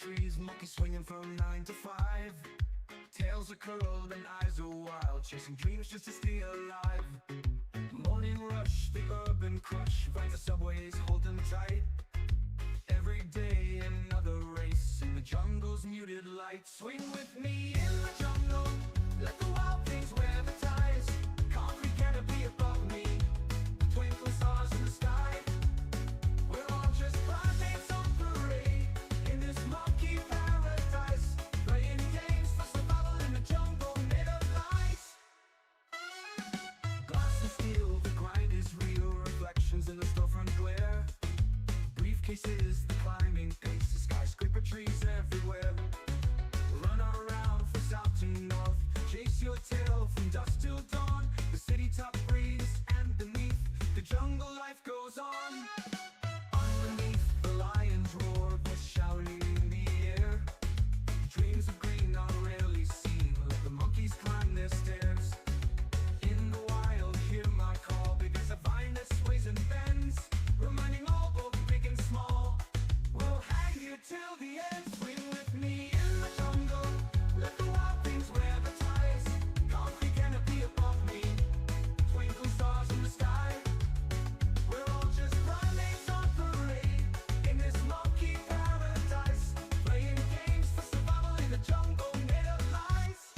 trees, monkeys swinging from 9 to 5. Tails are curled and eyes are wild, chasing dreams just to stay alive. Morning rush, the urban crush, ride the subways, hold them tight. Every day another race in the jungle's muted light. Swing with me in the jungle, let the wild things wear the ties. Concrete canopy above me, twinkling stars in the sky. We're all just primates on parade in this monkey paradise, playing games for survival in the jungle made of lies. Glass and steel, the grind is real, reflections in the storefront glare. Briefcases, the climbing pace, the skyscraper trees everywhere. Run around from south to north, chase your tail from dusk till dawn. The city top breeze and beneath, the jungle life goes on. Underneath, the lions roar, voice shouting in the air. Dreams of green are rarely seen, let the monkeys climb their stairs. In the wild, hear my call, because a vine that sways and bends, reminding all both big and small, we'll hang here till the end. Swing with me in the jungle, let the wild things wear the ties. Concrete canopy above me, twinkling stars in the sky. We're all just primates on parade in this monkey paradise, playing games for survival in the jungle made of lies.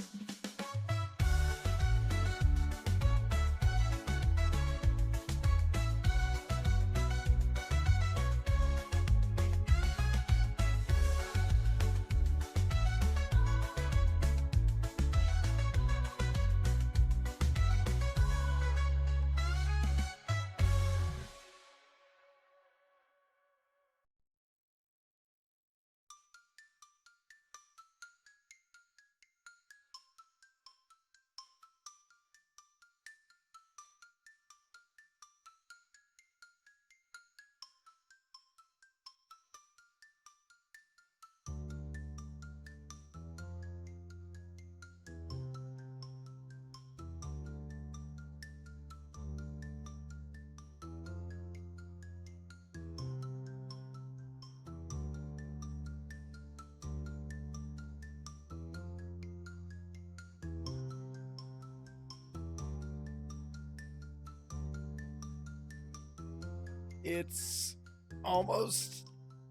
It's almost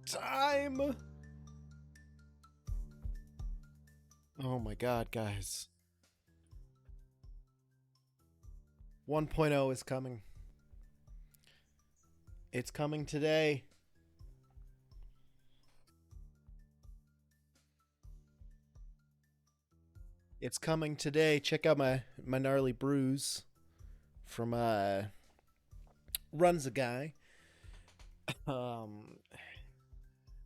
time. Oh my god, guys. 1.0 is coming. It's coming today. It's coming today. Check out my gnarly bruise from Runs a Guy. We're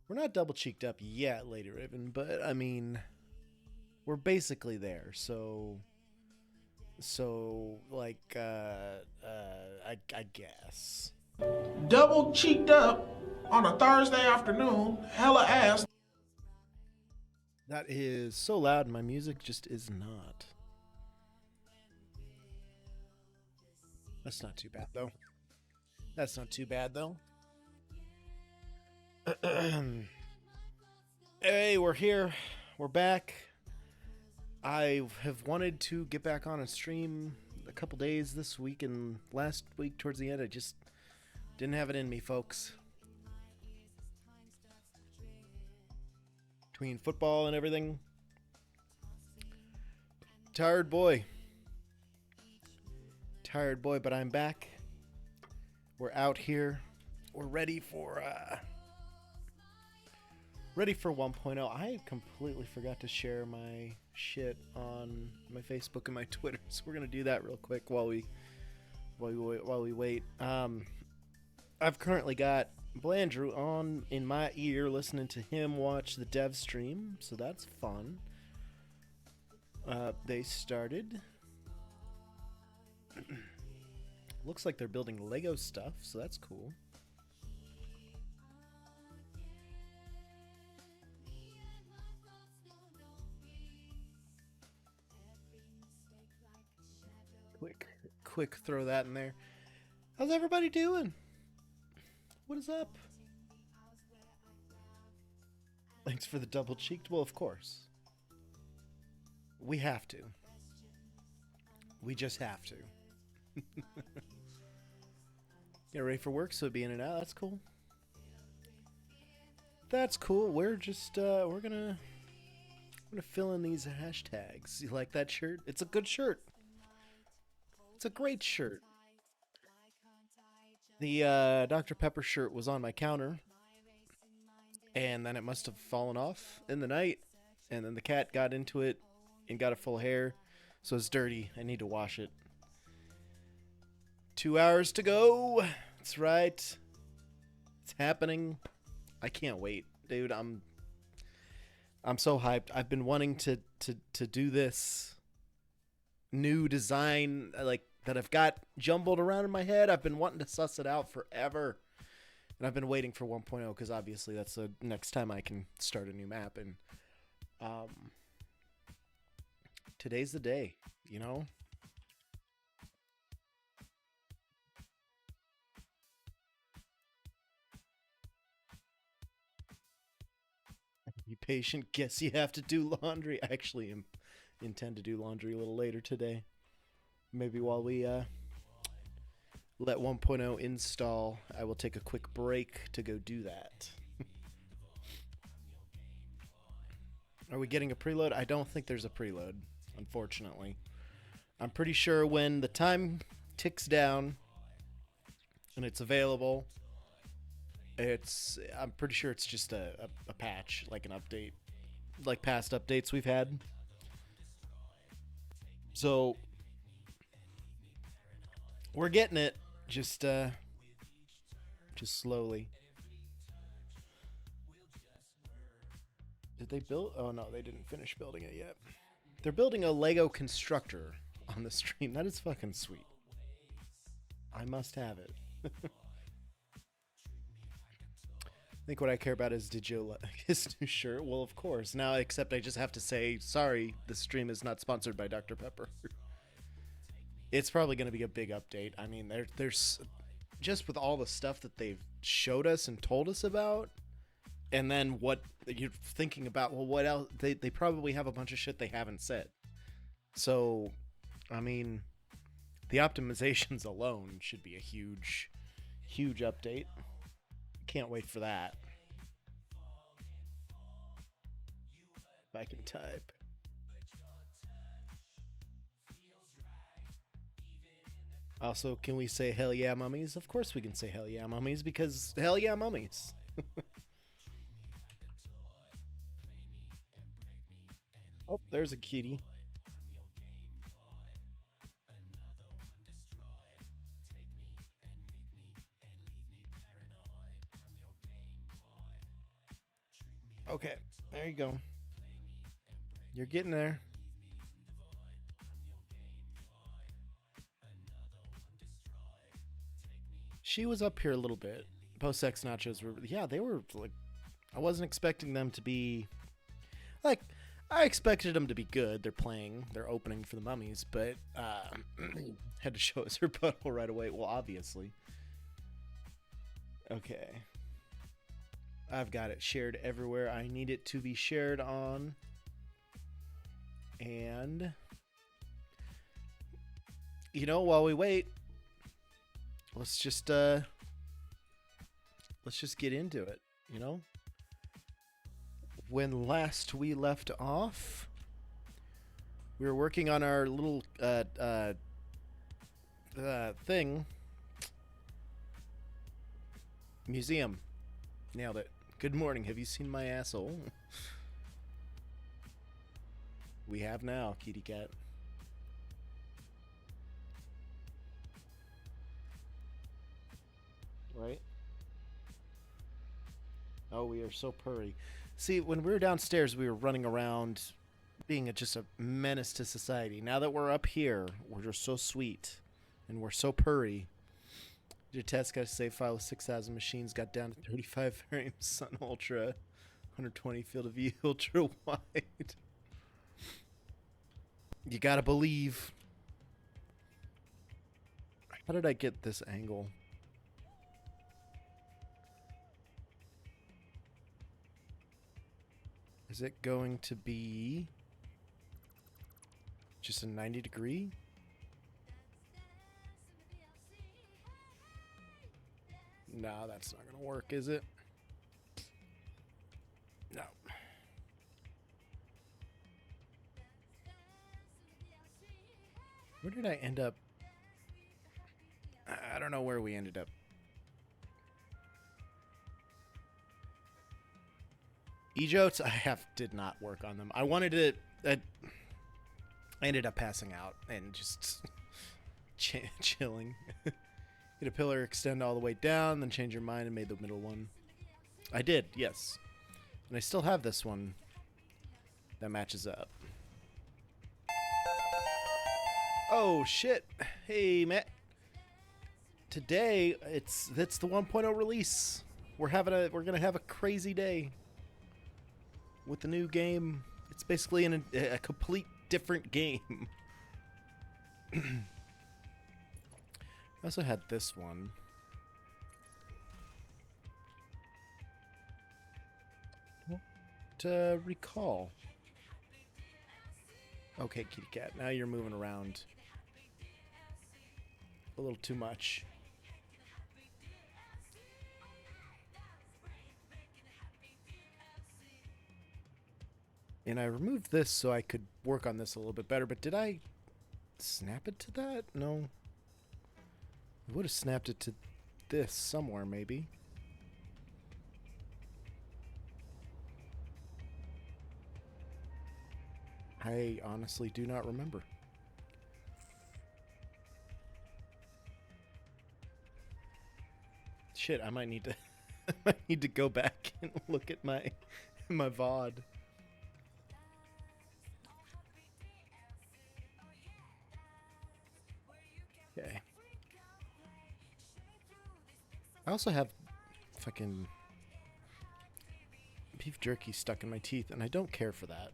not double cheeked up yet, Lady Raven, but I mean, we're basically there. So like, I guess. Double cheeked up on a Thursday afternoon, hella ass. That is so loud, my music just is not. That's not too bad, though. That's not too bad, though. Hey, we're here. We're back. I have wanted to get back on a stream a couple days this week, and last week towards the end I just didn't have it in me, folks. Between football and everything. Tired boy, but I'm back. We're out here. We're ready for 1.0. I completely forgot to share my shit on my Facebook and my Twitter, so we're gonna do that real quick while we wait. I've currently got Blandrew on in my ear, listening to him watch the dev stream, so that's fun. They started. Looks like they're building Lego stuff, so that's cool. Quick throw that in there. How's everybody doing? What is up? Thanks for the double cheeked. Well, of course. We have to. We just have to. Get ready for work, so be in and out. That's cool. That's cool. We're just we're gonna fill in these hashtags. You like that shirt? It's a good shirt. It's a great shirt. The Dr. Pepper shirt was on my counter, and then it must have fallen off in the night, and then the cat got into it and got a full hair, so it's dirty. I need to wash it. 2 hours to go. That's right. It's happening. I can't wait, dude. I'm so hyped. I've been wanting to do this new design like that I've got jumbled around in my head. I've been wanting to suss it out forever. And I've been waiting for 1.0 because obviously that's the next time I can start a new map. And today's the day, you know? Be patient. Guess you have to do laundry. I actually intend to do laundry a little later today. Maybe while we let 1.0 install, I will take a quick break to go do that. Are we getting a preload? I don't think there's a preload, unfortunately. I'm pretty sure when the time ticks down and it's available, I'm pretty sure it's just a patch, like an update, like past updates we've had. So we're getting it, just slowly. Did they build? Oh no, they didn't finish building it yet. They're building a Lego constructor on the stream. That is fucking sweet. I must have it. I think what I care about is, did you like his new shirt? Well, of course. Now, except I just have to say, sorry, the stream is not sponsored by Dr. Pepper. It's probably going to be a big update. I mean, there's just with all the stuff that they've showed us and told us about, and then what you're thinking about, well, what else? They probably have a bunch of shit they haven't said. So, I mean, the optimizations alone should be a huge, huge update. Can't wait for that. If I can type. Also, can we say hell yeah mummies? Of course we can say hell yeah mummies, because hell yeah mummies. Oh, there's a kitty. Okay, there you go. You're getting there. She was up here a little bit. Post-sex nachos were, yeah, they were like, I wasn't expecting them to be, like, I expected them to be good. They're opening for the mummies, but had to show us her butthole right away. Well, obviously. Okay. I've got it shared everywhere I need it to be shared on. And, you know, while we wait, let's just get into it, you know? When last we left off, we were working on our little thing. Museum. Nailed it. Good morning. Have you seen my asshole? We have now, kitty cat. Right? Oh, we are so purry. See, when we were downstairs, we were running around being just a menace to society. Now that we're up here, we're just so sweet and we're so purry. Your test got a save file of 6,000 machines, got down to 35 frames, Sun Ultra, 120 field of view, ultra wide. You gotta believe. How did I get this angle? Is it going to be just a 90-degree? No, that's not going to work, is it? No. Where did I end up? I don't know where we ended up. E-jotes, did not work on them. I wanted to. I ended up passing out and just chilling. Hit a pillar, extend all the way down, then change your mind and made the middle one. I did, yes. And I still have this one that matches up. Oh shit! Hey Matt. Today it's the 1.0 release. We're gonna have a crazy day with the new game. It's basically a complete different game. I also had this one. To recall. Okay, kitty cat. Now you're moving around a little too much. And I removed this so I could work on this a little bit better, but did I snap it to that? No. I would have snapped it to this somewhere, maybe. I honestly do not remember. Shit, I might need to I might need to go back and look at my VOD. Okay. I also have fucking beef jerky stuck in my teeth, and I don't care for that.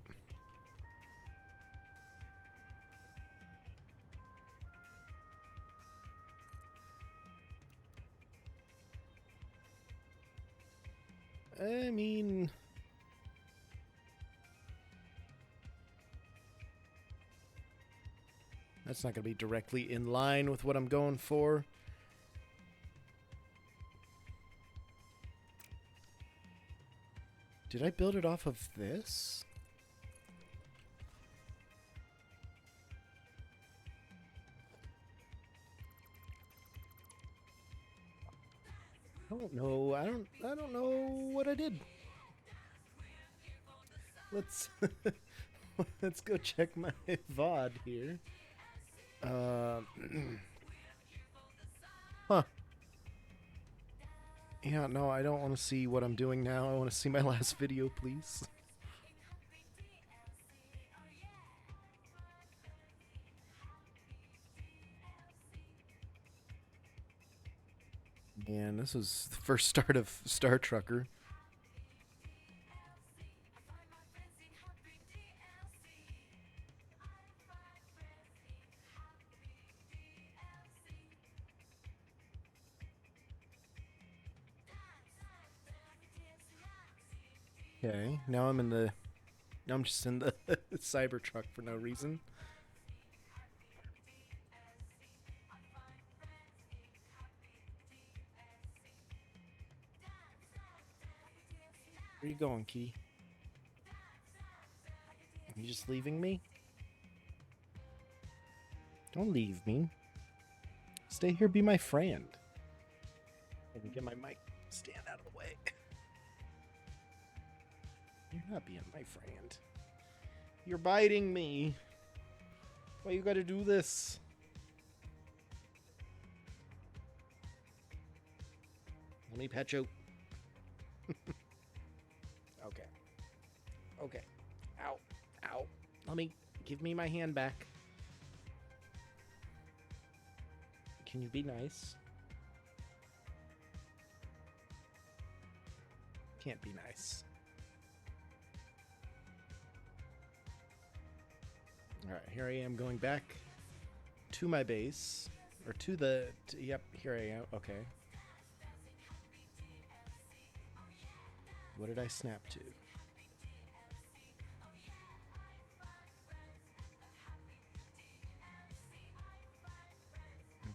I mean, that's not going to be directly in line with what I'm going for. Did I build it off of this? I don't know. I don't know what I did. Let's let's go check my VOD here. Huh. Yeah, no, I don't want to see what I'm doing now. I want to see my last video, please. Man, this was the first start of Star Trucker. Okay, now I'm just in the Cybertruck for no reason. Where are you going, Key? Are you just leaving me? Don't leave me. Stay here, be my friend. Let me get my mic stand out of the way. You're not being my friend. You're biting me. Why you gotta do this? Let me pet you. Okay. Okay. Ow. Ow. Give me my hand back. Can you be nice? Can't be nice. Alright, here I am going back to my base. Or to the... yep, here I am. Okay. What did I snap to?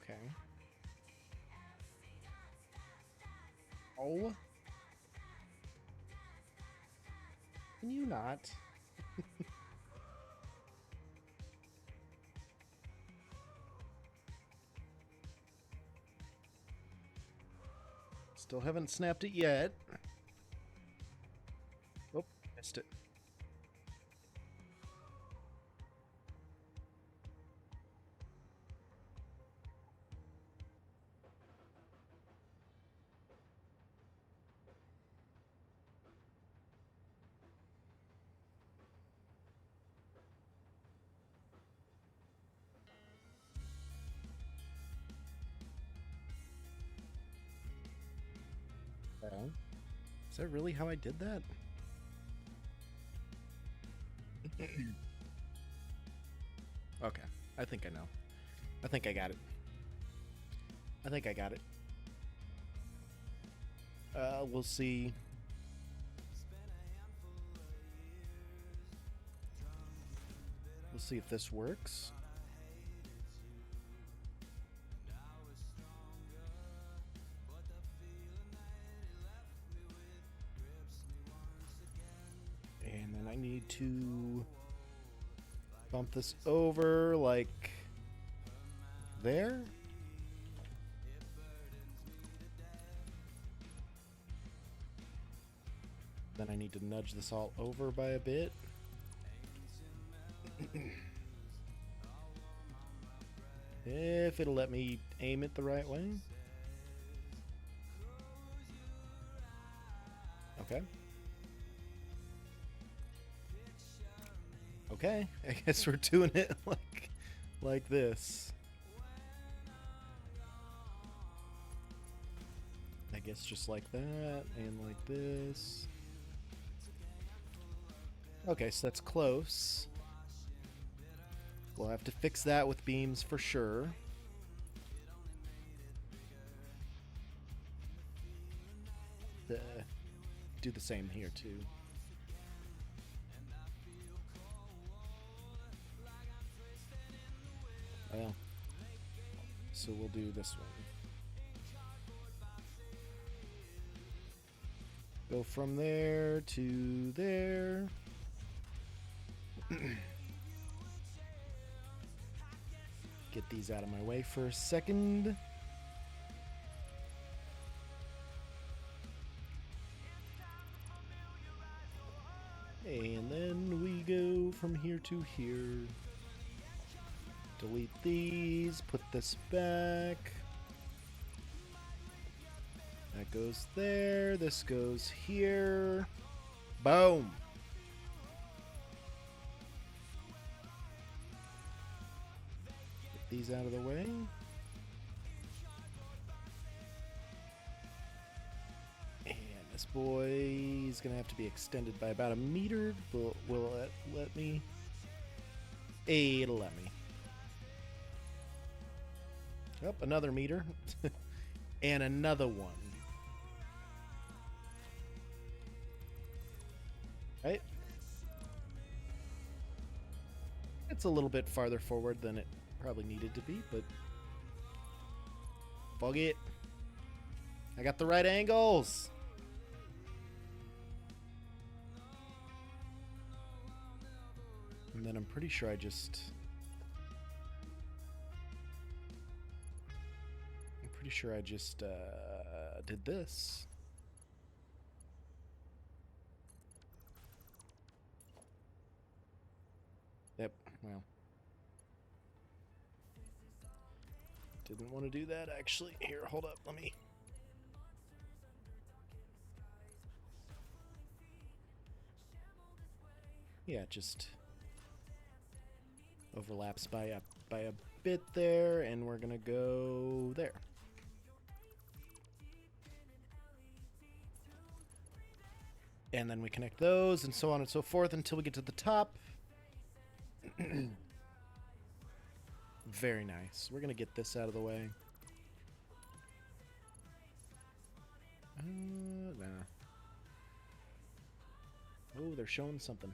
Okay. Oh. Can you not? Still haven't snapped it yet. Oh, missed it. Okay. Is that really how I did that? Okay. I think I know. I think I got it. I think I got it. We'll see. We'll see if this works. And then I need to bump this over like there. Then I need to nudge this all over by a bit. If it'll let me aim it the right way. Okay. Okay, I guess we're doing it like this. I guess just like that and like this. Okay, so that's close. We'll have to fix that with beams for sure. Do the same here too. Well, so we'll do this one. Go from there to there. Get these out of my way for a second. And then we go from here to here. Delete these, put this back. That goes there, this goes here. Boom! Get these out of the way. And this boy is gonna have to be extended by about a meter, but will it let me? It'll let me. Yep, another meter. And another one. Right? It's a little bit farther forward than it probably needed to be, but bug it. I got the right angles. And then I'm pretty sure I just... did this. Yep, well. Didn't want to do that, actually. Here, hold up, let me... Yeah, it just overlaps by a bit there, and we're gonna go there. And then we connect those, and so on and so forth until we get to the top. Very nice. We're gonna get this out of the way. Nah. Oh, they're showing something.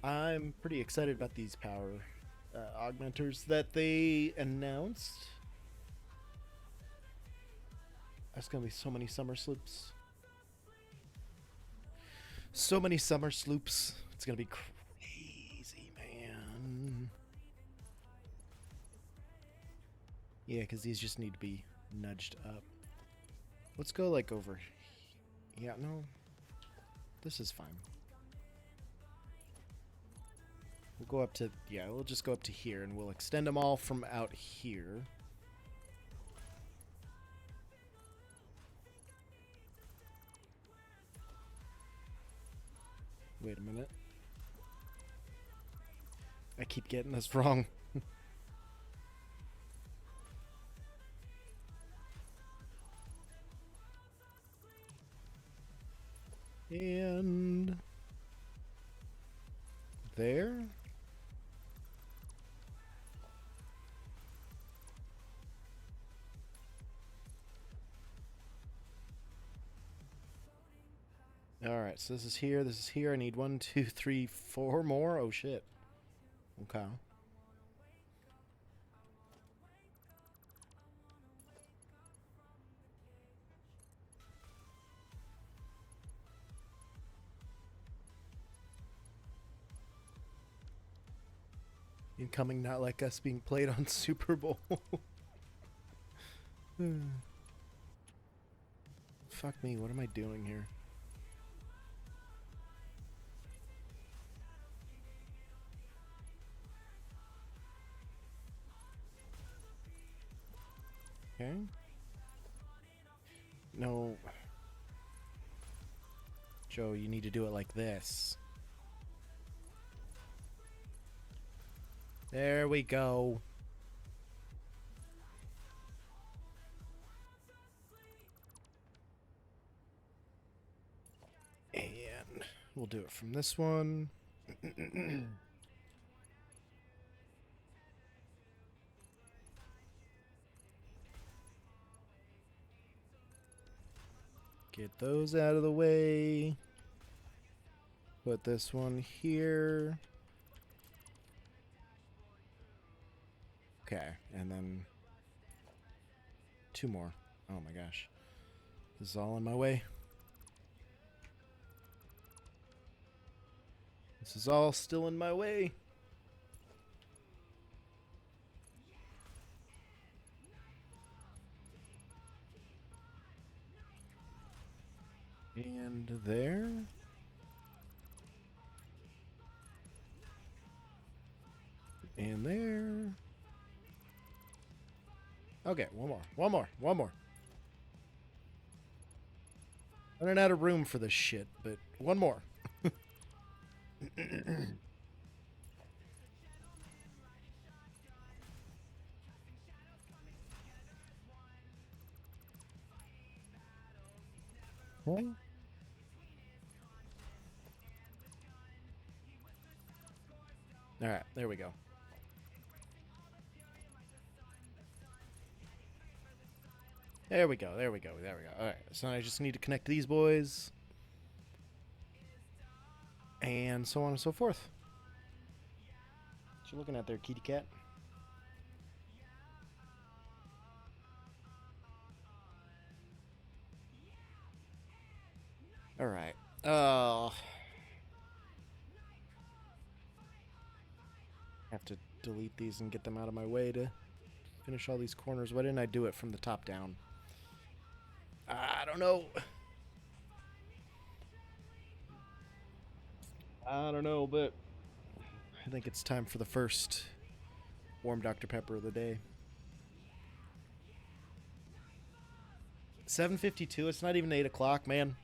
I'm pretty excited about these power augmenters that they announced. There's gonna be so many summer sloops. So many summer sloops. It's gonna be crazy, man. Yeah, because these just need to be nudged up. Let's go like over. Yeah, no. This is fine. We'll go up to, yeah, we'll just go up to here and we'll extend them all from out here. Wait a minute. I keep getting this wrong. And there. Alright, so this is here, this is here. I need 1, 2, 3, 4 more. Oh shit. Okay. Incoming Not Like Us being played on Super Bowl. Fuck me, what am I doing here? Okay. No. Joe, you need to do it like this. There we go. And we'll do it from this one. Get those out of the way. Put this one here. Okay, and then 2 more. Oh my gosh. This is all in my way. This is all still in my way. And there. And there. Okay, one more. One more. One more. Running out of room for this shit, but one more. Okay. Alright, there we go. There we go, there we go, there we go. Alright, so I just need to connect these boys. And so on and so forth. What you looking at there, kitty cat? Alright. Have to delete these and get them out of my way to finish all these corners. Why didn't I do it from the top down? I don't know. I don't know, but I think it's time for the first warm Dr. Pepper of the day. 7:52. It's not even 8 o'clock, man.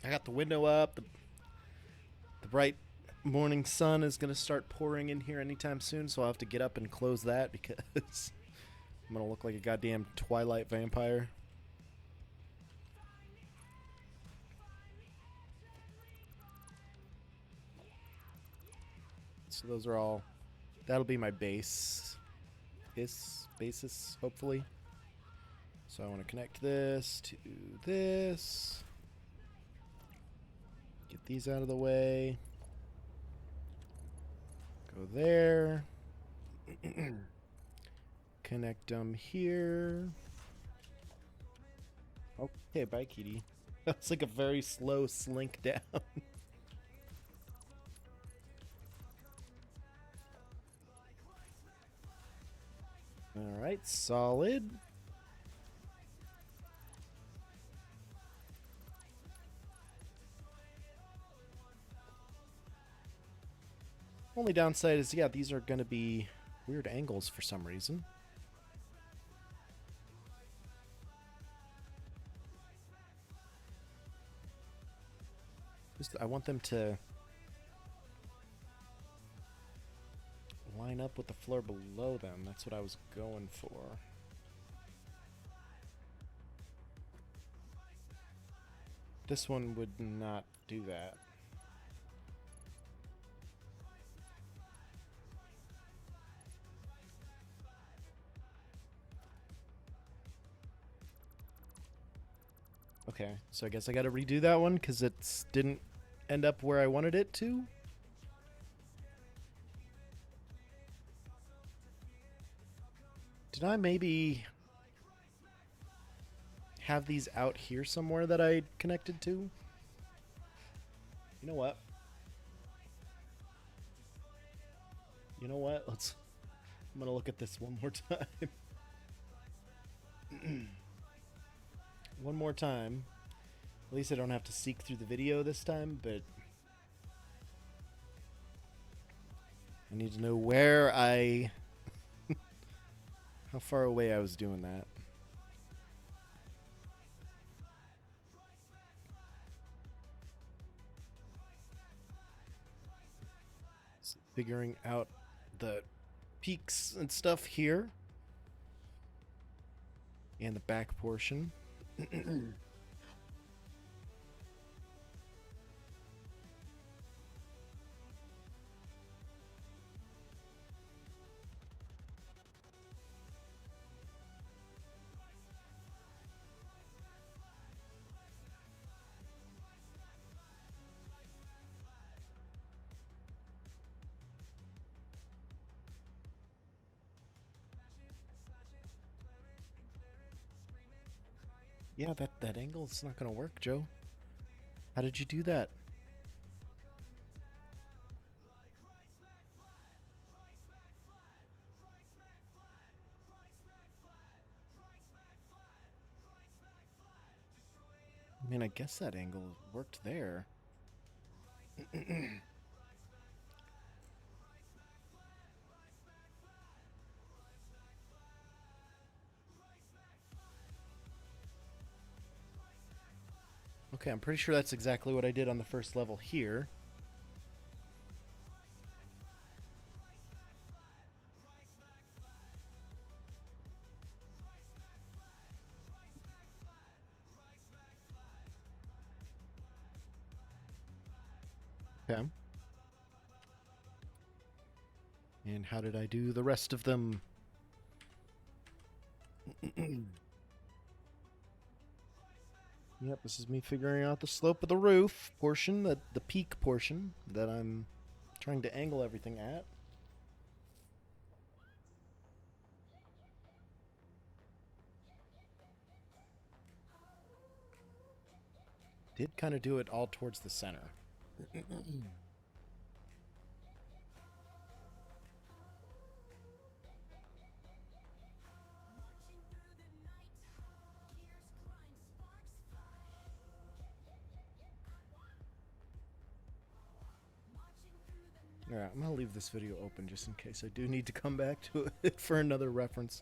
I got the window up. The bright morning sun is going to start pouring in here anytime soon, so I'll have to get up and close that because I'm going to look like a goddamn Twilight vampire. So those are all... That'll be my base. Basis, hopefully. So I want to connect this to this. Get Get these out of the way. Go there. Connect them here. Okay, bye, kitty. That's like a very slow slink down. Alright, solid. Only downside is, yeah, these are going to be weird angles for some reason. Just, I want them to line up with the floor below them. That's what I was going for. This one would not do that. Okay, so I guess I gotta redo that one because it didn't end up where I wanted it to. Did I maybe have these out here somewhere that I connected to? You know what? You know what? I'm gonna look at this one more time. One more time. At least I don't have to seek through the video this time, but I need to know where how far away I was doing that. So figuring out the peaks and stuff here. And the back portion. Yeah, that angle is not going to work, Joe. How did you do that? I mean, I guess that angle worked there. Okay, I'm pretty sure that's exactly what I did on the first level here. Okay. And how did I do the rest of them? Yep, this is me figuring out the slope of the roof portion, the peak portion that I'm trying to angle everything at. Did kind of do it all towards the center. Alright, I'm gonna leave this video open just in case I do need to come back to it for another reference.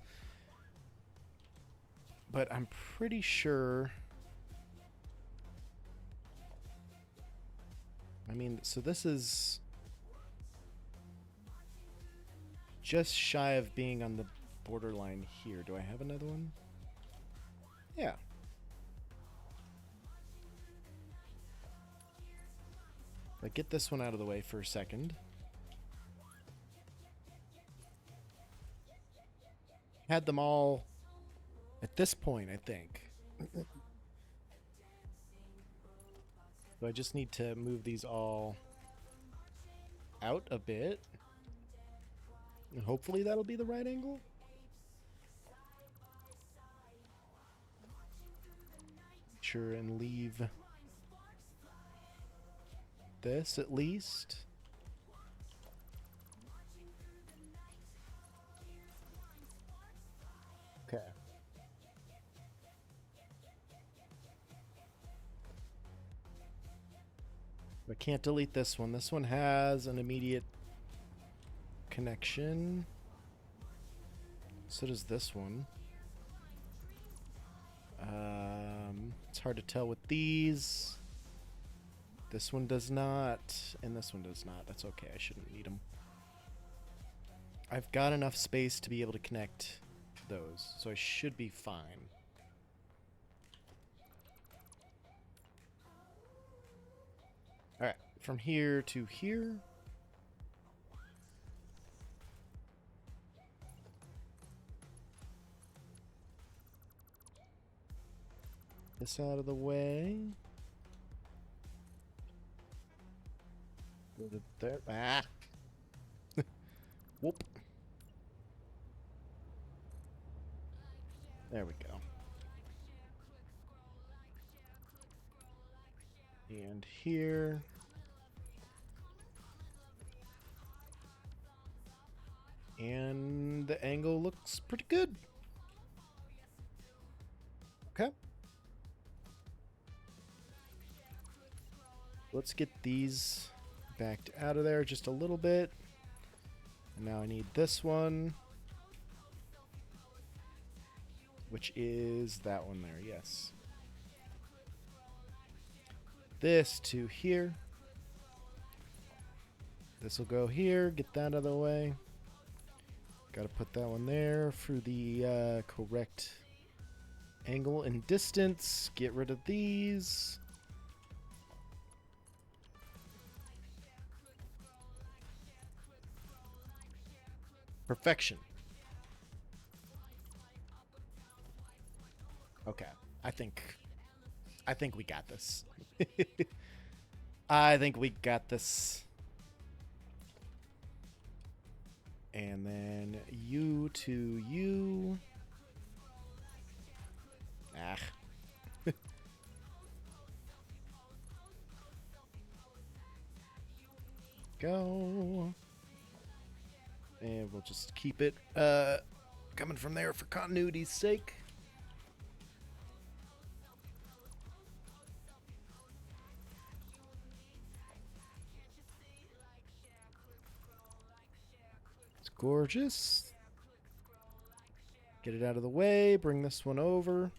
But I'm pretty sure... I mean, so this is just shy of being on the borderline here. Do I have another one? Yeah. I get this one out of the way for a second. Had them all at this point, I think. So I just need to move these all out a bit. And hopefully that'll be the right angle. Sure, and leave this at least. Okay. I can't delete this one. This one has an immediate connection. So does this one. It's hard to tell with these. This one does not, and this one does not. That's okay. I shouldn't need them. I've got enough space to be able to connect those, so I should be fine. All right, from here to here. This out of the way. Go to there. Ah. Whoop. There we go. And here. And the angle looks pretty good. Okay. Let's get these backed out of there just a little bit. And now I need this one, which is that one there, yes. This to here. This will go here, get that out of the way. Got to put that one there for the correct angle and distance. Get rid of these. Perfection. Okay, I think we got this. I think we got this. And then you to you. Ah. Go. And we'll just keep it coming from there for continuity's sake. It's gorgeous. Get it out of the way. Bring this one over.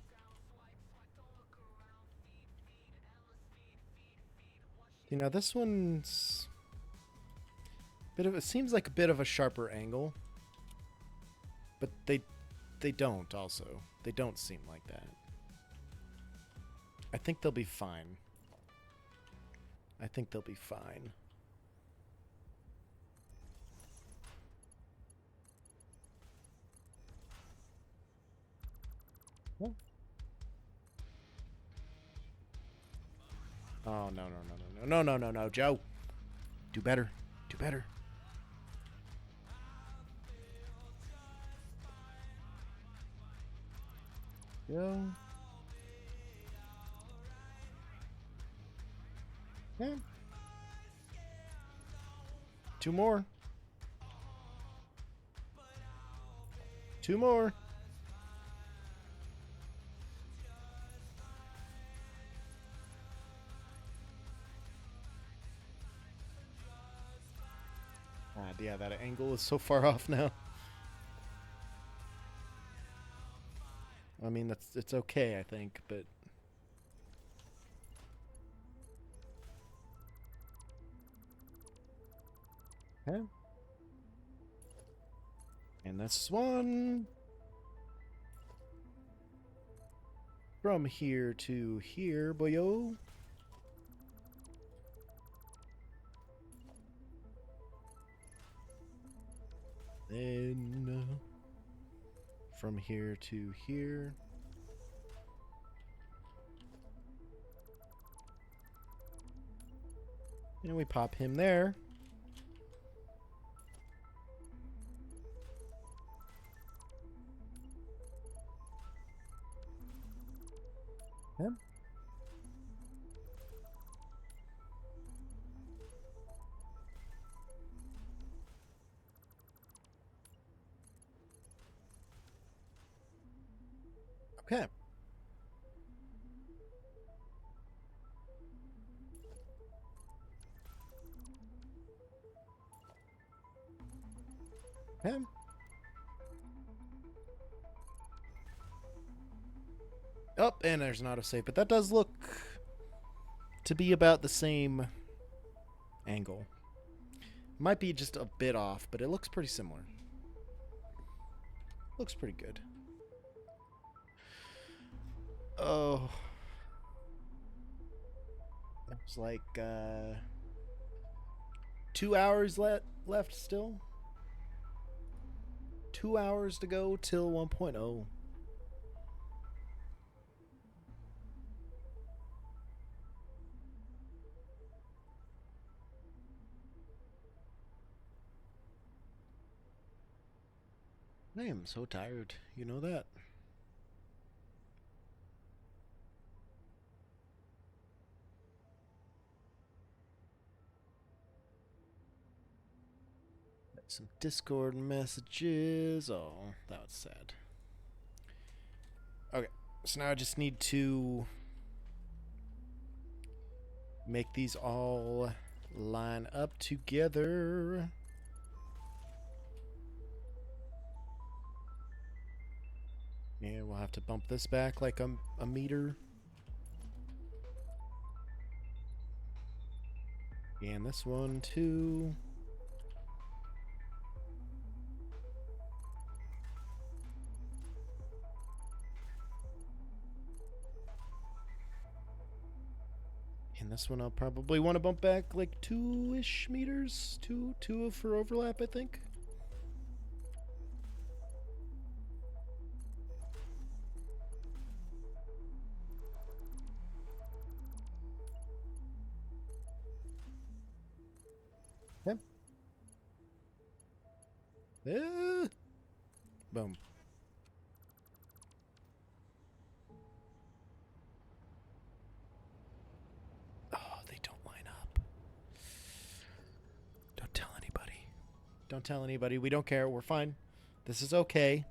You know, this one's it seems like a bit of a sharper angle, but they don't also. They don't seem like that. I think they'll be fine. I think they'll be fine. What? Oh, no, Joe. Do better. Do better. Go. Yeah. Two more. Two more. Yeah, that angle is so far off now. I mean, it's okay, I think, but okay. And this one from here to here, boyo. Then from here to here. And we pop him there. Yeah. Okay. Okay. Oh, and there's an autosave, but that does look to be about the same angle. Might be just a bit off, but it looks pretty similar. Looks pretty good. Oh. It's like 2 hours left still. 2 hours to go till 1.0. I am so tired. You know that. Some Discord messages. Oh, that was sad. Okay, so now I just need to make these all line up together. Yeah, we'll have to bump this back like a meter. And this one too. And this one I'll probably want to bump back like 2-ish meters. Two for overlap, I think. Okay. Boom. Oh, they don't line up. Don't tell anybody. Don't tell anybody. We don't care. We're fine. This is okay.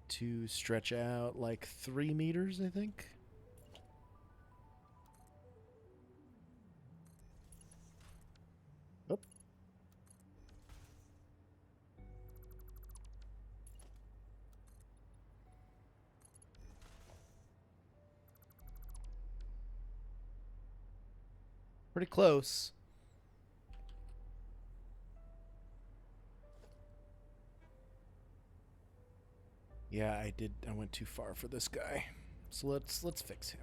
To stretch out like 3 meters, I think. Oh. Pretty close. Yeah, I did. I went too far for this guy. So let's fix him.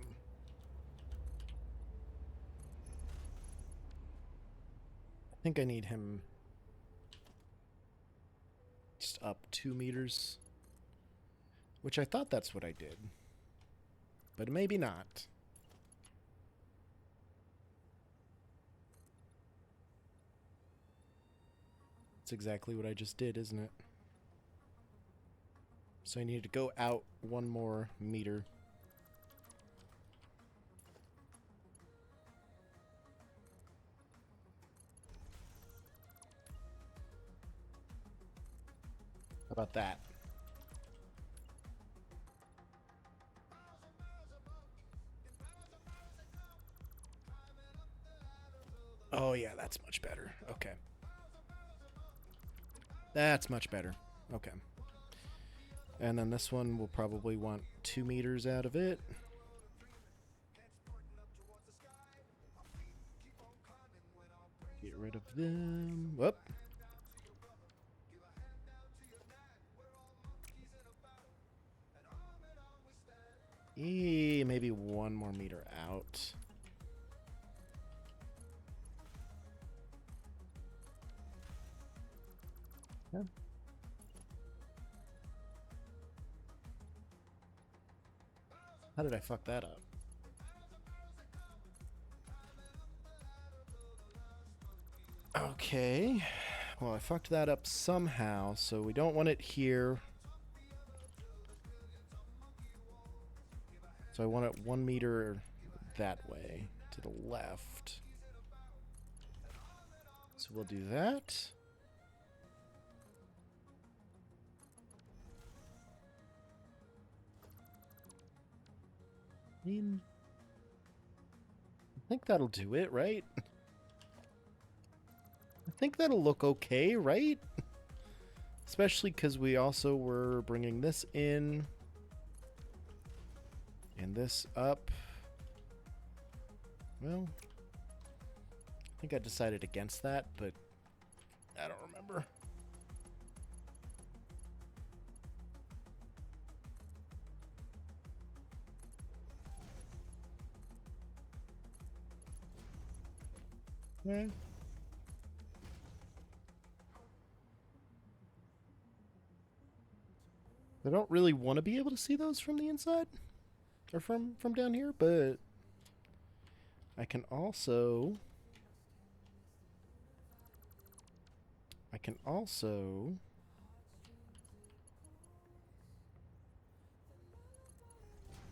I think I need him just up 2 meters. Which I thought that's what I did. But maybe not. That's exactly what I just did, isn't it? So I need to go out 1 more meter. How about that? Oh yeah, that's much better. Okay. That's much better. Okay. And then this one will probably want 2 meters out of it. Get rid of them. Whoop. Maybe 1 more meter out. Yeah. How did I fuck that up? Okay. Well, I fucked that up somehow, so we don't want it here. So I want it 1 meter that way, to the left. So we'll do that. I mean, I think that'll do it, right? I think that'll look okay, right? Especially because we also were bringing this in. And this up. Well, I think I decided against that, but I don't remember. Yeah. I don't really want to be able to see those from the inside or from down here, but I can also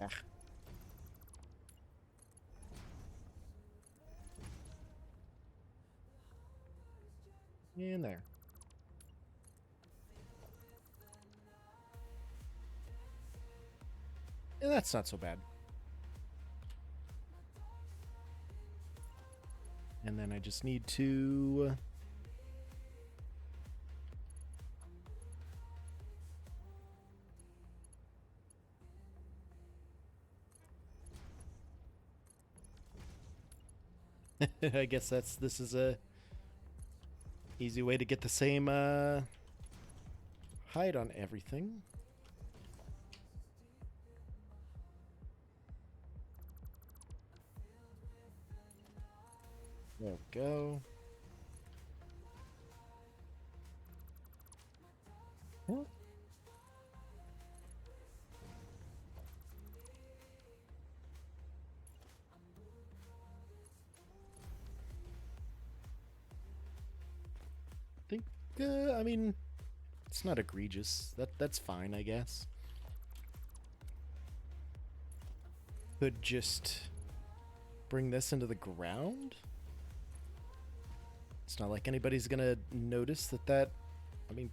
ah, in there. Yeah, that's not so bad. And then I just need to I guess this is a easy way to get the same height on everything. There we go. Huh? Think I mean, it's not egregious. That's fine, I guess. Could just bring this into the ground. It's not like anybody's gonna notice that. I mean,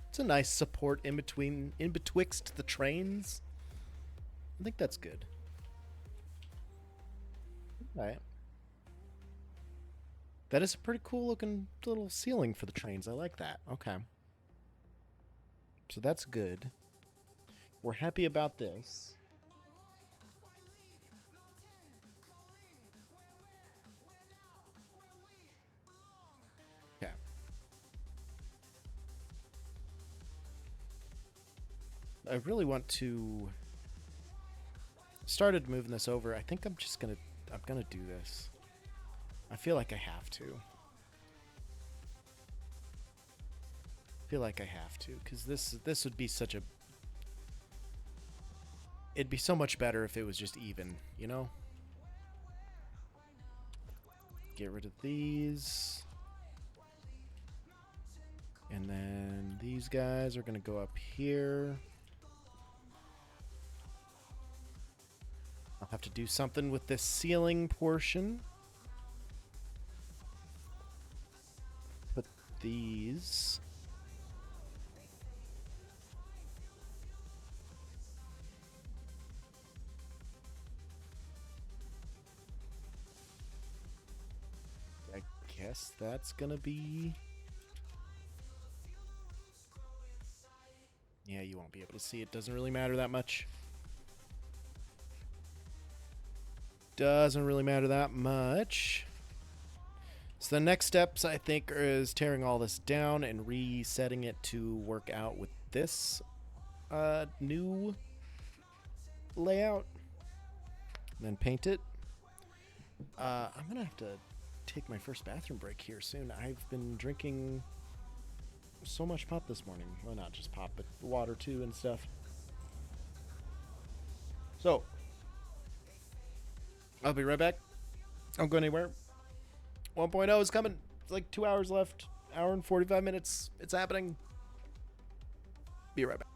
it's a nice support in betwixt the trains. I think that's good. All right. That is a pretty cool looking little ceiling for the trains. I like that. Okay. So that's good. We're happy about this. Okay. I really want to started moving this over. I think I'm gonna do this. I feel like I have to. Because this would be such a... It'd be so much better if it was just even, you know? Get rid of these. And then these guys are going to go up here. I'll have to do something with this ceiling portion. Put these... I guess that's gonna be... Yeah, you won't be able to see it. Doesn't really matter that much. Doesn't really matter that much. So the next steps, I think, is tearing all this down and resetting it to work out with this new layout. And then paint it. I'm going to have to take my first bathroom break here soon. I've been drinking so much pop this morning. Well, not just pop, but water too and stuff. So, I'll be right back. Don't go anywhere. 1.0 is coming. It's like 2 hours left. Hour and 45 minutes. It's happening. Be right back.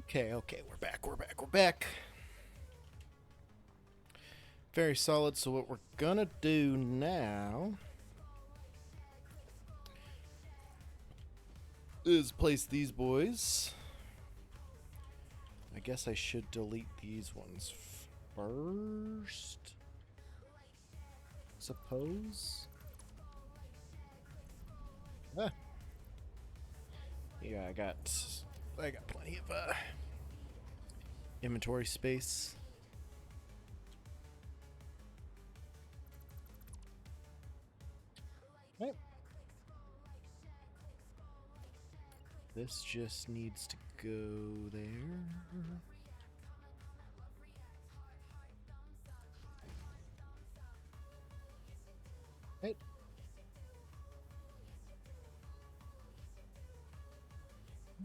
Okay, we're back. Very solid. So what we're gonna do now is place these boys. I guess I should delete these ones first. Suppose. Ah. Yeah, I got plenty of inventory space. Right. This just needs to go there. Right.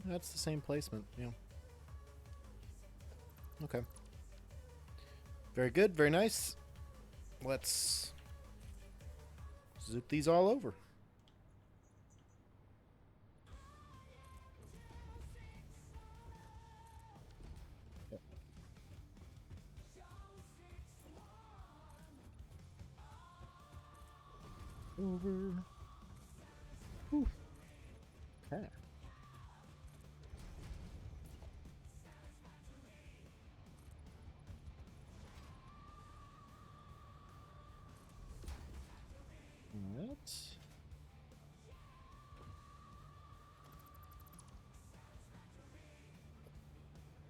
That's the same placement, yeah. Okay. Very good, very nice. Let's zoop these all over. Over. Whew. Okay. Alright.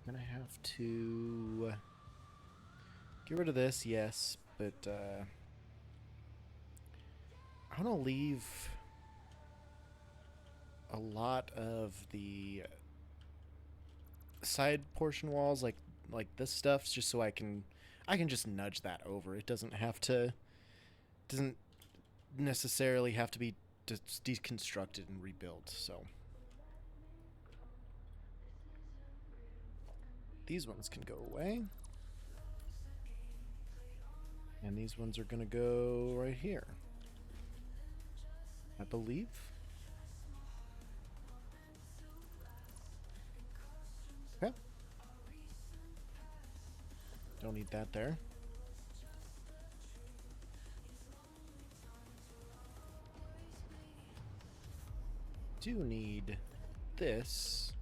Gonna have to get rid of this, yes, but I want to leave a lot of the side portion walls, like this stuff, just so I can just nudge that over. It doesn't necessarily have to be deconstructed and rebuilt. So these ones can go away, and these ones are gonna go right here, I believe. Okay. Don't need that there. Do need this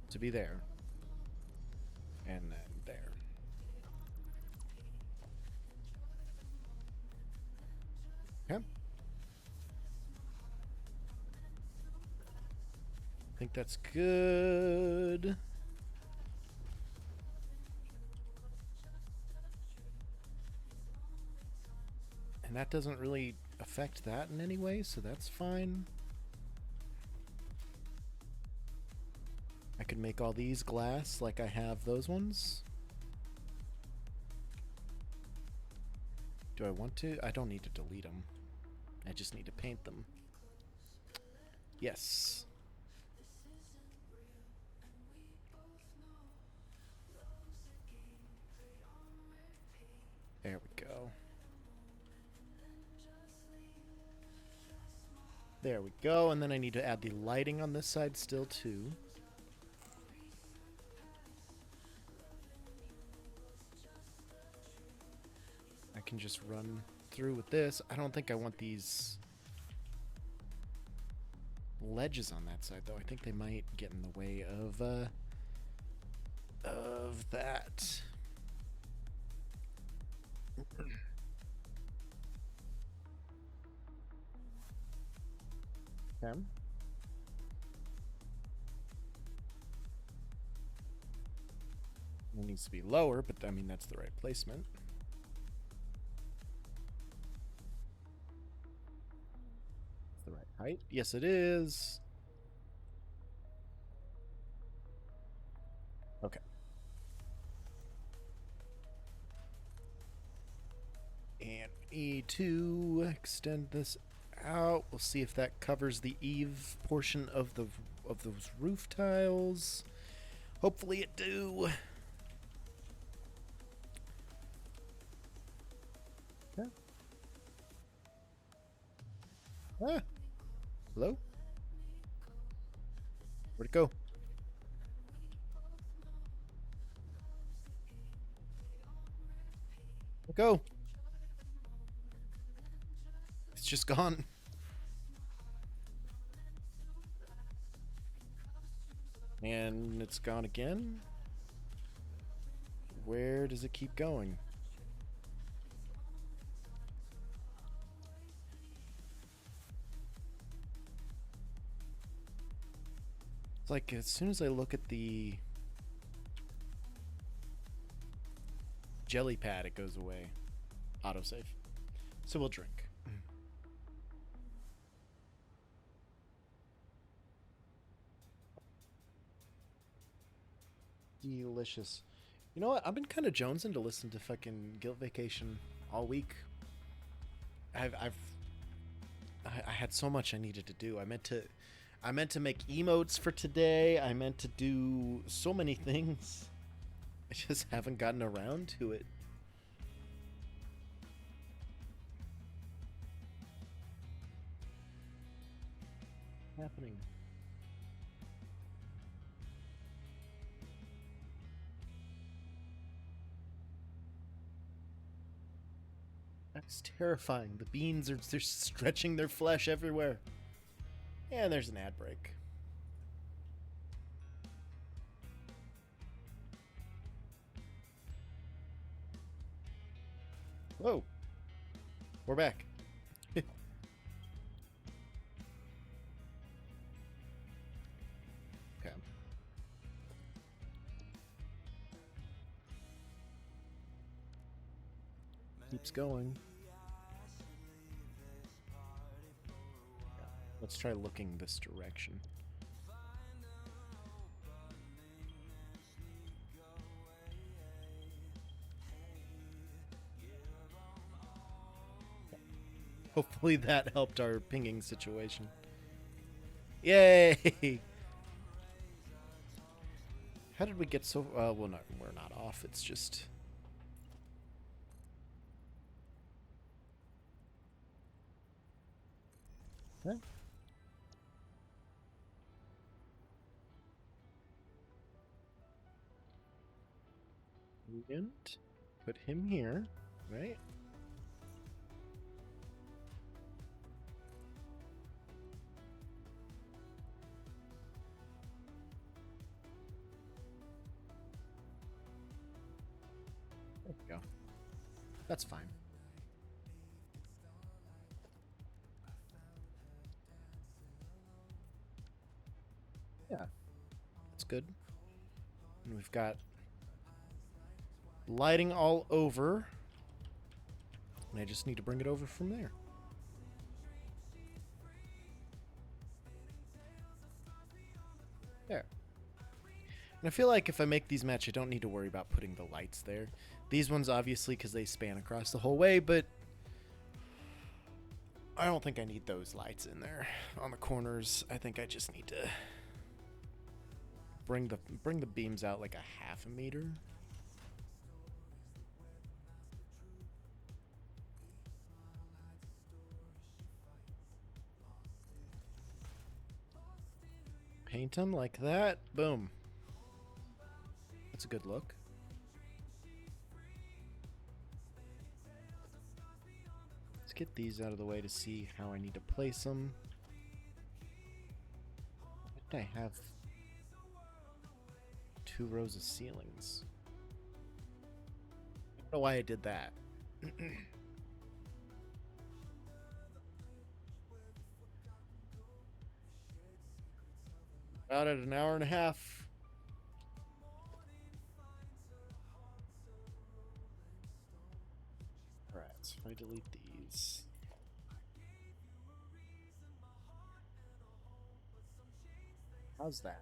to be there, and then there. Okay. I think that's good. And that doesn't really affect that in any way, so that's fine. I could make all these glass like I have those ones. Do I want to? I don't need to delete them. I just need to paint them. Yes. There we go. There we go, and then I need to add the lighting on this side still too. I can just run through with this. I don't think I want these ledges on that side though. I think they might get in the way of that. Okay. It needs to be lower, but I mean that's the right placement. It's the right height. Yes, it is. Okay. And we need to extend this out. We'll see if that covers the eave portion of those roof tiles. Hopefully it do. Yeah. Ah. Hello? Where'd it go? Go. It's just gone. And it's gone again. Where does it keep going? It's like as soon as I look at the jelly pad, it goes away. Autosave. So we'll drink. Delicious. You know what? I've been kind of jonesing to listen to fucking Guilt Vacation all week. I had so much I needed to do. I meant to make emotes for today. I meant to do so many things. I just haven't gotten around to it. What's happening? That's terrifying. The beans they're stretching their flesh everywhere. And there's an ad break. Whoa. We're back. Okay. Keeps going. Let's try looking this direction. Hopefully that helped our pinging situation. Yay! How did we get so... well, no, we're not off. It's just... Huh? And put him here, right? There we go. That's fine. Yeah, that's good. And we've got lighting all over. And I just need to bring it over from there. There. And I feel like if I make these match, I don't need to worry about putting the lights there. These ones, obviously, because they span across the whole way, but I don't think I need those lights in there on the corners. I think I just need to bring the beams out like a half a meter. Paint them like that. Boom. That's a good look. Let's get these out of the way to see how I need to place them. Why did I have 2 rows of ceilings? I don't know why I did that. About at an hour and a half. Alright, so if I delete these. How's that?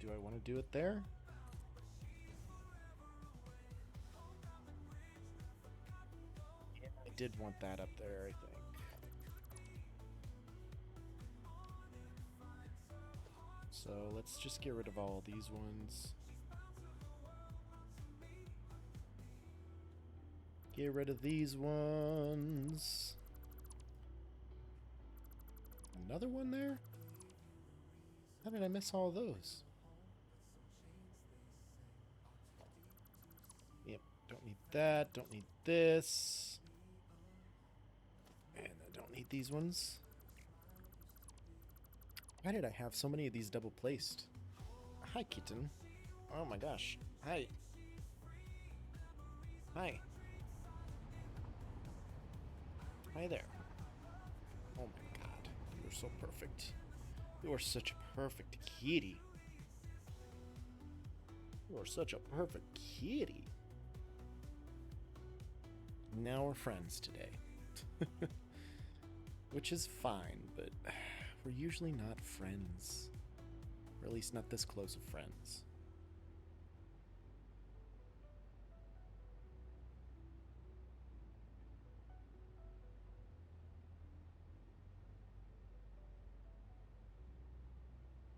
Do I want to do it there? Yeah, I did want that up there, I think. So let's just get rid of all these ones. Get rid of these ones. Another one there? How did I miss all those? Yep, don't need that, don't need this. And I don't need these ones. Why did I have so many of these double placed? Hi, kitten. Oh my gosh. Hi. Hi. Hi there. Oh my god. You are so perfect. You are such a perfect kitty. You are such a perfect kitty. Now we're friends today. Which is fine, but we're usually not friends. Or at least not this close of friends.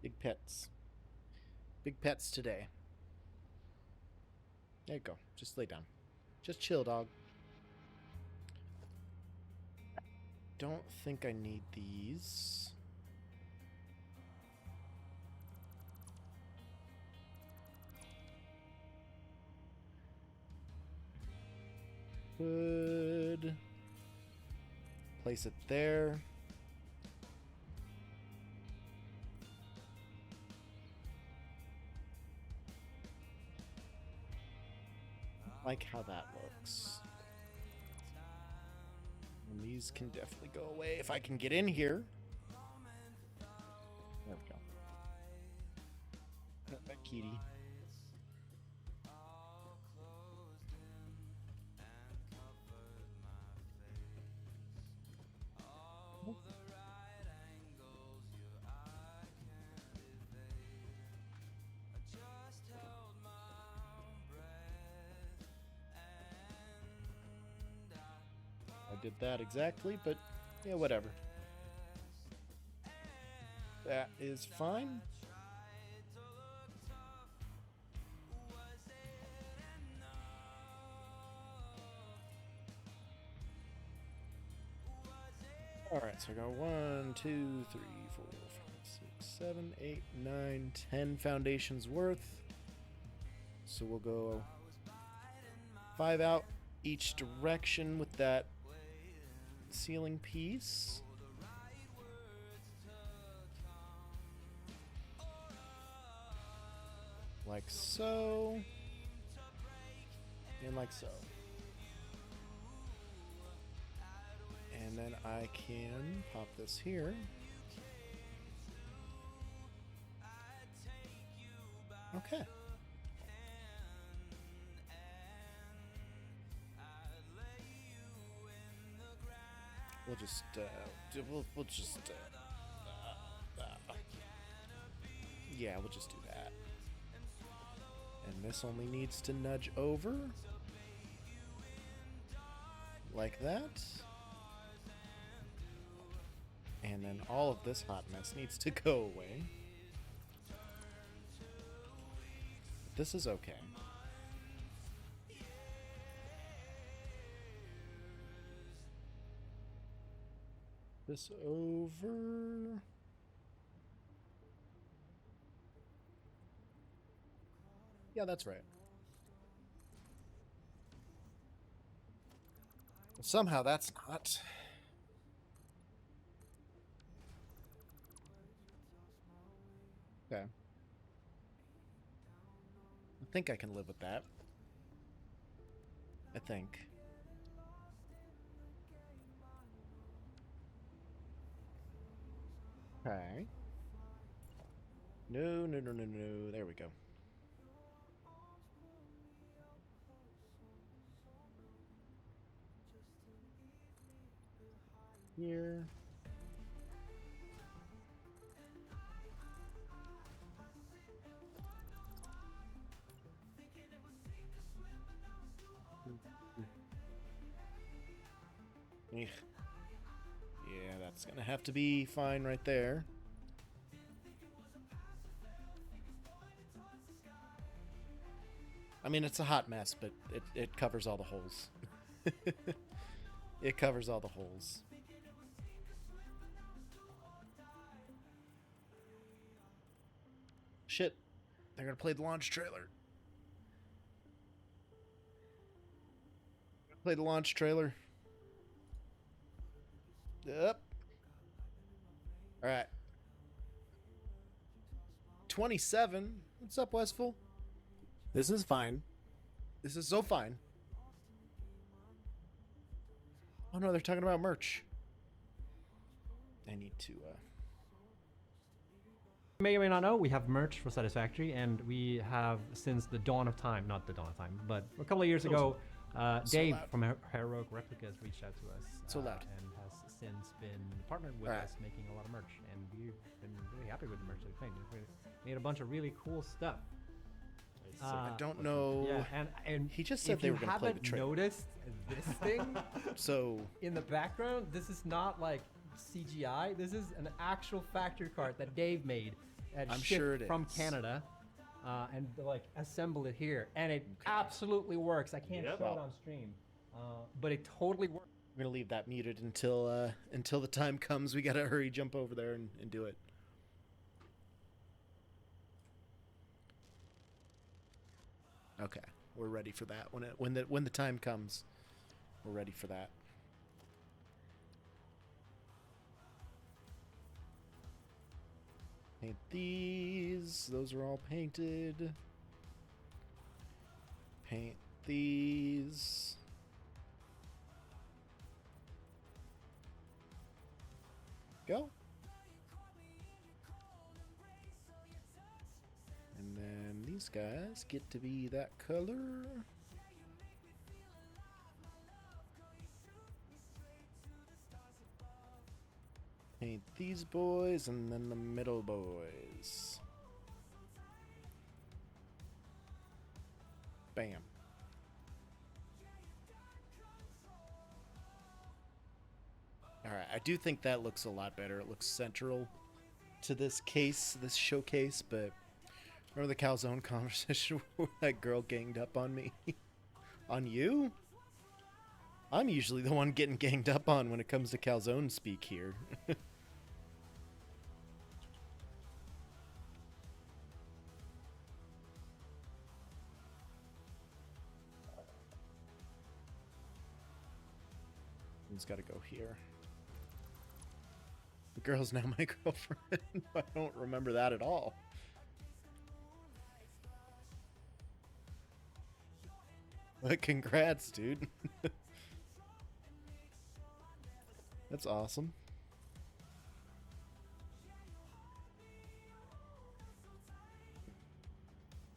Big pets. Big pets today. There you go. Just lay down. Just chill, dog. Don't think I need these. Could place it there. Like how that looks. And these can definitely go away if I can get in here. There we go. Got that kitty. I did that exactly, but yeah, whatever. That is fine. Alright, so I got 1, 2, 3, 4, 5, 6, 7, 8, 9, 10 foundations worth. So we'll go 5 out each direction with that ceiling piece. Like so. And like so. And then I can pop this here. Okay. We'll just, we'll just, yeah, we'll just do that. And this only needs to nudge over. Like that. And then all of this hotness needs to go away. This is okay. This over. Yeah, that's right. Somehow that's not. Okay. I think I can live with that. I think. Okay. No, no, no, no, no. There we go. Here. Eek. Yeah, that's gonna have to be fine right there. I mean, it's a hot mess, but it covers all the holes. It covers all the holes. Shit. They're gonna play the launch trailer. Play the launch trailer. Yep. Alright. 27. What's up, Westful? This is fine. This is so fine. Oh no, they're talking about merch. I need to, May or may not know, we have merch for Satisfactory, and we have since the dawn of time, not the dawn of time, but a couple of years ago, Dave from Heroic Replicas reached out to us and has since been partnered with us making a lot of merch, and we've been really happy with the merch that we've made. We've made a bunch of really cool stuff. I don't know. Yeah, and he just said they were going to play the trailer. Noticed this thing so in the background, this is not like CGI. This is an actual factory cart that Dave made and shipped from Canada, and like assemble it here, and it absolutely works. I can't show it on stream, but it totally works. We're gonna leave that muted until the time comes. We gotta hurry, jump over there and do it. Okay, we're ready for that. When the time comes, we're ready for that. Paint these. Those are all painted. Paint these. Go. And then these guys get to be that color. Paint these boys and then the middle boys. Bam. Alright, I do think that looks a lot better. It looks central to this case, this showcase, but remember the calzone conversation where that girl ganged up on me? On you? I'm usually the one getting ganged up on when it comes to calzone speak here. It's got to go here. The girl's now my girlfriend. I don't remember that at all. But congrats, dude. That's awesome.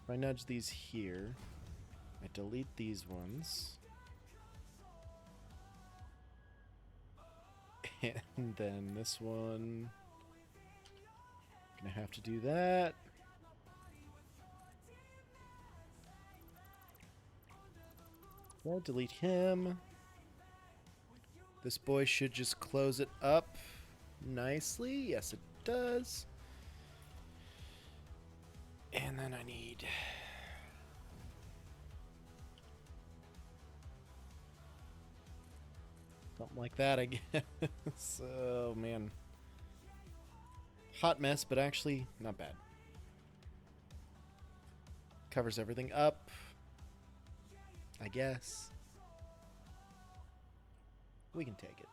If I nudge these here, I delete these ones. And then this one, gonna have to do that. I'll delete him. This boy should just close it up nicely. Yes, it does. And then I need... something like that, I guess. Oh, man. Hot mess, but actually not bad. Covers everything up, I guess. We can take it.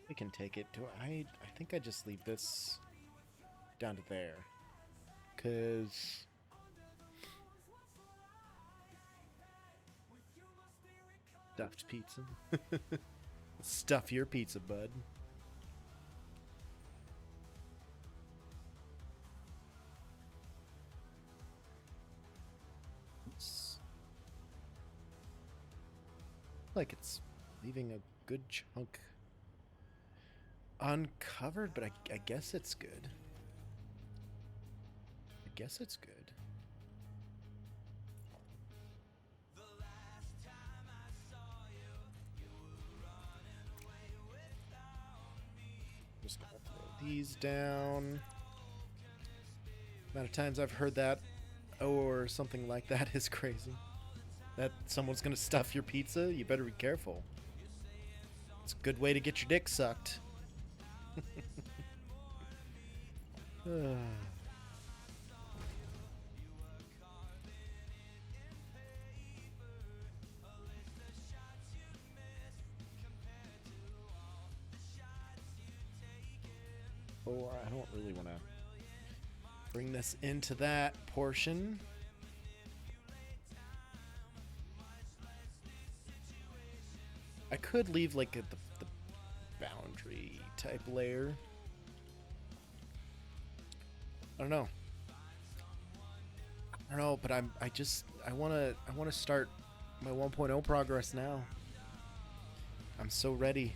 We can take it. I think I just leave this down to there. 'Cause... stuffed pizza. Stuff your pizza, bud. Like it's leaving a good chunk uncovered, but I guess it's good. I guess it's good. Just gonna throw these down. Amount of times I've heard that or something like that is crazy. That someone's gonna stuff your pizza, you better be careful. It's a good way to get your dick sucked. Or I don't really want to bring this into that portion. I could leave like the boundary type layer. I don't know. But I want to start my 1.0 progress now. I'm so ready.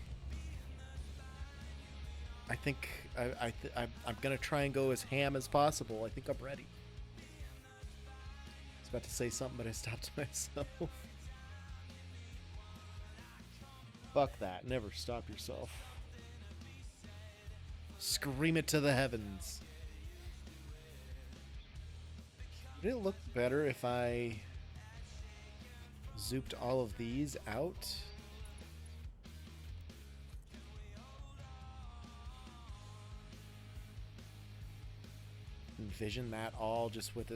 I think I'm gonna try and go as ham as possible. I think I'm ready. I was about to say something, but I stopped myself. Fuck that. Never stop yourself. Scream it to the heavens. Would it look better if I zooped all of these out? Envision that all just with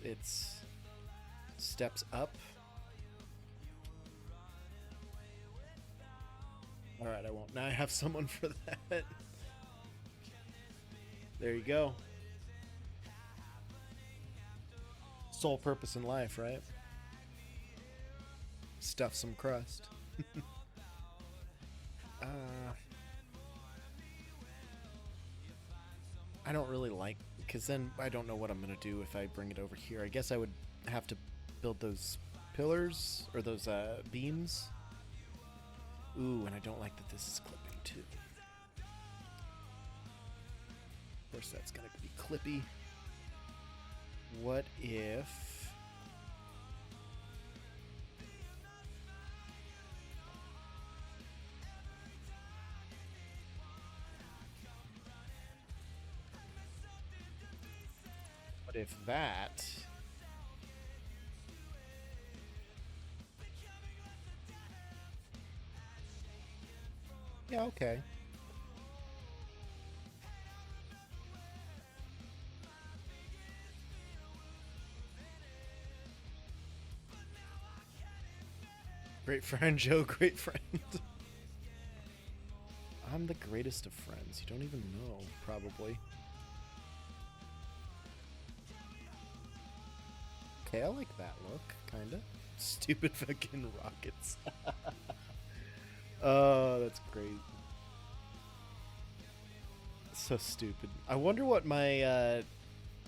its steps up. Alright, I won't. Now I have someone for that. There you go. Sole purpose in life, right? Stuff some crust. I don't really like, because then I don't know what I'm going to do if I bring it over here. I guess I would have to build those pillars, or those beams. Ooh, and I don't like that this is clipping too. Of course that's going to be clippy. What if... What if that... Yeah, okay. Great friend, Joe, great friend. I'm the greatest of friends. You don't even know, probably. Okay, I like that look, kinda. Stupid fucking rockets. Oh, that's great. So stupid. I wonder what my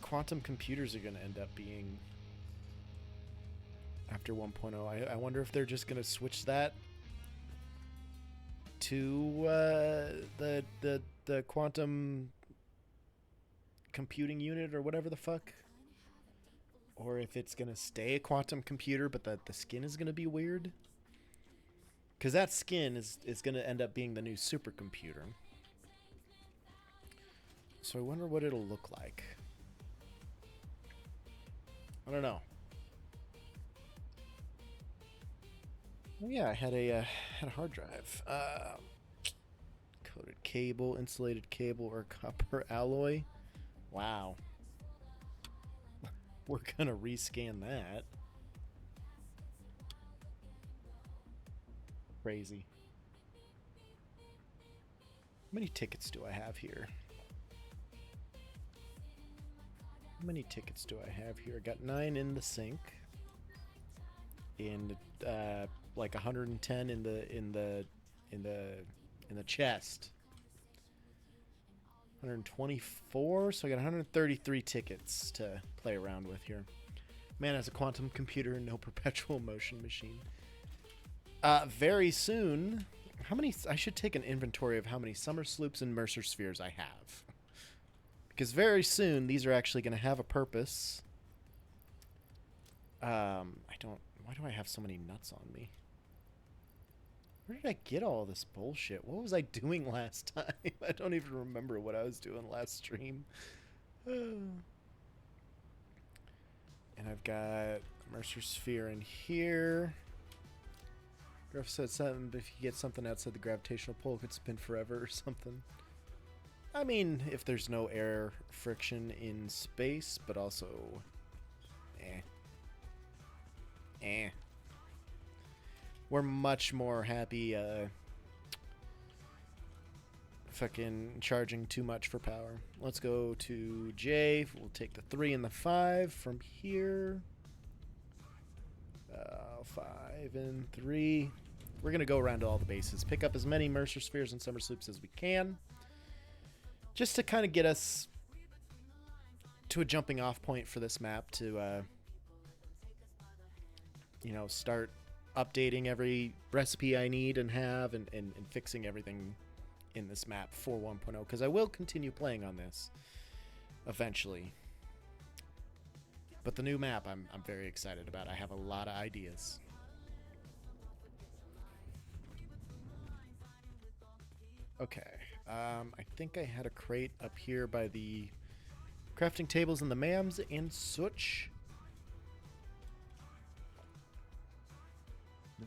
quantum computers are going to end up being after 1.0. I wonder if they're just going to switch that to the quantum computing unit or whatever the fuck. Or if it's going to stay a quantum computer, but the skin is going to be weird. Because that skin is going to end up being the new supercomputer. So I wonder what it'll look like. I don't know. Oh yeah, I had a hard drive. Coated cable, insulated cable, or copper alloy. Wow. We're gonna rescan that. Crazy. How many tickets do I have here? How many tickets do I have here? I got 9 in the sink. And like 110 in the chest. 124, so I got 133 tickets to play around with here. Man has a quantum computer and no perpetual motion machine. Very soon, how many? I should take an inventory of how many summer sloops and Mercer spheres I have, because very soon these are actually going to have a purpose. I don't. Why do I have so many nuts on me? Where did I get all this bullshit? What was I doing last time? I don't even remember what I was doing last stream. And I've got Mercer Sphere in here. Griff said something, if you get something outside the gravitational pull, it could spin forever or something. I mean, if there's no air friction in space, but also... We're much more happy fucking charging too much for power. Let's go to J. We'll take the 3 and the 5 from here. 5 and 3. We're going to go around to all the bases. Pick up as many Mercer Spheres and Summer Sloops as we can. Just to kind of get us to a jumping off point for this map to, you know, start updating every recipe I need and have and fixing everything in this map for 1.0, because I will continue playing on this eventually. But the new map I'm very excited about. I have a lot of ideas. Okay, I think I had a crate up here by the crafting tables and the mams and such.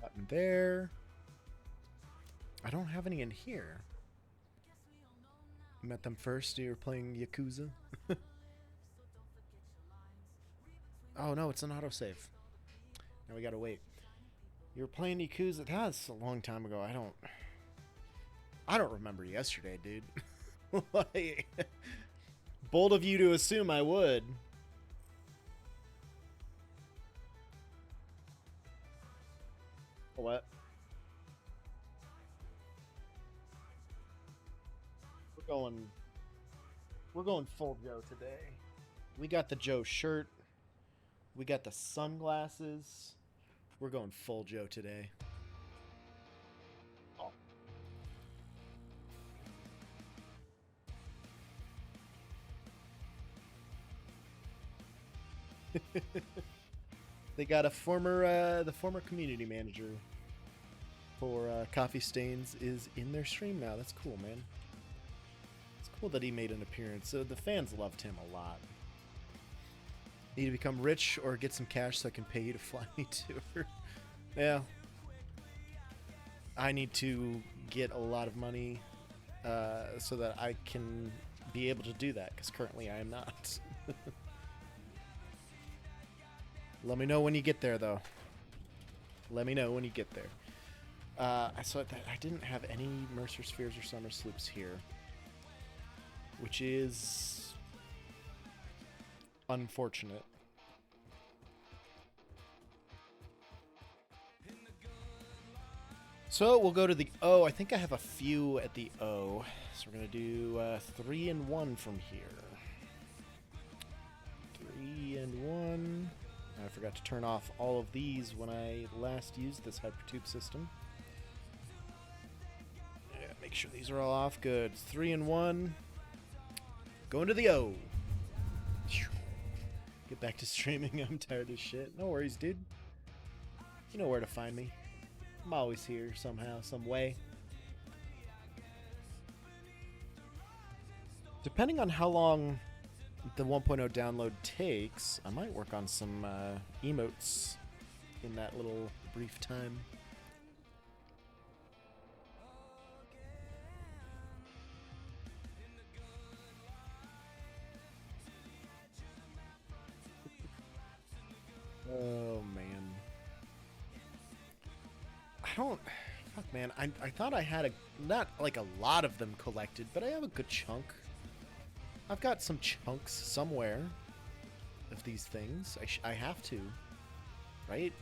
Nothing there. I don't have any in here. Met them first. You were playing Yakuza. Oh no, it's an autosave. Now we gotta wait. You were playing Yakuza. That's a long time ago. I don't remember yesterday, dude. Like, bold of you to assume I would. What? We're going full Joe today. We got the Joe shirt. We got the sunglasses. We're going full Joe today. Oh. They got a the former community manager for Coffee Stains is in their stream now. That's cool, man. It's cool that he made an appearance. So the fans loved him a lot. Need to become rich or get some cash so I can pay you to fly me to her. Yeah. I need to get a lot of money so that I can be able to do that, because currently I am not. Let me know when you get there, though. Let me know when you get there. I saw that I didn't have any Mercer Spheres or Summer Sloops here, which is unfortunate. So we'll go to the O. I think I have a few at the O. So we're going to do 3 and 1 from here. 3 and 1. I forgot to turn off all of these when I last used this hypertube system. Yeah, make sure these are all off. Good. 3 and 1. Going to the O. Get back to streaming. I'm tired of shit. No worries, dude. You know where to find me. I'm always here somehow, some way. Depending on how long the 1.0 download takes, I might work on some emotes in that little brief time. Oh man. Fuck man, I thought I had not like a lot of them collected, but I have a good chunk. I've got some chunks somewhere of these things. I have to, right?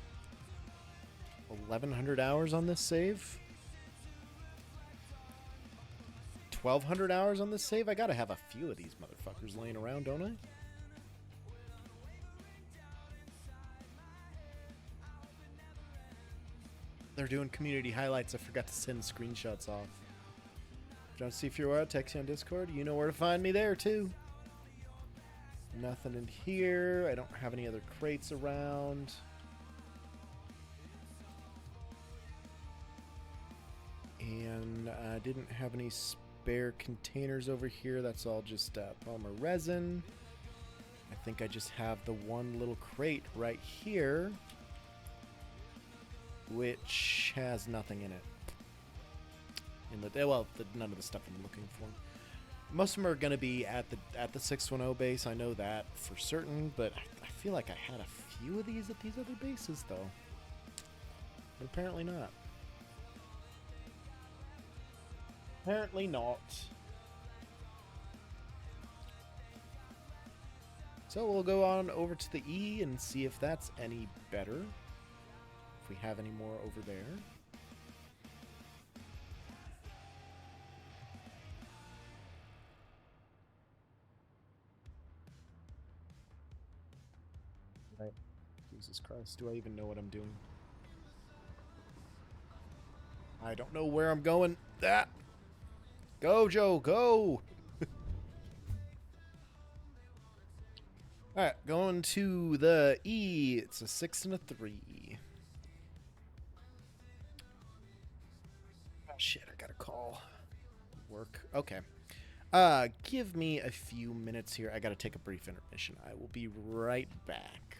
1,100 hours on this save? 1,200 hours on this save? I gotta have a few of these motherfuckers laying around, don't I? They're doing community highlights. I forgot to send screenshots off. Don't see if you're out, text you on Discord. You know where to find me there too. Nothing in here. I don't have any other crates around. And I didn't have any spare containers over here. That's all just polymer resin. I think I just have the one little crate right here, which has nothing in it. None of the stuff I'm looking for. Most of them are going to be at the 610 base. I know that for certain, but I feel like I had a few of these at these other bases, though. But apparently not. Apparently not. So we'll go on over to the E and see if that's any better. If we have any more over there. Right. Jesus Christ, do I even know what I'm doing? I don't know where I'm going. Ah! Go, Joe, go! Alright, going to the E. It's a 6 and a 3. Oh, shit, I got a call. Work. Okay. Give me a few minutes here. I gotta take a brief intermission. I will be right back.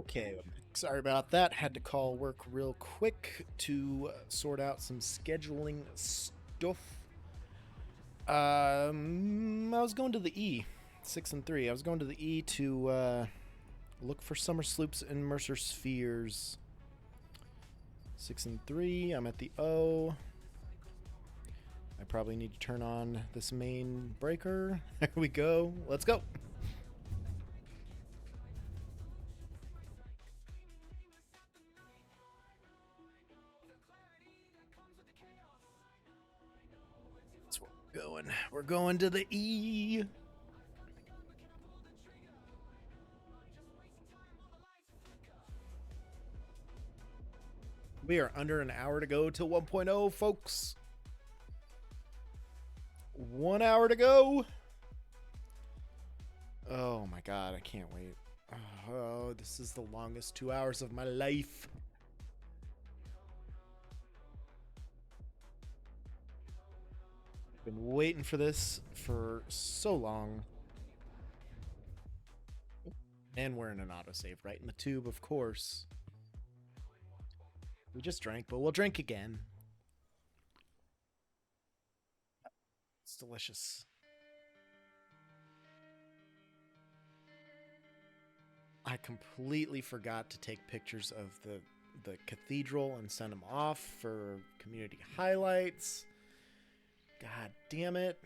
Okay, sorry about that. Had to call work real quick to sort out some scheduling stuff. I was going to the E, 6 and 3. I was going to the E to look for summer sloops in Mercer Spheres. 6 and 3. I'm at the O. I probably need to turn on this main breaker. There we go. Let's go. That's where we're going. We're going to the E. We are under an hour to go till 1.0, folks. 1 hour to go. Oh my god, I can't wait. Oh, this is the longest 2 hours of my life. I've been waiting for this for so long. And we're in an autosave, right in the tube, of course. We just drank, but we'll drink again. It's delicious. I completely forgot to take pictures of the cathedral and send them off for community highlights. God damn it.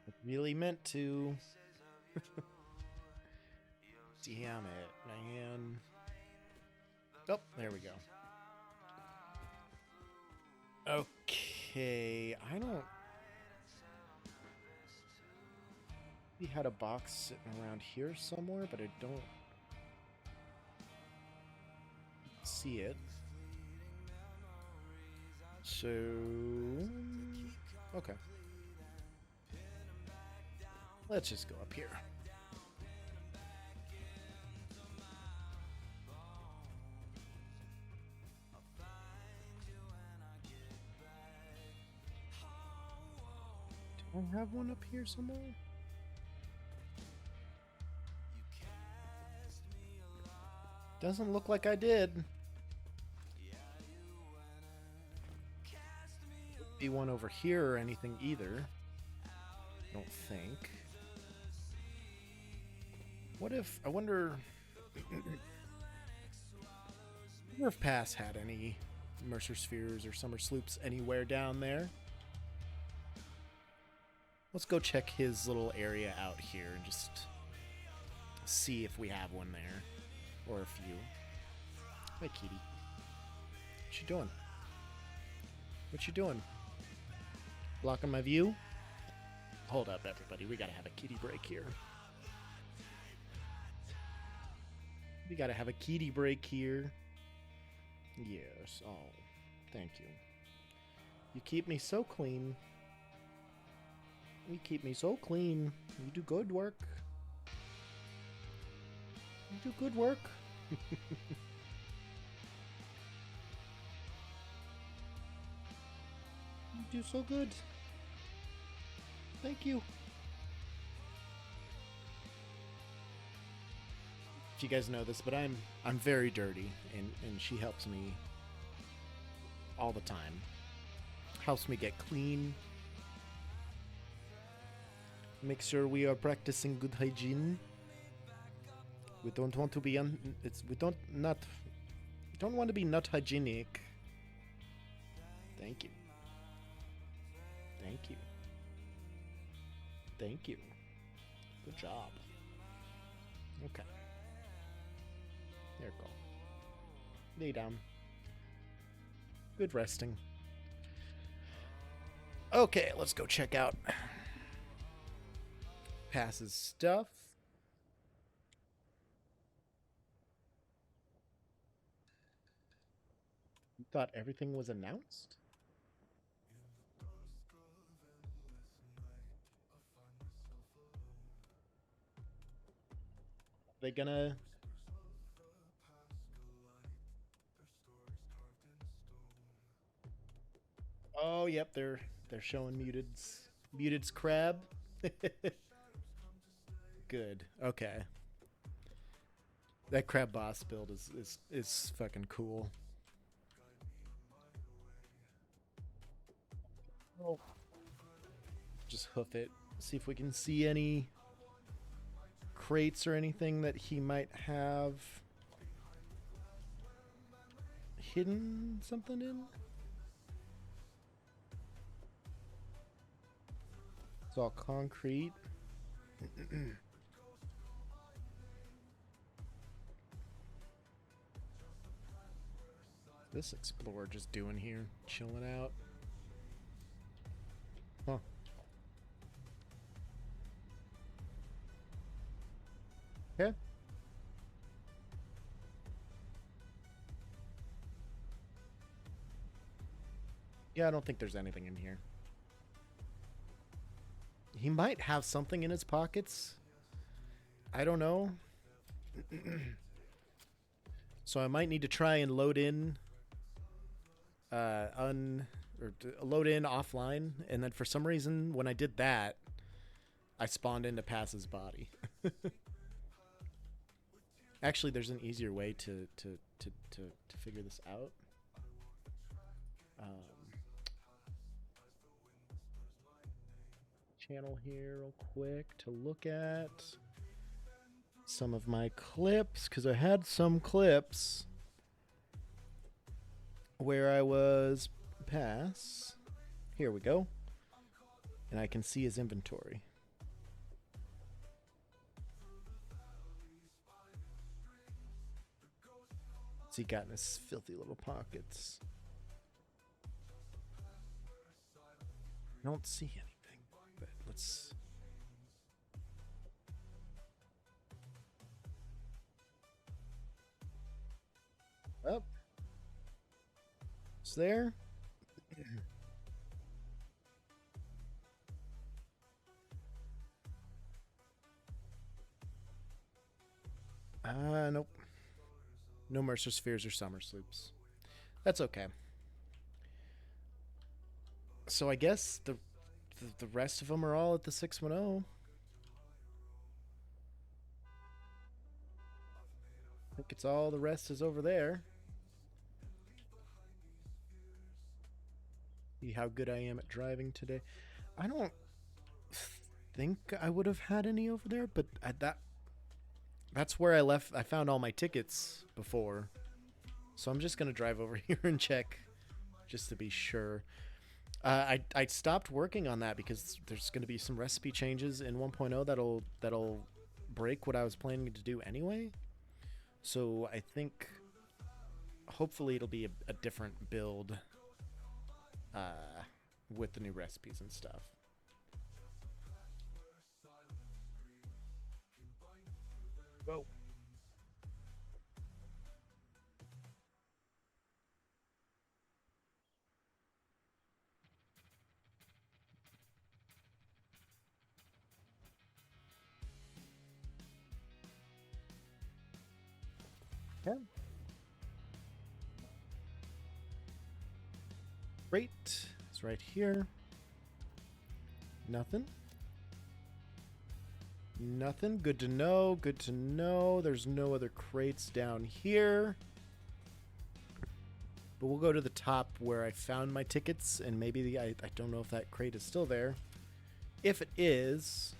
I really meant to. Damn it, man. Oh, there we go. Okay, I don't... We had a box sitting around here somewhere, but I don't see it. So... Okay. Let's just go up here. Do I have one up here somewhere? Doesn't look like I did. Be one over here or anything either. I don't think. What if... I wonder... I wonder if Pass had any Mercer Spheres or Summer Sloops anywhere down there. Let's go check his little area out here and just see if we have one there. Or a few. Hi, kitty. What you doing? What you doing? Blocking my view? Hold up, everybody. We gotta have a kitty break here. We gotta have a kitty break here. Yes. Oh, thank you. You keep me so clean. You keep me so clean. You do good work. You do good work. You do so good. Thank you. If you guys know this, but I'm very dirty, and she helps me all the time. Helps me get clean. Make sure we are practicing good hygiene. We don't want to be we don't want to be not hygienic. Thank you. Thank you. Thank you. Good job. Okay. There you go. Lay down. Good resting. Okay, let's go check out Pass's stuff. You thought everything was announced? They gonna... Oh, yep, they're they're showing Muted's crab. Good. Okay. That crab boss build is fucking cool. Oh. Just hoof it. See if we can see any crates or anything that he might have hidden something in. It's all concrete. This explorer just doing here? Chilling out. Huh. Okay. Yeah, I don't think there's anything in here. He might have something in his pockets. I don't know. So I might need to try and load in load in offline, and then for some reason when I did that, I spawned into Pass's body. Actually, there's an easier way to figure this out. Channel here real quick to look at some of my clips, because I had some clips where I was Pass. Here we go. And I can see his inventory. What's he got in his filthy little pockets? I don't see anything, but let's... Up. It's there. Nope. No Mercer Spheres or Summer Sloops. That's okay. So I guess the rest of them are all at the 610. I think it's all the rest is over there. See how good I am at driving today. I don't think I would have had any over there, but that's where I found all my tickets before. So I'm just going to drive over here and check just to be sure. I stopped working on that because there's going to be some recipe changes in 1.0 that'll break what I was planning to do anyway. So I think hopefully it'll be a different build with the new recipes and stuff. Go. Okay. Great. It's right here. Nothing. Nothing. Good to know. Good to know. There's no other crates down here. But we'll go to the top where I found my tickets, and maybe I don't know if that crate is still there. If it is...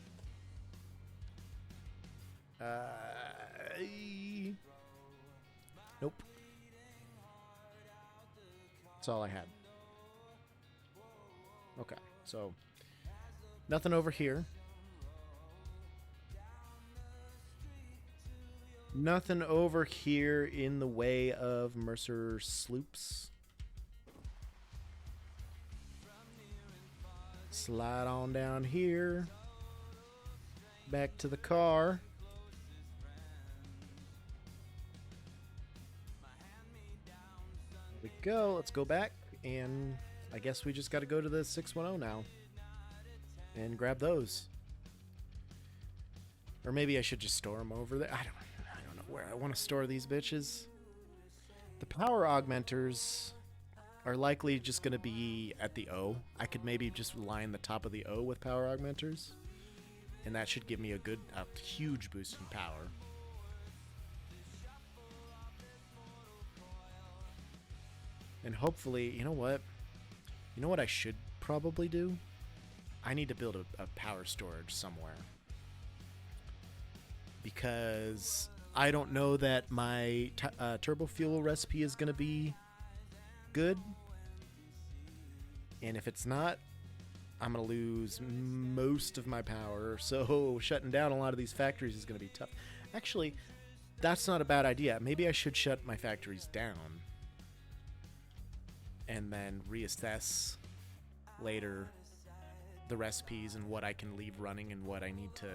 nope. That's all I had. Okay, so nothing over here. Nothing over here in the way of Mercer sloops. Slide on down here. Back to the car. There we go. Let's go back, and I guess we just got to go to the 610 now and grab those. Or maybe I should just store them over there. I don't know where I want to store these bitches. The power augmenters are likely just going to be at the O. I could maybe just line the top of the O with power augmenters, and that should give me a huge boost in power. And hopefully, you know what? You know what I should probably do? I need to build a power storage somewhere. Because I don't know that my turbo fuel recipe is going to be good. And if it's not, I'm going to lose most of my power. So shutting down a lot of these factories is going to be tough. Actually, that's not a bad idea. Maybe I should shut my factories down and then reassess later the recipes and what I can leave running and what I need to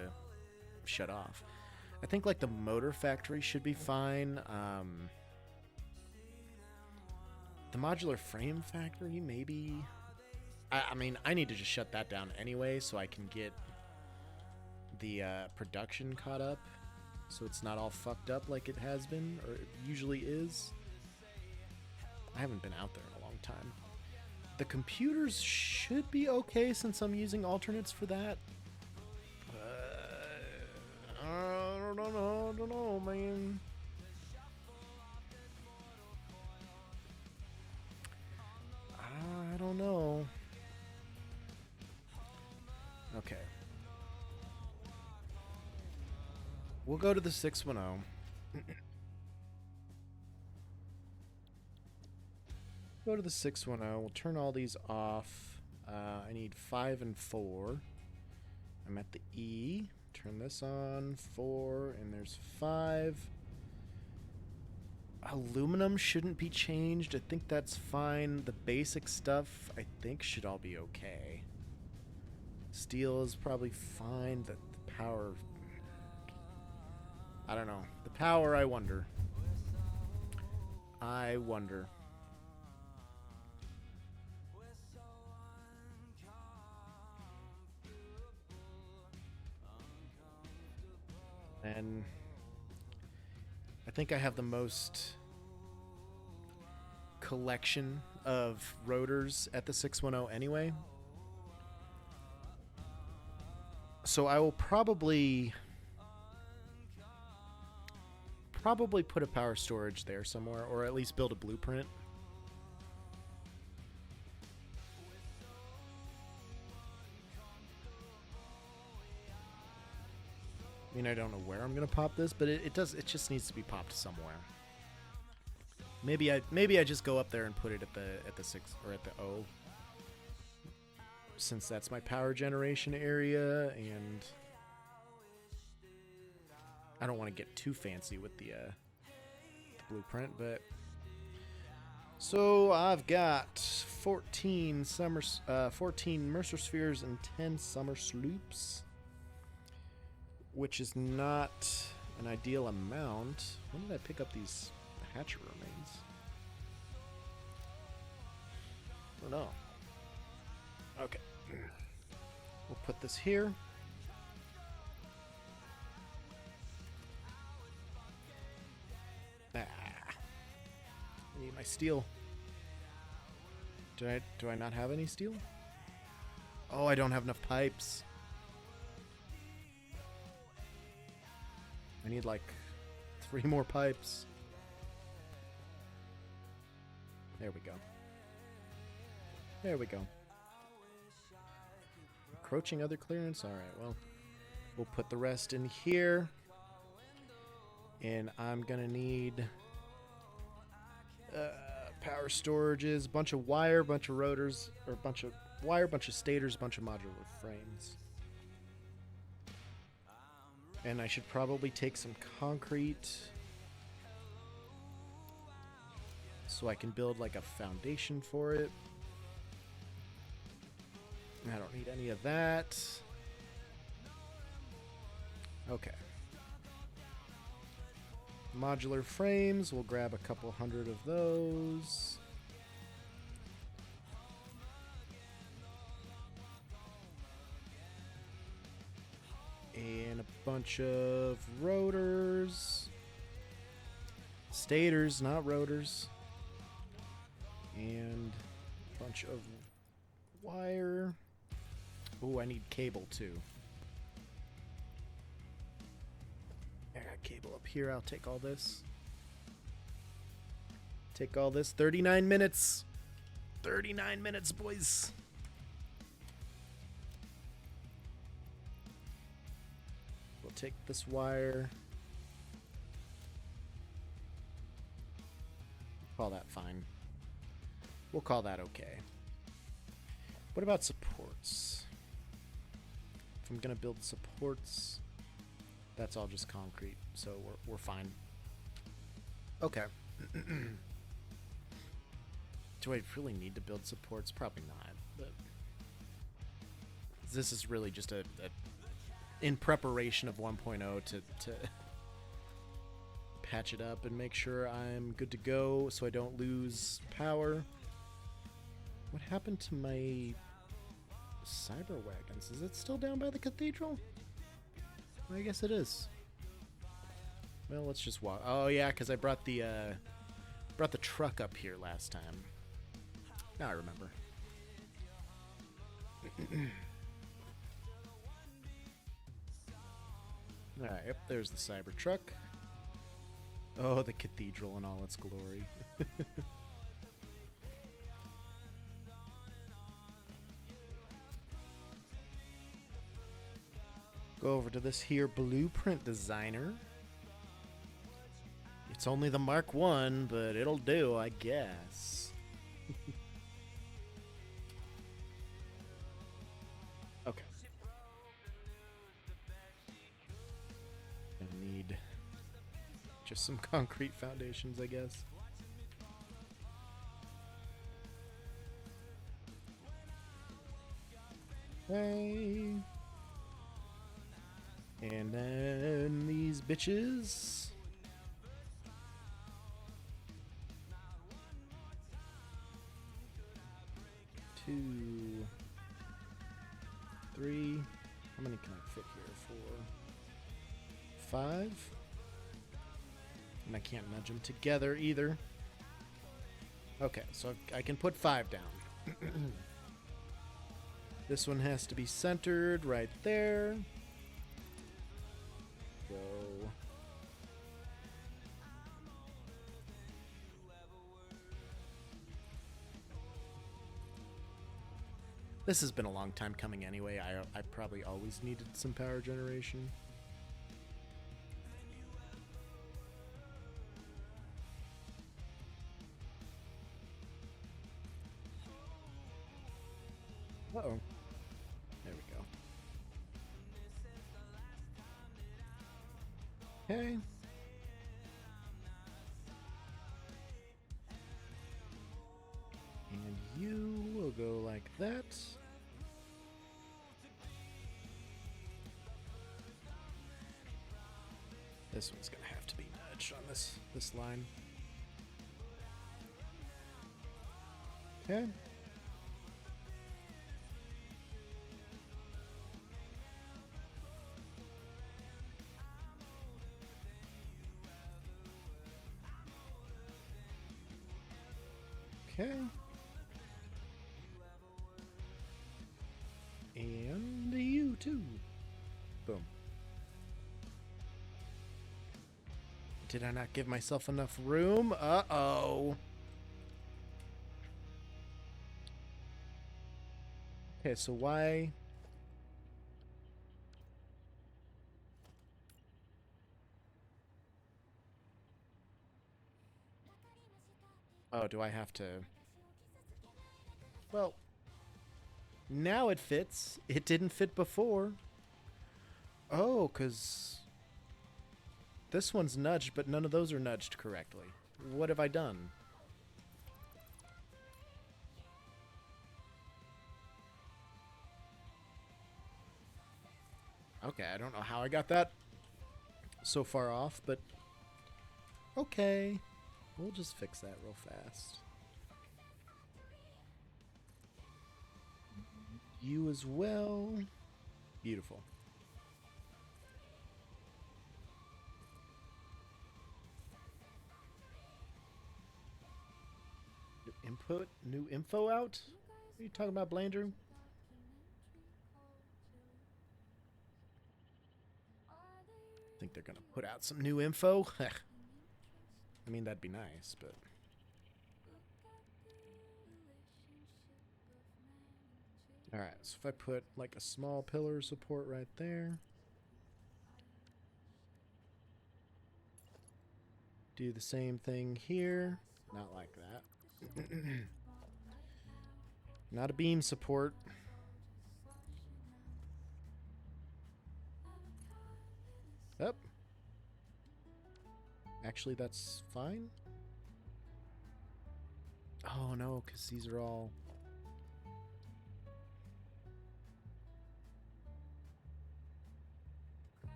shut off. I think like the motor factory should be fine. The modular frame factory, maybe. I mean, I need to just shut that down anyway so I can get the production caught up so it's not all fucked up like it has been or it usually is. I haven't been out there in a long time. The computers should be okay since I'm using alternates for that. I don't know, man. I don't know. Okay. We'll go to the 610. Go to the 610. We'll turn all these off. I need 5 and 4. I'm at the E. Turn this on. 4, and there's 5. Aluminum shouldn't be changed. I think that's fine. The basic stuff, I think, should all be okay. Steel is probably fine. The power... I don't know. The power, I wonder. I wonder. And I think I have the most collection of rotors at the 610 anyway. So I will probably put a power storage there somewhere, or at least build a blueprint. I mean, I don't know where I'm gonna pop this, but it just needs to be popped somewhere. Maybe I just go up there and put it at the 6 or at the O, since that's my power generation area, and I don't want to get too fancy with the blueprint. But so I've got 14 Mercer spheres and 10 summer sloops, which is not an ideal amount. When did I pick up these hatchet remains? I don't know. Okay. We'll put this here. I need my steel. Do I not have any steel? Oh, I don't have enough pipes. I need like 3 more pipes. There we go. There we go. Encroaching other clearance? Alright, well, we'll put the rest in here. And I'm gonna need power storages, bunch of wire, bunch of rotors, or bunch of wire, bunch of stators, bunch of modular frames. And I should probably take some concrete so I can build like a foundation for it. I don't need any of that. Okay. Modular frames, we'll grab a couple hundred of those. And a bunch of rotors. Stators, not rotors. And a bunch of wire. Oh, I need cable too. I got cable up here. I'll take all this. Take all this. 39 minutes. 39 minutes, boys. We'll take this wire. Call that fine. We'll call that okay. What about supports? If I'm gonna build supports, that's all just concrete, so we're fine. Okay. Do I really need to build supports? Probably not. But this is really just a in preparation of 1.0 to patch it up and make sure I'm good to go so I don't lose power. What happened to my cyber wagons? Is it still down by the cathedral? I guess it is. Well, let's just walk. Oh yeah, because I brought the truck up here last time. Now I remember. Alright, yep, there's the cyber truck. Oh, the cathedral in all its glory. Go over to this here blueprint designer. It's only the Mark 1, but it'll do, I guess. Okay. Gonna need just some concrete foundations, I guess. Hey. And then these bitches. 2, 3. How many can I fit here? 4, 5. And I can't nudge them together either. Okay, so I can put 5 down. This one has to be centered right there. Go. This has been a long time coming anyway. I probably always needed some power generation. Uh-oh. There we go. Okay. And you will go like that. This one's gonna have to be nudged on this line. Okay. Okay. And you too. Boom. Did I not give myself enough room? Uh-oh. Okay, so why... Oh, do I have to... Well, now it fits. It didn't fit before. Oh, 'cause this one's nudged, but none of those are nudged correctly. What have I done? Okay, I don't know how I got that so far off, but okay. We'll just fix that real fast. You as well. Beautiful. new info out? Are you talking about, Blandrew? Think they're gonna put out some new info? I mean, that'd be nice, but... Alright, so if I put like a small pillar support right there. Do the same thing here. Not like that. Not a beam support. Up. Actually, that's fine. Oh no, because these are all...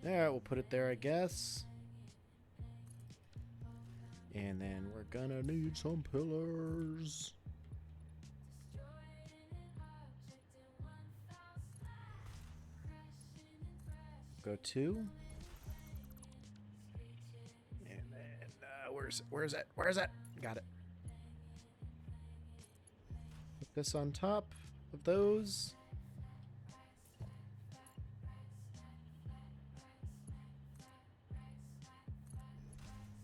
Alright, we'll put it there, I guess. And then we're gonna need some pillars. Go 2. And then, where's it? Got it. Put this on top of those.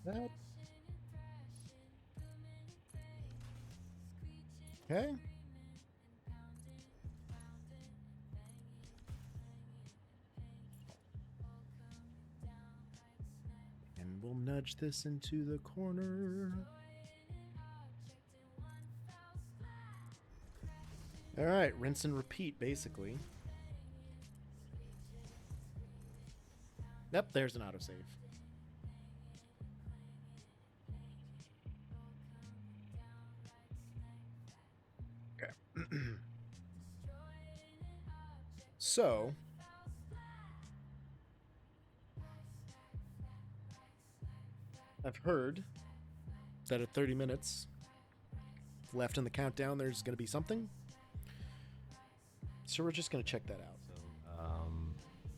That. Okay. And we'll nudge this into the corner. All right, rinse and repeat, basically. Yep, there's an autosave. So, I've heard that at 30 minutes left in the countdown, there's going to be something. So we're just going to check that out.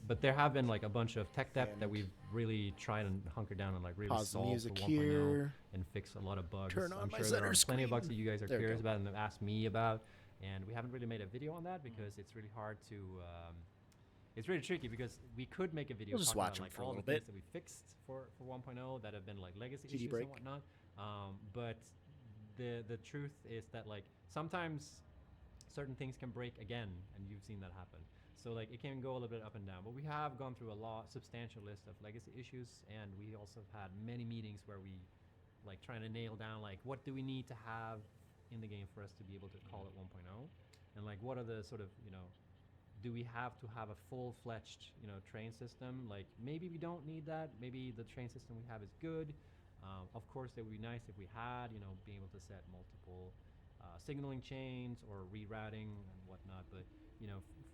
But there have been like a bunch of tech debt that we've really tried and hunker down and like really Pause the solve music for 1.0 here. and fix a lot of bugs. Turn on I'm my sure there center are plenty of bugs that screen. you guys are There we curious go. about and have asked me about. And we haven't really made a video on that because it's really hard to. It's really tricky because we could make a video We'll just talking watch about them like for a all the little things bit. that we fixed for 1.0 that have been like legacy GD issues break. and whatnot. But the truth is that like sometimes certain things can break again, and you've seen that happen. So like it can go a little bit up and down, but we have gone through a substantial list of legacy issues, and we also have had many meetings where we like trying to nail down like what do we need to have in the game for us to be able to call it 1.0, and like what are the sort of do we have to have a full-fledged train system? Like maybe we don't need that. Maybe the train system we have is good. Of course, it would be nice if we had being able to set multiple signaling chains or rerouting and whatnot, but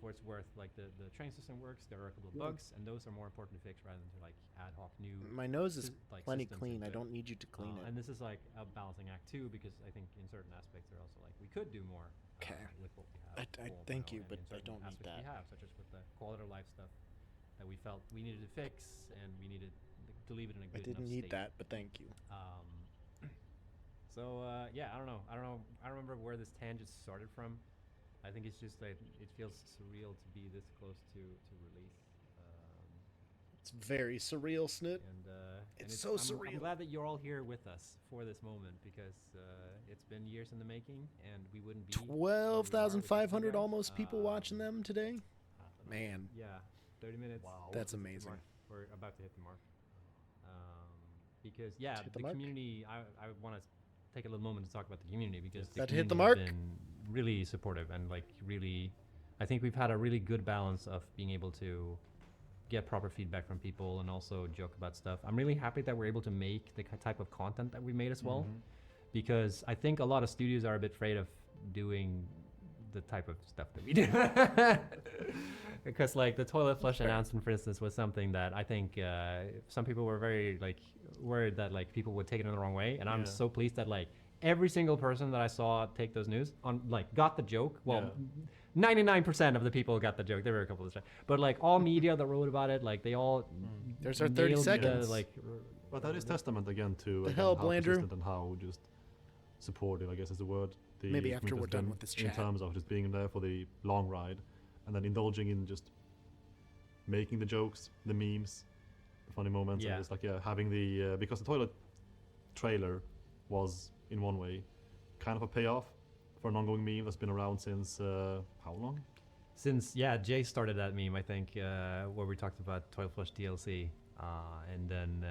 for its worth, like the train system works, there are a couple of bugs, and those are more important to fix rather than to like ad hoc new. My nose is like plenty systems clean. into I it. don't need you to clean it. And this is like a balancing act too, because I think in certain aspects they're also like we could do more. Okay. With what we have. I for thank 1.0, you, and but in I certain don't need aspects that. We have, such as with the quality of life stuff that we felt we needed to fix, and we needed to leave it in a I good enough didn't need state. that, but thank you. So yeah, I don't know. I don't remember where this tangent started from. I think it's just like it feels surreal to be this close to release. It's very surreal, Snit. And It's so surreal. I'm glad that you're all here with us for this moment because it's been years in the making, and we wouldn't be. 12,500 almost people watching them today. Man, Yeah, 30 minutes. Wow. that's Hit the amazing. mark. We're about to hit the mark. Because yeah, Hit the the mark? community. I want to take a little moment to talk about the community because the That hit the community mark? has been really supportive and like really. I think we've had a really good balance of being able to get proper feedback from people and also joke about stuff. I'm really happy that we're able to make the type of content that we made as well, because I think a lot of studios are a bit afraid of doing the type of stuff that we do. Because like the toilet flush announcement, for instance, was something that I think some people were very like worried that like people would take it in the wrong way, and I'm so pleased that like every single person that I saw take those news on like got the joke. Well, 99% of the people got the joke. There were a couple of times, but like all media that wrote about it, like they all There's our 30 nailed seconds. But that is testament again to The again, hell, how Blander? persistent and how just supportive, I guess is the word. The Maybe after community we're has done been with this in chat. terms of just being there for the long ride, and then indulging in just making the jokes, the memes, the funny moments, Yeah. and just like having the because the toilet trailer was in one way kind of a payoff for an ongoing meme that's been around since how long? Since Jay started that meme, I think, where we talked about Toilet Flush DLC, and then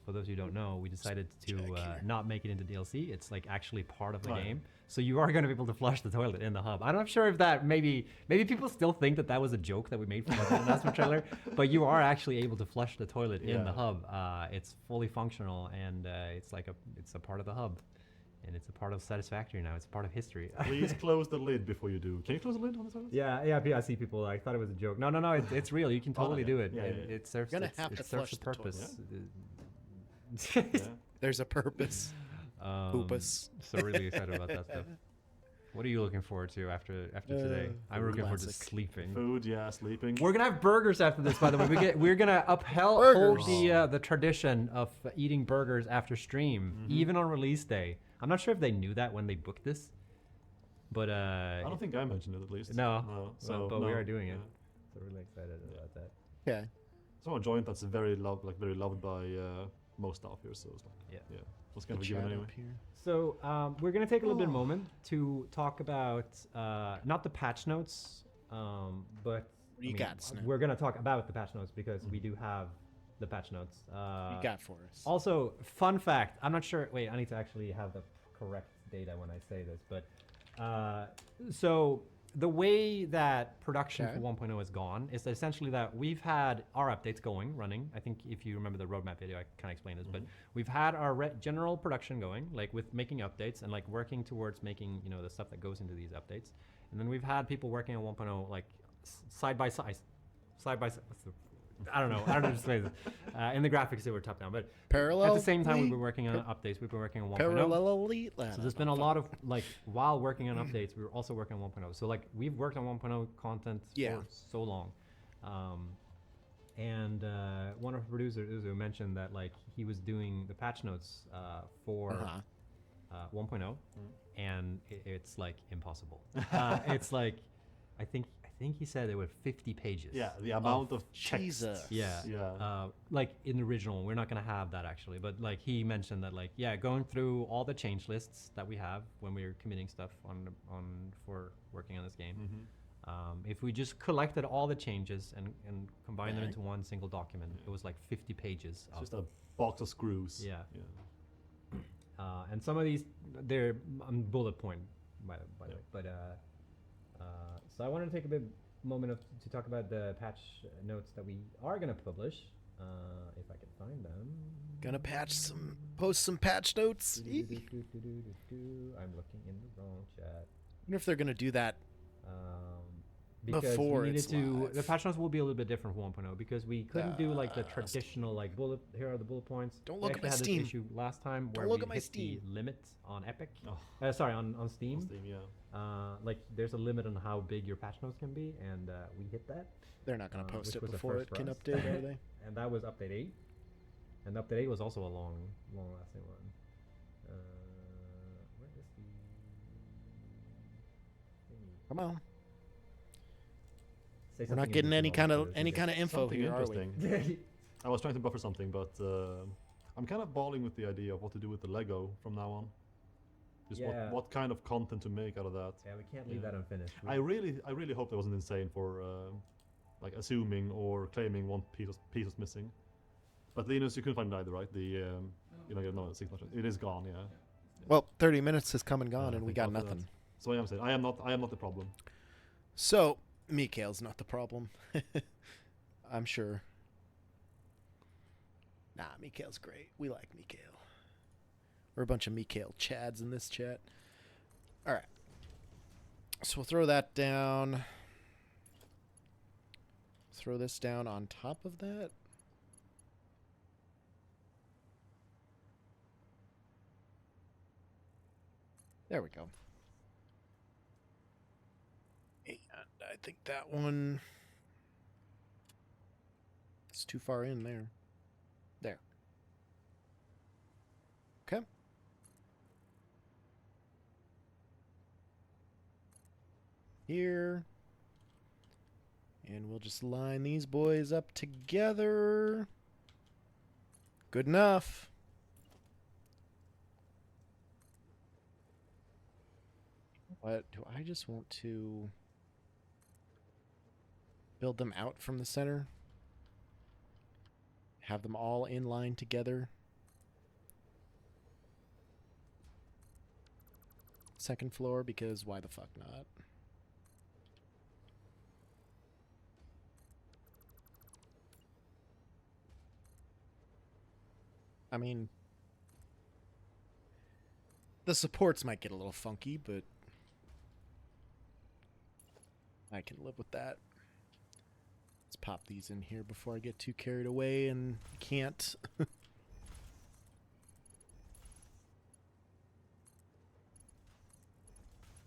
for those who don't know, we decided to not make it into DLC. It's like actually part of the Right. game, so you are going to be able to flush the toilet in the hub. I'm not sure if that maybe people still think that was a joke that we made for the announcement trailer, but you are actually able to flush the toilet in the hub. It's fully functional, and it's a part of the hub. And it's a part of Satisfactory now. It's a part of history. Please close the lid before you do. Can you close the lid on the toilet? Yeah. I see people. I thought it was a joke. No. It's real. You can totally do it. Yeah, It serves. You're gonna it have to serves flush the the toilet. purpose. Yeah. There's a purpose. Poopus. So really excited about that stuff. What are you looking forward to after today? I'm looking forward to classic. sleeping. Food, sleeping. We're gonna have burgers after this, by the way. We're gonna uphold Burgers. the tradition of eating burgers after stream, even on release day. I'm not sure if they knew that when they booked this, but I don't think I mentioned it at least. No. So but no. we are doing it. Yeah. So really excited about that. Okay. It's not a joint that's very loved by most staff here. So it's like, Yeah. What's gonna be given Chat anyway? up here. So we're gonna take a little bit of moment to talk about not the patch notes, but You got, Snap. we're gonna talk about the patch notes because we do have the patch notes. You got for us. Also, fun fact. I'm not sure. Wait, I need to actually have the correct data when I say this, but so the way that production Okay. for 1.0 has gone is that essentially that we've had our updates running. I think if you remember the roadmap video, I kind of explained this, but we've had our general production going, like with making updates and like working towards making, the stuff that goes into these updates. And then we've had people working on 1.0 like side by side. I don't know how to explain this. In the graphics, they were top down, but Parallel. at the same time, we've been working on updates. We've been working on 1.0. Parallelly. So there's been a lot of while working on updates, we were also working on 1.0. So we've worked on 1.0 content for so long, and one of the producers Uzu mentioned that he was doing the patch notes for 1.0, and it's impossible. It's I think he said there were 50 pages. Yeah, the amount of text. Jesus. Yeah. In the original one, we're not gonna have that actually, but he mentioned that going through all the change lists that we have when we're committing stuff on for working on this game. If we just collected all the changes and combined them into one single document, it was 50 pages. It's just a box of screws. Yeah. And some of these they're bullet point by the way, but so I wanted to take a moment to talk about the patch notes that we are going to publish, if I can find them. Gonna post some patch notes. I'm looking in the wrong chat. I wonder if they're gonna do that. Because Before we needed it's live. the patch notes will be a little bit different for 1.0 because we couldn't do the traditional bullet. Here are the bullet points. Don't We look at my actually Steam. had this issue last time where look we at my hit Steam. the limit on Epic. Oh. Sorry, on Steam. Steam, yeah. There's a limit on how big your patch notes can be, and we hit that. They're not gonna post which it was a before first it for can us. update, are they? And that was update 8. And update 8 was also a long lasting one. Where is the thingy? Come on. Say We're not something getting in any kind of English, info Something here, are we? interesting. I was trying to buffer something, but I'm kind of balling with the idea of what to do with the Lego from now on. Just Yeah. what kind of content to make out of that. Yeah, we can't leave that unfinished. I really hope that wasn't insane for assuming or claiming one piece was missing. But Linus, you couldn't find it either, right? The no 6 months. It is gone, yeah. Well, 30 minutes has come and gone, and we thank got God for that. nothing. So I am saying I am not the problem. So, Mikhail's not the problem. I'm sure. Nah, Mikhail's great. We like Mikhail. We're a bunch of Mikhail chads in this chat. Alright. So we'll throw that down. Throw this down on top of that. There we go. And think that one... It's too far in there. There. Okay. Here. And we'll just line these boys up together. Good enough. What do I just want to build them out from the center? Have them all in line together. Second floor, because why the fuck not? I mean, the supports might get a little funky, but I can live with that. Let's pop these in here before I get too carried away and can't.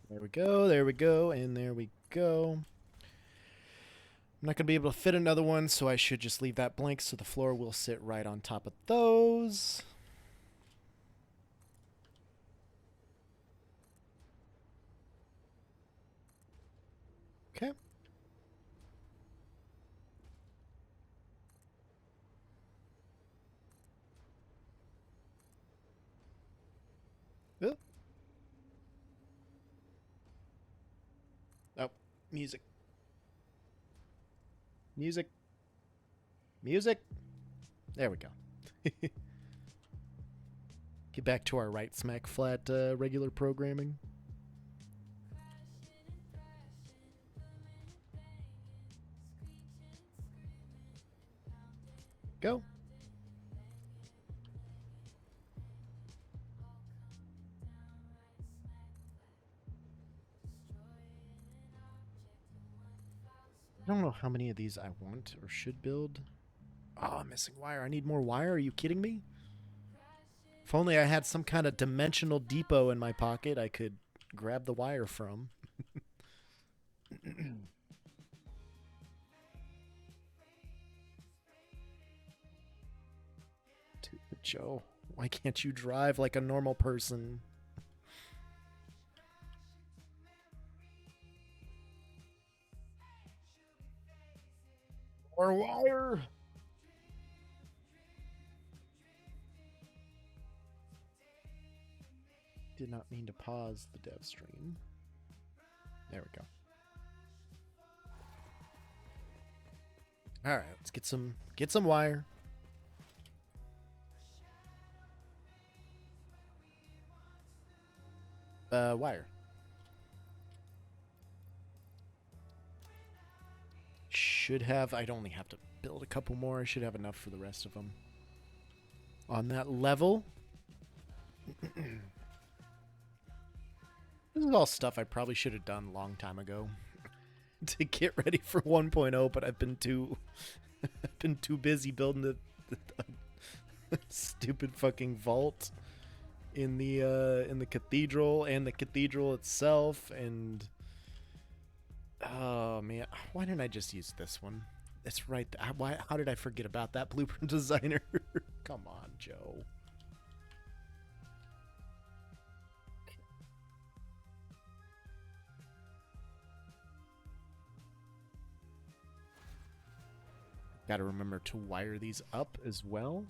There we go, and there we go. I'm not going to be able to fit another one, so I should just leave that blank so the floor will sit right on top of those. Okay. Oh, music. Music. Music. There we go. Get back to our right smack flat regular programming. Go. I don't know how many of these I want or should build. Oh, I'm missing wire. I need more wire. Are you kidding me? If only I had some kind of dimensional depot in my pocket I could grab the wire from. Stupid Joe. Why can't you drive like a normal person? More wire. Did not mean to pause the dev stream. There we go. All right, let's get some wire. Wire. Should have. I'd only have to build a couple more. I should have enough for the rest of them. On that level. This is all stuff I probably should have done a long time ago to get ready for 1.0, but I've been too busy building the stupid fucking vault in the cathedral and the cathedral itself, and oh man, why didn't I just use this one? It's right there. How did I forget about that blueprint designer? Come on, Joe. Got to remember to wire these up as well.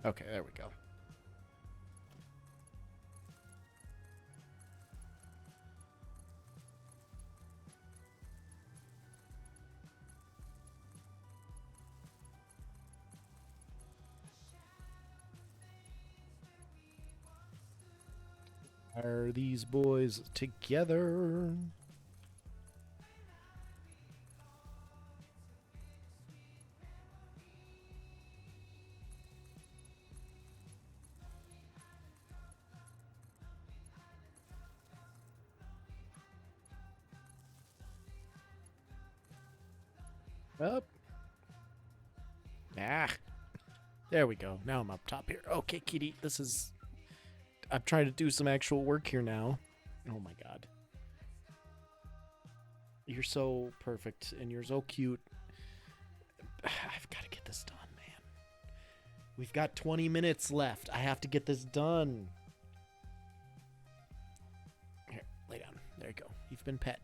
Okay, there we go. Wire these boys together. Up. Ah. There we go. Now I'm up top here. Okay, kitty. This is... I'm trying to do some actual work here now. Oh my god. You're so perfect and you're so cute. I've got to get this done, man. We've got 20 minutes left. I have to get this done. Here, lay down. There you go. You've been pet.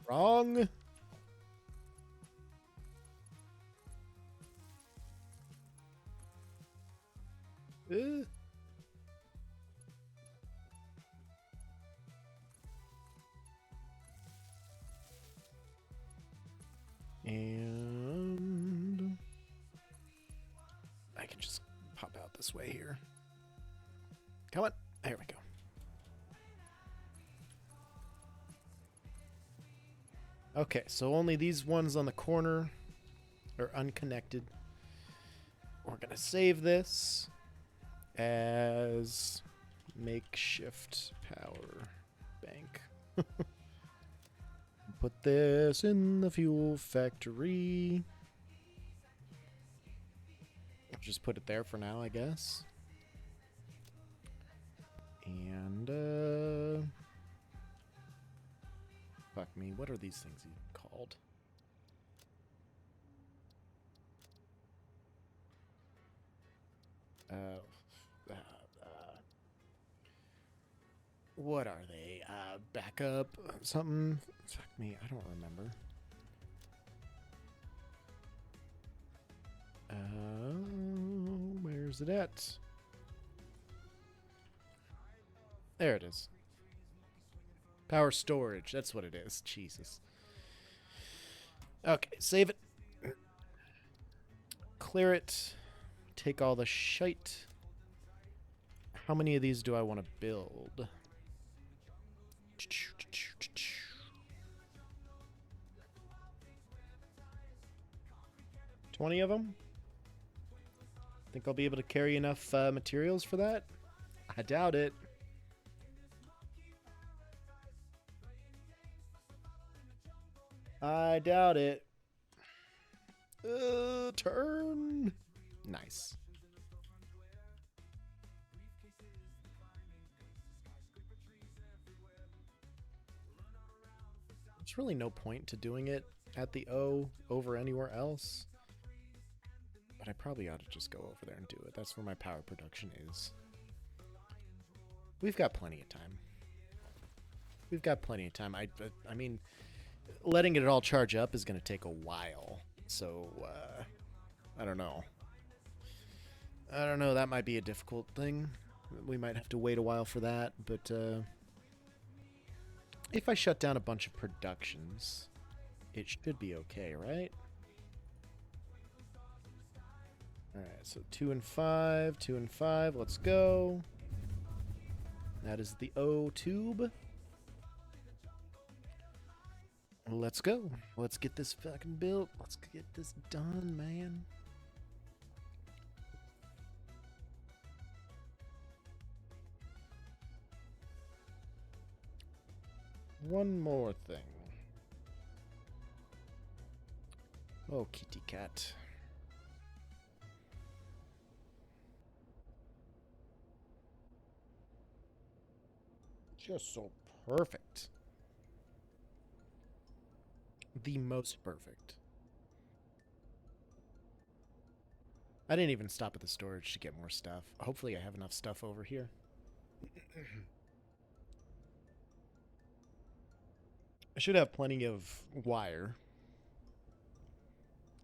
Wrong. And I can just pop out this way here. Come on. There we go. Okay, so only these ones on the corner are unconnected. We're going to save this as makeshift power bank. Put this in the fuel factory. Just put it there for now, I guess. And, fuck me, what are these things even called? What are they? Backup? Something? Fuck me, I don't remember. Where's it at? There it is. Power storage, that's what it is. Jesus. Okay, save it. Clear it. Take all the shite. How many of these do I want to build? 20 of them? Think I'll be able to carry enough materials for that? I doubt it. I doubt it. Turn. Nice. There's really no point to doing it at the O over anywhere else. But I probably ought to just go over there and do it. That's where my power production is. We've got plenty of time. We've got plenty of time. I mean, letting it all charge up is going to take a while. So, I don't know. I don't know. That might be a difficult thing. We might have to wait a while for that. But, if I shut down a bunch of productions, it should be okay, right? Alright, so 2 and 5, 2 and 5, let's go. That is the O tube. Let's go. Let's get this fucking built. Let's get this done, man. One more thing. Oh, kitty cat. Just so perfect. The most perfect. I didn't even stop at the storage to get more stuff. Hopefully I have enough stuff over here. I should have plenty of wire.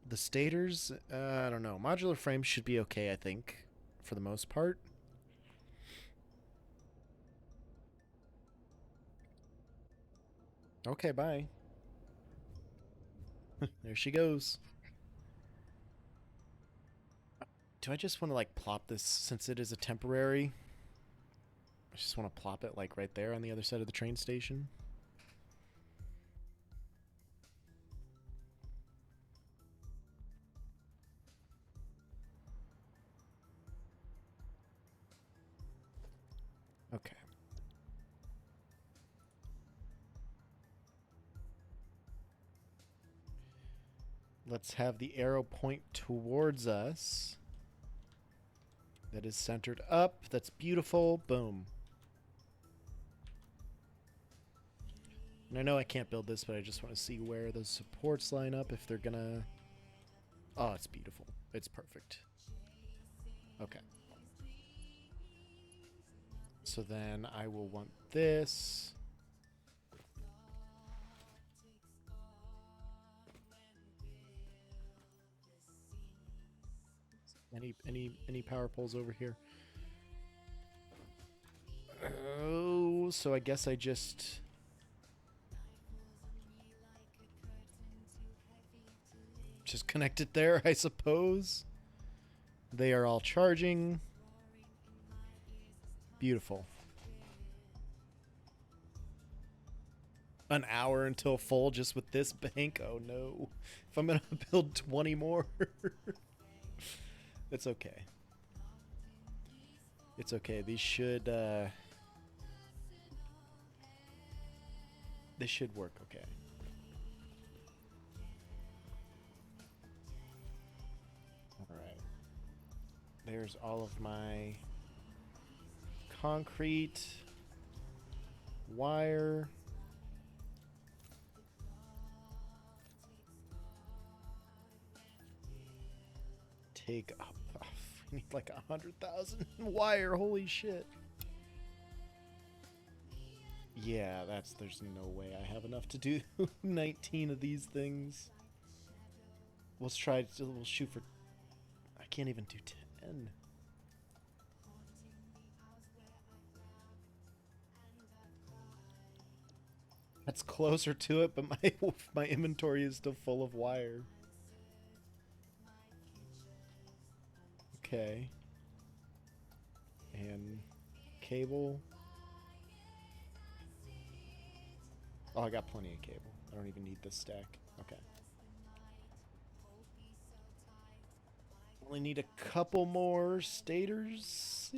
The stators, I don't know. Modular frames should be okay, I think, for the most part. Okay, bye. There she goes. Do I just want to, like, plop this since it is a temporary? I just want to plop it, like, right there on the other side of the train station. Okay. Let's have the arrow point towards us. That is centered up. That's beautiful. Boom. And I know I can't build this, but I just want to see where those supports line up, if they're gonna... Oh, it's beautiful. It's perfect. Okay. So then I will want this. Any power poles over here? Oh, so I guess I just connect it there, I suppose. They are all charging. Beautiful. An hour until full just with this bank? Oh no. If I'm gonna build 20 more. It's okay. It's okay. These should work okay. Alright. There's all of my concrete wire. Take up. We need like 100,000 wire. Holy shit. Yeah, there's no way I have enough to do 19 of these things. We'll shoot for... I can't even do 10. That's closer to it, but my inventory is still full of wire. Okay. And cable. Oh, I got plenty of cable. I don't even need this stack. Okay. Only need a couple more stators.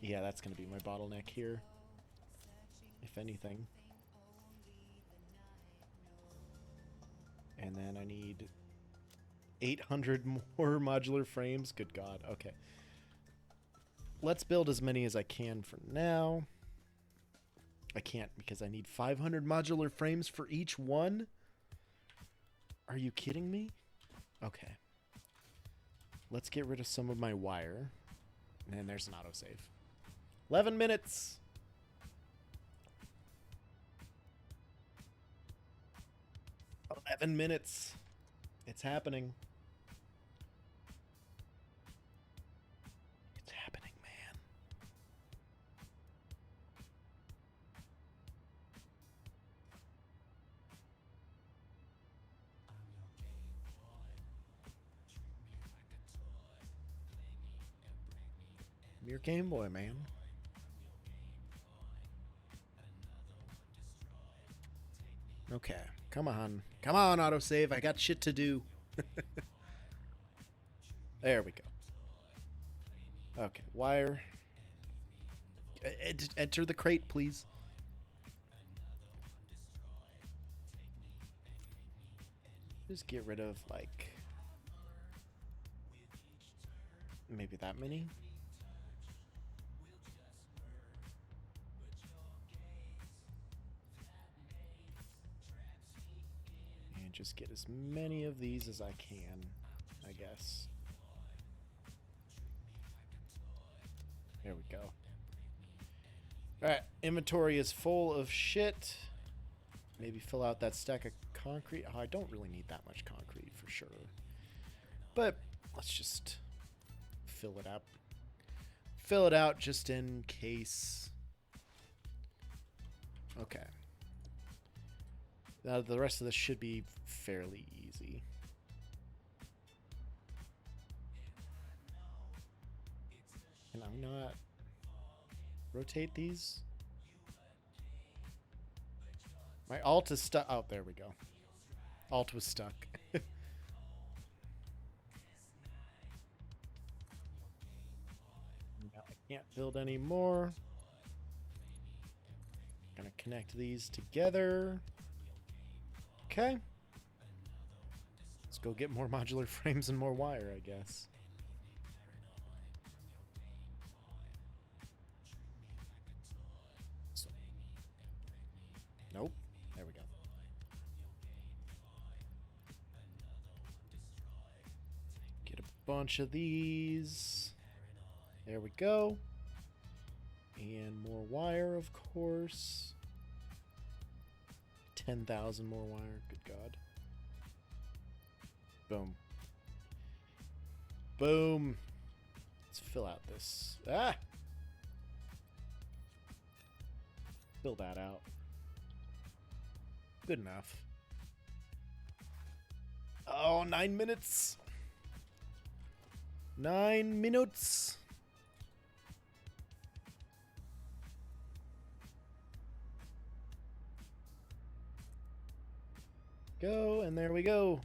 Yeah, that's going to be my bottleneck here. If anything. And then I need 800 more modular frames. Good God. Okay. Let's build as many as I can for now. I can't because I need 500 modular frames for each one. Are you kidding me? Okay. Let's get rid of some of my wire. And there's an autosave. 11 minutes. $11. It's happening. It's happening, man. I'm your Game Boy, man. Okay. Come on. Come on, autosave. I got shit to do. There we go. Okay. Wire. Enter the crate, please. Just get rid of, like... maybe that many? Just get as many of these as I can, I guess. There we go. Alright, inventory is full of shit. Maybe fill out that stack of concrete. Oh, I don't really need that much concrete for sure. But let's just fill it up. Fill it out just in case. Okay. Now the rest of this should be fairly easy. Can I not rotate these? My alt is stuck. Oh, there we go. Alt was stuck. Now I can't build any more. Gonna connect these together. Okay. Let's go get more modular frames and more wire, I guess. So. Nope. There we go. Get a bunch of these. There we go. And more wire, of course. 10,000 more wire. Good God. Boom. Boom. Let's fill out this. Ah! Fill that out. Good enough. Oh, 9 minutes. 9 minutes. Go, and there we go.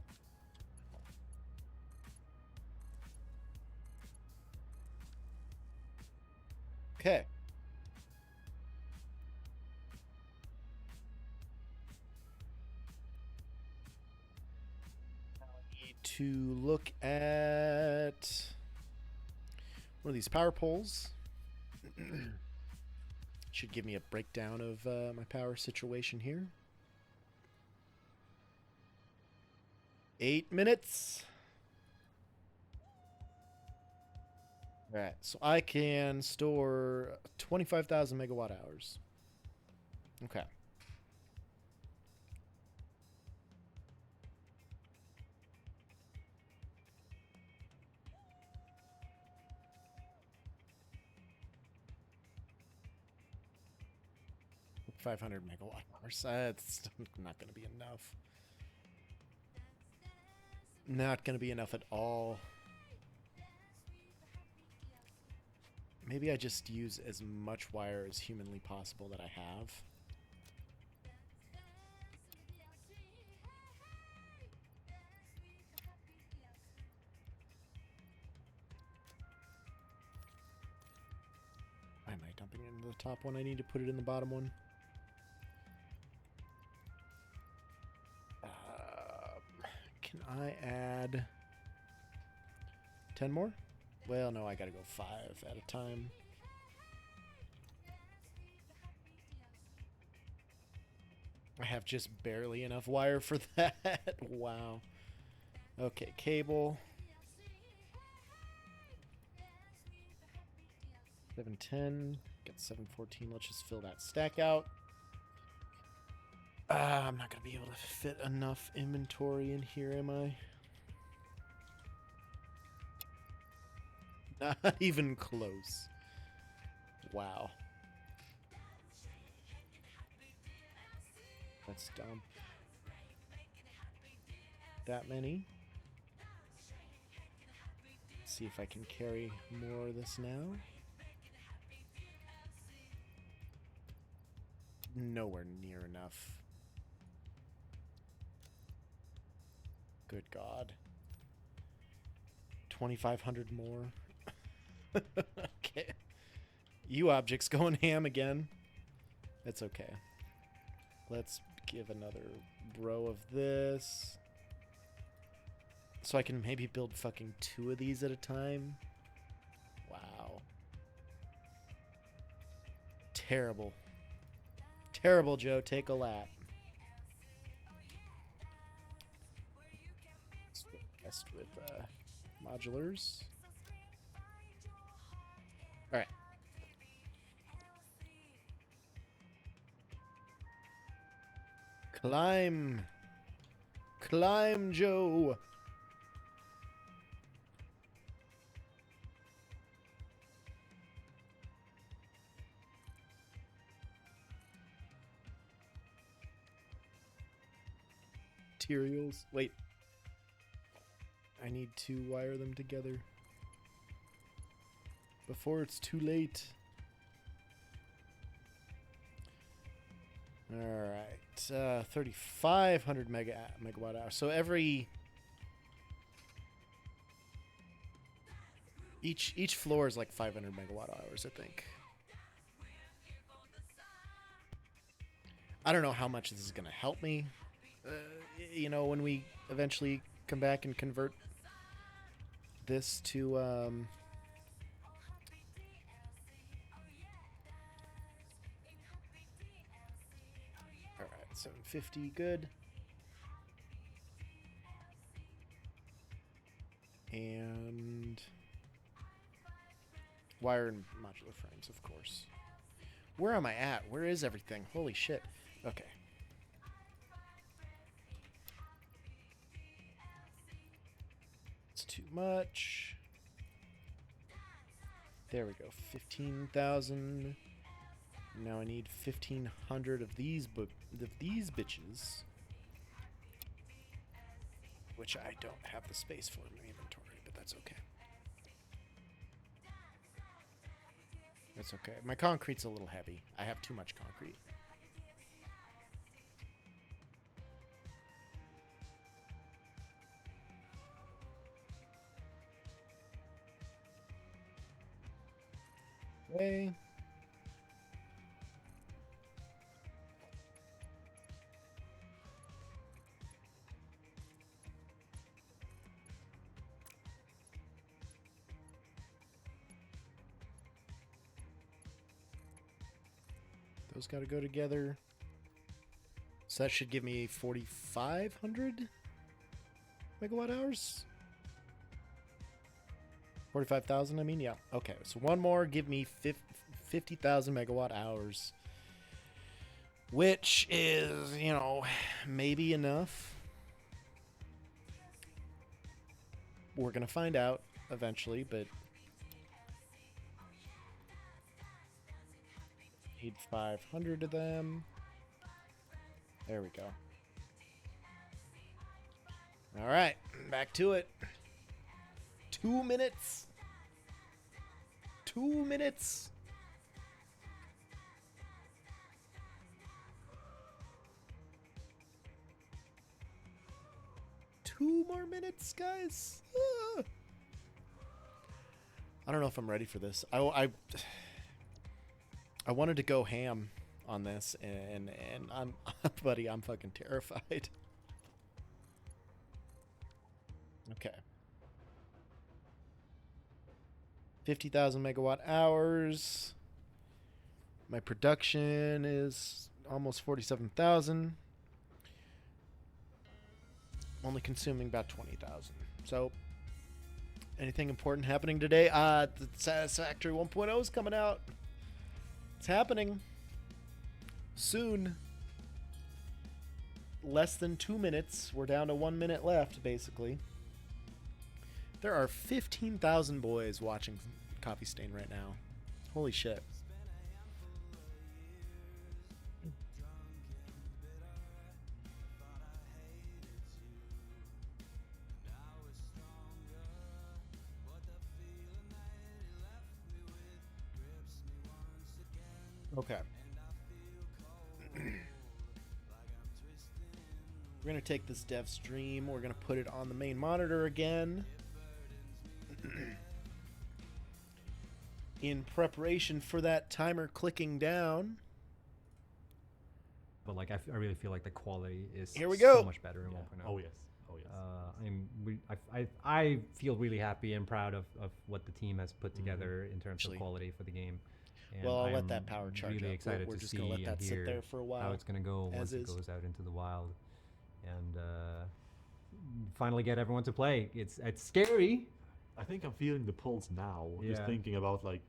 Okay. Now I need to look at one of these power poles. Should give me a breakdown of my power situation here. 8 minutes. Alright, so I can store 25,000 megawatt hours. Okay. $500 megawatt hours. That's not going to be enough. Not going to be enough at all. Maybe I just use as much wire as humanly possible that I have. Why am I dumping it into the top one? I need to put it in the bottom one. Can I add 10 more? Well, no, I gotta go 5 at a time. I have just barely enough wire for that. Wow. Okay, cable. 710. Get 714. Let's just fill that stack out. I'm not going to be able to fit enough inventory in here, am I? Not even close. Wow. Let's dump that many. Let's see if I can carry more of this now. Nowhere near enough. Good God. 2,500 more. Okay. You objects going ham again. That's okay. Let's give another row of this. So I can maybe build fucking 2 of these at a time. Wow. Terrible. Terrible, Joe. Take a lap. Best with modulars. All right. Climb. Climb, Joe. Materials. Wait. I need to wire them together before it's too late. All right, 3,500 megawatt hours. So each floor is like 500 megawatt hours, I think. I don't know how much this is gonna help me. You know, when we eventually come back and convert this to all right, 750, good. And wire and modular frames, of course. Where am I at? Where is everything? Holy shit. Okay. It's too much. There we go. 15,000. Now I need 1,500 of these bitches, which I don't have the space for in my inventory, but that's okay. That's okay. My concrete's a little heavy. I have too much concrete. Okay. Those got to go together. So that should give me 4,500 megawatt hours. 45,000, I mean, yeah. Okay, so one more, give me 50,000 megawatt hours. Which is, you know, maybe enough. We're going to find out eventually, but need 500 of them. There we go. All right, back to it. 2 minutes. 2 minutes. Two more minutes, guys. Ah. I don't know if I'm ready for this. I wanted to go ham on this, and I'm, buddy, I'm fucking terrified. Okay. 50,000 megawatt hours. My production is almost 47,000. Only consuming about 20,000. So, anything important happening today? The Satisfactory 1.0 is coming out. It's happening soon. Less than 2 minutes. We're down to 1 minute left, basically. There are 15,000 boys watching Coffee Stain right now. Holy shit. Okay. We're going to take this dev stream. We're going to put it on the main monitor again. In preparation for that timer clicking down. But like, I really feel like the quality is Here we go. So much better in 1.0. Oh yes. Oh yes. I feel really happy and proud of what the team has put together in terms of quality for the game. And well, I'll let I'm that power charge really up. excited We're to just see going to let and that sit hear there for a while. how it's going to go once it goes out into the wild, and finally get everyone to play. It's scary. I think I'm feeling the pulse now. Just Yeah. thinking about like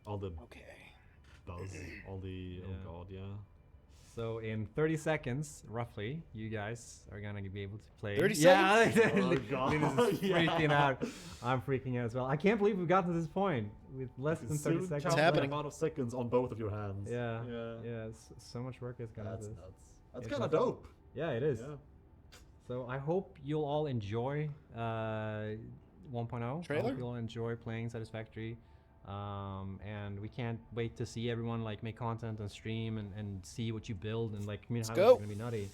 all the Okay. buzz, all the Yeah. oh god, yeah. So in 30 seconds, roughly, you guys are gonna be able to play. 30 Yeah, Oh, God. Linus is Yeah. freaking out. I'm freaking out as well. I can't believe we've gotten to this point with less than 30 Soon seconds. count the happening. amount of seconds on both of your hands. Yeah, Yeah. So much work is gonna That's do. nuts. That's It's kind of awesome. dope. Yeah, it is. Yeah. So I hope you'll all enjoy 1.0. I Trailer? hope you'll enjoy playing Satisfactory. And we can't wait to see everyone like make content and stream and see what you build and like Let's how go. it's gonna be nutty.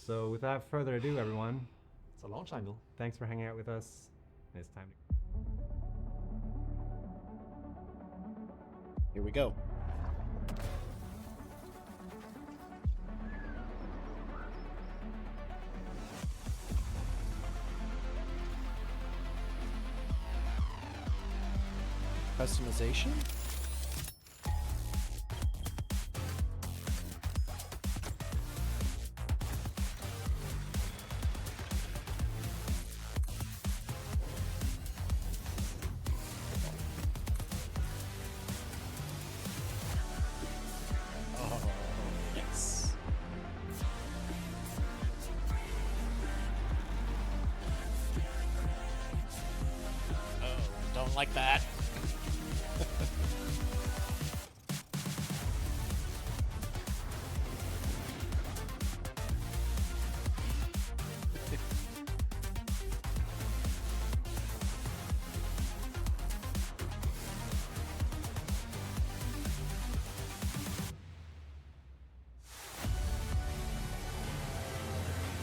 So without further ado, everyone, It's a launch angle. thanks for hanging out with us. It's time to Here we go. Customization? Oh, yes. Oh, don't like that.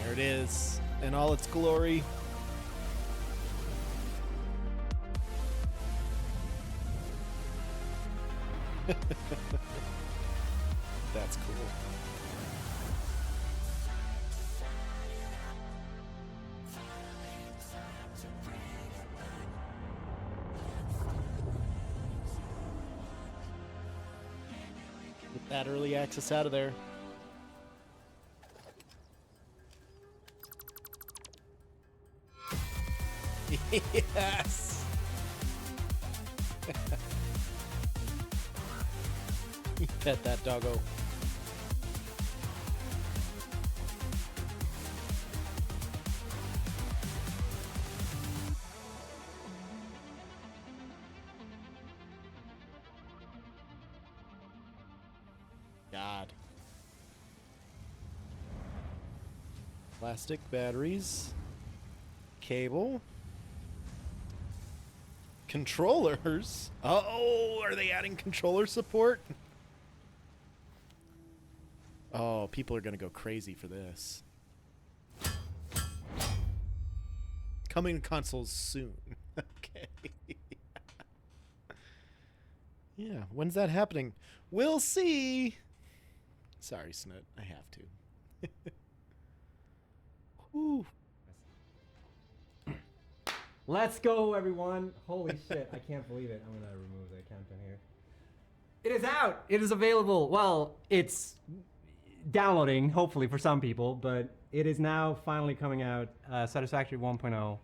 There it is, in all its glory. That's cool. Get that early access out of there. Yes. You pet that doggo. God. Plastic batteries. Cable. Controllers? Oh, are they adding controller support? Oh, people are going to go crazy for this. Coming to consoles soon. Okay. Yeah, when's that happening? We'll see. Sorry, Snut. I have to. Whew. Let's go, everyone. Holy shit, I can't believe it. I'm gonna remove the countdown here. It is out. It is available. Well, it's downloading, hopefully for some people, but it is now finally coming out. Satisfactory 1.0.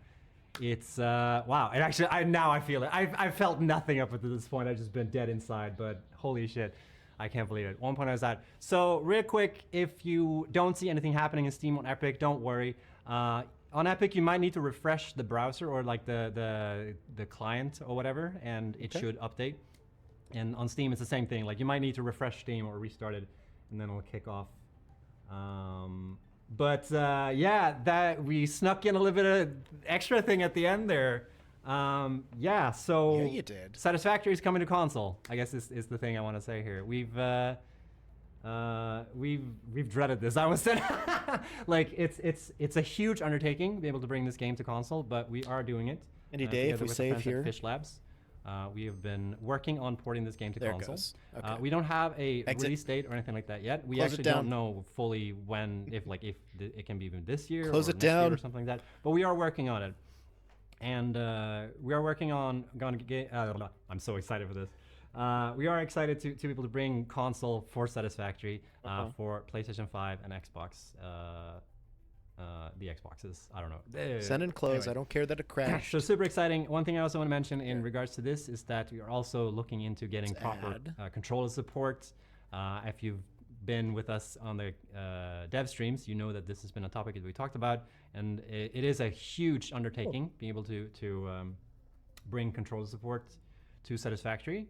It's wow. It actually, I feel it. I've felt nothing up to this point. I've just been dead inside. But holy shit, I can't believe it. 1.0 is out. So real quick, if you don't see anything happening in Steam on Epic, don't worry. On Epic, you might need to refresh the browser or like the client or whatever, and it should update. And on Steam, it's the same thing. Like you might need to refresh Steam or restart it, and then it'll kick off. Yeah, that we snuck in a little bit of extra thing at the end there. Yeah, so Yeah, you did. Satisfactory is coming to console, I guess is the thing I want to say here. We've dreaded this. I was saying, like it's a huge undertaking to be able to bring this game to console, but we are doing it. Any day if we save here. Fish Labs. We have been working on porting this game to There it console. goes. Okay. We don't have a Exit. release date or anything like that yet. We Close it actually down. don't know fully when, if it can be even this year Close or it next year down. or something like that. But we are working on it, and we are working on I'm so excited for this. We are excited to be able to bring console for Satisfactory for PlayStation 5 and Xbox. The Xboxes, I don't know. Send and close. Anyway. I don't care that it crashed. So super exciting. One thing I also want to mention in regards to this is that we are also looking into getting proper controller support. If you've been with us on the dev streams, you know that this has been a topic that we talked about, and it is a huge undertaking being able to bring controller support to Satisfactory.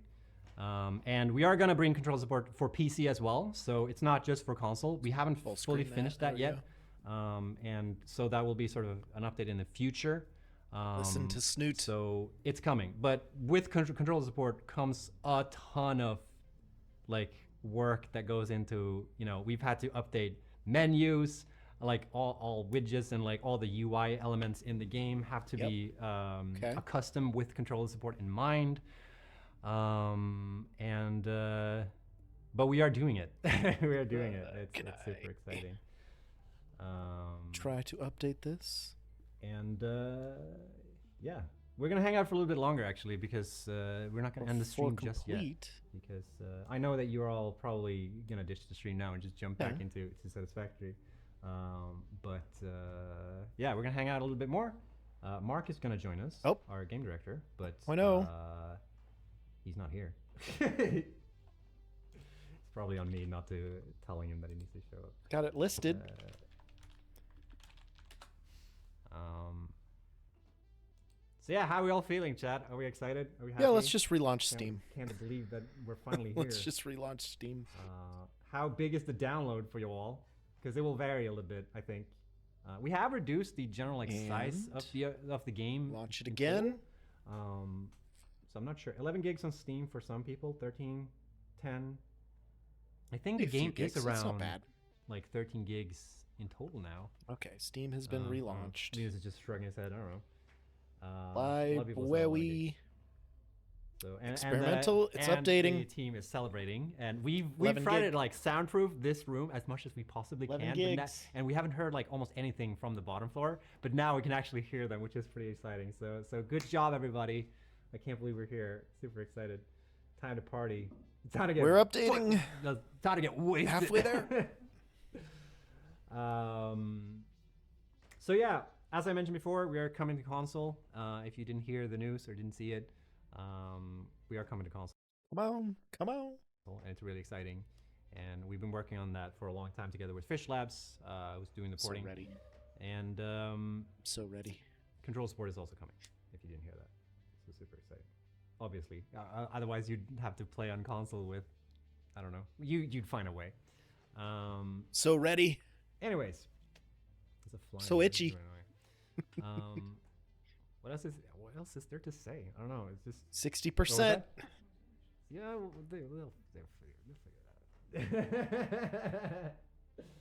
And we are going to bring controller support for PC as well, so it's not just for console. We haven't fully finished that yet. And so that will be sort of an update in the future. Listen to Snoot. So it's coming, but with controller support comes a ton of like work that goes into, we've had to update menus, like all widgets and like all the UI elements in the game have to be accustomed with controller support in mind. But we are doing it. We are doing it. It's super exciting. Try to update this. And yeah, We're gonna hang out for a little bit longer actually, because we're not gonna end the stream just yet. Because I know that you're all probably gonna ditch the stream now and just jump back into Satisfactory. But yeah, we're gonna hang out a little bit more. Mark is gonna join us, our game director, but he's not here. It's probably on me not to telling him that he needs to show up. Got it listed. So yeah, how are we all feeling, chat? Are we excited? Are we happy? Yeah, let's just relaunch Steam. Can't believe that we're finally here. Let's just relaunch Steam. How big is the download for you all? Because it will vary a little bit, I think. We have reduced the general size of the game. Launch it again. So I'm not sure. 11 gigs on Steam for some people. 13, 10. I think the game is around like 13 gigs in total now. Okay, Steam has been relaunched. Linus is just shrugging his head. I don't know. Library. So experimental. It's updating. The team is celebrating, and we've tried to like soundproof this room as much as we possibly can. And we haven't heard like almost anything from the bottom floor, but now we can actually hear them, which is pretty exciting. So good job, everybody. I can't believe we're here. Super excited. Time to party. Time to get. We're updating. Time to get wasted. Halfway there. So yeah, as I mentioned before, we are coming to console. If you didn't hear the news or didn't see it, we are coming to console. Come on. And it's really exciting. And we've been working on that for a long time together with Fish Labs. I was doing the porting. So ready. And so ready. Control support is also coming, if you didn't hear that. So super exciting. Obviously. Otherwise, you'd have to play on console with, I don't know. You'd find a way. So ready. Anyways. It's a flying so itchy. What else is there to say? I don't know. It's just 60%. Yeah, they'll figure it out.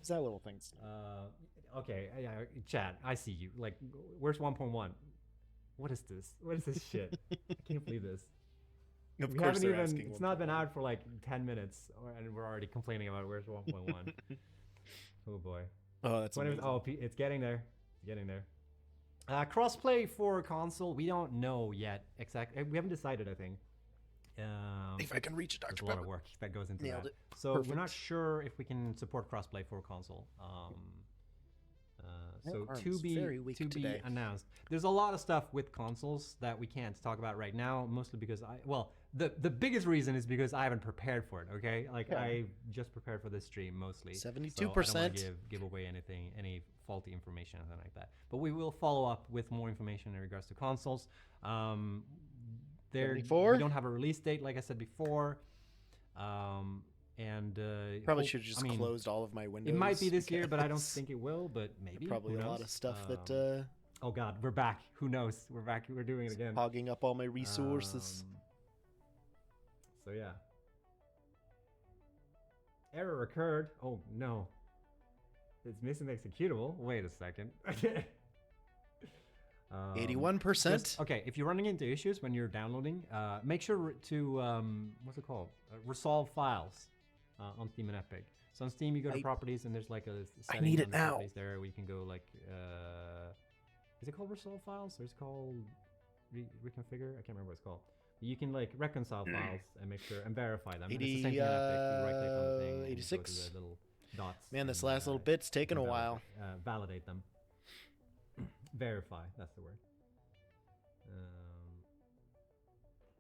Is that little things? Okay, yeah, chat. I see you. Like, where's 1.1? What is this? What is this shit? I can't believe this. Of course they're asking. It's not been out for like 10 minutes, and we're already complaining about where's 1.1. Oh boy. Oh, that's amazing. It's getting there. It's getting there. Crossplay for console, we don't know yet exactly. We haven't decided, I think. If I can reach it, There's a lot of work that goes into Nailed that. it. So Perfect. we're not sure if we can support crossplay for console. So to be announced. There's a lot of stuff with consoles that we can't talk about right now, mostly because the biggest reason is because I haven't prepared for it. Okay, I just prepared for this stream mostly. 72%. So I don't want to give away any faulty information or anything like that. But we will follow up with more information in regards to consoles. We don't have a release date, like I said before. Probably should have just closed all of my windows. It might be this year, but I don't think it will. But maybe probably a lot of stuff that. Oh God, we're back. Who knows? We're back. We're doing it again. Hogging up all my resources. So yeah. Error occurred. Oh no. It's missing the executable. Wait a second. 81%. Okay, if you're running into issues when you're downloading, make sure to what's it called? Resolve files on Steam and Epic. So on Steam, you go to properties, and there's like a setting I need it now. There where you can go like, is it called resolve files or is it called reconfigure? I can't remember what it's called. You can like reconcile files and make sure and verify them. 80, and it's the same thing in Epic. You right click on the thing. 86. And go to the little dots. Man, this last little bit's taking a while. Validate them. Verify. That's the word.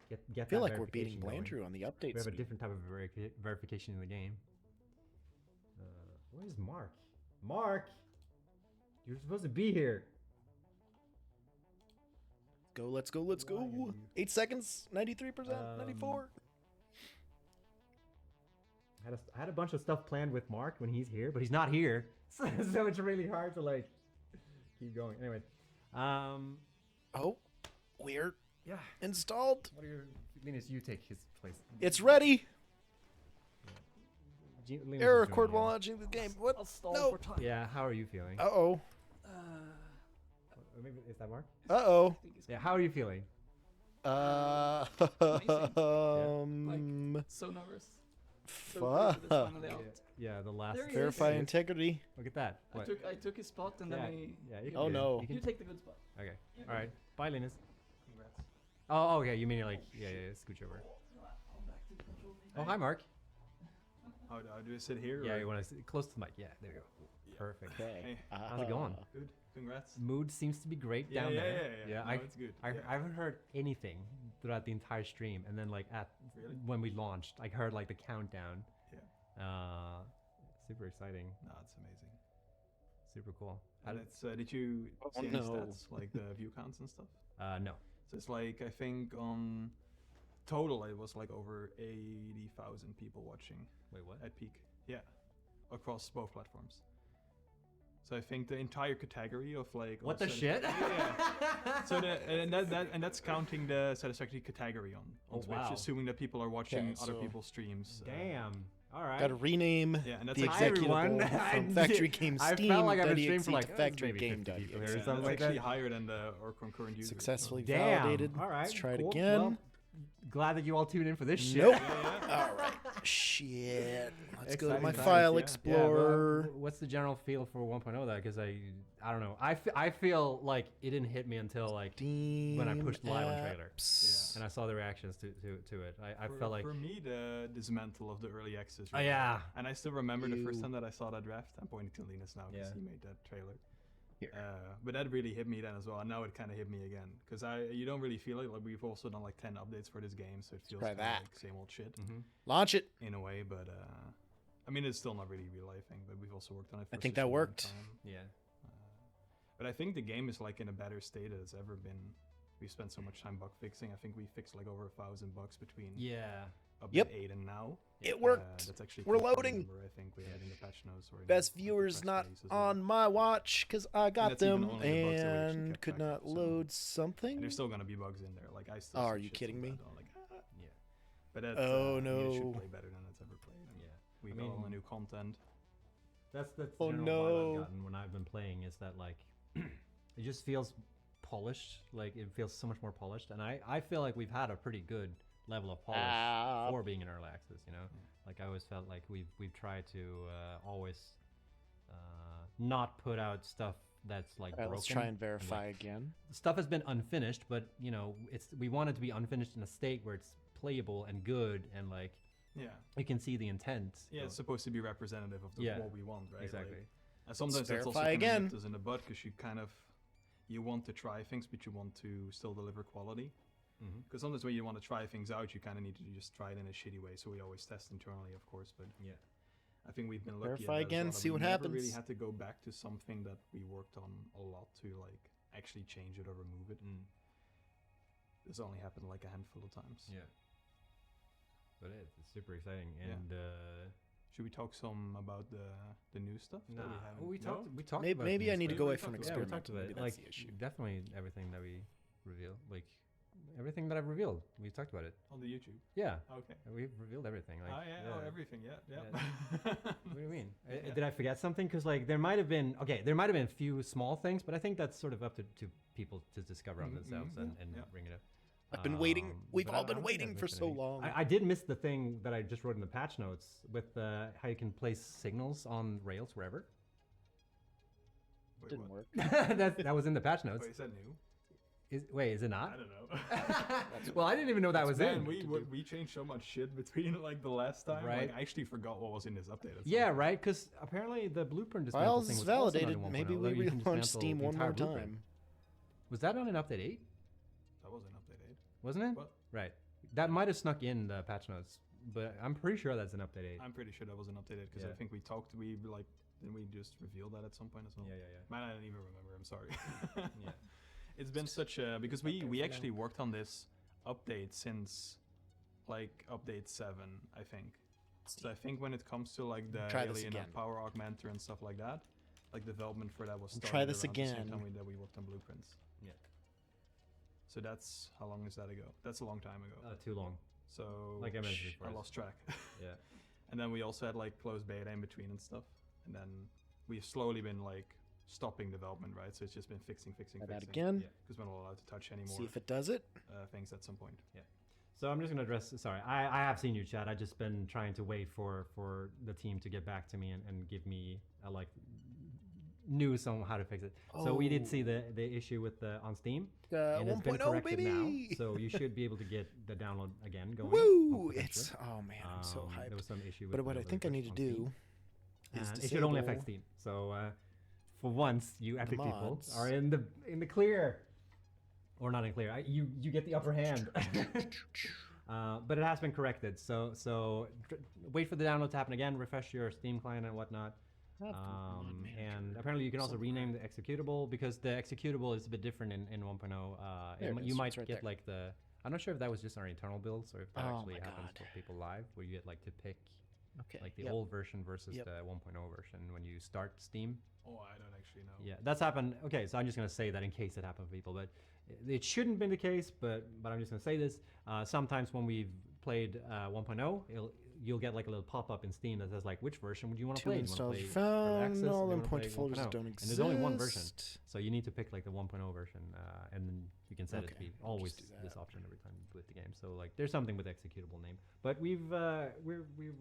Get I feel that like we're beating verification Blandrew going. on the updates. We have a different type of verification in the game. Where's Mark? Mark! You're supposed to be here. Let's go. 8 seconds, 93%, 94. I had a bunch of stuff planned with Mark when he's here, but he's not here. So it's really hard to like keep going. Anyways. Oh, we're installed. What are your Linus, you take his place. It's ready. Linus Error is doing record it. while launching the game. What? No. Yeah, how are you feeling? Uh-oh. Maybe is that Mark? Uh-oh. Yeah, how are you feeling? So nervous. Fuck. Yeah, the last. There he Verify is. integrity. Look at that. I took his spot and then you Oh, can- no. you can- you take the good spot. Okay. All right. Bye, Linus. Congrats. Oh, okay. You mean like yeah, scooch over. Oh, hi, Mark. How do I sit here? Yeah, or- you want to sit close to the mic? Yeah, there you go. Perfect. Okay. Hey, How's it going? good. Congrats. Mood seems to be great Yeah, down yeah, there. yeah. No, it's good. I Yeah. haven't heard anything throughout the entire stream, and then like Really? when we launched, I heard like the countdown. Yeah. Super exciting. No, it's amazing. Super cool. And it's did you see any no. stats like the view counts and stuff? No. So it's like I think on total it was like over 80,000 people watching Wait, what? at peak. Yeah, across both platforms. So I think the entire category of like What all the shit? Yeah. So that's counting the satisfactory category on Twitch, wow. assuming that people are watching Okay, other so- people's streams. Damn. All right. Got to rename Yeah, and that's the like- Hi, everyone. executable from Factory Game I Steam. felt like I've been streaming for .exe like to Factory maybe Game 50 people .exe. here or Yeah, something that's like actually that. higher than the our concurrent users. Successfully Damn. validated. All right. Let's try it cool. again. Well, glad that you all tuned in for this shit. Nope. Yeah. All right. Shit. Let's go to Exciting my times, File yeah. Explorer. What's the general feel for 1.0 though? Because I don't know. I feel like it didn't hit me until like when I pushed live on trailer apps. and I saw the reactions to it. I felt like for me the dismantle of the early access. oh really. yeah. And I still remember the first You- time that I saw that draft. I'm pointing to Linus now because Yeah. he made that trailer. Here. But that really hit me then as well. And now it kind of hit me again because you don't really feel it. Like we've also done like 10 updates for this game, so it feels try kinda that. like same old shit Launch it. in a way. But I mean, it's still not really real life thing. But we've also worked on it. For I think such a that long worked. time. Yeah. But I think the game is like in a better state than it's ever been. We spent so much time bug fixing. I think we fixed like over 1,000 bugs between Yeah. update Yep. 8 and now. It worked. That's actually We're quite a loading. number, I think we had in the patch notes or in Best the viewers press not release as well. on my watch because I got that's even them only the bugs that we actually and kept could track not of, so- load And something. there's still gonna be bugs in there. Like I still. Oh, see are you shit kidding me? sometimes, I'm like, ah. Yeah. But that, Oh, I mean, it should no. play better than it's ever played. And Yeah. We I got all the mean- new content. That's the Oh, general vibe no. I've gotten when I've been playing is that like it just feels polished. Like it feels so much more polished, and I feel like we've had a pretty good level of polish for being in early access. You know, like I always felt like we've tried to always not put out stuff that's like All right, broken. let's try and like, verify again. stuff has been unfinished, but you know we want it to be unfinished in a state where it's playable and good and like Yeah. you can see the intent. Yeah, it's supposed to be representative of Yeah, what we want, right? exactly. Like, and sometimes that's also verify kind again. of nipped us in the butt because you want to try things, but you want to still deliver quality. Mhm. Because sometimes when you want to try things out, you kind of need to just try it in a shitty way. So we always test internally, of course. But Yeah. I think we've been lucky. Verify at that as again, well, that see we what never really happens. had to go back to something that we worked on a lot to like actually change it or remove it. Mm. This only happened like a handful of times. Yeah. But it's super exciting, Yeah. and Should we talk some about the new stuff? that we haven't? we No? talked. We talked. Maybe, about maybe things, I need to but- go away talked from about it. Yeah, we talked experimental. about Maybe it. that's Like the issue. definitely everything that we reveal, like everything that I've revealed, we talked about it. On the YouTube. Yeah, Okay. we've revealed everything. Like, Oh yeah, oh, everything. Yeah, yeah. What do you mean? Yeah. Did I forget something? Because like there might have been a few small things, but I think that's sort of up to people to discover on Mhm, themselves mhm, and yeah. bring it up. I've been waiting. We've but all I been don't think waiting I've for missed so anything. long. I did miss the thing that I just wrote in the patch notes with how you can place signals on Rails wherever. Wait, Didn't what? work. that was in the patch notes. Wait, is that new? Is it not? I don't know. Well, I didn't even know that was Man, in. we changed so much shit between like the last time. Right. Like, I actually forgot what was in this update. at some Yeah, point. right. Because apparently the blueprint dismantle Files thing is was also not validated. in 1.0, Maybe we although you can relaunch dismantle Steam the one entire more blueprint. time. Was that on an update 8? That was an update 8. Wasn't it? What? Right. That might have snuck in the patch notes, but I'm pretty sure that's an update 8. I'm pretty sure that was an update 8 because Yeah. I think we talked. Didn't we just reveal that at some point as well? Yeah. Man, I don't even remember. I'm sorry. Yeah. It's been such a because we actually worked on this update since like update 7, I think. So I think when it comes to like the Try this alien again. power augmenter and stuff like that, like development for that was started Try this around the same again. time that we worked on blueprints. Yeah. So that's how long is that ago? That's a long time ago. Too long. So like I mentioned before, I it's- lost track. Yeah. And then we also had like closed beta in between and stuff. And then we've slowly been like stopping development, right? So it's just been fixing. Try that again. Yeah. Because we're not allowed to touch any more See if it does it. things at some point. So I'm just gonna address. Sorry, I have seen you, Chad. I just been trying to wait for the team to get back to me and give me a like knew some how to fix it. So we did see the issue with the on Steam, and it's been 1.0, corrected now. baby. So you should be able to get the download again going. Woo! potentially. It's oh man, I'm so hyped. There was some issue with But what the I think I refresh need to on do Steam. is And it should only affect disable- Steam. So for once, you Epic people mods. are in the clear, or not in clear. You get the upper hand. But it has been corrected. So wait for the download to happen again. Refresh your Steam client and whatnot. And apparently you can also rename the executable, because the executable is a bit different in 1.0. There it You is, might it's right get there. like the. I'm not sure if that was just our internal builds or if that Oh actually my happens God. for people live, where you get like to pick Okay. like the yep. old version versus Yep. the 1.0 version when you start Steam. Oh, I don't actually know. Yeah, that's happened. Okay, so I'm just gonna say that in case it happened for people, but it shouldn't been the case. But I'm just gonna say this. Sometimes when we've played 1.0, you'll get like a little pop-up in Steam that says like, which version would you want to Two play? Do you wanna installs play found. Early Access, or All do you in wanna point play folders 1.0? don't And exist. there's only one version, so you need to pick like the 1.0 version, and then you can set it to Okay, be I'll always just do this that. option every time you boot the game. So like, there's something with executable name, but we've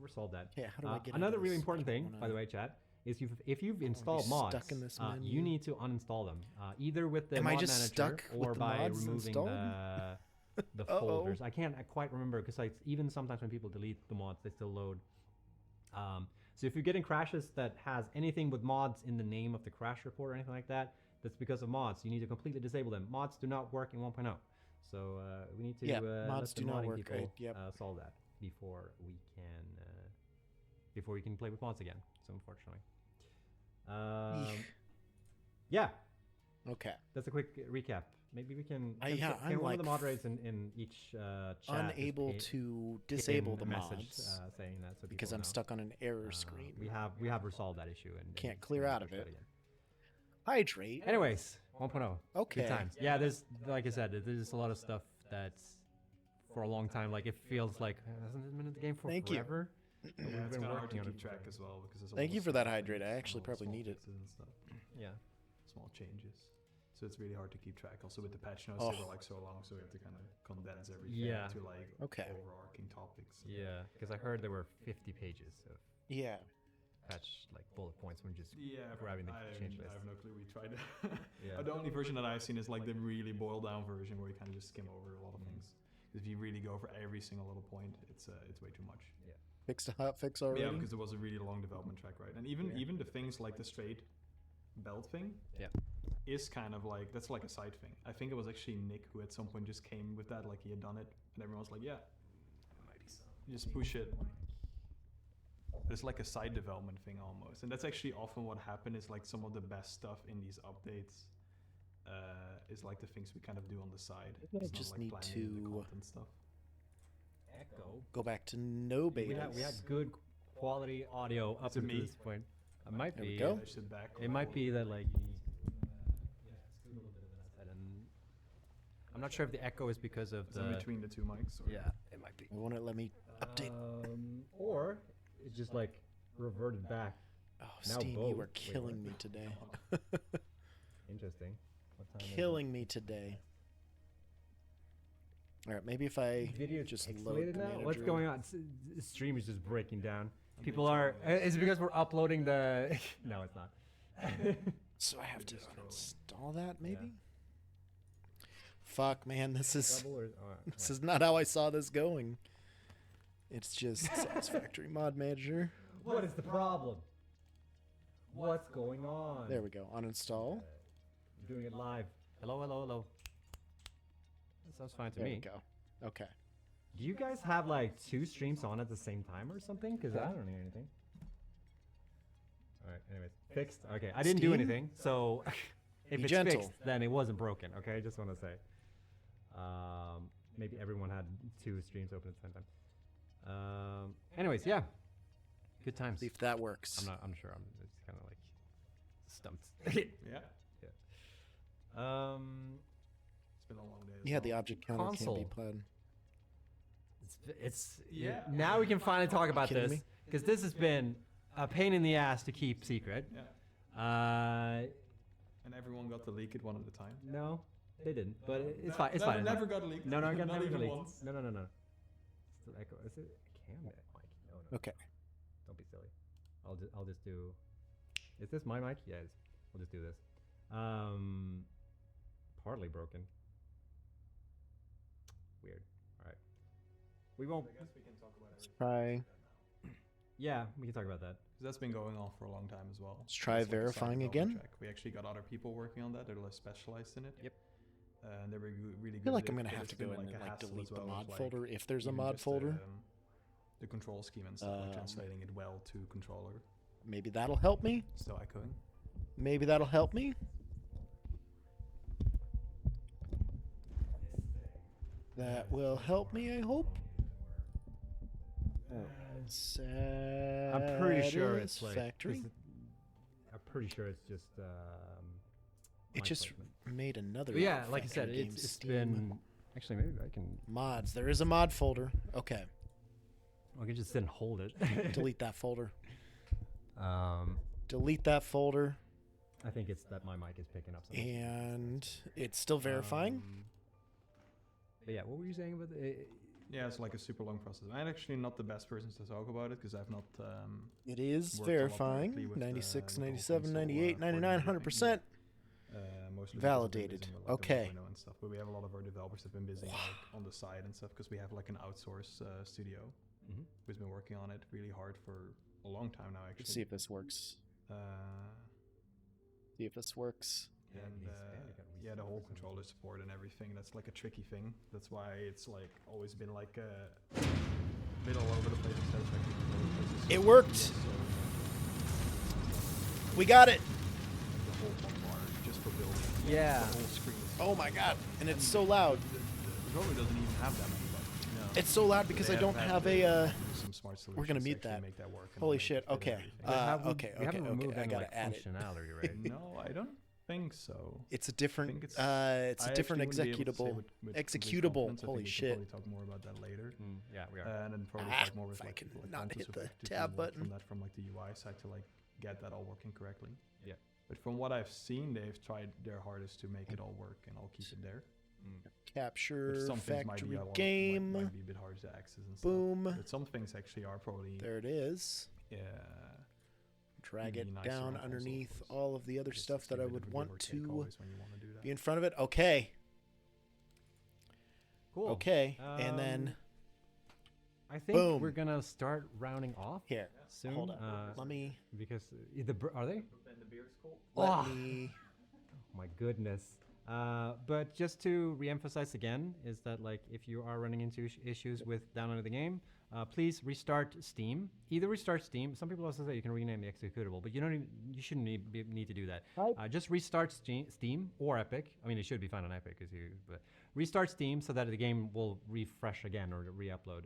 resolved that. Yeah, how do I get out Another of really this? important I thing, don't by the wanna- way, chat, is if you've installed stuck mods, in this you menu. need to uninstall them, either with the Am I mod just manager stuck with or the by mods removing installed? the Uh-oh. folders. I can't quite remember, because like even sometimes when people delete the mods, they still load. So if you're getting crashes that has anything with mods in the name of the crash report or anything like that, that's because of mods. You need to completely disable them. Mods do not work in 1.0. So we need to Yeah, let mods the do not modding work. people Yep. solve that before we can play with mods again. So unfortunately, yeah, Okay. that's a quick recap. Maybe we can. Yeah, can I'm one of the like moderators in each chat just Unable pay- to pin disable a the message mods saying that, so because people I'm know. stuck on an error screen. We have resolved that issue and Can't it's clear gonna out of push that it. again. Hydrate. Anyways, 1.0. Okay. Good times. Yeah, there's, like I said, there's a lot of stuff that's for a long time. Like it feels like hasn't it been in the game for Thank you. forever? But Yeah, we've it's been kind of hard working to on keep it. track as well, because there's Thank all you those for that small hydrate. I things, actually all probably small need it. fixes and stuff, Yeah. small changes. So it's really hard to keep track. Also with the patch notes, they Oh. were like so long, so we have to kind of condense everything Yeah. to like Okay. overarching topics. Yeah, because I heard there were 50 pages of Yeah. patch like bullet points when just Yeah, grabbing the I, change I list. have no clue. We tried. Yeah. The only version that I've seen is like the really boiled down version where you kind of just skim over a lot of Mm. things. If you really go for every single little point, it's way too much. Fixed a hot fix already. Yeah, because there was a really long development track, right? And even the things like the straight belt thing, Yeah. is kind of like that's like a side thing. I think it was actually Nick who at some point just came with that, like he had done it, and everyone was like, yeah, just push it. It's like a side development thing almost, and that's actually often what happened. Is like some of the best stuff in these updates is like the things we kind of do on the side. I It's just not need like planning the to- content stuff. Echo. Go back to no We betas. had good quality audio up Is it to me? this point. It might There we be. go. Push it back. It might be that like you need to, scoot a little bit of that side, and I'm not sure if the echo is because of Is it the. between the two mics? Or? Yeah, it might be. Won't it let me update? Or it's just like reverted back. Oh, now Steam, you both. are Wait, killing what? me today. Interesting. What time is it? Killing me today. All right, maybe if I Video just pixelated load the now? What's manager. going on? Stream is just breaking down. People are. Is it because we're uploading the? No, it's not. So I have to uninstall that, maybe? Fuck, man, this is Double or, this is not how I saw this going. It's just Satisfactory Mod Manager. What is the problem? What's going on? There we go. Uninstall. We're doing it live. Hello, hello, hello. That sounds fine to There we me. go. Okay. Do you guys have like 2 streams on at the same time or something? Because I don't hear anything. Alright, anyways. Fixed? Okay, I didn't do Steam? anything, so if Be it's gentle. fixed, then it wasn't broken, okay? I just want to say. Maybe everyone had 2 streams open at the same time. Anyways, yeah. Good times. See if that works. I'm sure I'm just kind of like stumped. Yeah. It's been a long day. as Yeah, the well. object counter can't Console. be planned. It's Yeah. Now we can finally talk about Kidding this me? because this has been a pain in the ass to keep secret. Yeah. And everyone got to leak it one at a time. No, they didn't. But it's Ne- fine. It's never, fine. Never got leaked. No, I got Not never even leaked. once. No. Still echo. Is it a cam mic? No. Okay. Don't be silly. I'll just do. Is this my mic? Yeah. It's, We'll just do this. Partly broken. Weird. All right. We won't. I guess we can talk about everything. Try. Yeah, we can talk about that. Because that's been going on for a long time as well. Let's try That's like a side verifying development again. track. We actually got other people working on that. They're less specialized in it. Yep. And they were really good. I feel like at I'm it, gonna but have it's to go been, in like, and a like hassle delete as the well, mod like, folder if there's a even mod just, folder. The control scheme and stuff, like translating it well to controller. Maybe that'll help me. Still echoing. Maybe that'll help me. That will help me, I hope. I'm pretty sure it's like. Satisfactory. I'm pretty sure it's just. It mic just placement. made another. But yeah, like I said, game it's Steam. been. Actually, maybe I can. Mods. There is a mod folder. Okay. I can just didn't hold it. Delete that folder. Um, Delete that folder. I think it's that my mic is picking up something. And it's still verifying. But yeah, what were you saying about the? Yeah, it's like a super long process. I'm actually not the best person to talk about it because I've not. It is worked a lot verifying. directly with, 96, with all 97, things, so, 98, for 99, everything, 100%. Mostly Validated. because I've been busy with, like, Okay. Arduino and stuff, but we have a lot of our developers that have been busy like, on the side and stuff because we have like an outsource studio Mhm. who's been working on it really hard for a long time now. Actually, Let's see if this works. Uh, See if this works. Yeah, and these Hispanic at least yeah, the whole something. controller support and everything. That's like a tricky thing. That's why it's like always been like a bit all over the place. And satisfactory controller places. It worked. So, We got it. the whole one bar just for building. Yeah. The whole screen. Oh my god. And it's so loud. The controller doesn't even have that many buttons. No. It's so loud because They I don't had have to a. do some smart we're gonna solutions mute to actually that. make that work and Holy make it shit. fit Okay. everything. But have we- Okay. we haven't Okay. removed I any gotta like add it. functionality, right? No, I don't think so. It's a different. think it's- It's a I different actually wouldn't be able to say executable. with Executable. complete confidence. I Holy think we shit. can probably talk more about that later. Yeah, we are. And then probably Ah, talk more with if I like can people like not Pontus hit who the actively tab work button. from that from like the UI side to like get that all working correctly. Yeah. But from what I've seen, they've tried their hardest to make it all work, and I'll keep it there. But Capture some things might be factory a lot, game. might be a bit hard to access and Boom. stuff. But some things actually are probably There it is. Drag Maybe it nicer down on console, of underneath course. all of the other Just stuff that give I it a would give or want take to always when you wanna do that. be in front of it. Okay. Cool. Okay. And then I think boom. we're gonna start rounding off here. soon. Hold on. Let me. Because are they? Let Oh. me. My goodness. But just to reemphasize again, is that like if you are running into issues with downloading the game, please restart Steam. Either restart Steam. Some people also say you can rename the executable, but you don't. You shouldn't need to do that. Just restart Steam or Epic. I mean, it should be fine on Epic, but restart Steam so that the game will refresh again or re-upload.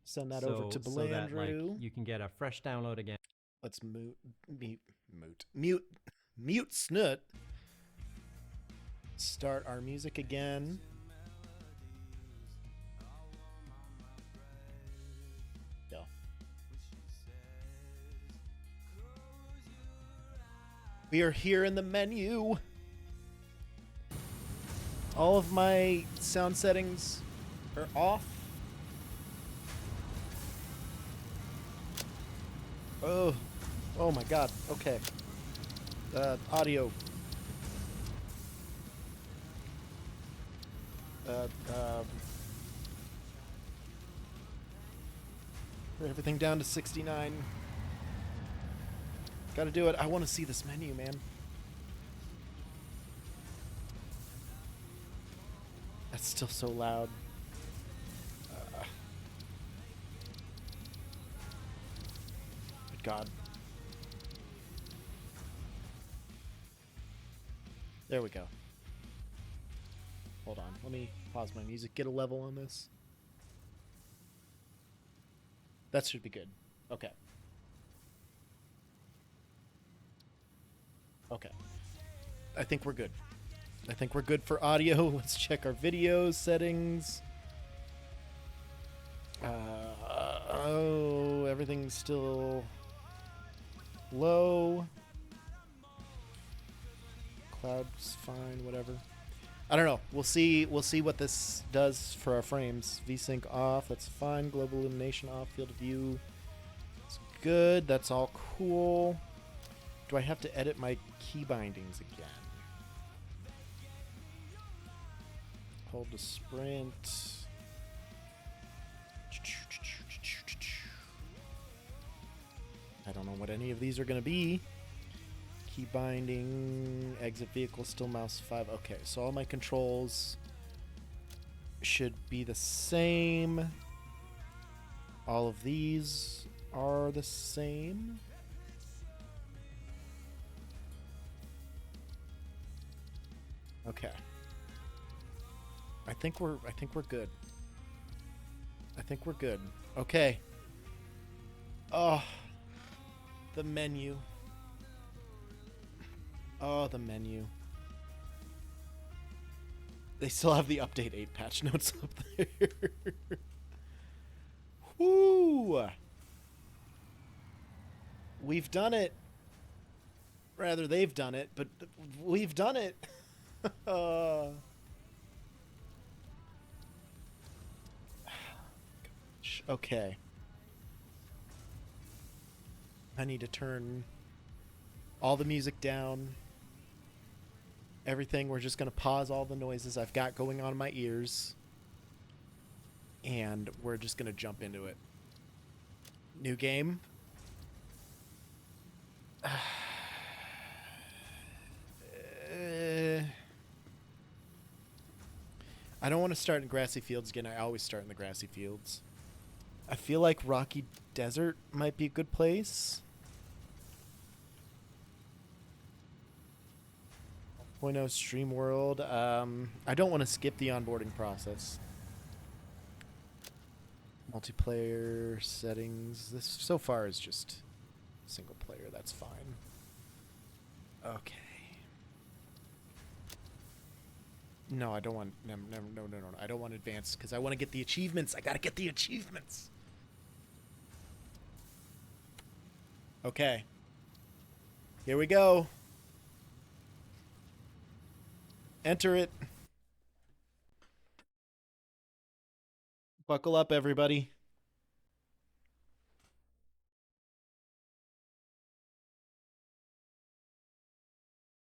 Send that over to so that like Belandrew. you can get a fresh download again. Let's mute Snoot. Start our music again. Go. We are here in the menu. All of my sound settings are off. Oh my god. Okay. Audio. Everything down to 69. Gotta do it. I want to see this menu, man. That's still so loud. Good God. There we go. Hold on. Let me pause my music. Get a level on this. That should be good. Okay. Okay. I think we're good. I think we're good for audio. Let's check our video settings. Oh, everything's still low. Cloud's fine, whatever. I don't know. We'll see what this does for our frames. VSync off, that's fine. Global illumination off, field of view. It's good. That's all cool. Do I have to edit my key bindings again? Hold the sprint. I don't know what any of these are going to be. Key binding, exit vehicle, still mouse 5. Okay, so all my controls should be the same. All of these are the same. Okay. I think we're good. I think we're good. Okay. Oh, the menu. Oh, the menu. They still have the update 8 patch notes up there. Woo! We've done it. Rather, they've done it, but we've done it. Okay. I need to turn all the music down. Everything. We're just going to pause all the noises I've got going on in my ears. And we're just going to jump into it. New game. I don't want to start in grassy fields again. I always start in the grassy fields. I feel like Rocky Desert might be a good place. 0.0 Stream World. I don't want to skip the onboarding process. Multiplayer settings. This so far is just single player. That's fine. Okay. No, I don't want. No. I don't want advanced because I want to get the achievements. I gotta get the achievements. Okay. Here we go. Enter it. Buckle up, everybody.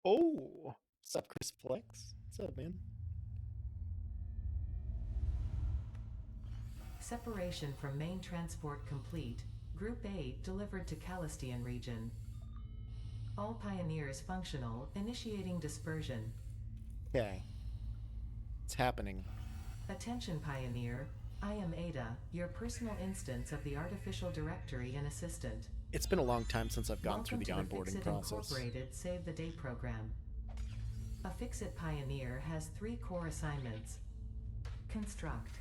Oh, what's up, Chris Flex? What's up, man? Separation from main transport complete. Group 8 delivered to Calistian region. All Pioneers functional, initiating dispersion. Okay. It's happening. Attention Pioneer, I am Ada, your personal instance of the Artificial Directory and Assistant. It's been a long time since I've gone Welcome through the to onboarding Fixit process. Incorporated Save the Day program. A Fixit Pioneer has 3 core assignments. Construct.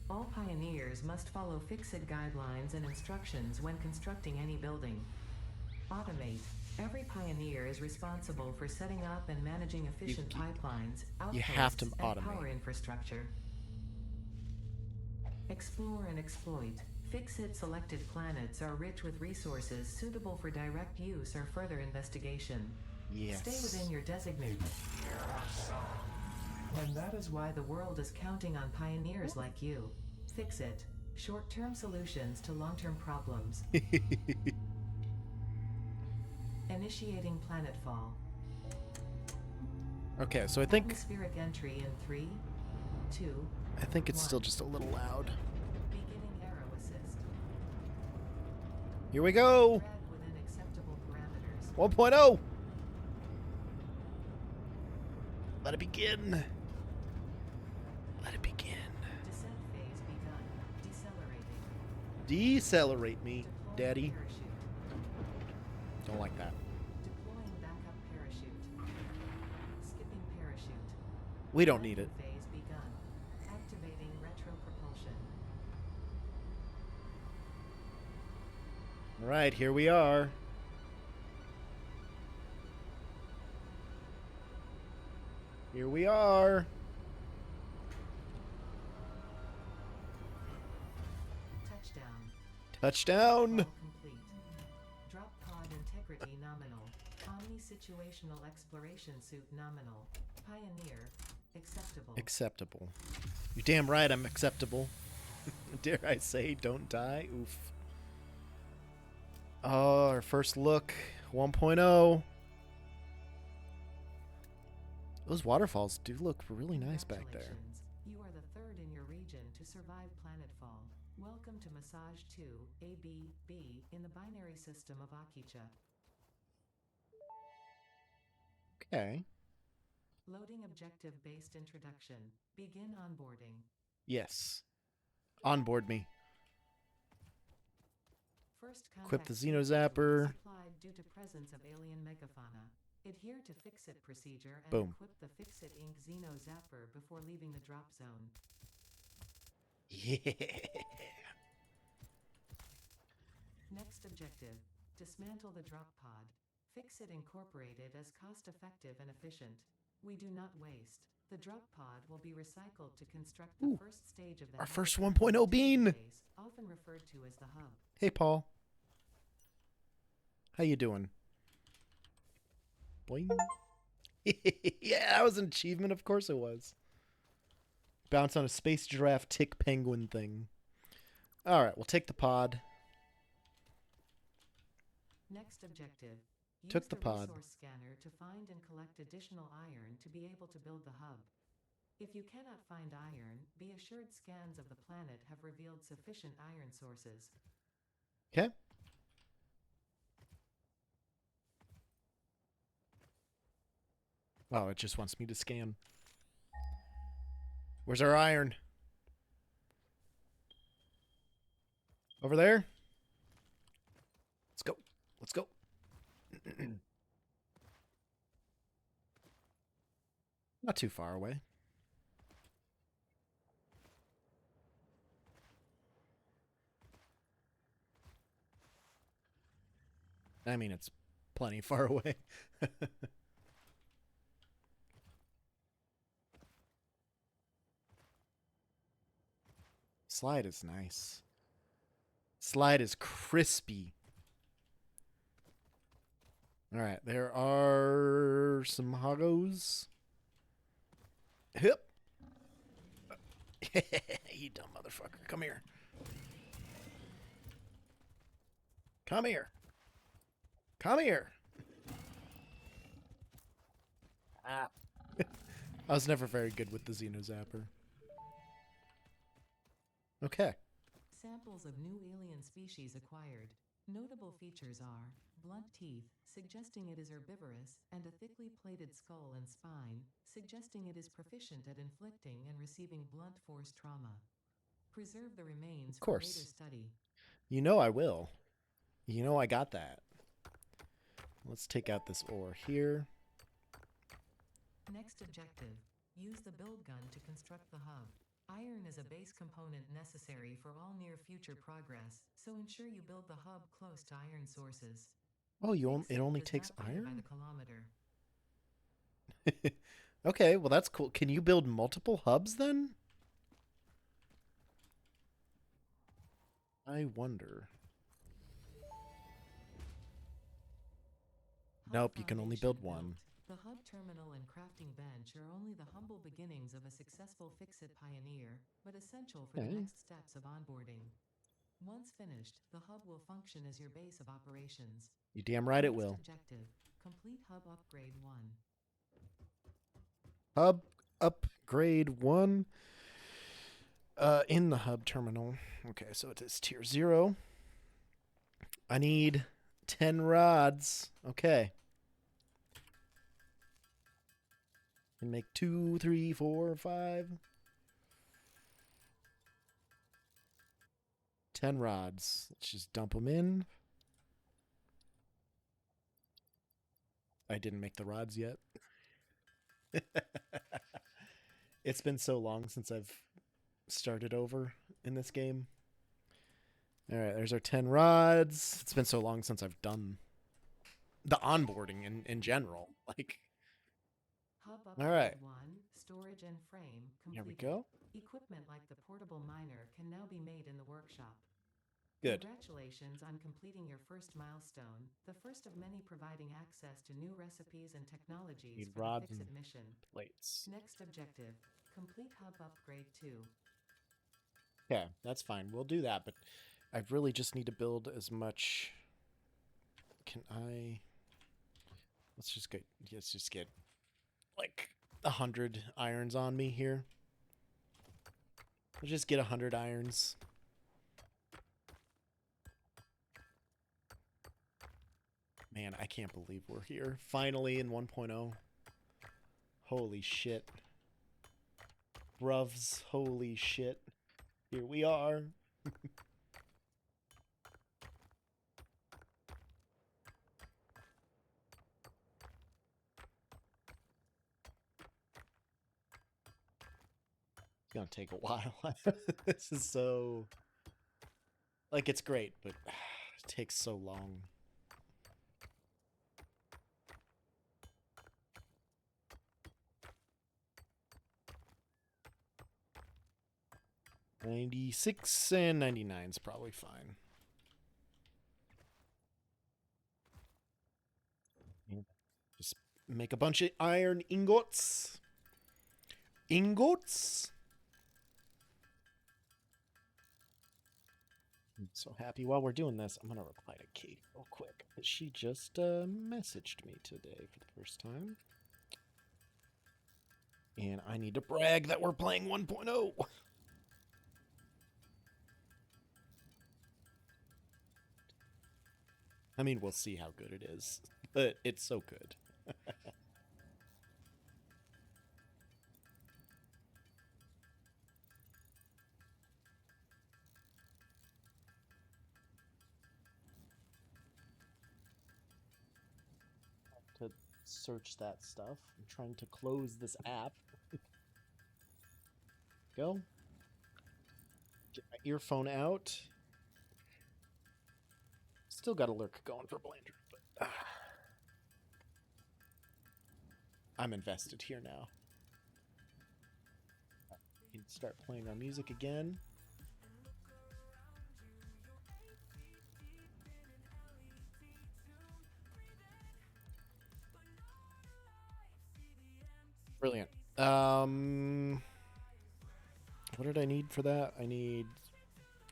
All Pioneers must follow Fixit guidelines and instructions when constructing any building. Automate. Every Pioneer is responsible for setting up and managing efficient pipelines, you have to outposts, and power automate. infrastructure. Explore and exploit. Fixit selected planets are rich with resources suitable for direct use or further investigation. Yes. Stay within your designated. And that is why the world is counting on pioneers like you. Fixit. Short-term solutions to long-term problems. Initiating planetfall. Okay, so I think Atmospheric entry in 3, 2. I think it's still 1. just a little loud. Beginning arrow assist. Here we go. Drag within acceptable parameters. 1.0. Let it begin. Let it begin. Descent phase begun. Decelerating. Decelerate me, Deploying Daddy. parachute. Don't like that. Deploying backup parachute. Skipping parachute. We don't need it. Landing phase begun. Activating retro propulsion. All right, here we are. Here we are. Touchdown. Touchdown. All complete. Drop pod integrity nominal. Omni situational exploration suit nominal. Pioneer. Acceptable. Acceptable. You damn right I'm acceptable. Dare I say, don't die? Oof. Oh, our first look. 1.0. Those waterfalls do look really nice back there. Congratulations. You are the third in your region to survive planetfall. Welcome to Massage 2, ABB, in the binary system of Akicha. Okay. Loading objective-based introduction. Begin onboarding. Yes. Onboard me. First Equip the contact sequence will be Xenozapper. supplied due to presence of alien megafauna. Adhere to Fix-It procedure and Boom. equip the Fix-It Inc. Xenozapper before leaving the drop zone. Yeah. Next objective. Dismantle the drop pod. Fix-It incorporated as cost-effective and efficient. We do not waste. The drop pod will be recycled to construct the first stage of the Our first habitat 1.0 bean. base, often referred to as the hub. Hey, Paul. How you doing? Boing. Yeah, that was an achievement. Of course it was. Bounce on a space giraffe tick penguin thing. All right, we'll take the pod. Next objective. Use Took the pod. resource scanner to find and collect additional iron to be able to build the hub. If you cannot find iron, be assured scans of the planet have revealed sufficient iron sources. Okay. Oh, it just wants me to scan. Where's our iron? Over there? Let's go. Let's go. Not too far away. I mean, it's plenty far away. Slide is nice. Slide is crispy. All right, there are some hoggos. Hip. You dumb motherfucker. Come here. Come here. Come here. Ah. I was never very good with the Xenozapper. Okay. Samples of new alien species acquired. Notable features are blunt teeth, suggesting it is herbivorous, and a thickly plated skull and spine, suggesting it is proficient at inflicting and receiving blunt force trauma. Preserve the remains Of course. for later study. You know I will. You know I got that. Let's take out this ore here. Next objective. Use the build gun to construct the hub. Iron is a base component necessary for all near future progress, so ensure you build the hub close to iron sources. Oh, Fix it only does takes not pay by iron? the kilometer. Okay, well that's cool. Can you build multiple hubs then? I wonder. Hub Nope, you can only build foundation one. built. The hub terminal and crafting bench are only the humble beginnings of a successful Fix-It pioneer, but essential for Okay. the next steps of onboarding. Once finished, the hub will function as your base of operations. You damn right it Next will. Objective. Complete hub upgrade 1. Hub upgrade 1 in the hub terminal. Okay, so it is tier 0. I need 10 rods. Okay. And make 2, 3, 4, 5. 10 rods. Let's just dump them in. I didn't make the rods yet. It's been so long since I've started over in this game. All right, there's our 10 rods. It's been so long since I've done the onboarding in general. Like, Hub all right, upgrade 1. Storage and frame here we completed. go. Equipment like the portable miner can now be made in the workshop. Good. Congratulations on completing your first milestone, the first of many providing access to new recipes and technologies Need for rods the Fix-It and mission. plates. Next objective. Complete hub upgrade 2. Okay, that's fine. We'll do that, but I really just need to build as much. Can I? Let's just get like 100 irons on me here. Let's just get 100 irons. Man, I can't believe we're here. Finally in 1.0. Holy shit. Bruvs, holy shit. Here we are. It's gonna take a while. This is so... Like, it's great, but it takes so long. $96 and $99 is probably fine. Just make a bunch of iron ingots. Ingots? I'm so happy while we're doing this. I'm going to reply to Kate real quick. She just messaged me today for the first time. And I need to brag that we're playing 1.0. I mean, we'll see how good it is, but it's so good. To search that stuff. I'm trying to close this app. Go. Get my earphone out. Still got a lurk going for Blander, but I'm invested here now. We can start playing our music again. Brilliant. What did I need for that? I need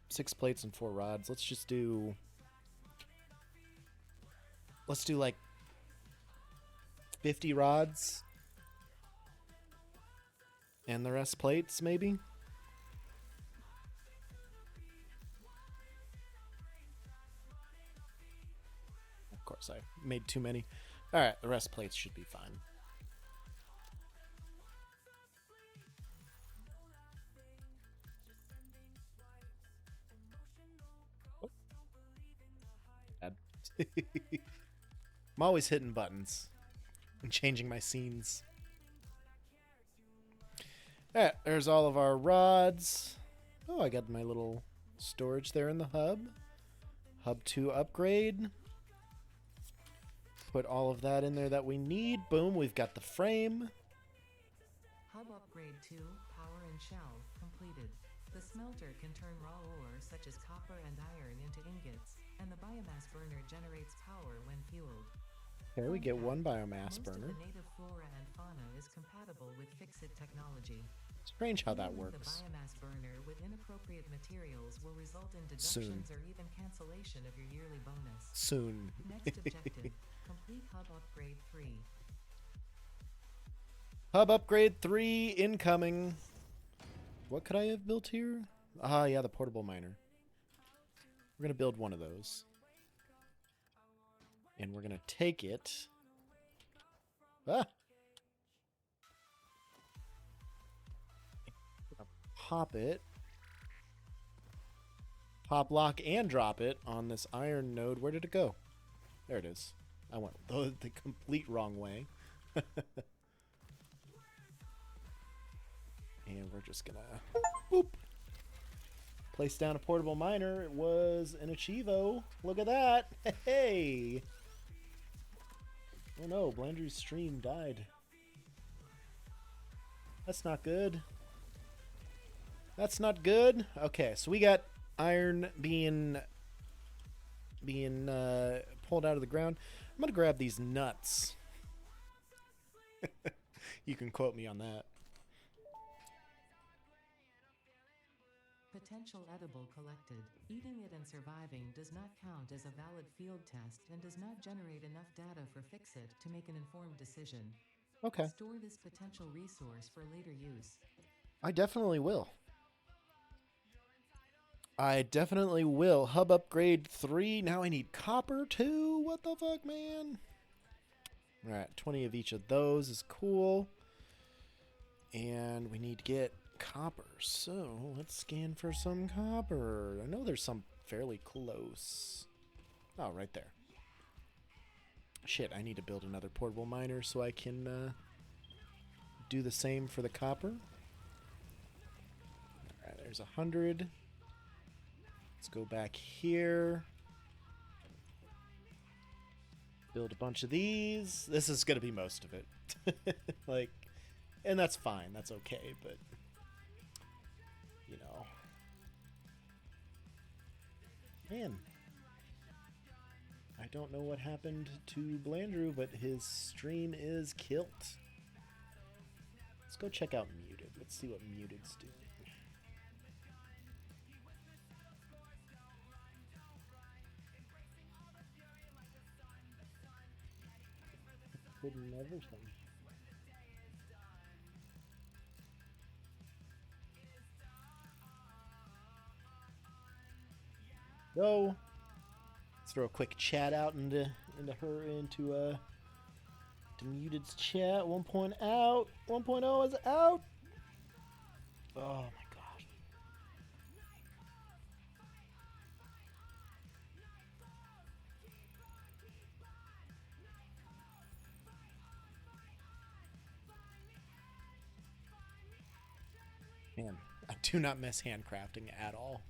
6 plates and 4 rods. Let's just do... Let's do like 50 rods. And the rest plates, maybe? Of course, I made too many. Alright, the rest plates should be fine. I'm always hitting buttons and changing my scenes. Alright, there's all of our rods. Oh, I got my little storage there in the hub. Hub 2 upgrade. Put all of that in there that we need. Boom, we've got the frame. Hub upgrade 2, power and shell, completed. The smelter can turn raw ore such as copper and iron into ingots, and the biomass burner generates power when fueled. There we get one biomass burner. Most of the native flora and fauna is compatible with Fixit technology. Strange how that Fueling works. The biomass burner with inappropriate materials will result in deductions or even cancellation of your yearly bonus. Soon. Next objective, complete hub upgrade 3. Hub upgrade 3 incoming. What could I have built here? Ah, yeah, the portable miner. We're going to build one of those. And we're going to take it. Ah! Pop it. Pop, lock, and drop it on this iron node. Where did it go? There it is. I went the complete wrong way. And we're just gonna boop, place down a portable miner. It was an Achievo. Look at that. Hey. Oh no, Blender's stream died. That's not good. That's not good. Okay, so we got iron being pulled out of the ground. I'm gonna grab these nuts. You can quote me on that. potential edible collected. Eating it and surviving does not count as a valid field test and does not generate enough data for Fixit to make an informed decision. Okay. Store this potential resource for later use. I definitely will. I definitely will. Hub upgrade 3. Now I need copper too. What the fuck, man? Alright, 20 of each of those is cool. And we need to get copper. So let's scan for some copper. I know there's some fairly close. Oh, right there. Shit, I need to build another portable miner so I can do the same for the copper. Alright, there's 100. Let's go back here. Build a bunch of these. This is going to be most of it. Like, and that's fine. That's okay, but you know. Man. I don't know what happened to Blandrew, but his stream is kilt. Let's go check out Muted. Let's see what Muted's doing. Couldn't never say. Go. Let's throw a quick chat out into Muted's chat. 1.0 out. 1.0 is out. Oh my gosh. Man, I do not miss handcrafting at all.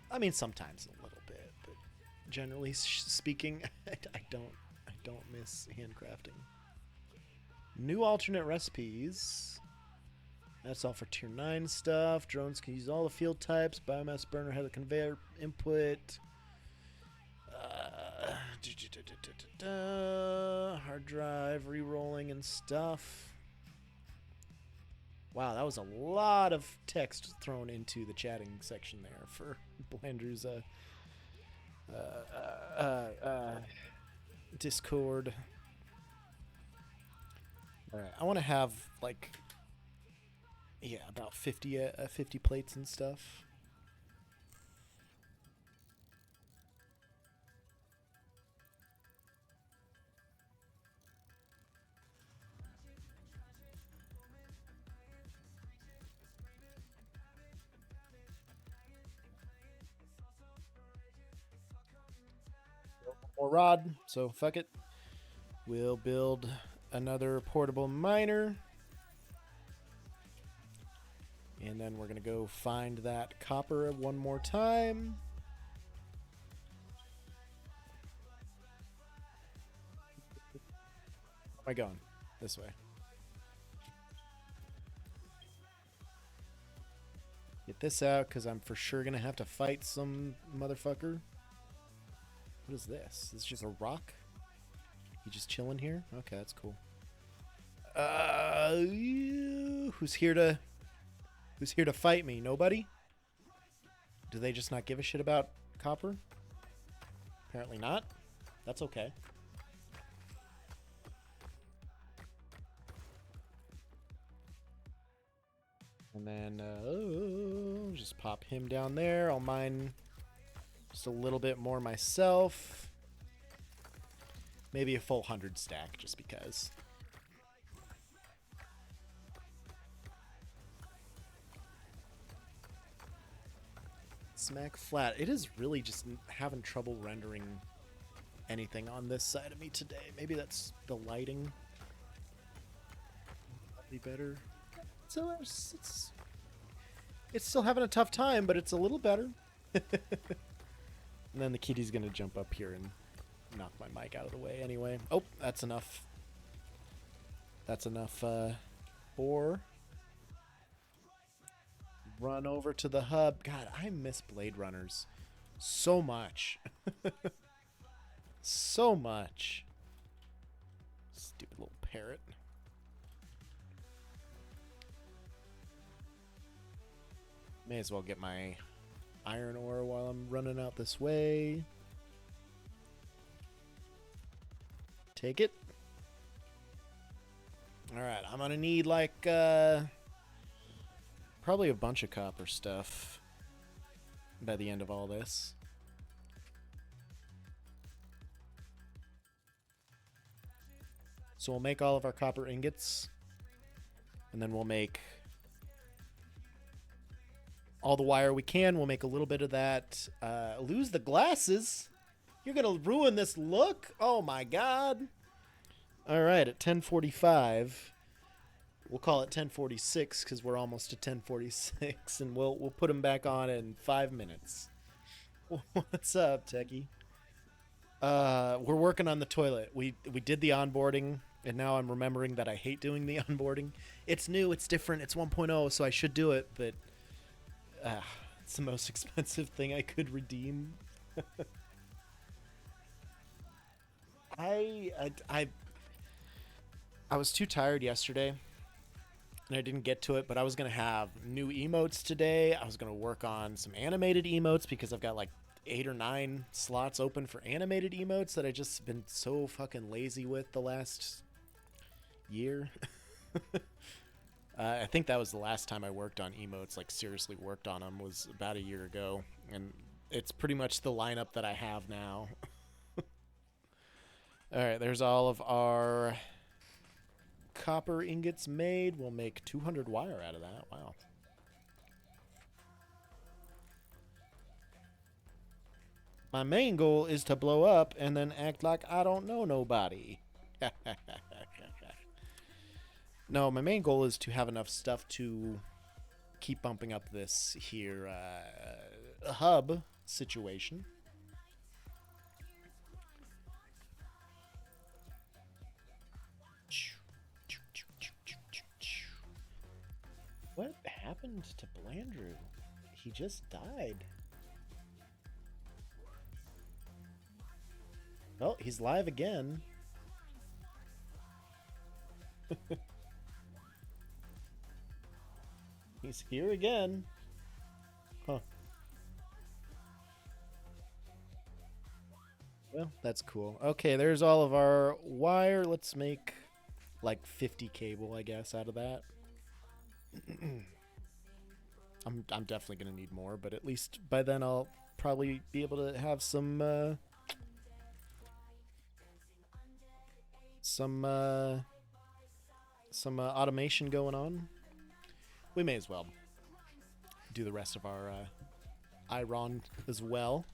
I mean, sometimes a little bit, but generally speaking, I don't miss handcrafting. New alternate recipes. That's all for tier 9 stuff. Drones can use all the field types. Biomass burner has a conveyor input. Hard drive, re-rolling and stuff. Wow, that was a lot of text thrown into the chatting section there for Blandrew's Discord. Alright, I want to have, like, yeah, about 50 plates and stuff. More rod, so fuck it. We'll build another portable miner. And then we're going to go find that copper one more time. Where am I going? This way. Get this out, because I'm for sure going to have to fight some motherfucker. What is this? This is just a rock? You just chilling here? Okay, that's cool. Who's here to fight me? Nobody? Do they just not give a shit about copper? Apparently not. That's okay. And then just pop him down there. I'll mine just a little bit more myself. Maybe a full 100 stack, just because. Smack flat. It is really just having trouble rendering anything on this side of me today. Maybe that's the lighting. That'd be better. So it's still having a tough time, but it's a little better. And then the kitty's gonna jump up here and knock my mic out of the way anyway. Oh, that's enough. That's enough ore. Run over to the hub. God, I miss Blade Runners so much. So much. Stupid little parrot. May as well get my iron ore while I'm running out this way. Take it. Alright, I'm gonna need like probably a bunch of copper stuff by the end of all this. So we'll make all of our copper ingots, and then we'll make all the wire we can. We'll make a little bit of that. Lose the glasses? You're gonna ruin this look? Oh my god. Alright, at 10:45. We'll call it 10:46 because we're almost at 10:46, and we'll put them back on in 5 minutes. What's up, Techie? We're working on the toilet. We did the onboarding, and now I'm remembering that I hate doing the onboarding. It's new, it's different, it's 1.0, so I should do it, but it's the most expensive thing I could redeem. I was too tired yesterday, and I didn't get to it, but I was going to have new emotes today. I was going to work on some animated emotes because I've got like 8 or 9 slots open for animated emotes that I just been so fucking lazy with the last year. I think that was the last time I worked on emotes, like seriously worked on them, was about a year ago, and it's pretty much the lineup that I have now. Alright, there's all of our copper ingots made. We'll make 200 wire out of that. Wow. My main goal is to blow up and then act like I don't know nobody. No, my main goal is to have enough stuff to keep bumping up this here hub situation. What happened to Blandrew? He just died. Well, he's live again. He's here again. Huh. Well, that's cool. Okay, there's all of our wire. Let's make like 50 cable, I guess, out of that. I'm definitely gonna need more, but at least by then I'll probably be able to have some automation going on. We may as well do the rest of our iron as well.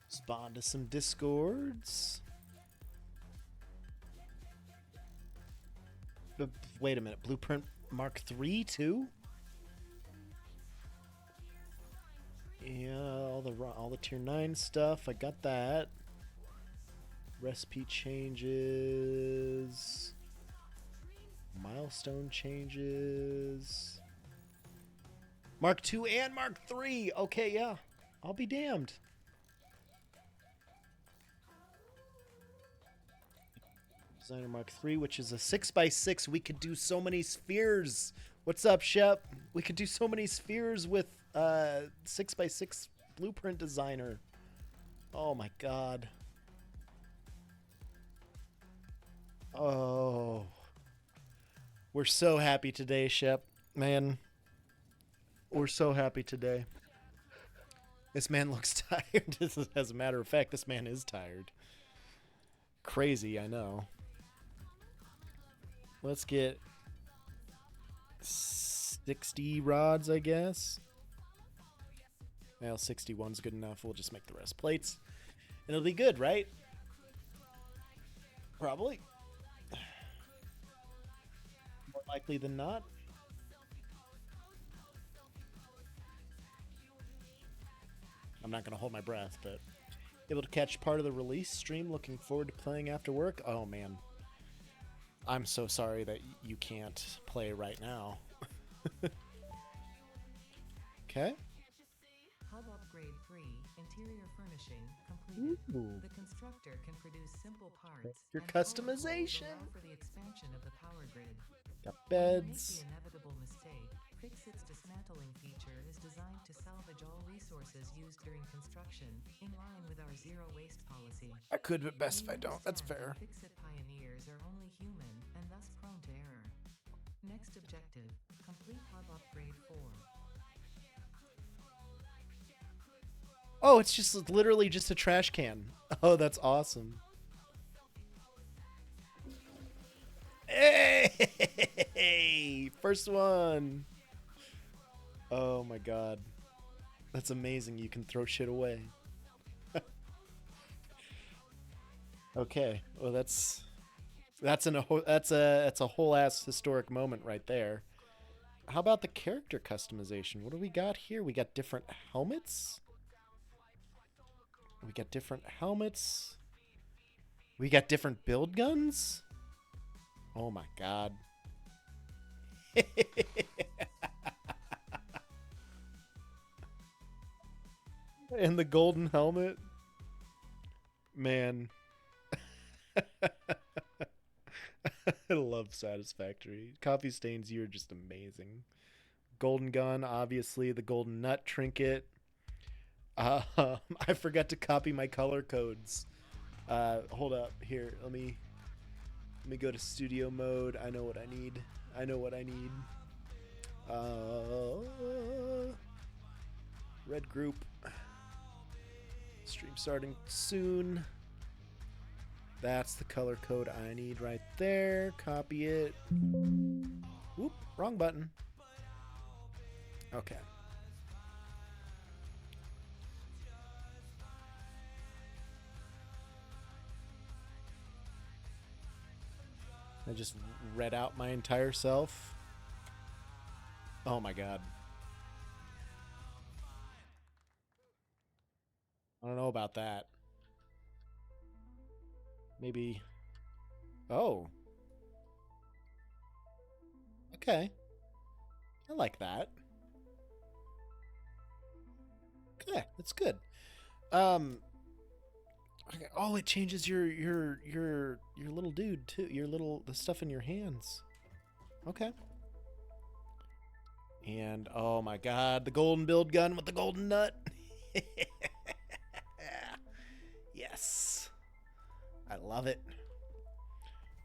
Spawn to some discords. Wait a minute, Blueprint Mark III too? Yeah, all the tier 9 stuff. I got that. Recipe changes. Milestone changes. Mark 2 and Mark 3. Okay, yeah. I'll be damned. Designer Mark 3, which is a 6x6. We could do so many spheres. What's up, Shep? We could do so many spheres with 6x6 Blueprint Designer. Oh my god. Oh. We're so happy today, Shep. Man. We're so happy today. This man looks tired. As a matter of fact, this man is tired. Crazy, I know. Let's get 60 rods, I guess. Well, 61's good enough. We'll just make the rest plates. And it'll be good, right? Probably. More likely than not. I'm not going to hold my breath, but able to catch part of the release stream. Looking forward to playing after work. Oh, man. I'm so sorry that you can't play right now. Okay. Hub upgrade 3, interior furnishing complete. completed. Ooh. The constructor can produce simple parts. Your and power poles customization. allow for the expansion of the power grid. Got When you make beds. the inevitable mistake, Fix-It's dismantling feature is designed to salvage all resources used during construction, in line with our zero waste policy. I could, but best if I We don't. That's fair. understand that Fix-It pioneers are only human and thus prone to error. Next objective, complete hub upgrade 4. Oh, it's just literally just a trash can. Oh, that's awesome. Hey! First one. Oh my god. That's amazing. You can throw shit away. Okay. Well, that's a whole ass historic moment right there. How about the character customization? What do we got here? We got different helmets. We got different helmets. We got different build guns. Oh my god. And the golden helmet. Man. I love Satisfactory. Coffee Stains, you're just amazing. Golden gun, obviously. The golden nut trinket. I forgot to copy my color codes. Hold up. Here, let me go to studio mode. I know what I need. Red group. Stream starting soon. That's the color code I need right there. Copy it. Whoop, wrong button. Okay. I just read out my entire self. Oh my god. I don't know about that. Maybe. Oh. Okay. I like that. Okay, that's good. Okay. Oh, it changes your little dude too. The stuff in your hands. Okay. And oh my god, the golden build gun with the golden nut. Yes. I love it.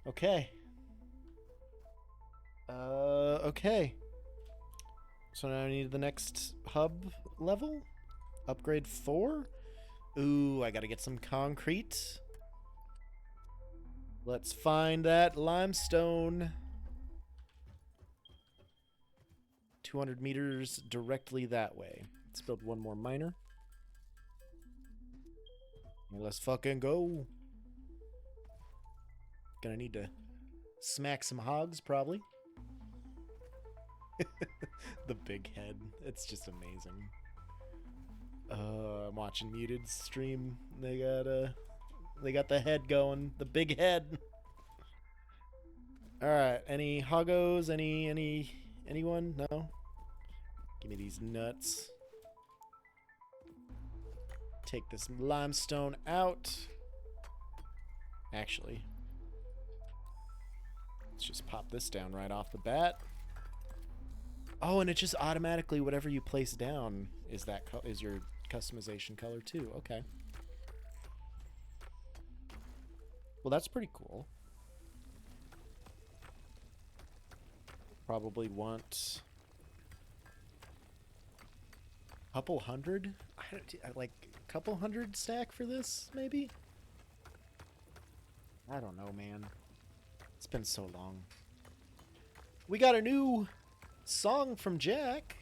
Okay. Okay. So now I need the next hub level. Upgrade 4. Ooh, I gotta get some concrete. Let's find that limestone. 200 meters directly that way. Let's build one more miner. Let's fucking go. Gonna need to smack some hogs, probably. The big head. It's just amazing. I'm watching Muted stream. They got the head going. The big head. Alright, any hoggos? Anyone? No? Give me these nuts. Take this limestone out. Actually, let's just pop this down right off the bat. Oh, and it just automatically, whatever you place down is your customization color too. Okay. Well, that's pretty cool. Probably want a couple hundred. Like a couple hundred stack for this, maybe. I don't know, man. It's been so long. We got a new song from Jack.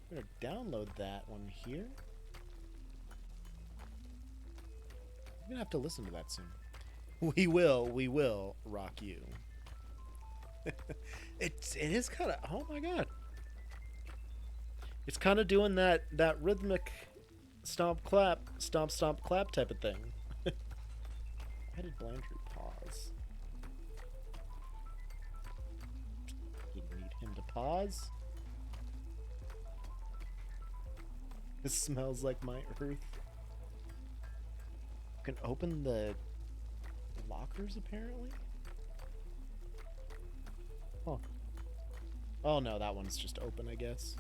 I'm gonna download that one here. I'm gonna have to listen to that soon. We will rock you. it is kind of, oh my god. It's kind of doing that rhythmic stomp clap type of thing. Why did Blandry pause? Didn't need him to pause. This smells like my earth. can open the lockers apparently. Huh. Oh no, that one's just open, I guess.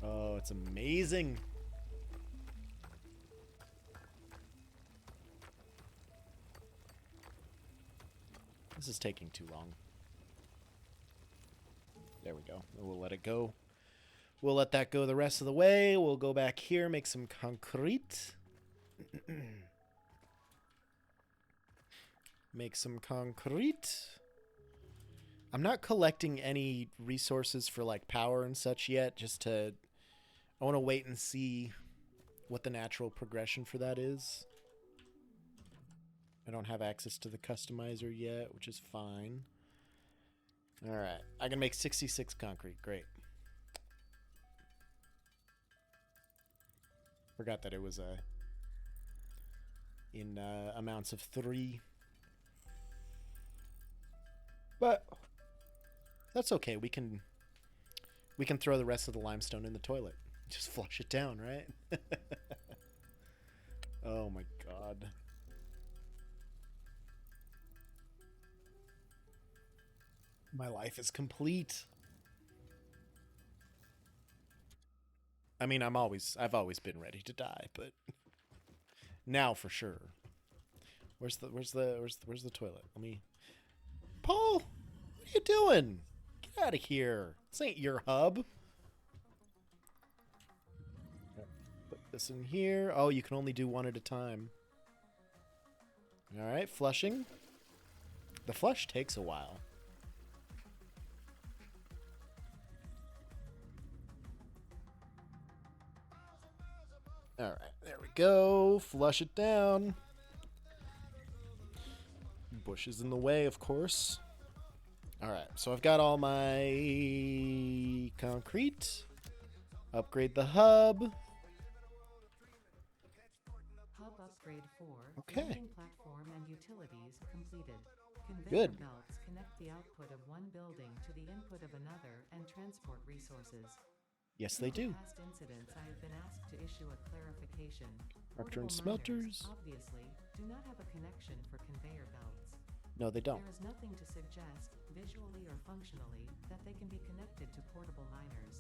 Oh, it's amazing. This is taking too long. There we go. We'll let it go. We'll let that go the rest of the way. We'll go back here, make some concrete. Make some concrete. I'm not collecting any resources for like power and such yet, just to... I want to wait and see what the natural progression for that is. I don't have access to the customizer yet, which is fine. Alright, I can make 66 concrete. Great. Forgot that it was in amounts of 3. But that's okay. We can throw the rest of the limestone in the toilet. Just flush it down, right? Oh my god. My life is complete. I mean, I've always been ready to die, but now for sure. Where's the toilet? Let me... Paul, what are you doing? Get out of here. This ain't your hub. Put this in here. Oh, you can only do one at a time. All right, flushing. The flush takes a while. All right, there we go. Flush it down. Bushes in the way, of course. All right, so I've got all my concrete. Upgrade the hub. Hub upgrade 4. Okay. Landing platform and utilities completed. Conveyor Good. belts connect the output of one building to the input of another and transport resources. Yes, they do. In past incidents, I have been asked to issue a clarification. Reactor and Portable smelters. miners, obviously, do not have a connection for conveyor belts. No, they don't. There is nothing to suggest, visually or functionally, that they can be connected to portable miners.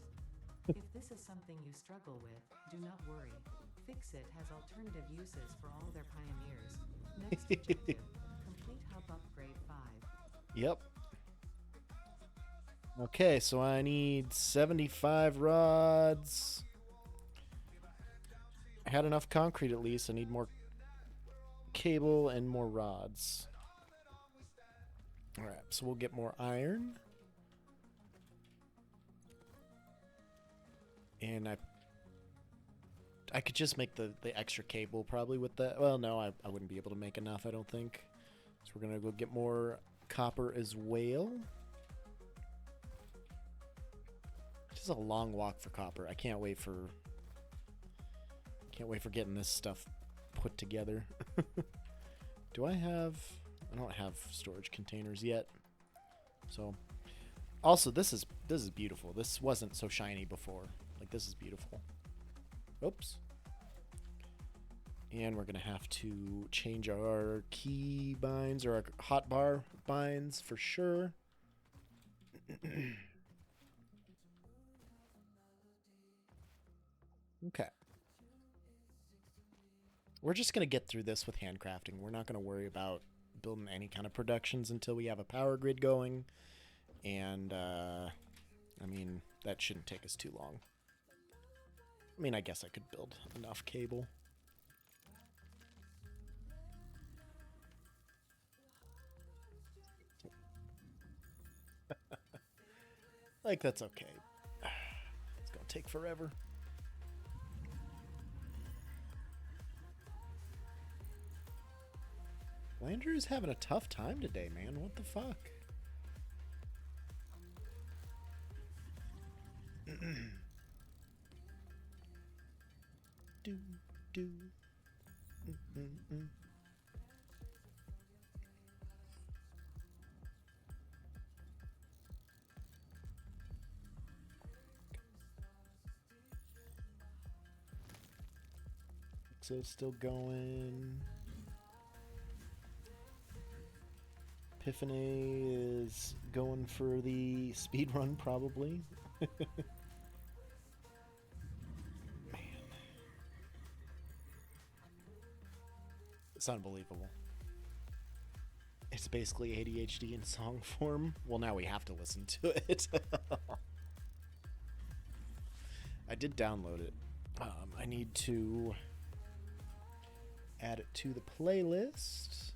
If this is something you struggle with, do not worry. Fixit has alternative uses for all their pioneers. Next objective, complete hub upgrade 5. Yep. Okay, so I need 75 rods. I had enough concrete at least. I need more cable and more rods. Alright, so we'll get more iron. And I could just make the extra cable probably with that. Well, no, I wouldn't be able to make enough, I don't think. So we're going to go get more copper as well. This is a long walk for copper. I can't wait for getting this stuff put together. Do I have... I don't have storage containers yet. So, also this is beautiful. This wasn't so shiny before. Like, this is beautiful. Oops. And we're gonna have to change our key binds or our hotbar binds for sure. Okay. We're just gonna get through this with handcrafting. We're not gonna worry about building any kind of productions until we have a power grid going. And, I mean, that shouldn't take us too long. I mean, I guess I could build enough cable. Like, that's okay. It's gonna take forever. Landry's having a tough time today, man. What the fuck? do, do. Pixo's still going. Epiphany is going for the speed run, probably. Man. It's unbelievable. It's basically ADHD in song form. Well, now we have to listen to it. I did download it. I need to add it to the playlist.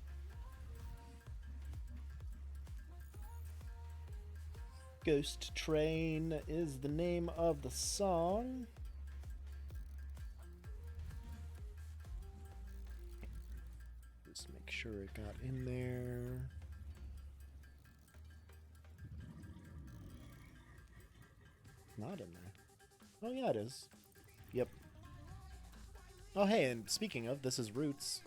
Ghost Train is the name of the song. Just make sure it got in there. Not in there. Oh yeah, it is. Yep. Oh hey, and speaking of, this is Roots.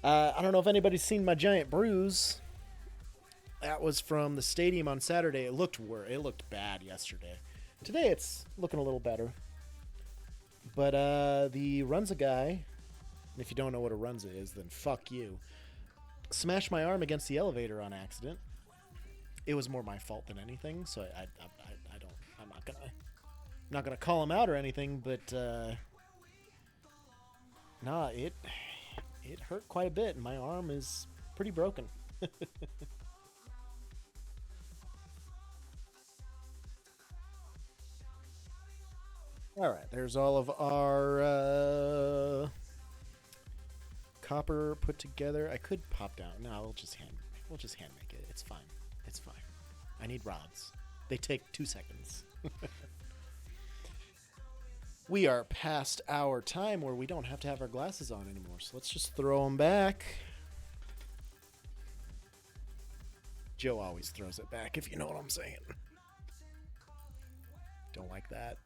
I don't know if anybody's seen my giant bruise. That was from the stadium on Saturday. It looked bad yesterday. Today it's looking a little better. But the Runza guy, and if you don't know what a Runza is, then fuck you, smashed my arm against the elevator on accident. It was more my fault than anything, so I'm not gonna call him out or anything, but nah, it hurt quite a bit, and my arm is pretty broken. All right, there's all of our copper put together. I could pop down. No, we'll just hand make it. It's fine. It's fine. I need rods. They take 2 seconds. We are past our time where we don't have to have our glasses on anymore, so let's just throw them back. Joe always throws it back, if you know what I'm saying. Don't like that.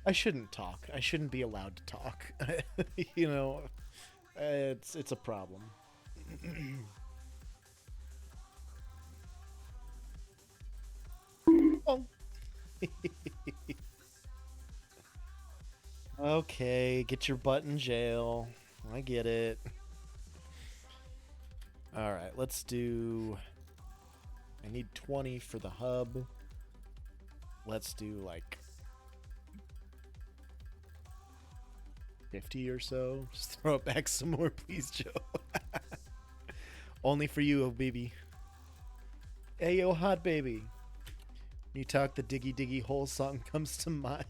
I shouldn't talk. I shouldn't be allowed to talk. You know, it's a problem. Oh. Okay, get your butt in jail. I get it. All right, let's do... I need 20 for the hub. Let's do like 50 or so. Just throw it back some more, please, Joe. Only for you, oh baby. Hey, yo, hot baby. You talk, the Diggy Diggy Hole song comes to mind.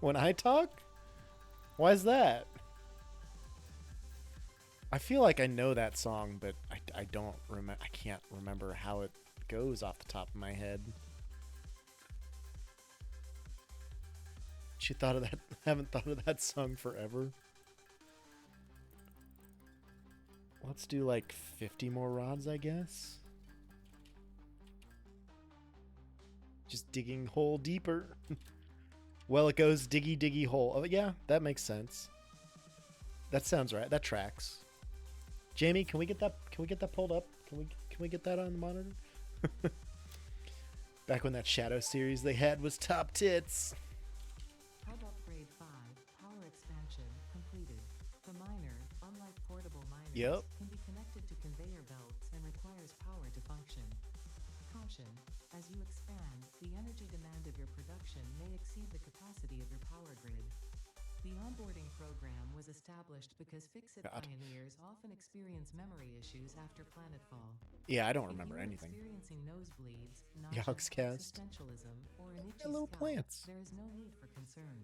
When I talk? Why is that? I feel like I know that song, but I don't remember. I can't remember how it goes off the top of my head. She thought of that. Haven't thought of that song forever. Let's do like 50 more rods, I guess. Just digging hole deeper. Well, it goes diggy diggy hole. Oh yeah, that makes sense. That sounds right. That tracks. Jamie, can we get that? Can we get that pulled up? Can we get that on the monitor? Back when that Shadow series they had was top tits. Hub upgrade 5, power expansion completed. The miner, unlike portable miners, can be connected to conveyor belts and requires power to function. Caution, as you expand, the energy demand of your production may exceed the capacity of your power grid. The onboarding program was established because Fix-It pioneers often experience memory issues after planetfall. Yeah, I don't remember anything. Experiencing nosebleeds, Yogscast. existentialism, or an itchy Hello, scalp, plants. there is no need for concern.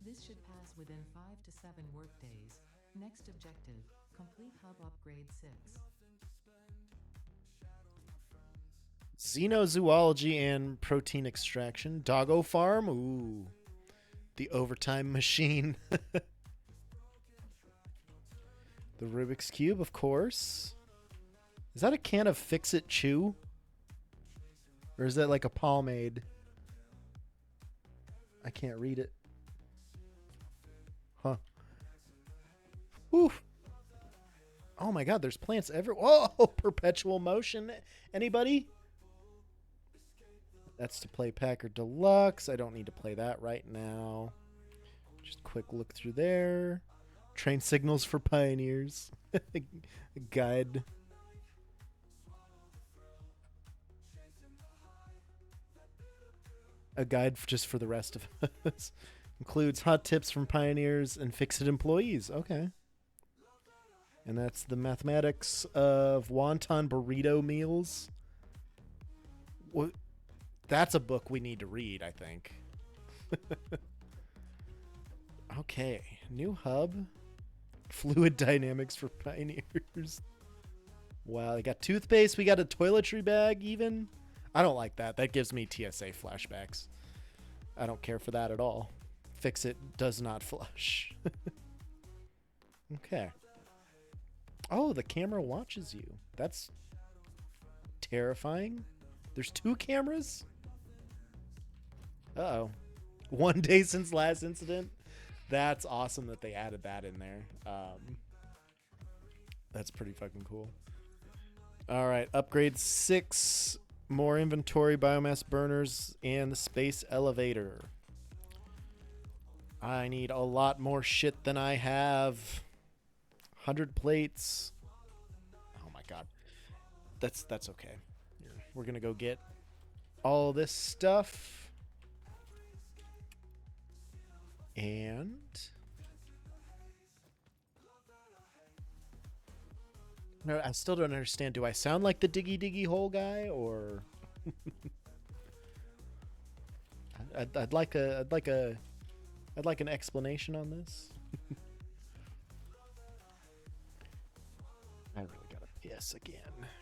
This should pass within 5 to 7 workdays. Next objective, complete hub upgrade 6. Xenozoology and protein extraction. Doggo farm. Ooh. The overtime machine. The Rubik's Cube, of course. Is that a can of Fix-It Chew? Or is that like a pomade? I can't read it. Huh. Whew. Oh my god, there's plants everywhere. Oh, perpetual motion. Anybody? That's to play Packard Deluxe. I don't need to play that right now. Just quick look through there. Train signals for pioneers. A guide. A guide just for the rest of us. Includes hot tips from pioneers and fix-it employees. Okay. And that's the mathematics of wonton burrito meals. What? That's a book we need to read, I think. Okay. New hub. Fluid dynamics for pioneers. Wow, they got toothpaste. We got a toiletry bag even. I don't like that. That gives me TSA flashbacks. I don't care for that at all. Fix it does not flush. Okay. Oh, the camera watches you. That's terrifying. There's 2 cameras? Uh-oh. 1 day since last incident. That's awesome that they added that in there. That's pretty fucking cool. All right, upgrade 6 more inventory, biomass burners, and the space elevator. I need a lot more shit than I have. 100 plates. Oh my god. That's okay. We're gonna go get all this stuff. And no, I still don't understand. Do I sound like the diggy hole guy, or I'd like an explanation on this. I really gotta piss again.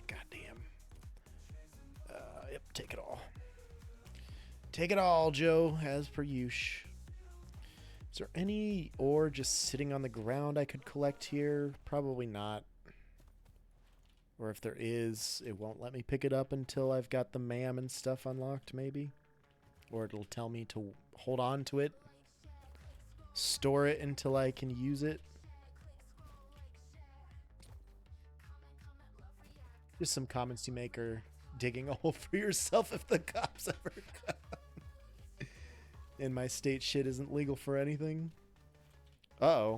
Goddamn. Yep, take it all. Take it all, Joe, as per usual. Is there any ore just sitting on the ground I could collect here? Probably not. Or if there is, it won't let me pick it up until I've got the MAM and stuff unlocked, maybe. Or it'll tell me to hold on to it. Store it until I can use it. Just some comments you make are digging a hole for yourself if the cops ever come. And my state shit isn't legal for anything. Uh-oh,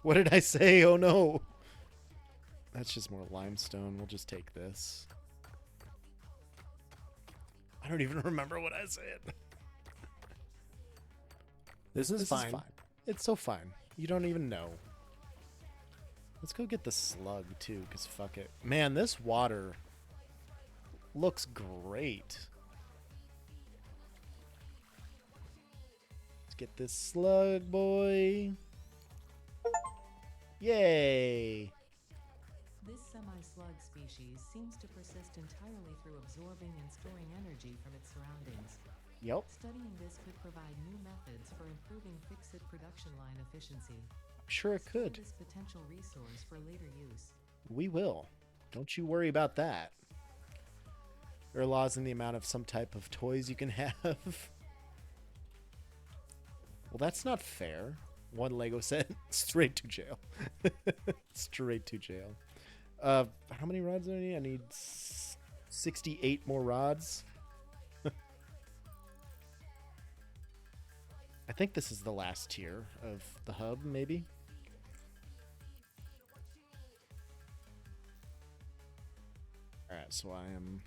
what did I say? Oh no. That's just more limestone. We'll just take this. I don't even remember what I said. This is fine. It's so fine. You don't even know. Let's go get the slug too, because fuck it. Man, this water looks great. Let's get this slug, boy. Yay! This semi-slug species seems to persist entirely through absorbing and storing energy from its surroundings. Yep. Studying this could provide new methods for improving fix-it production line efficiency. I'm sure it could. This potential resource for later use. We will. Don't you worry about that. There are laws in the amount of some type of toys you can have. Well, that's not fair. One Lego set, straight to jail. Straight to jail. How many rods do I need? I need 68 more rods. I think this is the last tier of the hub, maybe. Alright, so I am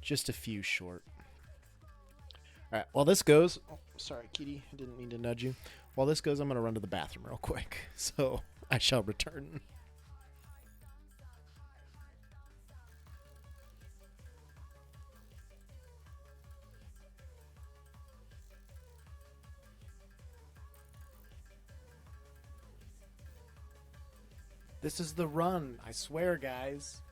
just a few short. Alright, while this goes... Oh, sorry, Kitty. I didn't mean to nudge you. While this goes, I'm going to run to the bathroom real quick. So, I shall return. This is the run. I swear, guys.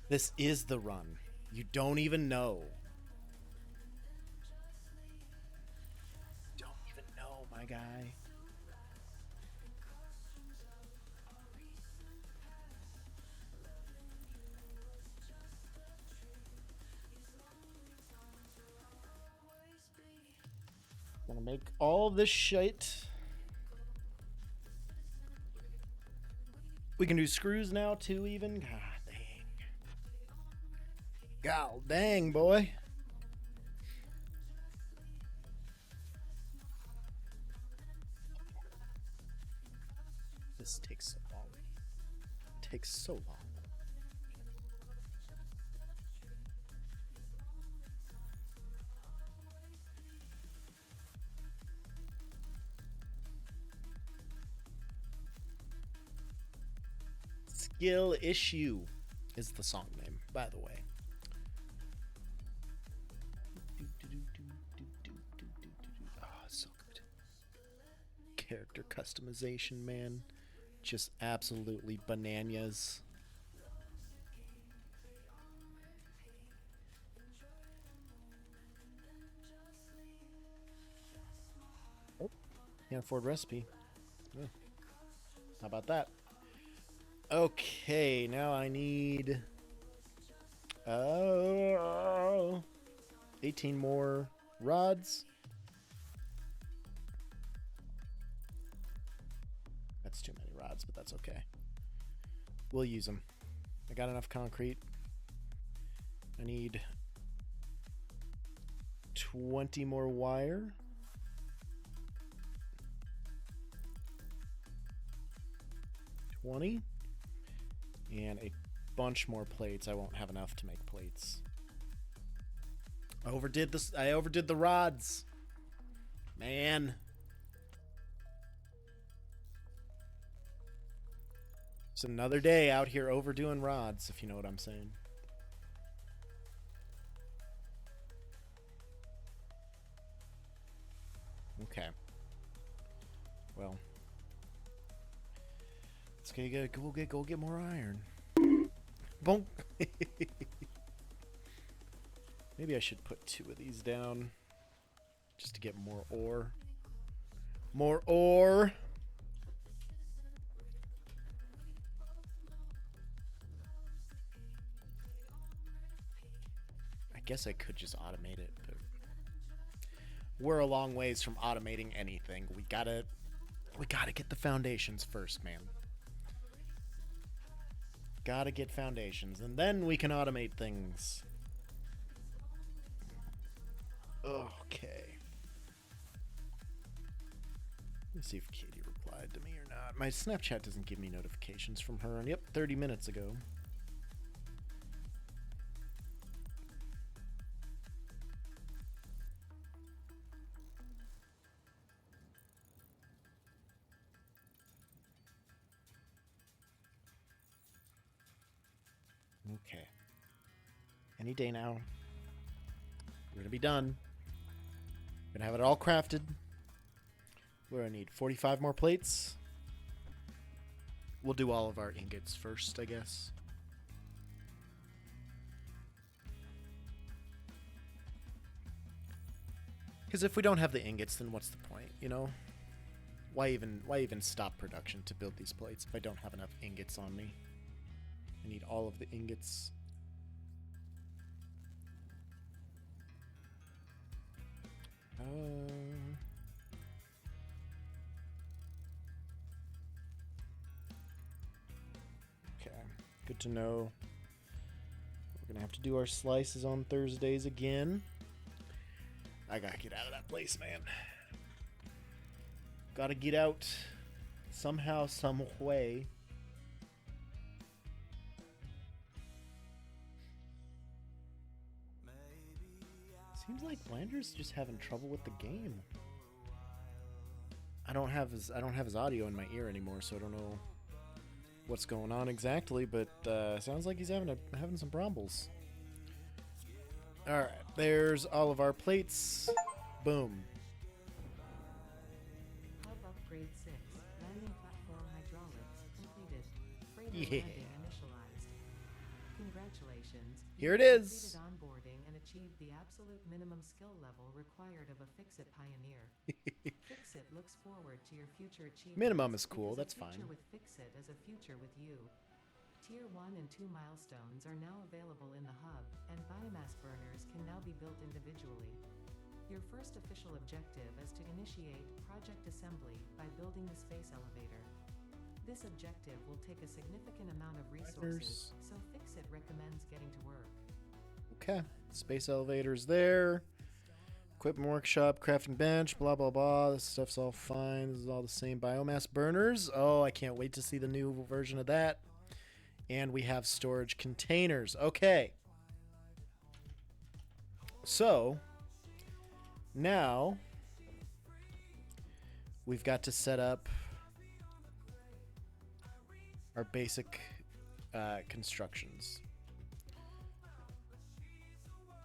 This is the run. You don't even know. Don't even know, my guy. Gonna make all this shit. We can do screws now too, even. God dang. God dang, boy. This takes so long. It takes so long. Skill Issue is the song name, by the way. Oh, so good. Character customization, man. Just absolutely bananas. Oh, can't afford recipe. Yeah. How about that? Okay, now I need 18 more rods. That's too many rods, but that's okay. We'll use them. I got enough concrete. I need 20 more wire. And a bunch more plates. I won't have enough to make plates. I overdid this. I overdid the rods. Man. It's another day out here overdoing rods, if you know what I'm saying. Okay. Well. Okay, go get more iron. Bonk. Maybe I should put 2 of these down just to get more ore. More ore. I guess I could just automate it, but we're a long ways from automating anything. We gotta get the foundations first, man. Gotta get foundations, and then we can automate things. Okay. Let's see if Katie replied to me or not. My Snapchat doesn't give me notifications from her, and yep, 30 minutes ago. Okay. Any day now. We're gonna be done. Gonna have it all crafted. Where I need 45 more plates. We'll do all of our ingots first, I guess. Because if we don't have the ingots, then what's the point, you know? Why even stop production to build these plates if I don't have enough ingots on me? I need all of the ingots. Okay, good to know. We're gonna have to do our slices on Thursdays again. I gotta get out of that place, man. Gotta get out somehow, some way. Seems like Blander's just having trouble with the game. I don't have his audio in my ear anymore, so I don't know what's going on exactly, but sounds like he's having some problems. All right, there's all of our plates. Boom. Hub upgrade 6. Landing platform hydraulics completed. Freighter Yeah. landing initialized. Congratulations. Here it You've is. completed onboarding and achieved the absolute minimum skill level required of a Fix-It pioneer. Fix-It looks forward to your future achievements. Minimum is cool, because that's a future fine. with Fix-It is a future with you. Tier 1 and 2 milestones are now available in the hub, and biomass burners can now be built individually. Your first official objective is to initiate Project Assembly by building the space elevator. This objective will take a significant amount of resources, so Fix-It recommends getting to work. Okay. Space elevator's there. Equipment workshop, crafting bench, blah, blah, blah. This stuff's all fine. This is all the same. Biomass burners. Oh, I can't wait to see the new version of that. And we have storage containers. Okay. So, now we've got to set up our basic constructions.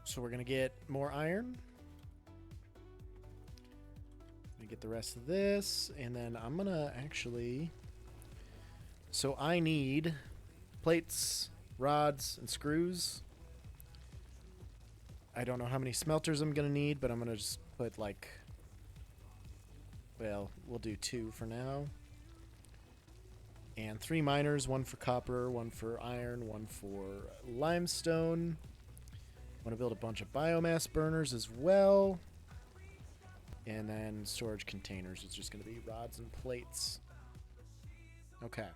So we're going to get more iron. Get the rest of this, and then I'm going to actually... So I need plates, rods, and screws. I don't know how many smelters I'm going to need, but I'm going to just put like... Well, we'll do 2 for now. And 3 miners, 1 for copper, 1 for iron, 1 for limestone. I want to build a bunch of biomass burners as well. And then storage containers is just going to be rods and plates. Okay.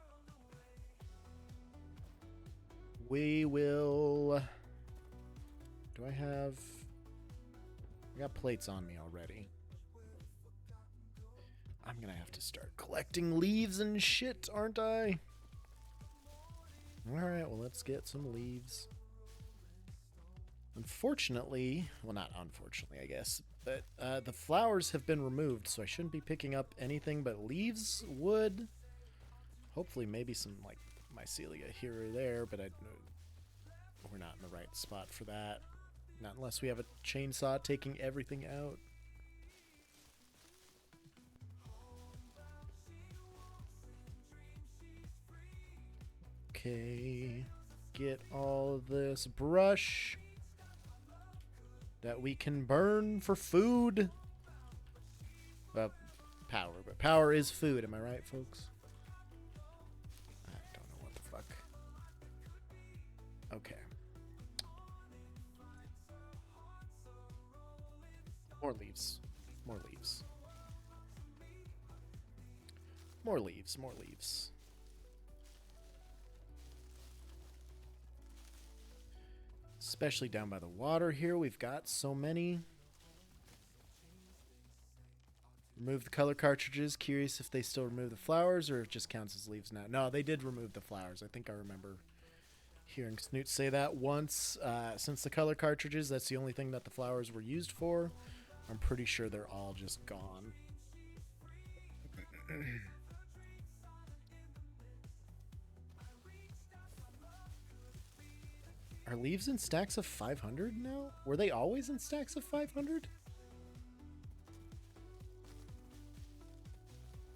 We will... Do I have... I got plates on me already. I'm going to have to start collecting leaves and shit, aren't I? Alright, well, let's get some leaves. Unfortunately, well, not unfortunately, I guess, but the flowers have been removed, so I shouldn't be picking up anything but leaves, wood, hopefully maybe some, like, mycelia here or there, but we're not in the right spot for that. Not unless we have a chainsaw taking everything out. Okay, get all of this brush that we can burn for food. Well, power, but power is food, am I right, folks? I don't know what the fuck. Okay. More leaves. More leaves. More leaves, more leaves. Especially down by the water here. We've got so many. Remove the color cartridges. Curious if they still remove the flowers or it just counts as leaves now. No, they did remove the flowers. I think I remember hearing Snoot say that once. Since the color cartridges, that's the only thing that the flowers were used for. I'm pretty sure they're all just gone. Are leaves in stacks of 500 now? Were they always in stacks of 500?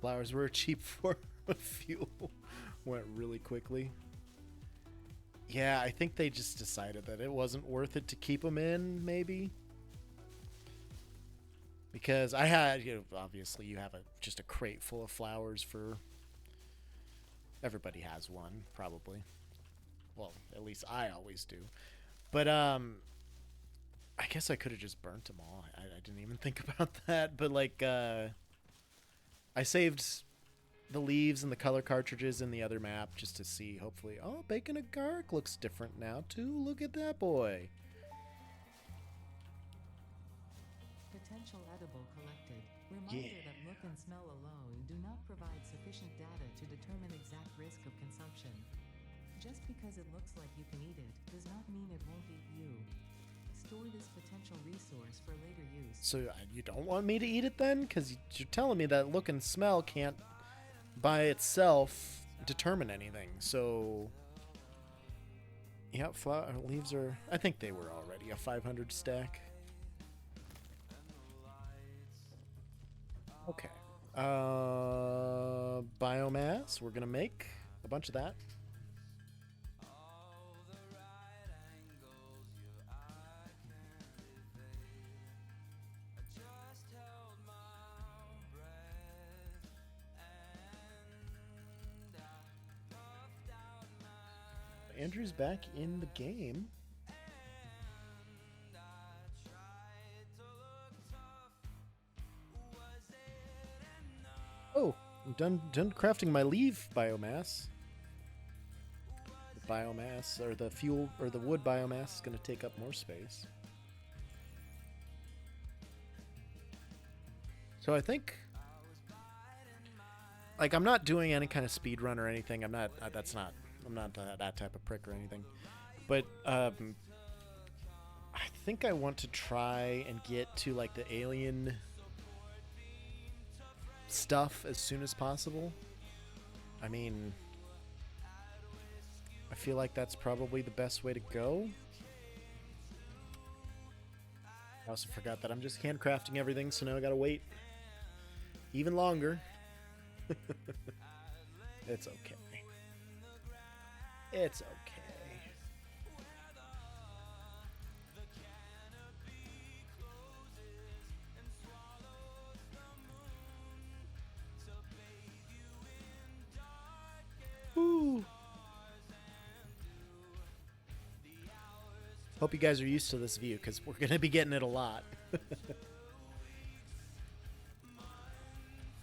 Flowers were cheap for fuel. Went really quickly. Yeah, I think they just decided that it wasn't worth it to keep them in, maybe. Because I had, obviously you have just a crate full of flowers for... Everybody has one, probably. Well, at least I always do. But, I guess I could have just burnt them all. I didn't even think about that. But, like, I saved the leaves and the color cartridges in the other map just to see, hopefully. Oh, Bacon and Garlic looks different now, too. Look at that boy. Potential edible collected. Reminder that look and smell alone do not provide sufficient data to determine exact risk of consumption. Just because it looks like you can eat it, does not mean it won't eat you. Store this potential resource for later use. So you don't want me to eat it then? Because you're telling me that look and smell can't, by itself, determine anything. So, yeah, leaves are... I think they were already a 500 stack. Okay. Biomass. We're going to make a bunch of that. Andrew's back in the game. Oh, I'm done crafting my leaf biomass. The biomass, or the fuel, or the wood biomass is going to take up more space. So I think, like, I'm not doing any kind of speed run or anything. I'm not that type of prick or anything. But I think I want to try and get to like the alien stuff as soon as possible. I mean, I feel like that's probably the best way to go. I also forgot that I'm just handcrafting everything, so now I gotta wait even longer. It's okay. It's okay. Woo. Hope you guys are used to this view, because we're going to be getting it a lot.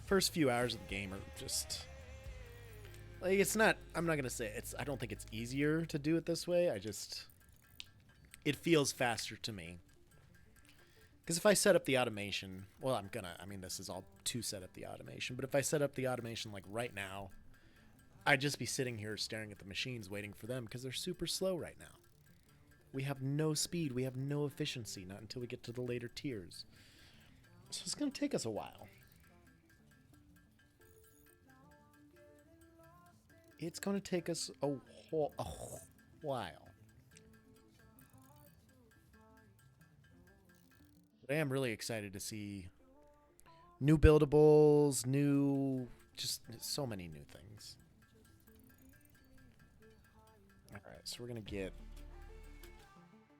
First few hours of the game are just... like, it's not... I'm not going to say it's... I don't think it's easier to do it this way. I just... it feels faster to me. Because if I set up the automation... well, I'm going to... I mean, this is all to set up the automation. But if I set up the automation, like, right now, I'd just be sitting here staring at the machines waiting for them, because they're super slow right now. We have no speed. We have no efficiency. Not until we get to the later tiers. So it's going to take us a while. It's going to take us a while. But I am really excited to see new buildables, just so many new things. Alright, so we're going to get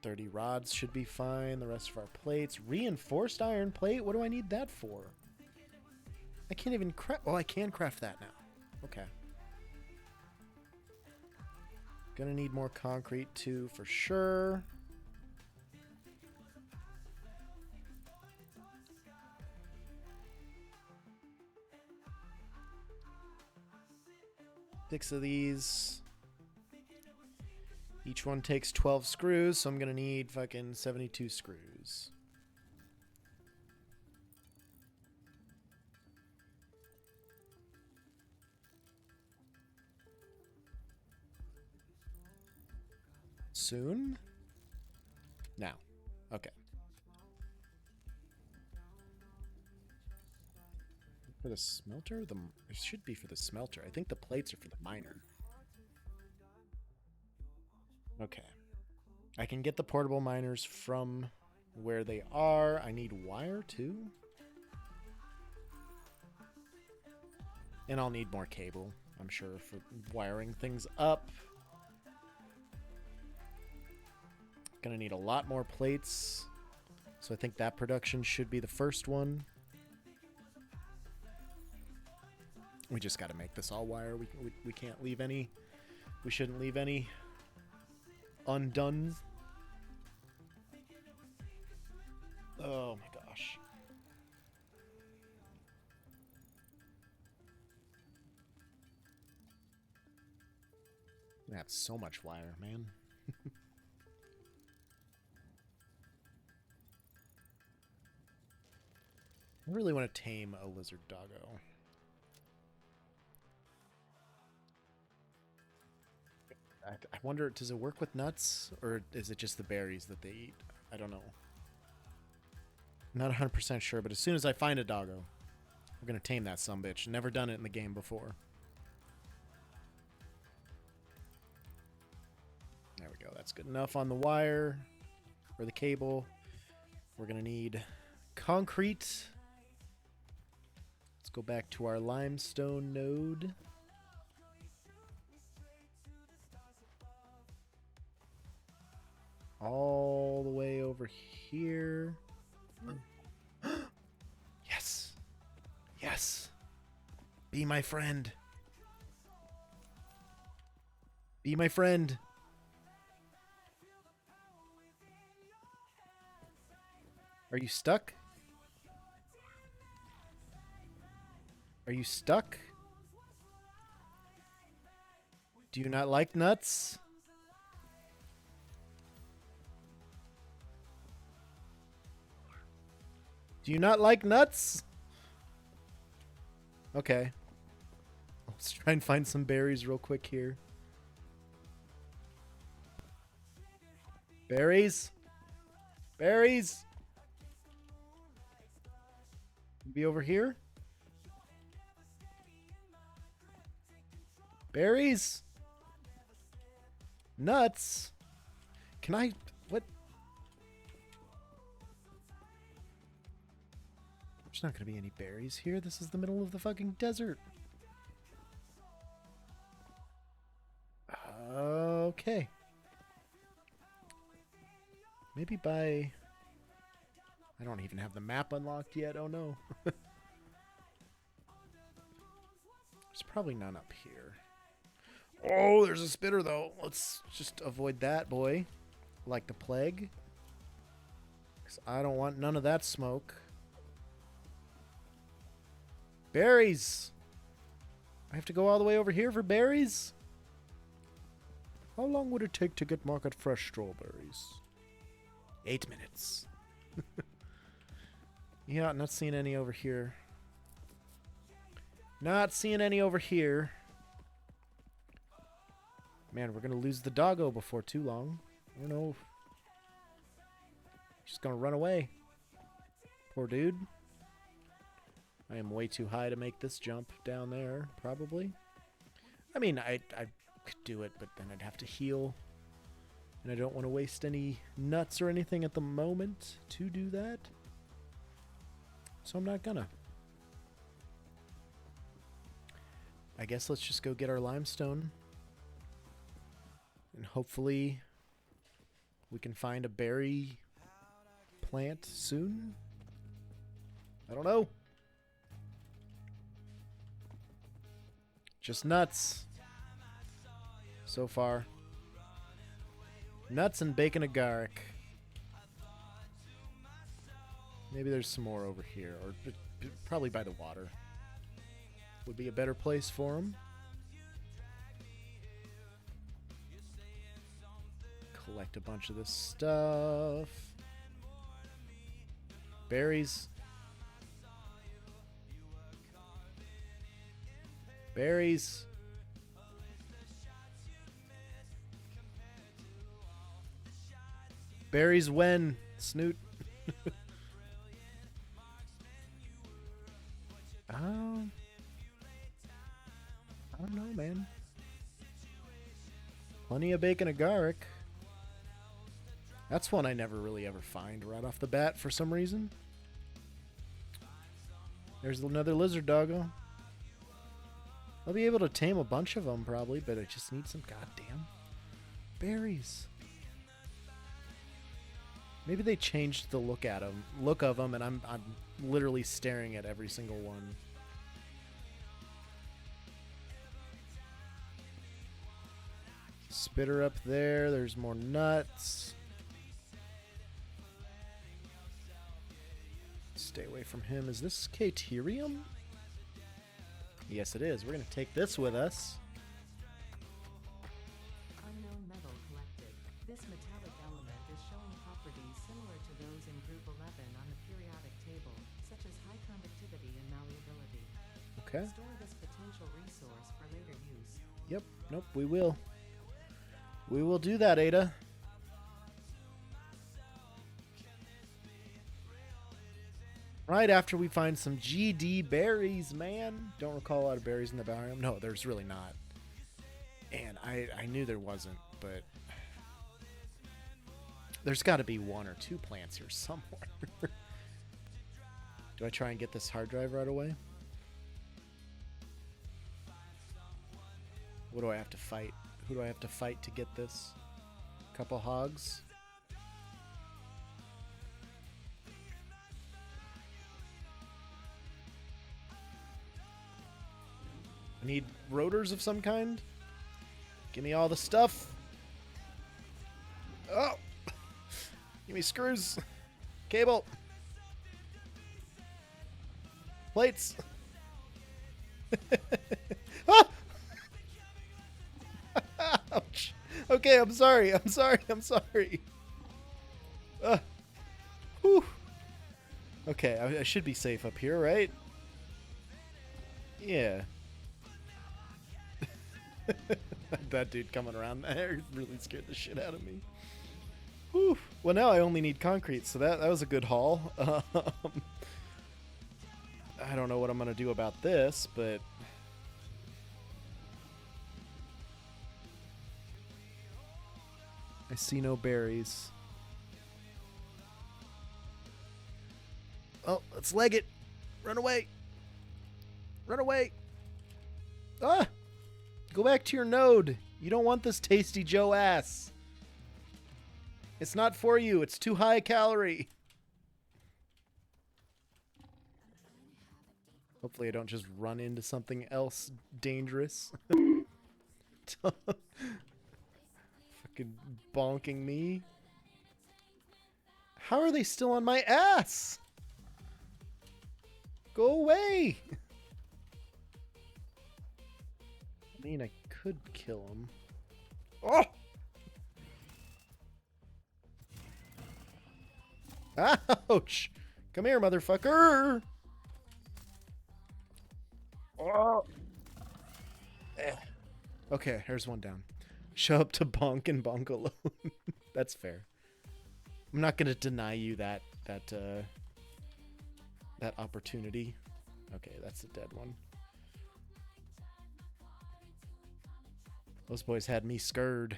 30 rods should be fine. The rest of our plates. Reinforced iron plate? What do I need that for? I can't even craft... oh, I can craft that now. Okay. Gonna need more concrete too, for sure. Six of these. Each one takes 12 screws, so I'm gonna need fucking 72 screws. Soon? Now. Okay. For the smelter? It should be for the smelter. I think the plates are for the miner. Okay. I can get the portable miners from where they are. I need wire too. And I'll need more cable, I'm sure, for wiring things up. Gonna need a lot more plates. So I think that production should be the first one. We just gotta make this all wire. We can't leave any... we shouldn't leave any undone. Oh my gosh. I have so much wire, man. I really want to tame a lizard doggo. I wonder, does it work with nuts, or is it just the berries that they eat? I don't know. I'm not 100% sure, but as soon as I find a doggo, we're going to tame that sumbitch. Never done it in the game before. There we go. That's good enough on the wire, or the cable. We're going to need concrete. Let's go back to our limestone node. All the way over here. Yes. Yes. Be my friend. Be my friend. Are you stuck? Are you stuck? Do you not like nuts? Do you not like nuts? Okay. Let's try and find some berries real quick here. Berries? Berries? Be over here? Berries? Nuts? Can I... What? There's not going to be any berries here. This is the middle of the fucking desert. Okay. Maybe by... I don't even have the map unlocked yet. Oh no. There's probably none up here. Oh, there's a spitter though. Let's just avoid that, boy. Like the plague. Because I don't want none of that smoke. Berries! I have to go all the way over here for berries? How long would it take to get market fresh strawberries? 8 minutes. Yeah, not seeing any over here. Not seeing any over here. Man, we're going to lose the doggo before too long. I don't know. He's just going to run away. Poor dude. I am way too high to make this jump down there, probably. I mean, I could do it, but then I'd have to heal. And I don't want to waste any nuts or anything at the moment to do that. So I'm not gonna. I guess let's just go get our limestone. And hopefully we can find a berry plant soon. I don't know. Just nuts. So far. Nuts and bacon agaric. Maybe there's some more over here. Or probably by the water. Would be a better place for them. Collect a bunch of this stuff. Berries. Berries. Berries when, Snoot. I don't know, man. Plenty of bacon agaric. That's one I never really ever find right off the bat for some reason. There's another lizard doggo. I'll be able to tame a bunch of them probably, but I just need some goddamn berries. Maybe they changed the look of them, and I'm literally staring at every single one. Spitter up there. There's more nuts. Stay away from him. Is this Caterium? Yes, it is. We're going to take this with us. Unknown metal collected. This metallic element is showing properties similar to those in Group 11 on the periodic table, such as high conductivity and malleability. Okay. Store this potential resource for later use. Yep. Nope, we will. We will do that, Ada. Right after we find some GD berries, man. Don't recall a lot of berries in the biome. No, there's really not. And I knew there wasn't, but there's got to be one or two plants here somewhere. Do I try and get this hard drive right away? What do I have to fight? Who do I have to fight to get this? Couple hogs? I need rotors of some kind. Give me all the stuff. Oh! Give me screws. Cable. Plates! Ah! Ouch. Okay, I'm sorry. I'm sorry. I'm sorry. Whew. Okay, I should be safe up here, right? Yeah. That dude coming around there really scared the shit out of me. Whew. Well, now I only need concrete, so that was a good haul. I don't know what I'm going to do about this, but... I see no berries. Oh, let's leg it. Run away. Run away. Ah! Go back to your node. You don't want this Tasty Joe ass. It's not for you. It's too high calorie. Hopefully I don't just run into something else dangerous. Fucking bonking me. How are they still on my ass? Go away. I mean, I could kill him. Oh! Ouch! Come here, motherfucker! Oh! Okay, here's one down. Show up to bonk and bonk alone. That's fair. I'm not gonna deny you that opportunity. Okay, that's a dead one. Those boys had me scared.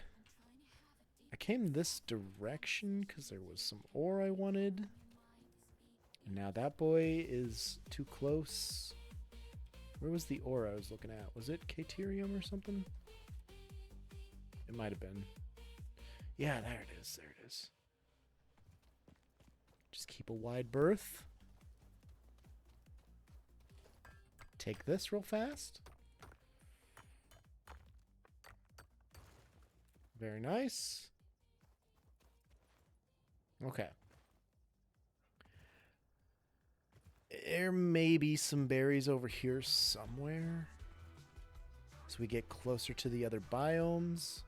I came this direction because there was some ore I wanted. And now that boy is too close. Where was the ore I was looking at? Was it Caterium or something? It might have been. Yeah, there it is. There it is. Just keep a wide berth. Take this real fast. Very nice. Okay. There may be some berries over here somewhere. So we get closer to the other biomes.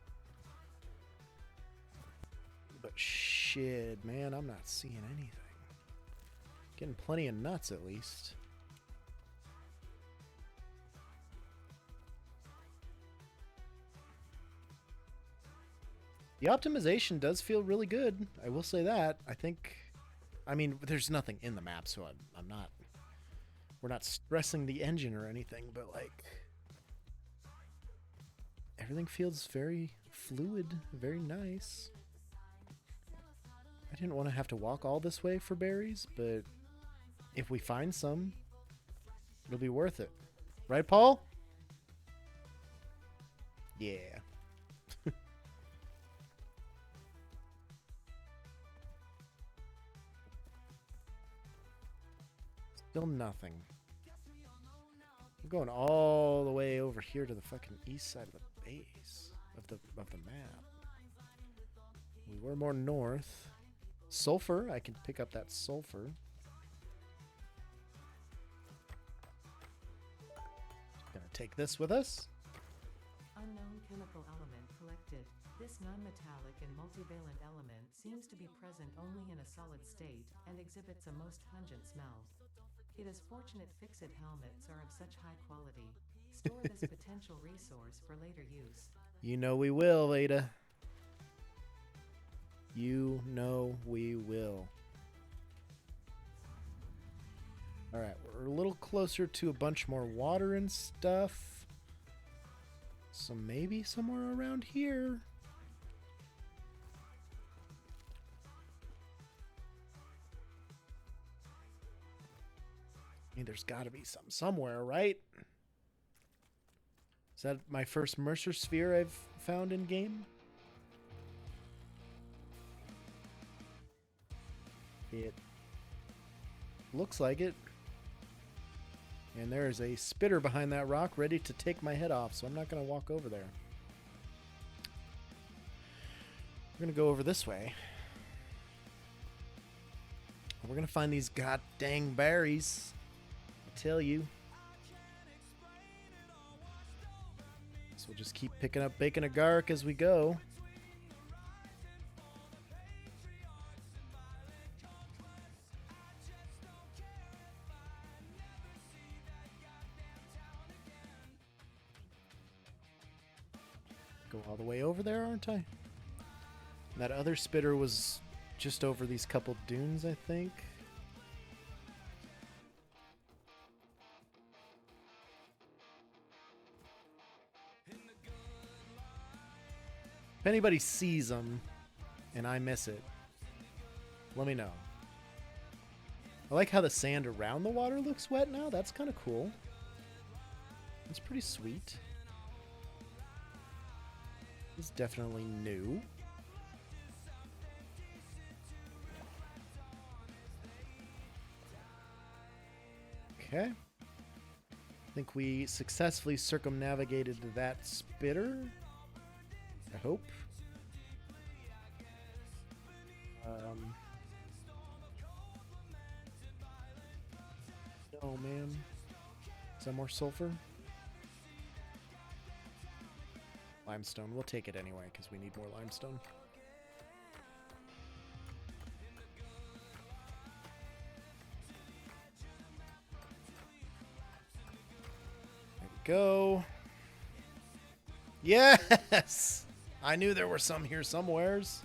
But shit, man, I'm not seeing anything. Getting plenty of nuts at least. The optimization does feel really good. I will say that. I mean, there's nothing in the map, so I'm not... We're not stressing the engine or anything, but, like... Everything feels very fluid, very nice. I didn't want to have to walk all this way for berries, but if we find some, it'll be worth it. Right, Paul? Yeah. Still nothing. I'm going all the way over here to the fucking east side of the base of the map. We were more north. Sulfur, I can pick up that sulfur. Gonna take this with us. Unknown chemical element collected. This non-metallic and multivalent element seems to be present only in a solid state and exhibits a most pungent smell. It is fortunate fixit helmets are of such high quality. Store this potential resource for later use. You know we will, Ada. You know we will. Alright, we're a little closer to a bunch more water and stuff. So maybe somewhere around here. I mean, there's got to be some somewhere, right? Is that my first Mercer Sphere I've found in game? It looks like it. And there is a spitter behind that rock ready to take my head off, so I'm not going to walk over there. We're going to go over this way. We're going to find these god dang berries. tell you. So we'll just keep picking up bacon agark as we go. Go all the way over there, aren't I? That other spitter was just over these couple dunes, I think. If anybody sees them and I miss it, let me know. I like how the sand around the water looks wet now. That's kind of cool. It's pretty sweet. It's definitely new. Okay. I think we successfully circumnavigated that spitter. I hope. Oh man. Is that more sulfur? Limestone. We'll take it anyway because we need more limestone. There we go. Yes! I knew there were some here somewheres.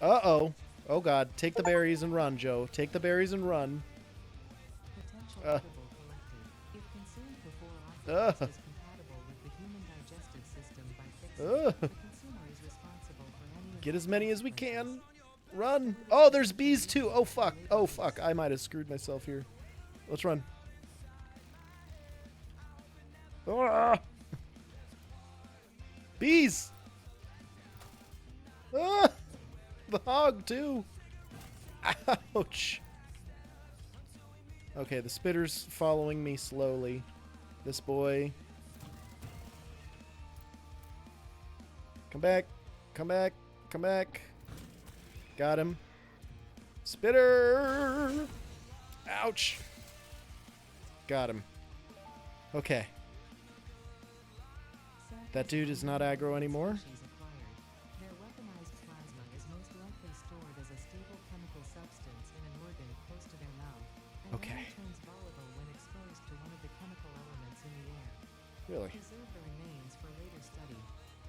Uh-oh. Oh god. Take the berries and run, Joe. Take the berries and run. Potential edible collected. If consumed before authorized is compatible with the human digestive system by fixing, the consumer is responsible for any Get as many as we can. Run. Oh, there's bees too. Oh, fuck. Oh, fuck. I might have screwed myself here. Let's run. Ah! Bees! Ah! The hog, too. Ouch. Okay, the spitter's following me slowly. This boy. Come back. Come back. Come back. Got him. Spitter! Ouch. Got him. Okay. That dude is not aggro anymore. Their weaponized plasma is most likely stored as a stable chemical substance in an organ close to their mouth, and Okay. only turns volatile when exposed to one of the chemical elements in the air. Really? Preserve the remains for later study.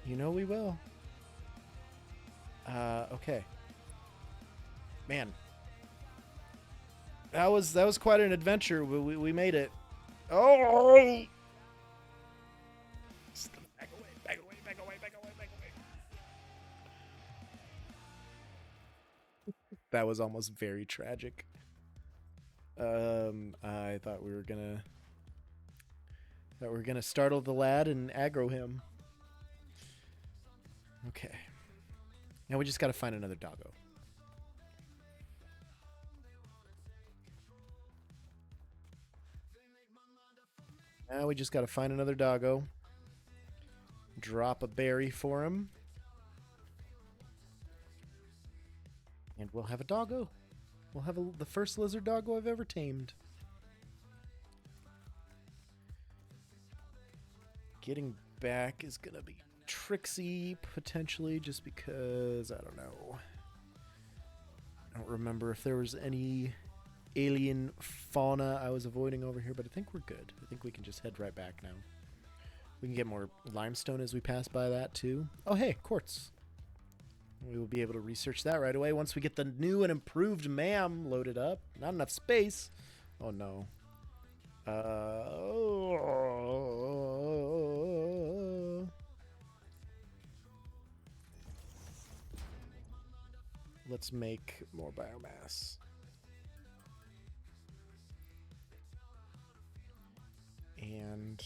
You know we will. Okay. Man. That was quite an adventure. We made it. Oh! Just gonna back away, back away, back away, back away, back away. That was almost very tragic. I thought we were gonna startle the lad and aggro him. Okay. Now we just gotta find another doggo. Now we just gotta find another doggo. Drop a berry for him. And we'll have a doggo. We'll have the first lizard doggo I've ever tamed. Getting back is gonna be tricksy, potentially, just because, I don't know. I don't remember if there was any alien fauna I was avoiding over here, but I think we're good. I think we can just head right back now. We can get more limestone as we pass by that, too. Oh, hey, quartz. We will be able to research that right away once we get the new and improved MAM loaded up. Not enough space. Oh, no. Let's make more biomass. And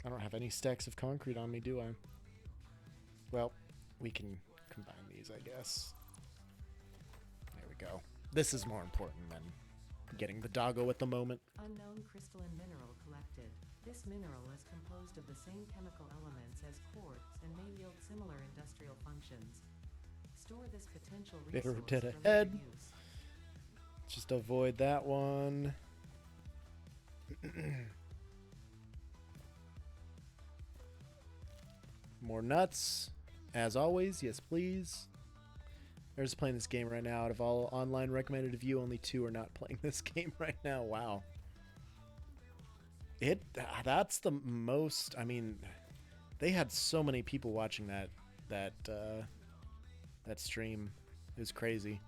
I don't have any stacks of concrete on me, do I? Well, we can combine these, I guess. There we go. This is more important than getting the doggo at the moment. Unknown crystalline mineral collected. This mineral is composed of the same chemical elements as quartz and may yield similar industrial functions. Store this potential Better resource dead for later ahead. use. Just avoid that one. More nuts. As always, yes please. They're just playing this game right now. Out of all online recommended of you, only 2 are not playing this game right now. Wow. That's the most. I mean, they had so many people watching that stream. It was crazy.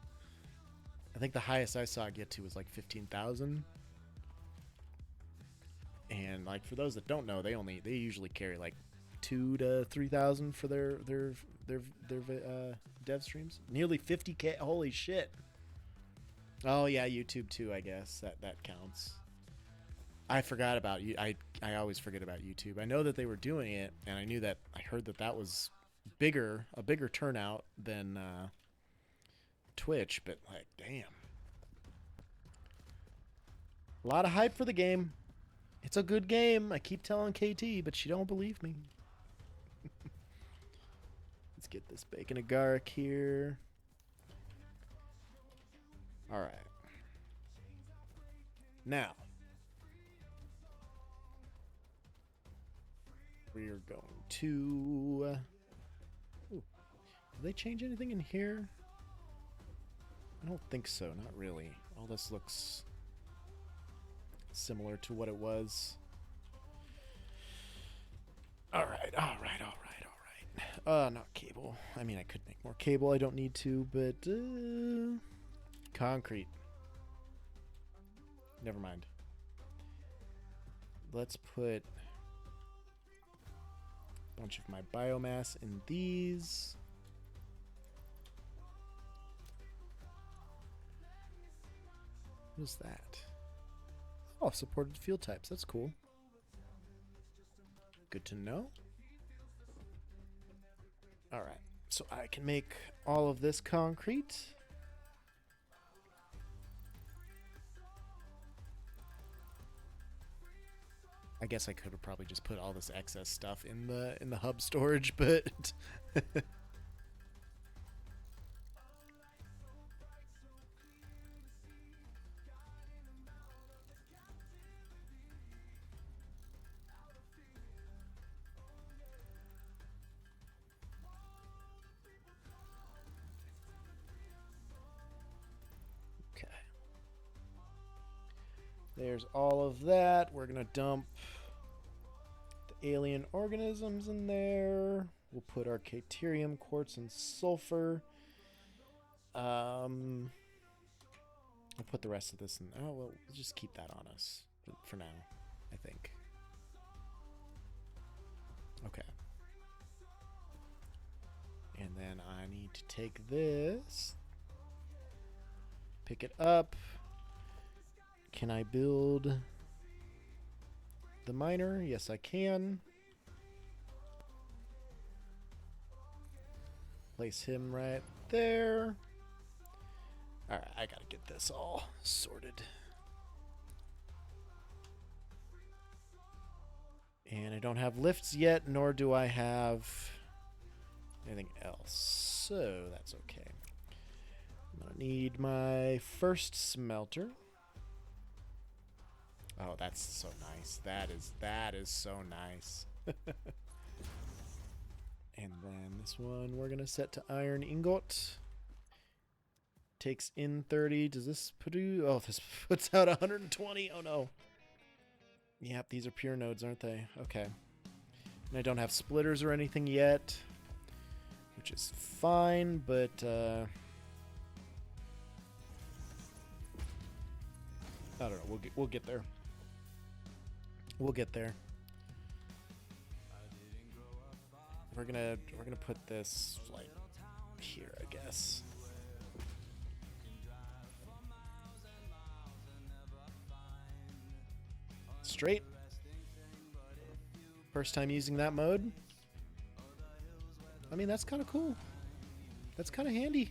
I think the highest I saw it get to was like 15,000. And like for those that don't know, they usually carry like 2 to 3,000 for their dev streams. Nearly 50K. Holy shit. Oh yeah, YouTube too, I guess. That counts. I forgot about you. I always forget about YouTube. I know that they were doing it, and I knew that I heard that was a bigger turnout than Twitch, but like damn. A lot of hype for the game. It's a good game. I keep telling KT, but she don't believe me. Let's get this bacon agaric here. All right. Now, we are going to... Ooh, did they change anything in here? I don't think so. Not really. All this looks similar to what it was. All right. Not cable. I mean, I could make more cable. I don't need to, but concrete. Never mind. Let's put a bunch of my biomass in these. What is that? Oh, supported field types. That's cool. Good to know. All right. So I can make all of this concrete. I guess I could have probably just put all this excess stuff in the hub storage, but okay. There's all of that. We're gonna dump the alien organisms in there. We'll put our caterium, quartz, and sulfur. I'll put the rest of this in. Oh, well, we'll just keep that on us for now, I think. Okay. And then I need to take this, pick it up. Can I build the miner? Yes, I can. Place him right there. Alright, I gotta get this all sorted. And I don't have lifts yet, nor do I have anything else. So that's okay. I'm gonna need my first smelter. Oh, that's so nice. That is so nice. And then this one we're gonna set to iron ingot. Takes in 30. Does this produce? Oh, this puts out 120. Oh no. Yep, these are pure nodes, aren't they? Okay. And I don't have splitters or anything yet, which is fine, but I don't know. We'll get there. We'll get there. We're gonna put this like here, I guess. Straight. First time using that mode. I mean, that's kind of cool. That's kind of handy.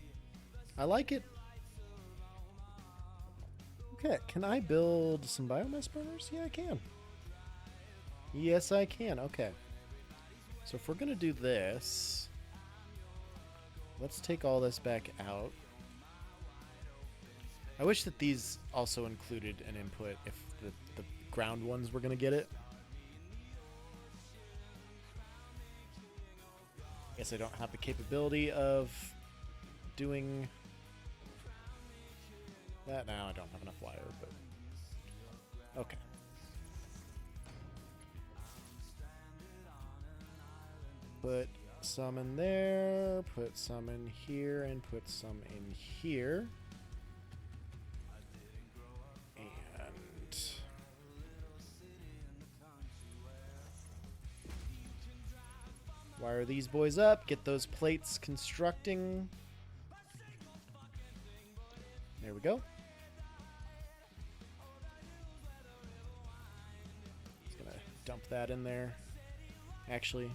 I like it. Okay, can I build some biomass burners? Yeah, I can. Yes, I can. Okay. So if we're going to do this, let's take all this back out. I wish that these also included an input if the ground ones were going to get it. Guess I don't have the capability of doing that now. I don't have enough wire, but okay. Put some in there, put some in here, and put some in here. And wire these boys up, get those plates constructing. There we go. Just gonna dump that in there. Actually,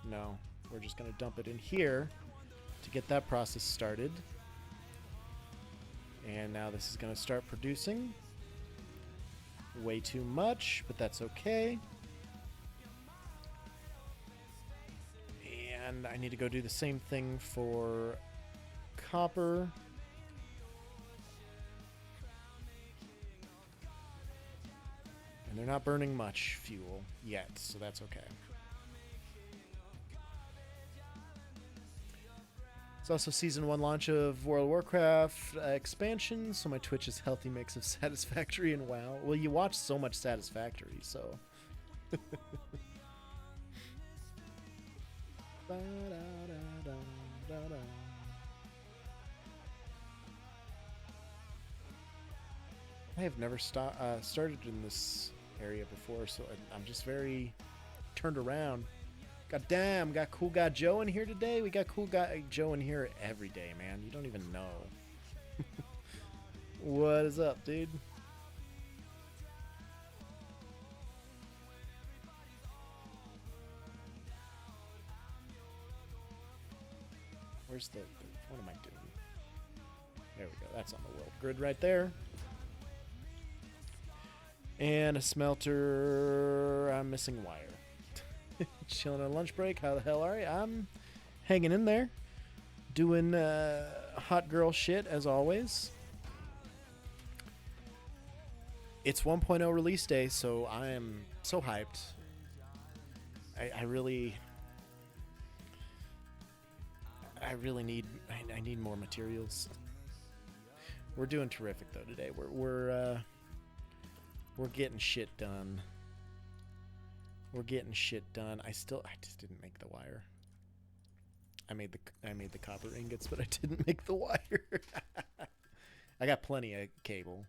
no, we're just gonna dump it in here to get that process started. And now this is gonna start producing. Way too much, but that's okay. And I need to go do the same thing for copper. And they're not burning much fuel yet, so that's okay. It's also Season 1 launch of World of Warcraft expansion, so my Twitch is healthy mix of Satisfactory and WoW. Well, you watch so much Satisfactory, so... I have never started in this area before, so I'm just very turned around. God damn, got cool guy Joe in here today. We got cool guy Joe in here every day, man. You don't even know. What is up, dude? Where's the what am I doing? There we go. That's on the world grid right there. And a smelter. I'm missing wire. Chilling on lunch break. How the hell are you? I'm hanging in there. Doing hot girl shit as always. It's 1.0 release day, so I am so hyped. I really need I need more materials. We're doing terrific though today. We're getting shit done. We're getting shit done. I just didn't make the wire. I made the copper ingots, but I didn't make the wire. I got plenty of cable.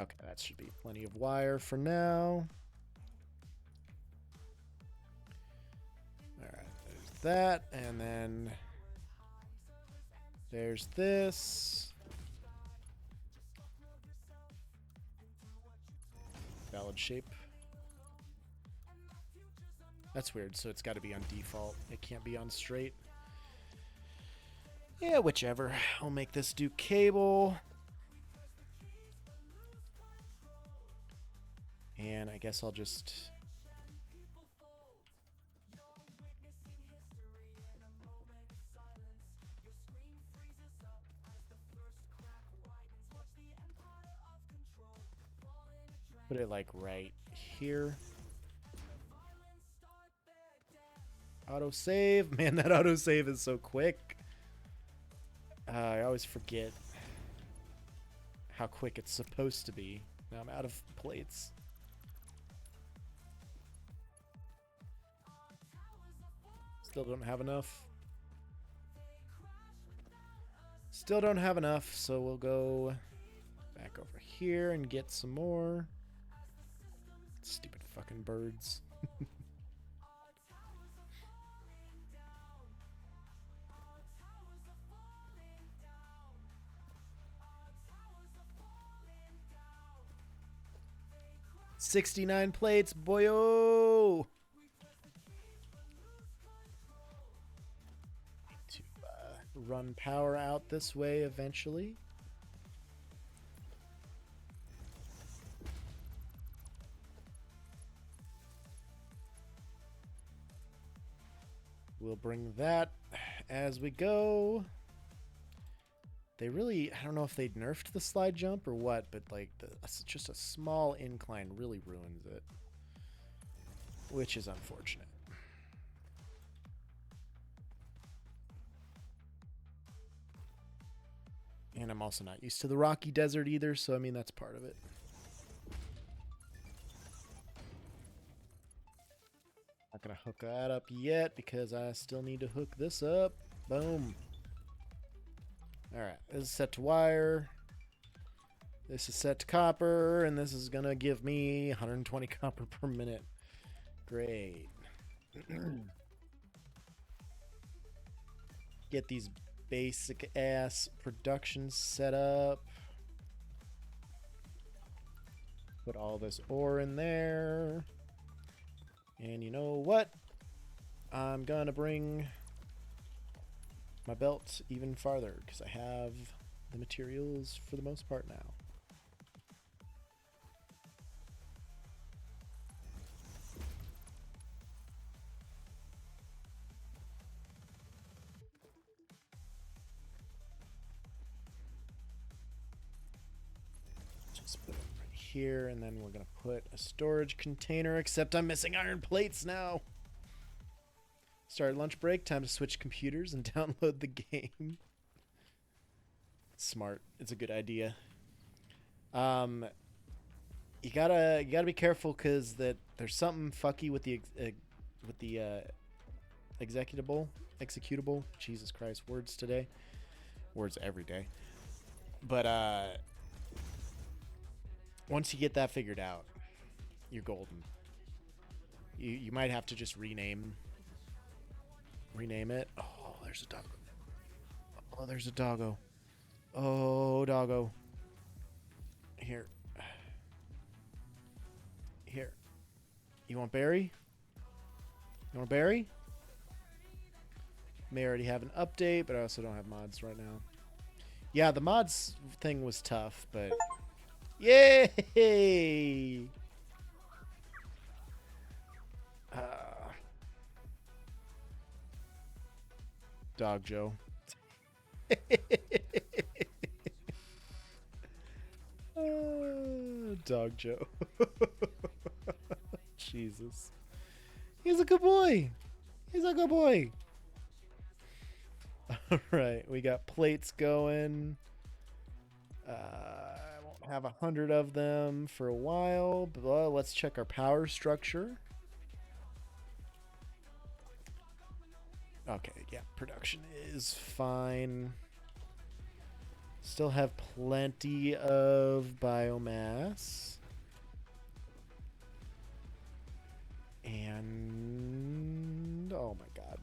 Okay, that should be plenty of wire for now. Alright, there's that, and then there's this. Valid shape. That's weird, so it's got to be on default. It can't be on straight. Yeah, whichever. I'll make this do cable. And I guess I'll just... put it like right here. Autosave. Man, that autosave is so quick. I always forget how quick it's supposed to be. Now I'm out of plates. Still don't have enough. Still don't have enough, so we'll go back over here and get some more. Stupid fucking birds. $69 plates, boyo! To run power out this way eventually. We'll bring that as we go. They really, I don't know if they nerfed the slide jump or what, but like just a small incline really ruins it, which is unfortunate. And I'm also not used to the rocky desert either, so I mean, that's part of it. Not gonna hook that up yet because I still need to hook this up. Boom. Alright, this is set to wire. This is set to copper, and this is gonna give me 120 copper per minute. Great. Get these basic ass productions set up. Put all this ore in there. And you know what? I'm gonna bring my belt even farther because I have the materials for the most part now. Just put it right here, and then we're gonna put a storage container, except I'm missing iron plates now. Start lunch break, time to switch computers and download the game. Smart. It's a good idea. You gotta be careful because there's something fucky with the executable. Jesus Christ, words today. Words every day. But once you get that figured out, you're golden. You might have to just rename it. Oh, there's a doggo. Oh, there's a doggo. Oh, doggo. Here. Here. You want berry? You want berry? May already have an update, but I also don't have mods right now. Yeah, the mods thing was tough, but... Yay! Dog Joe. Dog Joe. Jesus. He's a good boy. He's a good boy. Alright, we got plates going. I won't have 100 of them for a while, but let's check our power structure. Okay, yeah, production is fine. Still have plenty of biomass. And oh my god,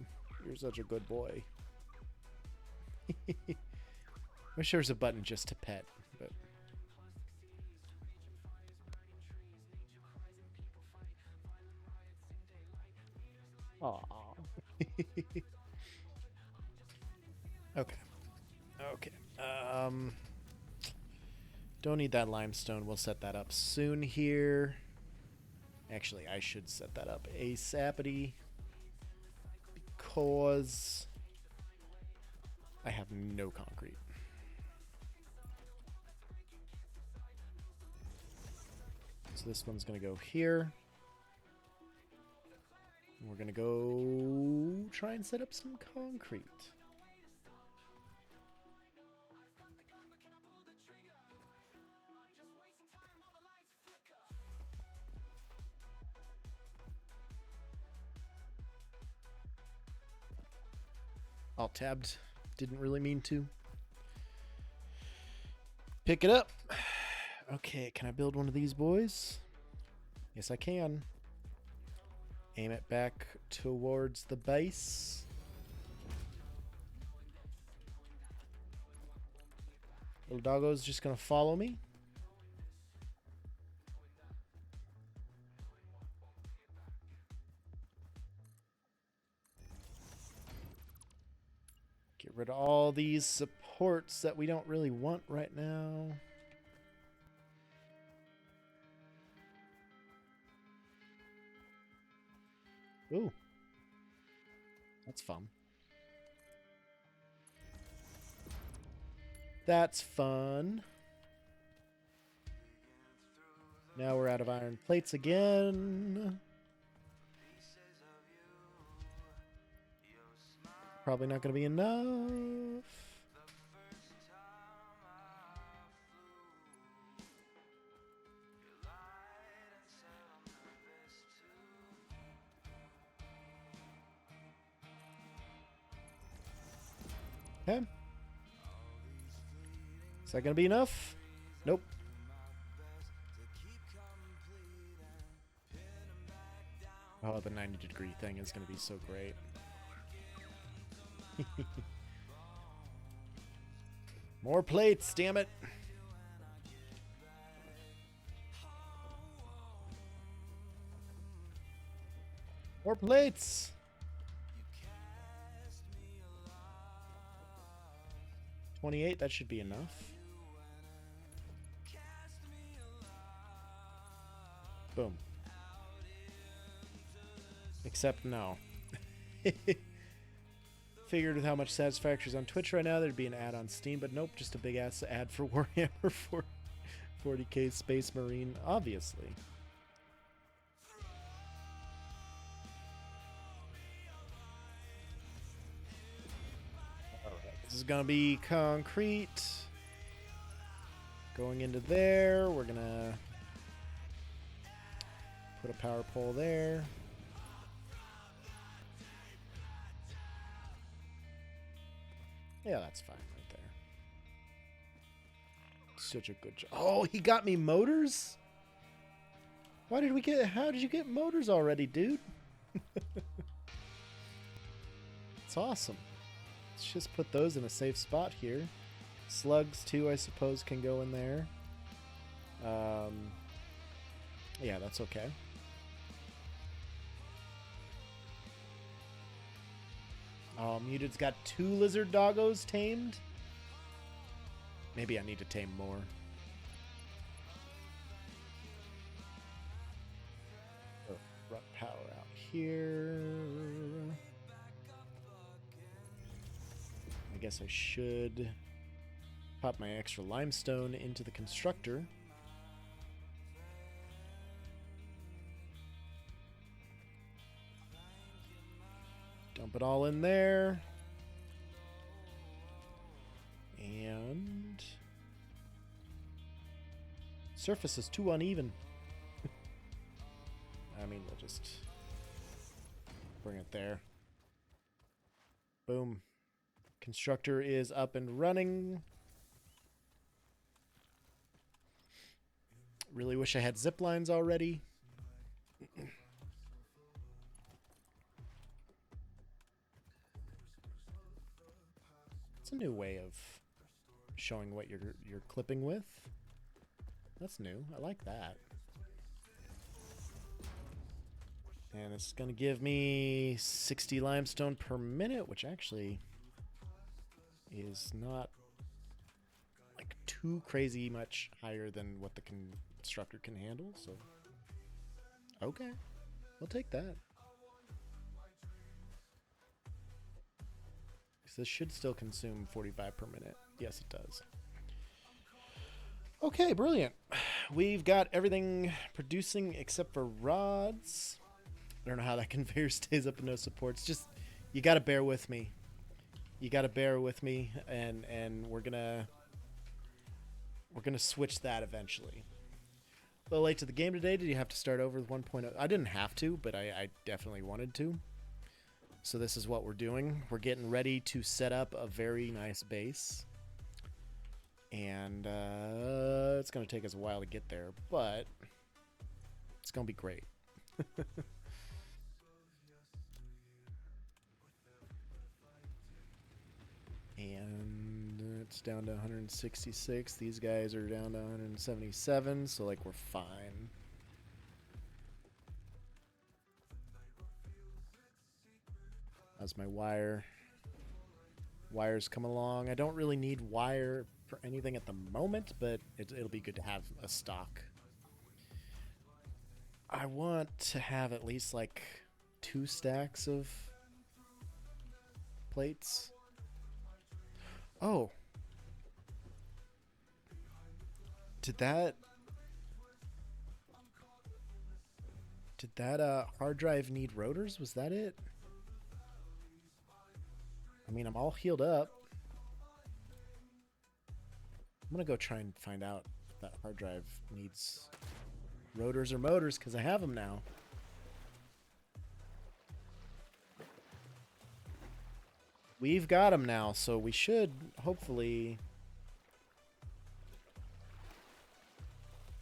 you're such a good boy. Wish there was a button just to pet, but aww. Okay. Okay. Don't need that limestone. We'll set that up soon here. Actually, I should set that up ASAPity because I have no concrete. So this one's going to go here. We're going to go try and set up some concrete. Alt tabbed. Didn't really mean to. Pick it up. Okay, can I build one of these boys? Yes, I can. Aim it back towards the base. Little doggo's just gonna follow me. Get rid of all these supports that we don't really want right now. Ooh. That's fun. That's fun. Now we're out of iron plates again. Probably not going to be enough. Okay. Is that going to be enough? Nope. Oh, the 90-degree thing is going to be so great. More plates, damn it. More plates. 28, that should be enough. Boom. Except no. Figured with how much Satisfactory's on Twitch right now, there'd be an ad on Steam, but nope, just a big ass ad for Warhammer for 40k Space Marine, obviously. Alright, this is gonna be concrete. Going into there, we're gonna put a power pole there. Yeah, that's fine right there. Such a good job. Oh, he got me motors? Why did we get... How did you get motors already, dude? It's awesome. Let's just put those in a safe spot here. Slugs, too, I suppose, can go in there. Yeah, that's okay. Oh, Muted's got 2 lizard doggos tamed. Maybe I need to tame more. Oh, rut power out here. I guess I should pop my extra limestone into the constructor. Dump it all in there. And surface is too uneven. I mean, we'll just bring it there. Boom. Constructor is up and running. Really wish I had zip lines already. It's a new way of showing what you're clipping with. That's new. I like that. And it's going to give me 60 limestone per minute, which actually is not like too crazy much higher than what the constructor can handle. So, okay, we'll take that. This should still consume 45 per minute. Yes, it does. Okay, brilliant. We've got everything producing except for rods. I don't know how that conveyor stays up and no supports. Just, you got to bear with me. You got to bear with me, and we're gonna switch that eventually. A little late to the game today. Did you have to start over with 1.0? I didn't have to, but I definitely wanted to. So this is what we're doing. We're getting ready to set up a very nice base. And it's going to take us a while to get there, but it's going to be great. And it's down to 166. These guys are down to 177, so like we're fine. How's my wires come along? I don't really need wire for anything at the moment, but it'll be good to have a stock. I want to have at least like 2 stacks of plates. Oh. Did that hard drive need rotors? Was that it? I mean, I'm all healed up. I'm gonna go try and find out if that hard drive needs rotors or motors, because I have them now. We've got them now, so we should hopefully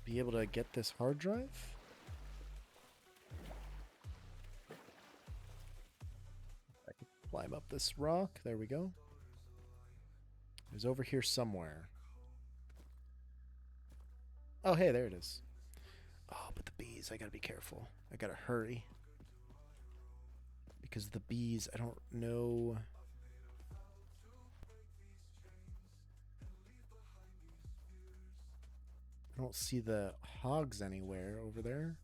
be able to get this hard drive. I can climb up this rock. There we go. It was over here somewhere. Oh, hey, there it is. Oh, but the bees, I gotta be careful. I gotta hurry. Because the bees, I don't know. I don't see the hogs anywhere over there.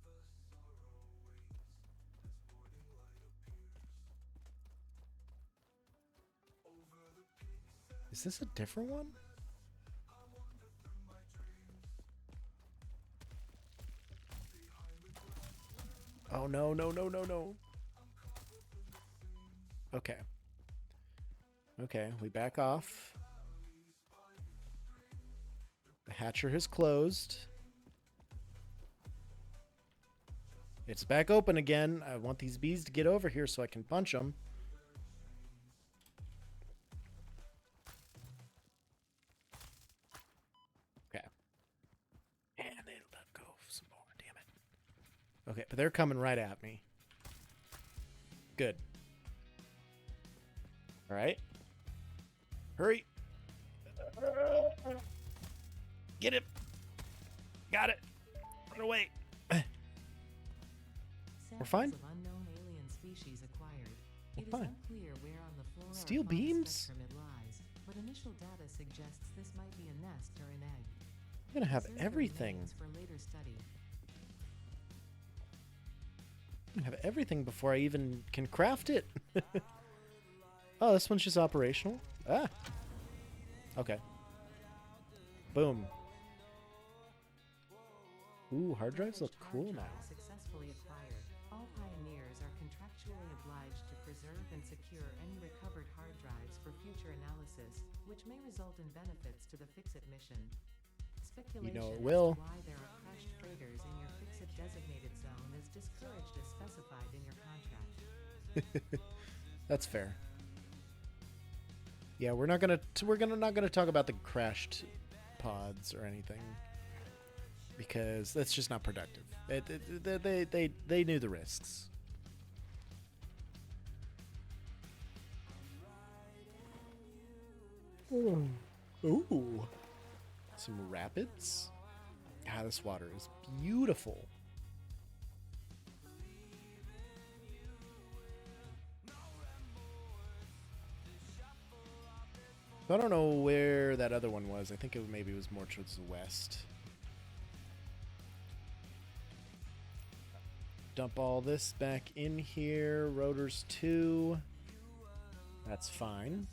Is this a different one? Oh, no, no, no, no, no. Okay. Okay, we back off. The hatcher has closed. It's back open again. I want these bees to get over here so I can punch them. Okay. And they let go some more. Damn it. Okay, but they're coming right at me. Good. All right. Hurry. Get it. Got it. Run away. We're fine. Samples of unknown alien species acquired. We're It is fine. unclear where on the flora or Steel fauna beams? spectrum it lies, but initial data suggests this might be a nest or an egg. I'm gonna have Preserve the everything. remains for later study. I'm gonna have everything before I even can craft it. Oh, this one's just operational. Ah. Okay. Boom. Ooh, hard drives look cool now. Successfully acquired. All pioneers are contractually obliged to preserve and secure any recovered hard drives for future analysis, which may result in benefits to the Fix-It mission. Speculation it as will. to why there are crashed freighters in your Fix-It designated zone is discouraged as specified in your contract. That's fair. Yeah, we're not gonna talk about the crashed pods or anything because that's just not productive. They knew the risks. Ooh, some rapids. God, this water is beautiful. I don't know where that other one was. I think it maybe was more towards the west. Dump all this back in here. Rotors 2. That's fine.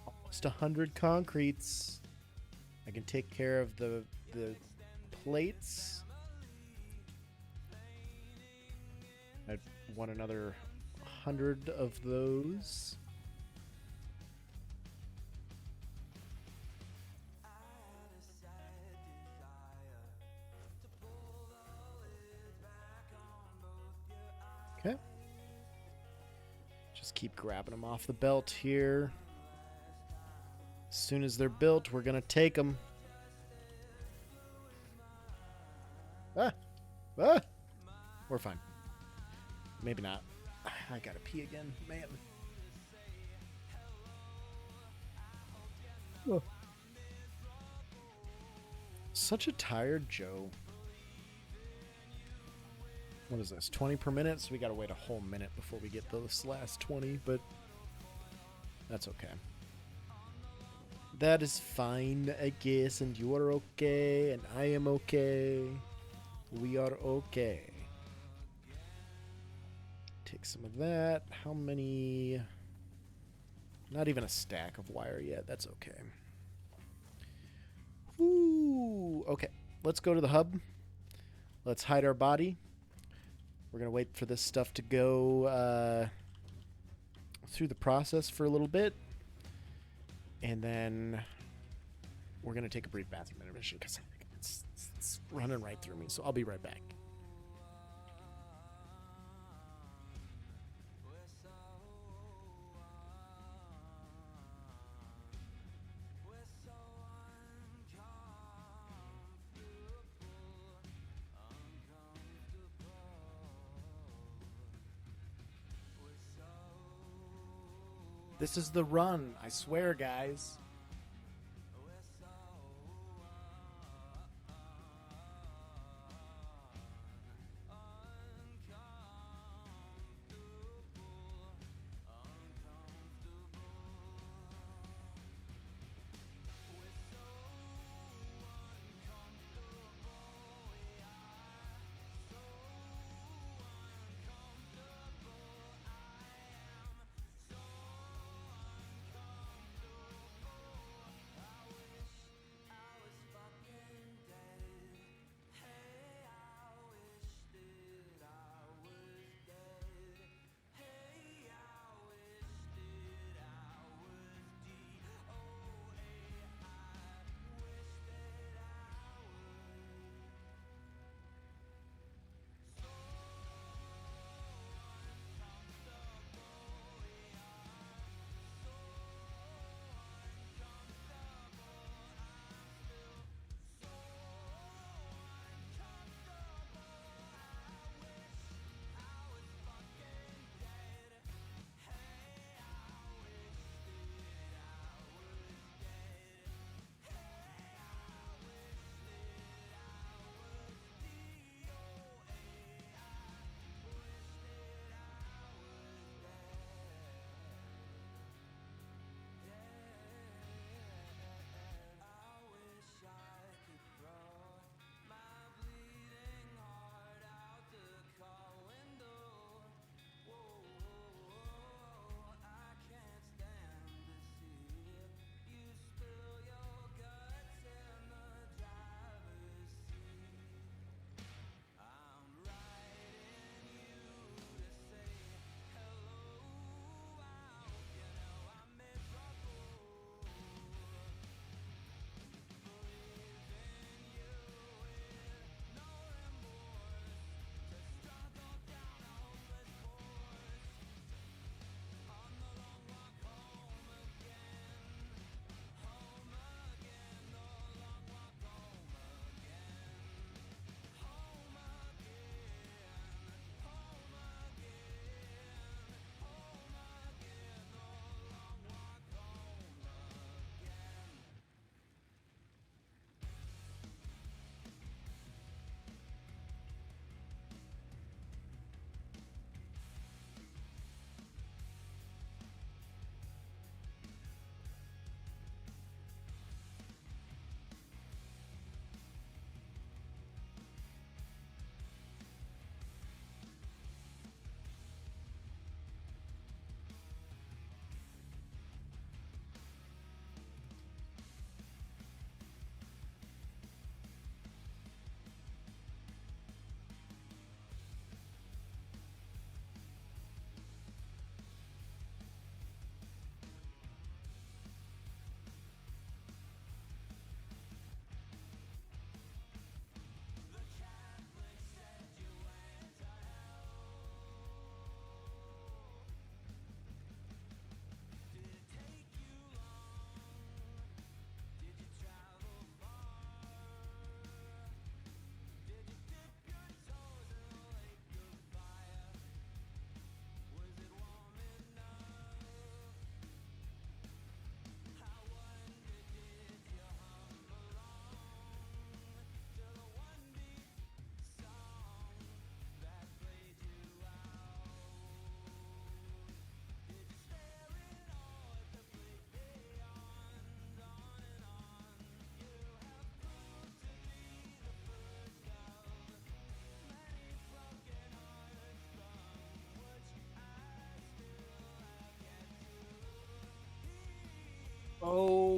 Almost 100 concretes. I can take care of the plates. I want another 100 of those. Okay. Just keep grabbing them off the belt here. As soon as they're built, we're gonna take them. Ah! Ah! We're fine. Maybe not. I gotta pee again, man. Oh. Such a tired Joe. What is this? 20 per minute? So we gotta wait a whole minute before we get those last 20, but that's okay. That is fine, I guess, and you are okay, and I am okay. We are okay. take some of that. How many? Not even a stack of wire yet. That's okay. Ooh, okay. Let's go to the hub. Let's hide our body. We're going to wait for this stuff to go through the process for a little bit. And then we're going to take a brief bathroom intermission because it's running right through me. So I'll be right back. This is the run, I swear, guys.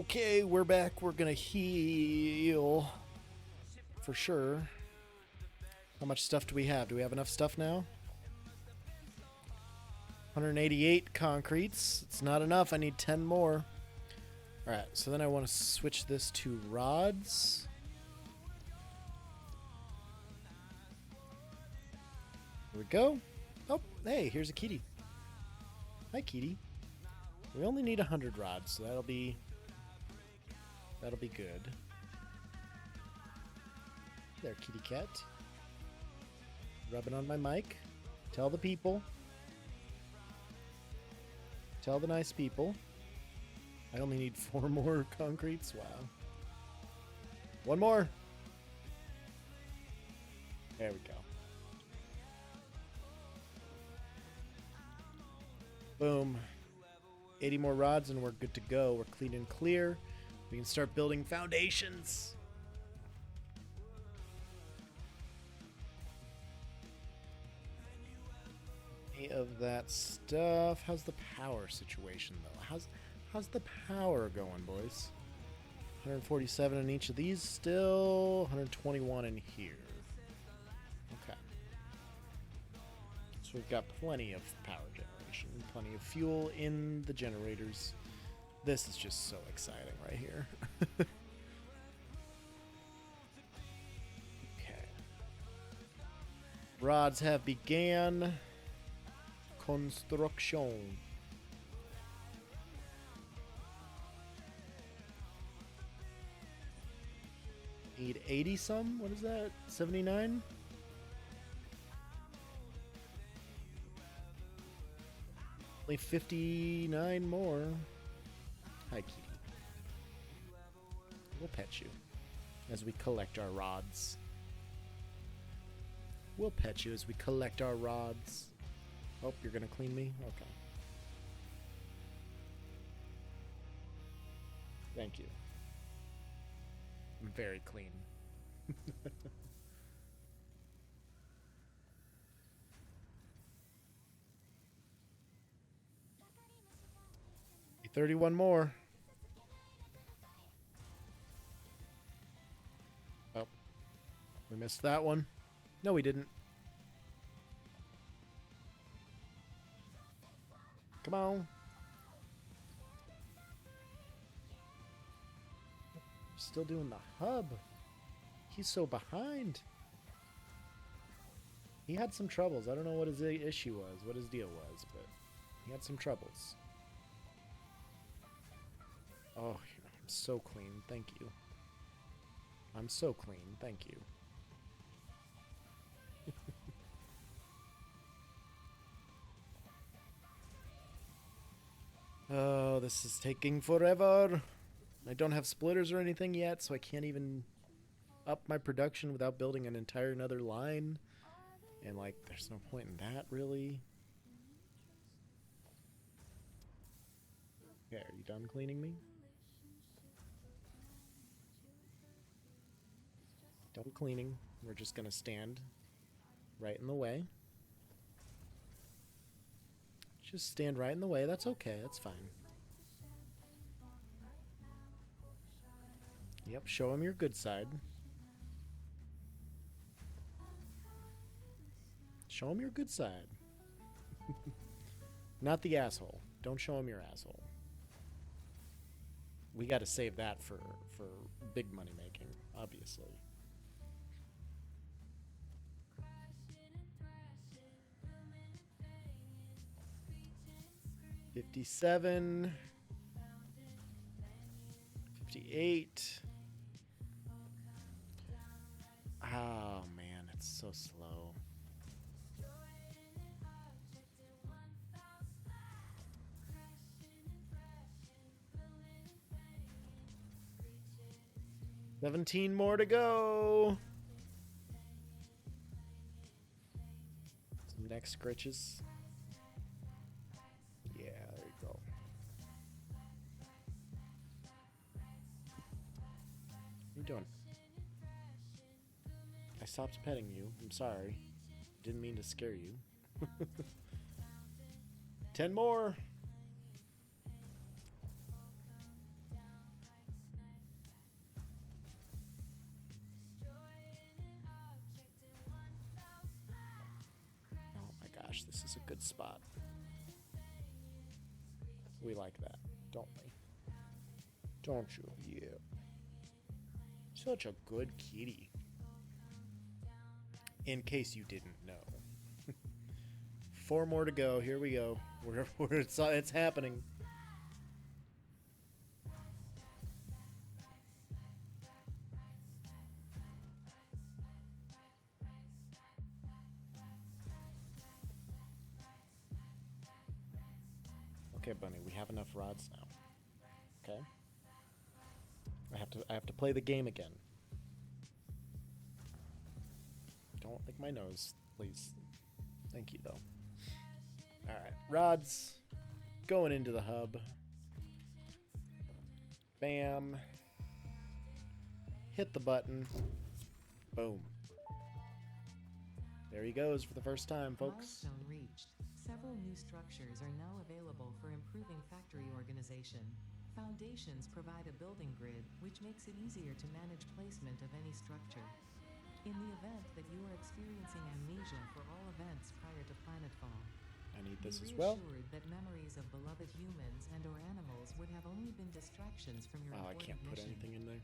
Okay, we're back. We're gonna heal. For sure. How much stuff do we have? Do we have enough stuff now? 188 concretes. It's not enough. I need 10 more. Alright, so then I want to switch this to rods. Here we go. Oh, hey, here's a kitty. Hi, kitty. We only need 100 rods, so that'll be good. There, kitty cat. Rubbing on my mic. Tell the people. Tell the nice people. I only need 4 more concretes. Wow. 1 more. There we go. Boom. 80 more rods and we're good to go. We're clean and clear. We can start building foundations. Any of that stuff. How's the power situation though? How's the power going, boys? 147 in each of these still. 121 in here. Okay. So we've got plenty of power generation. Plenty of fuel in the generators. This is just so exciting right here. Okay. Rods have began construction. Need 80 some? What is that? 79? Only 59 more. Hi, kitty. We'll pet you as we collect our rods. We'll pet you as we collect our rods. Oh, you're gonna clean me? Okay. Thank you. I'm very clean. 31 more. Oh. We missed that one. No, we didn't. Come on. Still doing the hub. He's so behind. He had some troubles. I don't know what his issue was, what his deal was, but he had some troubles. Oh, I'm so clean. Thank you. I'm so clean. Thank you. Oh, this is taking forever. I don't have splitters or anything yet, so I can't even up my production without building an entire another line. And, like, there's no point in that, really. Okay, are you done cleaning me? Done cleaning. We're just gonna stand right in the way. Just stand right in the way. That's okay. That's fine. Yep, show him your good side. Show him your good side. Not the asshole. Don't show him your asshole. We got to save that for big money making, obviously. $57. $58. Oh man, it's so slow. $17 more to go. Some neck scritches. Yeah, there you go. What are you doing? I stopped petting you. I'm sorry. Didn't mean to scare you. 10 more. gosh, this is a good spot. We like that, don't we? Don't you? Yeah. Such a good kitty. In case you didn't know. 4 more to go. Here we go. It's happening. Okay, Bunny, we have enough rods now. Okay? I have to play the game again. Don't lick my nose, please. Thank you, though. Alright, rods going into the hub. Bam. Hit the button. Boom. There he goes for the first time, folks. Milestone reached. Several new structures are now available for improving factory organization. Foundations provide a building grid, which makes it easier to manage placement of any structure. In the event that you are experiencing amnesia for all events prior to planetfall, I need this be as well. reassured that memories of beloved humans and or animals would have only been distractions from your Oh, I aborted can't put mission. anything in there.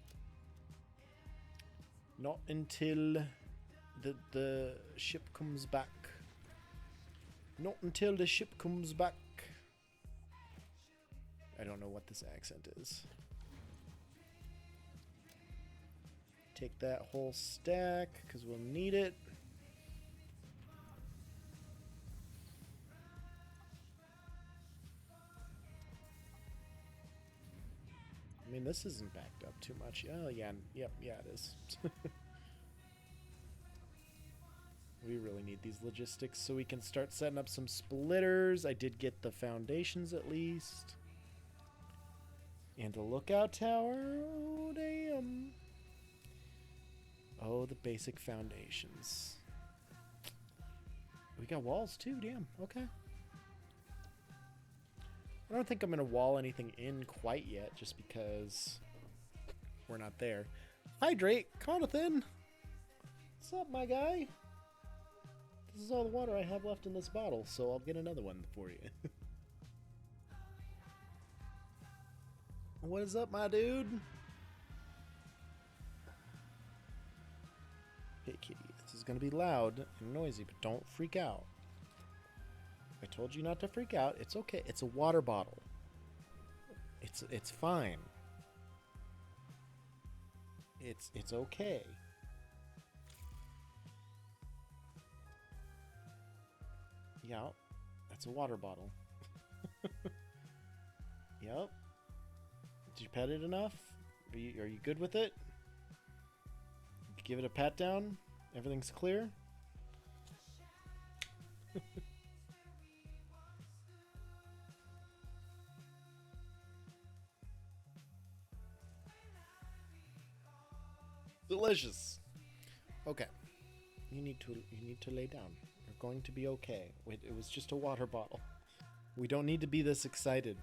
Not until the ship comes back. Not until the ship comes back. I don't know what this accent is. Take that whole stack, because we'll need it. I mean, this isn't backed up too much. Oh, yeah. Yep, yeah, it is. We really need these logistics so we can start setting up some splitters. I did get the foundations at least. And a lookout tower. Oh, damn. Oh, the basic foundations. We got walls too, damn. Okay. I don't think I'm going to wall anything in quite yet just because we're not there. Hydrate, Conathan. What's up, my guy? This is all the water I have left in this bottle, so I'll get another one for you. What is up, my dude? Hey, kitty. This is going to be loud and noisy, but don't freak out. I told you not to freak out. It's okay. It's a water bottle. It's fine. It's okay. Yeah, that's a water bottle. Yep. Did you pet it enough? Are you good with it? Give it a pat down. Everything's clear. Delicious. Okay. You need to lay down. You're going to be okay. It was just a water bottle. We don't need to be this excited.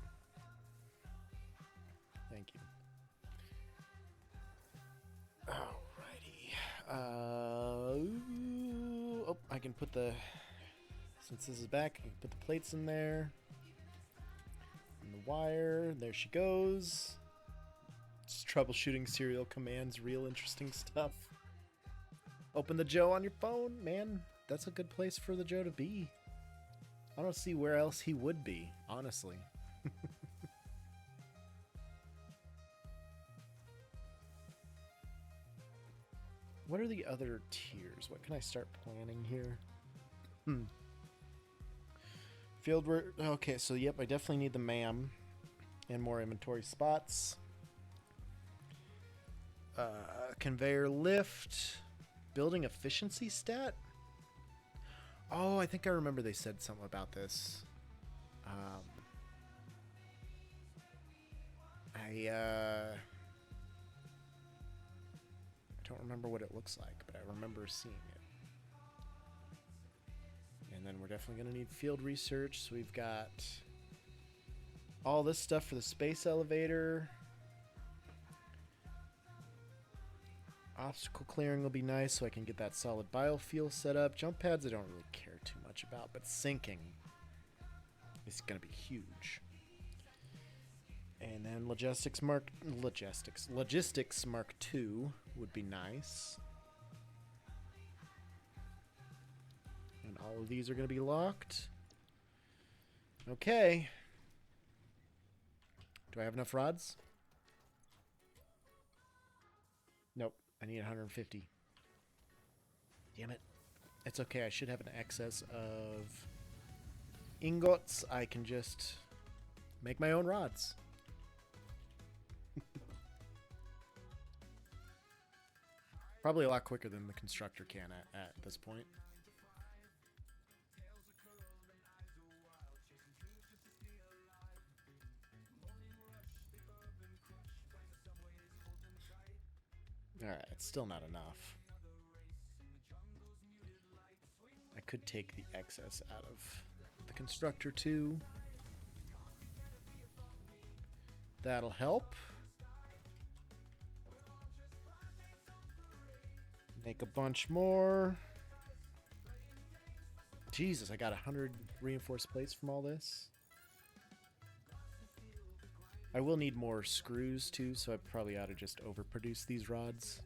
Thank you. Alrighty. Oh, I can put the... Since this is back, I can put the plates in there. And the wire. There she goes. Just troubleshooting serial commands. Real interesting stuff. Open the Joe on your phone. Man, that's a good place for the Joe to be. I don't see where else he would be, honestly. What are the other tiers? What can I start planning here? Field work. Okay, so yep, I definitely need the MAM and more inventory spots. Conveyor lift. Building efficiency stat? Oh, I think I remember they said something about this. I don't remember what it looks like, but I remember seeing it. And then we're definitely going to need field research. So we've got all this stuff for the space elevator. Obstacle clearing will be nice so I can get that solid biofuel set up. Jump pads I don't really care too much about, but sinking is going to be huge. And then logistics Mark II would be nice. And all of these are going to be locked. Okay. Do I have enough rods? Nope. I need 150. Damn it. It's okay. I should have an excess of ingots. I can just make my own rods. Probably a lot quicker than the constructor can at this point. Alright, it's still not enough. I could take the excess out of the constructor too. That'll help. Make a bunch more. Jesus, I got 100 reinforced plates from all this. I will need more screws too, so I probably ought to just overproduce these rods.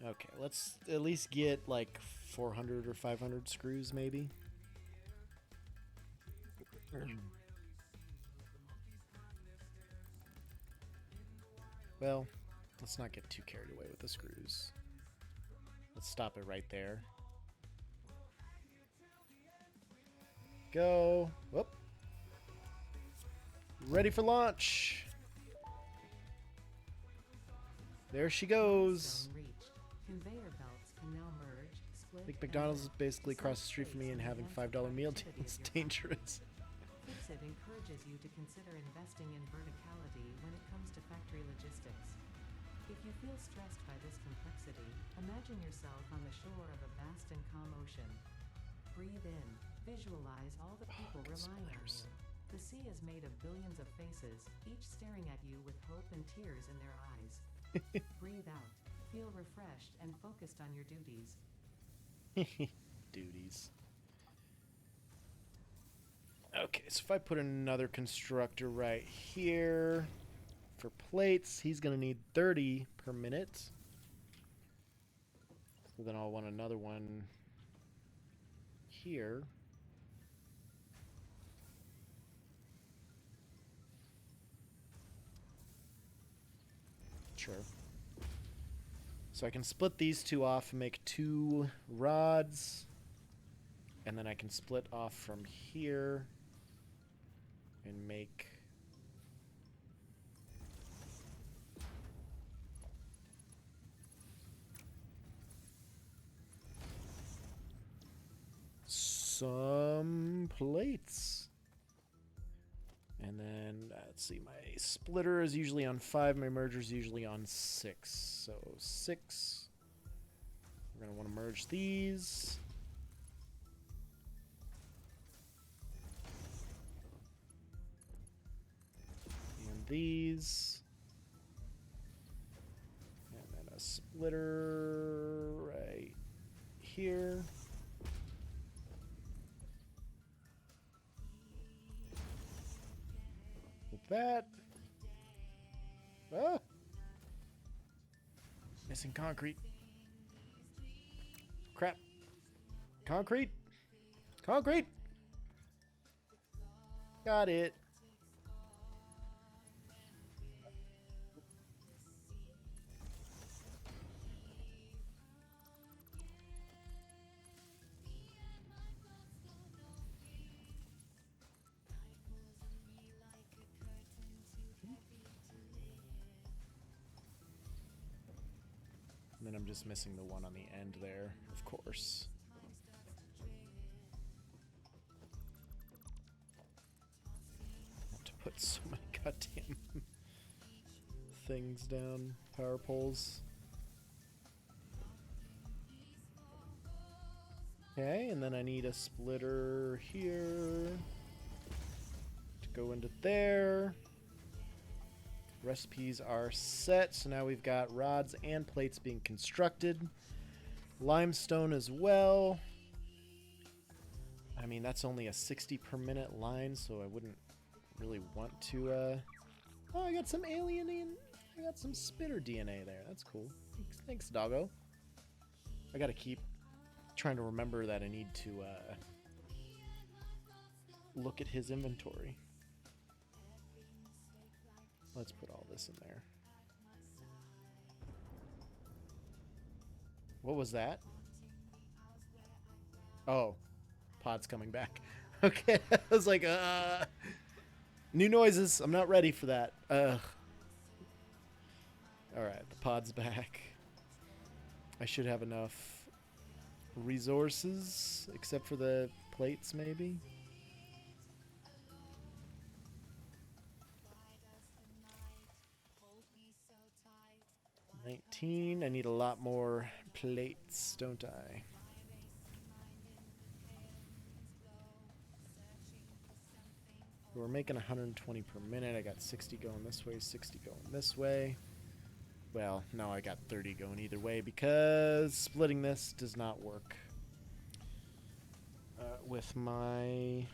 Okay, let's at least get like 400 or 500 screws maybe. Well, let's not get too carried away with the screws. Let's stop it right there. Go. Whoop. Ready for launch. There she goes. Conveyor belts can now merge, split, I think McDonald's is basically across the street from me, and having $5 meal deals is dangerous. Fixit encourages you to consider investing in verticality when it comes to factory logistics. If you feel stressed by this complexity, imagine yourself on the shore of a vast and calm ocean. Breathe in, visualize all the people relying on you. The sea is made of billions of faces, each staring at you with hope and tears in their eyes. Breathe out. Feel refreshed and focused on your duties. Duties. Okay, so if I put another constructor right here for plates, he's going to need 30 per minute. So then I'll want another one here. Sure. So I can split these two off and make 2 rods. And then I can split off from here and make some plates. And then, let's see, my splitter is usually on 5, my merger is usually on 6. So 6. We're going to want to merge these. And these. And then a splitter right here. That. Ah. Missing concrete. Crap. Concrete. Concrete. Got it. And then I'm just missing the one on the end there, of course. I have to put so many goddamn things down, power poles. Okay, and then I need a splitter here to go into there. Recipes are set, so now we've got rods and plates being constructed. Limestone as well. I mean, that's only a 60 per minute line, so I wouldn't really want to, Oh, I got some alien I got some spitter DNA there. That's cool. Thanks, doggo. I gotta keep trying to remember that I need to, look at his inventory. Let's put all this in there. What was that? Oh, pod's coming back. Okay, I was like, new noises. I'm not ready for that. All right, the pod's back. I should have enough resources, except for the plates, maybe. 19. I need a lot more plates, don't I? We're making 120 per minute. I got 60 going this way, 60 going this way. Well, no, I got 30 going either way because splitting this does not work with my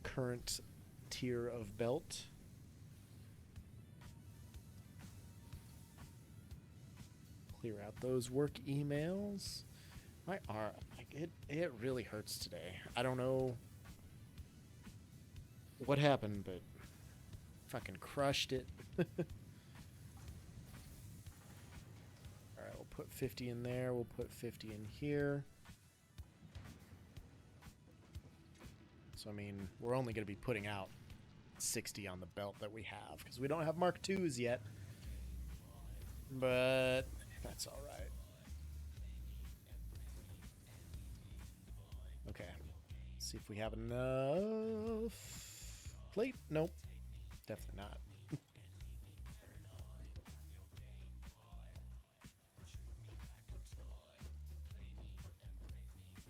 current tier of belt. Clear out those work emails. My arm, like, it really hurts today. I don't know what happened, but fucking crushed it. Alright, we'll put 50 in there. We'll put 50 in here. So, I mean, we're only going to be putting out 60 on the belt that we have because we don't have Mark IIs yet. But that's all right. Okay. Let's see if we have enough plate. Nope. Definitely not.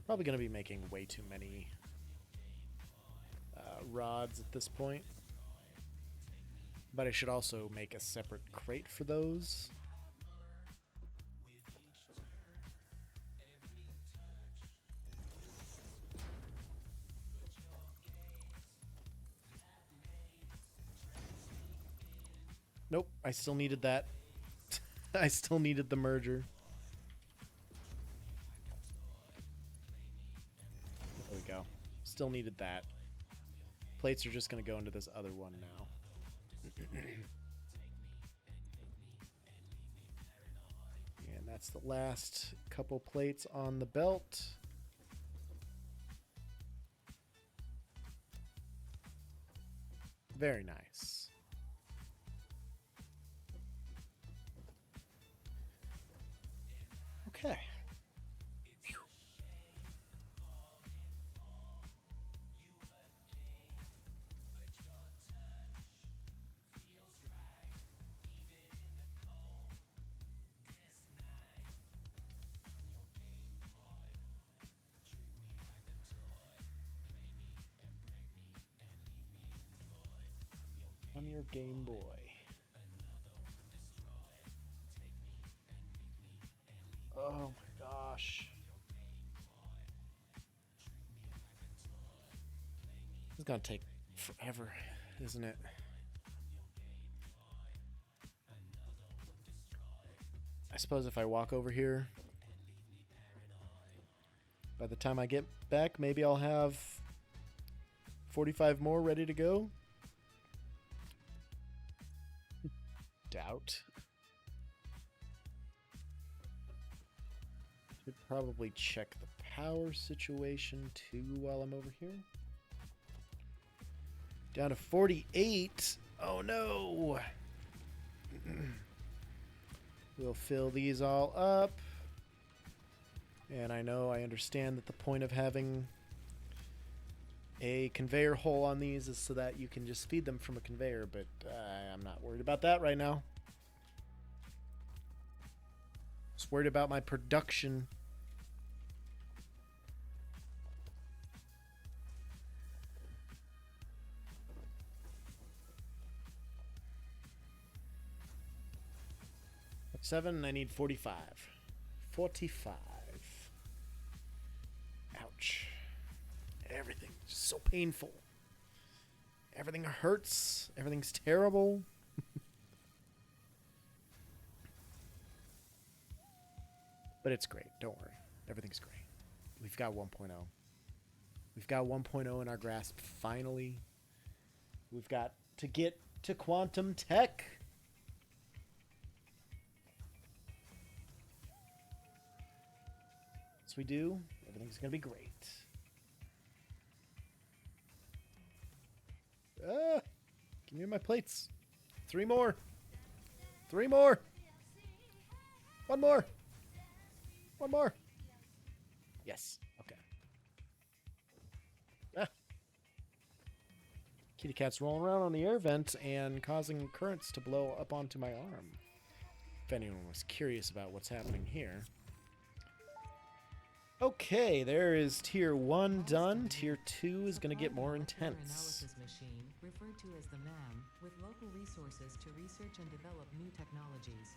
Probably going to be making way too many rods at this point. But I should also make a separate crate for those. Nope, I still needed that. I still needed the merger. There we go. Still needed that. Plates are just going to go into this other one now. And that's the last couple plates on the belt. Very nice. Okay. Phew. On your Game Boy. Oh my gosh. It's gonna take forever, isn't it? I suppose if I walk over here, by the time I get back, maybe I'll have 45 more ready to go. Doubt. Should probably check the power situation too while I'm over here. Down to 48. Oh no. We'll fill these all up. And I understand that the point of having a conveyor hole on these is so that you can just feed them from a conveyor, but I'm not worried about that right now. Just worried about my production. 7, and I need 45. 45. Ouch. Everything just so painful. Everything hurts. Everything's terrible. But it's great. Don't worry. Everything's great. We've got 1.0. We've got 1.0 in our grasp, finally. We've got to get to quantum tech. Once we do, everything's going to be great. Give me my plates. 3 more. 3 more. 1 more. 1 more. Yes. Okay. Ah. Kitty cat's rolling around on the air vent and causing currents to blow up onto my arm. If anyone was curious about what's happening here. Okay, there is tier 1 done. Tier 2 is going to get more intense. Analysis machine, referred to as the MAM, with local resources to research and develop new technologies.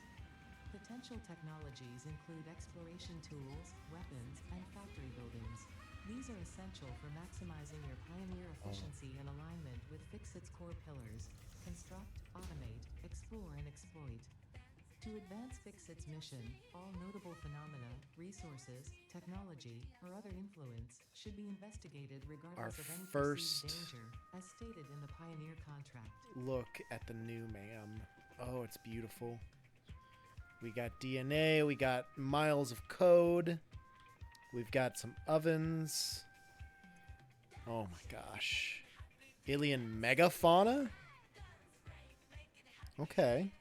Potential technologies include exploration tools, weapons, and factory buildings. These are essential for maximizing your Pioneer efficiency and alignment with Fixit's core pillars: construct, automate, explore, and exploit. To advance Fixit's mission, all notable phenomena, resources, technology, or other influence should be investigated regardless of any perceived danger, as stated in the Pioneer contract. Look at the new MAM. Oh, it's beautiful. We got DNA, we got miles of code, we've got some ovens. Oh my gosh. Alien megafauna? Okay.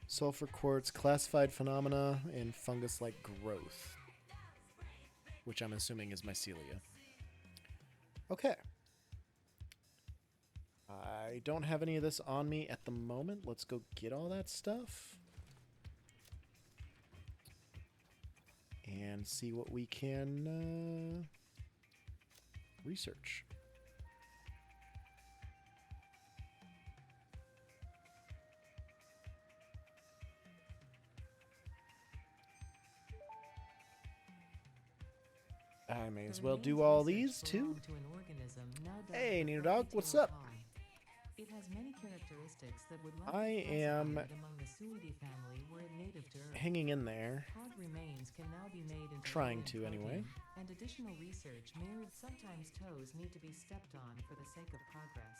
Sulfur quartz, classified phenomena, and fungus-like growth. Which I'm assuming is mycelia. Okay. I don't have any of this on me at the moment. Let's go get all that stuff. And see what we can research. I may as well do all these too. Hey, Nino Dog, what's up? It has many characteristics that would I am among the Suidae family were it native to Earth. hanging in there. Pod remains can now be made into Trying alien to, anyway. protein, and additional research may sometimes toes need to be stepped on for the sake of progress.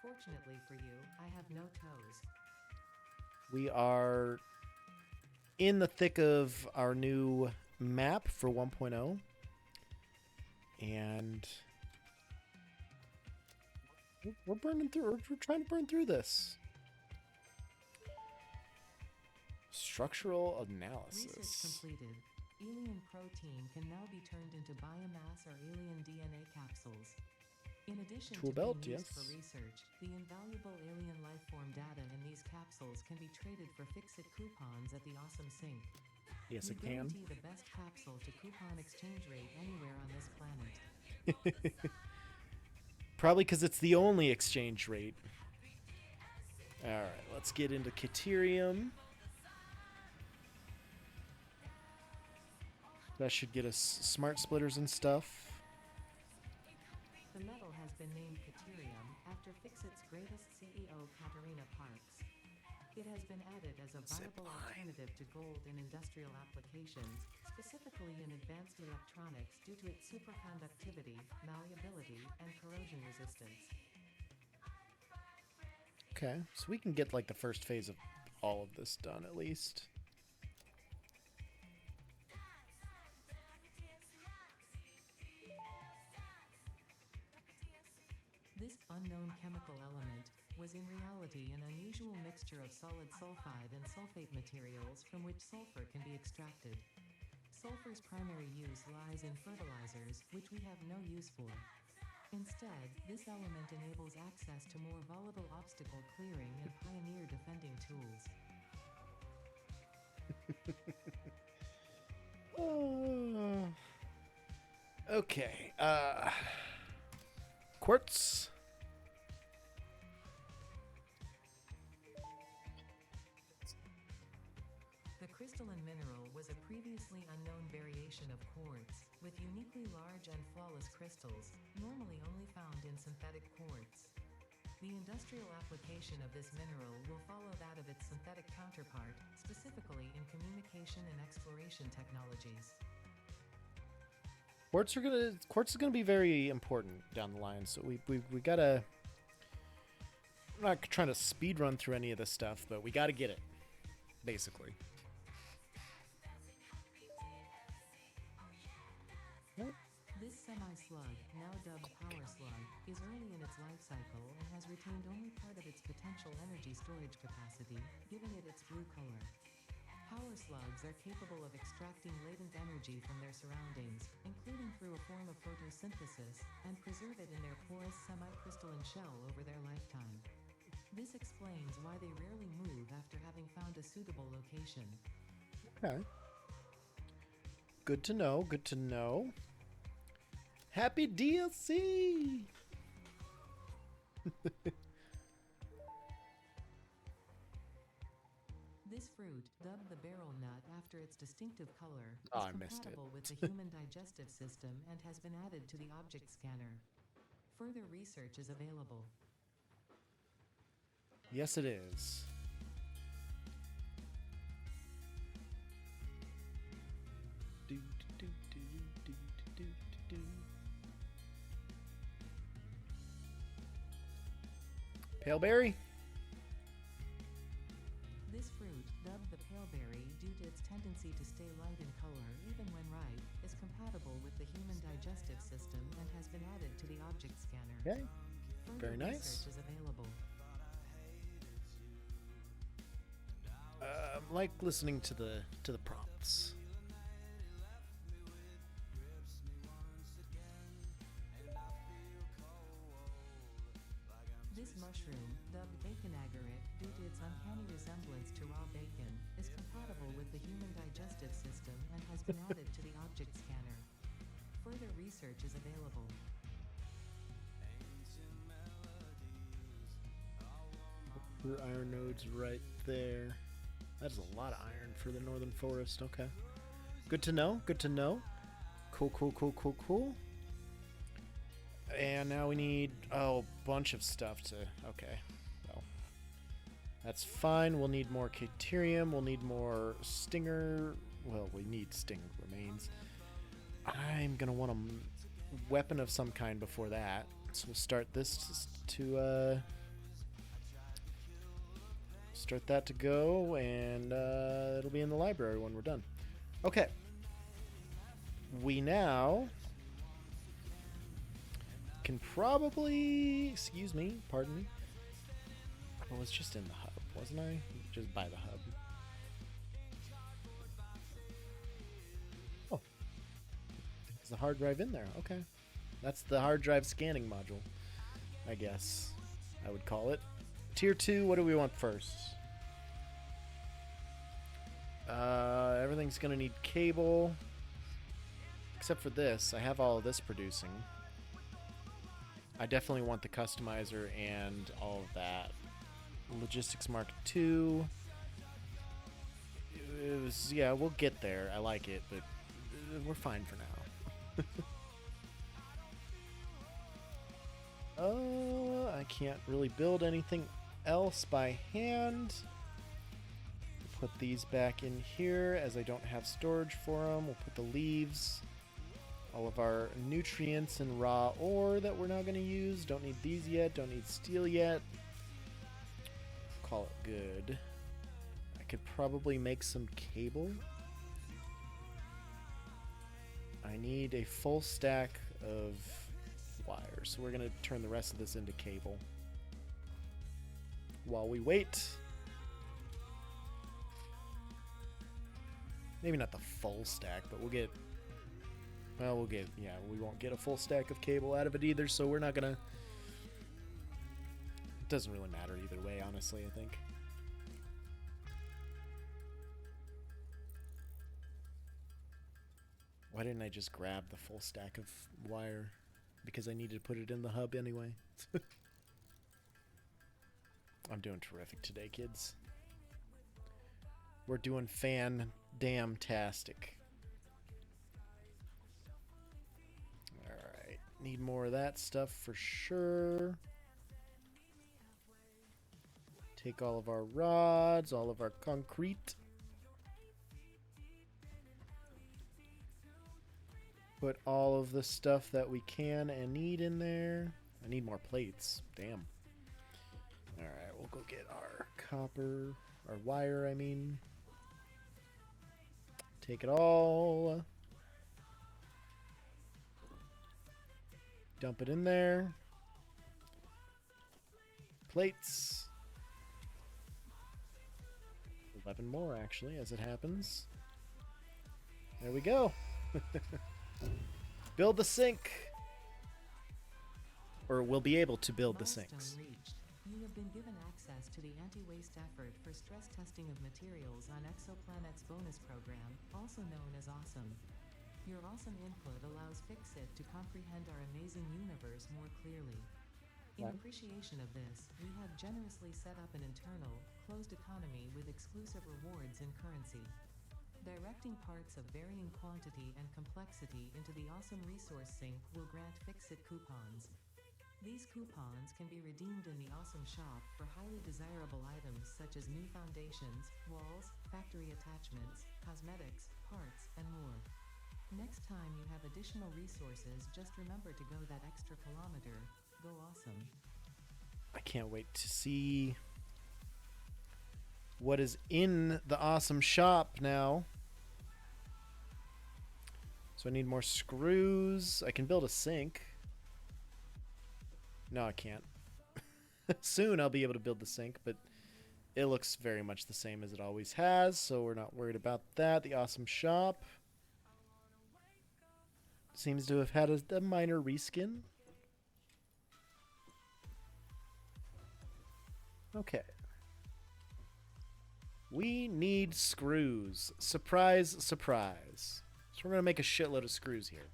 Fortunately for you, I have no toes. We are in the thick of our new map for 1.0. And we're burning through. We're trying to burn through this. Structural analysis. Research completed. Alien protein can now be turned into biomass or alien DNA capsules. In addition Tool to belt, being used yes. for research, the invaluable alien lifeform data in these capsules can be traded for Fixit coupons at the Awesome Sync. Yes, We it can. guarantee the best capsule to coupon exchange rate anywhere on this planet. Probably because it's the only exchange rate. Alright, let's get into Caterium. That should get us smart splitters and stuff. The metal has been named Caterium after Fixit's greatest CEO, Katerina Parks. It has been added as a viable alternative to gold in industrial applications, specifically in advanced electronics due to its superconductivity, malleability, and corrosion resistance. Okay, so we can get like the first phase of all of this done at least. This unknown chemical element was in reality an unusual mixture of solid sulfide and sulfate materials from which sulfur can be extracted. Sulfur's primary use lies in fertilizers, which we have no use for. Instead, this element enables access to more volatile obstacle clearing and pioneer defending tools. Okay, quartz. crystalline mineral was a previously unknown variation of quartz, with uniquely large and flawless crystals, normally only found in synthetic quartz. The industrial application of this mineral will follow that of its synthetic counterpart, specifically in communication and exploration technologies. Quartz is gonna be very important down the line, so we gotta. I'm not trying to speed run through any of this stuff, but we gotta get it, basically. This semi-slug, now dubbed power slug, is early in its life cycle and has retained only part of its potential energy storage capacity, giving it its blue color. Power slugs are capable of extracting latent energy from their surroundings, including through a form of photosynthesis, and preserve it in their porous semi-crystalline shell over their lifetime. This explains why they rarely move after having found a suitable location. Okay. Good to know. Good to know. Happy DLC! This fruit, dubbed the barrel nut after its distinctive color, Oh, is I missed it. compatible with the human digestive system and has been added to the object scanner. Further research is available. Yes, it is. Do, do, do, do, do, do, do, do. Paleberry? This fruit, dubbed the paleberry due to its tendency to stay light in color even when ripe, is compatible with the human digestive system and has been added to the object scanner. Okay. Further Very nice. research is available. Like listening to the prompts. This mushroom, dubbed bacon agaric due to its uncanny resemblance to raw bacon, is compatible with the human digestive system and has been added to the object scanner. Further research is available. Your iron nodes right there. That's a lot of iron for the northern forest. Okay. Good to know. Good to know. Cool, cool, cool, cool, cool. And now we need a bunch of stuff to... Okay. Well, that's fine. We'll need more Caterium. We'll need more Stinger. Well, we need Stinger remains. I'm going to want a weapon of some kind before that. So we'll start this to... Start that to go, and it'll be in the library when we're done. Okay. We now can probably... Excuse me, pardon me. I was just in the hub, wasn't I? Just by the hub. Oh. There's the hard drive in there. Okay. That's the hard drive scanning module, I guess I would call it. Tier 2, what do we want first? Everything's gonna need cable. Except for this. I have all of this producing. I definitely want the customizer and all of that. Logistics Mark II. It was, yeah, we'll get there. I like it, but we're fine for now. I can't really build anything else by hand. Put these back in here as I don't have storage for them. We'll put the leaves, all of our nutrients and raw ore that we're not going to use. Don't need these yet. Don't need steel yet. Call it good. I could probably make some cable. I need a full stack of wire, so we're going to turn the rest of this into cable. While we wait, maybe not the full stack, but we'll get, yeah, we won't get a full stack of cable out of it either, so we're not gonna, it doesn't really matter either way, honestly, I think. Why didn't I just grab the full stack of wire? Because I needed to put it in the hub anyway. I'm doing terrific today, kids. we're doing fan-damn-tastic. Alright, need more of that stuff for sure. Take all of our rods, all of our concrete. Put all of the stuff that we can and need in there. I need more plates. Damn. Alright, we'll go get our copper, our wire, I mean. Take it all. Dump it in there. Plates. 11 more, actually, as it happens. There we go. Build the sink. Or we'll be able to build the sinks. Milestone reached. You have been given access to the anti-waste effort for stress testing of materials on Exoplanet's bonus program, also known as Awesome. Your awesome input allows Fixit to comprehend our amazing universe more clearly. In appreciation of this, we have generously set up an internal, closed economy with exclusive rewards and currency. Directing parts of varying quantity and complexity into the Awesome Resource Sink will grant Fixit coupons. These coupons can be redeemed in the Awesome Shop for highly desirable items such as new foundations, walls, factory attachments, cosmetics, parts, and more. Next time you have additional resources, just remember to go that extra kilometer. Go Awesome. I can't wait to see what is in the Awesome Shop now. So I need more screws. I can build a sink. No, I can't. Soon I'll be able to build the sink, but it looks very much the same as it always has, so we're not worried about that. The Awesome Shop seems to have had a minor reskin. Okay. We need screws. Surprise, surprise. So we're going to make a shitload of screws here.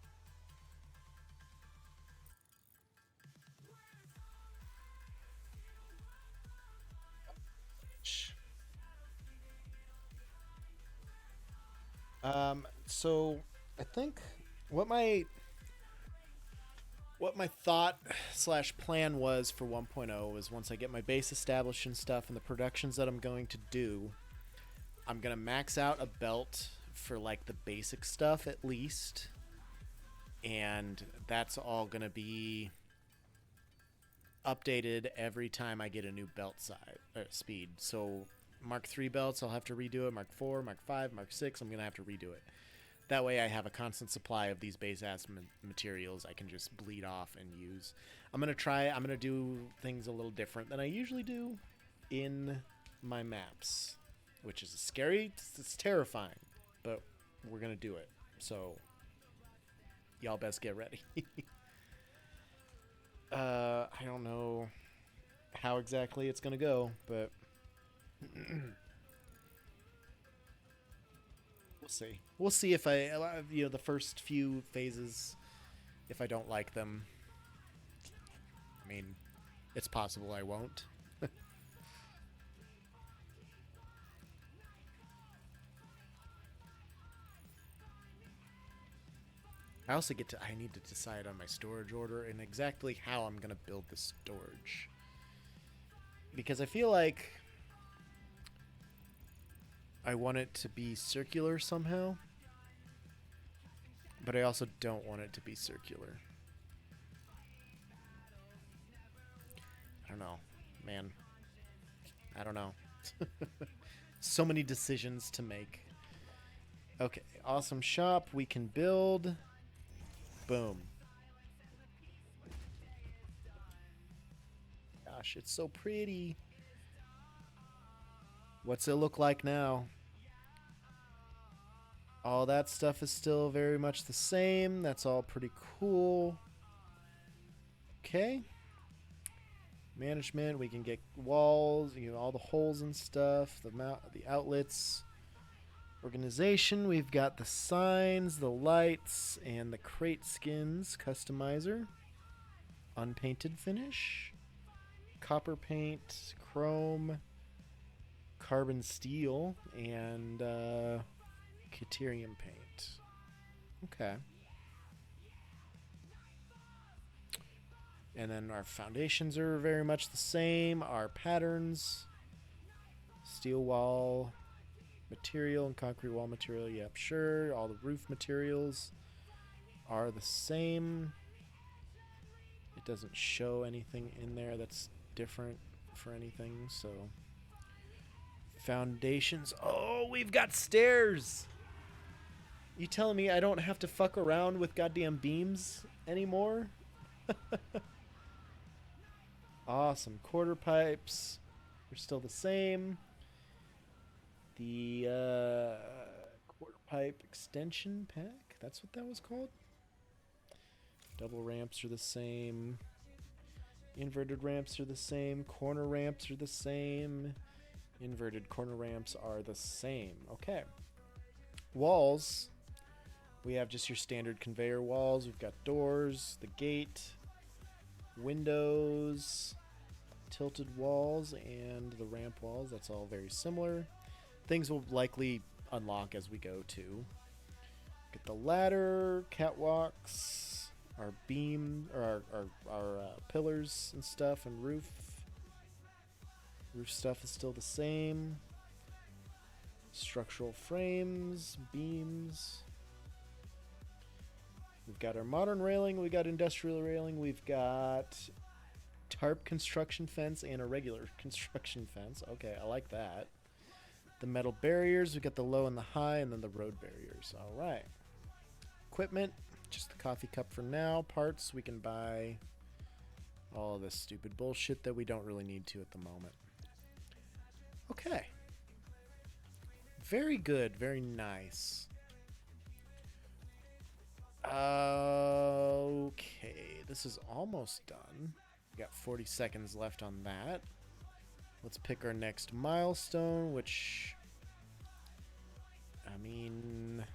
So I think what my thought / plan was for 1.0 is once I get my base established and stuff and the productions that I'm going to do, I'm going to max out a belt for like the basic stuff at least. And that's all going to be updated every time I get a new belt speed. So Mark 3 belts, I'll have to redo it. Mark 4, Mark 5, Mark 6, I'm going to have to redo it. That way I have a constant supply of these base-ass materials I can just bleed off and use. I'm going to do things a little different than I usually do in my maps, which is scary. It's terrifying, but we're going to do it. So y'all best get ready. I don't know how exactly it's going to go, but we'll see. We'll see if the first few phases, if I don't like them. I mean, it's possible I won't. I need to decide on my storage order and exactly how I'm going to build the storage. Because I feel like I want it to be circular somehow, but I also don't want it to be circular. I don't know, man. I don't know. So many decisions to make. Okay, Awesome Shop. We can build. Boom. Gosh, it's so pretty. What's it look like now? All that stuff is still very much the same. That's all pretty cool. Okay. Management, we can get walls, all the holes and stuff, the outlets. Organization, we've got the signs, the lights, and the crate skins customizer. Unpainted finish. Copper paint, chrome, carbon steel and Caterium paint. Okay. And then our foundations are very much the same. Our patterns, steel wall material and concrete wall material. Yep, sure. All the roof materials are the same. It doesn't show anything in there that's different for anything, so foundations. Oh, we've got stairs. You telling me I don't have to fuck around with goddamn beams anymore? Awesome. Quarter pipes are still the same. The quarter pipe extension pack, that's what that was called. Double ramps are the same. Inverted ramps are the same. Corner ramps are the same. Inverted corner ramps are the same. Okay. Walls. We have just your standard conveyor walls. We've got doors, the gate, windows, tilted walls, and the ramp walls. That's all very similar. Things will likely unlock as we go too. Get the ladder, catwalks, our beam, or our pillars and stuff, and roof. Roof stuff is still the same. Structural frames, beams. We've got our modern railing, we got industrial railing, we've got tarp construction fence and a regular construction fence. Okay, I like that. The metal barriers, we got the low and the high, and then the road barriers. All right. Equipment, just the coffee cup for now. Parts, we can buy all this stupid bullshit that we don't really need to at the moment. Okay. Very good, very nice. Okay, this is almost done. We got 40 seconds left on that. Let's pick our next milestone, which, I mean,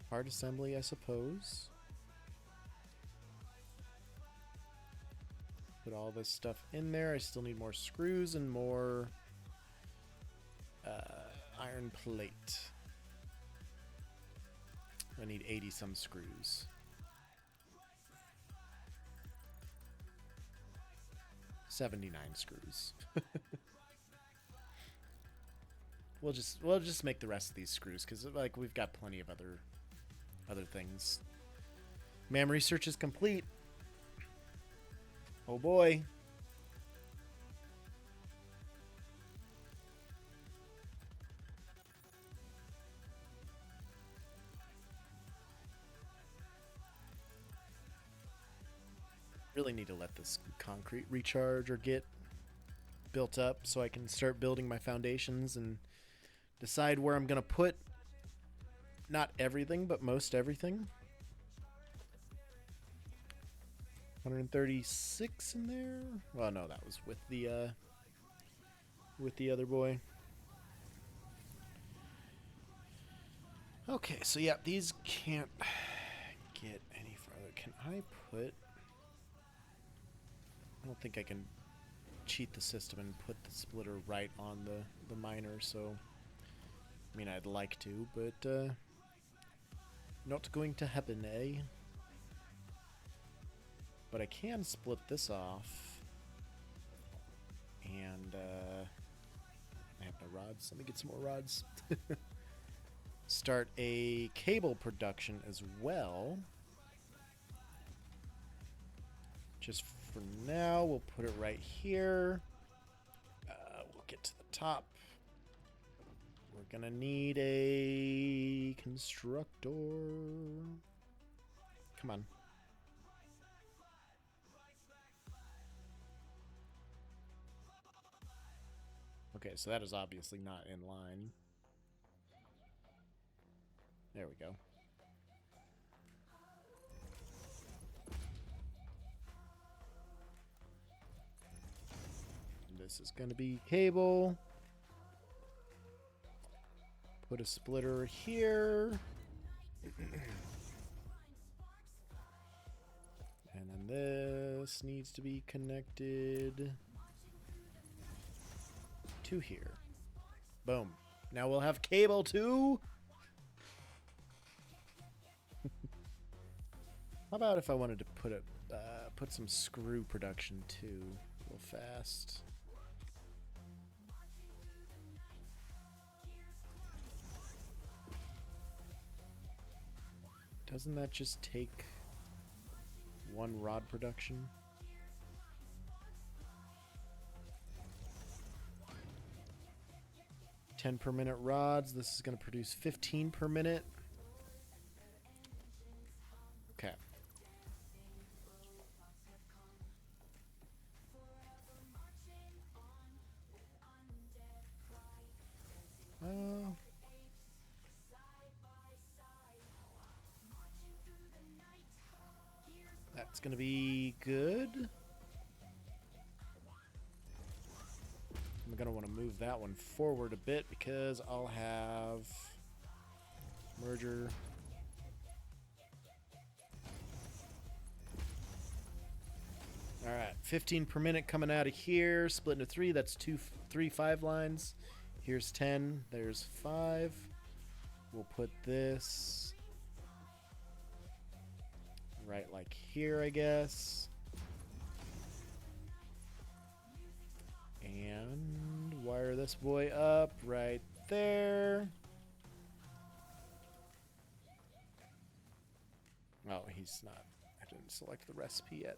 part assembly, I suppose. Put all this stuff in there. I still need more screws and more iron plate. I need 80 some screws. 79 screws. We'll just make the rest of these screws because like we've got plenty of other things. MAM research is complete. Oh boy. Really need to let this concrete recharge or get built up so I can start building my foundations and decide where I'm gonna put not everything but most everything. 136 in there. Well, no, that was with the other boy. Okay, so yeah, these can't get any further. Can I put? I don't think I can cheat the system and put the splitter right on the miner, so I mean I'd like to, but not going to happen, eh? But I can split this off, and I have no rods. Let me get some more rods. Start a cable production as well. Just for now, we'll put it right here. We'll get to the top. We're gonna need a constructor. Come on. Okay, so that is obviously not in line. There we go. This is going to be cable. Put a splitter here. And then This needs to be connected to here. Boom. Now we'll have cable too. How about if I wanted to put some screw production too, real fast? Doesn't that just take one rod production? $10 per minute rods. This is going to produce 15 per minute. Okay. That's going to be good. I'm going to want to move that one forward a bit because I'll have merger. All right, 15 per minute coming out of here, split into 3. That's 3 5 lines. Here's 10. There's 5. We'll put this right like here, I guess. And wire this boy up right there. Oh, he's not. I didn't select the recipe yet.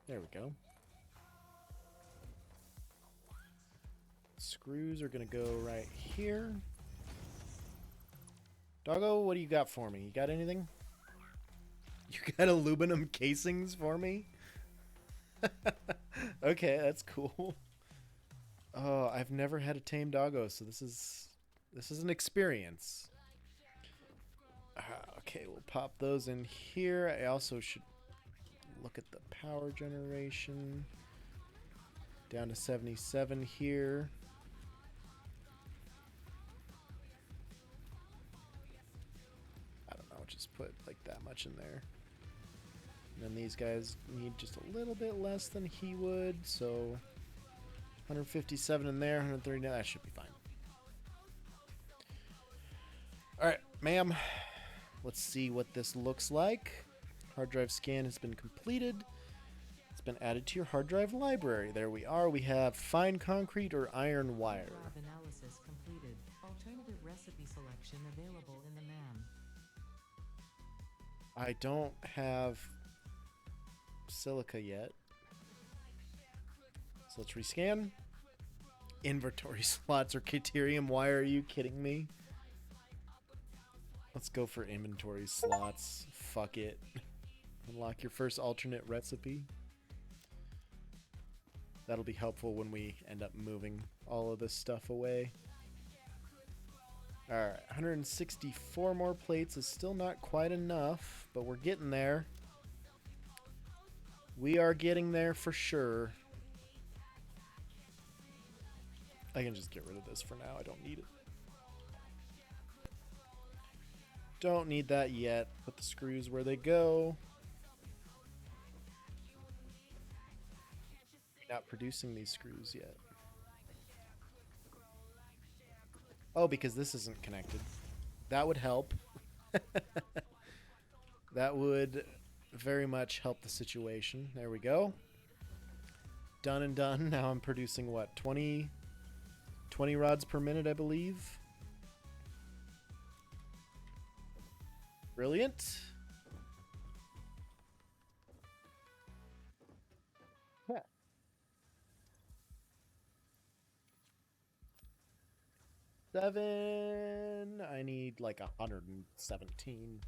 There we go. Screws are going to go right here. Doggo, what do you got for me? You got anything? You got aluminum casings for me? Okay, that's cool. Oh, I've never had a tame doggo, so this is an experience. Okay, we'll pop those in here. I also should look at the power generation. Down to 77 here. I don't know, just put like that much in there. And then these guys need just a little bit less than he would, so 157 in there, 139, that should be fine. Alright, ma'am, let's see what this looks like. Hard drive scan has been completed. It's been added to your hard drive library. There we are. We have fine concrete or iron wire. Analysis completed. Alternative recipe selection available in the MAM. I don't have silica yet. So let's rescan. Inventory slots or Caterium wire. Are you kidding me? Let's go for inventory slots. Fuck it. Unlock your first alternate recipe. That'll be helpful when we end up moving all of this stuff away. Alright, 164 more plates is still not quite enough, but we're getting there. We are getting there for sure. I can just get rid of this for now. I don't need it. Don't need that yet. Put the screws where they go. Not producing these screws yet. Oh, because this isn't connected. That would help. That would very much help the situation. There we go. Done and done. Now I'm producing what? 20 rods per minute, I believe. Brilliant. Yeah. Seven. I need like 117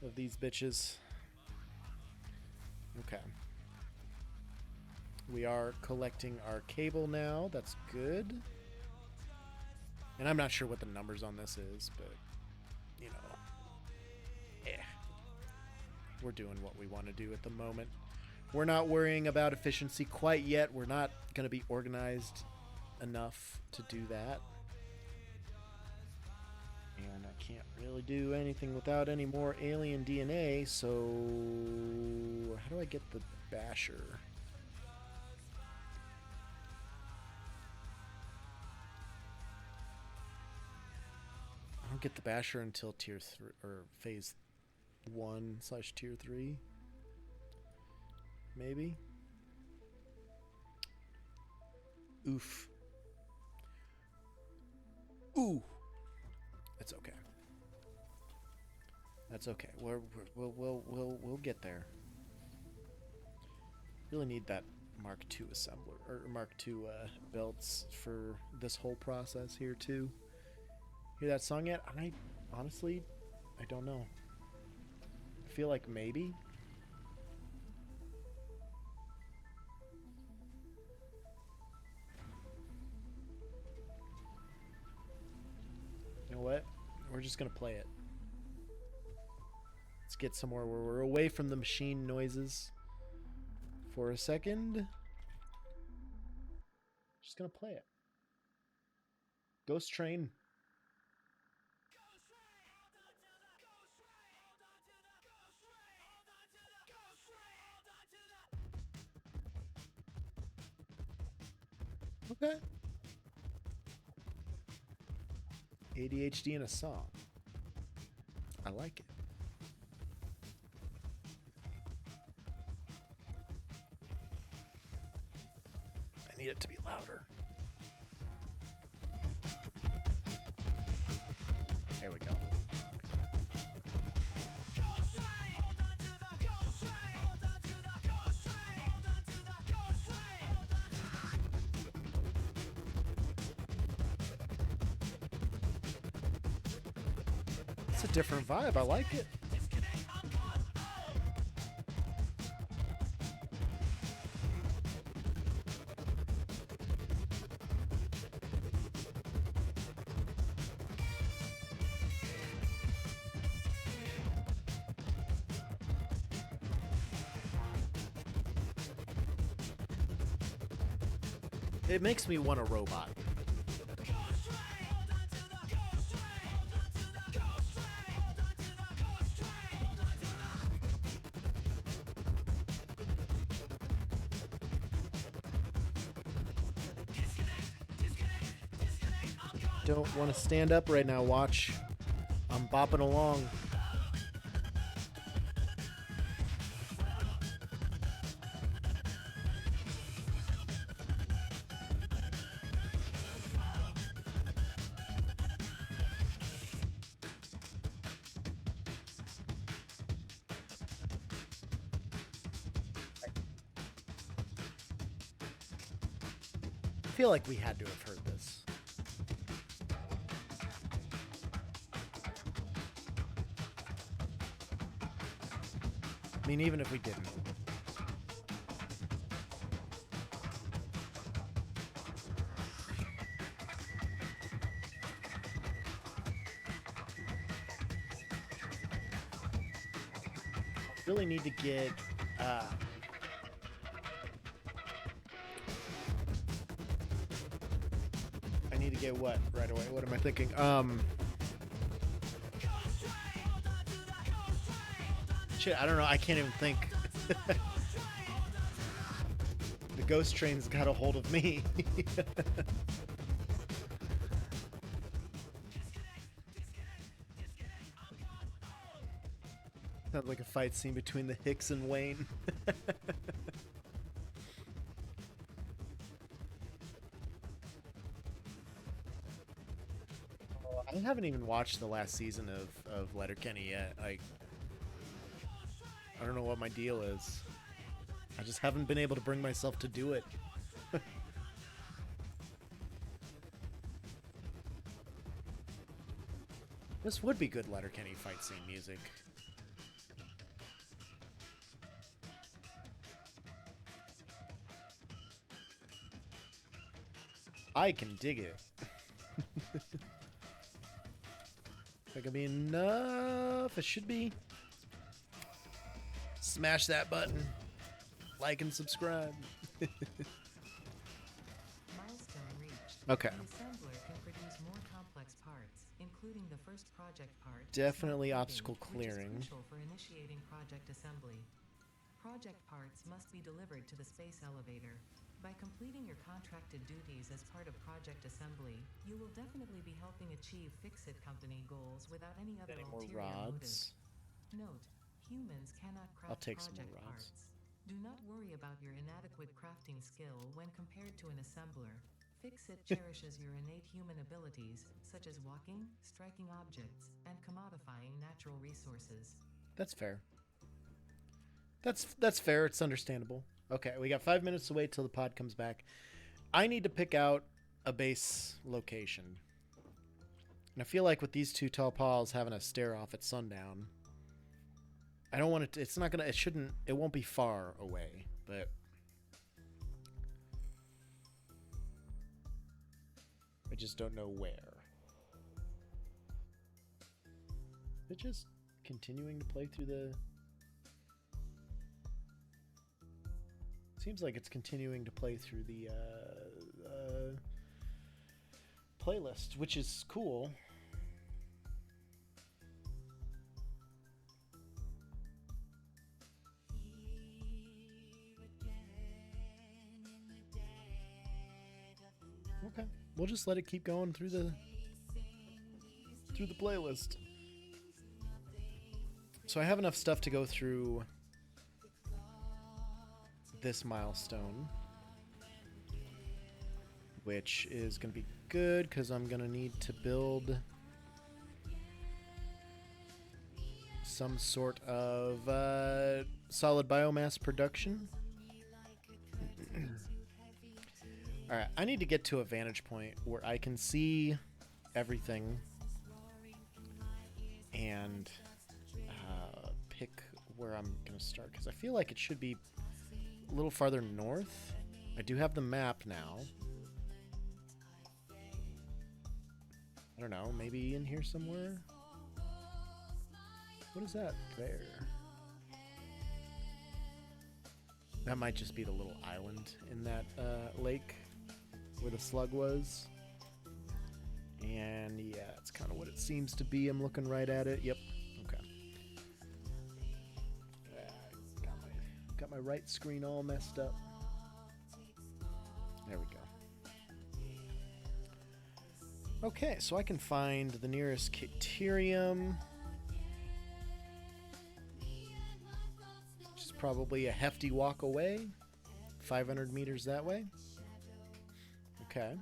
of these bitches. Okay. We are collecting our cable now. That's good. And I'm not sure what the numbers on this is, but you know. We're doing what we want to do at the moment. We're not worrying about efficiency quite yet. We're not going to be organized enough to do that. And I can't really do anything without any more alien DNA, so how do I get the basher? I don't get the basher until tier 3 or phase 1/tier 3. Maybe. Oof. Ooh. It's okay. That's okay. We'll get there. Really need that Mark II assembler or Mark II belts for this whole process here too. Hear that song yet? I honestly, I don't know. I feel like maybe. You know what? We're just gonna play it. Let's get somewhere where we're away from the machine noises for a second. Just gonna play it. Ghost Train. Okay. ADHD in a song. I like it. I need it to be louder. There we go. It's a different vibe. I like it. It makes me want a robot. Don't want to stand up right now, watch. I'm bopping along. I feel like we had to have heard this. I mean, even if we didn't. Really need to get I need to get what right away? What am I thinking? Shit, I don't know. I can't even think. The ghost train's got a hold of me. Sounds like a fight scene between the Hicks and Wayne. I haven't even watched the last season of Letterkenny yet. I don't know what my deal is. I just haven't been able to bring myself to do it. This would be good Letterkenny fight scene music. I can dig it. That could be enough. It should be. Smash that button. Like and subscribe. Milestone reached. Okay. The assembler can produce more complex parts, including including the first project part. Definitely smart obstacle piping, which is clearing. crucial for initiating project assembly. Project parts must be delivered to the space elevator. By completing your contracted duties as part of project assembly, you will definitely be helping achieve Fix-It Company goals without any other Any more ulterior motive. rods? Note, humans cannot I'll craft take some more project rods. parts. Do not worry about your inadequate crafting skill when compared to an assembler. Fix-It cherishes your innate human abilities, such as walking, striking objects, and commodifying natural resources. That's fair. That's fair. It's understandable. Okay, we got 5 minutes to wait till the pod comes back. I need to pick out a base location. And I feel like with these two tall paws having a stare off at sundown, I don't want it to, it's not gonna, it won't be far away, but I just don't know where. It just continuing to play through the, seems like it's continuing to play through the playlist, which is cool. Okay, we'll just let it keep going through the playlist. So I have enough stuff to go through this milestone, which is going to be good because I'm going to need to build some sort of solid biomass production. All right, I need to get to a vantage point where I can see everything and pick where I'm going to start, because I feel like it should be a little farther north. I do have the map now. I don't know, maybe in here somewhere? What is that there? That might just be the little island in that lake where the slug was. And yeah, it's kind of what it seems to be. I'm looking right at it. Yep. Okay. Got my right screen all messed up. There we go. Okay, so I can find the nearest Caterium, which is probably a hefty walk away. 500 meters that way. Okay.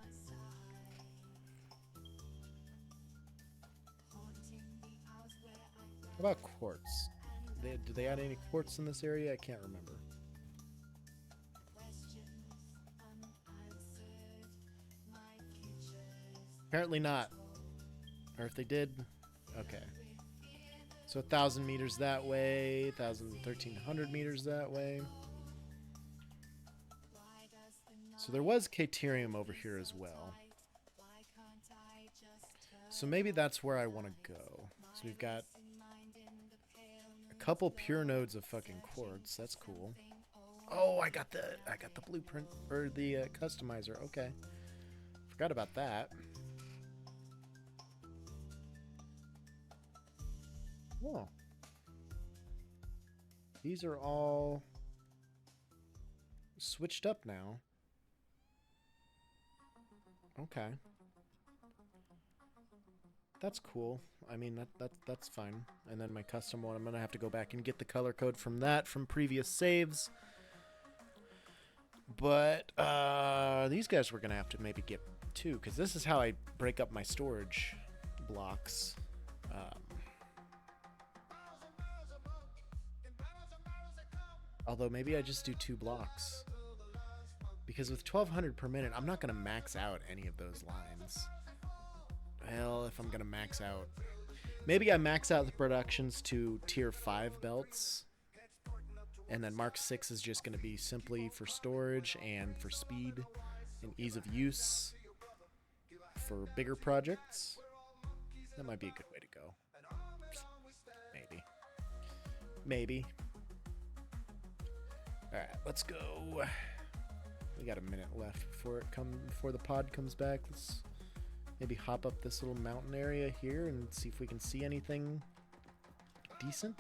How about quartz? Did they add any quartz in this area? I can't remember. Apparently not. Or if they did, okay. So 1,000 meters that way, 1,300 meters that way. So there was Caterium over here as well. So maybe that's where I want to go. So we've got a couple pure nodes of fucking quartz. That's cool. Oh, I got the blueprint or the customizer. Okay. Forgot about that. Oh. These are all switched up now. Okay. That's cool. I mean, that's fine. And then my custom one, I'm going to have to go back and get the color code from that from previous saves. But these guys we're going to have to maybe get too, because this is how I break up my storage blocks. Although maybe I just do 2 blocks. Because with 1,200 per minute, I'm not going to max out any of those lines. Well, if I'm going to max out... Maybe I max out the productions to tier 5 belts. And then Mark 6 is just going to be simply for storage and for speed and ease of use for bigger projects. That might be a good way to go. Maybe. Maybe. Alright, let's go. We got a minute left before the pod comes back. Let's Maybe hop up this little mountain area here and see if we can see anything decent.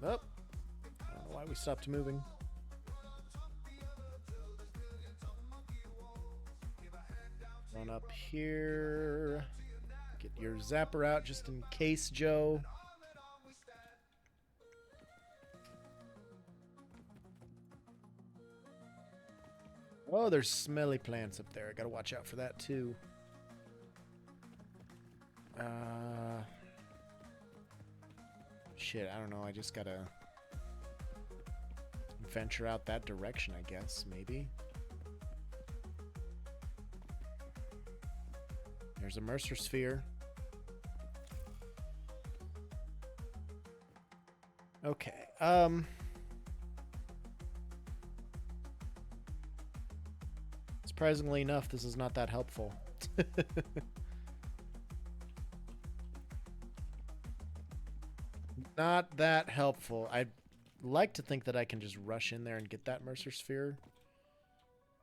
Oh, I don't know why we stopped moving. Run up here. Get your zapper out just in case, Joe. Oh, there's smelly plants up there. I gotta watch out for that too. Shit, I don't know. I just gotta venture out that direction, I guess, maybe. There's a Mercer sphere. Okay. Surprisingly enough, this is not that helpful. Not that helpful. I'd like to think that I can just rush in there and get that Mercer sphere,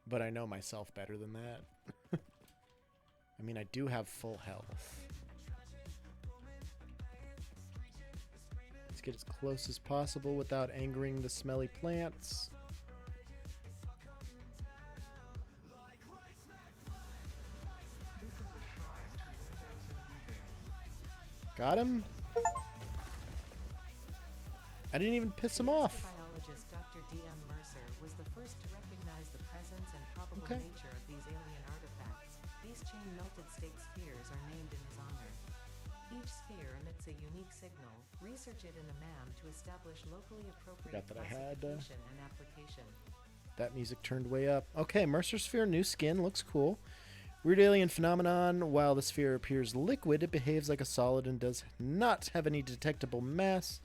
but I know myself better than that. I mean, I do have full health. Let's get as close as possible without angering the smelly plants. Got him? I didn't even piss him off. Biologist Dr. D.M. Mercer was the first to recognize the presence and probable nature of these alien artifacts. These chain-melted state spheres are named in his honor. Each sphere emits a unique signal. Research it in a MAM to establish locally appropriate classification and application. That music turned way up. Okay, Mercer sphere, new skin, looks cool. Weird alien phenomenon. While the sphere appears liquid, it behaves like a solid and does not have any detectable mass.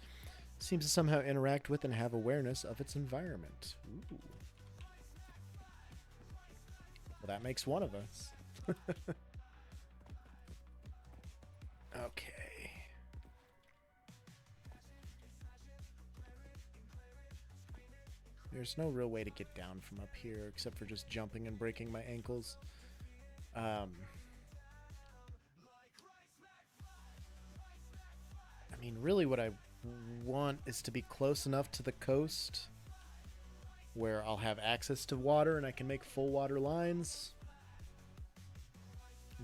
Seems to somehow interact with and have awareness of its environment. Ooh. Well, that makes one of us. Okay. There's no real way to get down from up here except for just jumping and breaking my ankles. I mean, really what I want is to be close enough to the coast where I'll have access to water and I can make full water lines.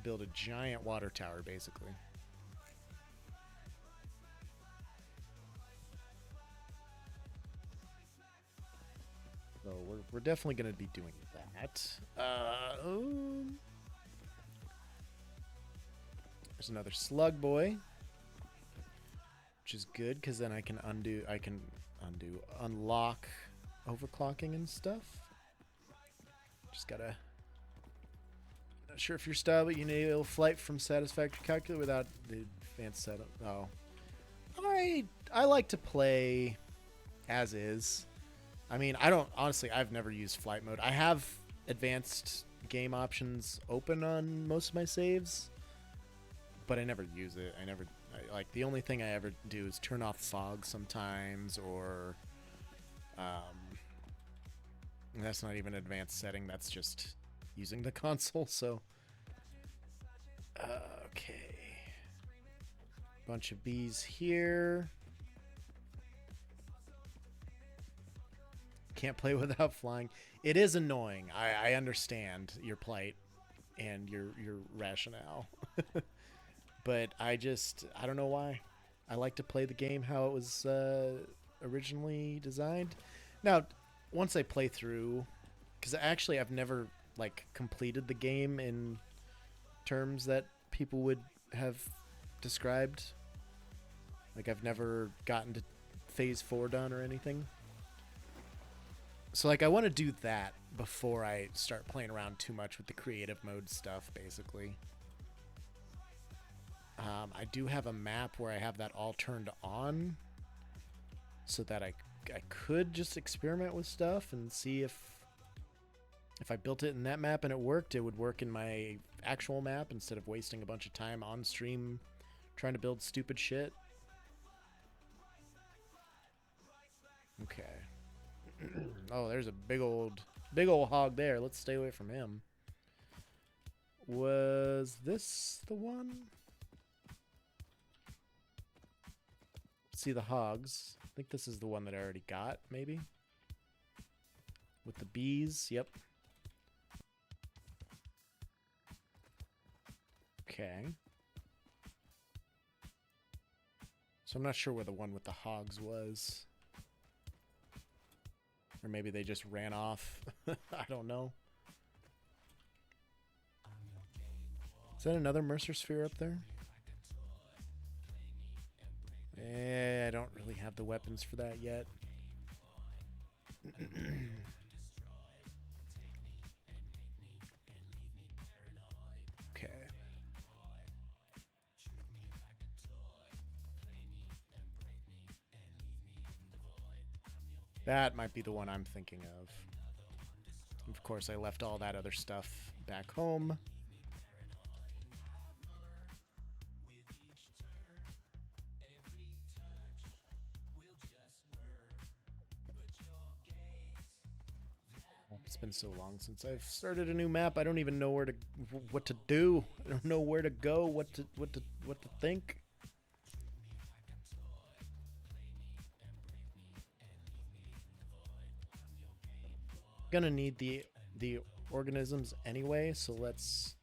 Build a giant water tower, basically. So we're definitely going to be doing that. There's another slug boy, which is good because then I can unlock overclocking and stuff. Just gotta. Not sure if your style, but you enable flight from satisfactory calculator without the advanced setup. Oh, I like to play as is. I mean, I've never used flight mode. I have advanced game options open on most of my saves, but I never use it. Like, the only thing I ever do is turn off fog sometimes, or that's not even an advanced setting. That's just using the console. So, okay, bunch of bees here. Can't play without flying. It is annoying. I understand your plight and your rationale. But I don't know why. I like to play the game how it was originally designed. Now, once I play through, because actually I've never completed the game in terms that people would have described. Like, I've never gotten to phase 4 done or anything. So, I want to do that before I start playing around too much with the creative mode stuff, basically. I do have a map where I have that all turned on so that I could just experiment with stuff and see if I built it in that map and it worked, it would work in my actual map instead of wasting a bunch of time on stream trying to build stupid shit. Okay. Oh, there's a big old hog there. Let's stay away from him. Was this the one? Let's see the hogs. I think this is the one that I already got, maybe. With the bees, yep. Okay. So I'm not sure where the one with the hogs was. Or maybe they just ran off. I don't know. Is that another Mercer Sphere up there? I don't really have the weapons for that yet. Okay. That might be the one I'm thinking of. Of course, I left all that other stuff back home. It's been so long since I've started a new map. I don't even know what to do. I don't know where to go, what to think. Gonna need the organisms anyway, so let's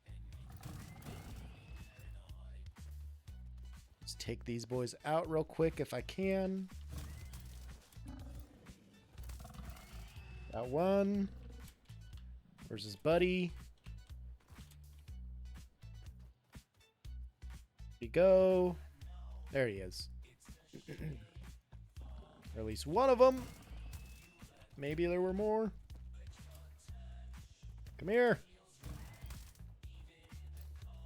take these boys out real quick if I can. That one. Where's his buddy? Here we go. There he is. Or at least one of them. Maybe there were more. Come here.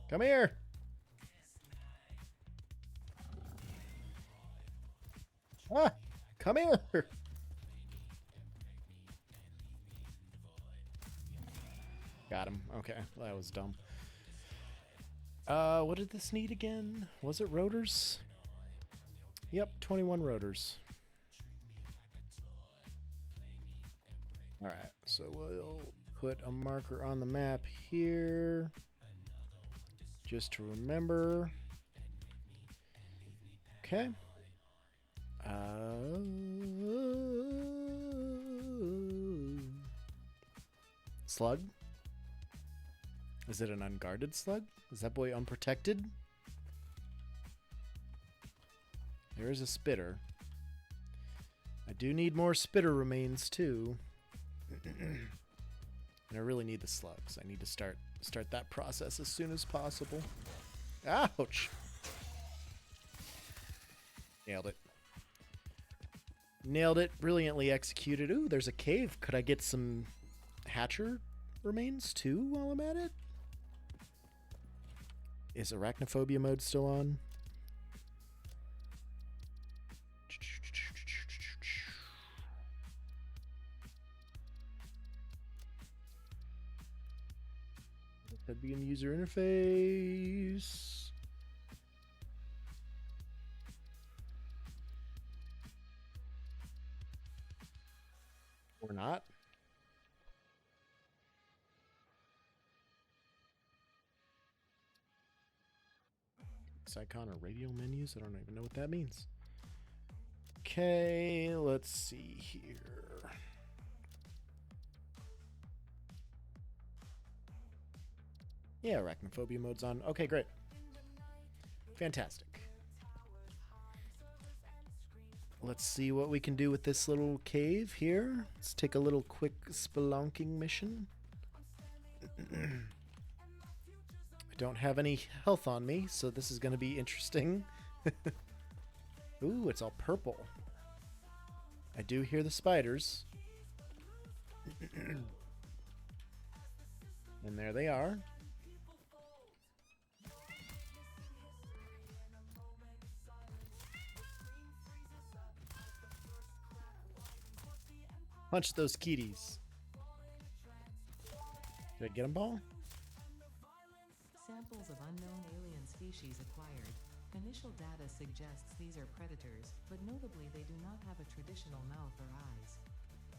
Come here. Ah, come here. Got him. Okay, that was dumb. What did this need again? Was it rotors? Yep, 21 rotors. Alright, so we'll put a marker on the map here. Just to remember. Okay. Slug? Is it an unguarded slug? Is that boy unprotected? There is a spitter. I do need more spitter remains too. And I really need the slugs. I need to start that process as soon as possible. Ouch! Nailed it. Nailed it. Brilliantly executed. Ooh, there's a cave. Could I get some hatcher remains too while I'm at it? Is arachnophobia mode still on? That'd be in user interface. Or not. Icon or radial menus. I don't even know what that means. Okay, let's see here. Yeah, arachnophobia mode's on. Okay, great. Fantastic. Let's see what we can do with this little cave here. Let's take a little quick spelunking mission. Don't have any health on me, so this is going to be interesting. Ooh, it's all purple. I do hear the spiders. And there they are. Punch those kitties. Did I get them, Ball? Samples of unknown alien species acquired. Initial data suggests these are predators, but notably they do not have a traditional mouth or eyes.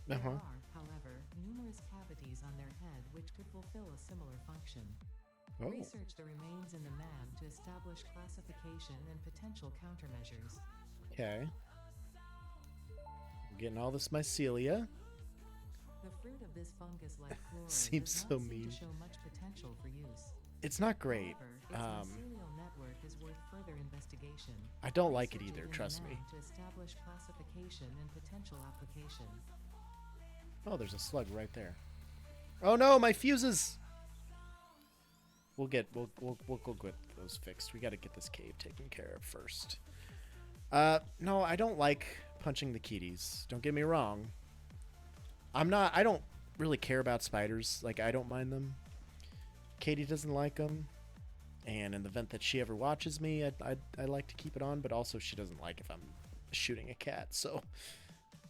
There Uh-huh. are, however, numerous cavities on their head which could fulfill a similar function. Oh. Research the remains in the man to establish classification and potential countermeasures. Okay. Getting all this mycelia. The fruit of this fungus-like flora Seems does so not seem mean. to show much potential for use. It's not great. However, its mycelial network is worth further investigation. I don't like it Research either, in the trust me. man to establish classification and potential application. Oh, there's a slug right there. Oh no, my fuses! We'll go get those fixed. We got to get this cave taken care of first. No, I don't like punching the kitties. Don't get me wrong. I don't really care about spiders. Like, I don't mind them. Katie doesn't like them. And in the event that she ever watches me, I like to keep it on, but also she doesn't like if I'm shooting a cat. So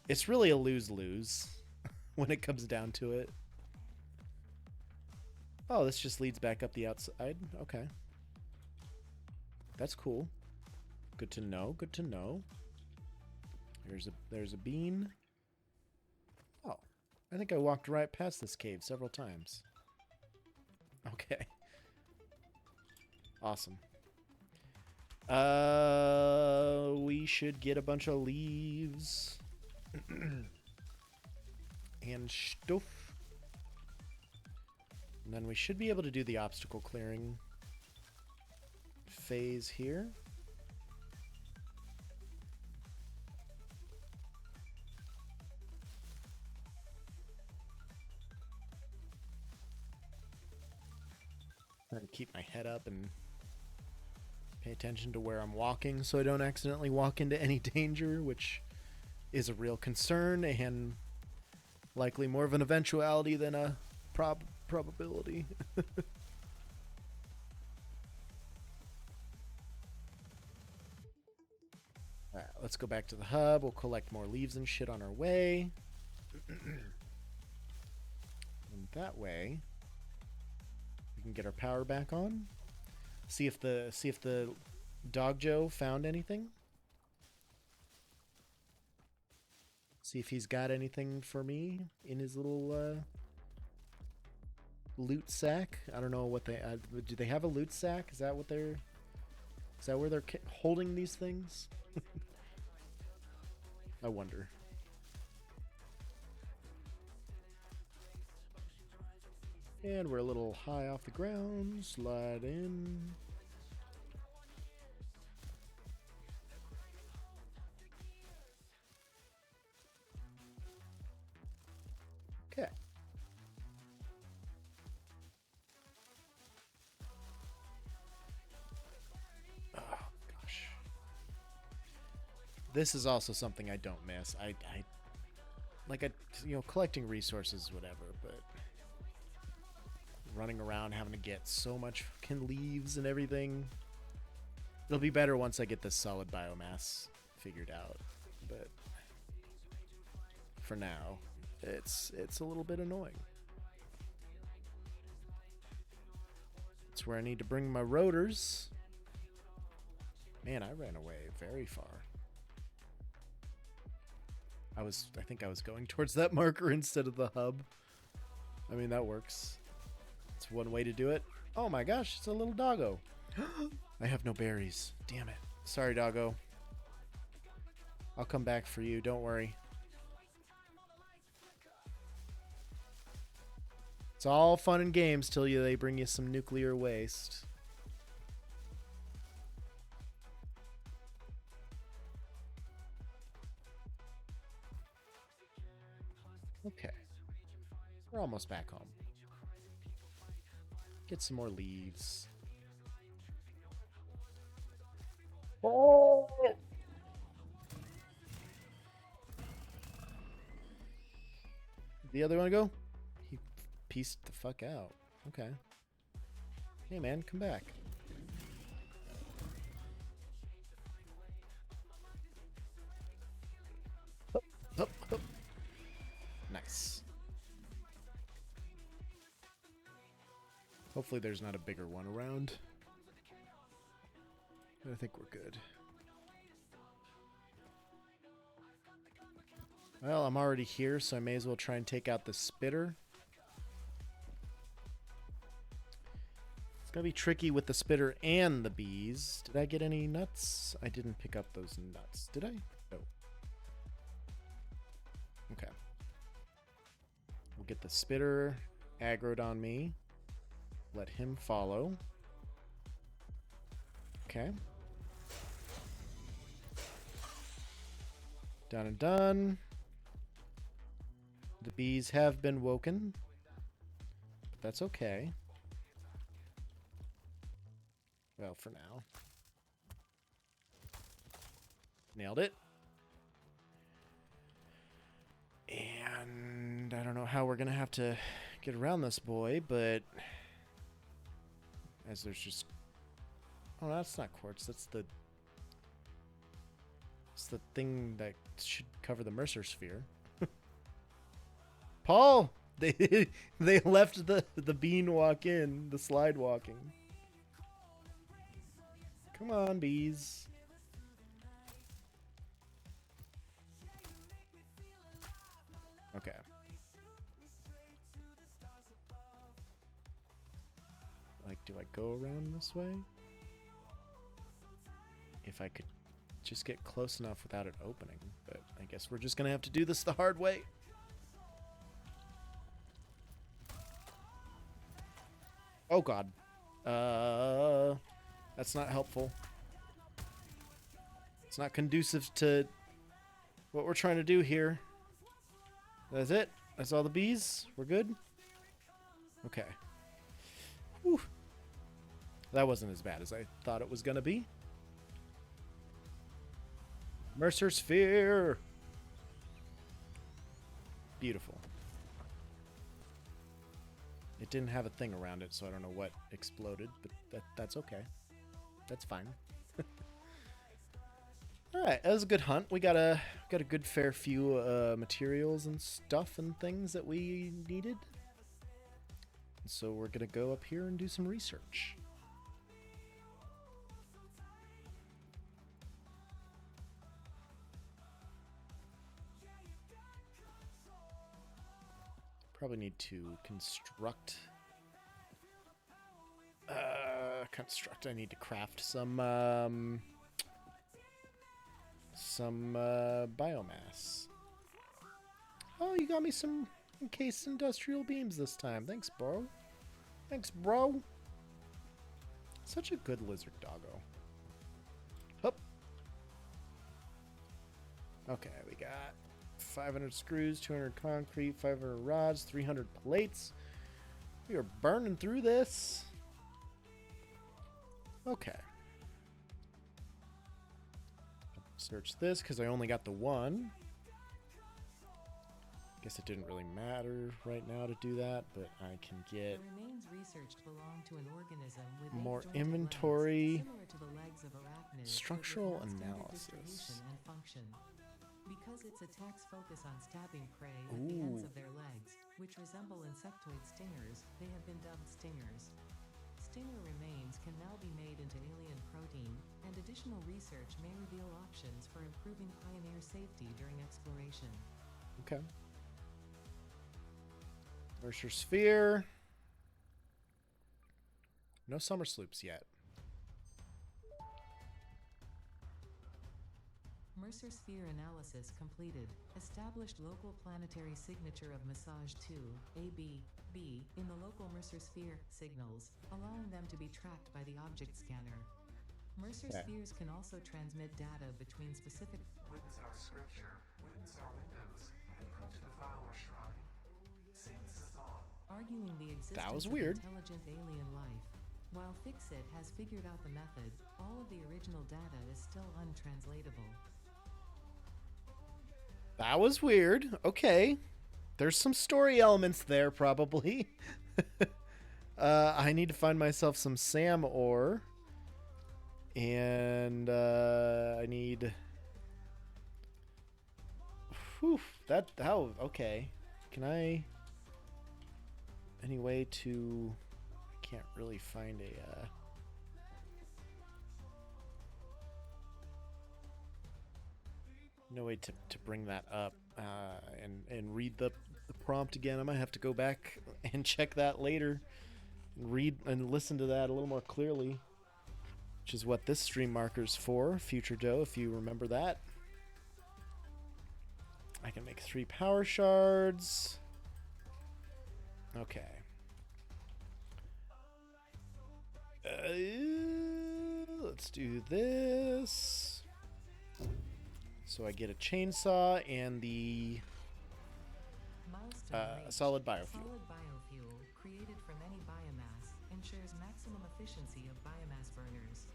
it's really a lose-lose when it comes down to it. Oh, this just leads back up the outside. Okay. That's cool. Good to know. Good to know. There's a bean. Oh, I think I walked right past this cave several times. Okay. Awesome. We should get a bunch of leaves and stuff. And then we should be able to do the obstacle clearing phase here. Trying to keep my head up and pay attention to where I'm walking so I don't accidentally walk into any danger, which is a real concern and likely more of an eventuality than a probability. Alright, let's go back to the hub. We'll collect more leaves and shit on our way. And that way we can get our power back on. See if the Dog Joe found anything. See if he's got anything for me in his little loot sack. I don't know what they do. They have a loot sack? Is that what they're? Is that where they're holding these things? I wonder. And we're a little high off the ground. Slide in. Okay. Oh gosh. This is also something I don't miss. I collecting resources, whatever, but running around having to get so much fucking leaves and everything. It'll be better once I get this solid biomass figured out, but for now, it's a little bit annoying. That's where I need to bring my rotors. Man, I ran away very far. I think I was going towards that marker instead of the hub. I mean, that works. It's one way to do it. Oh my gosh, it's a little doggo. I have no berries. Damn it. Sorry, doggo. I'll come back for you. Don't worry. It's all fun and games till they bring you some nuclear waste. Okay. We're almost back home. Get some more leaves. Oh! The other one go? He pieced the fuck out. Okay. Hey man, come back. Hup, hup, hup. Nice. Hopefully there's not a bigger one around. I think we're good. Well, I'm already here, so I may as well try and take out the spitter. It's gonna be tricky with the spitter and the bees. Did I get any nuts? I didn't pick up those nuts. Did I? No. Okay. We'll get the spitter aggroed on me. Let him follow. Okay. Done and done. The bees have been woken. But that's okay. Well, for now. Nailed it. And I don't know how we're going to have to get around this boy, but as there's just... Oh, that's not quartz. That's the... It's the thing that should cover the Mercer sphere. Paul! They left the bean walk in, the slide walking. Come on, bees. Okay. Like, do I go around this way? If I could just get close enough without it opening. But I guess we're just gonna have to do this the hard way. Oh god. That's not helpful. It's not conducive to what we're trying to do here. That's it? That's all the bees? We're good? Okay. Whew. That wasn't as bad as I thought it was gonna be. Mercer sphere! Beautiful. It didn't have a thing around it, so I don't know what exploded, but that's okay. That's fine. Alright, that was a good hunt. We got a good fair few materials and stuff and things that we needed. So we're gonna go up here and do some research. Probably need to construct. I need to craft some biomass. Oh, you got me some encased industrial beams this time. Thanks, bro. Thanks, bro. Such a good lizard doggo. Hup. Okay, we got 500 screws, 200 concrete, 500 rods, 300 plates. We are burning through this. Okay. Search this because I only got the one. Guess it didn't really matter right now to do that, but I can get The remains researched belong to an organism with more eight jointed inventory, legs, similar to the legs of arachnids, structural but with non-standard analysis. distribution and function. Because its attacks focus on stabbing prey with the ends of their legs, which resemble insectoid stingers, they have been dubbed stingers. Stinger remains can now be made into alien protein, and additional research may reveal options for improving pioneer safety during exploration. Okay. Mercer sphere. No summer sloops yet. Mercer sphere analysis completed. Established local planetary signature of massage 2, AB, B, in the local Mercer sphere signals, allowing them to be tracked by the object scanner. Mercer spheres can also transmit data between specific Witness our scripture, witness our windows, and come to defile our shrine. Sings the song. arguing the existence That was of weird. intelligent alien life. While Fixit has figured out the method, all of the original data is still untranslatable. That was weird. Okay. There's some story elements there, probably. I need to find myself some SAM ore. And I need... Whew, how... Okay. Can I... Any way to... I can't really find a... no way to bring that up and read the prompt again. I might have to go back and check that later and read and listen to that a little more clearly, which is what this stream marker's for. Future Doe, if you remember that. I can make 3 power shards. Okay. Let's do this. So I get a chainsaw and the solid biofuel. Solid biofuel, created from any biomass, ensures maximum efficiency of biomass burners.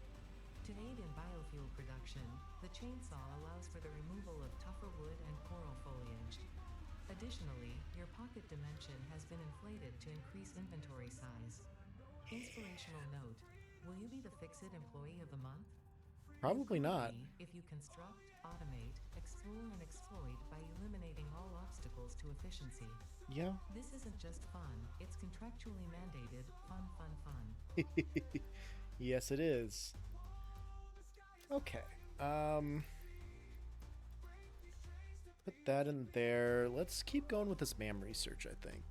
To aid in biofuel production, the chainsaw allows for the removal of tougher wood and coral foliage. Additionally, your pocket dimension has been inflated to increase inventory size. Inspirational note: will you be the Fix-It Employee of the Month? Probably not. If you construct, automate, explore, and exploit by eliminating all obstacles to efficiency. Yeah. This isn't just fun, it's contractually mandated fun, fun, fun. Yes, it is. Okay. Put that in there. Let's keep going with this MAM research, I think.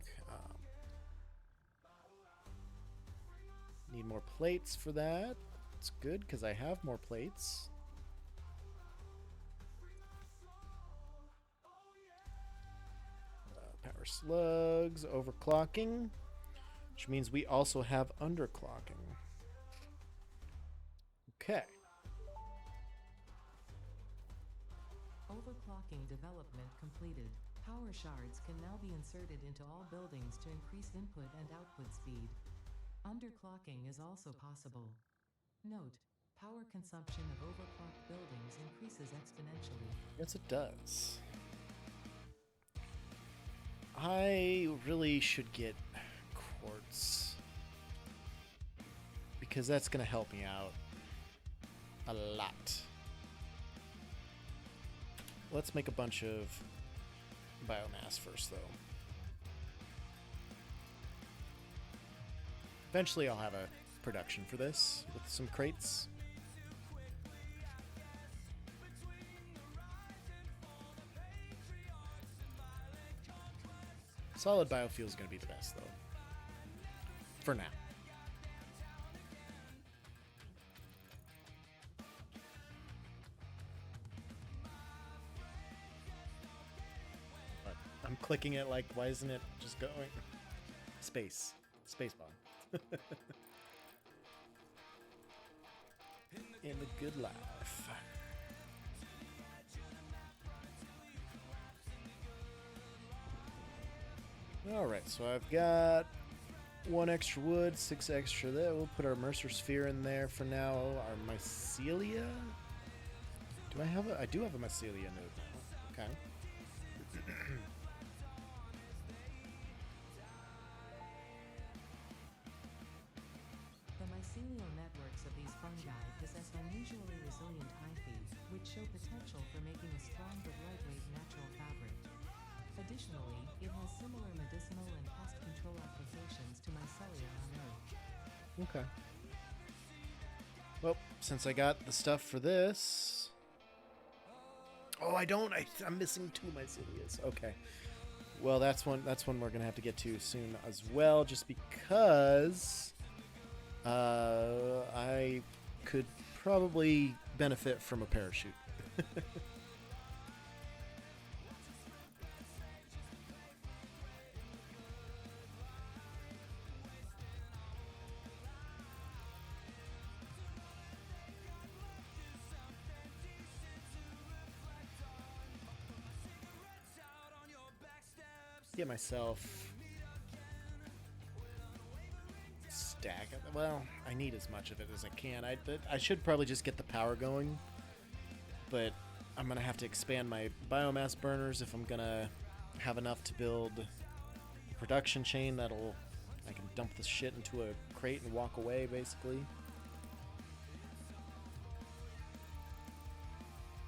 Need more plates for that. It's good because I have more plates. Power slugs, overclocking, which means we also have underclocking. Okay. Overclocking development completed. Power shards can now be inserted into all buildings to increase input and output speed. Underclocking is also possible. Note: power consumption of overclocked buildings increases exponentially. Yes, it does. I really should get quartz because that's going to help me out a lot. Let's make a bunch of biomass first, though. Eventually, I'll have a production for this with some crates. Solid biofuel is going to be the best, though. For now. But I'm clicking it like, why isn't it just going? Space. Spacebar. In the good life. Alright, so I've got 1 extra wood, 6 extra there. We'll put our Mercer Sphere in there for now. Our mycelia? Do I have a... I do have a mycelia node now. Okay. The mycelial networks of these fungi possess unusually resilient hyphae, which show potential for making a strong but lightweight natural fabric. Additionally, it has similar medicinal and pest control applications to mycelia on Earth. Okay. Well, since I got the stuff for this... Oh, I don't. I'm missing 2 mycelias. Okay. Well, that's one we're going to have to get to soon as well, just because I could probably benefit from a parachute. Get myself stack of, well, I need as much of it as I can. I should probably just get the power going, but I'm gonna have to expand my biomass burners if I'm gonna have enough to build a production chain I can dump this shit into a crate and walk away, basically.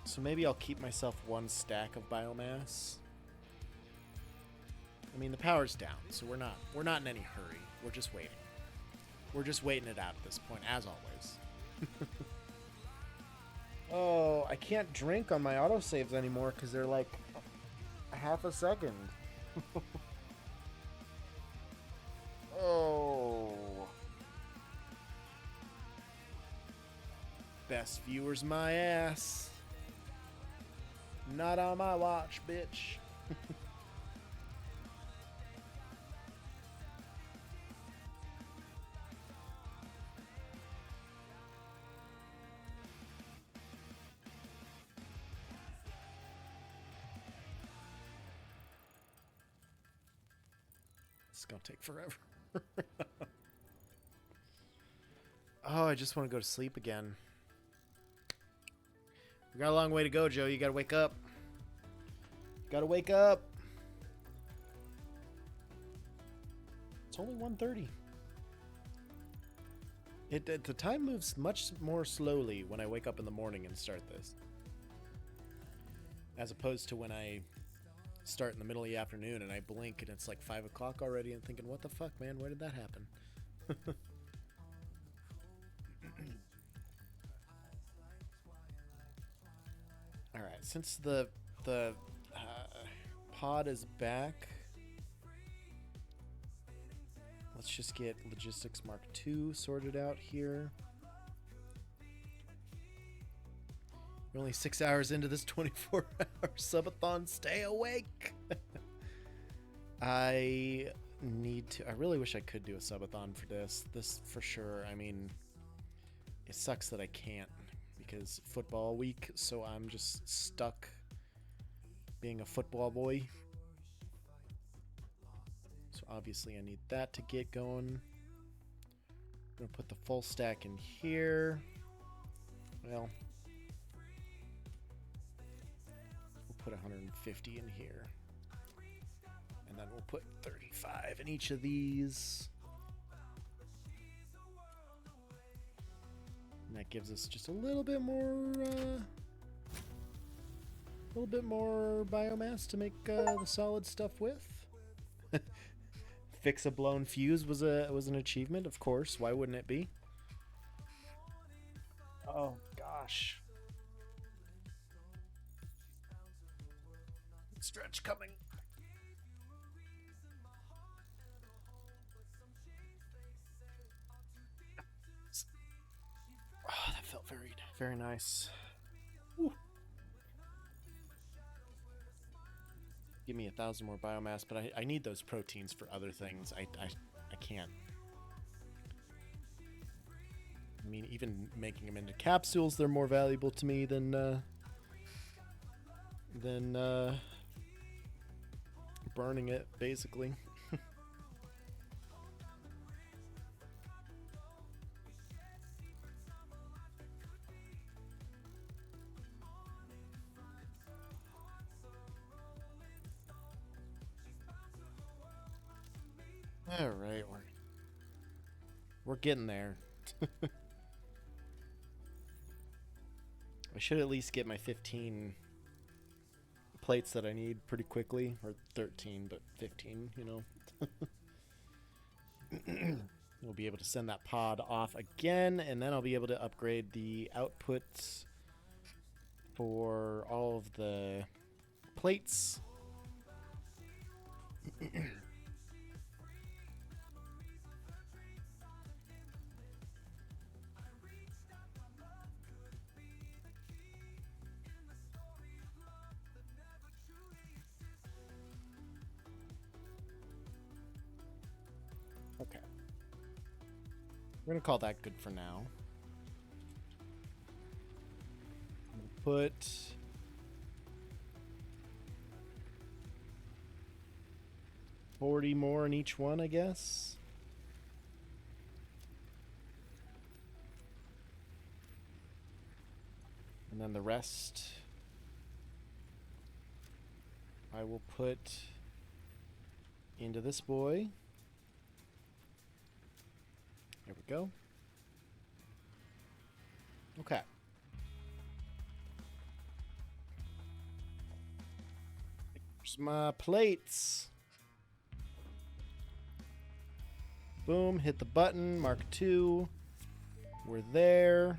So maybe I'll keep myself 1 stack of biomass. I mean, the power's down, so we're not in any hurry. We're just waiting. We're just waiting it out at this point, as always. Oh, I can't drink on my autosaves anymore because they're like a half a second. Oh. Best viewers my ass. Not on my watch, bitch. It's gonna take forever. Oh, I just want to go to sleep again. We got a long way to go, Joe. You gotta wake up. Gotta wake up. It's only 1:30. The time moves much more slowly when I wake up in the morning and start this, as opposed to when I start in the middle of the afternoon and I blink and it's like 5 o'clock already and thinking, what the fuck, man? Where did that happen? All right, since the pod is back, let's just get Logistics Mark II sorted out here. We're only 6 hours into this 24-hour subathon. Stay awake! I really wish I could do a subathon for this. This for sure. I mean, it sucks that I can't because football week, so I'm just stuck being a football boy. So obviously I need that to get going. I'm gonna put the full stack in here. Well, we'll put 150 in here. And then we'll put 35 in each of these. And that gives us just a little bit more biomass to make the solid stuff with. Fix a blown fuse was an achievement, of course. Why wouldn't it be? Oh gosh. Stretch coming. Oh, that felt very, very nice. Woo. Give me 1,000 more biomass, but I need those proteins for other things. I can't. I mean, even making them into capsules, they're more valuable to me than burning it, basically. All right, we're getting there. I should at least get my 15 plates that I need pretty quickly, or 13, but 15, you know. We'll be able to send that pod off again, and then I'll be able to upgrade the outputs for all of the plates. Okay. We're going to call that good for now. We'll put $40 more in each one, I guess. And then the rest I will put into this boy. There we go. Okay. Here's my plates. Boom, hit the button, Mark II. We're there.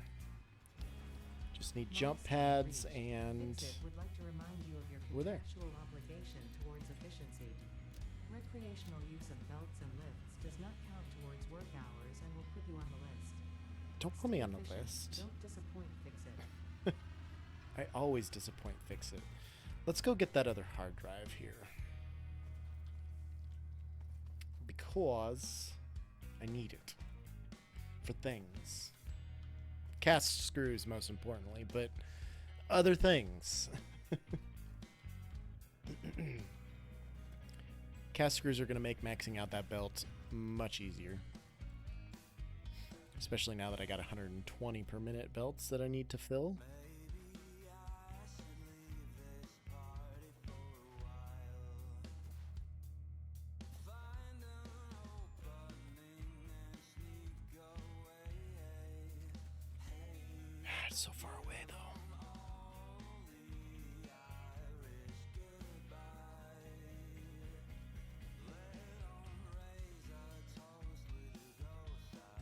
Just Just need jump pads and Fixit would like to remind you of your we're there. contractual obligation towards efficiency. Recreational use of belts and lifts does not count towards work hours and will put you on the list. Don't put me Stay on the efficient. list. Don't disappoint Fixit. I always disappoint Fixit. Let's go get that other hard drive here. Because I need it for things. Cast screws, most importantly, but other things. Cast screws are going to make maxing out that belt much easier. Especially now that I got 120 per minute belts that I need to fill. It's so far away though.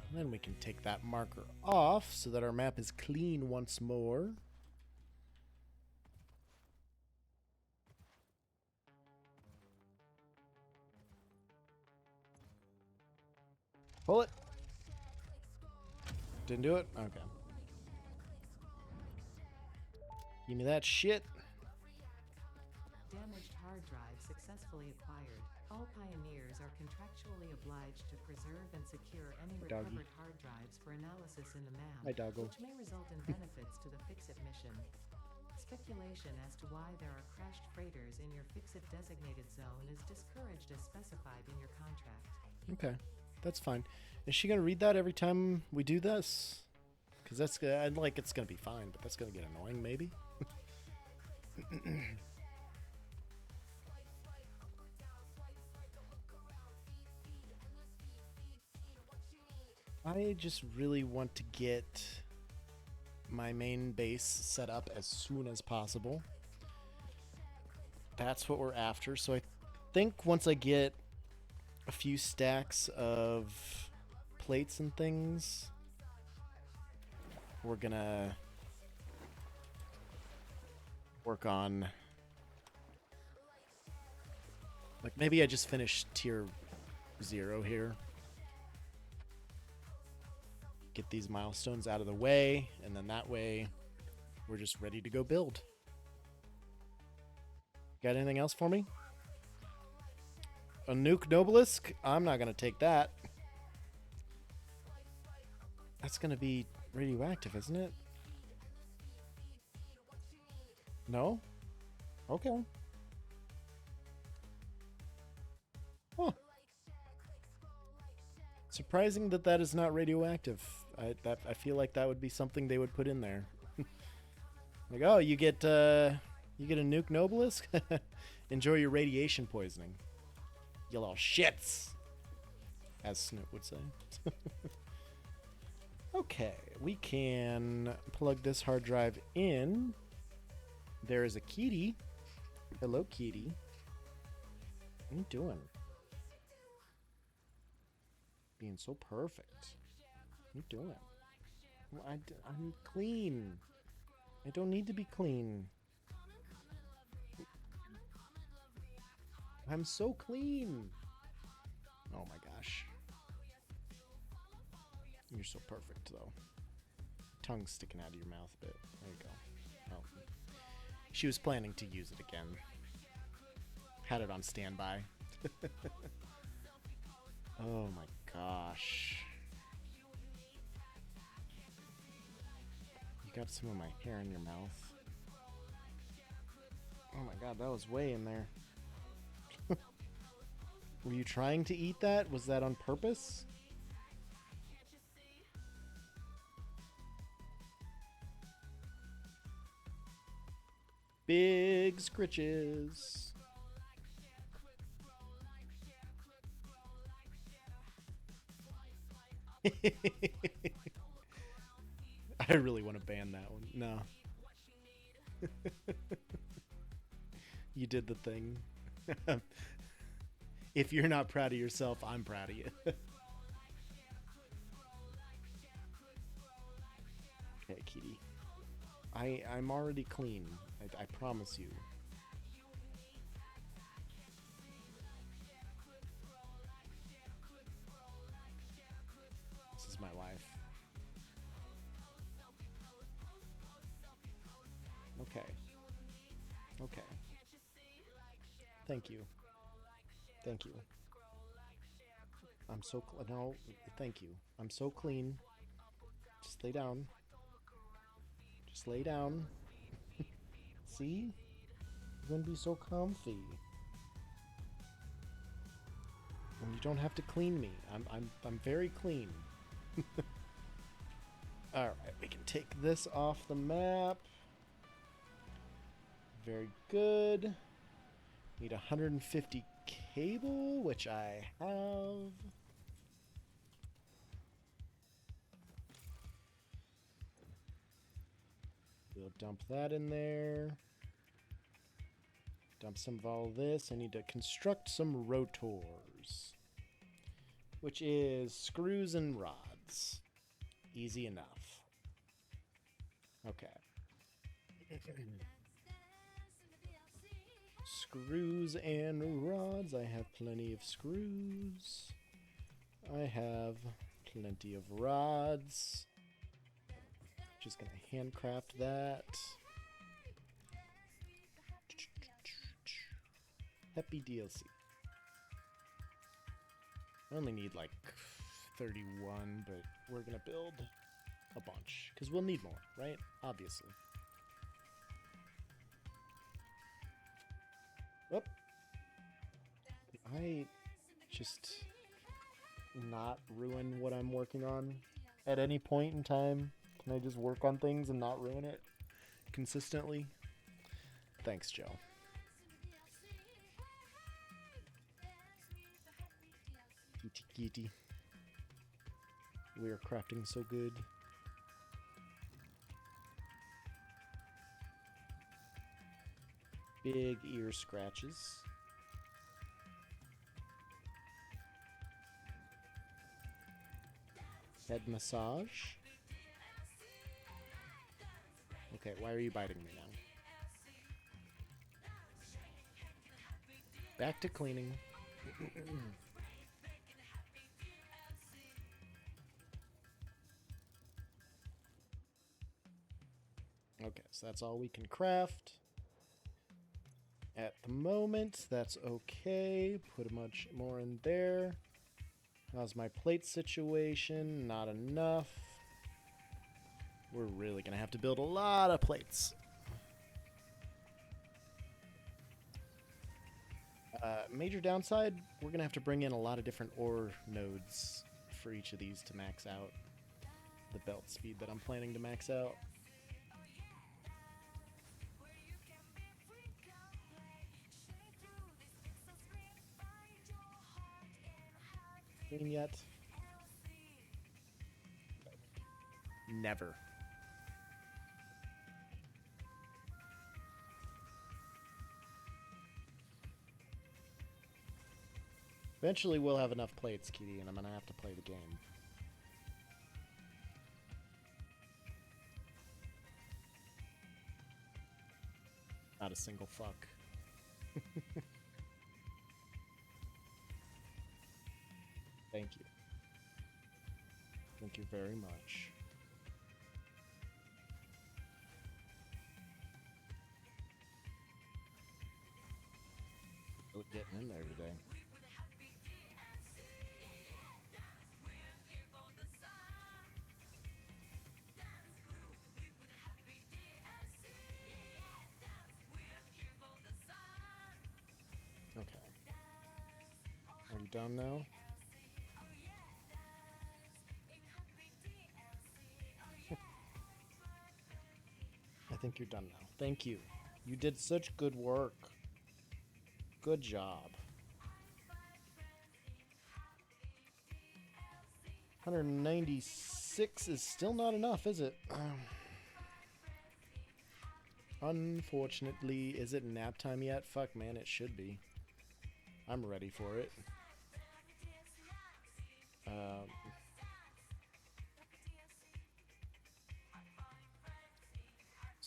And then we can take that marker off so that our map is clean once more. Pull it. Didn't do it? Okay. Give me that shit. Damaged hard drive successfully acquired. All pioneers are contractually obliged to preserve and secure any Doggy. recovered hard drives for analysis in the Hi, MAM, doggo. which may result in benefits to the Fixit mission. Speculation as to why there are crashed freighters in your Fixit designated zone is discouraged as specified in your contract. Okay, that's fine. Is she gonna read that every time we do this? Because that's I'd like it's gonna be fine, but that's gonna get annoying maybe. I just really want to get my main base set up as soon as possible. That's what we're after. So I think once I get a few stacks of plates and things, we're gonna work on, like, maybe I just finish tier 0 here. Get these milestones out of the way, and then that way we're just ready to go build. Got anything else for me? A nuke Nobelisk? I'm not gonna take that. That's gonna be radioactive, isn't it? No? Okay. Huh. Surprising that that is not radioactive. I feel like that would be something they would put in there. Like, oh, you get a nuke Nobelisk? Enjoy your radiation poisoning. You little shits, as Snoop would say. Okay, we can plug this hard drive in. There is a kitty. Hello, kitty. What are you doing? Being so perfect. What are you doing? Well, I'm clean. I don't need to be clean. I'm so clean. Oh my gosh. You're so perfect, though. Tongue sticking out of your mouth a bit. There you go. Oh. She was planning to use it again. Had it on standby. Oh my gosh. You got some of my hair in your mouth. Oh my god, that was way in there. Were you trying to eat that? Was that on purpose? Big scritches. I really want to ban that one. No. You did the thing. If you're not proud of yourself, I'm proud of you. Okay, kitty. I'm already clean. I promise you. This is my life. Okay. Okay. Thank you. Thank you. I'm so no, thank you. I'm so clean. Just lay down. Just lay down. See? You're gonna be so comfy. And you don't have to clean me. I'm very clean. Alright, we can take this off the map. Very good. Need 150 cable, which I have. We'll dump that in there. Dump some of all this. I need to construct some rotors, which is screws and rods. Easy enough. Okay. Screws and rods. I have plenty of screws. I have plenty of rods. Just gonna handcraft that. Happy DLC. I only need like 31, but we're gonna build a bunch because we'll need more, right? Obviously. Whoop. I just not ruin what I'm working on at any point in time. Can I just work on things and not ruin it consistently? Thanks, Joe. Kitty kitty. We are crafting so good. Big ear scratches. Head massage. Okay, why are you biting me now? Back to cleaning. Okay, so that's all we can craft. At the moment, that's okay. Put a much more in there. How's my plate situation? Not enough. We're really gonna have to build a lot of plates. Major downside, we're gonna have to bring in a lot of different ore nodes for each of these to max out the belt speed that I'm planning to max out. Yet. Never. Eventually we'll have enough plates, Kitty, and I'm gonna have to play the game. Not a single fuck. Thank you. Thank you very much. Really getting in there today. Okay. Are you done now? I think you're done now. Thank you. You did such good work. Good job. 196 is still not enough, is it? Unfortunately, is it nap time yet? Fuck, man, it should be. I'm ready for it.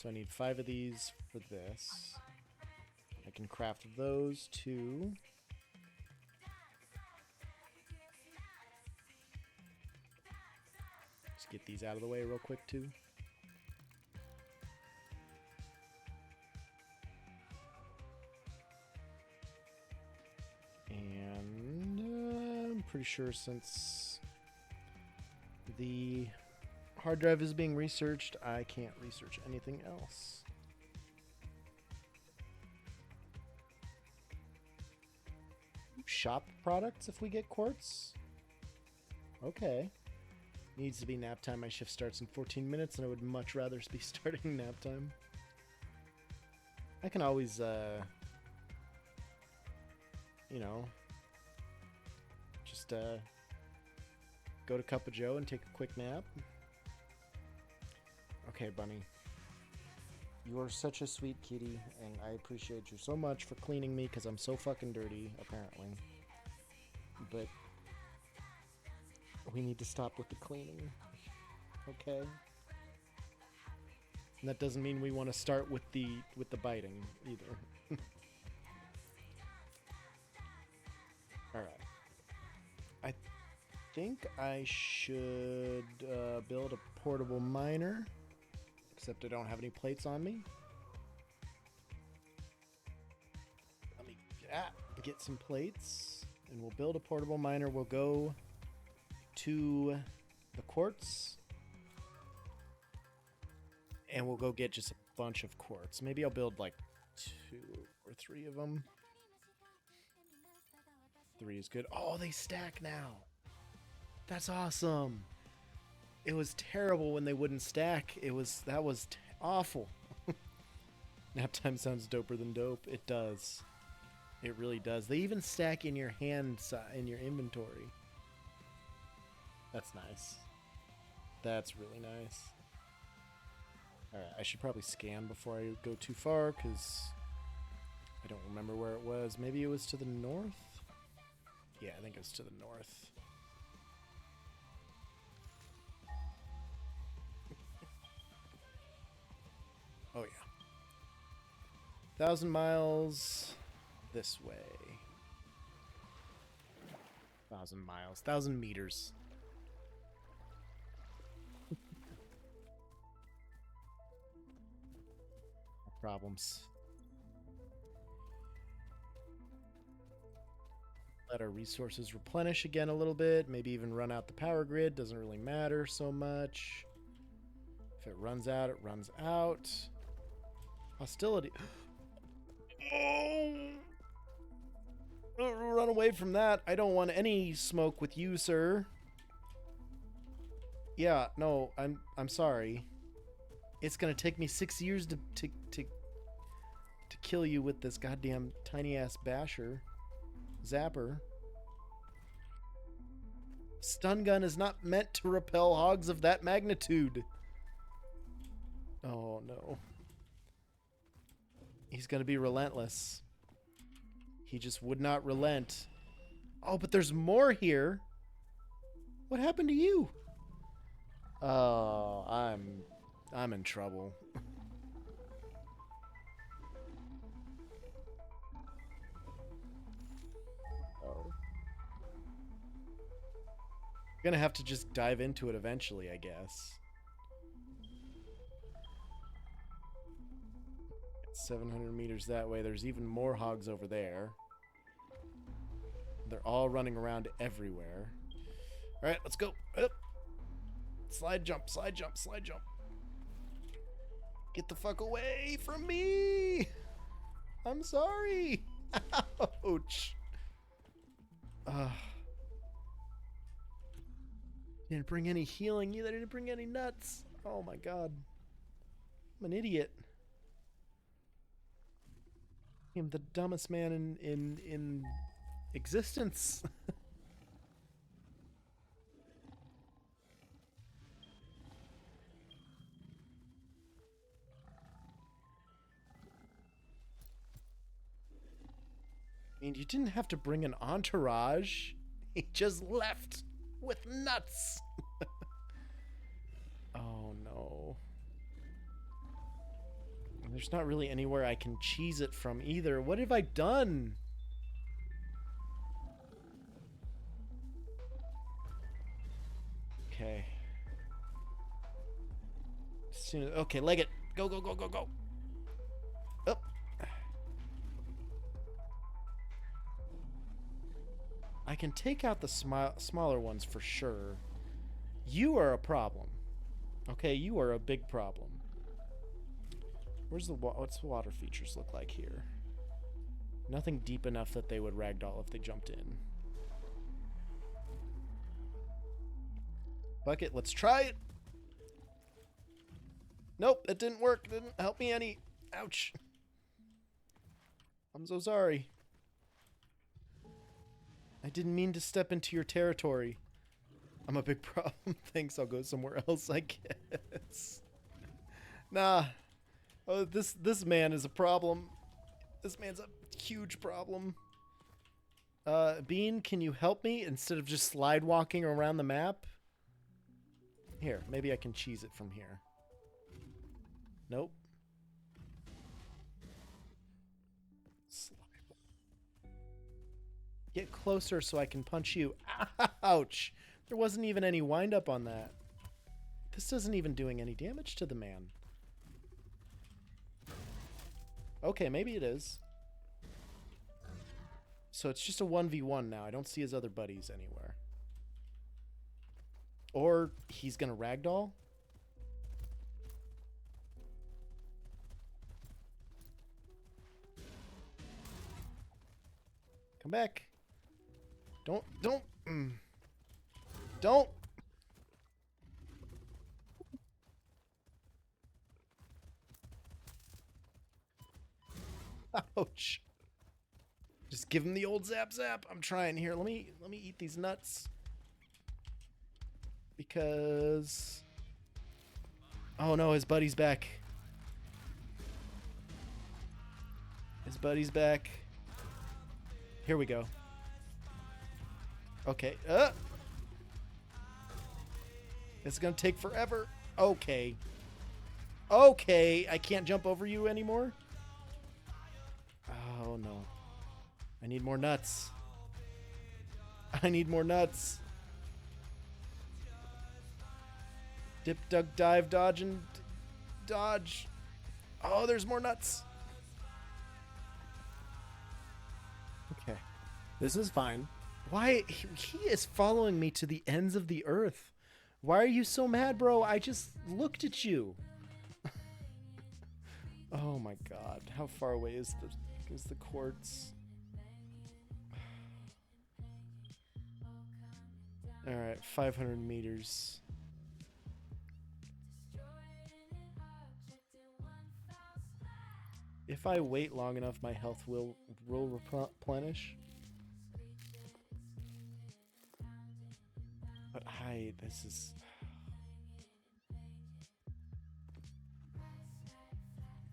So I need 5 of these for this. I can craft those 2. Let's get these out of the way real quick too. And I'm pretty sure since the hard drive is being researched, I can't research anything else. Shop products if we get quartz? Okay. Needs to be nap time. My shift starts in 14 minutes and I would much rather be starting nap time. I can always, you know, just go to Cup of Joe and take a quick nap. Okay, Bunny. You are such a sweet kitty, and I appreciate you so much for cleaning me because I'm so fucking dirty, apparently. But we need to stop with the cleaning, okay? And that doesn't mean we want to start with the biting either. All right. I think I should build a portable miner. Except I don't have any plates on me. Let me get some plates. And we'll build a portable miner. We'll go to the quartz. And we'll go get just a bunch of quartz. Maybe I'll build like 2 or 3 of them. 3 is good. Oh, they stack now. That's awesome. It was terrible when they wouldn't stack. That was awful. Nap time sounds doper than dope. It does. It really does. They even stack in your in your inventory. That's nice. That's really nice. All right, I should probably scan before I go too far because I don't remember where it was. Maybe it was to the north? Yeah, I think it was to the north. Oh yeah. 1,000 miles this way. 1,000 miles. 1,000 meters. Problems. Let our resources replenish again a little bit. Maybe even run out the power grid. Doesn't really matter so much. If it runs out, it runs out. Hostility. Oh! Run away from that. I don't want any smoke with you, sir. Yeah, no, I'm sorry. It's gonna take me 6 years to kill you with this goddamn tiny ass basher. Zapper. Stun gun is not meant to repel hogs of that magnitude. Oh no. He's gonna be relentless. He just would not relent. Oh, but there's more here. What happened to you? Oh, I'm in trouble. Oh. Gonna have to just dive into it eventually, I guess. 700 meters that way. There's even more hogs over there. They're all running around everywhere. All right, let's go. Up. Slide jump, slide jump, slide jump. Get the fuck away from me. I'm sorry. Ouch. Didn't bring any healing either. Didn't bring any nuts. Oh my god. I'm an idiot. I'm the dumbest man in existence. I mean, you didn't have to bring an entourage. He just left with nuts. Oh no. There's not really anywhere I can cheese it from either. What have I done? Okay. Okay, leg it. Go, go, go, go, go. Up. I can take out the smaller ones for sure. You are a problem. Okay, you are a big problem. What's the water features look like here? Nothing deep enough that they would ragdoll if they jumped in. Fuck it, let's try it. Nope, it didn't work. It didn't help me any. Ouch. I'm so sorry. I didn't mean to step into your territory. I'm a big problem. Thanks, I'll go somewhere else, I guess. Nah. Oh, this man is a problem. This man's a huge problem. Bean, can you help me instead of just slide walking around the map? Here, maybe I can cheese it from here. Nope. Get closer so I can punch you. Ouch! There wasn't even any wind up on that. This isn't even doing any damage to the man. Okay, maybe it is. So it's just a 1v1 now. I don't see his other buddies anywhere. Or he's gonna ragdoll? Come back. Don't. Don't. Ouch. Just give him the old zap zap. I'm trying here. Let me eat these nuts. Because oh no, his buddy's back. His buddy's back. Here we go. Okay. It's gonna take forever. Okay. Okay, I can't jump over you anymore? Oh no. I need more nuts. I need more nuts. Dip, duck, dive, dodge, and dodge. Oh, there's more nuts. Okay. This is fine. Why? He is following me to the ends of the earth. Why are you so mad, bro? I just looked at you. Oh my god. How far away is the quartz? Alright, 500 meters. If I wait long enough, my health will replenish. But this is...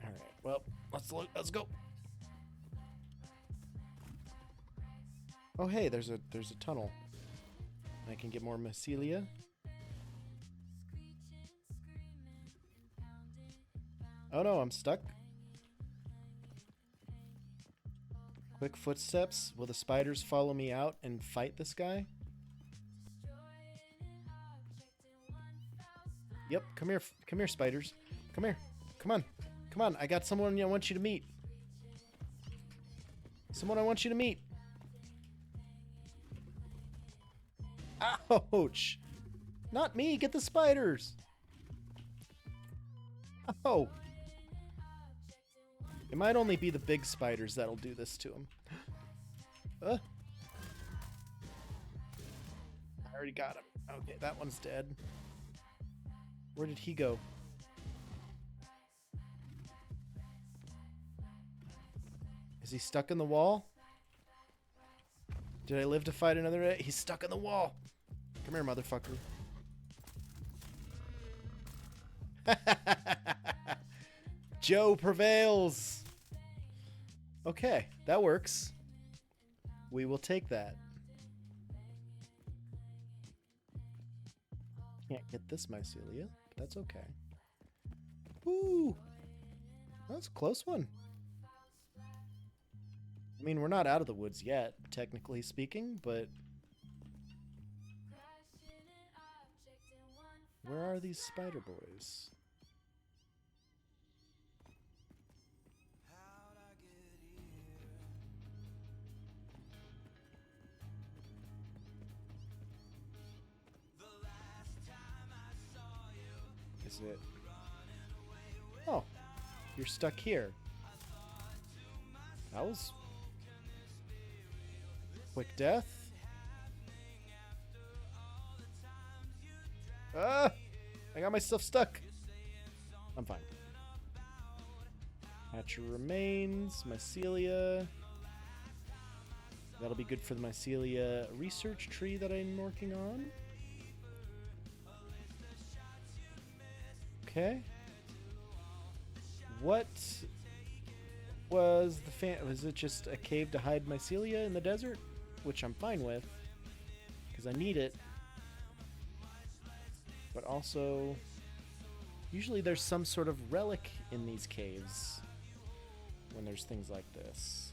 Alright, well, let's go. Oh hey, there's a tunnel. I can get more mycelia. Oh no, I'm stuck. Quick footsteps. Will the spiders follow me out and fight this guy? Yep, come here. Come here, spiders. Come here. Come on. Come on, I got someone I want you to meet. Someone I want you to meet. Ouch! Not me, get the spiders! Oh! It might only be the big spiders that'll do this to him. I already got him. Okay, that one's dead. Where did he go? Is he stuck in the wall? Did I live to fight another day? He's stuck in the wall! Come here, motherfucker. Joe prevails! Okay, that works. We will take that. Can't get this mycelia, but that's okay. Woo! That's a close one. I mean, we're not out of the woods yet, technically speaking, but... Where are these spider boys? Is it? Oh, you're stuck here. That was quick death. Ah! I got myself stuck. I'm fine. Hatcher remains. Mycelia. That'll be good for the Mycelia research tree that I'm working on. Okay. What was the was it just a cave to hide Mycelia in the desert? Which I'm fine with, because I need it. But also, usually there's some sort of relic in these caves when there's things like this.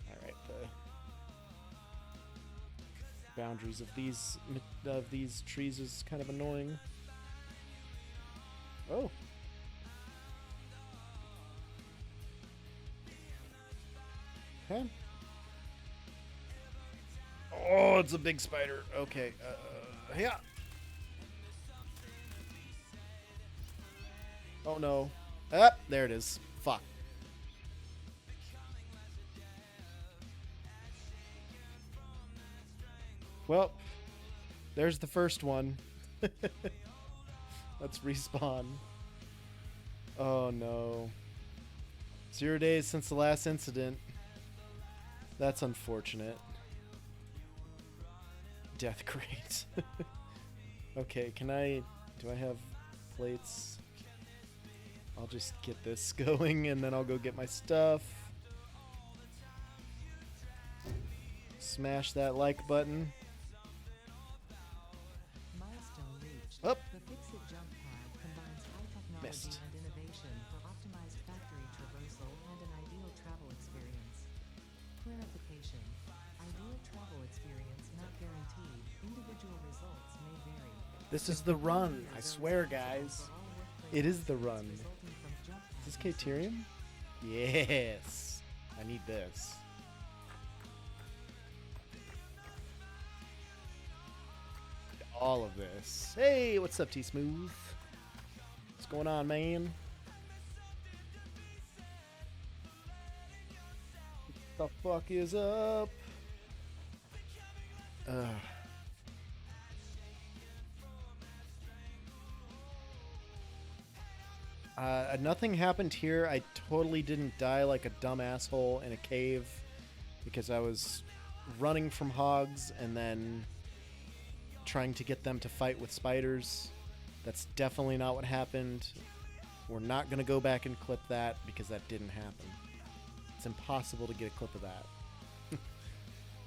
Alright, the boundaries of these trees is kind of annoying. Oh. Okay. Oh, it's a big spider. Okay. Yeah. Oh no. Ah, there it is. Fuck. Well, there's the first one. Let's respawn. Oh no. 0 days since the last incident. That's unfortunate. Death crate. Okay, do I have plates? I'll just get this going and then I'll go get my stuff. Smash that like button. Milestone reached. Up. The Fix-It jump pad combines high technology Missed. and innovation for optimized factory traversal and an ideal travel experience. Clarification. Ideal travel experience not guaranteed. Individual results may vary. This is the run. I swear, guys. It is the run. Is this Caterium? Yes. I need this. All of this. Hey, what's up, T-Smooth? What's going on, man? What the fuck is up? Nothing happened here. I totally didn't die like a dumb asshole in a cave because I was running from hogs and then trying to get them to fight with spiders. That's definitely not what happened. We're not going to go back and clip that because that didn't happen. It's impossible to get a clip of that.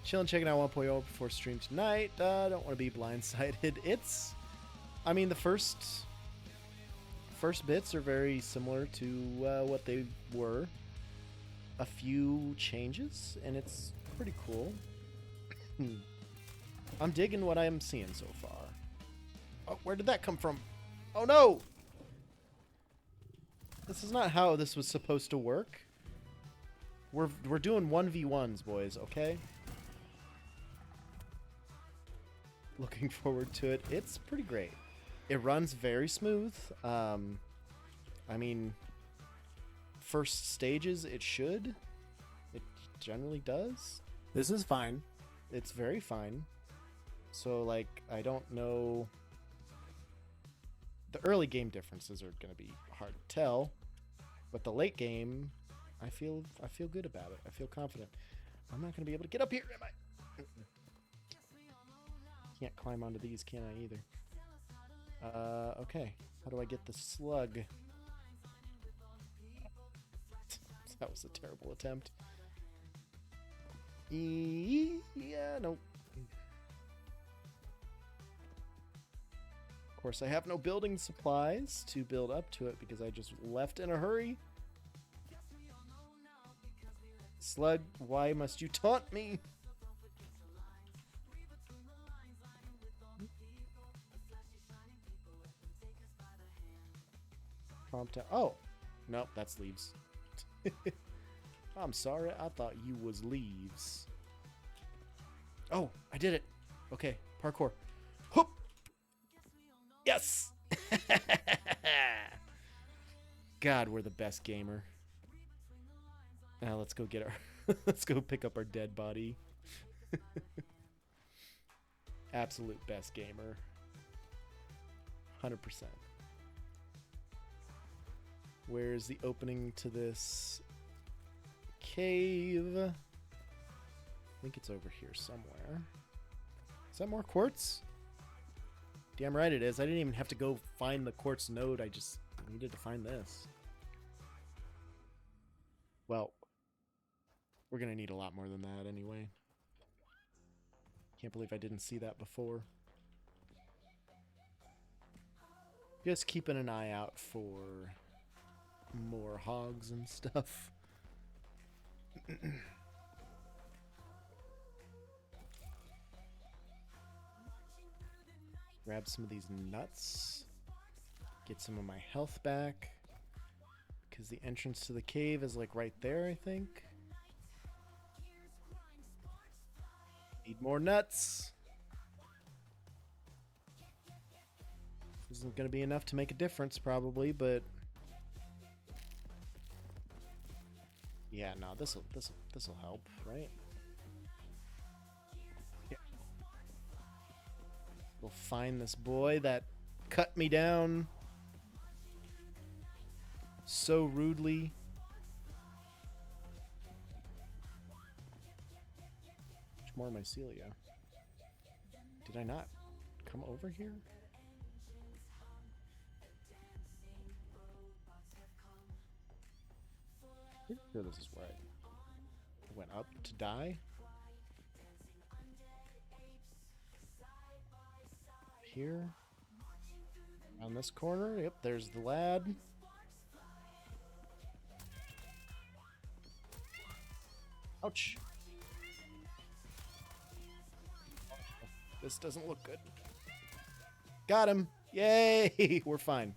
Chilling, checking out 1.0 before stream tonight. Don't want to be blindsided. I mean, the first bits are very similar to what they were. A few changes, and it's pretty cool. I'm digging what I'm seeing so far. Oh, where did that come from? Oh no! This is not how this was supposed to work. We're doing 1v1s, boys, okay? Looking forward to it. It's pretty great. It runs very smooth. I mean, first stages, it should. It generally does. This is fine. It's very fine. So, like, I don't know. The early game differences are going to be hard to tell. But the late game, I feel good about it. I feel confident. I'm not going to be able to get up here, am I? Can't climb onto these, can I, either? Okay. How do I get the slug? That was a terrible attempt. Yeah, nope. Of course, I have no building supplies to build up to it because I just left in a hurry. Slug, why must you taunt me? Prompt. Oh, nope, that's leaves. I'm sorry, I thought you was leaves. Oh, I did it. Okay, parkour. Hoop. Yes. God, we're the best gamer. Now let's go get our. Let's go pick up our dead body. Absolute best gamer. 100%. Where's the opening to this cave? I think it's over here somewhere. Is that more quartz? Damn right it is. I didn't even have to go find the quartz node. I just needed to find this. Well, we're going to need a lot more than that anyway. Can't believe I didn't see that before. Just keeping an eye out for more hogs and stuff. Grab some of these nuts. Get some of my health back. Because the entrance to the cave is like right there, I think. Need more nuts. Isn't going to be enough to make a difference probably, but yeah, no, this'll help, right? Yeah. We'll find this boy that cut me down so rudely. Much more mycelia. Did I not come over here? Pretty sure this is where I went up to die. Here. On this corner. Yep, there's the lad. Ouch. This doesn't look good. Got him. Yay! We're fine.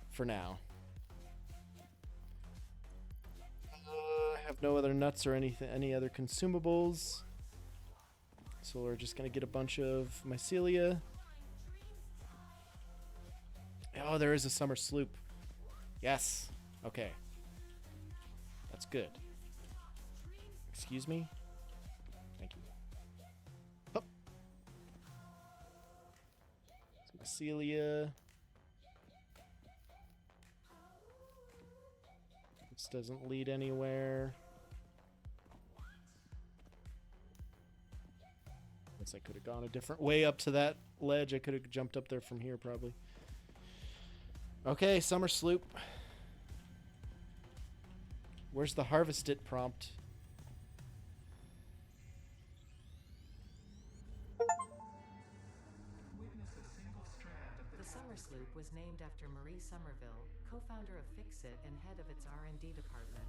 For now. I have no other nuts or any other consumables. So we're just going to get a bunch of mycelia. Oh, there is a summer sloop. Yes. Okay. That's good. Excuse me? Thank you. Hup. Some mycelia. This doesn't lead anywhere. Guess I could have gone a different way up to that ledge. I could have jumped up there from here probably. Okay, summer sloop. Where's the harvest it prompt? The summer sloop was named after Marie Somerville, co-founder of Fixit and head of its R&D department.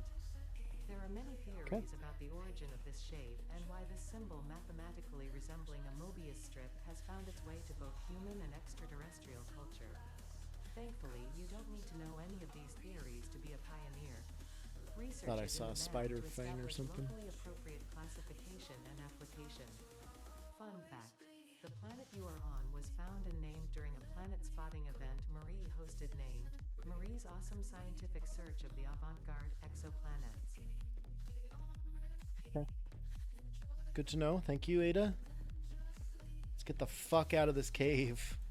There are many theories about the origin of this shape and why this symbol mathematically resembling a Mobius strip has found its way to both human and extraterrestrial culture. Thankfully, you don't need to know any of these theories to be a pioneer. Research Thought I is saw a in demand spider to thing or establish something. locally appropriate classification and application. Fun fact: the planet you are on was found and named during a planet spotting event Marie hosted named Marie's Awesome Scientific Search of the Avant-Garde Exoplanets. Okay. Good to know. Thank you, Ada. Let's get the fuck out of this cave.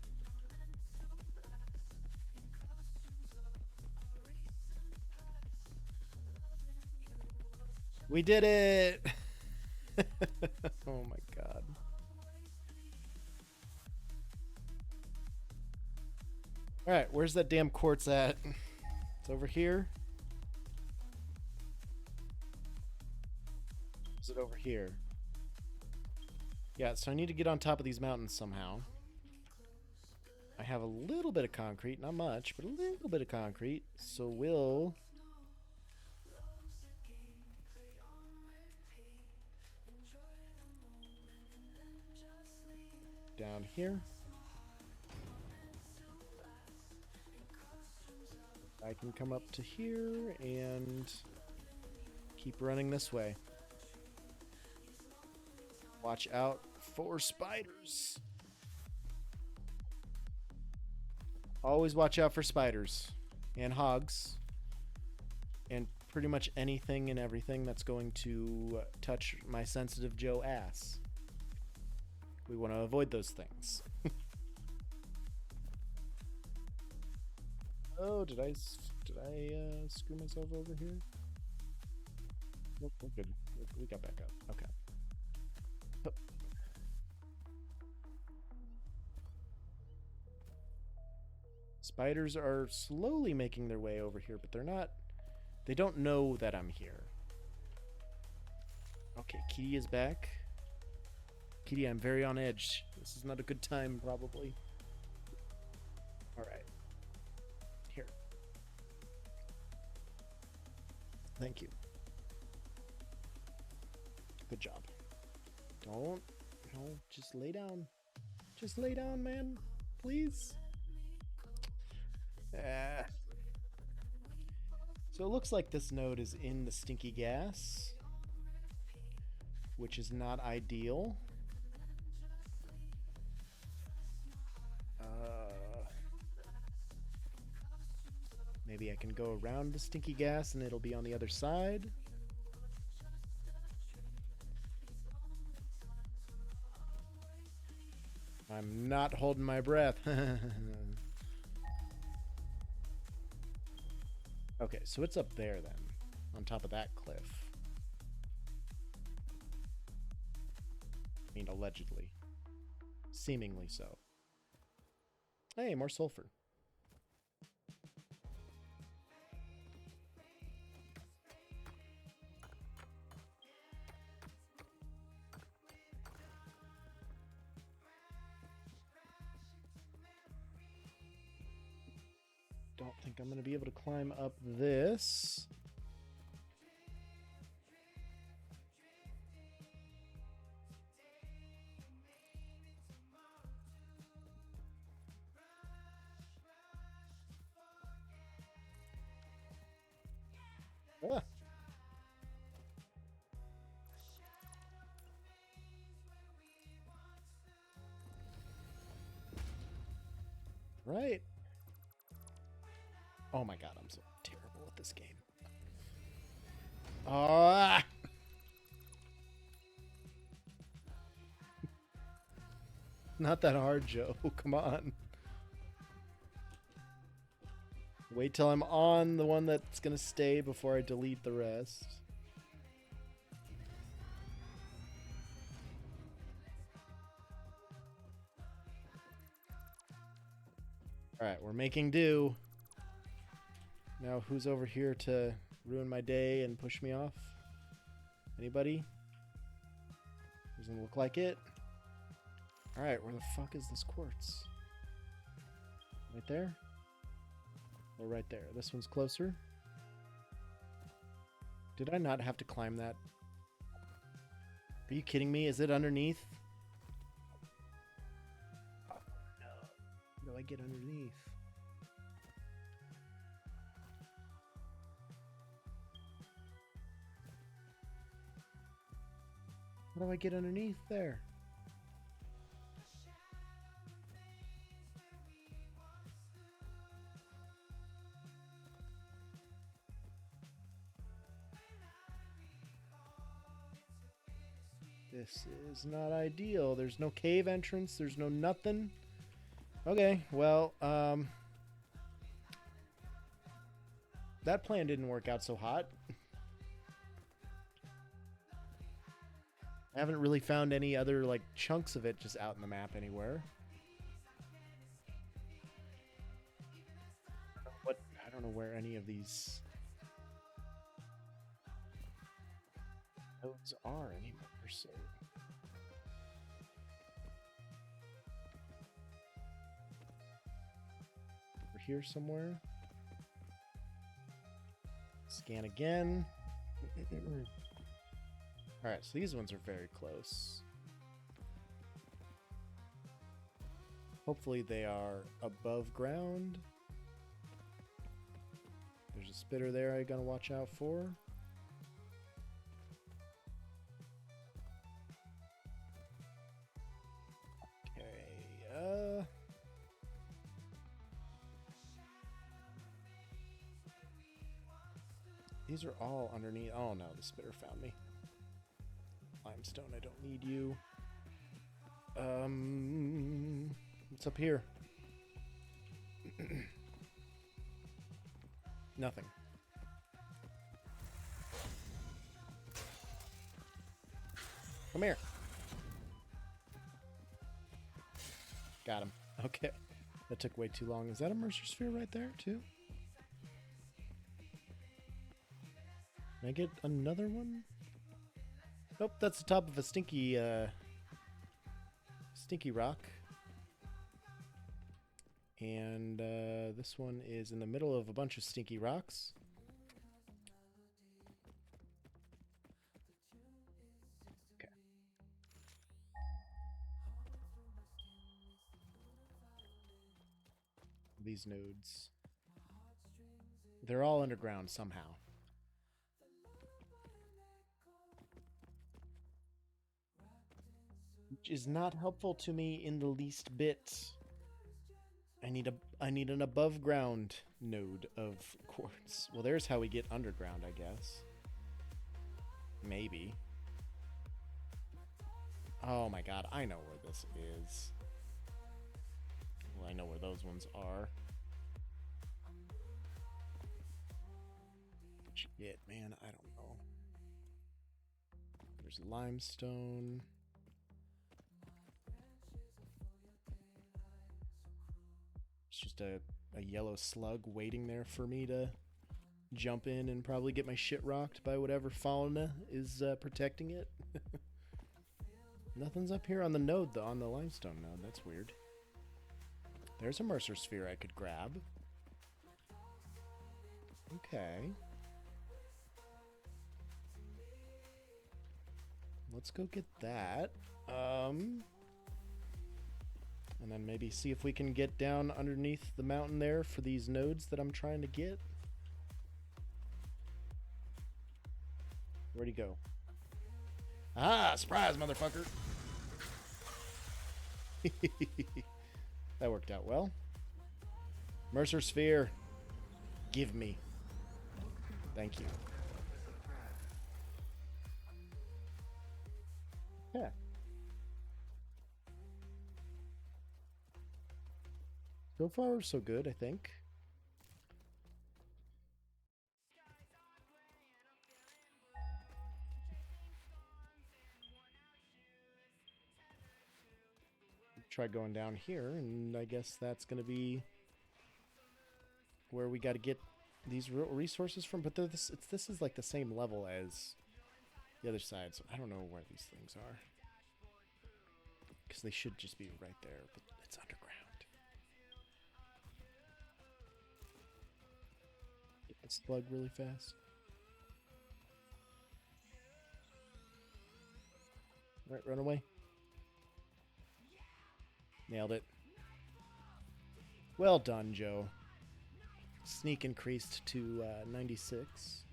We did it! Oh my god. Alright, where's that damn quartz at? It's over here. Is it over here? Yeah, so I need to get on top of these mountains somehow. I have a little bit of concrete, not much, but a little bit of concrete. So we'll down here. I can come up to here and keep running this way. Watch out for spiders. Always watch out for spiders and hogs and pretty much anything and everything that's going to touch my sensitive Joe ass. We want to avoid those things. Oh, did I screw myself over here? Nope, we're good. We got back up. Okay. Oh. Spiders are slowly making their way over here, but they're not. They don't know that I'm here. Okay, Kitty is back. Kitty, I'm very on edge. This is not a good time, probably. Alright. Here. Thank you. Good job. Don't. No, just lay down. Just lay down, man. Please. So it looks like this node is in the stinky gas, which is not ideal. Maybe I can go around the stinky gas and it'll be on the other side. I'm not holding my breath. Okay, so it's up there then, on top of that cliff. I mean, allegedly. Seemingly so. Hey, more sulfur. Don't think I'm going to be able to climb up this. Ah. Right. Oh my god, I'm so terrible at this game. Ah! Not that hard, Joe. Come on. Wait till I'm on the one that's gonna stay before I delete the rest. Alright, we're making do. Now, who's over here to ruin my day and push me off? Anybody? Doesn't look like it. Alright, where the fuck is this quartz? Right there? Or right there? This one's closer. Did I not have to climb that? Are you kidding me? Is it underneath? Oh, no. How do I get underneath? How do I get underneath there? This is not ideal. There's no cave entrance. There's no nothing. Okay, well, that plan didn't work out so hot. I haven't really found any other, like, chunks of it just out in the map anywhere. I don't know where any of these nodes are anymore, so... here somewhere. Scan again. Alright, so these ones are very close. Hopefully they are above ground. There's a spitter there I gotta watch out for. Okay, these are all underneath. Oh no, the spitter found me. Limestone, I don't need you. What's up here? Nothing. Come here. Got him. Okay. That took way too long. Is that a Mercer Sphere right there, too? Can I get another one? Nope, that's the top of a stinky rock. And this one is in the middle of a bunch of stinky rocks. Okay. These nodes. They're all underground somehow. Which is not helpful to me in the least bit. I need an above ground node of quartz. Well, there's how we get underground, I guess. Maybe. Oh my god, I know where this is. Well, I know where those ones are. Shit, man, I don't know. There's limestone. It's just a yellow slug waiting there for me to jump in and probably get my shit rocked by whatever fauna is protecting it. Nothing's up here on the node, though, on the limestone node. That's weird. There's a Mercer Sphere I could grab. Okay. Let's go get that. And then maybe see if we can get down underneath the mountain there for these nodes that I'm trying to get. Where'd he go? Ah, surprise, motherfucker. That worked out well. Mercer Sphere. Give me. Thank you. Yeah. So far, so good, I think. Try going down here, and I guess that's going to be where we got to get these resources from. But this is like the same level as the other side, so I don't know where these things are. Because they should just be right there, but it's underground. Get this slug really fast. All right, run away. Nailed it. Well done, Joe. Sneak increased to 96.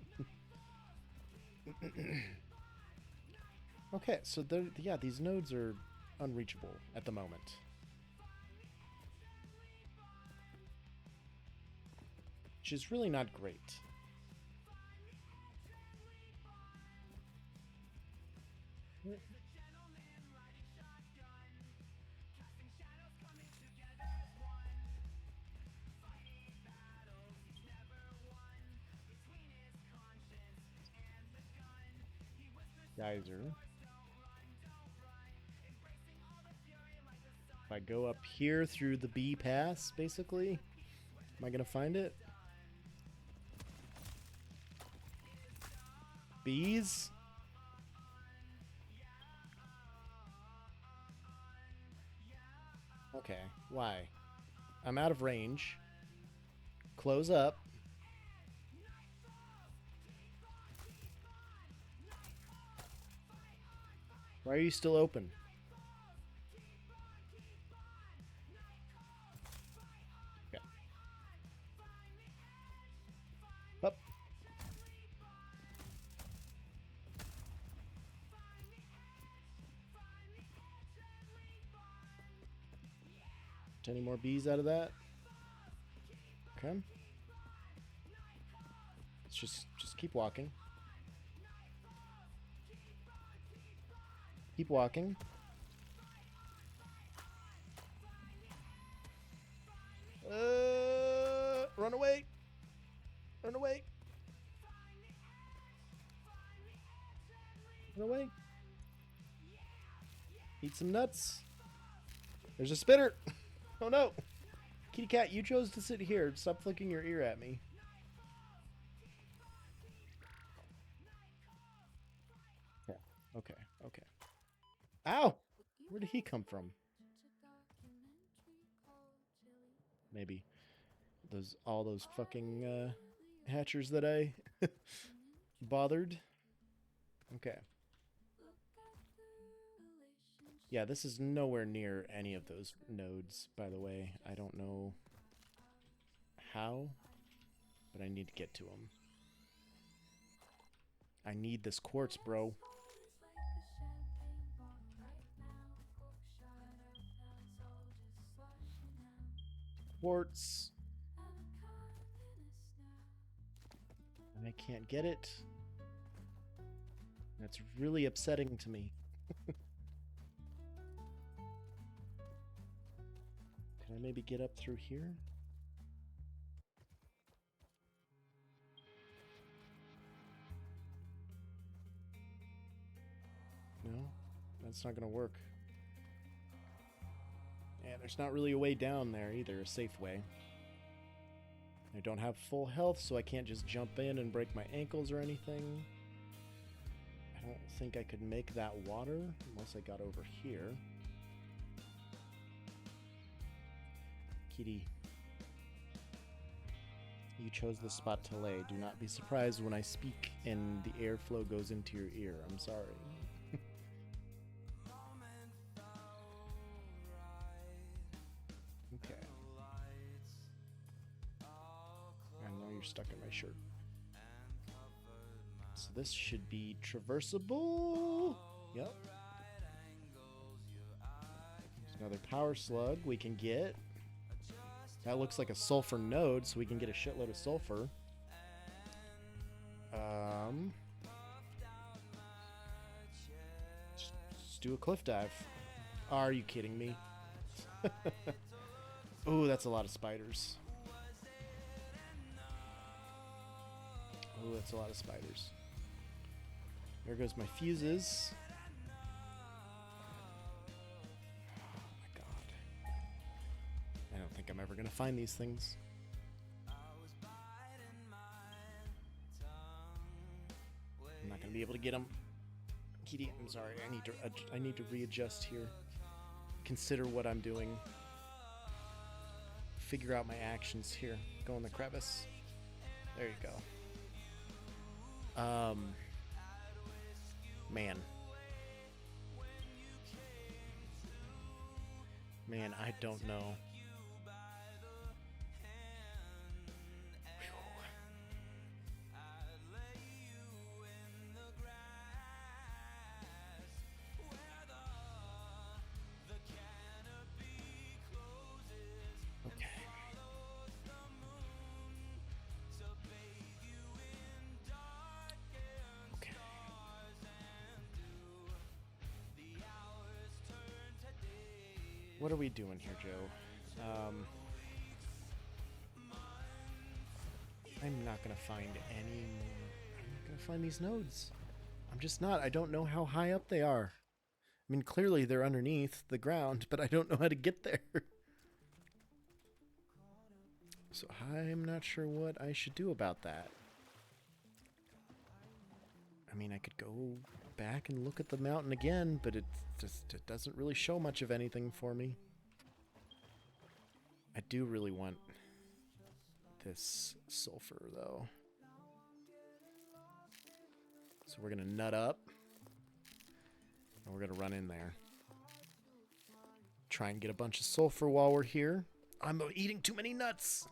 Okay, so yeah, these nodes are unreachable at the moment. Which is really not great. Geyser. If I go up here through the B pass, basically, am I gonna find it? Bees? Okay, why? I'm out of range. close up. Why are you still open? Okay. Up. Any more bees out of that? Okay. Let's just keep walking. Keep walking. Run away. Run away. Run away. Eat some nuts. There's a spitter. Oh no. Kitty cat, you chose to sit here. Stop flicking your ear at me. Okay. Okay. Okay. Ow! Where did he come from? Maybe all those fucking hatchers that I bothered. Okay. Yeah, this is nowhere near any of those nodes, by the way. I don't know how, but I need to get to them. I need this quartz, bro. Quartz. And I can't get it. That's really upsetting to me. Can I maybe get up through here? No, that's not gonna work. And there's not really a way down there either, a safe way. I don't have full health, so I can't just jump in and break my ankles or anything. I don't think I could make that water unless I got over here. Kitty, you chose the spot to lay. Do not be surprised when I speak and the airflow goes into your ear. I'm sorry. Okay. I know you're stuck in my shirt. So this should be traversable. Yep. There's another power slug we can get. That looks like a sulfur node, so we can get a shitload of sulfur. Just do a cliff dive. Are you kidding me? Oh, that's a lot of spiders. Oh, that's a lot of spiders. There goes my fuses. Oh my god. I don't think I'm ever gonna find these things. I'm not gonna be able to get them. Kitty, I'm sorry. I need to readjust here. Consider what I'm doing. Figure out my actions here. Go in the crevice. There you go. Man. Man, I don't know. Okay. Okay. What are we doing here, Joe? I'm not gonna find any more. I'm not gonna find these nodes. I'm just not. I don't know how high up they are. I mean, clearly they're underneath the ground, but I don't know how to get there. So I'm not sure what I should do about that. I mean, I could go back and look at the mountain again, but it doesn't really show much of anything for me. I do really want this sulfur though. So we're gonna nut up. And we're gonna run in there. Try and get a bunch of sulfur while we're here. I'm eating too many nuts.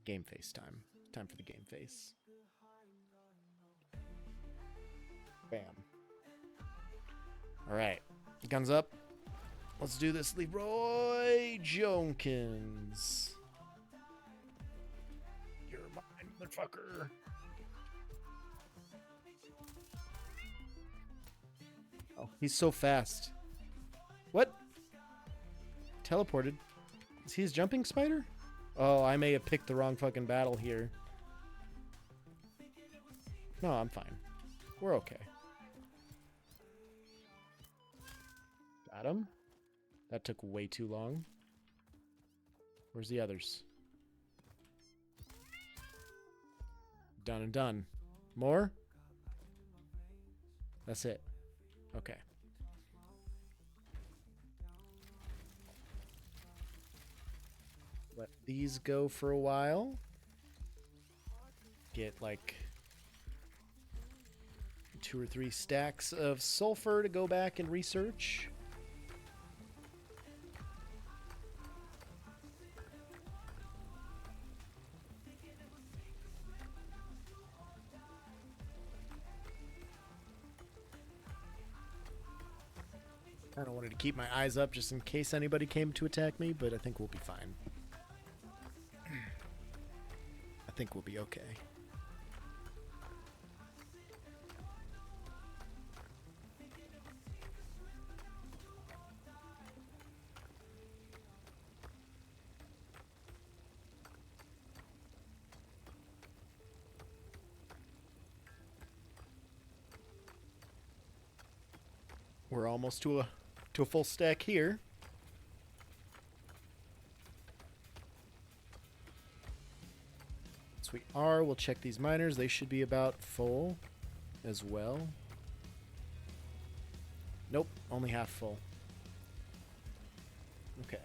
Game face time. Time for the game face. Bam. All right. Guns up. Let's do this, Leroy Jonkins. You're mine, motherfucker. Oh, he's so fast. What? Teleported. Is he his jumping spider? Oh, I may have picked the wrong fucking battle here. No, I'm fine. We're okay. Got him. That took way too long. Where's the others? Done and done. More? That's it. Okay. Let these go for a while. Get like 2 or 3 stacks of sulfur to go back and research. Kind of wanted to keep my eyes up just in case anybody came to attack me, but I think we'll be fine. I think we'll be okay. We're almost to a full stack here. Yes, we are. We'll check these miners. They should be about full as well. Nope, only half full. Okay.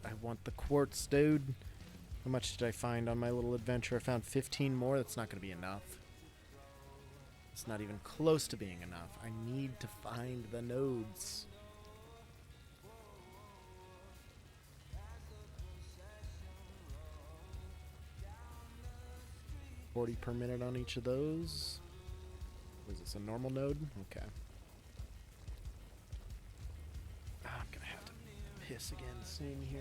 I want the quartz, dude. How much did I find on my little adventure? I found 15 more. That's not going to be enough. It's not even close to being enough. I need to find the nodes. $40 per minute on each of those. Was this a normal node? Okay. I'm gonna have to piss again soon here.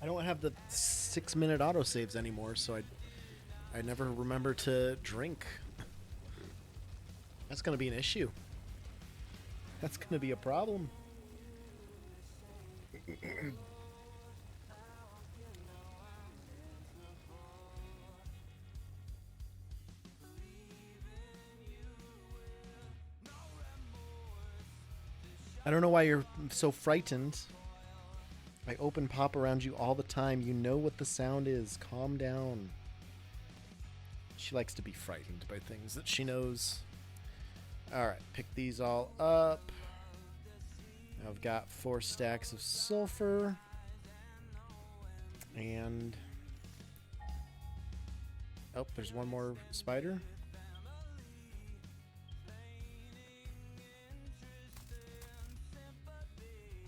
I don't have the 6-minute autosaves anymore, so I never remember to drink. That's gonna be an issue. That's gonna be a problem. I don't know why you're so frightened. I open pop around you all the time. You know what the sound is. Calm down. She likes to be frightened by things that she knows. Alright, pick these all up. I've got 4 stacks of sulfur. And... oh, there's one more spider.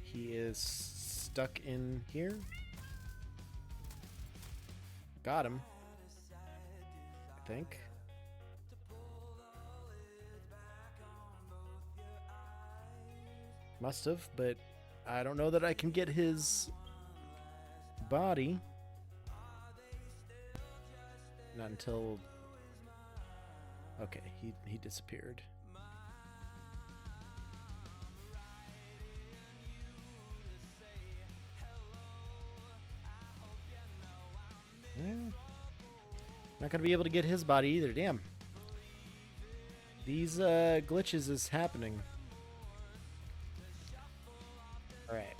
He is stuck in here. Got him. I think. Must have, but I don't know that I can get his body. Not until... okay, he disappeared. Yeah. Not gonna be able to get his body either. Damn. These glitches is happening. Alright.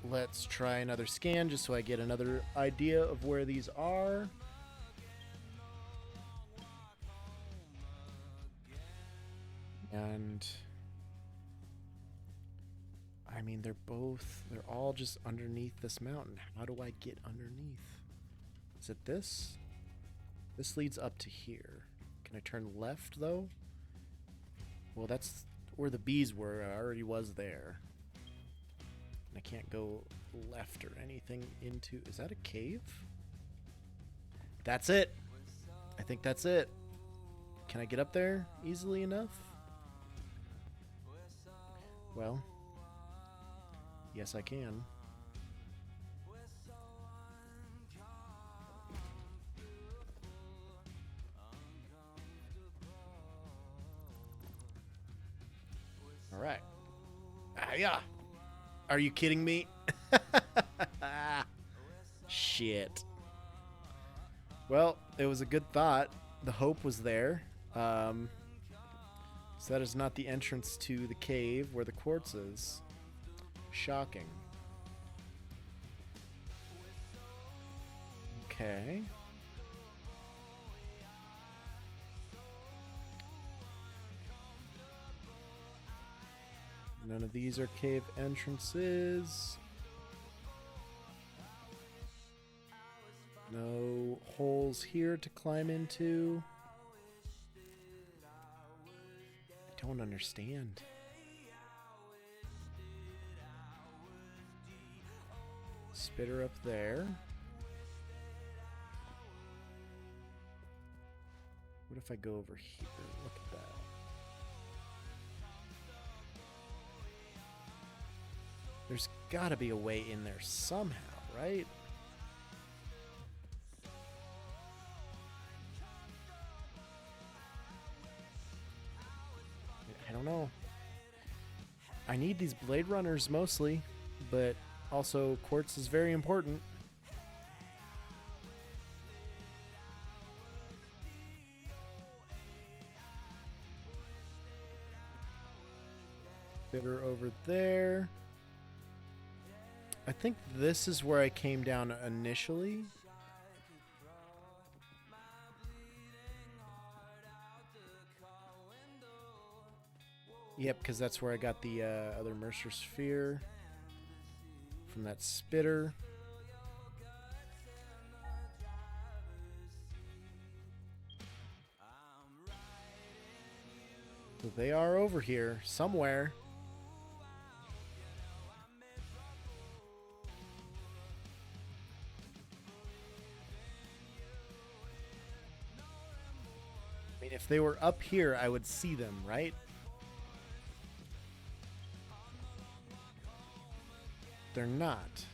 Let's try another scan just so I get another idea of where these are. And I mean, they're all just underneath this mountain. How do I get underneath? Is it this? This leads up to here. Can I turn left though? Well, that's where the bees were. I already was there. And I can't go left or anything into... Is that a cave? That's it. I think that's it. Can I get up there easily enough? Well, yes I can. All right. Yeah. Are you kidding me? Shit. Well, it was a good thought. The hope was there. So that is not the entrance to the cave where the quartz is. Shocking. Okay. None of these are cave entrances. No holes here to climb into. I don't understand. Spitter up there. What if I go over here? Look at that. There's gotta be a way in there somehow, right? I don't know. I need these Blade Runners mostly, but also quartz is very important. Bitter over there. I think this is where I came down initially. Yep, because that's where I got the other Mercer Sphere from that spitter. So they are over here somewhere. I mean, if they were up here, I would see them, right? They're not.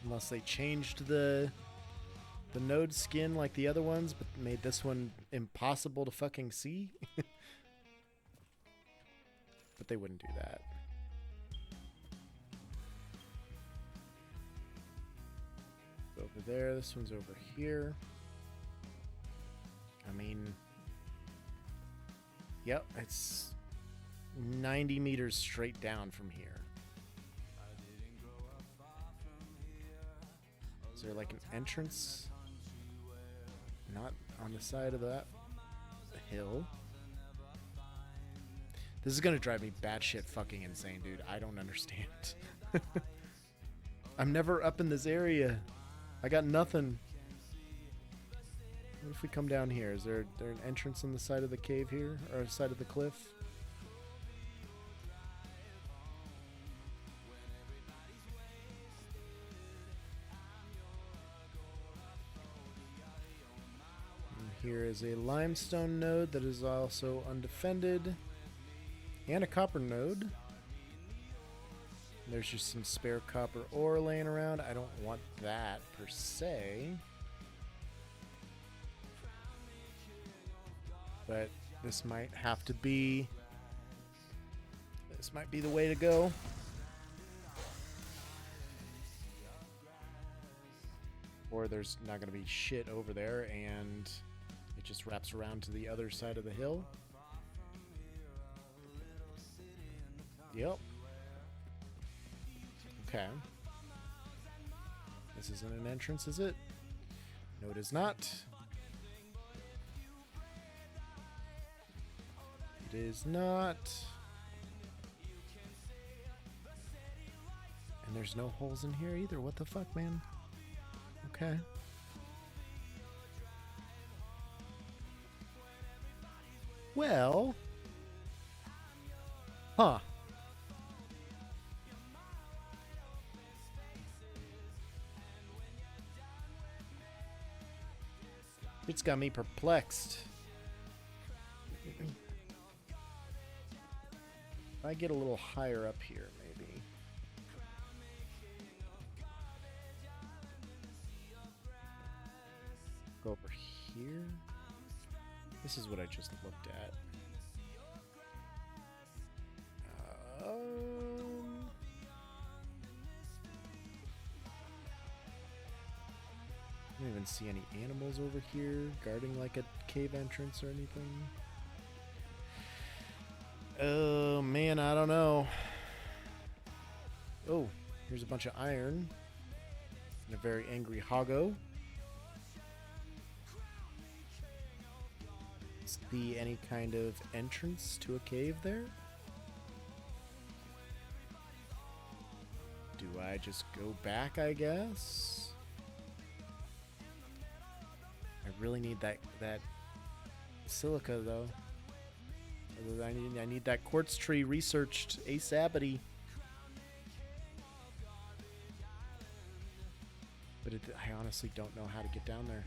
Unless they changed the node skin like the other ones, but made this one impossible to fucking see. But they wouldn't do that. Over there, this one's over here. I mean, yep, it's 90 meters straight down from here. Is there like an entrance? Not on the side of that hill. This is gonna drive me batshit fucking insane, dude. I don't understand. I'm never up in this area. I got nothing. What if we come down here? Is there an entrance on the side of the cave here? Or side of the cliff? And here is a limestone node that is also undefended. And a copper node. There's just some spare copper ore laying around. I don't want that per se. But This might have to be... This might be the way to go. Or there's not going to be shit over there, and it just wraps around to the other side of the hill. Yep. Okay. This isn't an entrance, is it? No, it is not. It is not. And there's no holes in here either. What the fuck, man? Okay. Well. Huh. It's got me perplexed. If I get a little higher up here, maybe. Go over here. This is what I just looked at. I don't even see any animals over here guarding like a cave entrance or anything. Oh man, I don't know. Oh, here's a bunch of iron and a very angry hoggo. See any kind of entrance to a cave there? Do I just go back, I guess? I really need that silica though. I need that quartz tree researched ASAPity. But I honestly don't know how to get down there.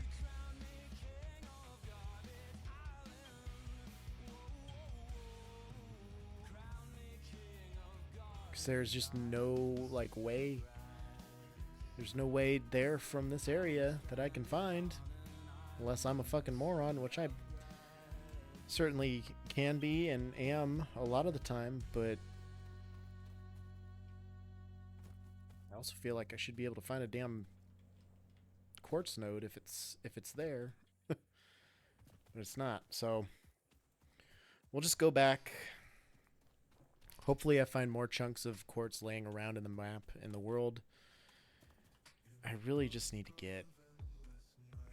Because there's just no like way. There's no way there from this area that I can find. Unless I'm a fucking moron, which I certainly can be and am a lot of the time, but I also feel like I should be able to find a damn quartz node if it's there. But it's not. So we'll just go back. Hopefully I find more chunks of quartz laying around in the map in the world. I really just need to get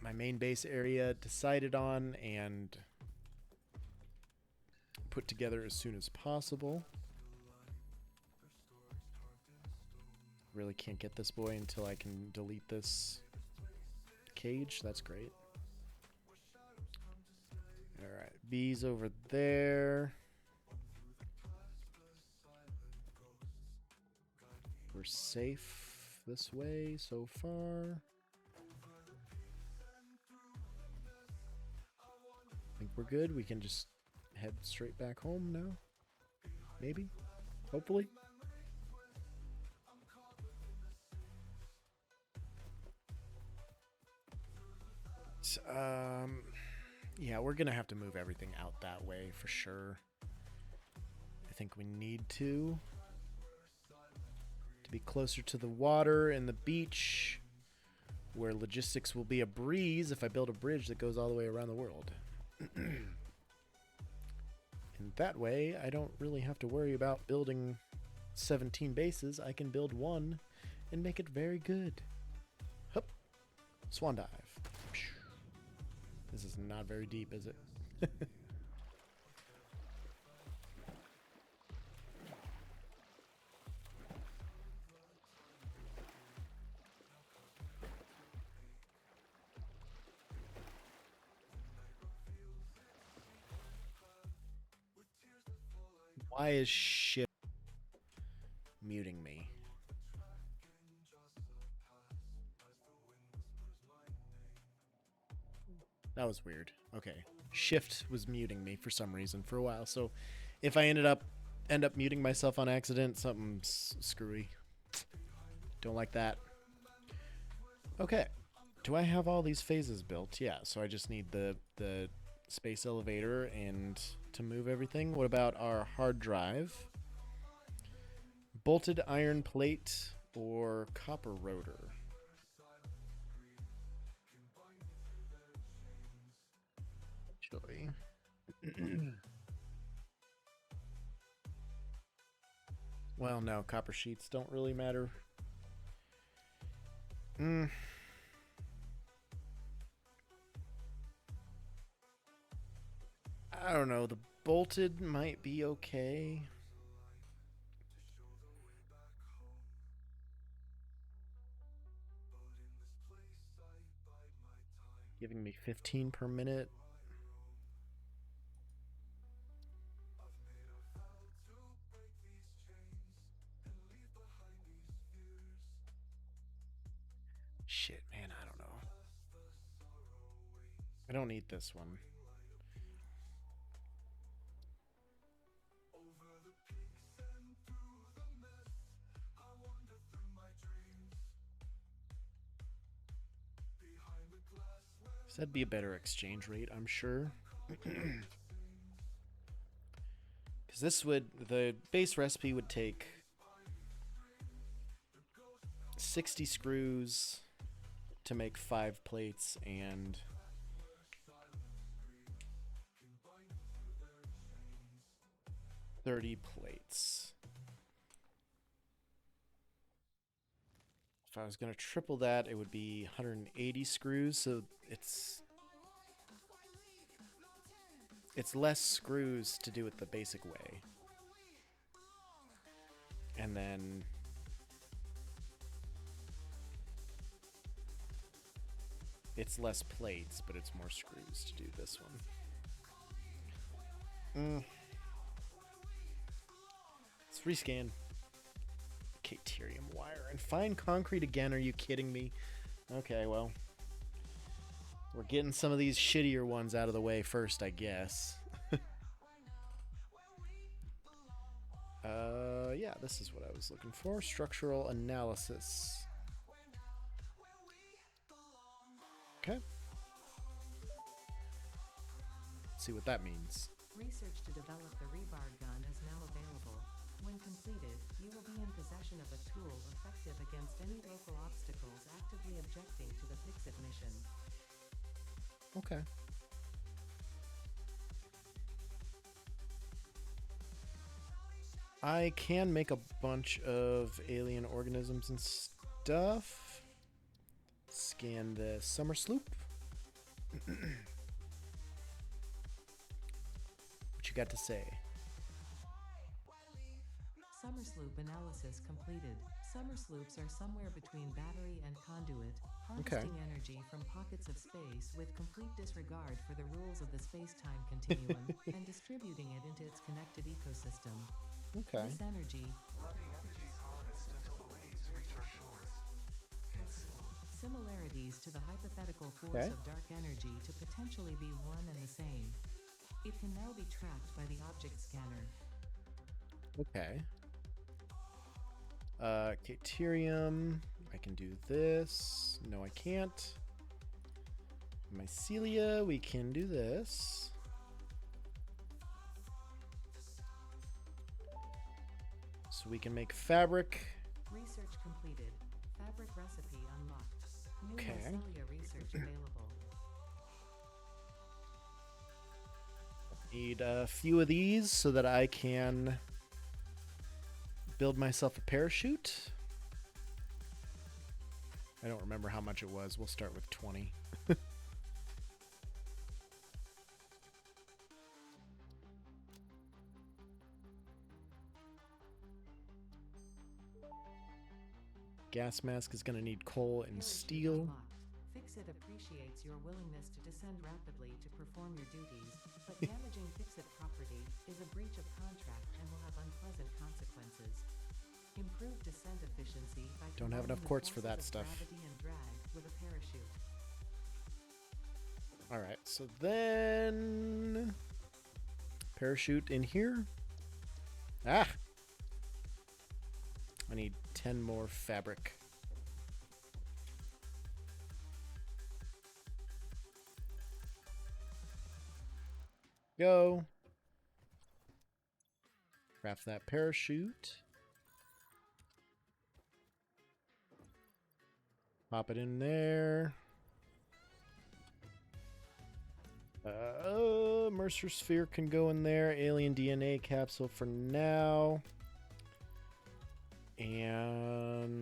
my main base area decided on and put together as soon as possible. Really can't get this boy until I can delete this cage. That's great. Alright, bees over there. We're safe this way so far. I think we're good. We can just head straight back home now. Maybe. Hopefully. Yeah, we're gonna have to move everything out that way for sure. I think we need to be closer to the water and the beach, where logistics will be a breeze if I build a bridge that goes all the way around the world. And that way, I don't really have to worry about building 17 bases. I can build one and make it very good. Hup. Swan dive. This is not very deep, is it? Why is shit muting me? That was weird. Okay. Shift was muting me for some reason for a while. So if I end up muting myself on accident, something's screwy. Don't like that. Okay. Do I have all these phases built? Yeah, so I just need the space elevator and to move everything. What about our hard drive? Bolted iron plate or copper rotor? Actually, well, no, copper sheets don't really matter. I don't know. The bolted might be okay. Giving me 15 per minute. Shit, man, I don't know. I don't need this one. So that'd be a better exchange rate, I'm sure. Because this would, the base recipe would take 60 screws to make 5 plates and 30 plates. If I was going to triple that, it would be 180 screws, so it's less screws to do it the basic way. And then it's less plates, but it's more screws to do this one. Let's rescan. Caterium wire and fine concrete again. Are you kidding me? Okay, well, we're getting some of these shittier ones out of the way first, I guess. Yeah, this is what I was looking for. Structural analysis. Okay. Let's see what that means. Research to develop the rebar gun is now available. When completed, you will be in possession of a tool effective against any local obstacles actively objecting to the Fix-It mission. Okay. I can make a bunch of alien organisms and stuff. Scan the summer sloop. What you got to say? Summer sloop analysis completed. Summer sloops are somewhere between battery and conduit, harvesting energy from pockets of space with complete disregard for the rules of the space-time continuum and distributing it into its connected ecosystem. Okay. This energy, similarities to the hypothetical force of dark energy to potentially be one and the same. It can now be tracked by the object scanner. Okay. Caterium. I can do this. No, I can't. Mycelia, we can do this. So we can make fabric. Research completed. Fabric recipe unlocked. New mycelia research available. Need a few of these so that I can build myself a parachute. I don't remember how much it was. We'll start with 20. Gas mask is going to need coal and steel. Fix-It appreciates your willingness to descend rapidly to perform your duties, but damaging Fix-It property is a breach of contract and will have unpleasant consequences. Improve descent efficiency by don't have enough quartz for that stuff. Gravity and drag with a parachute. All right, so then parachute in here. Ah, I need 10 more fabric. go. Craft that parachute. Pop it in there. Mercer sphere can go in there. Alien DNA capsule for now. And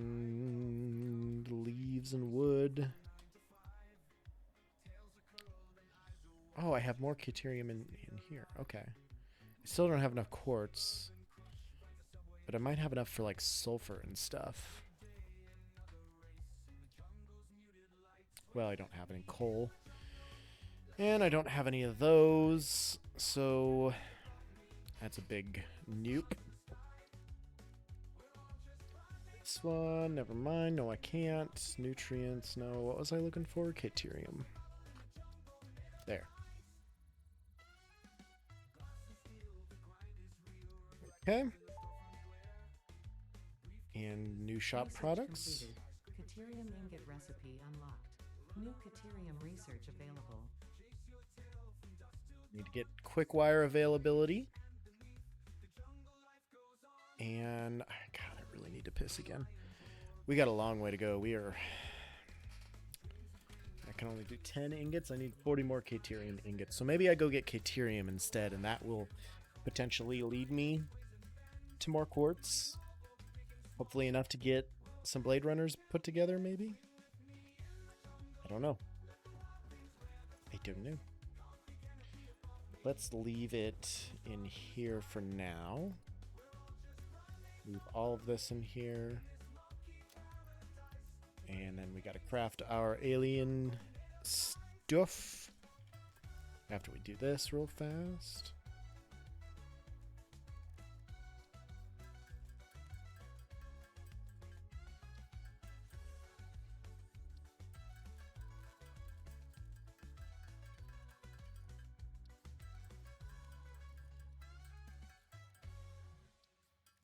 leaves and wood. Oh, I have more deuterium in here. Okay. I still don't have enough quartz. But I might have enough for like sulfur and stuff. Well, I don't have any coal. And I don't have any of those. So that's a big nope. This one, never mind. No, I can't. Nutrients, no. What was I looking for? Deuterium. There. Okay. And new shop Research products. completed. Deuterium ingot recipe unlocked. New deuterium research available. Need to get quick wire availability. And God, I really need to piss again. We got a long way to go. I can only do 10 ingots. I need 40 more deuterium ingots. So maybe I go get deuterium instead, and that will potentially lead me to more quartz. Hopefully enough to get some Blade Runners put together, maybe? I don't know. I don't know. Let's leave it in here for now. Leave all of this in here. And then we gotta craft our alien stuff. After we do this real fast.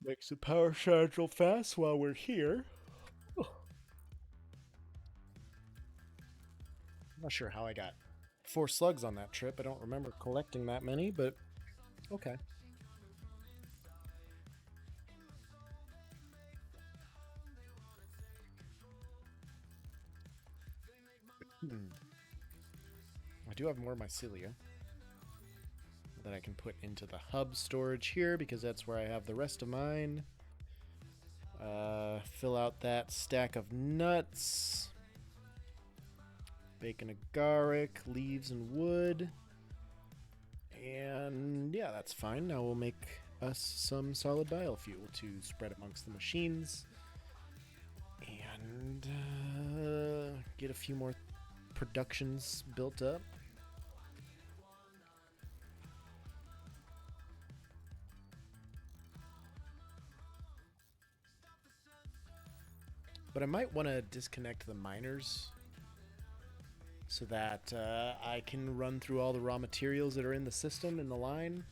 Make some power shards real fast while we're here. I'm not sure how I got 4 slugs on that trip. I don't remember collecting that many, but okay. I do have more mycelia that I can put into the hub storage here because that's where I have the rest of mine. Fill out that stack of nuts. Bacon, agaric, leaves, and wood. And yeah, that's fine. Now we'll make us some solid biofuel to spread amongst the machines. And get a few more productions built up. But I might want to disconnect the miners so that I can run through all the raw materials that are in the system in the line.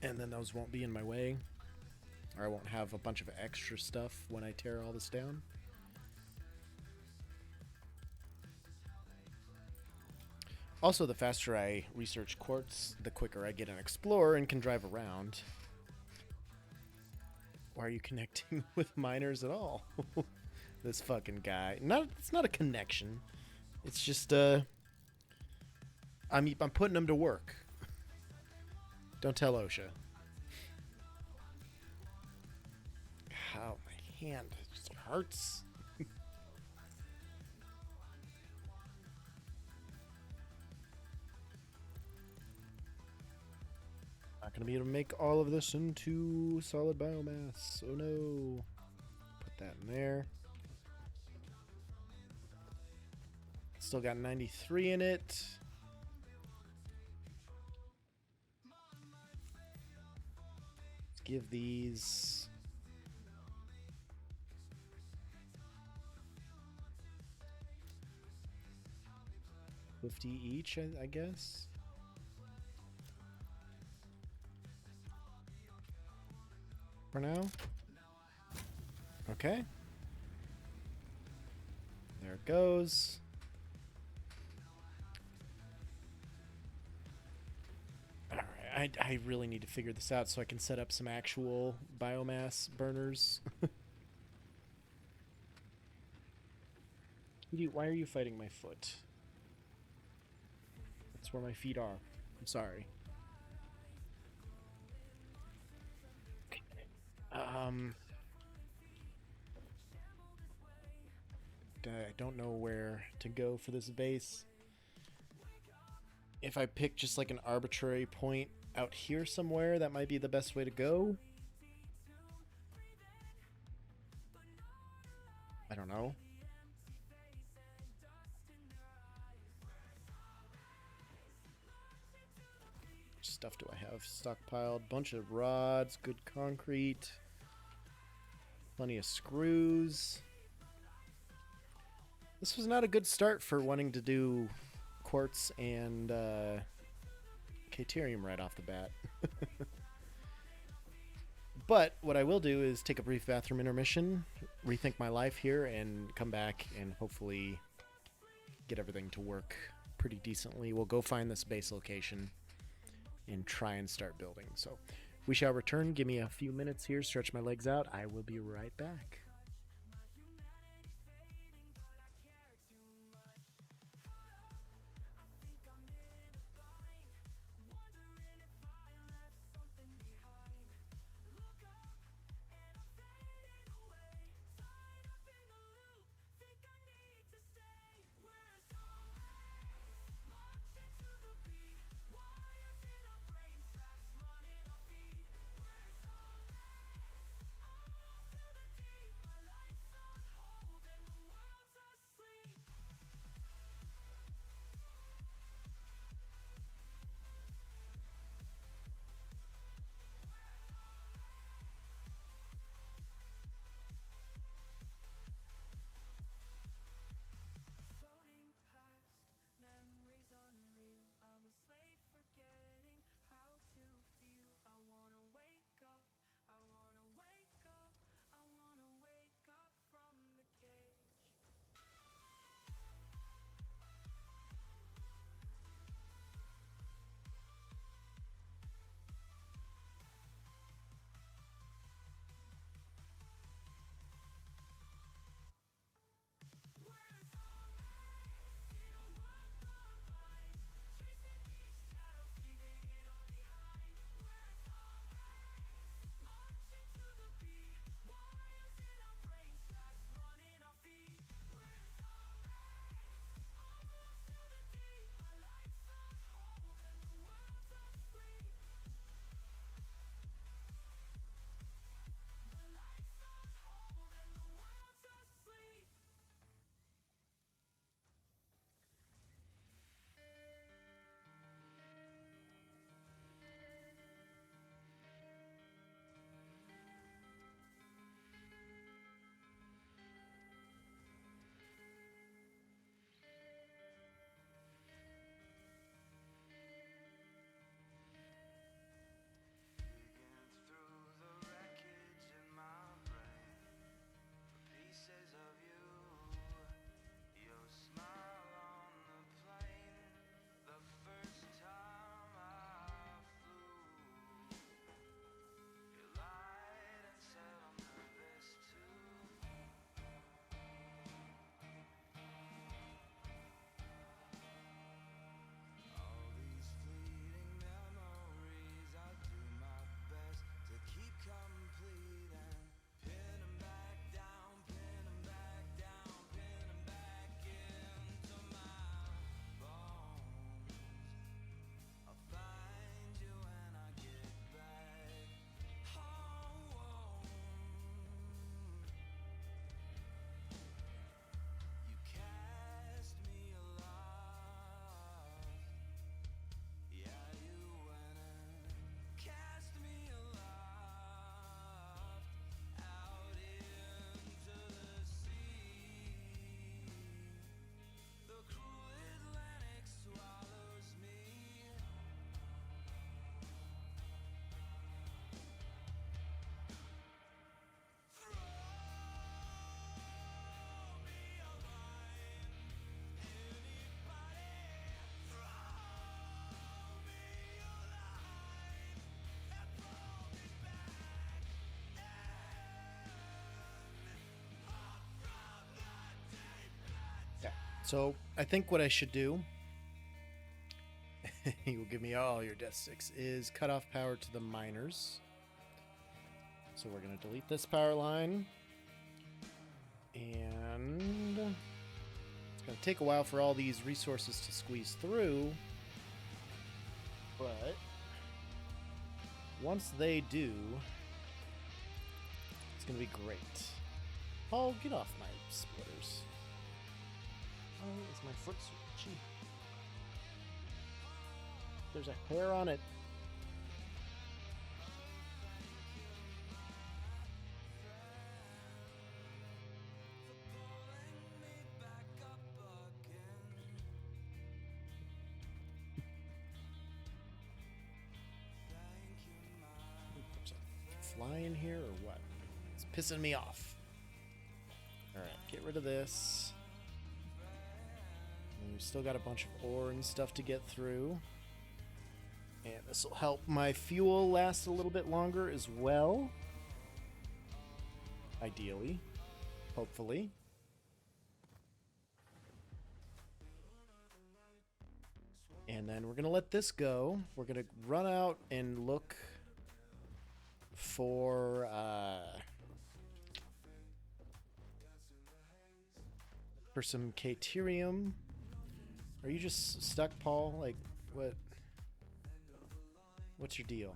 And then those won't be in my way. Or I won't have a bunch of extra stuff when I tear all this down. Also, the faster I research quartz, the quicker I get an explorer and can drive around. Why are you connecting with miners at all? This fucking guy. It's not a connection. It's just I'm putting him to work. Don't tell OSHA. Ow, my hand just hurts. Not gonna be able to make all of this into solid biomass. Oh no. Put that in there. Still got 93 in it. Let's give these 50 each, I guess. For now. Okay. There it goes. I really need to figure this out so I can set up some actual biomass burners. Why are you fighting my foot? That's where my feet are. I'm sorry. I don't know where to go for this base. If I pick just like an arbitrary point out here somewhere, that might be the best way to go. I don't know. What stuff do I have stockpiled? Bunch of rods, good concrete, plenty of screws. This was not a good start for wanting to do quartz and Caterium right off the bat. But what I will do is take a brief bathroom intermission, rethink my life here, and come back and hopefully get everything to work pretty decently. We'll go find this base location and try and start building. So we shall return. Give me a few minutes here, stretch my legs out. I will be right back. So I think what I should do, he will give me all your death sticks, is cut off power to the miners. So we're going to delete this power line. And it's going to take a while for all these resources to squeeze through. But once they do, it's going to be great. Oh, get off my splitters. Oh, is my foot so itchy? There's a hair on it. Fly in here or what? It's pissing me off. Alright, get rid of this. And we've still got a bunch of ore and stuff to get through. And this will help my fuel last a little bit longer as well. Ideally. Hopefully. And then we're going to let this go. We're going to run out and look for some Caterium. Are you just stuck, Paul? Like, what? What's your deal?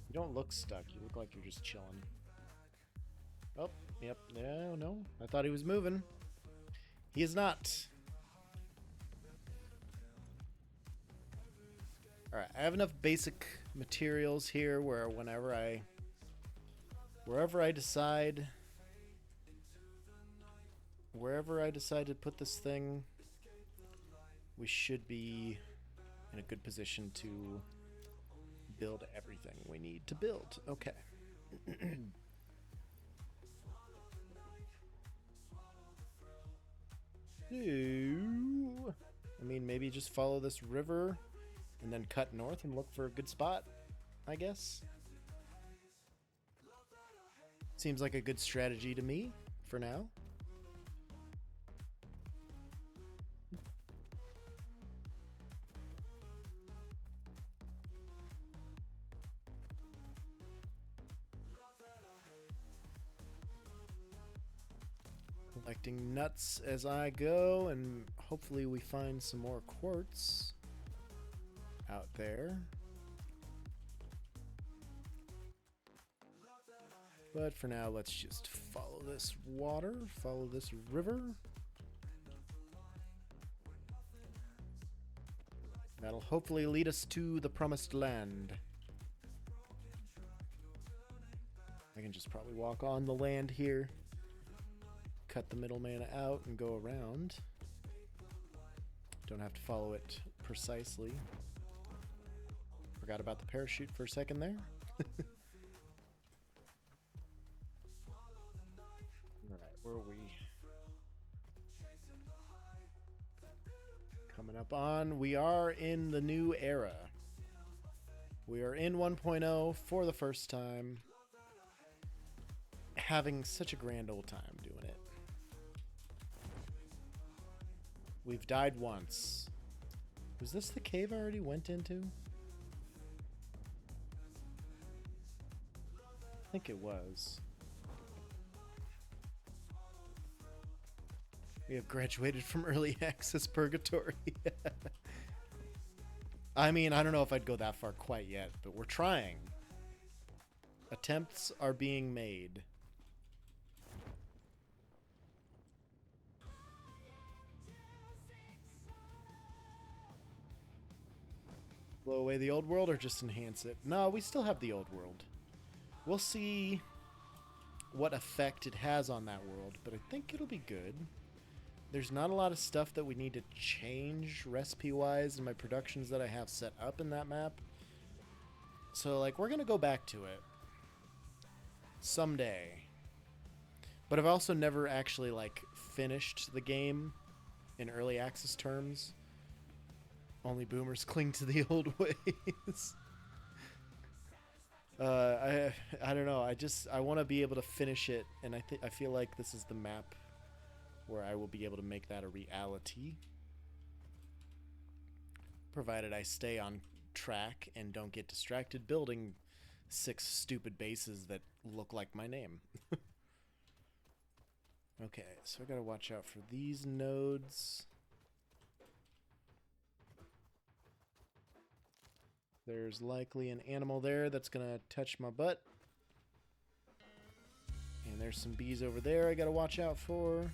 You don't look stuck. You look like you're just chilling. Oh, yep. No, no. I thought he was moving. He is not. Alright, I have enough basic materials here where wherever I decide to put this thing, we should be in a good position to build everything we need to build. Okay. I mean, maybe just follow this river and then cut north and look for a good spot, I guess. Seems like a good strategy to me for now. Collecting nuts as I go, and hopefully we find some more quartz out there. But for now, let's just follow this water, follow this river. That'll hopefully lead us to the promised land. I can just probably walk on the land here, cut the middleman out and go around. Don't have to follow it precisely. Forgot about the parachute for a second there. Alright, where are we? Coming up on, we are in the new era. We are in 1.0 for the first time. Having such a grand old time doing it. We've died once. Was this the cave I already went into? I think it was. We have graduated from early access purgatory. I mean, I don't know if I'd go that far quite yet, but we're trying. Attempts are being made. Blow away the old world or just enhance it? No, we still have the old world. We'll see what effect it has on that world, but I think it'll be good. There's not a lot of stuff that we need to change recipe-wise in my productions that I have set up in that map. So, like, we're going to go back to it someday. But I've also never actually, like, finished the game in early access terms. Only boomers cling to the old ways. I don't know. I want to be able to finish it, and I feel like this is the map where I will be able to make that a reality, provided I stay on track and don't get distracted building 6 stupid bases that look like my name. Okay, so I gotta watch out for these nodes. There's likely an animal there that's gonna touch my butt. And there's some bees over there I gotta watch out for.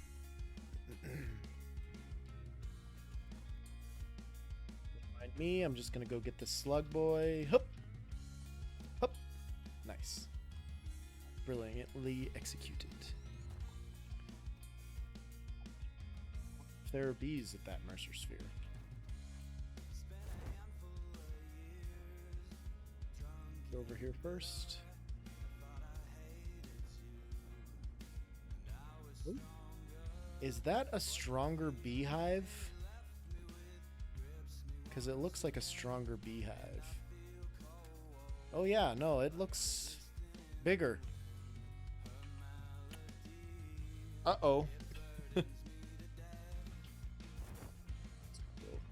Mind me, I'm just gonna go get this slug boy. Hup! Hup! Nice. Brilliantly executed. If there are bees at that Mercer Sphere. Go over here first. Ooh. Is that a stronger beehive? Because it looks like a stronger beehive. Oh yeah, no, it looks bigger. Uh-oh. Go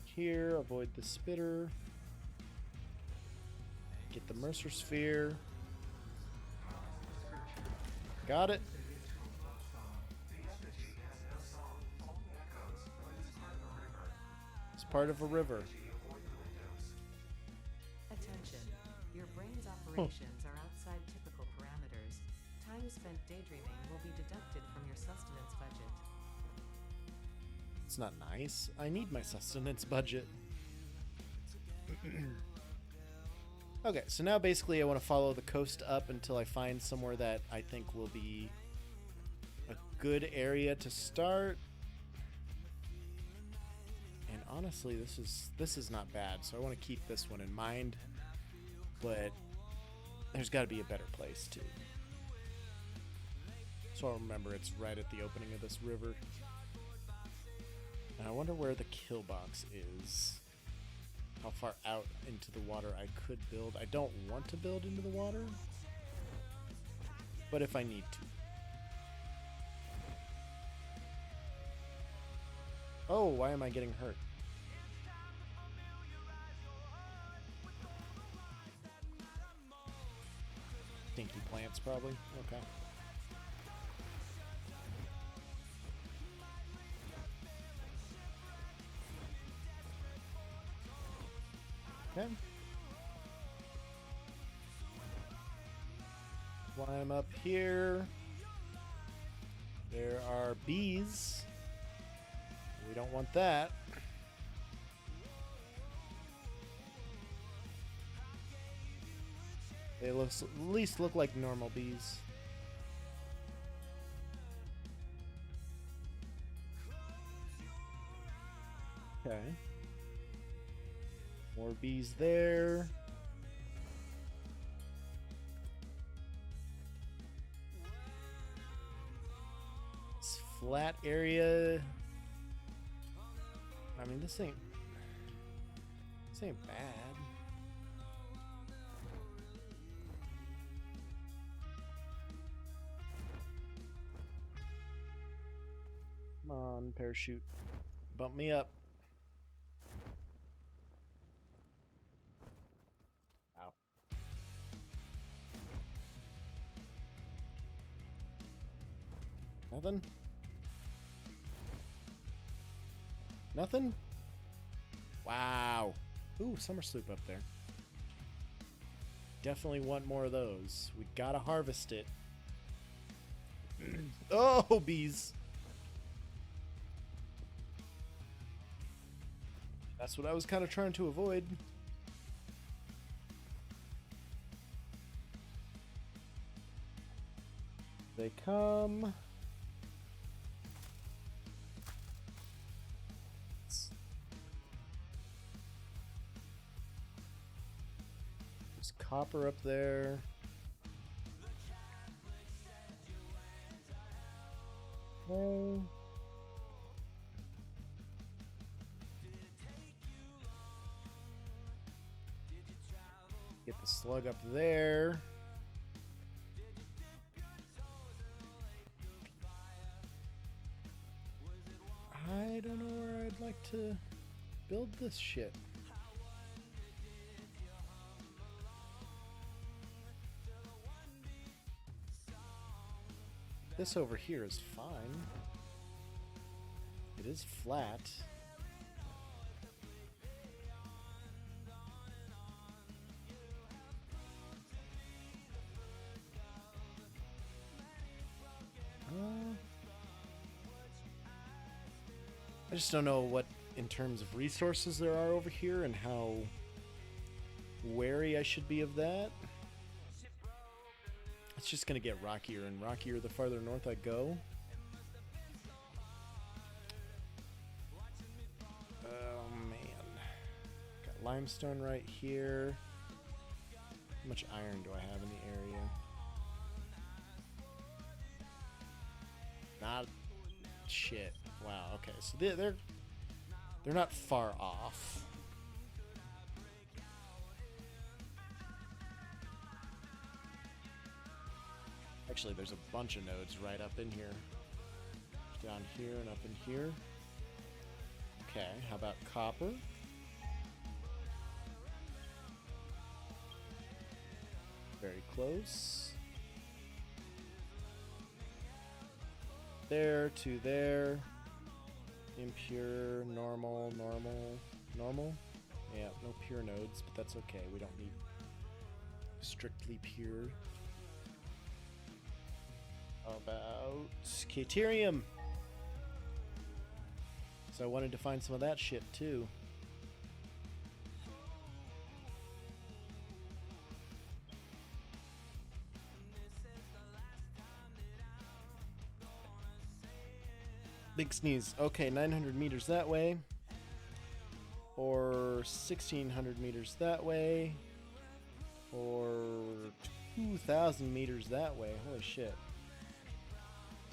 here, avoid the spitter. Get the Mercer Sphere. Got it. It's part of a river. Attention. Your brain's operations are outside typical parameters. Time spent daydreaming will be deducted from your sustenance budget. It's not nice. I need my sustenance budget. Okay, so now basically I want to follow the coast up until I find somewhere that I think will be a good area to start. And honestly, this is not bad, so I want to keep this one in mind. But there's got to be a better place too. So I'll remember it's right at the opening of this river. And I wonder where the kill box is. How far out into the water I could build. I don't want to build into the water, but if I need to. Oh, why am I getting hurt? Stinky plants, probably. Okay. Okay. Climb up here. There are bees. We don't want that. They at least look like normal bees. Okay. More bees there. This flat area. I mean, this ain't bad. Come on, parachute. Bump me up. Ow. Nothing? Nothing? Wow. Ooh, summer sloop up there. Definitely want more of those. We gotta harvest it. Oh, bees. That's what I was kind of trying to avoid. They come. There's copper up there. Okay. Get the slug up there. like to build this shit. This over here is fine. It is flat. I just don't know what, in terms of resources, there are over here and how wary I should be of that. It's just gonna get rockier and rockier the farther north I go. Oh man. Got limestone right here. How much iron do I have in the area? Not shit. Wow, okay. So they're not far off. Actually, there's a bunch of nodes right up in here. Down here and up in here. Okay, how about copper? Very close. There to there. Impure, normal, normal, normal. Yeah, no pure nodes, but that's okay. We don't need strictly pure. How about Caterium? So I wanted to find some of that shit too. Big sneeze. Okay, 900 meters that way. Or 1600 meters that way. Or 2000 meters that way. Holy shit.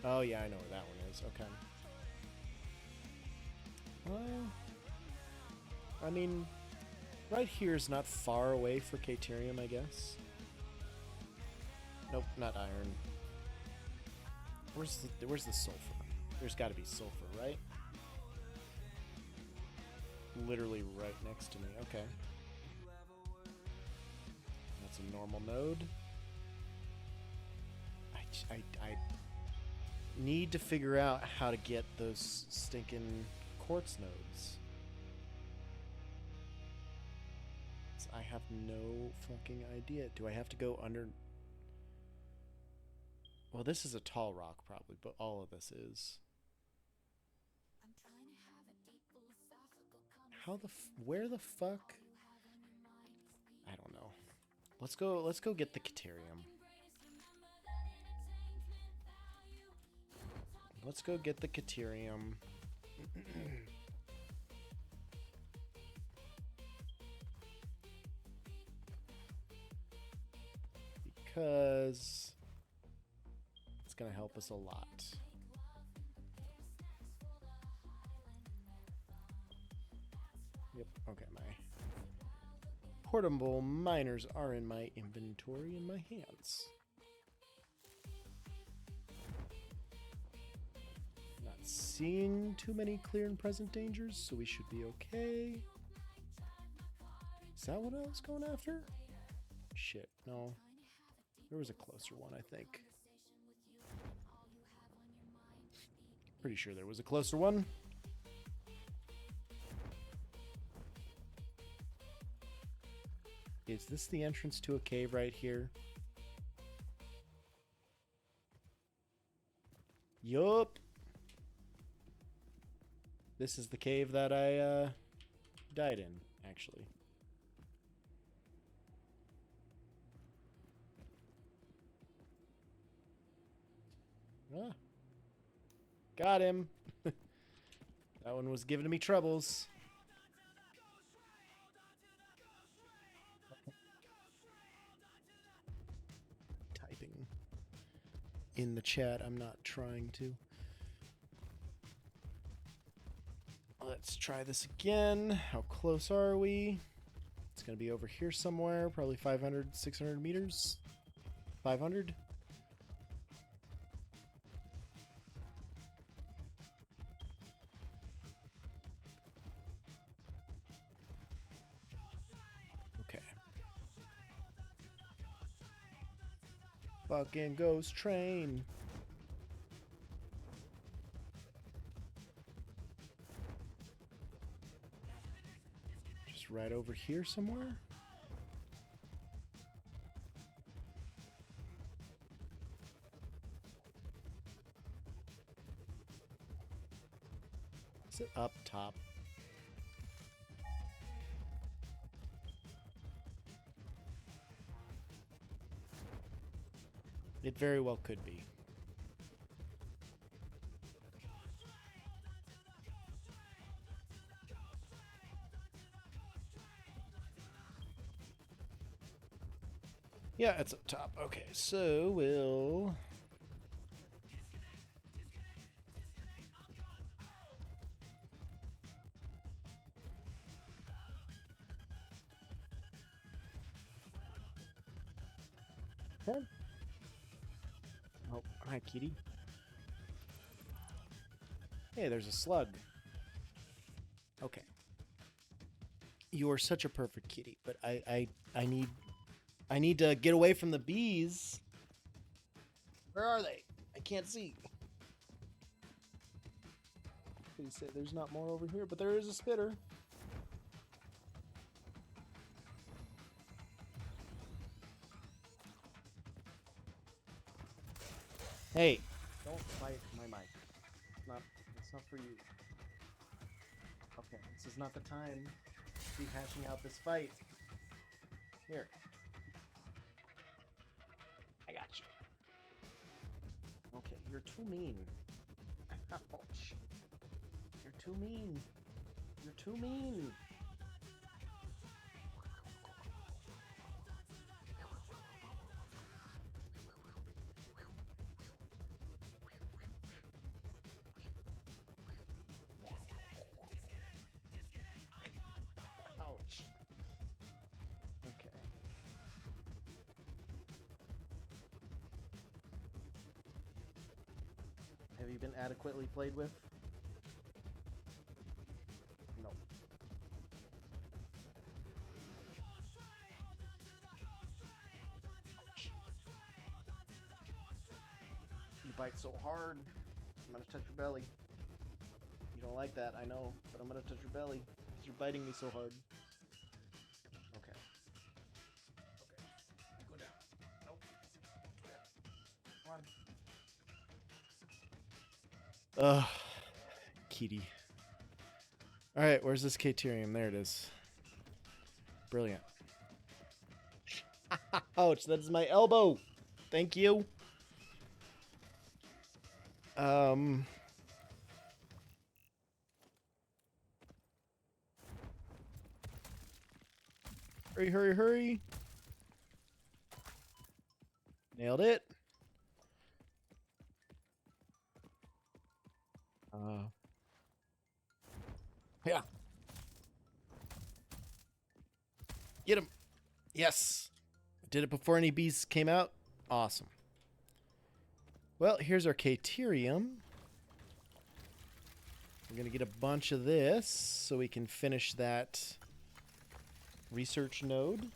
Oh yeah, I know where that one is. Okay. I mean, right here is not far away for Caterium, I guess. Nope, not iron. Where's the sulfur? There's got to be sulfur, right? Literally right next to me. Okay. That's a normal node. I need to figure out how to get those stinking quartz nodes. I have no fucking idea. Do I have to go under... Well, this is a tall rock probably, but all of this is. How the where the fuck? I don't know. Let's go get the Caterium. Let's go get the Caterium. Because it's gonna help us a lot. Yep, okay, my portable miners are in my inventory in my hands. Not seeing too many clear and present dangers, so we should be okay. Is that what I was going after? Shit, no. There was a closer one, I think. Pretty sure there was a closer one. Is this the entrance to a cave right here? Yup. This is the cave that I died in, actually. Ah. Got him. That one was giving me troubles. Typing in the chat. I'm not trying to. Let's try this again. How close are we? It's going to be over here somewhere. Probably 500, 600 meters. 500. Fucking ghost train. Just right over here somewhere. Is it up top? It very well could be. Yeah, it's up top. Okay, so we'll... Okay. Oh, hi, kitty. Hey, there's a slug. Okay. You are such a perfect kitty, but I need to get away from the bees. Where are they? I can't see. Please say there's not more over here, but there is a spitter. Hey, don't bite my mic. It's not for you. Okay, this is not the time to be hashing out this fight. Here. I got you. Okay, you're too mean. Ouch. You're too mean. You're too mean. Ouch. Okay. Have you been adequately played with? No. You bite so hard. I'm gonna touch your belly. You don't like that, I know, but I'm gonna touch your belly because you're biting me so hard. Okay. Okay. Go down. Nope. Come on. Ugh. Kitty. Alright, where's this Caterium? There it is. Brilliant. Ouch, that is my elbow. Thank you. Hurry, hurry, hurry. Nailed it. Yeah. Get him. Yes. I did it before any bees came out. Awesome. Well, here's our Caterium. We're going to get a bunch of this so we can finish that research node.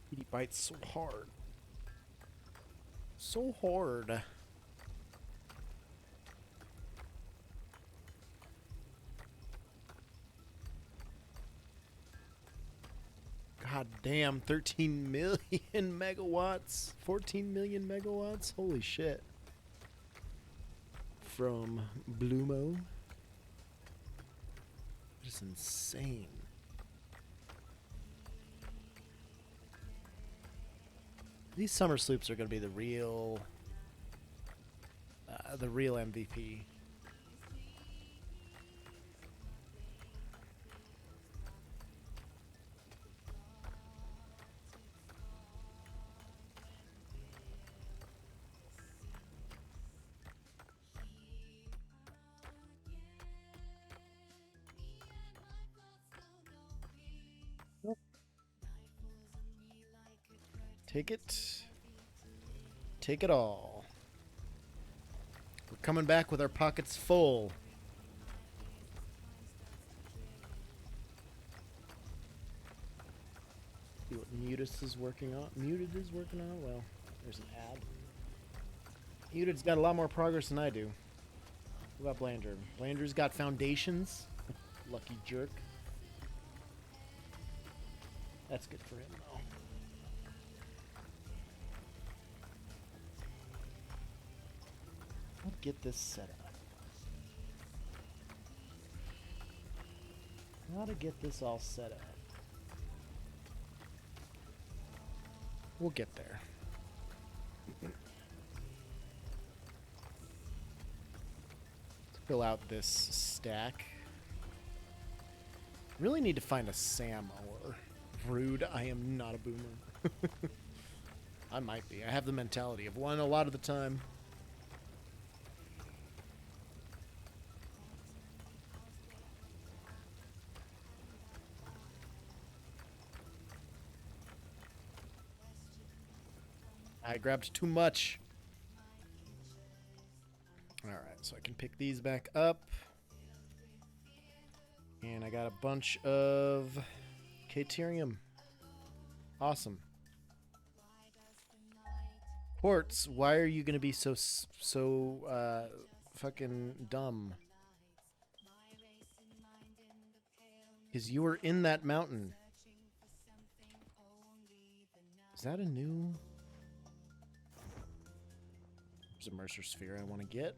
He bites so hard. So hard. God damn, 13 million megawatts. 14 million megawatts? Holy shit. From Blumo. That is insane. These summer sloops are going to be the real MVP. Take it. Take it all. We're coming back with our pockets full. See what Mutus is working on. Muted is working on. Well, there's an ad. Muted's got a lot more progress than I do. What about Blander? Blander's got foundations. Lucky jerk. That's good for him, though. Let's get this set up. How to get this all set up. We'll get there. Let's fill out this stack. Really need to find a Sam or rude. I am not a boomer. I might be. I have the mentality of one a lot of the time. I grabbed too much. Alright, so I can pick these back up. And I got a bunch of Caterium. Awesome. Quartz, why are you going to be so fucking dumb? Because you were in that mountain. Is that a new... There's a Mercer Sphere I want to get.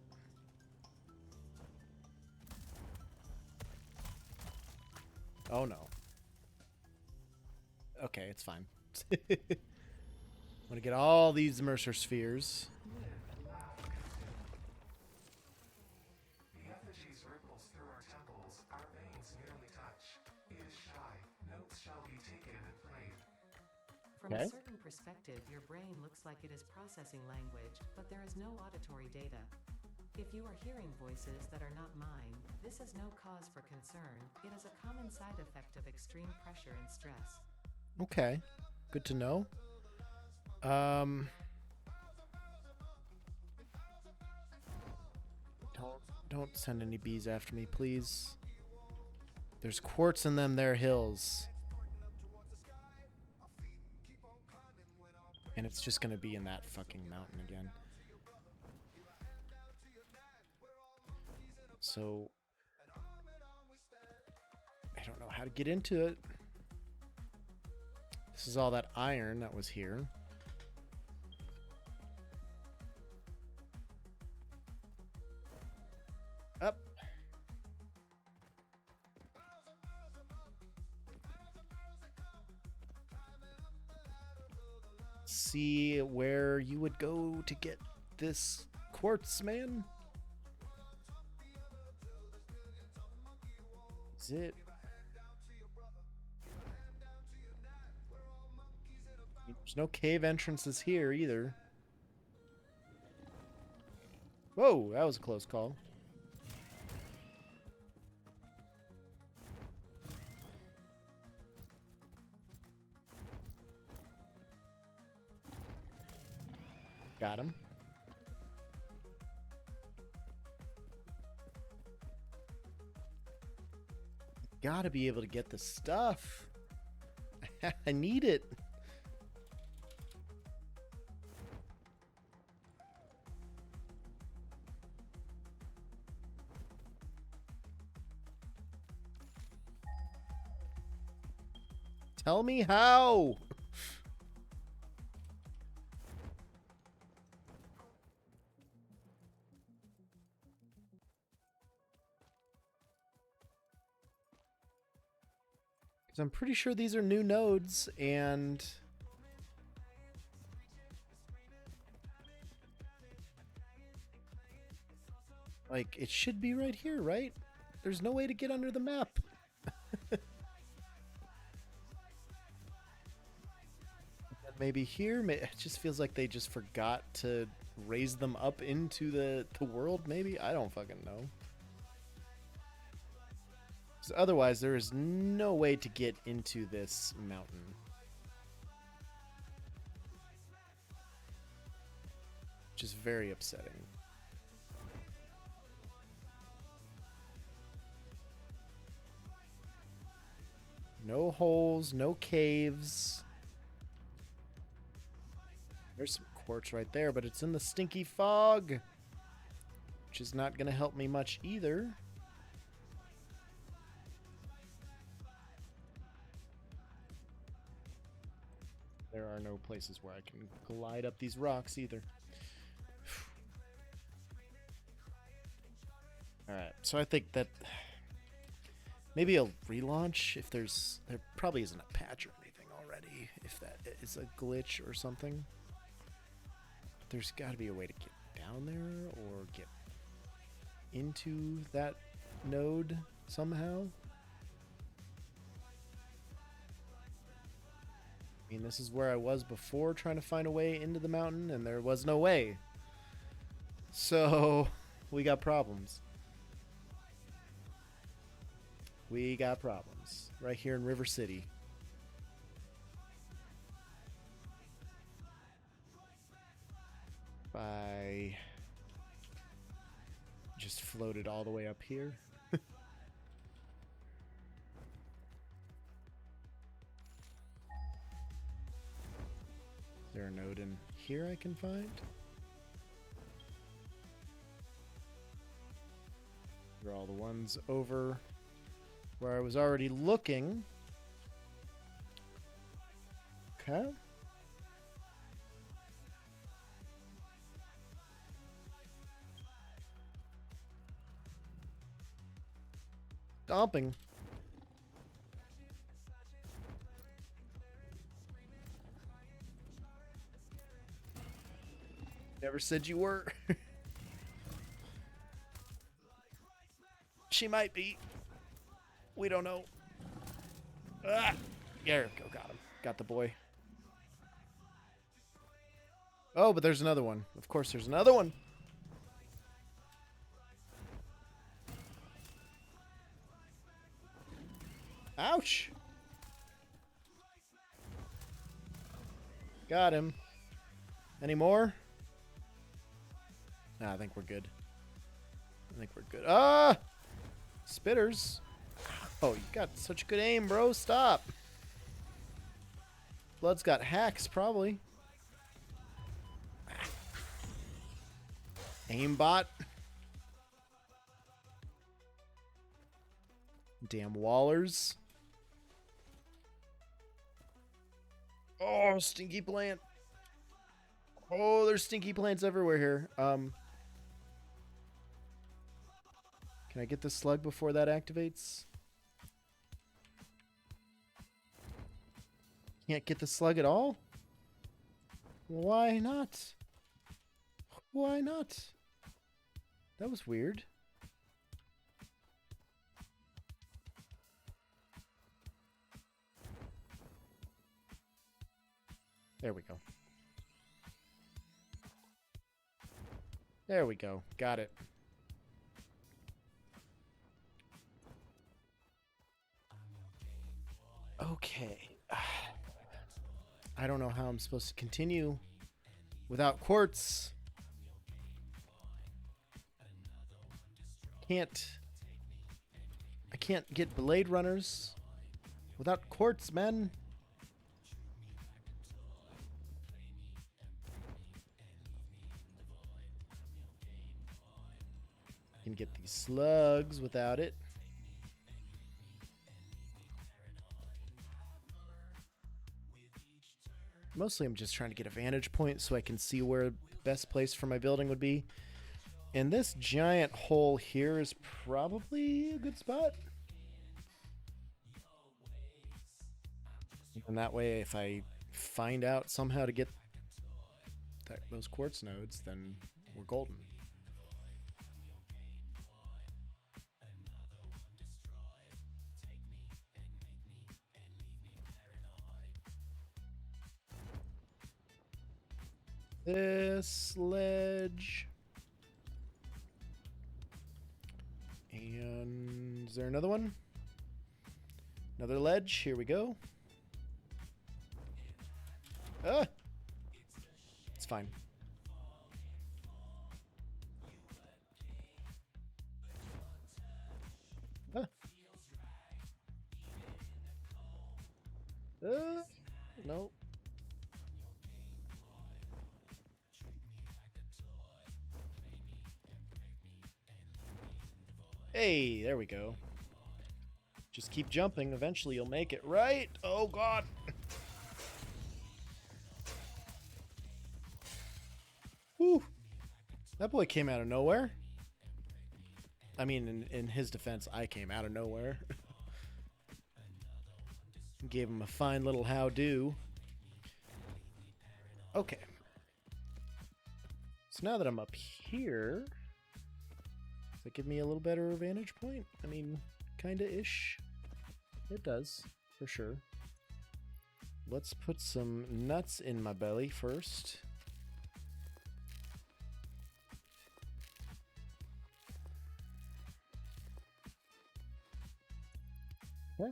Oh no. Okay, it's fine. I'm gonna get all these Mercer Spheres. The effigies ripples through our temples, our veins nearly touch. It is shy, notes shall be taken and played. From Okay. a certain perspective, your brain looks like it is processing language, but there is no auditory data. If you are hearing voices that are not mine, this is no cause for concern. It is a common side effect of extreme pressure and stress. Okay, good to know. Don't send any bees after me, please. There's quartz in them there hills. And it's just gonna be in that fucking mountain again. So I don't know how to get into it. This is all that iron that was here. Up. See where you would go to get this quartz, man. Is it? There's no cave entrances here either. Whoa, that was a close call. Got him. Gotta be able to get the stuff. I need it. Tell me how. I'm pretty sure these are new nodes, and like it should be right here, right? There's no way to get under the map. Maybe here. It just feels like they just forgot to raise them up into the world. Maybe I don't fucking know. So otherwise, there is no way to get into this mountain. which is very upsetting. No holes, no caves. There's some quartz right there, but it's in the stinky fog, which is not going to help me much either. There are no places where I can glide up these rocks either. Alright, so I think that maybe a relaunch if there probably isn't a patch or anything already, if that is a glitch or something. But there's got to be a way to get down there or get into that node somehow. I mean, this is where I was before trying to find a way into the mountain, and there was no way. So, we got problems. We got problems. Right here in River City. I just floated all the way up here. Is there a node in here I can find? These are all the ones over where I was already looking. Okay. Stomping. Never said you were. She might be. We don't know. Ah! There we go. Got him. Got the boy. Oh, but there's another one. Of course, there's another one. Ouch! Got him. Any more? Nah, I think we're good. I think we're good. Ah! Spitters. Oh, you got such good aim, bro. Stop. Blood's got hacks, probably. Aimbot. Damn wallers. Oh, stinky plant. Oh, there's stinky plants everywhere here. Can I get the slug before that activates? Can't get the slug at all? Why not? Why not? That was weird. There we go. There we go. Got it. Okay. I don't know how I'm supposed to continue without quartz. I can't get blade runners without quartz, man. Can get these slugs without it. Mostly I'm just trying to get a vantage point so I can see where the best place for my building would be. And this giant hole here is probably a good spot. And that way, if I find out somehow to get those quartz nodes, then we're golden. This ledge. And is there another one? Another ledge. Here we go. Ah! It's fine. Nope. Hey, there we go. Just keep jumping. Eventually you'll make it, right? Oh, God. Whew. That boy came out of nowhere. I mean, in his defense, I came out of nowhere. Gave him a fine little how-do. Okay. So now that I'm up here, does that give me a little better vantage point? I mean, kinda-ish. It does, for sure. Let's put some nuts in my belly first. Okay.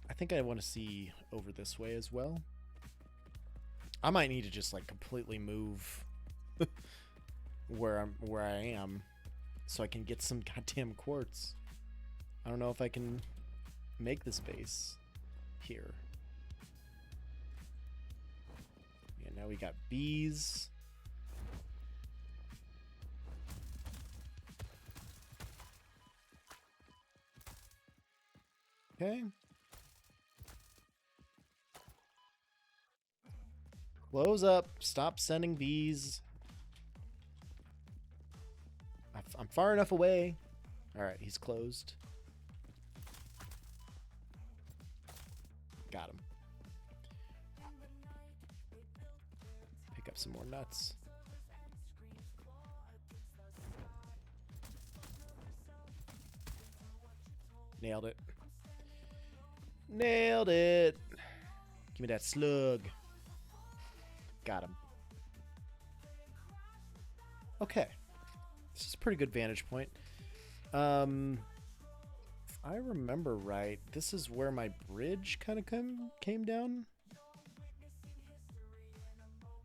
I think I want to see over this way as well. I might need to just like completely move where I am so I can get some goddamn quartz. I don't know if I can make this base here. Yeah, now we got bees. Okay. Close up. Stop sending bees. I'm far enough away. Alright, he's closed. Got him. Pick up some more nuts. Nailed it. Nailed it. Give me that slug. Got him. Okay. This is a pretty good vantage point. If I remember right, this is where my bridge kind of came down.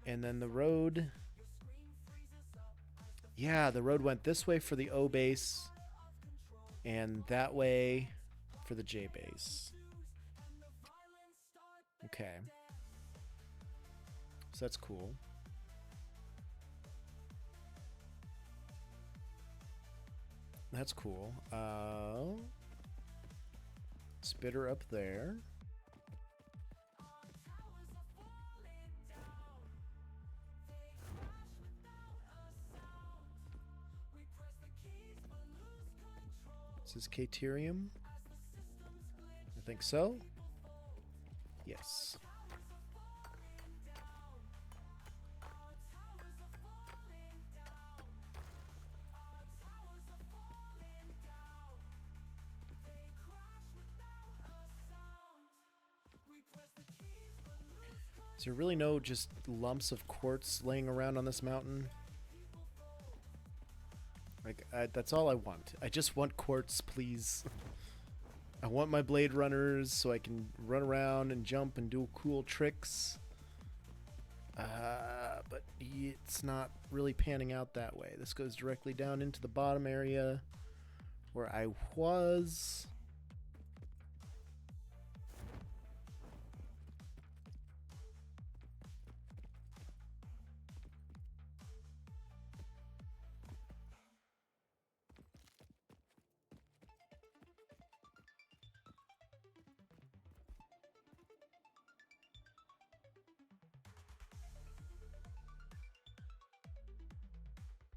And then the road... Yeah, the road went this way for the O base. And that way for the J base. Okay. So that's cool. That's cool. Spitter up there. This is Caterium. I think so. Yes. Is there really no just lumps of quartz laying around on this mountain? Like, that's all I want. I just want quartz, please. I want my blade runners so I can run around and jump and do cool tricks. But it's not really panning out that way. This goes directly down into the bottom area where I was.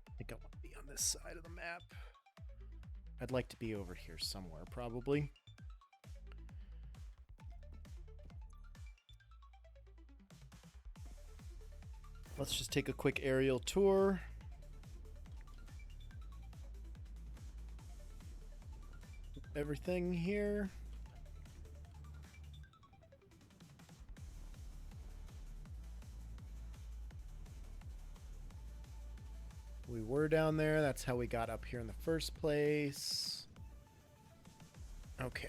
I think I want to be on this side of the map. I'd like to be over here somewhere, probably. Let's just take a quick aerial tour. Everything here. We were down there. That's how we got up here in the first place. Okay.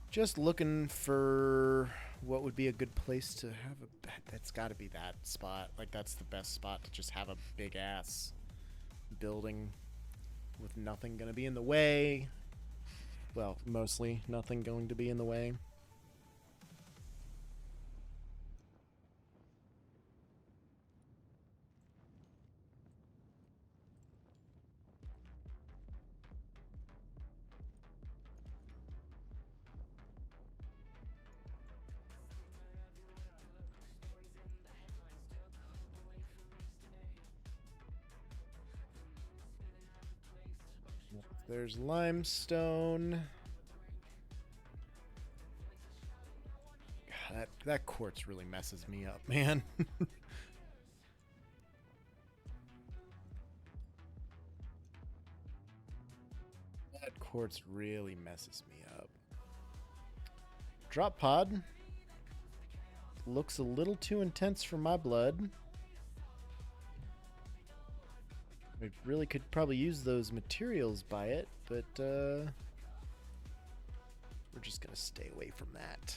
Just looking for what would be a good place to have a... That's got to be that spot. Like, that's the best spot to just have a big-ass building with nothing going to be in the way. Well, mostly nothing going to be in the way. There's limestone. God, that quartz really messes me up, man. That quartz really messes me up. Drop pod. Looks a little too intense for my blood. We really could probably use those materials by it, but we're just gonna stay away from that.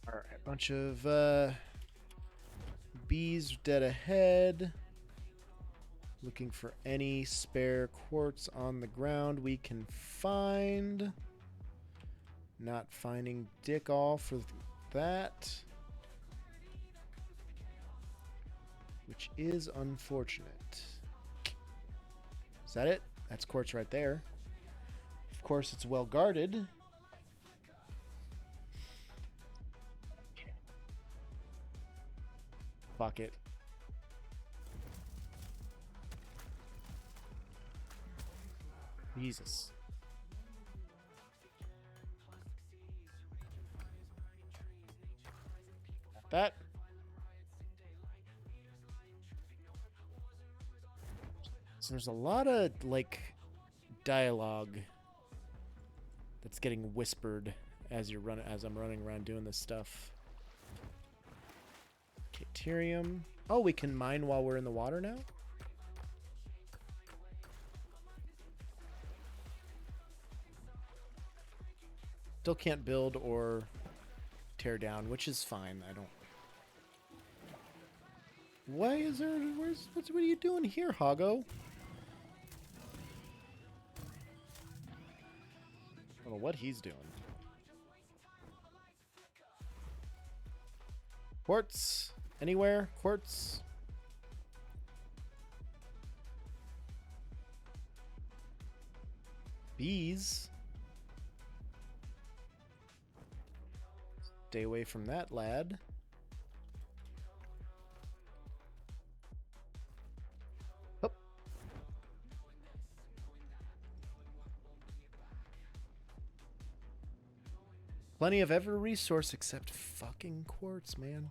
Alright, a bunch of bees dead ahead. Looking for any spare quartz on the ground we can find. Not finding dick all for that. Which is unfortunate. Is that it? That's quartz right there. Of course, it's well guarded. Fuck it. Jesus. That. So there's a lot of like dialogue that's getting whispered as I'm running around doing this stuff. Caterium. Oh, we can mine while we're in the water now? Still can't build or tear down, which is fine. I don't... Why is there... what are you doing here, Hoggo? I don't know what he's doing. Quartz? Anywhere? Quartz? Bees? Stay away from that, lad. Hup. Plenty of every resource except fucking quartz, man.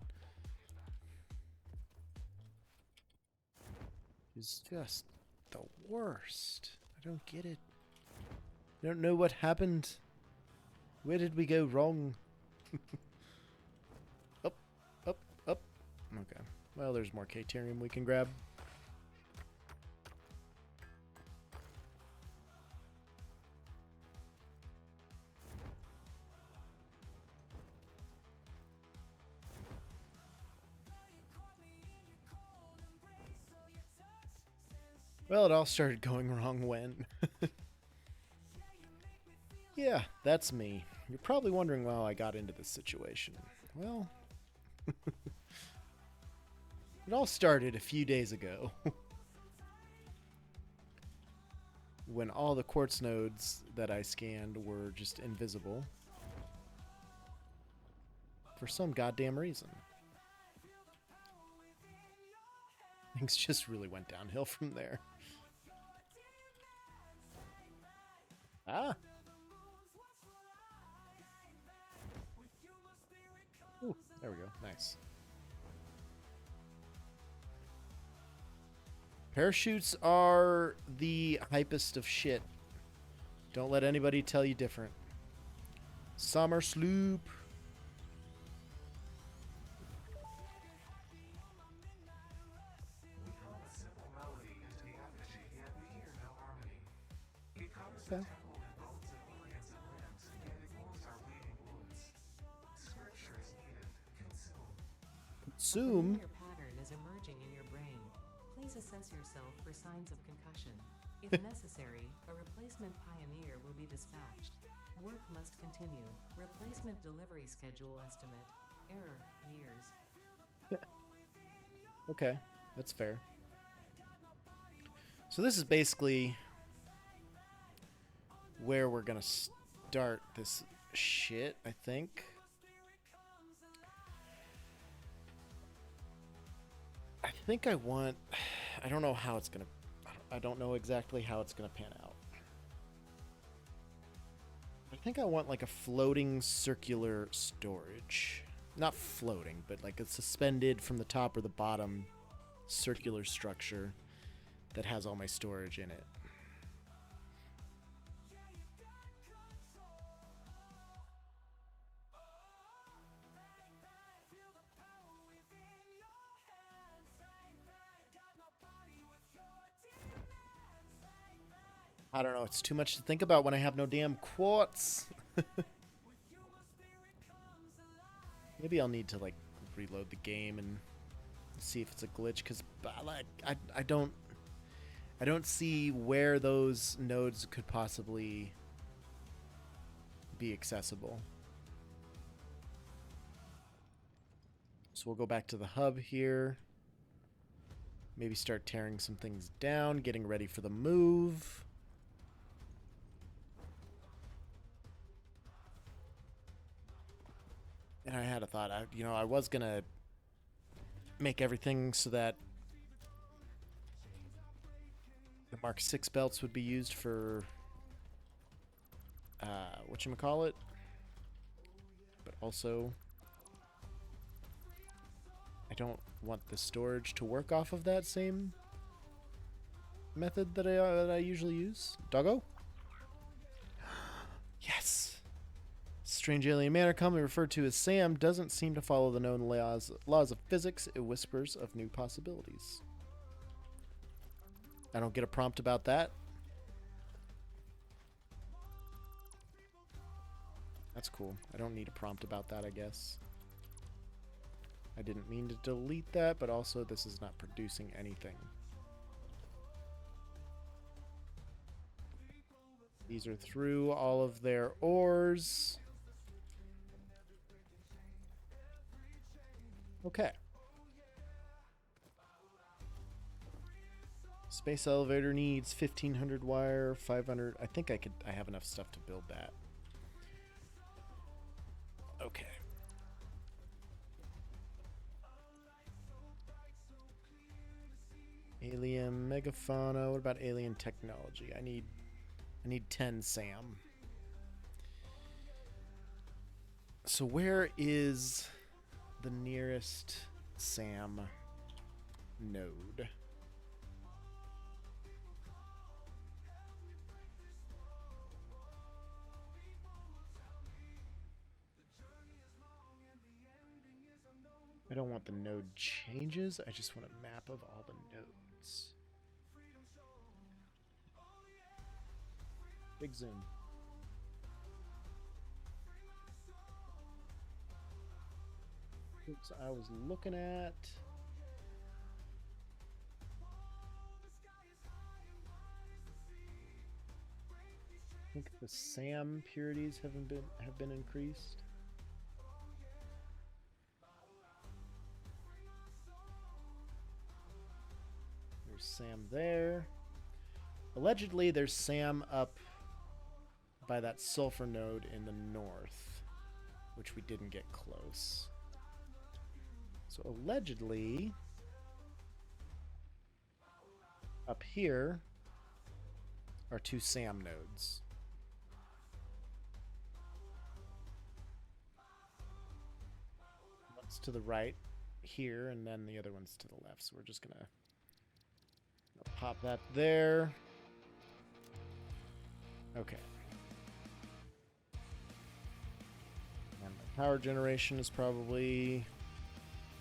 It's just the worst. I don't get it. I don't know what happened. Where did we go wrong? Up, up, up. Okay. Well, there's more Caterium we can grab. Well, it all started going wrong when... Yeah, that's me. You're probably wondering how I got into this situation. Well... It all started a few days ago. When all the quartz nodes that I scanned were just invisible. For some goddamn reason. Things just really went downhill from there. Ah! Ooh, there we go. Nice. Parachutes are the hypest of shit. Don't let anybody tell you different. Summer sloop. A simple melody the temple in bones and organs and limbs, yet ignores our bleeding wounds. Scripture is needed. Consume. A Consume. familiar pattern is emerging in your brain. Please assess yourself for signs of concussion. If necessary, a replacement pioneer will be dispatched. Work must continue. Replacement delivery schedule estimate. Error, years. Okay, that's fair. So this is basically where we're gonna start this shit, I think. I think I want... I don't know how it's gonna... I don't know exactly how it's gonna pan out. I think I want like a floating circular storage. Not floating, but like a suspended from the top or the bottom circular structure that has all my storage in it. I don't know, it's too much to think about when I have no damn quartz. Maybe I'll need to like reload the game and see if it's a glitch, because like I don't see where those nodes could possibly be accessible. So we'll go back to the hub here. Maybe start tearing some things down, getting ready for the move. And I had a thought. I was gonna make everything so that the Mark 6 belts would be used for whatchamacallit, but also I don't want the storage to work off of that same method that I usually use. Doggo? Yes. Strange alien manner, commonly referred to as Sam, doesn't seem to follow the known laws of physics. It whispers of new possibilities. I don't get a prompt about that. That's cool. I don't need a prompt about that, I guess. I didn't mean to delete that, but also this is not producing anything. These are through all of their ores. Okay. Space elevator needs 1500 wire, 500. I think I have enough stuff to build that. Okay. Alien megafauna. What about alien technology? I need 10 SAM. So where is the nearest SAM node? I don't want the node changes. I just want a map of all the nodes. Big zoom. Oops, I was looking at... I think the SAM purities have been increased. There's SAM there. Allegedly, there's SAM up by that sulfur node in the north, which we didn't get close. So allegedly, up here are 2 SAM nodes. One's to the right here, and then the other one's to the left. So we're just gonna pop that there. Okay. And the power generation is probably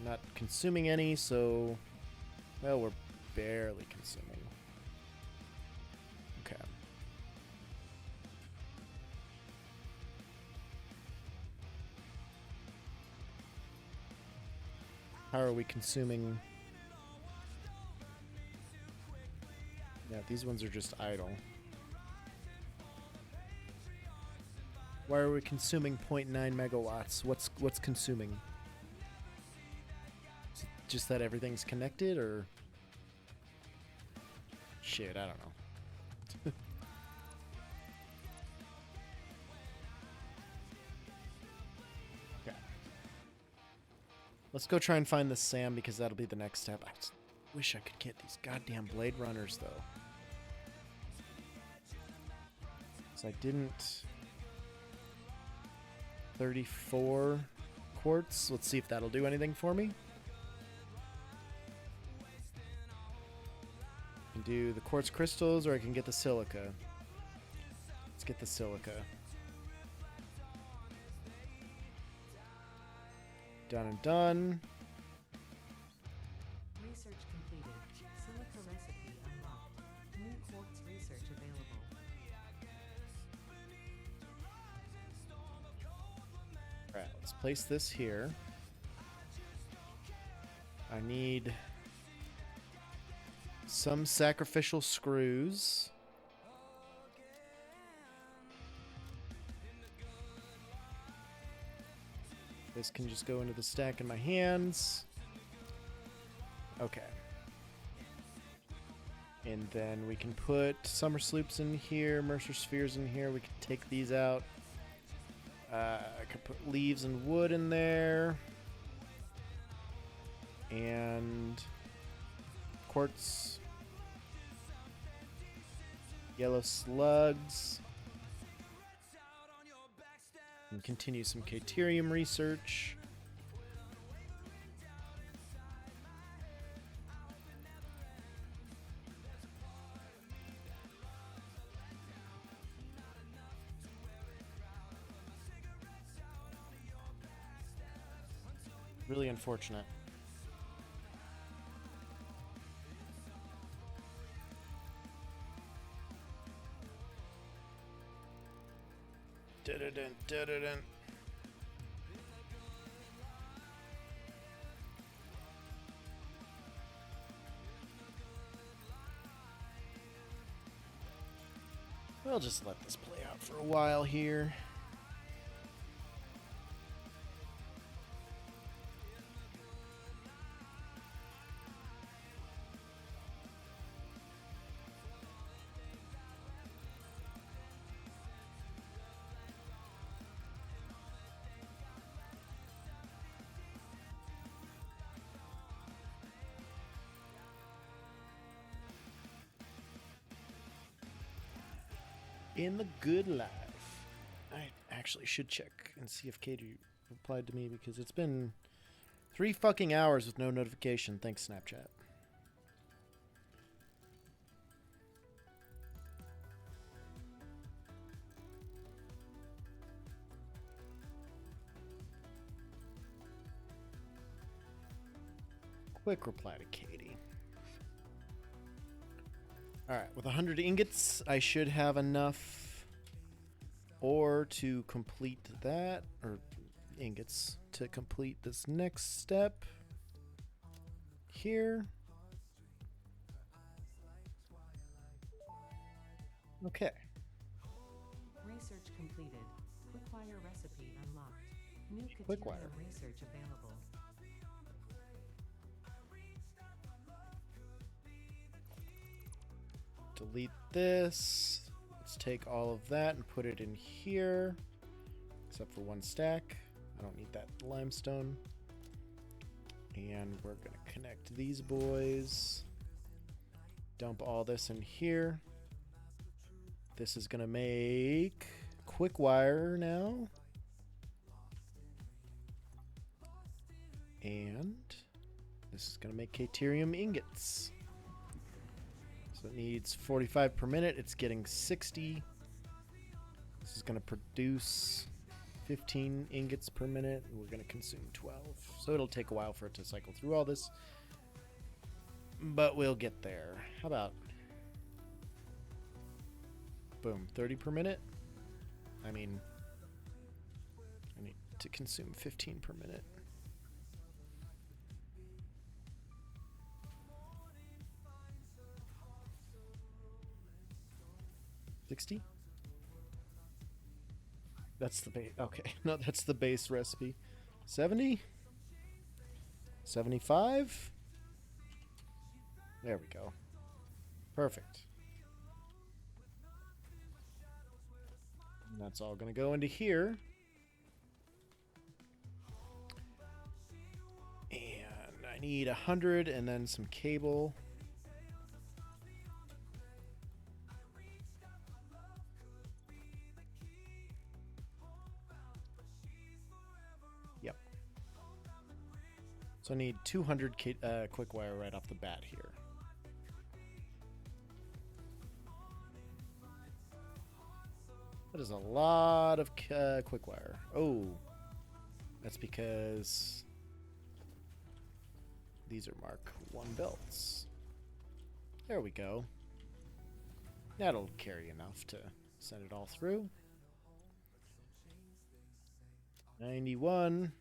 not consuming any, so, well, we're barely consuming. Okay. How are we consuming? Yeah, these ones are just idle. Why are we consuming 0.9 megawatts? What's consuming? Is it just that everything's connected, or shit? I don't know. Okay. Let's go try and find the SAM because that'll be the next step. I just wish I could get these goddamn Blade Runners though. So I didn't. 34 quartz. Let's see if that'll do anything for me. I can do the quartz crystals, or I can get the silica. Let's get the silica. Done and done. Research completed. Silica recipe unlocked. New quartz research available. Alright, let's place this here. I need some sacrificial screws. This can just go into the stack in my hands. Okay. And then we can put summer sloops in here, Mercer spheres in here. We can take these out. I could put leaves and wood in there. And quartz. Yellow slugs. And continue some Caterium research. Really unfortunate. Dun-dun-dun, dun-dun-dun. We'll just let this play out for a while here. In the good life. I actually should check and see if Katie replied to me because it's been 3 fucking hours with no notification. Thanks, Snapchat. Quick reply to Katie. Alright, with 100 ingots, I should have enough ore to complete that, or ingots to complete this next step here. Okay. Research completed. Quickwire recipe unlocked. New Quickwire. Caterium research available. Delete this. Let's take all of that and put it in here, except for 1 stack. I don't need that limestone. And we're gonna connect these boys. Dump all this in here. This is gonna make quick wire now. And this is gonna make Caterium ingots. So it needs 45 per minute. It's getting 60. This is going to produce 15 ingots per minute. And we're going to consume 12. So it'll take a while for it to cycle through all this. But we'll get there. How about... boom, 30 per minute? I mean... I need to consume 15 per minute. 60? That's the base. Okay, no, that's the base recipe. 70? 75? There we go. Perfect. And that's all going to go into here. And I need 100 and then some cable. Yep. So I need 200 quick wire right off the bat here. That is a lot of quick wire. Oh, that's because these are Mark 1 belts. There we go. That'll carry enough to send it all through. 91.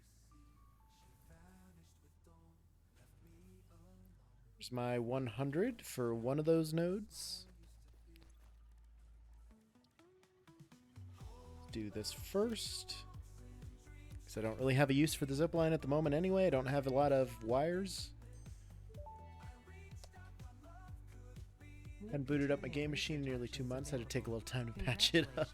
Here's my 100 for one of those nodes. Do this first, because I don't really have a use for the zipline at the moment anyway. I don't have a lot of wires. Hadn't booted up my game machine in nearly 2 months. Had to take a little time to patch it up.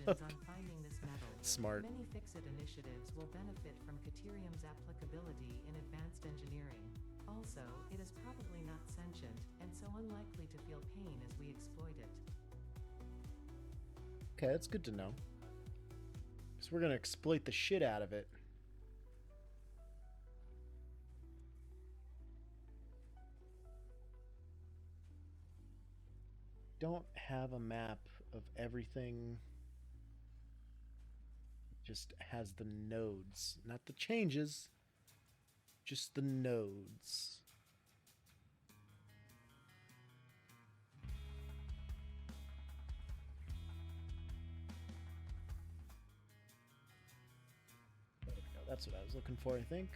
Smart. Many Fix-It initiatives will benefit from Caterium's applicability in advanced engineering. Also, it is probably not sentient, and so unlikely to feel pain as we exploit it. Okay, that's good to know. So we're going to exploit the shit out of it. Don't have a map of everything. Just has the nodes, not the changes, just the nodes. There we go. That's what I was looking for, I think.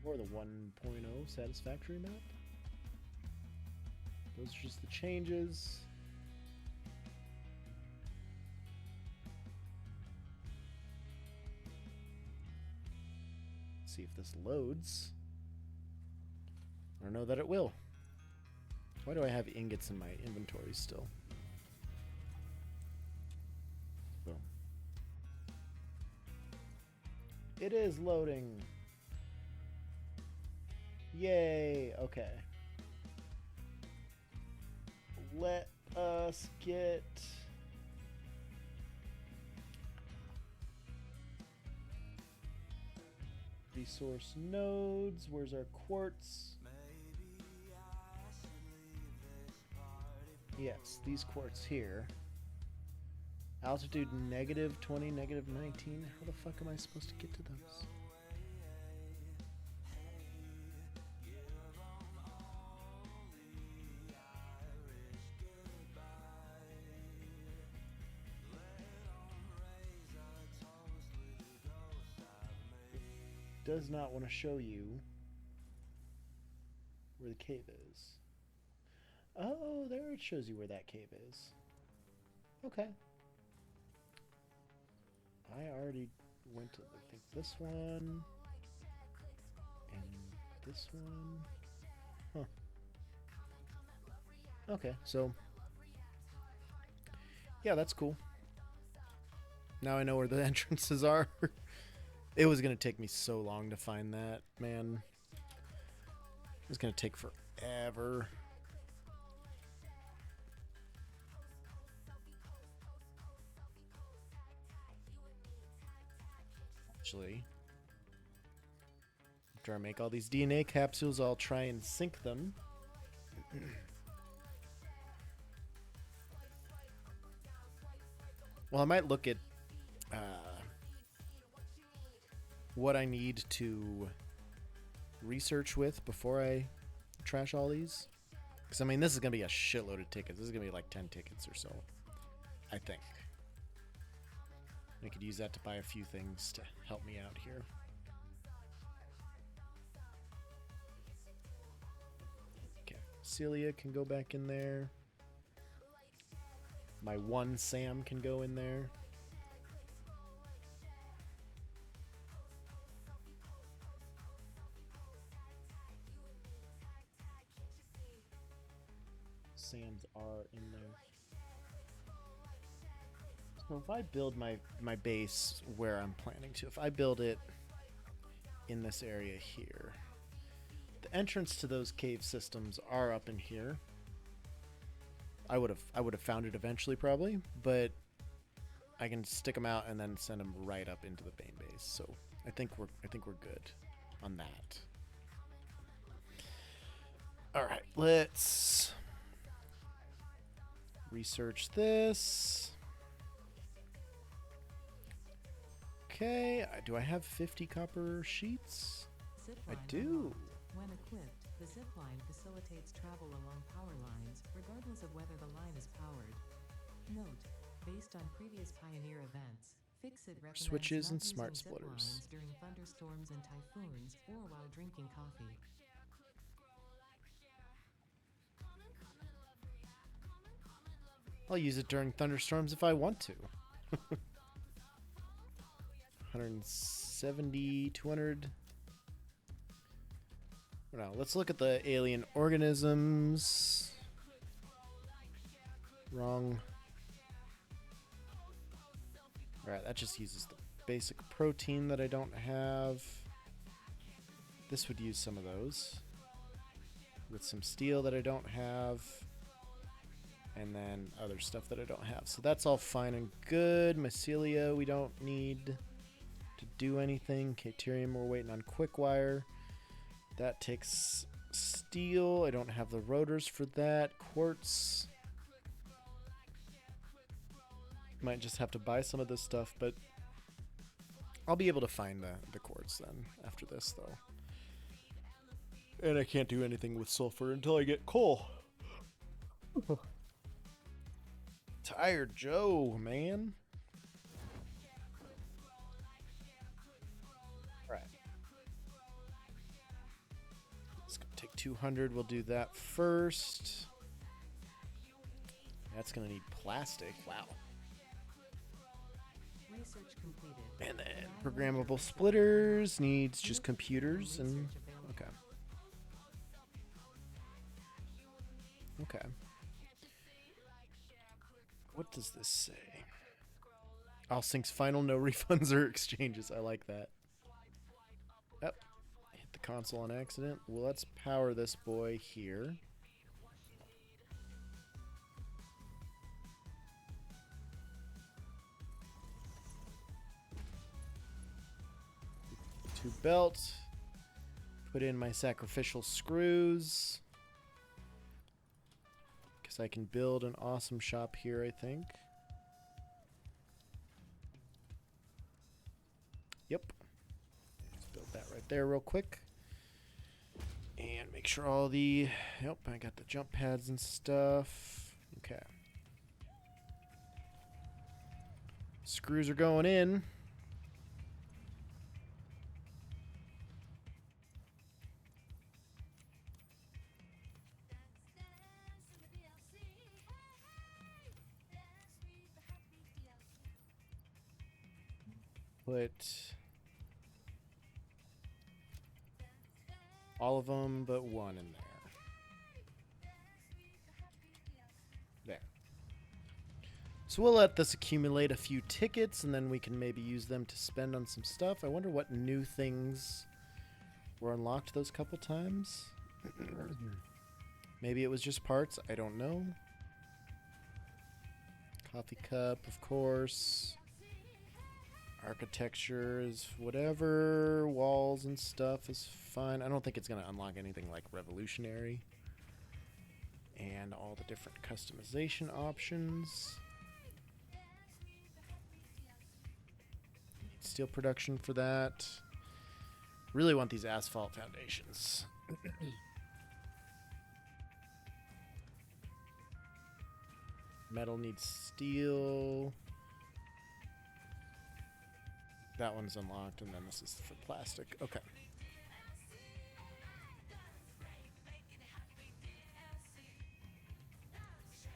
Or the 1.0 satisfactory map. Those are just the changes. See if this loads. I don't know that it will. Why do I have ingots in my inventory still? Boom. It is loading. Yay. Okay. Let us get resource nodes. Where's our quartz? Yes, these quartz here. Altitude -20, -19. How the fuck am I supposed to get to those? Does not want to show you where the cave is. Oh, there it shows you where that cave is. Okay. I already went to, I think, this one. And this one. Huh. Okay, so. Yeah, that's cool. Now I know where the entrances are. It was going to take me so long to find that, man. It was going to take forever. Actually, after I make all these DNA capsules, I'll try and sync them. Well, I might look at what I need to research with before I trash all these. Because, I mean, this is going to be a shitload of tickets. This is going to be like 10 tickets or so, I think. I could use that to buy a few things to help me out here. Okay, Celia can go back in there. My one Sam can go in there. Sams are in there. So if I build my base where I'm planning to, if I build it in this area here, the entrance to those cave systems are up in here. I would have found it eventually probably, but I can stick them out and then send them right up into the main base. So I think we're good on that. All right, let's research this. Okay, do I have 50 copper sheets? I do. When equipped, the zip line facilitates travel along power lines, regardless of whether the line is powered. Note, based on previous Pioneer events, Fixit recommends Switches and not smart using zip splitters. lines during thunderstorms and typhoons, or while drinking coffee. I'll use it during thunderstorms if I want to. 170, 200. Now, let's look at the alien organisms. Wrong. Alright, that just uses the basic protein that I don't have. This would use some of those. With some steel that I don't have. And then other stuff that I don't have. So that's all fine and good. Mycelia, we don't need to do anything. Caterium, we're waiting on quick wire. That takes steel. I don't have the rotors for that. Quartz. Might just have to buy some of this stuff, but I'll be able to find the quartz then after this, though. And I can't do anything with sulfur until I get coal. Tired Joe, man. Alright. Let's go take 200. We'll do that first. That's going to need plastic. Wow. Research completed. And then programmable splitters needs just computers and... Okay. Okay. What does this say? All syncs final, no refunds or exchanges. I like that. Yep. Hit the console on accident. Well, let's power this boy here. To belt. Put in my sacrificial screws. I can build an awesome shop here, I think. Yep. Let's build that right there real quick. And make sure all the... Yep, I got the jump pads and stuff. Okay. Screws are going in. Put all of them but one in there. There. So we'll let this accumulate a few tickets and then we can maybe use them to spend on some stuff. I wonder what new things were unlocked those couple times. Maybe it was just parts. I don't know. Coffee cup, of course. Architecture is whatever. Walls and stuff is fine. I don't think it's going to unlock anything like revolutionary. And all the different customization options. Need steel production for that. Really want these asphalt foundations. Metal needs steel. That one's unlocked, and then this is for plastic. Okay.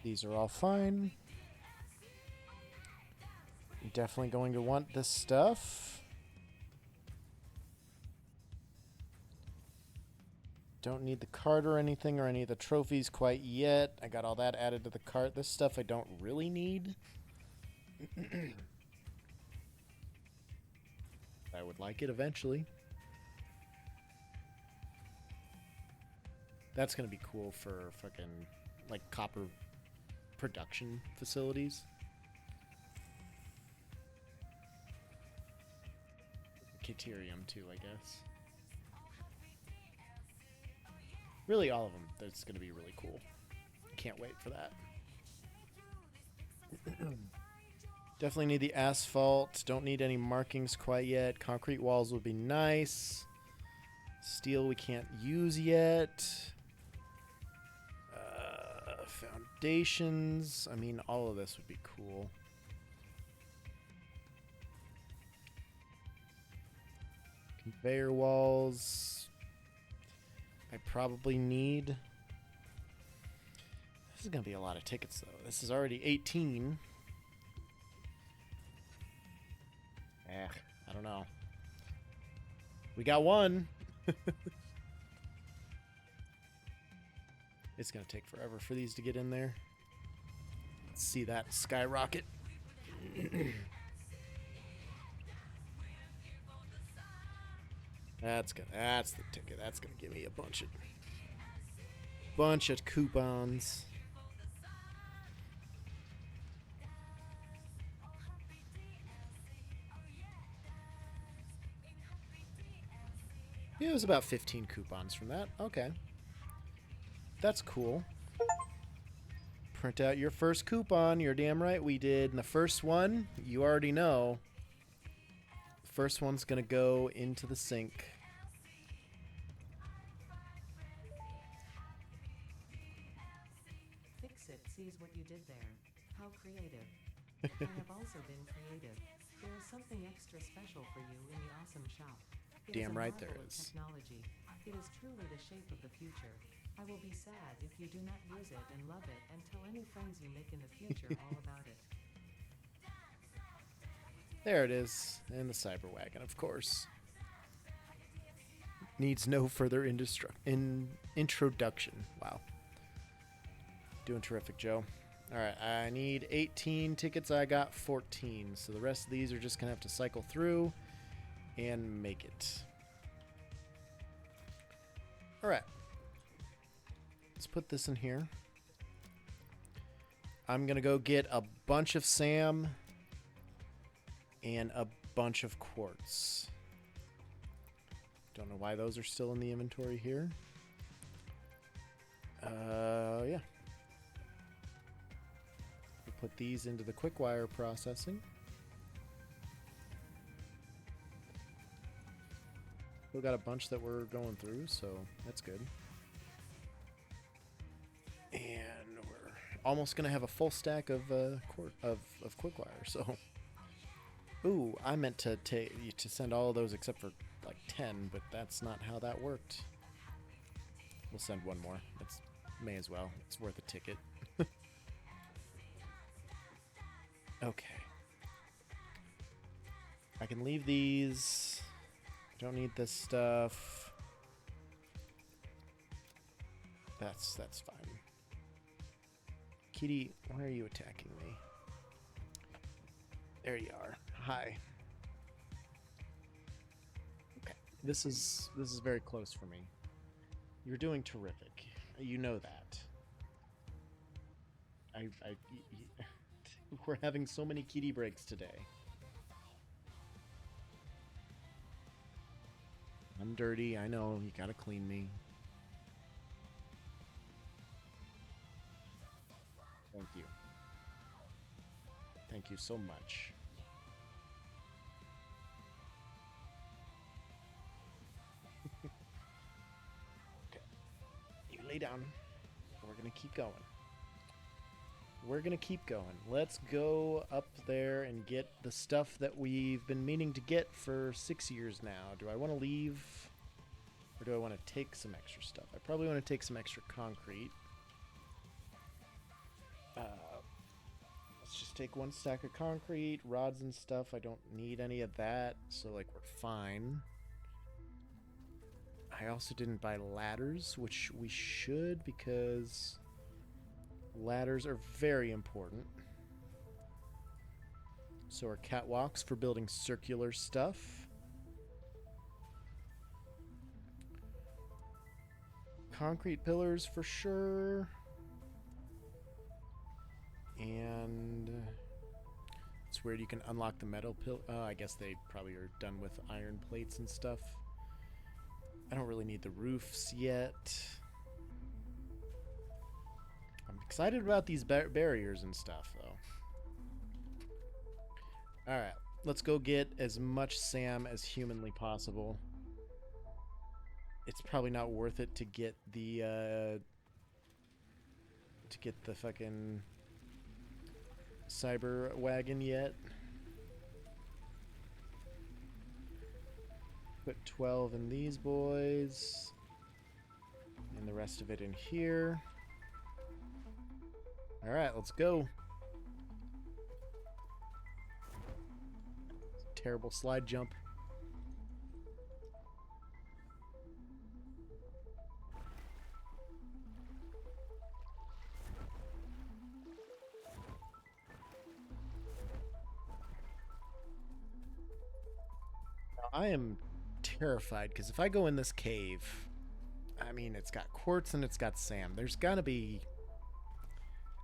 These are all fine. I'm definitely going to want this stuff. Don't need the cart or anything or any of the trophies quite yet. I got all that added to the cart. This stuff I don't really need. I would like it eventually. That's going to be cool for fucking, like, copper production facilities. Caterium, too, I guess. Really, all of them. That's going to be really cool. Can't wait for that. Definitely need the asphalt. Don't need any markings quite yet. Concrete walls would be nice. Steel we can't use yet. Foundations. I mean, all of this would be cool. Conveyor walls. I probably need... This is going to be a lot of tickets, though. This is already 18. I don't know. We got one. It's going to take forever for these to get in there. Let's see that skyrocket. That's the ticket. That's gonna give me a bunch of coupons. Yeah, it was about 15 coupons from that. Okay. That's cool. Print out your first coupon. You're damn right we did. And the first one, you already know. The first one's gonna go into the sink. Fix-It sees what you did there. How creative. I have also been creative. There is something extra special for you in the awesome shop. It Damn is a right there marvel of is. Technology. It is truly the shape of the future. I will be sad if you do not use it and love it, and tell any friends you make in the future all about it. There it is. And the Cyber Wagon, of course. Needs no further introduction. Wow. Doing terrific, Joe. Alright, I need 18 tickets. I got 14. So the rest of these are just going to have to cycle through and make it. Alright. Let's put this in here. I'm going to go get a bunch of SAM and a bunch of quartz. Don't know why those are still in the inventory here. Yeah. We'll put these into the quick wire processing. Still got a bunch that we're going through, so that's good. And we're almost gonna have a full stack of quick wire. So, ooh, I meant to send all of those except for like 10, but that's not how that worked. We'll send one more. May as well. It's worth a ticket. Okay. I can leave these. Don't need this stuff. That's fine. Kitty, why are you attacking me? There you are. Hi. Okay. This is very close for me. You're doing terrific. You know that. We're having so many kitty breaks today. I'm dirty. I know. You gotta clean me. Thank you. Thank you so much. Okay. You lay down. We're gonna keep going. We're gonna keep going. Let's go up there and get the stuff that we've been meaning to get for 6 years now. Do I want to leave? Or do I want to take some extra stuff? I probably want to take some extra concrete. Let's just take one stack of concrete, rods and stuff. I don't need any of that, so like we're fine. I also didn't buy ladders, which we should because ladders are very important. So are catwalks for building circular stuff. Concrete pillars for sure. And it's weird you can unlock the metal pill. I guess they probably are done with iron plates and stuff. I don't really need the roofs yet. I'm excited about these barriers and stuff, though. Alright, let's go get as much SAM as humanly possible. It's probably not worth it to get the fucking cyber wagon yet. Put 12 in these boys and the rest of it in here. All right, let's go. Terrible slide jump. I am terrified because if I go in this cave, I mean, it's got quartz and it's got SAM. There's gonna be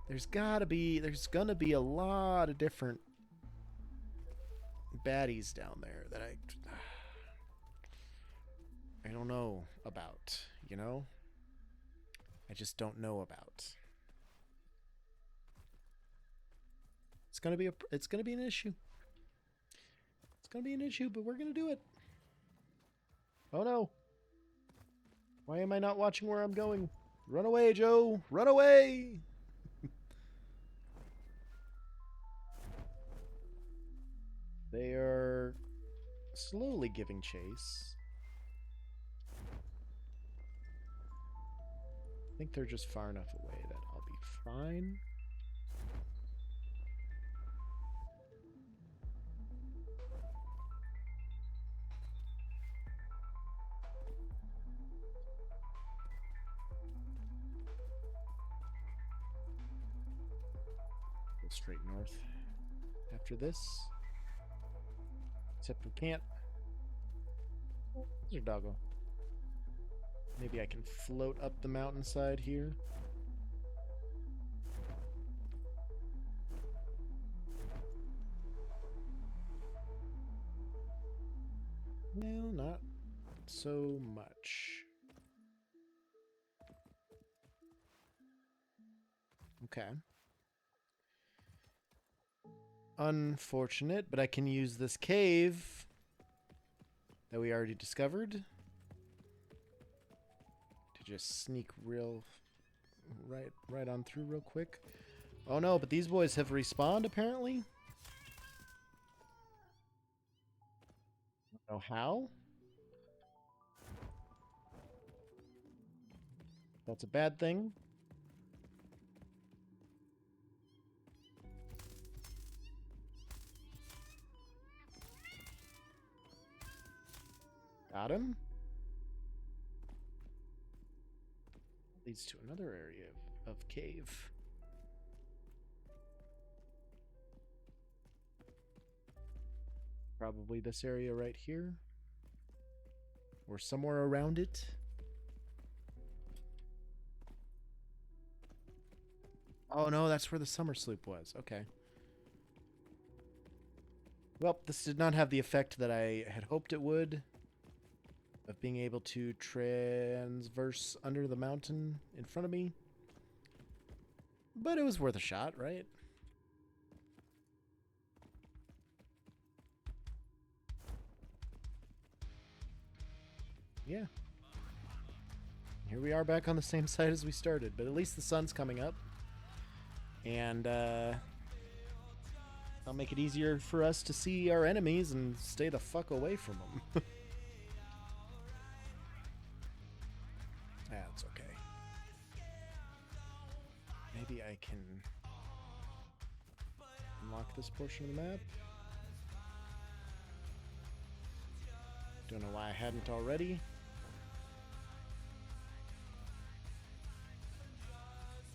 a lot of different baddies down there that I don't know about, you know? I just don't know about. It's gonna be an issue. It's gonna be an issue, but we're gonna do it. Oh no. Why am I not watching where I'm going? Run away, Joe! Run away! They are slowly giving chase. I think they're just far enough away that I'll be fine. Go straight north after this. Except we can't. There's your doggo. Maybe I can float up the mountainside here. No, not so much. Okay. Unfortunate, but I can use this cave that we already discovered to just sneak right on through real quick. Oh no, but these boys have respawned apparently. I don't know how. That's a bad thing. Got him. Leads to another area of cave. Probably this area right here. Or somewhere around it. Oh no, that's where the summer sloop was. Okay. Well, this did not have the effect that I had hoped it would. Of being able to transverse under the mountain in front of me. But it was worth a shot, right? Yeah. Here we are back on the same side as we started, but at least the sun's coming up. And that'll make it easier for us to see our enemies and stay the fuck away from them. That's okay. Maybe I can unlock this portion of the map. Don't know why I hadn't already.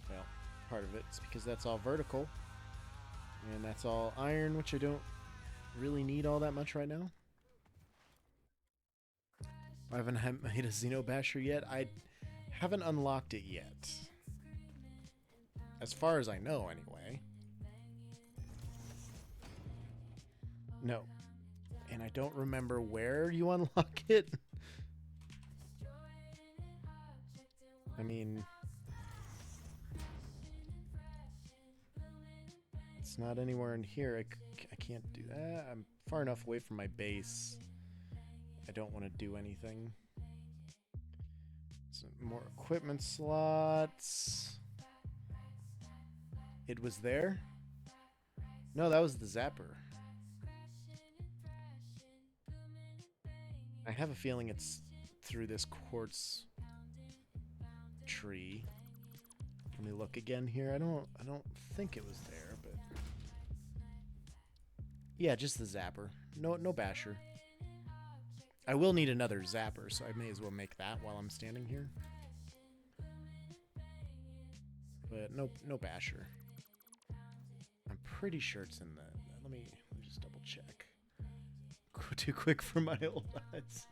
Well, part of it's because that's all vertical. And that's all iron, which I don't really need all that much right now. I haven't made a Xenobasher yet. I haven't unlocked it yet. As far as I know, anyway. No. And I don't remember where you unlock it. I mean... It's not anywhere in here. I can't do that. I'm far enough away from my base. I don't want to do anything. Some more equipment slots. It was there? No, that was the zapper. I have a feeling it's through this quartz tree. Let me look again here. I don't think it was there, but yeah, just the zapper. No basher. I will need another zapper, so I may as well make that while I'm standing here. But no basher. I'm pretty sure it's in the... Let me just double check. Too quick for my old eyes.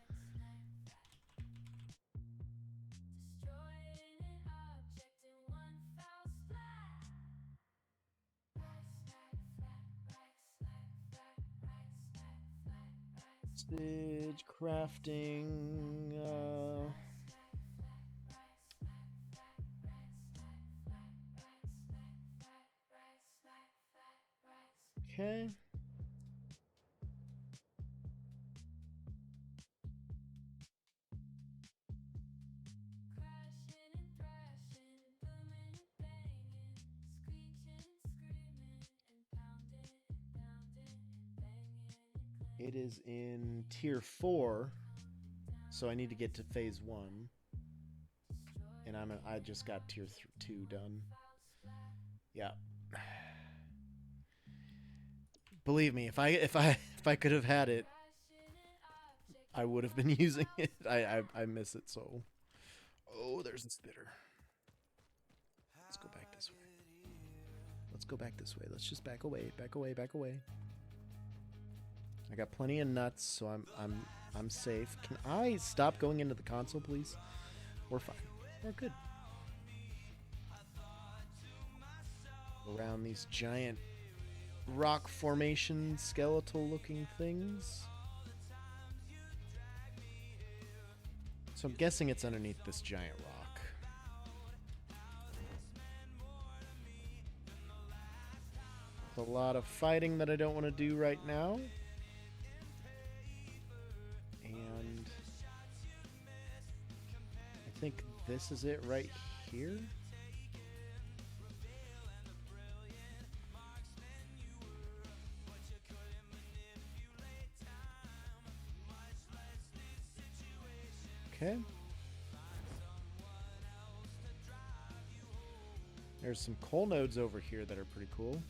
Stage crafting. Okay. It is in tier 4, so I need to get to phase 1, and I just got tier 2 done. Yeah. Believe me, if I could have had it, I would have been using it. I miss it so. Oh, there's the spitter. Let's go back this way. Let's go back this way. Let's just back away, back away, back away. I got plenty of nuts, so I'm safe. Can I stop going into the console, please? We're fine. We're good. Around these giant rock formation, skeletal-looking things. So I'm guessing it's underneath this giant rock. There's a lot of fighting that I don't want to do right now. And I think this is it right here. Okay. There's some coal nodes over here that are pretty cool.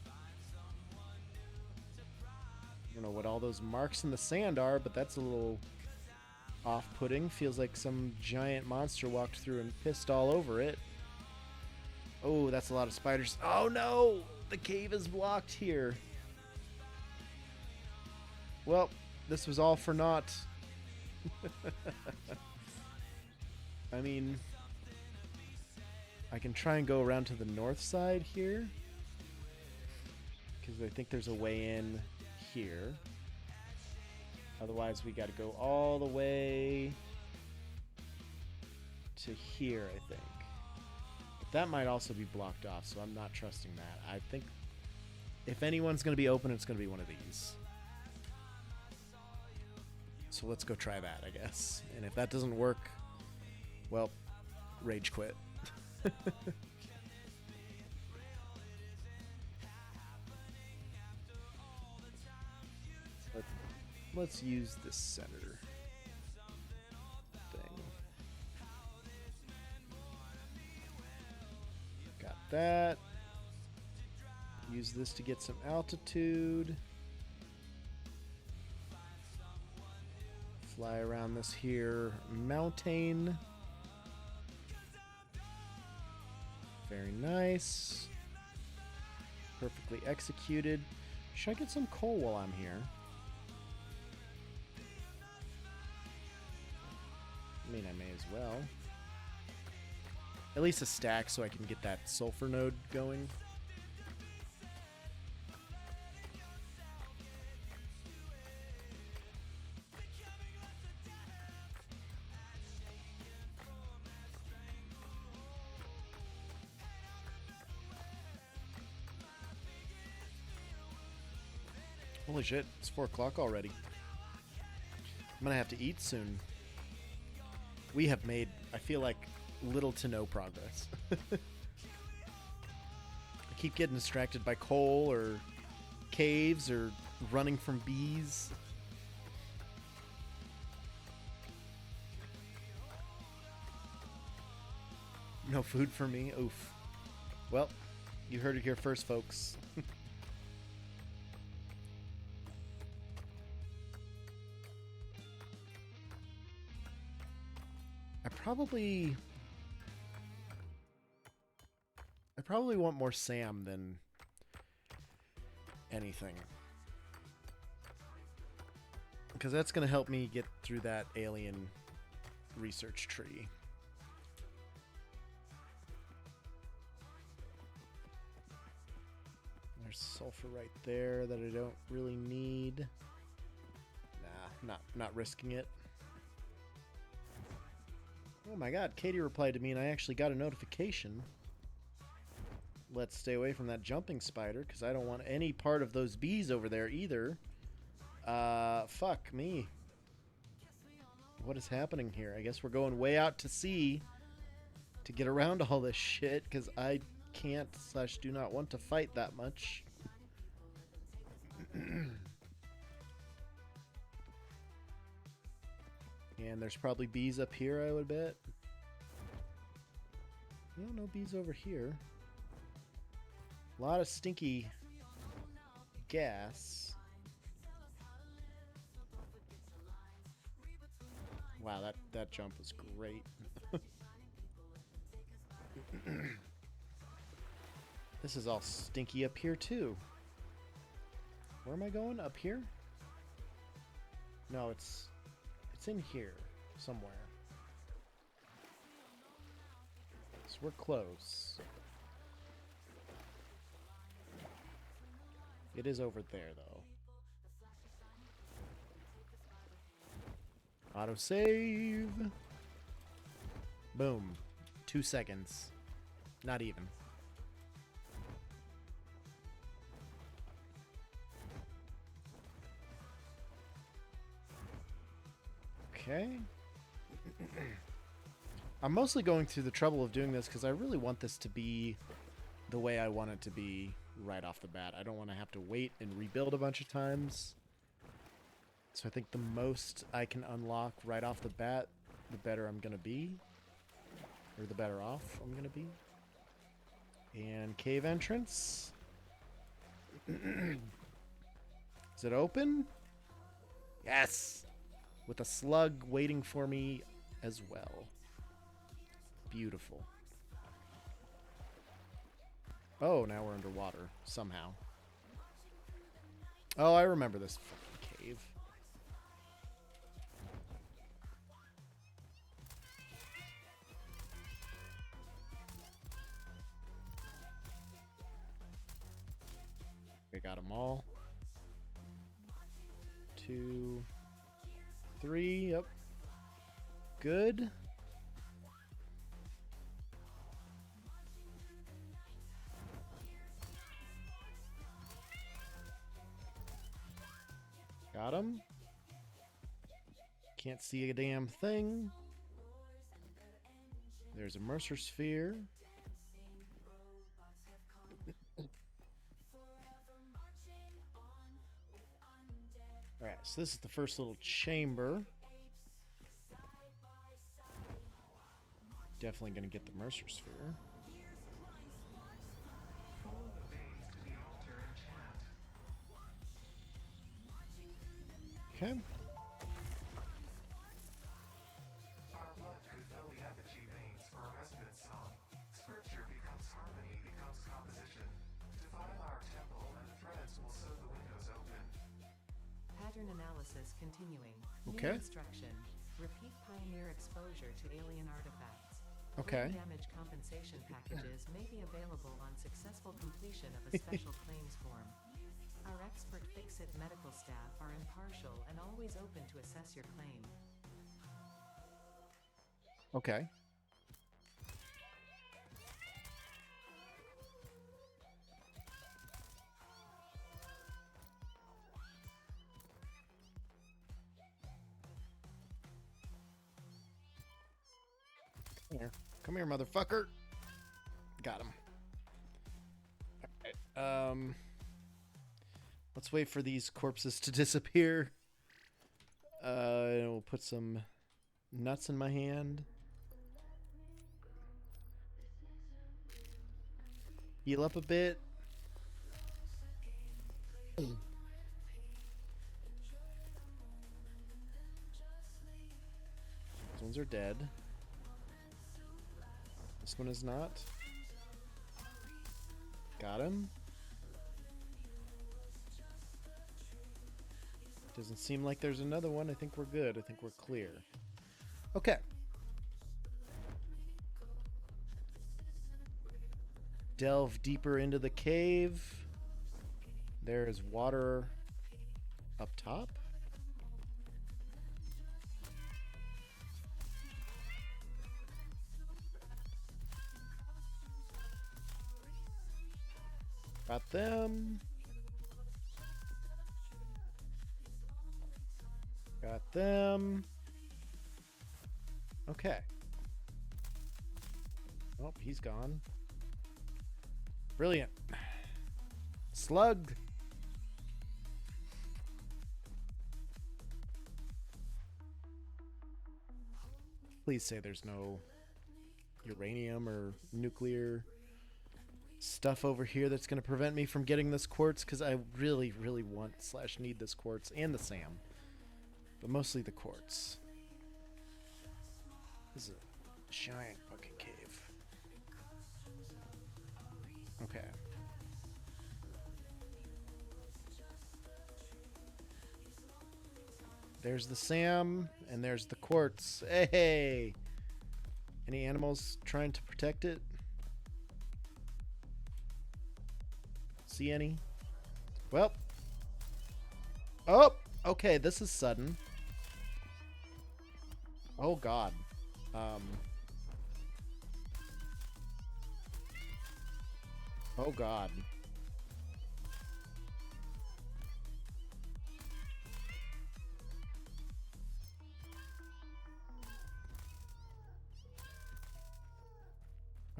I don't know what all those marks in the sand are, but that's a little off-putting. Feels like some giant monster walked through and pissed all over it. Oh, that's a lot of spiders. Oh no! The cave is blocked here. Well, this was all for naught. I mean, I can try and go around to the north side here, because I think there's a way in here. Otherwise, we got to go all the way to here, I think. But that might also be blocked off, so I'm not trusting that. I think if anyone's going to be open, it's going to be one of these. So let's go try that, I guess. And if that doesn't work, well, rage quit. Let's use the center thing. Got that. Use this to get some altitude. Fly around this here mountain. Very nice. Perfectly executed. Should I get some coal while I'm here? I mean, I may as well. At least a stack so I can get that sulfur node going. Holy shit, it's 4 o'clock already. I'm gonna have to eat soon. We have made, I feel like, little to no progress. I keep getting distracted by coal or caves or running from bees. No food for me? Oof. Well, you heard it here first, folks. I probably want more Sam than anything. Because that's going to help me get through that alien research tree. There's sulfur right there that I don't really need. Nah, not risking it. Oh my god, Katie replied to me and I actually got a notification. Let's stay away from that jumping spider because I don't want any part of those bees over there either. Fuck me. What is happening here? I guess we're going way out to sea to get around all this shit because I can't / do not want to fight that much. And there's probably bees up here, I would bet. No bees over here. A lot of stinky gas. Wow, that jump was great. This is all stinky up here too. Where am I going? Up here? No, it's in here somewhere. So we're close. It is over there though. Autosave. Boom. 2 seconds. Not even. Okay. I'm mostly going through the trouble of doing this because I really want this to be the way I want it to be right off the bat. I don't want to have to wait and rebuild a bunch of times. So I think the most I can unlock right off the bat, the better I'm going to be. Or the better off I'm going to be. And cave entrance. Is it open? Yes! With a slug waiting for me as well. Beautiful. Oh, now we're underwater somehow. Oh, I remember this fucking cave. I got them all. 2, 3, yep. Good. Got him. Can't see a damn thing. There's a Mercer sphere. Alright, so this is the first little chamber. Definitely gonna get the Mercer sphere. Follow the veins to the Okay. Our blood could fill the effigy veins for a resonant song. Scripture becomes harmony, becomes composition. Defile our temple and threads will sew the windows open. Pattern analysis continuing. Okay. New instruction. Repeat Pioneer exposure to alien artifacts. Okay. Brain damage compensation packages may be available on successful completion of a special claims form. Our expert Fix-It medical staff are impartial and always open to assess your claim. Okay. Here. Come here, motherfucker. Got him. Alright, let's wait for these corpses to disappear. And we'll put some nuts in my hand. Heal up a bit. These ones are dead. This one is not. Got him. Doesn't seem like there's another one. I think we're good. I think we're clear. Okay. Delve deeper into the cave. There is water up top. Got them. Got them. Okay. Oh, he's gone. Brilliant. Slug. Please say there's no uranium or nuclear stuff over here that's going to prevent me from getting this quartz, because I really, really want / need this quartz and the SAM. But mostly the quartz. This is a giant fucking cave. Okay. There's the SAM, and there's the quartz. Hey! Any animals trying to protect it? See any? Well. Oh! Okay, this is sudden. Oh, God. Oh, God.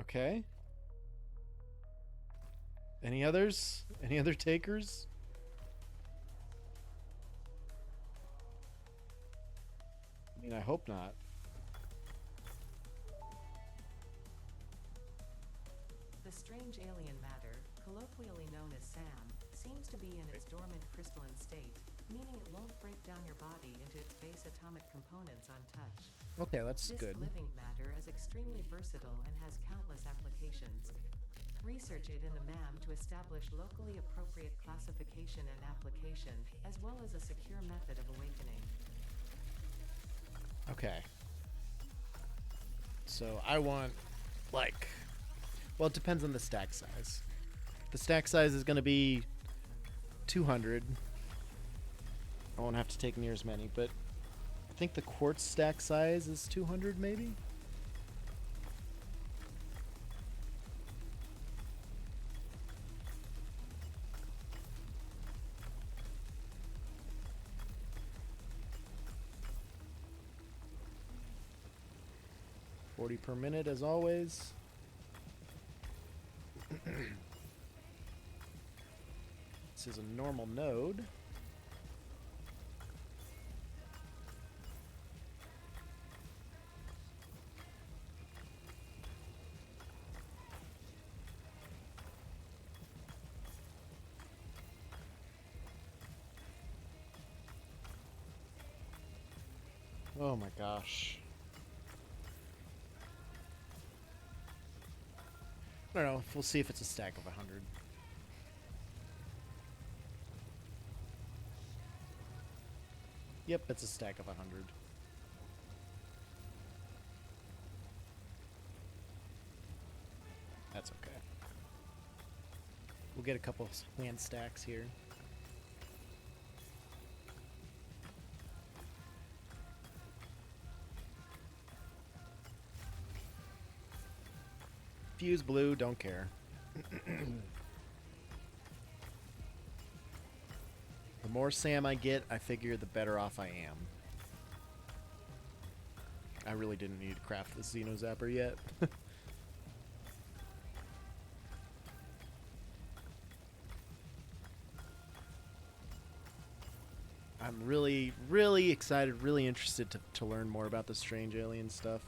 Okay. Any others? Any other takers? I mean, I hope not. The strange alien matter, colloquially known as SAM, seems to be in its dormant crystalline state, meaning it won't break down your body into its base atomic components on touch. Okay, that's This good. living matter is extremely versatile and has countless applications. Research it in the MAM to establish locally appropriate classification and application, as well as a secure method of awakening. Okay. So I want, like, well, it depends on the stack size. The stack size is going to be 200. I won't have to take near as many, but I think the quartz stack size is 200 maybe? $40 per minute as always. This is a normal node. Oh my gosh. I don't know. We'll see if it's a stack of 100. Yep, it's a stack of 100. That's okay. We'll get a couple hand stacks here. Fuse blue, don't care. The more Sam I get, I figure the better off I am. I really didn't need to craft the Xeno Zapper yet. I'm really, really excited, really interested to learn more about the strange alien stuff.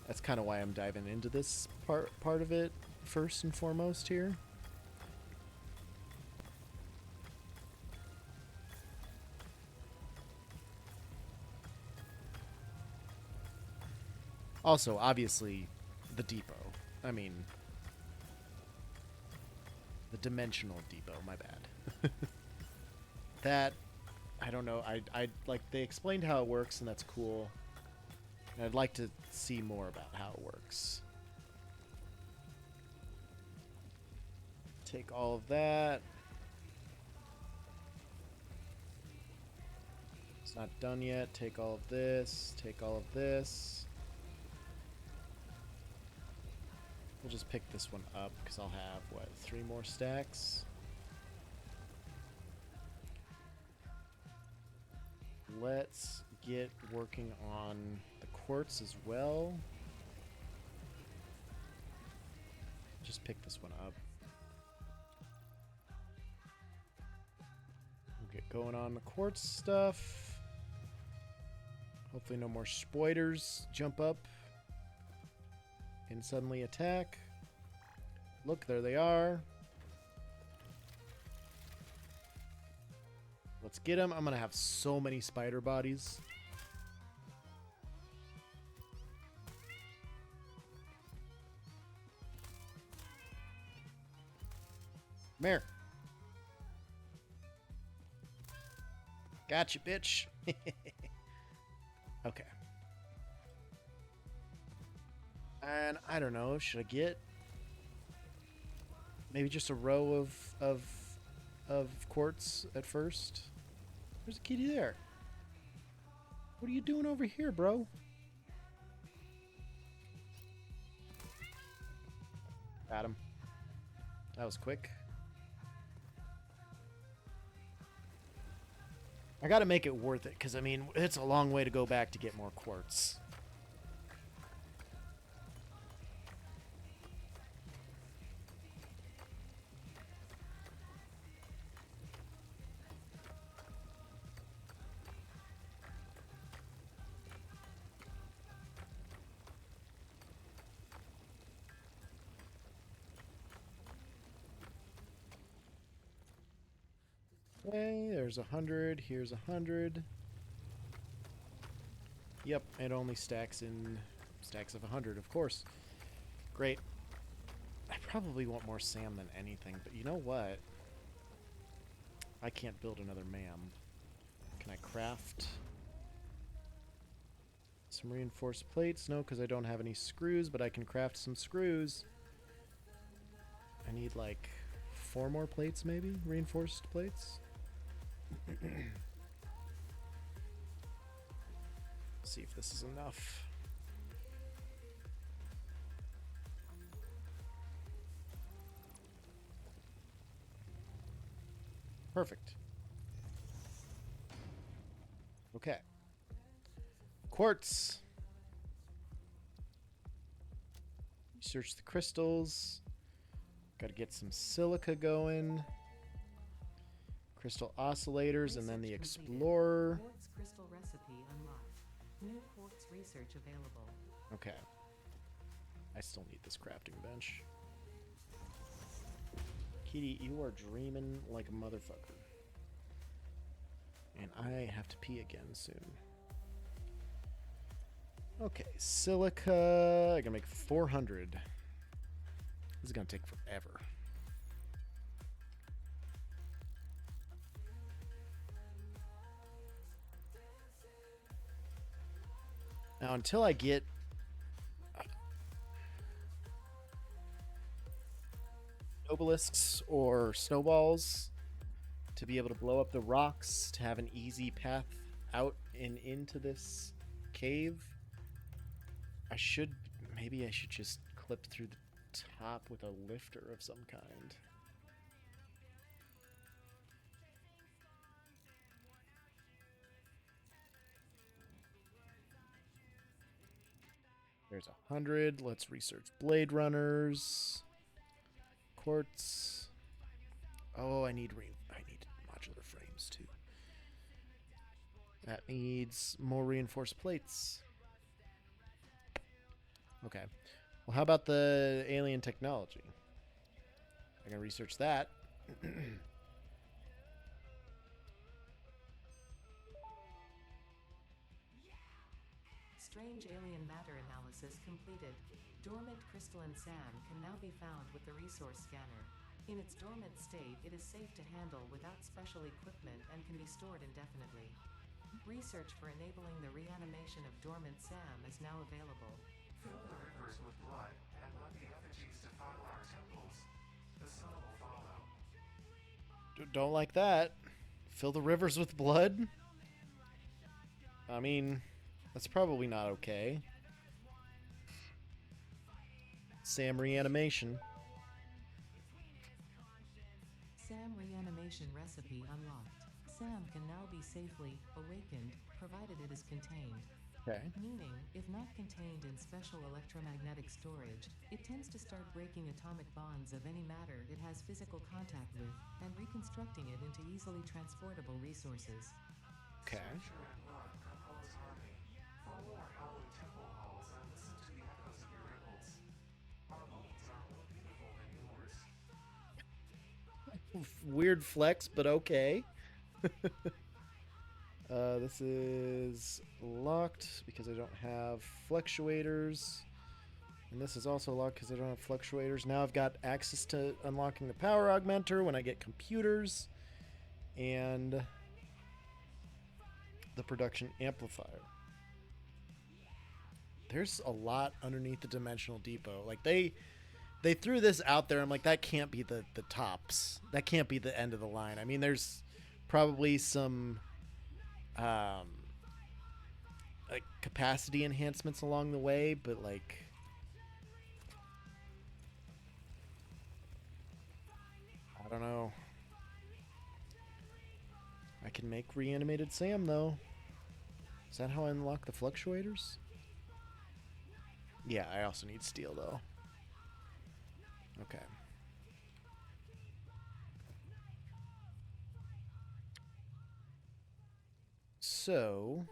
That's kind of why I'm diving into this part of it first and foremost here. Also, obviously, the depot. I mean, the dimensional depot, my bad. That, I don't know, I like, they explained how it works, and that's cool. And I'd like to see more about how it works. Take all of that. It's not done yet. Take all of this. Take all of this. We'll just pick this one up because I'll have, what, 3 more stacks? Let's get working on the quartz as well. Just pick this one up. We'll get going on the quartz stuff. Hopefully no more spoiders jump up and suddenly attack. Look, there they are. Let's get them. I'm going to have so many spider bodies. Come here. Gotcha, bitch. Okay. And I don't know, should I get maybe just a row of quartz at first? There's a kitty there. What are you doing over here, bro? Got him. That was quick. I gotta make it worth it, because I mean, it's a long way to go back to get more quartz. Okay, there's 100. Here's 100. Yep, it only stacks in stacks of 100, of course. Great. I probably want more Sam than anything, but you know what? I can't build another MAM. Can I craft some reinforced plates? No, because I don't have any screws, but I can craft some screws. I need like 4 more plates, maybe? Reinforced plates? See if this is enough. Perfect. Okay. Quartz. Search the crystals. Got to get some silica going. Crystal oscillators, and then the explorer. Quartz crystal recipe unlocked. New quartz research available. Okay. I still need this crafting bench. Kitty, you are dreaming like a motherfucker. And I have to pee again soon. Okay, silica. I can make 400. This is gonna take forever. Now, until I get obelisks or snowballs to be able to blow up the rocks to have an easy path out and into this cave, maybe I should just clip through the top with a lifter of some kind. There's 100. Let's research Blade Runners. Quartz. Oh, I need modular frames too. That needs more reinforced plates. Okay. Well, how about the alien technology? I can research that. Strange alien matter analysis completed. Dormant crystalline sand can now be found with the resource scanner. In its dormant state, it is safe to handle without special equipment and can be stored indefinitely. Research for enabling the reanimation of dormant SAM is now available. Fill the rivers with blood and let the effigies defile our temples. The sun will follow. Don't like that. Fill the rivers with blood? I mean, that's probably not okay. SAM reanimation. SAM reanimation recipe unlocked. SAM can now be safely awakened, provided it is contained. Okay. Meaning, if not contained in special electromagnetic storage, it tends to start breaking atomic bonds of any matter it has physical contact with, and reconstructing it into easily transportable resources. Okay. Scripture and blood compose harmony. Follow our hallowed temple halls and listen to the echoes of your ripples. Our bones are more beautiful than yours. Weird flex, but okay. This is locked because I don't have fluctuators. And this is also locked because I don't have fluctuators. Now I've got access to unlocking the power augmenter when I get computers. And the production amplifier. There's a lot underneath the dimensional depot. Like they threw this out there. I'm like, that can't be the tops. That can't be the end of the line. I mean, there's probably some like capacity enhancements along the way, but like I don't know. I can make reanimated Sam though. Is that how I unlock the fluctuators? Yeah, I also need steel though. Okay. So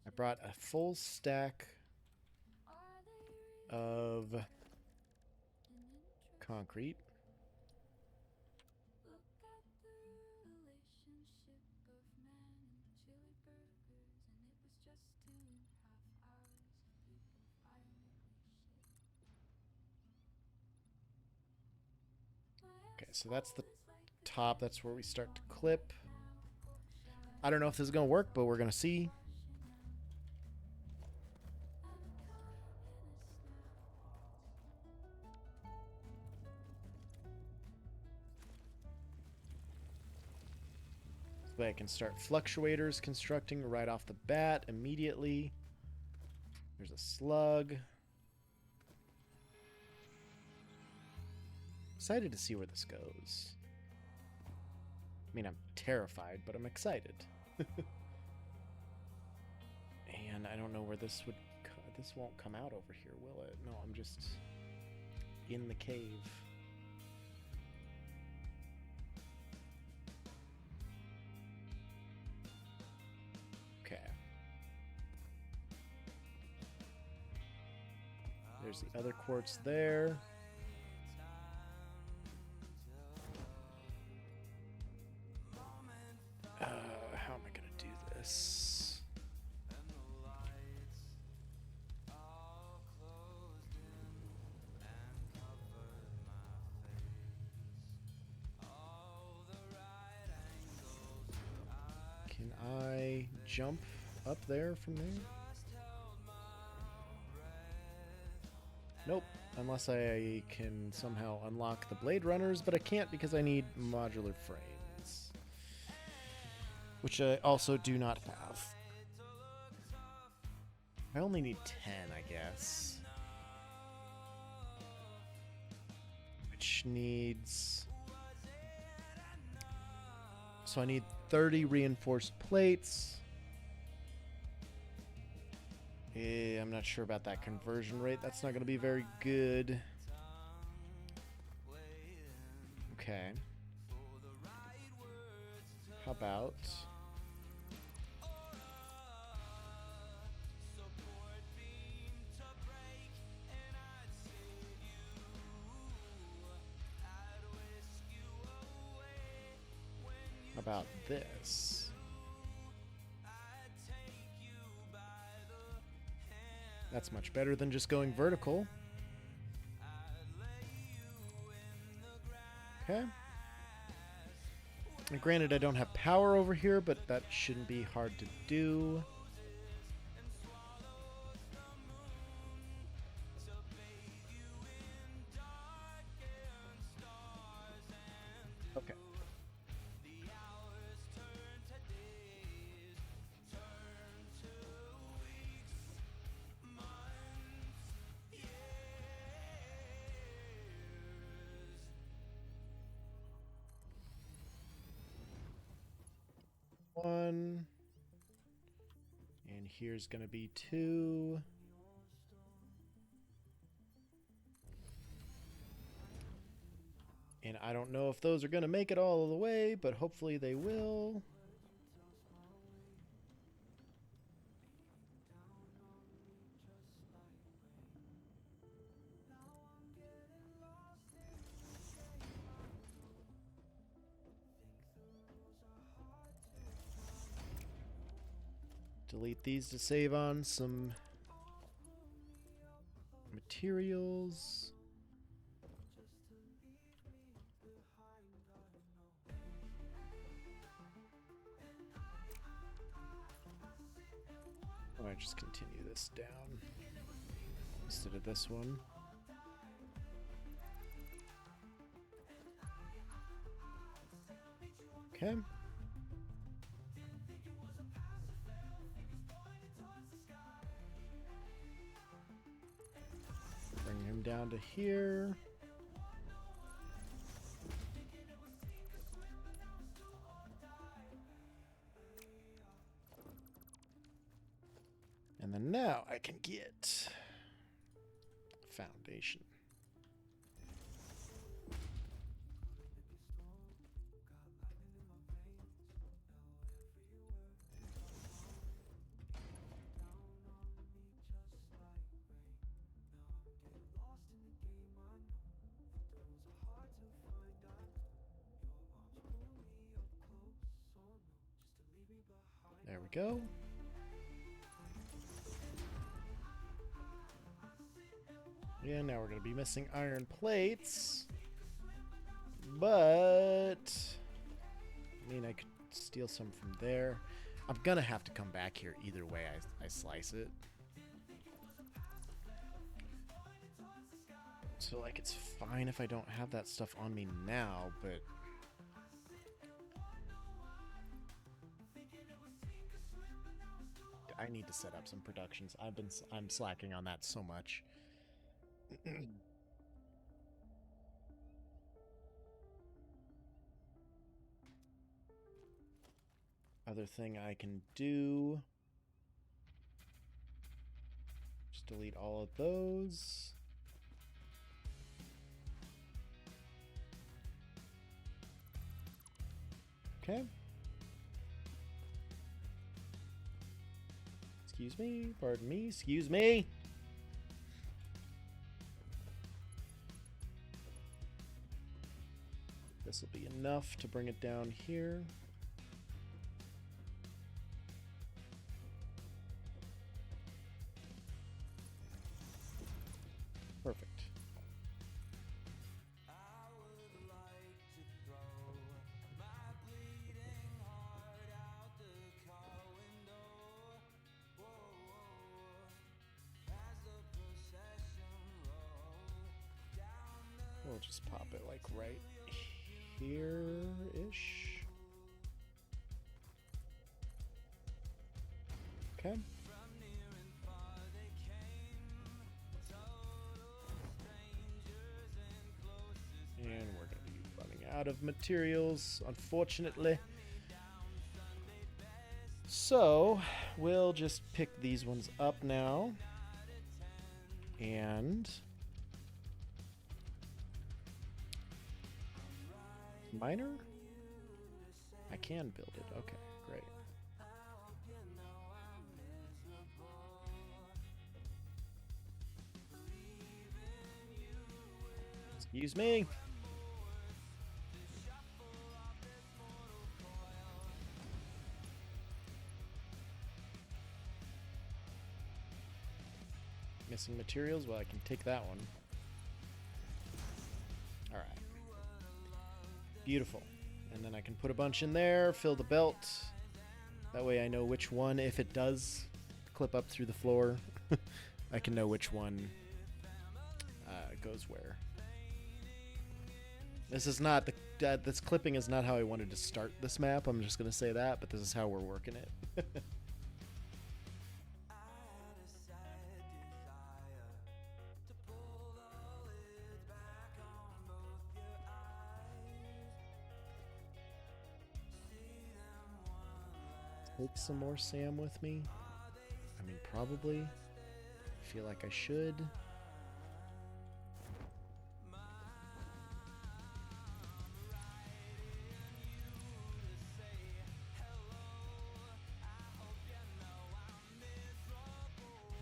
I brought a full stack of concrete. Okay, so that's the top. That's where we start to clip. I don't know if this is going to work, but we're going to see. This way I can start fluctuators constructing right off the bat immediately. There's a slug. Excited to see where this goes. I mean, I'm terrified, but I'm excited. And I don't know where this would... This won't come out over here, will it? No, I'm just in the cave. Okay. There's the other quartz there. How am I going to do this? jump up there from there? Nope. Unless I can somehow unlock the Blade Runners, but I can't because I need modular frames. Which I also do not have. I only need 10, I guess. Which needs... So I need 30 reinforced plates. I'm not sure about that conversion rate. That's not going to be very good. Okay. How about... How about this? That's much better than just going vertical. Okay. And granted, I don't have power over here, but that shouldn't be hard to do. Okay. One. And here's gonna be 2. And I don't know if those are gonna make it all the way, but hopefully they will. Delete these to save on some materials. I might just continue this down instead of this one. Okay. Bring him down to here. And then now I can get foundation. There we go. Yeah, now we're going to be missing iron plates. But I mean, I could steal some from there. I'm going to have to come back here either way I slice it. So, like, it's fine if I don't have that stuff on me now, but... I need to set up some productions. I'm slacking on that so much. Other thing I can do, just delete all of those. Okay. Excuse me, pardon me, excuse me. This will be enough to bring it down here. Perfect. right here-ish. Okay. And we're going to be running out of materials, unfortunately. So, we'll just pick these ones up now. And miner? I can build it. Okay, great. Excuse me. Missing materials? Well, I can take that one. Alright. Beautiful. And then I can put a bunch in there, fill the belt. That way I know which one, if it does clip up through the floor, I can know which one goes where. This is not, this clipping is not how I wanted to start this map, I'm just going to say that, but this is how we're working it. Take some more Sam with me. I mean, probably. I feel like I should.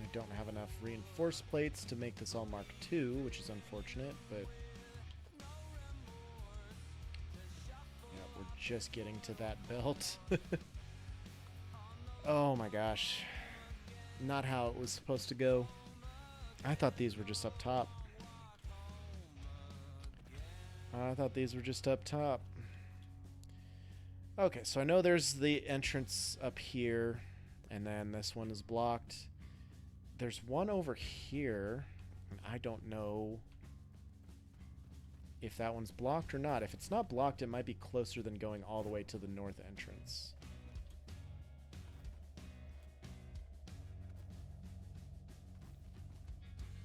I don't have enough reinforced plates to make this all Mark II, which is unfortunate, but yeah, we're just getting to that belt. Oh my gosh. Not how it was supposed to go. I thought these were just up top. Okay, so I know there's the entrance up here, and then this one is blocked. There's one over here, and I don't know if that one's blocked or not. If it's not blocked, it might be closer than going all the way to the north entrance.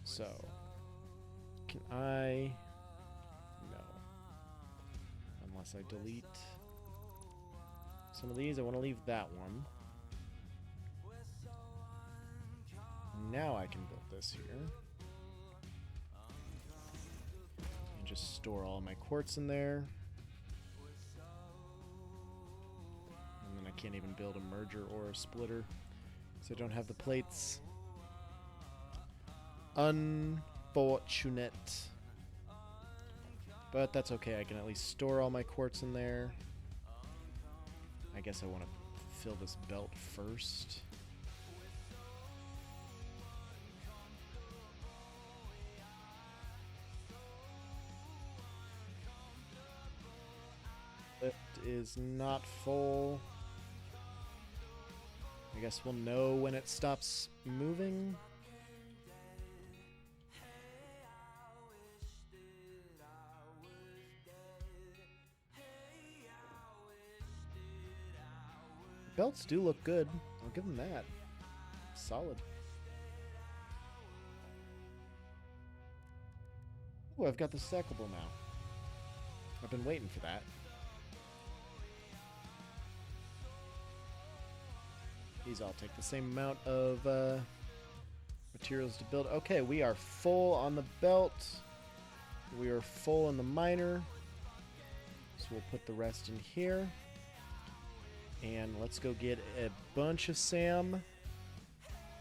So, can I? No. Unless I delete some of these, I want to leave that one. Now I can build this here. And just store all my quartz in there. And then I can't even build a merger or a splitter, because I don't have the plates. Unfortunate. But that's okay, I can at least store all my quartz in there. I guess I want to fill this belt first. Lift is not full. I guess we'll know when it stops moving. Belts do look good. I'll give them that. Solid. Oh, I've got the stackable now. I've been waiting for that. These all take the same amount of materials to build. Okay, we are full on the belt. We are full on the miner. So we'll put the rest in here. And let's go get a bunch of Sam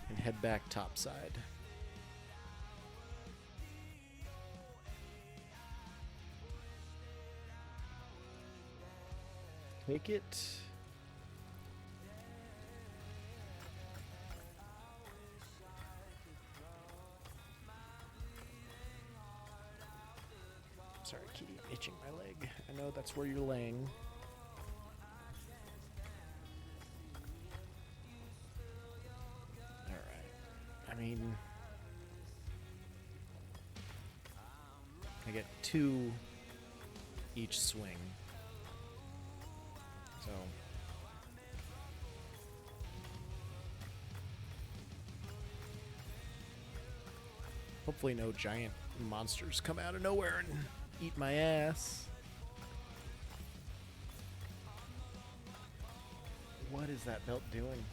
and head back topside. Take it. Sorry, kitty, itching my leg. I know that's where you're laying. I mean, I get two each swing. So hopefully no giant monsters come out of nowhere and eat my ass. What is that belt doing?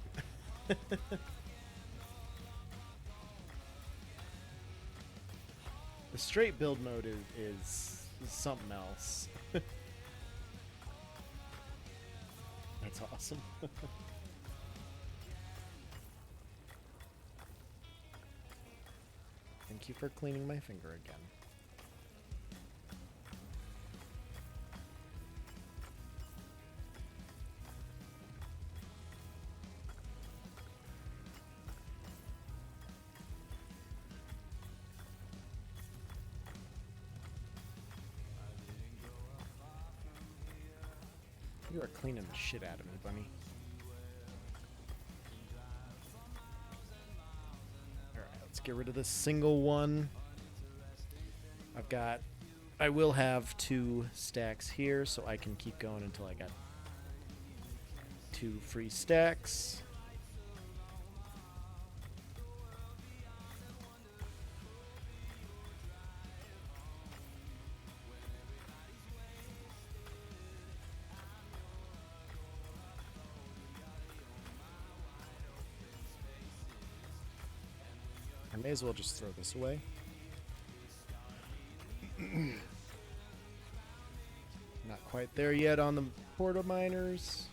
The straight build mode is something else. That's awesome. Thank you for cleaning my finger again. You are cleaning the shit out of me, bunny. Alright, let's get rid of this single one. I will have 2 stacks here, so I can keep going until I got 2 free stacks. I may as well just throw this away. Not quite there yet on the portal miners.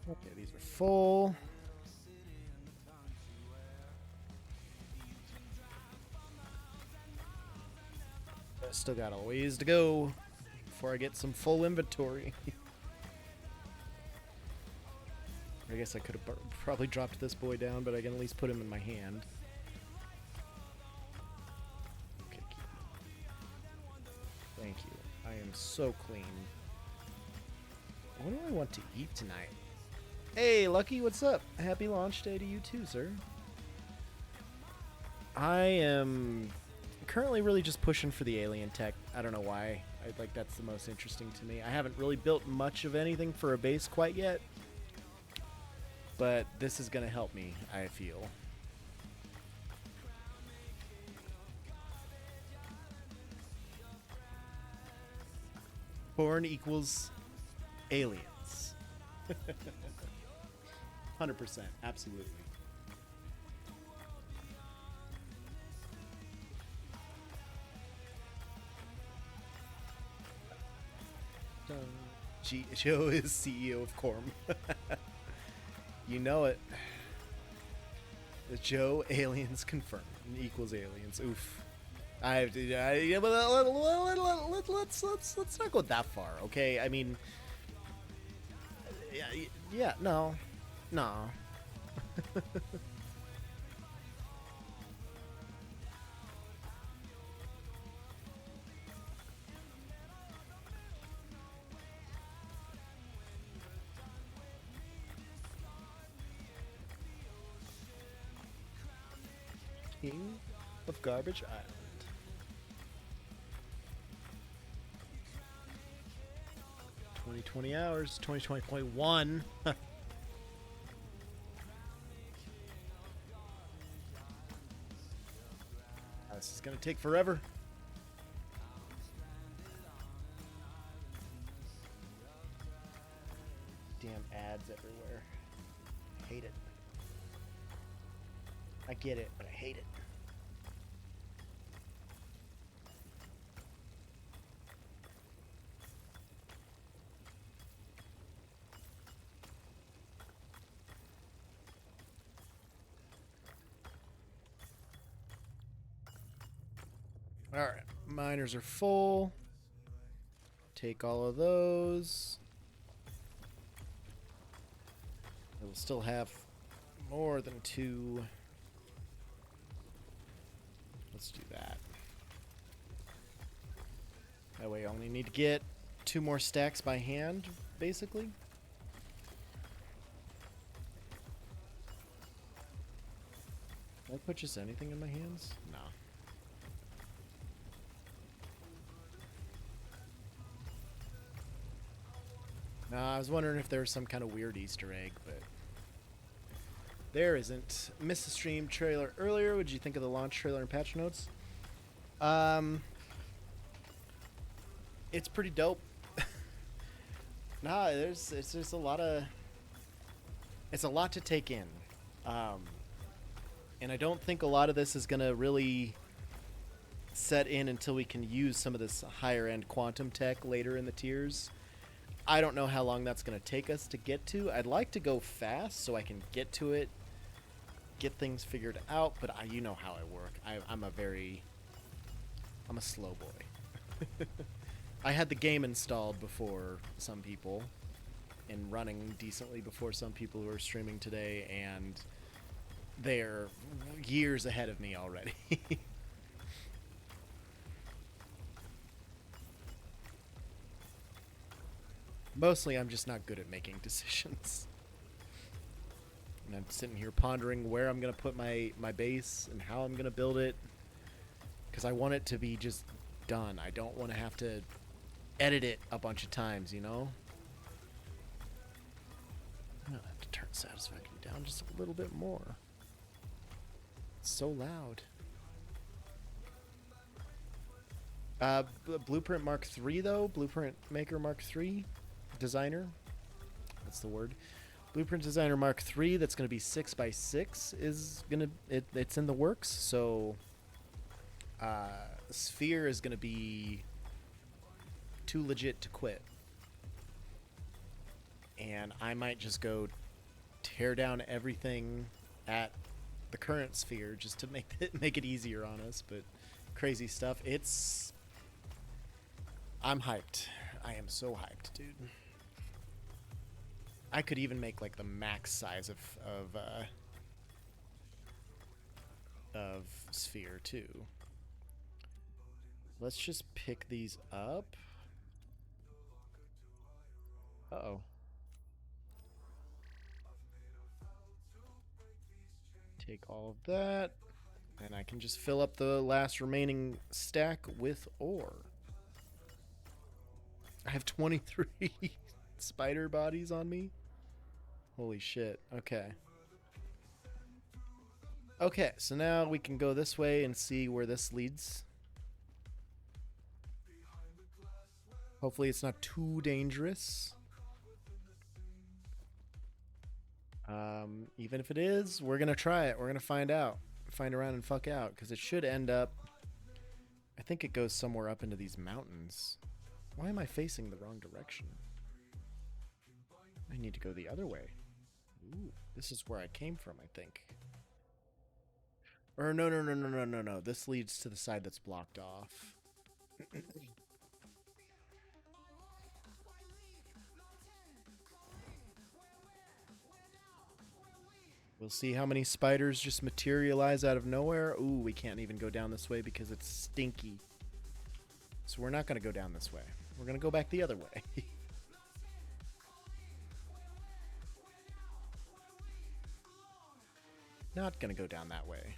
Okay, these are full. Still got a ways to go before I get some full inventory. I guess I could have probably dropped this boy down, but I can at least put him in my hand. Okay. Thank you. I am so clean. What do I want to eat tonight? Hey, Lucky, what's up? Happy launch day to you too, sir. I am currently really just pushing for the alien tech. I don't know why. That's the most interesting to me. I haven't really built much of anything for a base quite yet, but this is going to help me, I feel. Born equals aliens. 100%, absolutely. Joe is CEO of Corm. You know it. The Joe aliens confirmed equals aliens. Oof. I have to. Yeah, but let's not go that far, okay? I mean, yeah, no. King of Garbage Island. $20 hours, 2020.1. This is gonna take forever. Damn ads everywhere. Hate it. I get it, but I hate it. Alright, miners are full. Take all of those. I will still have more than 2 let's do that. That way I only need to get 2 more stacks by hand, basically. Did I put just anything in my hands? No. No, I was wondering if there was some kind of weird Easter egg, but there isn't. Missed the stream trailer earlier. What did you think of the launch trailer and patch notes? It's pretty dope. Nah, it's just a lot of... It's a lot to take in. And I don't think a lot of this is going to really set in until we can use some of this higher end quantum tech later in the tiers. I don't know how long that's going to take us to get to. I'd like to go fast so I can get to it, get things figured out, but you know how I work. I'm a slow boy. I had the game installed before some people and running decently before some people who are streaming today, and they're years ahead of me already. Mostly I'm just not good at making decisions. And I'm sitting here pondering where I'm going to put my base and how I'm going to build it. Because I want it to be just done. I don't want to have to edit it a bunch of times, you know? I'm going to have to turn satisfaction down just a little bit more. It's so loud. Blueprint Mark III, though. Blueprint Maker Mark III. Designer. That's the word. Blueprint Designer Mark III, that's going to be 6x6, is going to... It's in the works, so... Sphere is going to be too legit to quit. And I might just go tear down everything at the current Sphere just to make it easier on us, but crazy stuff. I'm hyped. I am so hyped, dude. I could even make like the max size of Sphere too. Let's just pick these up. Uh-oh. Take all of that, and I can just fill up the last remaining stack with ore. I have 23 spider bodies on me. Holy shit. Okay. Okay, so now we can go this way and see where this leads. Hopefully it's not too dangerous. Even if it is, we're gonna try it. We're gonna find out. Find around and fuck out, because it should end up... I think it goes somewhere up into these mountains. Why am I facing the wrong direction? I need to go the other way. Ooh, this is where I came from, I think. Or no. This leads to the side that's blocked off. We'll see how many spiders just materialize out of nowhere. Ooh, we can't even go down this way because it's stinky. So we're not going to go down this way. We're going to go back the other way. Not going to go down that way.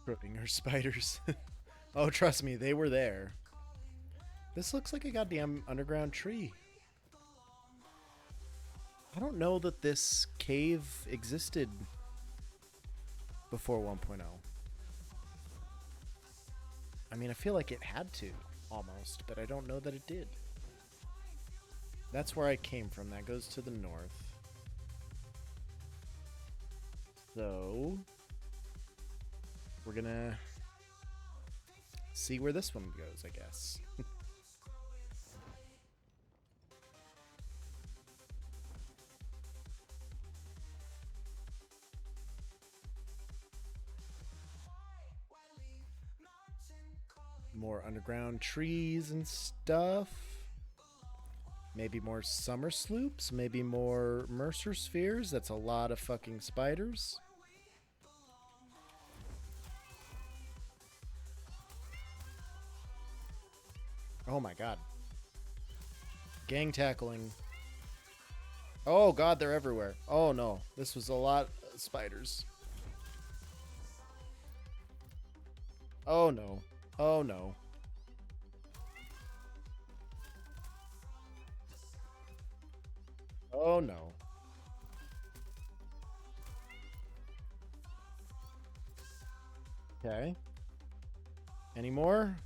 Schrodinger spiders. Oh, trust me, they were there. This looks like a goddamn underground tree. I don't know that this cave existed before 1.0. I mean, I feel like it had to, almost, but I don't know that it did. That's where I came from. That goes to the north. So... we're gonna see where this one goes, I guess. More underground trees and stuff. Maybe more summer sloops. Maybe more Mercer spheres. That's a lot of fucking spiders. Oh my god. Gang tackling. Oh god, they're everywhere. Oh no. This was a lot of spiders. Oh no. Oh no. Oh no. Okay. Any more?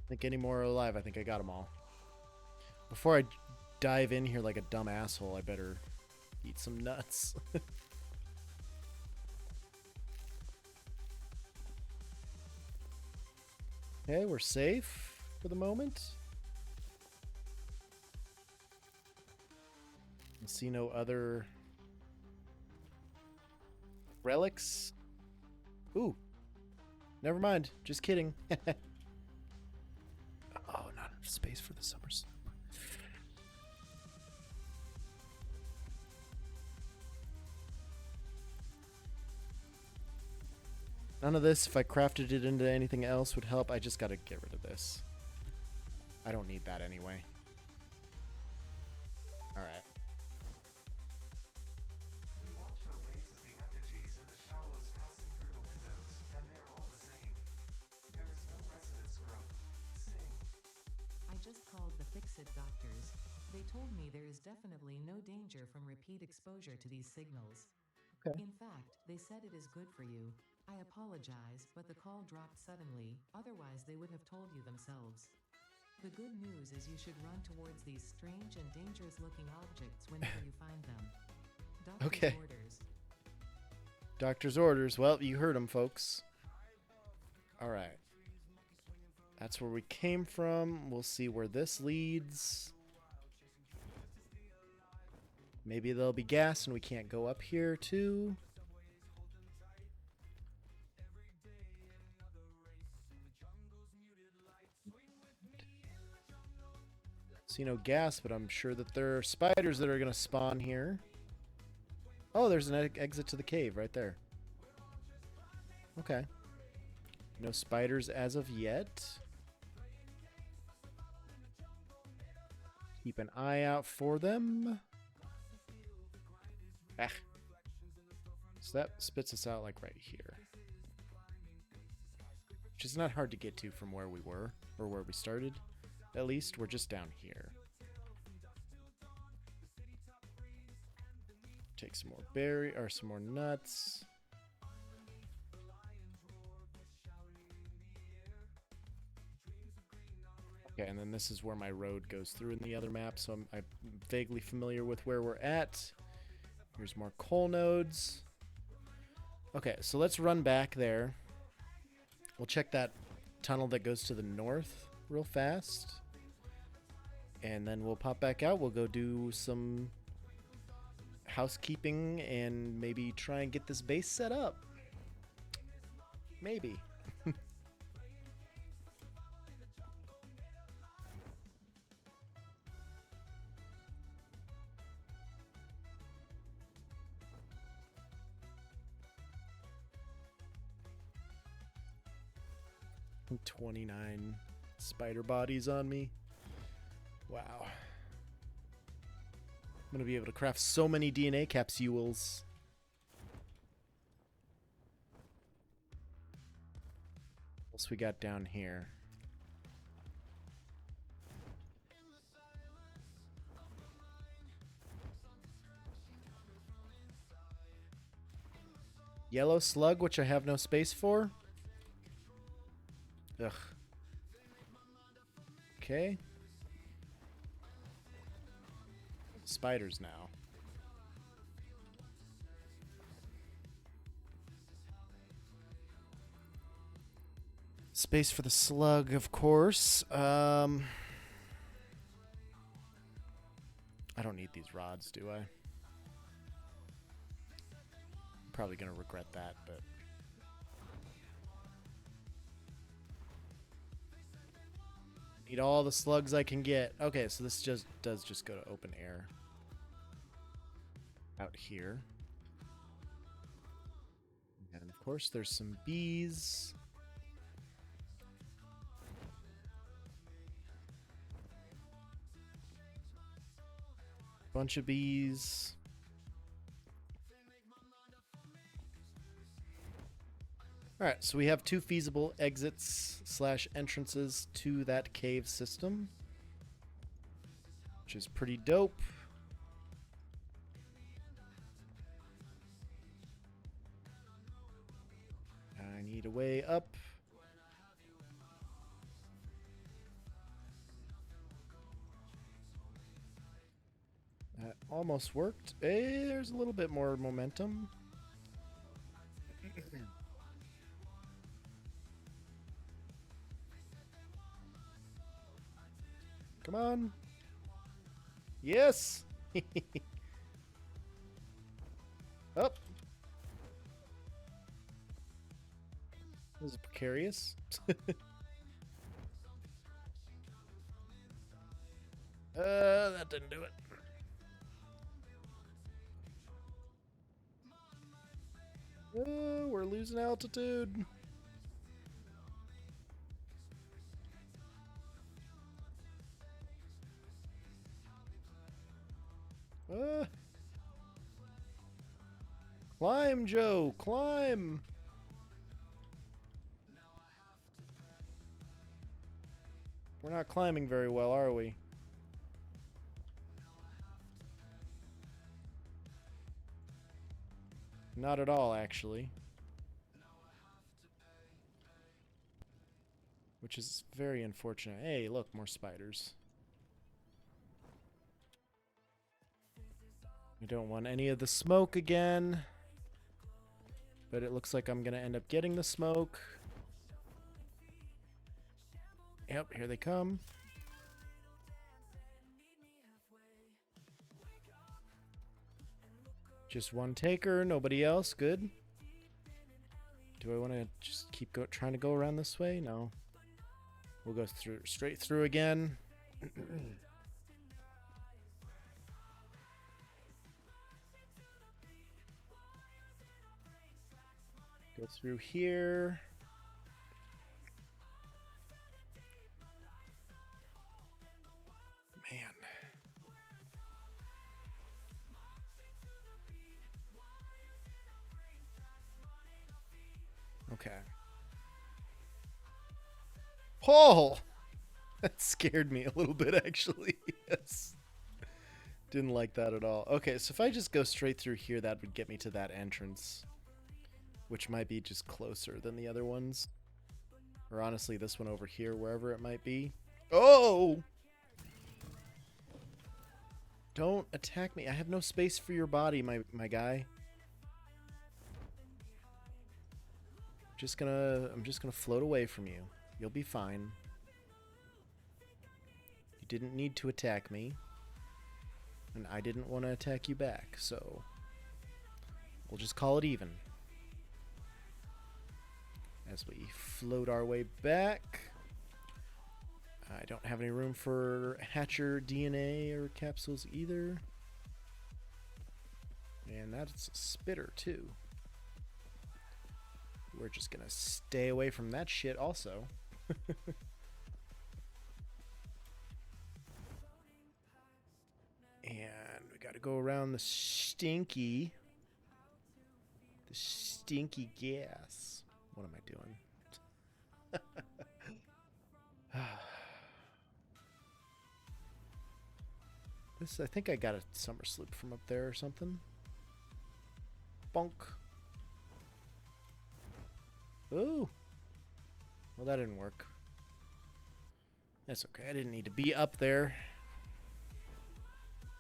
Think any more are alive? I think I got them all. Before I dive in here like a dumb asshole, I better eat some nuts. Okay, we're safe for the moment. I see no other relics. Ooh. Never mind. Just kidding. Oh, not enough space for the summer sloop. None of this, if I crafted it into anything else, would help. I just gotta get rid of this. I don't need that anyway. Alright. We watch the waves of the effigies in the shallows passing through the windows, and they're all the same. There is no resonance growth. Sing. I just called the Fix-It doctors. They told me there is definitely no danger from repeat exposure to these signals. Okay. In fact, they said it is good for you. I apologize, but the call dropped suddenly, otherwise they would have told you themselves. The good news is you should run towards these strange and dangerous-looking objects whenever you find them. Doctor's Okay. orders. Doctor's orders. Well, you heard them, folks. Alright. That's where we came from. We'll see where this leads. Maybe there'll be gas and we can't go up here, too. See no gas, but I'm sure that there are spiders that are going to spawn here. Oh, there's an exit to the cave right there. Okay. No spiders as of yet. Keep an eye out for them. Ah. So that spits us out like right here. Which is not hard to get to from where we were, or where we started. At least we're just down here. Take some more some more nuts. Okay, and then this is where my road goes through in the other map, so I'm vaguely familiar with where we're at. Here's more coal nodes. Okay, so let's run back there. We'll check that tunnel that goes to the north real fast. And then we'll pop back out. We'll go do some housekeeping and maybe try and get this base set up. Maybe. And 29 spider bodies on me. Wow. I'm going to be able to craft so many DNA capsules. What else we got down here? Yellow slug, which I have no space for. Ugh. Okay. Spiders now. Space for the slug, of course. I don't need these rods, do I? I'm probably gonna regret that, but Need all the slugs I can get. Okay, so this just does just go to open air. Out here. And of course there's some bees. Bunch of bees. Alright, so we have 2 feasible exits / entrances to that cave system, which is pretty dope. I need a way up. That almost worked. There's a little bit more momentum. Come on. Yes. Up. This is precarious. That didn't do it. Oh, we're losing altitude. Climb, Joe, climb. We're not climbing very well, are we? Not at all, actually. Which is very unfortunate. Hey, look, more spiders. I don't want any of the smoke again. But it looks like I'm gonna end up getting the smoke. Yep, here they come. Just one taker, nobody else. Good. Do I want to just keep trying to go around this way? No. We'll go straight through again. Go through here. Man. Okay. Oh! That scared me a little bit, actually. Yes. Didn't like that at all. Okay, so if I just go straight through here, that would get me to that entrance. Which might be just closer than the other ones. Or honestly, this one over here, wherever it might be. Oh! Don't attack me. I have no space for your body, my guy. I'm just gonna float away from you. You'll be fine. You didn't need to attack me. And I didn't want to attack you back, so we'll just call it even. As we float our way back. I don't have any room for Hatcher DNA or capsules either. And that's a spitter too. We're just gonna stay away from that shit also. And we gotta go around the stinky gas. What am I doing? This, I think I got a summer sloop from up there or something. Bonk. Ooh. Well, that didn't work. That's okay. I didn't need to be up there.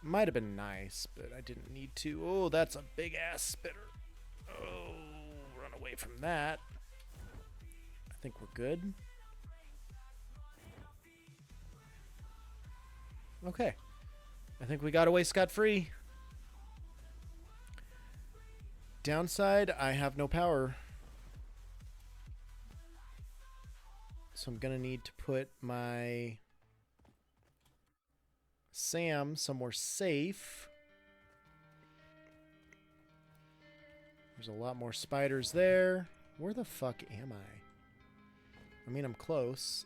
Might have been nice, but I didn't need to. Oh, that's a big ass spitter. Oh, run away from that. I think we're good. Okay. I think we got away scot-free. Downside, I have no power. So I'm gonna need to put my Sam somewhere safe. There's a lot more spiders there. Where the fuck am I? I mean, I'm close.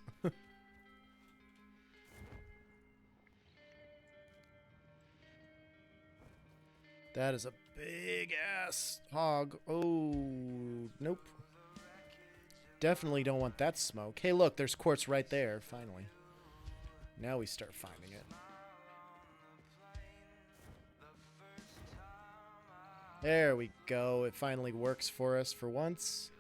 That is a big ass hog. Oh, nope. Definitely don't want that smoke. Hey, look, there's quartz right there, finally. Now we start finding it. There we go. It finally works for us for once.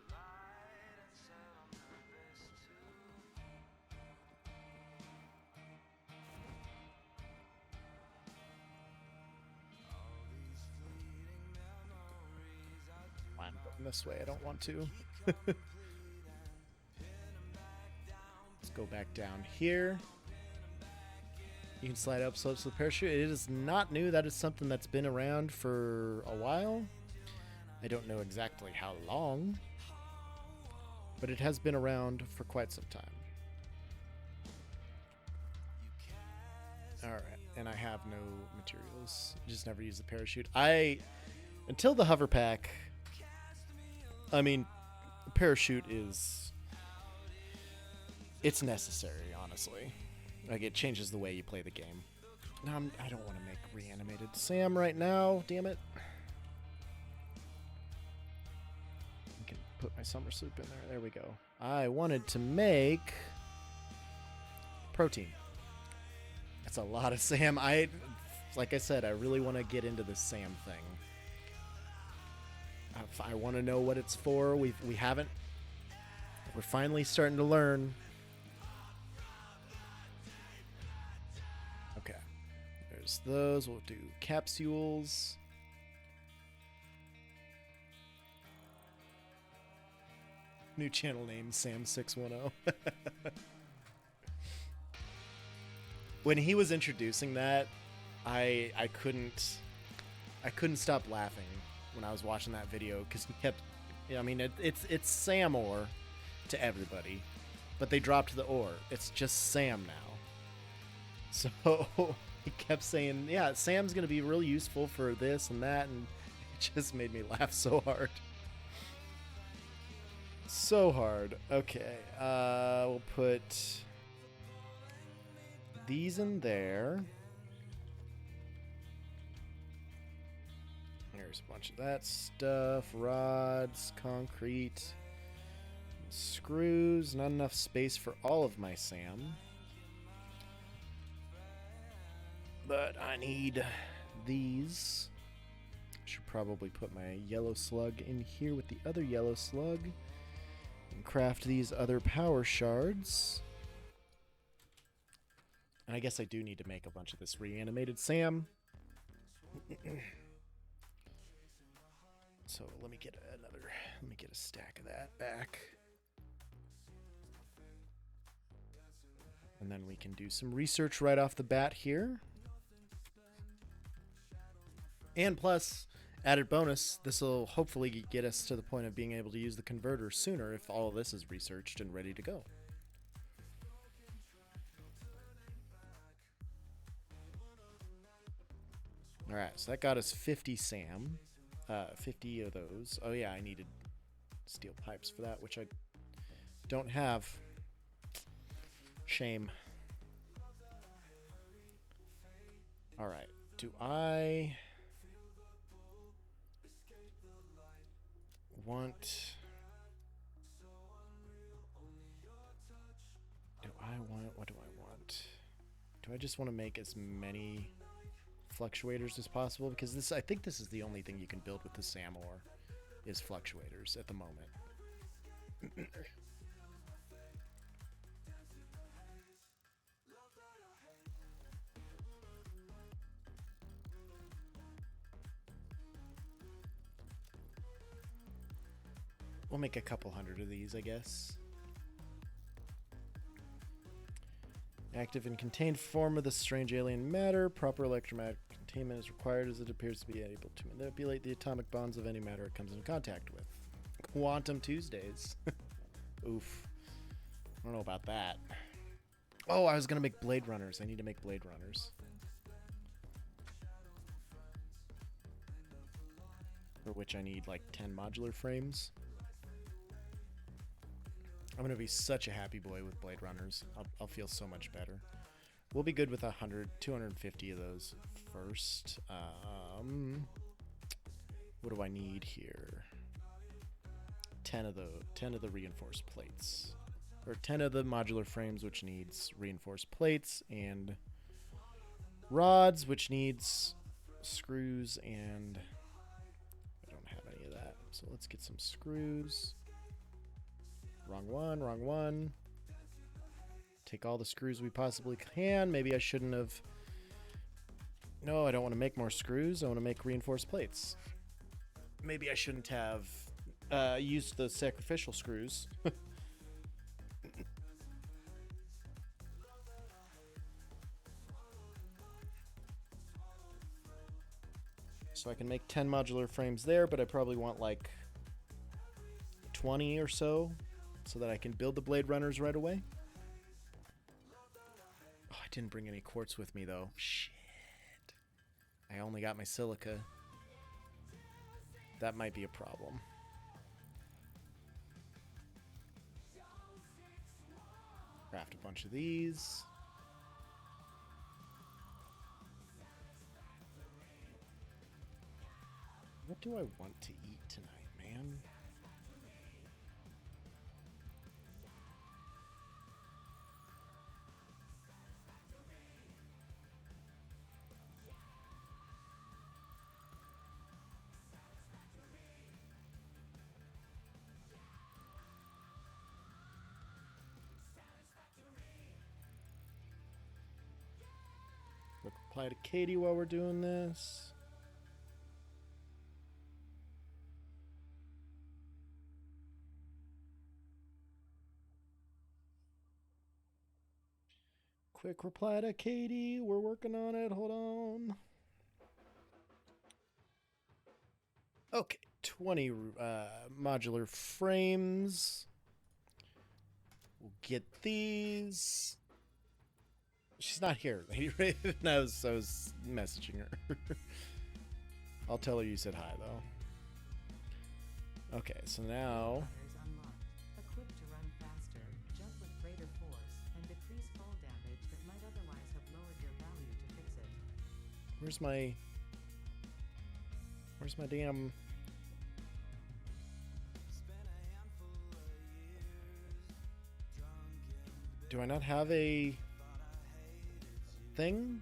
I'm going this way. I don't want to. Let's go back down here. You can slide up slopes with a parachute. It is not new. That is something that's been around for a while. I don't know exactly how long, but it has been around for quite some time. Alright, and I have no materials. Just never use the parachute. Until the hover pack, I mean, the parachute is... It's necessary, honestly. Like, it changes the way you play the game. No, I don't want to make reanimated Sam right now. Damn it. I can put my summer soup in there. There we go. I wanted to make protein. That's a lot of Sam. Like I said, I really want to get into this Sam thing. I want to know what it's for. We haven't. We're finally starting to learn. Okay. There's those. We'll do capsules. New channel name, Sam610. When he was introducing that, I couldn't stop laughing when I was watching that video because he kept, I mean, it's Sam Or to everybody, but they dropped the or. It's just Sam now. So he kept saying, yeah, Sam's gonna be really useful for this and that, and it just made me laugh so hard. So hard. Okay, we'll put these in there. There's a bunch of that stuff. Rods, concrete, screws. Not enough space for all of my Sam. But I need these. I should probably put my yellow slug in here with the other yellow slug. And craft these other power shards. And I guess I do need to make a bunch of this reanimated Sam. So let me get a stack of that back. And then we can do some research right off the bat here. And plus, added bonus, this will hopefully get us to the point of being able to use the converter sooner if all of this is researched and ready to go. Alright, so that got us 50 Sam. 50 of those. Oh yeah, I needed steel pipes for that, which I don't have. Shame. Alright, do I want... What do I want? Do I just want to make as many fluctuators as possible? Because I think this is the only thing you can build with the Sam ore is fluctuators at the moment. We'll make a couple hundred of these, I guess. Active and contained form of the strange alien matter. Proper electromagnetic containment is required as it appears to be able to manipulate the atomic bonds of any matter it comes in contact with. Quantum Tuesdays. Oof. I don't know about that. Oh, I was going to make Blade Runners. I need to make Blade Runners. for which I need like 10 modular frames. I'm gonna be such a happy boy with Blade Runners. I'll feel so much better. We'll be good with 100, 250 of those first. What do I need here? 10 of the reinforced plates, or 10 of the modular frames, which needs reinforced plates, and rods, which needs screws, and I don't have any of that. So let's get some screws. Wrong one, wrong one. Take all the screws we possibly can. Maybe I shouldn't have. No, I don't want to make more screws. I want to make reinforced plates. Maybe I shouldn't have used the sacrificial screws. So I can make 10 modular frames there, but I probably want like 20 or so that I can build the Blade Runners right away. Oh, I didn't bring any quartz with me though. Shit. I only got my silica. That might be a problem. Craft a bunch of these. What do I want to eat tonight, man? Reply to Katie while we're doing this. Quick reply to Katie. We're working on it. Hold on. Okay, 20 modular frames. We'll get these. She's not here, Lady Raven. I was messaging her. I'll tell her you said hi, though. Okay, so now... Equipped to run faster, jump with greater force, and decrease fall damage that might otherwise have lowered your value to fix it. Where's my damn... Do I not have a... thing?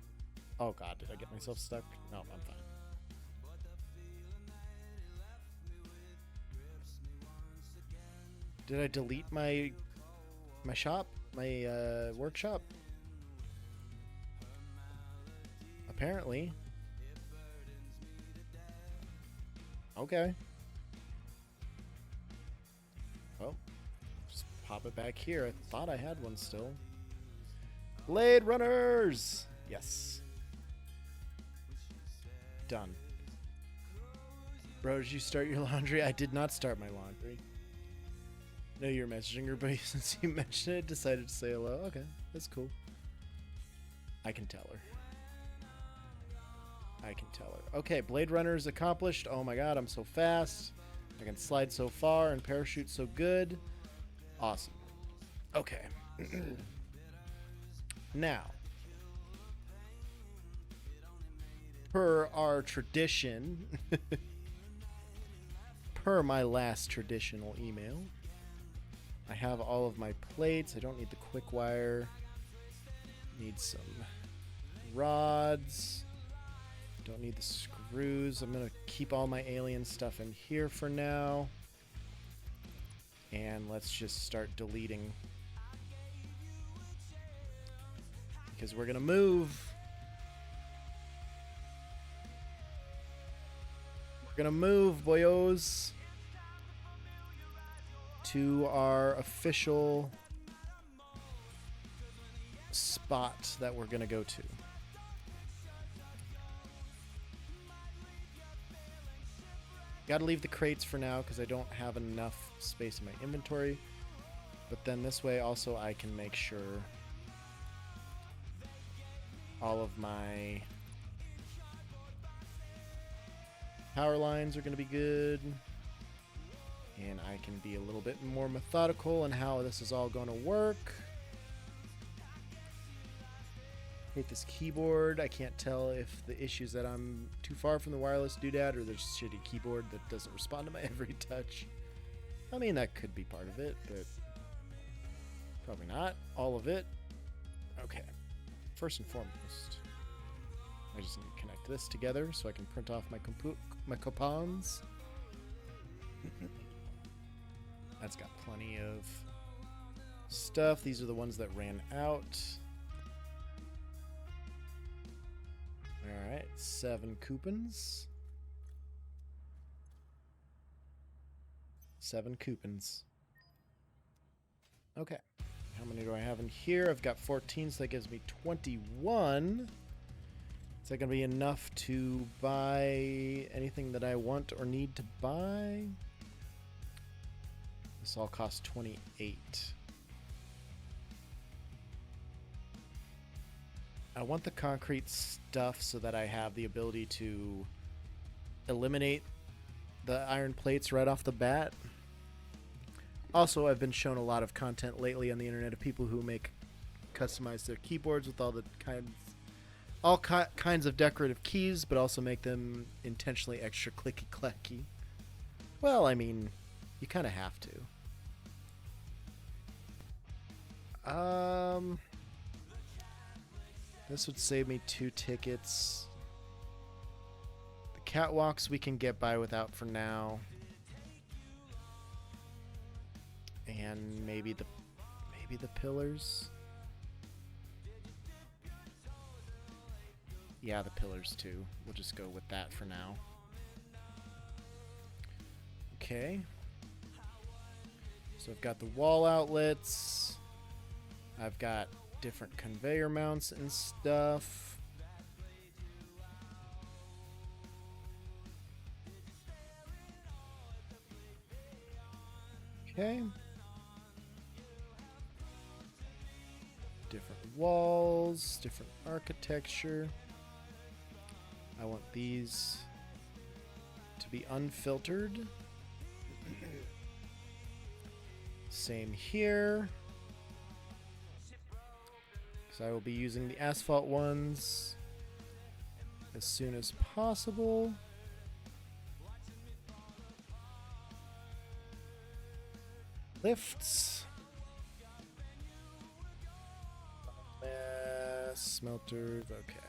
Oh god, did I get myself stuck? No, I'm fine. Did I delete my shop? My workshop? Apparently. Okay. Well, just pop it back here. I thought I had one still. Blade Runners! Yes. Done. Bro, did you start your laundry? I did not start my laundry. No, you're messaging her, but since you mentioned it, decided to say hello. Okay, that's cool. I can tell her. I can tell her. Okay, Blade Runners accomplished. Oh my god, I'm so fast. I can slide so far and parachute so good. Awesome. Okay. Now, per our tradition, per my last traditional email, I have all of my plates. I don't need the quick wire. Need some rods. Don't need the screws. I'm gonna keep all my alien stuff in here for now. And let's just start deleting. Because we're gonna move. We're gonna move, boyos, to our official spot that we're gonna go to. Gotta leave the crates for now because I don't have enough space in my inventory. But then this way also I can make sure all of my power lines are going to be good. And I can be a little bit more methodical in how this is all going to work. Hate this keyboard. I can't tell if the issue is that I'm too far from the wireless doodad or there's a shitty keyboard that doesn't respond to my every touch. I mean, that could be part of it, but probably not all of it. Okay. First and foremost, I just need to connect this together so I can print off my coupons. That's got plenty of stuff. These are the ones that ran out. Alright, 7 coupons. 7 coupons. Okay. How many do I have in here? I've got 14, so that gives me 21. Is that going to be enough to buy anything that I want or need to buy? This all costs 28. I want the concrete stuff so that I have the ability to eliminate the iron plates right off the bat. Also, I've been shown a lot of content lately on the internet of people who customize their keyboards with all kinds of decorative keys, but also make them intentionally extra clicky-clacky. Well, I mean, you kind of have to. This would save me 2 tickets. The catwalks we can get by without for now. And maybe the pillars. Yeah, the pillars too. We'll just go with that for now. Okay. So I've got the wall outlets. I've got different conveyor mounts and stuff. Okay. Different walls, different architecture. I want these to be unfiltered. Same here. So I will be using the asphalt ones as soon as possible. Lifts. Smelters. Okay.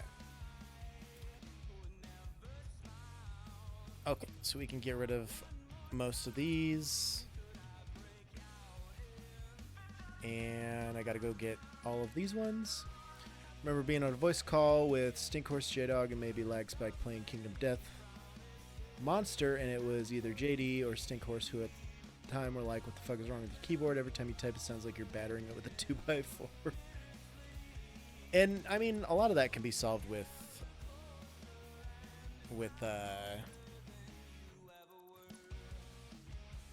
Okay, so we can get rid of most of these. And I gotta go get all of these ones. Remember being on a voice call with Stinkhorse, J-Dog, and maybe Lagspike playing Kingdom Death Monster, and it was either JD or Stinkhorse who at the time were like, what the fuck is wrong with your keyboard? Every time you type it sounds like you're battering it with a 2x4. And, I mean, a lot of that can be solved with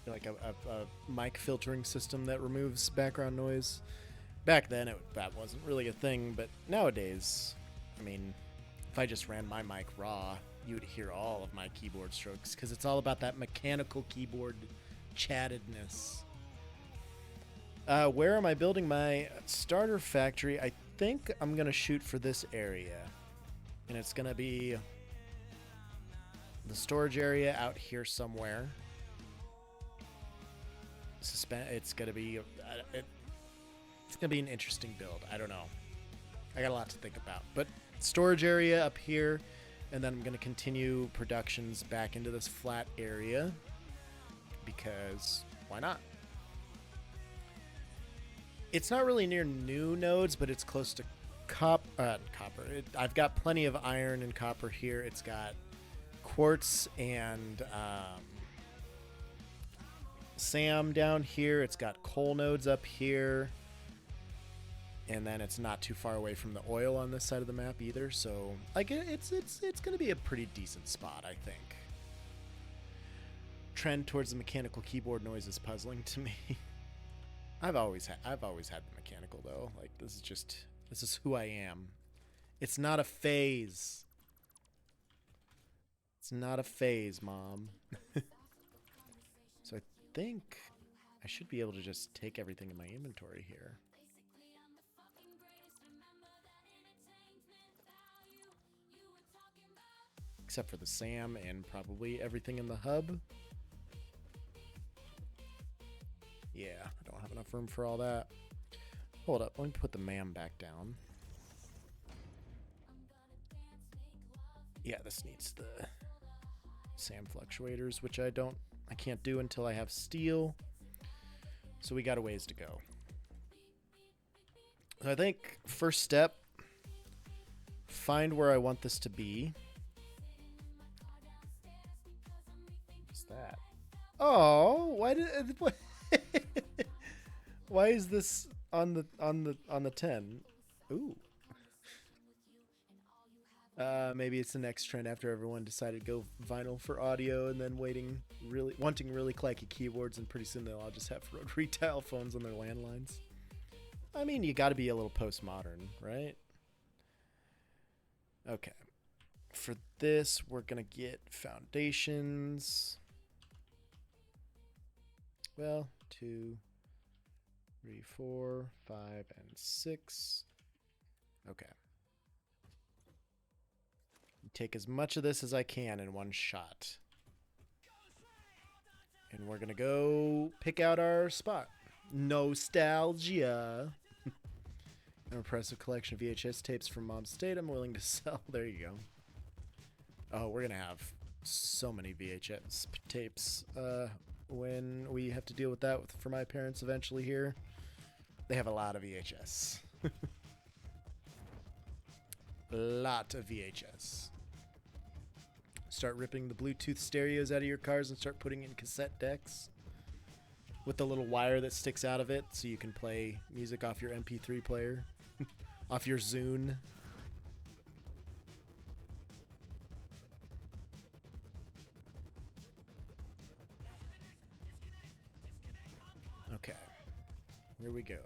like a mic filtering system that removes background noise. Back then, that wasn't really a thing, but nowadays, I mean, if I just ran my mic raw, you would hear all of my keyboard strokes, because it's all about that mechanical keyboard chattedness. Where am I building my starter factory? I think I'm going to shoot for this area, and it's going to be the storage area out here somewhere. It's gonna be an interesting build. I don't know. I got a lot to think about. But storage area up here, and then I'm gonna continue productions back into this flat area because why not? It's not really near new nodes, but it's close to copper. I've got plenty of iron and copper here. It's got quartz and SAM down here. It's got coal nodes up here, and then it's not too far away from the oil on this side of the map either. So like it's gonna be a pretty decent spot, I think. Trend towards the mechanical keyboard noise is puzzling to me. I've always had the mechanical though. Like this is who I am. It's not a phase. It's not a phase, Mom. So I think I should be able to just take everything in my inventory here. Except for the SAM and probably everything in the hub. Yeah, I don't have enough room for all that. Hold up, let me put the MAM back down. Yeah, this needs the SAM fluctuators, which I can't do until I have steel. So we got a ways to go. So I think first step, find where I want this to be. What's that? Oh, why did why is this on the 10? Ooh. Maybe it's the next trend after everyone decided to go vinyl for audio and then wanting really clacky keyboards, and pretty soon they'll all just have rotary dial phones on their landlines. I mean, you got to be a little postmodern, right? Okay. For this, we're going to get foundations. Well, 2, 3, 4, 5, and 6. Okay. Take as much of this as I can in one shot. And we're going to go pick out our spot. Nostalgia. An impressive collection of VHS tapes from Mom's State I'm willing to sell. There you go. Oh, we're going to have so many VHS tapes when we have to deal with that for my parents eventually here. They have a lot of VHS. A lot of VHS. Start ripping the Bluetooth stereos out of your cars and start putting in cassette decks with the little wire that sticks out of it so you can play music off your MP3 player, off your Zune. Okay, here we go.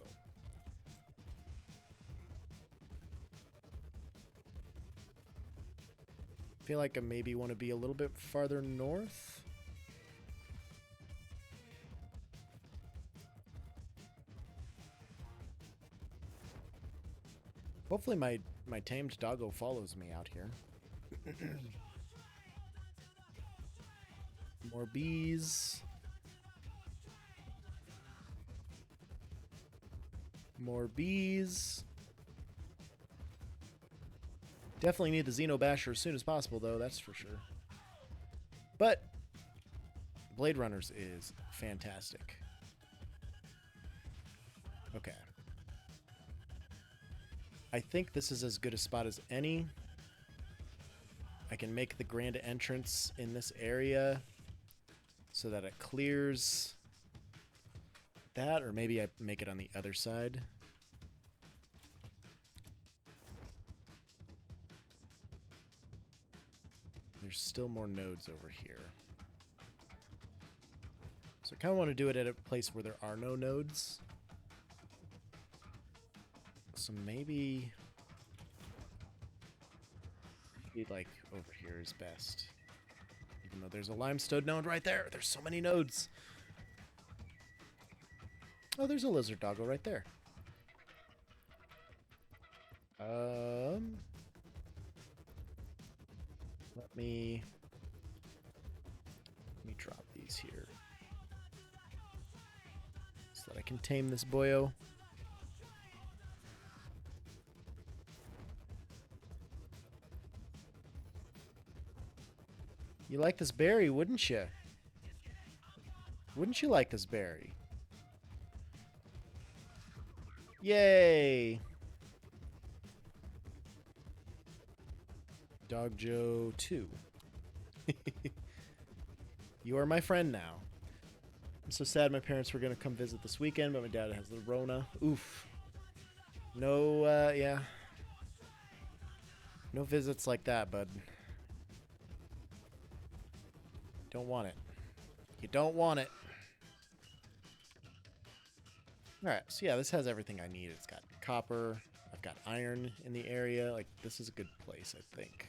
I feel like I maybe want to be a little bit farther north. Hopefully my tamed doggo follows me out here. More bees. More bees. Definitely need the Xenobasher as soon as possible, though, that's for sure. But Blade Runners is fantastic. Okay. I think this is as good a spot as any. I can make the grand entrance in this area so that it clears that, or maybe I make it on the other side. There's still more nodes over here. So I kind of want to do it at a place where there are no nodes. So maybe like over here is best. Even though there's a limestone node right there. There's so many nodes. Oh, there's a lizard doggo right there. Let me drop these here so that I can tame this boyo. You like this berry, wouldn't you? Wouldn't you like this berry? Yay! Dog Joe 2. You are my friend now. I'm so sad my parents were going to come visit this weekend, but my dad has the Rona. Oof. No, yeah. No visits like that, bud. Don't want it. You don't want it. Alright, so yeah, this has everything I need. It's got copper. I've got iron in the area. Like, this is a good place, I think.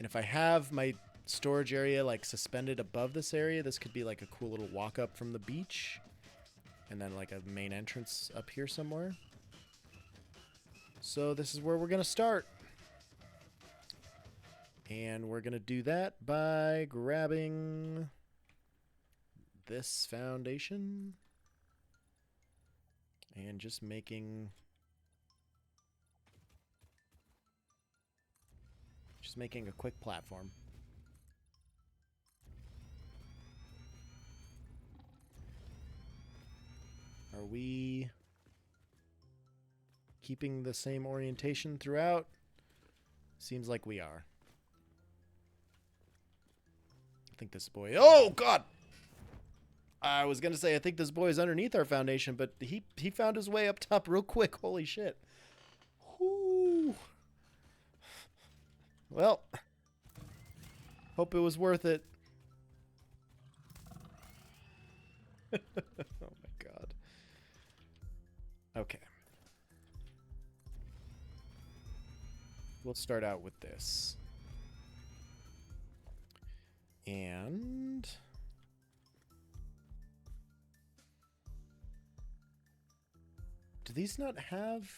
And if I have my storage area like suspended above this area, this could be like a cool little walk up from the beach. And then like a main entrance up here somewhere. So this is where we're going to start. And we're going to do that by grabbing this foundation. And just making a quick platform. Are we keeping the same orientation throughout? Seems like we are. I think this boy... Oh, God! I was going to say, I think this boy is underneath our foundation, but he found his way up top real quick. Holy shit. Whew. Well, hope it was worth it. Oh, my God. Okay. We'll start out with this. And... do these not have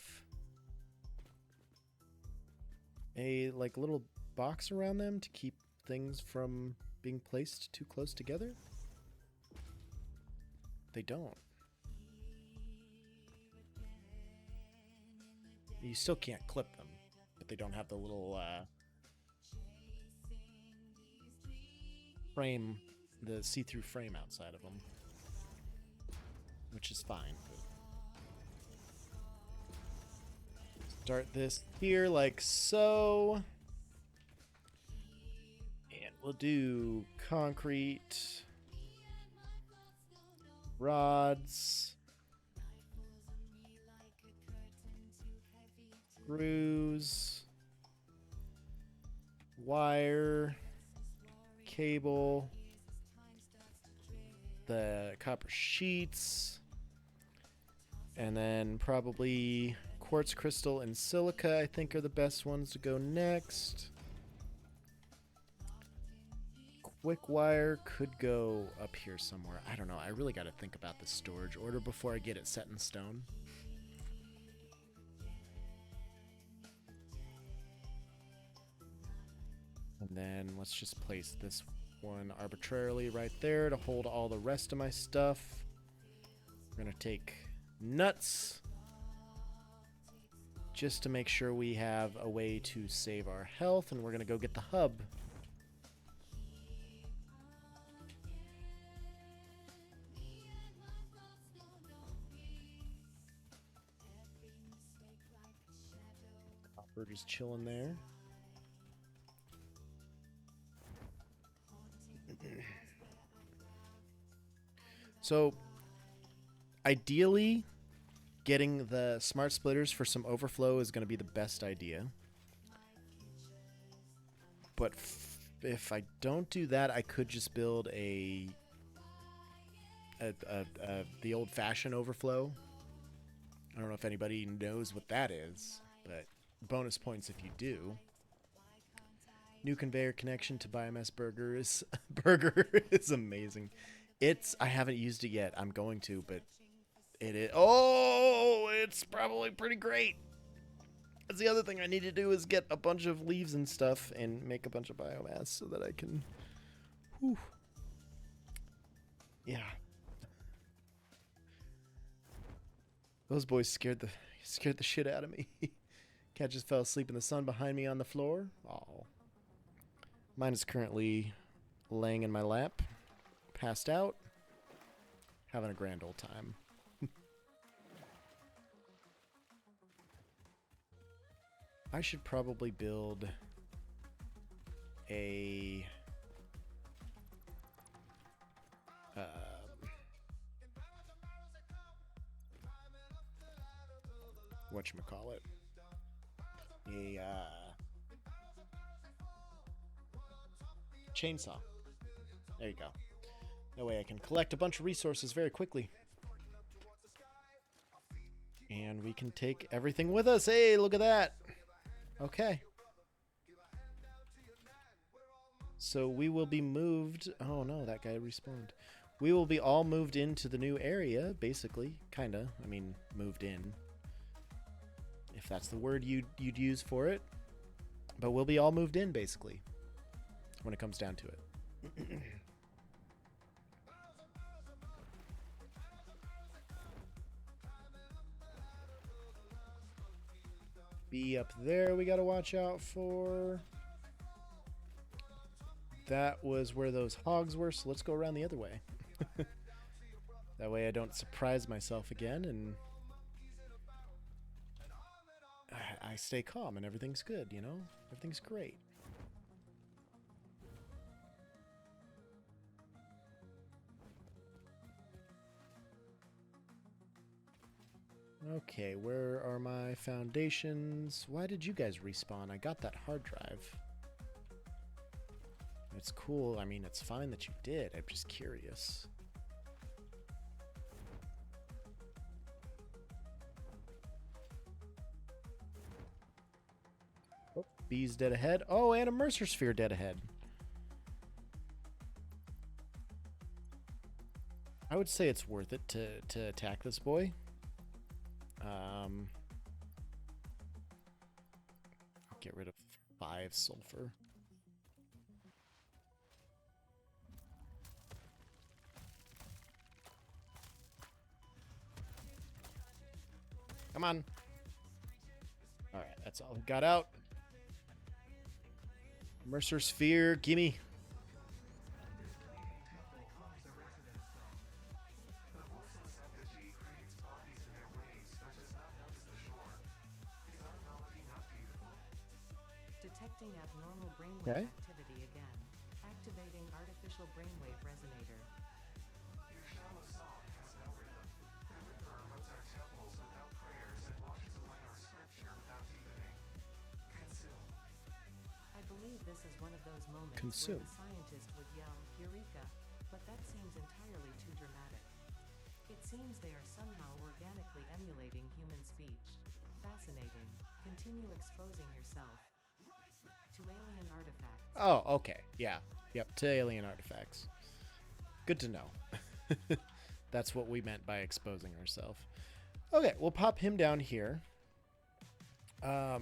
a like little box around them to keep things from being placed too close together? They don't. You still can't clip them, but they don't have the little frame, the see-through frame outside of them, which is fine. Start this here like so. And we'll do concrete, rods, screws, wire, cable, the copper sheets, and then probably quartz crystal and silica, I think, are the best ones to go next. Quick wire could go up here somewhere. I don't know. I really got to think about the storage order before I get it set in stone. And then let's just place this one arbitrarily right there to hold all the rest of my stuff. We're going to take nuts, just to make sure we have a way to save our health, and we're going to go get the hub. Copper just chilling there. So, ideally, getting the smart splitters for some overflow is going to be the best idea. But if I don't do that, I could just build the old-fashioned overflow. I don't know if anybody knows what that is, but bonus points if you do. New conveyor connection to Biomass Burger is amazing. I haven't used it yet. I'm going to, but it is. Oh, it's probably pretty great. That's the other thing I need to do, is get a bunch of leaves and stuff and make a bunch of biomass so that I can. Whew. Yeah. Those boys scared the shit out of me. Cat just fell asleep in the sun behind me on the floor. Oh. Mine is currently laying in my lap, passed out, having a grand old time. I should probably build a whatchamacallit, a chainsaw. There you go. That way I can collect a bunch of resources very quickly. And we can take everything with us. Hey, look at that. Okay. So we will be moved. Oh no, that guy respawned. We will be all moved into the new area, basically. Kinda. I mean, moved in. If that's the word you'd use for it. But we'll be all moved in, basically. When it comes down to it. B up there we gotta watch out for. That was where those hogs were, so let's go around the other way. That way I don't surprise myself again, and I stay calm and everything's good, you know? Everything's great. Okay, where are my foundations? Why did you guys respawn? I got that hard drive. It's cool. I mean, it's fine that you did. I'm just curious. Oh, B's dead ahead. Oh, and a Mercer Sphere dead ahead. I would say it's worth it to attack this boy. Get rid of 5 sulfur. Come on. All right, that's all we got out. Mercer Sphere, gimme. Detecting abnormal brainwave Okay. activity again. Activating artificial brainwave resonator. Your shallow song has no rhythm. The river erodes our temples without prayers and washes away our scripture without deepening. Consume. I believe this is one of those moments Consume. where the scientist would yell, Eureka, but that seems entirely too dramatic. It seems they are somehow organically emulating human speech. Fascinating. Continue exposing yourself to alien artifacts. Oh, okay. Yeah. Yep, to alien artifacts. Good to know. That's what we meant by exposing ourselves. Okay, we'll pop him down here. I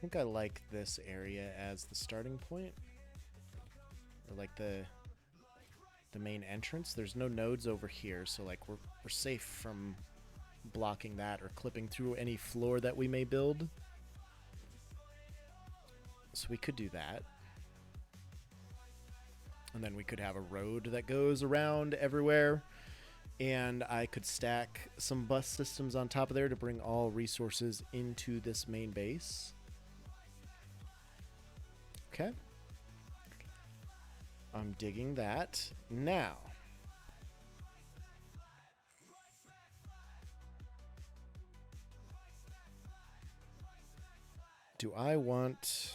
think I like this area as the starting point. Or like the main entrance. There's no nodes over here, so like we're safe from blocking that or clipping through any floor that we may build. So we could do that. And then we could have a road that goes around everywhere. And I could stack some bus systems on top of there to bring all resources into this main base. Okay. I'm digging that. Now, do I want...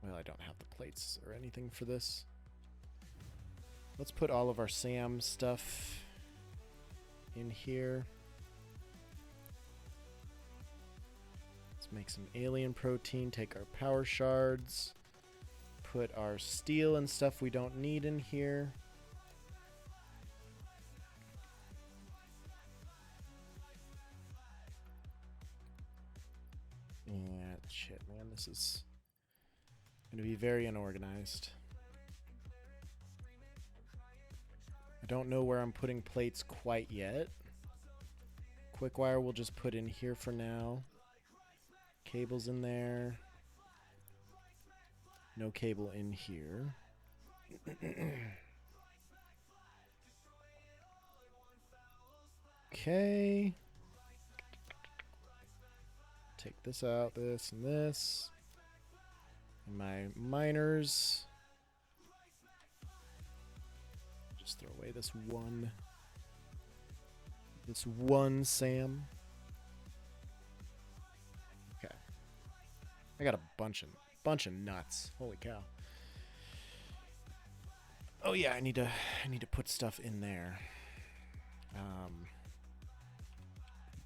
Well, I don't have the plates or anything for this. Let's put all of our SAM stuff in here. Let's make some alien protein, take our power shards, put our steel and stuff we don't need in here. Yeah, shit, man, this is going to be very unorganized. I don't know where I'm putting plates quite yet. Quick wire we'll just put in here for now. Cables in there. No cable in here. Okay. Take this out, this and this. And my miners. Just throw away this one SAM. Okay. I got a bunch of nuts. Holy cow. Oh yeah, I need to put stuff in there.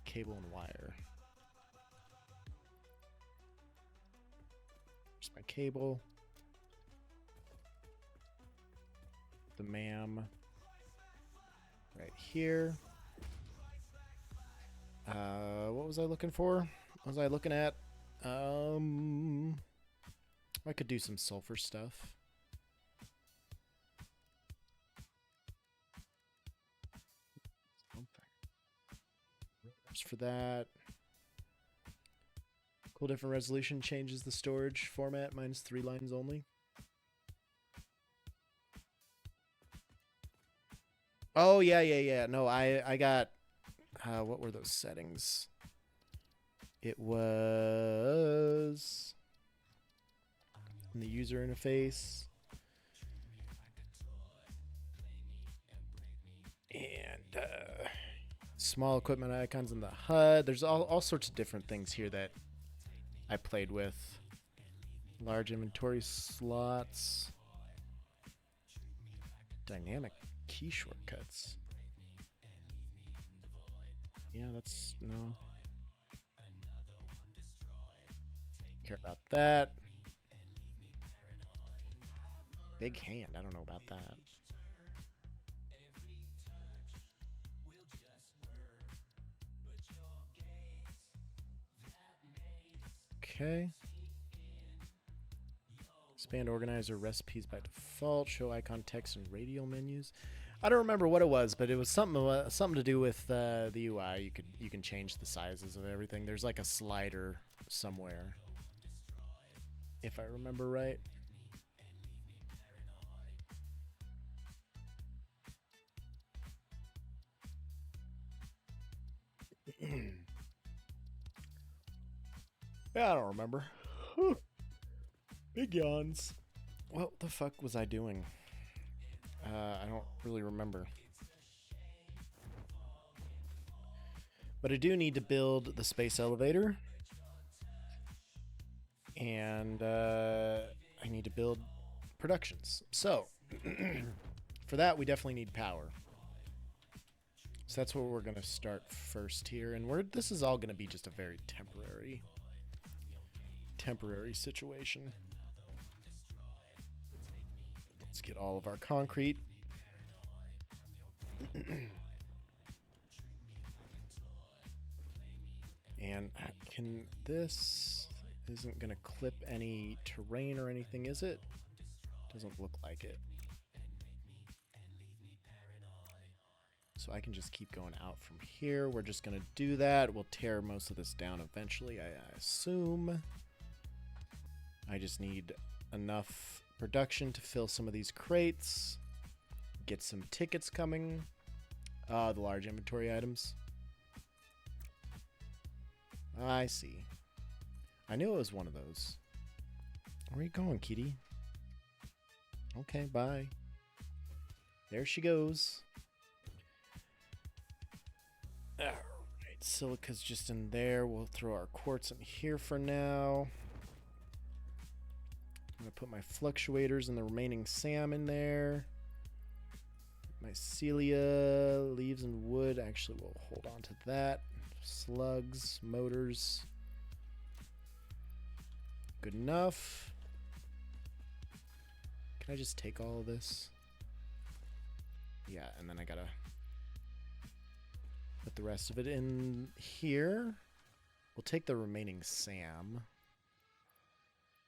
Cable and wire. my cable. The MAM right here. What was I looking for? What was I looking at? I could do some sulfur stuff. For that. Cool, different resolution changes the storage format. Mine's 3 lines only. Oh yeah. No, I got what were those settings? It was in the user interface. And small equipment icons in the HUD. There's all sorts of different things here that I played with. Large inventory slots. Dynamic key shortcuts. Yeah, that's no. Care about that. Big hand. I don't know about that. Okay. Expand organizer recipes by default. Show icon text and radial menus. I don't remember what it was, but it was something to do with the UI. You can change the sizes of everything. There's like a slider somewhere, if I remember right. Yeah, I don't remember. Big yawns. What the fuck was I doing? I don't really remember. But I do need to build the space elevator. And I need to build productions. So, for that, we definitely need power. So that's where we're going to start first here. And this is all going to be just a very temporary situation. Let's get all of our concrete. And this isn't going to clip any terrain or anything, is it? Doesn't look like it. So I can just keep going out from here. We're just going to do that. We'll tear most of this down eventually, I assume. I just need enough production to fill some of these crates. Get some tickets coming. The large inventory items. I see. I knew it was one of those. Where are you going, kitty? Okay, bye. There she goes. Alright, silica's just in there. We'll throw our quartz in here for now. I'm going to put my fluctuators and the remaining SAM in there. Mycelia, leaves and wood. Actually, we'll hold on to that. Slugs, motors. Good enough. Can I just take all of this? Yeah, and then I gotta put the rest of it in here. We'll take the remaining SAM.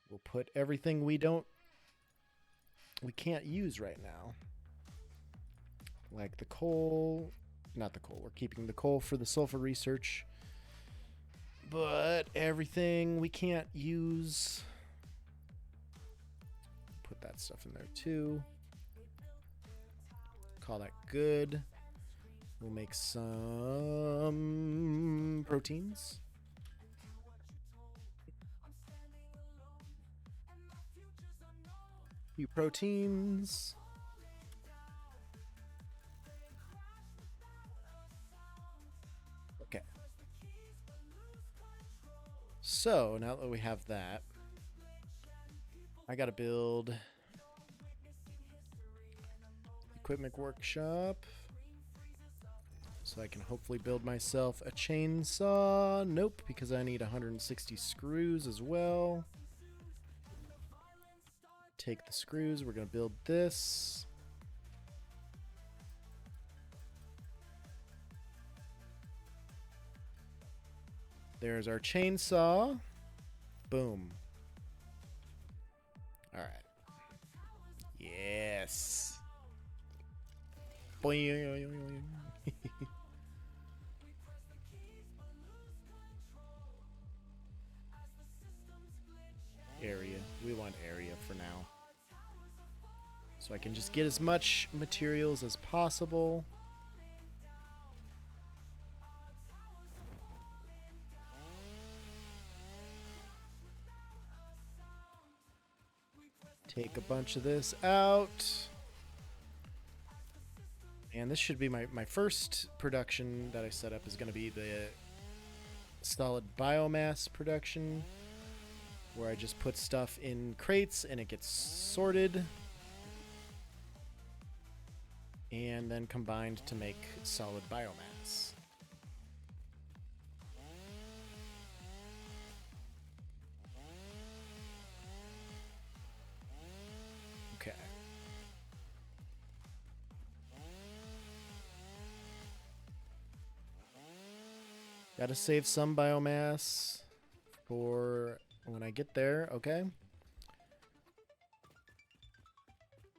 We'll put everything we can't use right now. Like the coal, not the coal, we're keeping the coal for the sulfur research. But everything we can't use, put that stuff in there too. Call that good. We'll make some proteins. Few proteins. Okay. So now that we have that, I gotta build equipment workshop so I can hopefully build myself a chainsaw. Nope, because I need 160 screws as well. take the screws. We're going to build this. There's our chainsaw. Boom. All right. Yes. Boing. Area. We want area for now. So I can just get as much materials as possible. Take a bunch of this out. And this should be my first production that I set up is going to be the solid biomass production, where I just put stuff in crates and it gets sorted and then combined to make solid biomass. Okay. Gotta save some biomass for when I get there, okay?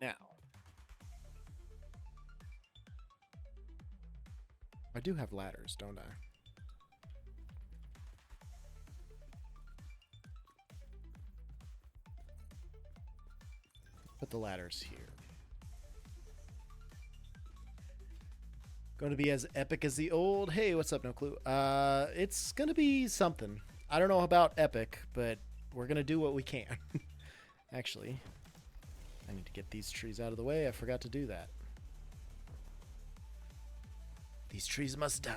Now. I do have ladders, don't I? Put the ladders here. Going to be as epic as the old. Hey, what's up? No clue. It's going to be something. I don't know about epic, but we're going to do what we can. Actually, I need to get these trees out of the way. I forgot to do that. These trees must die.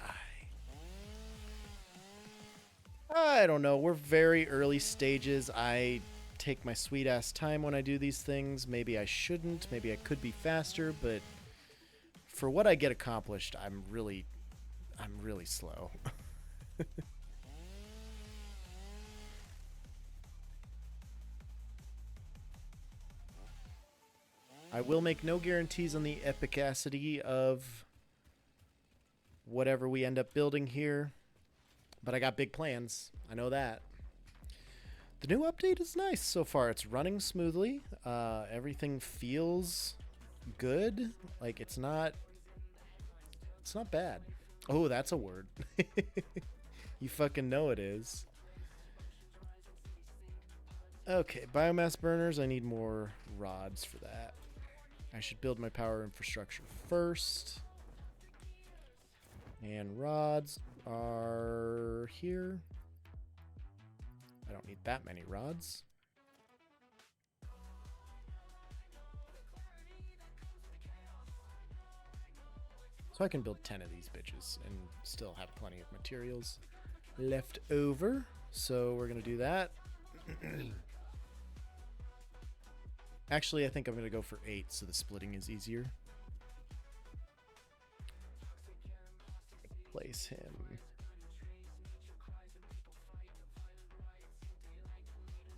I don't know. We're very early stages. I take my sweet ass time when I do these things. Maybe I shouldn't. Maybe I could be faster, but for what I get accomplished, I'm really slow. I will make no guarantees on the epicacity of whatever we end up building here, but I got big plans. I know that. The new update is nice so far. It's running smoothly. Everything feels good. Like it's not bad. Oh, that's a word. You fucking know it is. Okay, biomass burners. I need more rods for that. I should build my power infrastructure first. And rods are here. I don't need that many rods. So I can build 10 of these bitches and still have plenty of materials left over. So we're going to do that. Actually, I think I'm going to go for 8 so the splitting is easier. Place him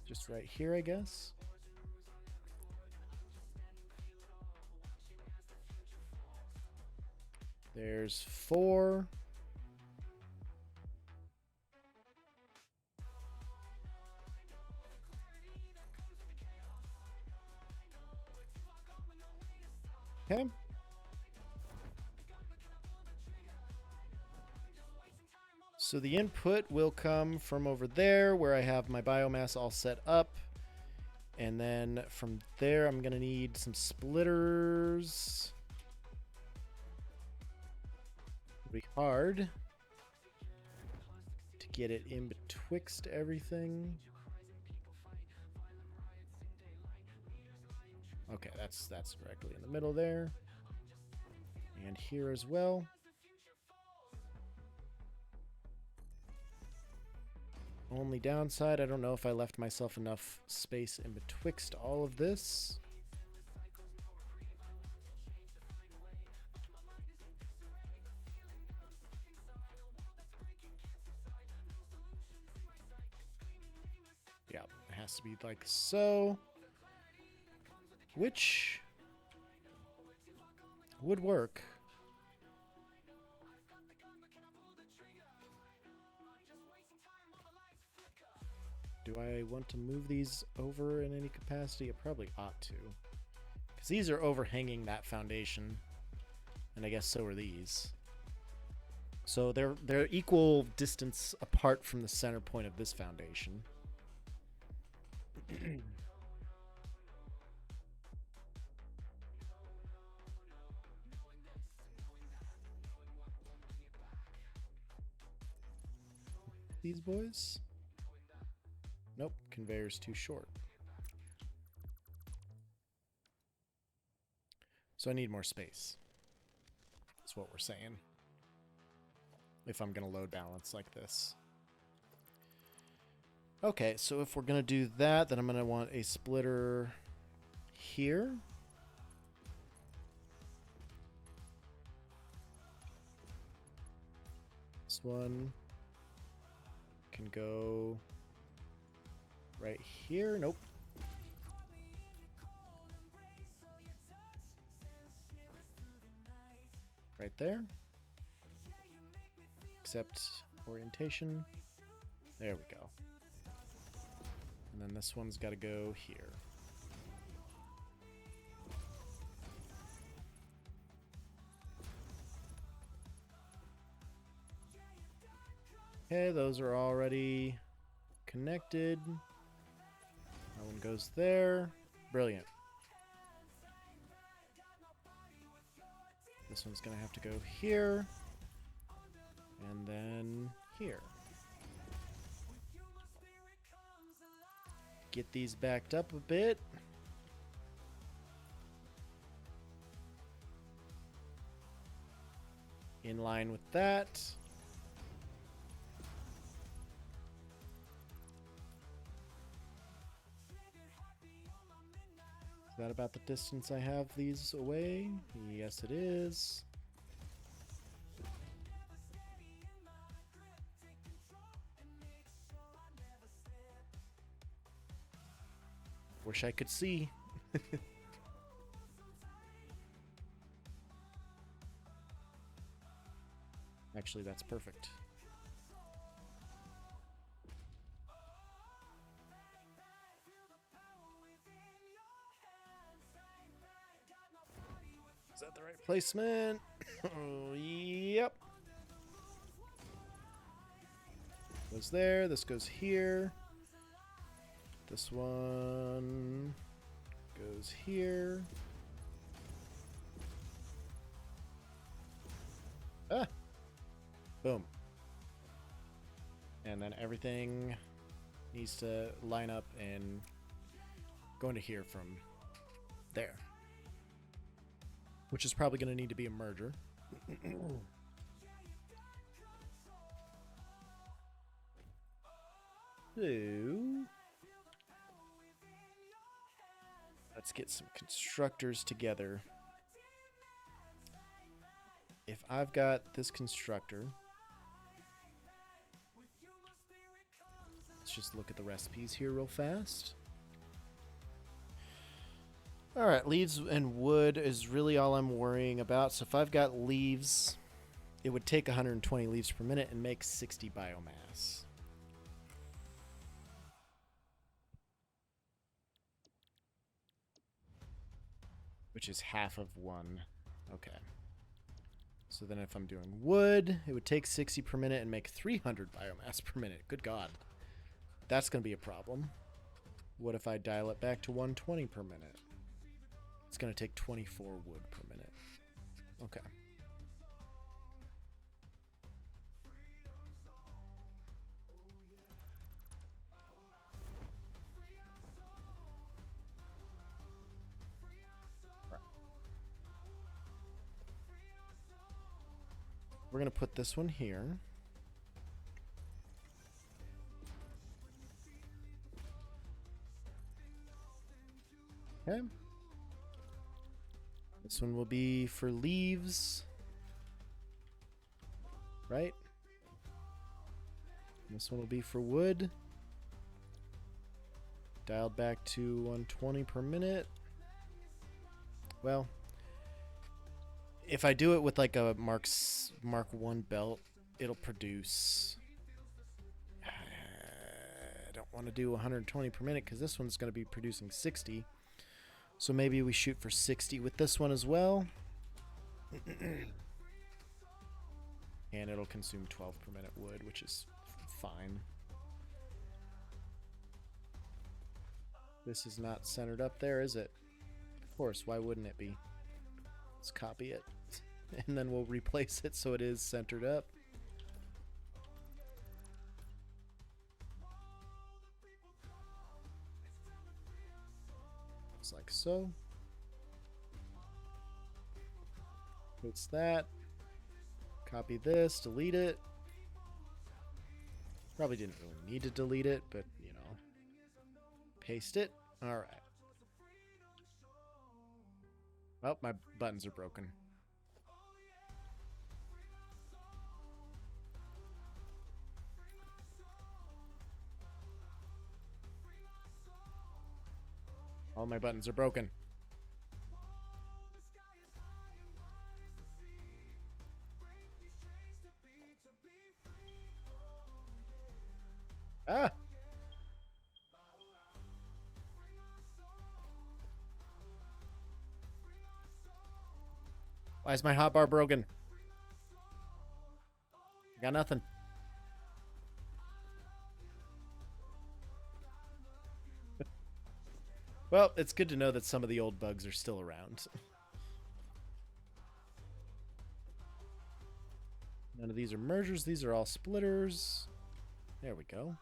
just right here, I guess. There's 4. Okay. So the input will come from over there where I have my biomass all set up. And then from there, I'm going to need some splitters. It'll be hard to get it in betwixt everything. Okay, that's directly in the middle there. And here as well. Only downside, I don't know if I left myself enough space in betwixt all of this. Yeah, it has to be like so. which would work. Do I want to move these over in any capacity? I probably ought to. Because these are overhanging that foundation. And I guess so are these. So they're equal distance apart from the center point of this foundation. These boys? Nope, conveyor's too short. So I need more space. That's what we're saying. If I'm going to load balance like this. Okay, so if we're going to do that, then I'm going to want a splitter here. This one can go right here. Nope. Right there. Except orientation. There we go. And then this one's got to go here. Okay, those are already connected. That one goes there. Brilliant. This one's going to have to go here. And then here. Get these backed up a bit. In line with that. Is that about the distance I have these away? Yes, it is. Wish I could see. Actually, that's perfect. Is that the right placement? Oh, yep. Goes there. This goes here. This one goes here. Ah! Boom. And then everything needs to line up and go into here from there. Which is probably going to need to be a merger. So, let's get some constructors together. If I've got this constructor, let's just look at the recipes here real fast. Alright, leaves and wood is really all I'm worrying about. So if I've got leaves, it would take 120 leaves per minute and make 60 biomass. Which is half of one. Okay. So then if I'm doing wood, it would take 60 per minute and make 300 biomass per minute. Good God. That's going to be a problem. What if I dial it back to 120 per minute? It's going to take 24 wood per minute. Okay. We're going to put this one here. Okay. This one will be for leaves. Right? This one will be for wood. Dialed back to 120 per minute. Well, if I do it with like a Mark 1 belt, it'll produce. I don't want to do 120 per minute because this one's going to be producing 60. So maybe we shoot for 60 with this one as well. And it'll consume 12 per minute wood, which is fine. This is not centered up there, is it? Of course, why wouldn't it be? Let's copy it. And then we'll replace it so it is centered up. Just like so. It's that. Copy this, delete it. Probably didn't really need to delete it, but you know. Paste it. Alright. Oh, my buttons are broken. All my buttons are broken. Ah! Why is my hotbar broken? Got nothing. Well, it's good to know that some of the old bugs are still around. None of these are mergers. These are all splitters. There we go.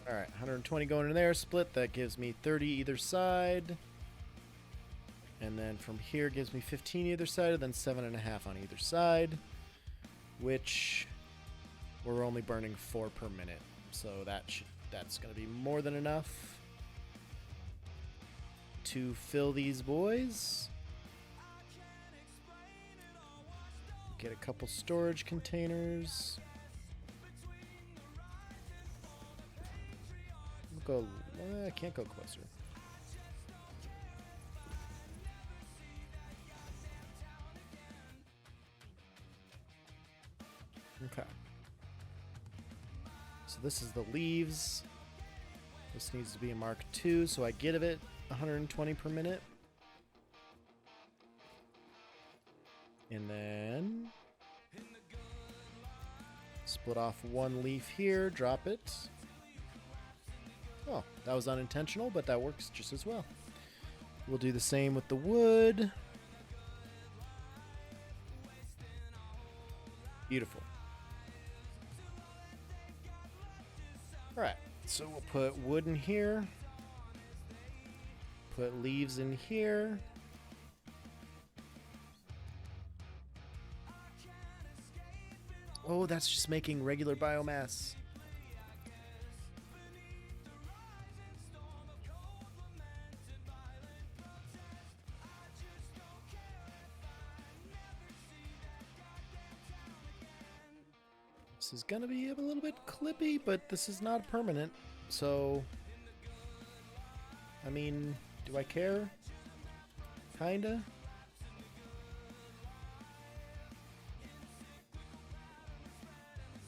All right, 120 going in there. Split. That gives me 30 either side. And then from here gives me 15 either side, and then 7.5 on either side, which we're only burning 4 per minute. So that's going to be more than enough to fill these boys. Get a couple storage containers. We'll go. I can't go closer. Okay. So this is the leaves. This needs to be a Mark II, so I get it 120 per minute. And then split off one leaf here, drop it. Oh, that was unintentional, but that works just as well. We'll do the same with the wood. Beautiful. Alright, so we'll put wood in here. Put leaves in here. Oh, that's just making regular biomass. This is gonna be a little bit clippy, but this is not permanent, so I mean, do I care? Kinda.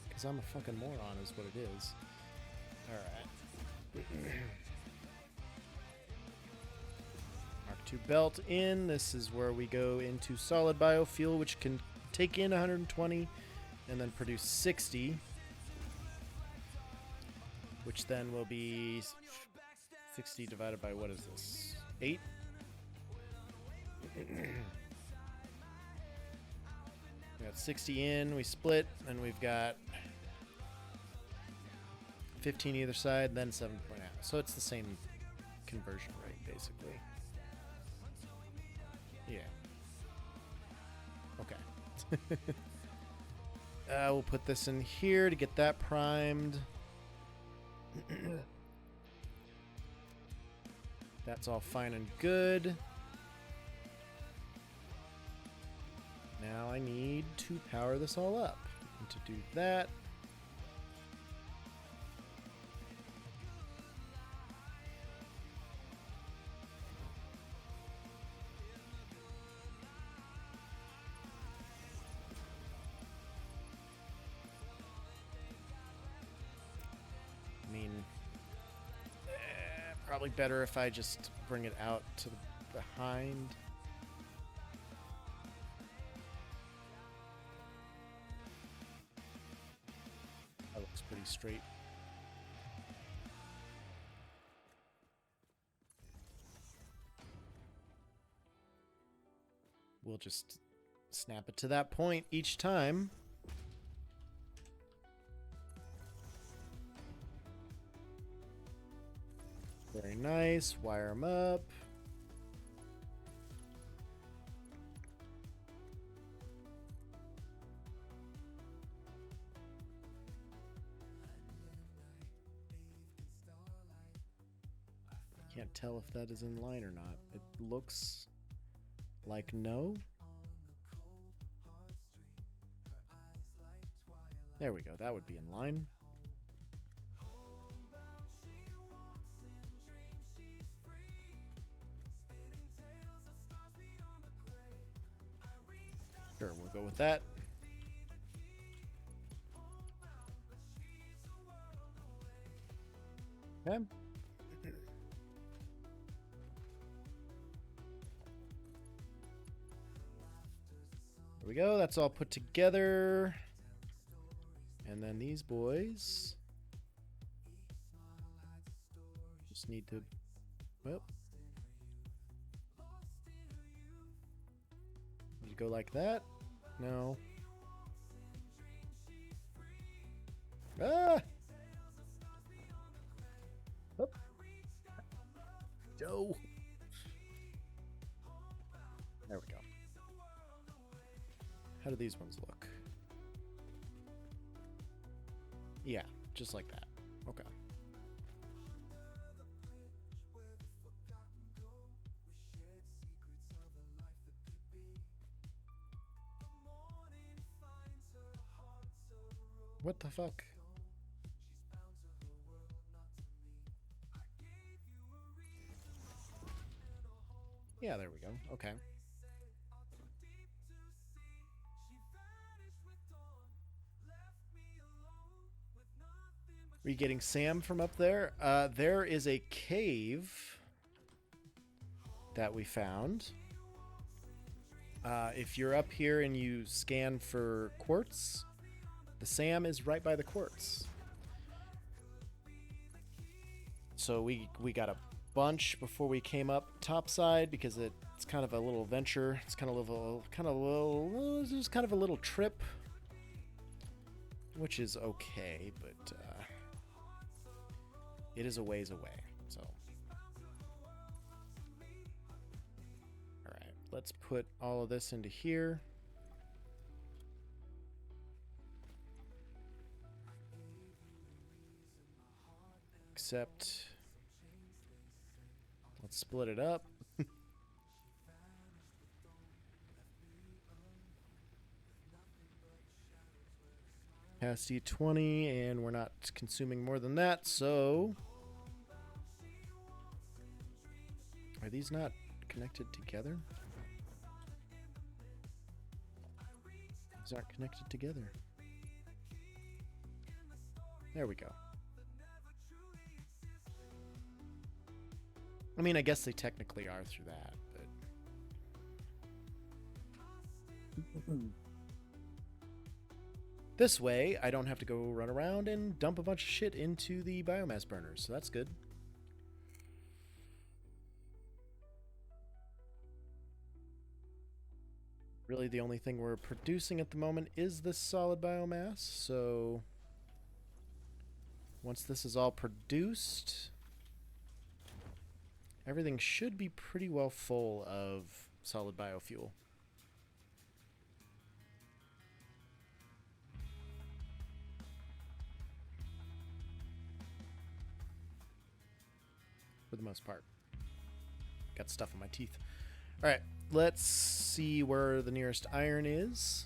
Because I'm a fucking moron is what it is. Alright. Mark II belt in. This is where we go into solid biofuel, which can take in 120 and then produce 60, which then will be 60 divided by, what is this, 8? We got 60 in, we split, and we've got 15 either side, then 7.5. So it's the same conversion rate, basically. Yeah. Okay. We'll put this in here to get that primed. That's all fine and good. Now I need to power this all up. And to do that, I mean, probably better if I just bring it out to the behind. That looks pretty straight. We'll just snap it to that point each time. Very nice. Wire them up. Can't tell if that is in line or not. It looks like no. There we go. That would be in line. Sure, we'll go with that. Okay. There we go. That's all put together. And then these boys just need to, well, need to go like that. No. Ah! Up. Joe. There we go. How do these ones look? Yeah, just like that. Okay. What the fuck? Yeah, there we go. Okay. Are you getting Sam from up there? There is a cave that we found. If you're up here and you scan for quartz, the Sam is right by the quartz. So we got a bunch before we came up topside because it's kind of a little venture. It's kind of just kind of a little trip, which is okay, but it is a ways away. So, all right, let's put all of this into here. Except, let's split it up. Capacity 20, and we're not consuming more than that, so are these not connected together? These aren't connected together. There we go. I mean, I guess they technically are through that, but this way, I don't have to go run around and dump a bunch of shit into the biomass burners, so that's good. Really, the only thing we're producing at the moment is this solid biomass, so once this is all produced, everything should be pretty well full of solid biofuel. For the most part. Got stuff in my teeth. All right, let's see where the nearest iron is.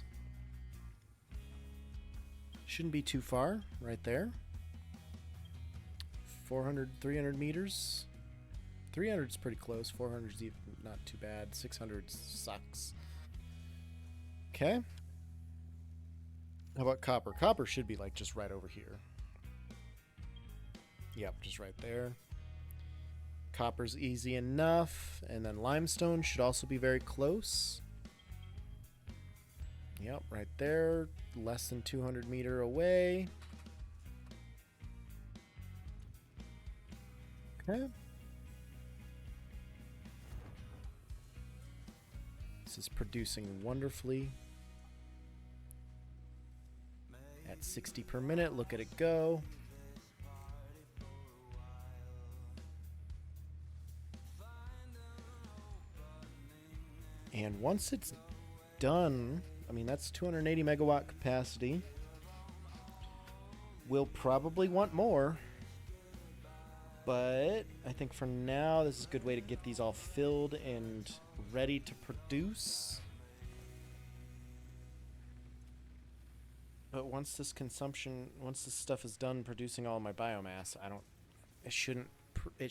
Shouldn't be too far, right there. 400, 300 meters. 300 is pretty close. 400 is not too bad. 600 sucks. Okay. How about copper? Copper should be like just right over here. Yep, just right there. Copper's easy enough. And then limestone should also be very close. Yep, right there. Less than 200 meter away. Okay. This is producing wonderfully. At 60 per minute, look at it go. And once it's done, I mean, that's 280 megawatt capacity. We'll probably want more. But I think for now, this is a good way to get these all filled and ready to produce. But once this stuff is done producing all my biomass, it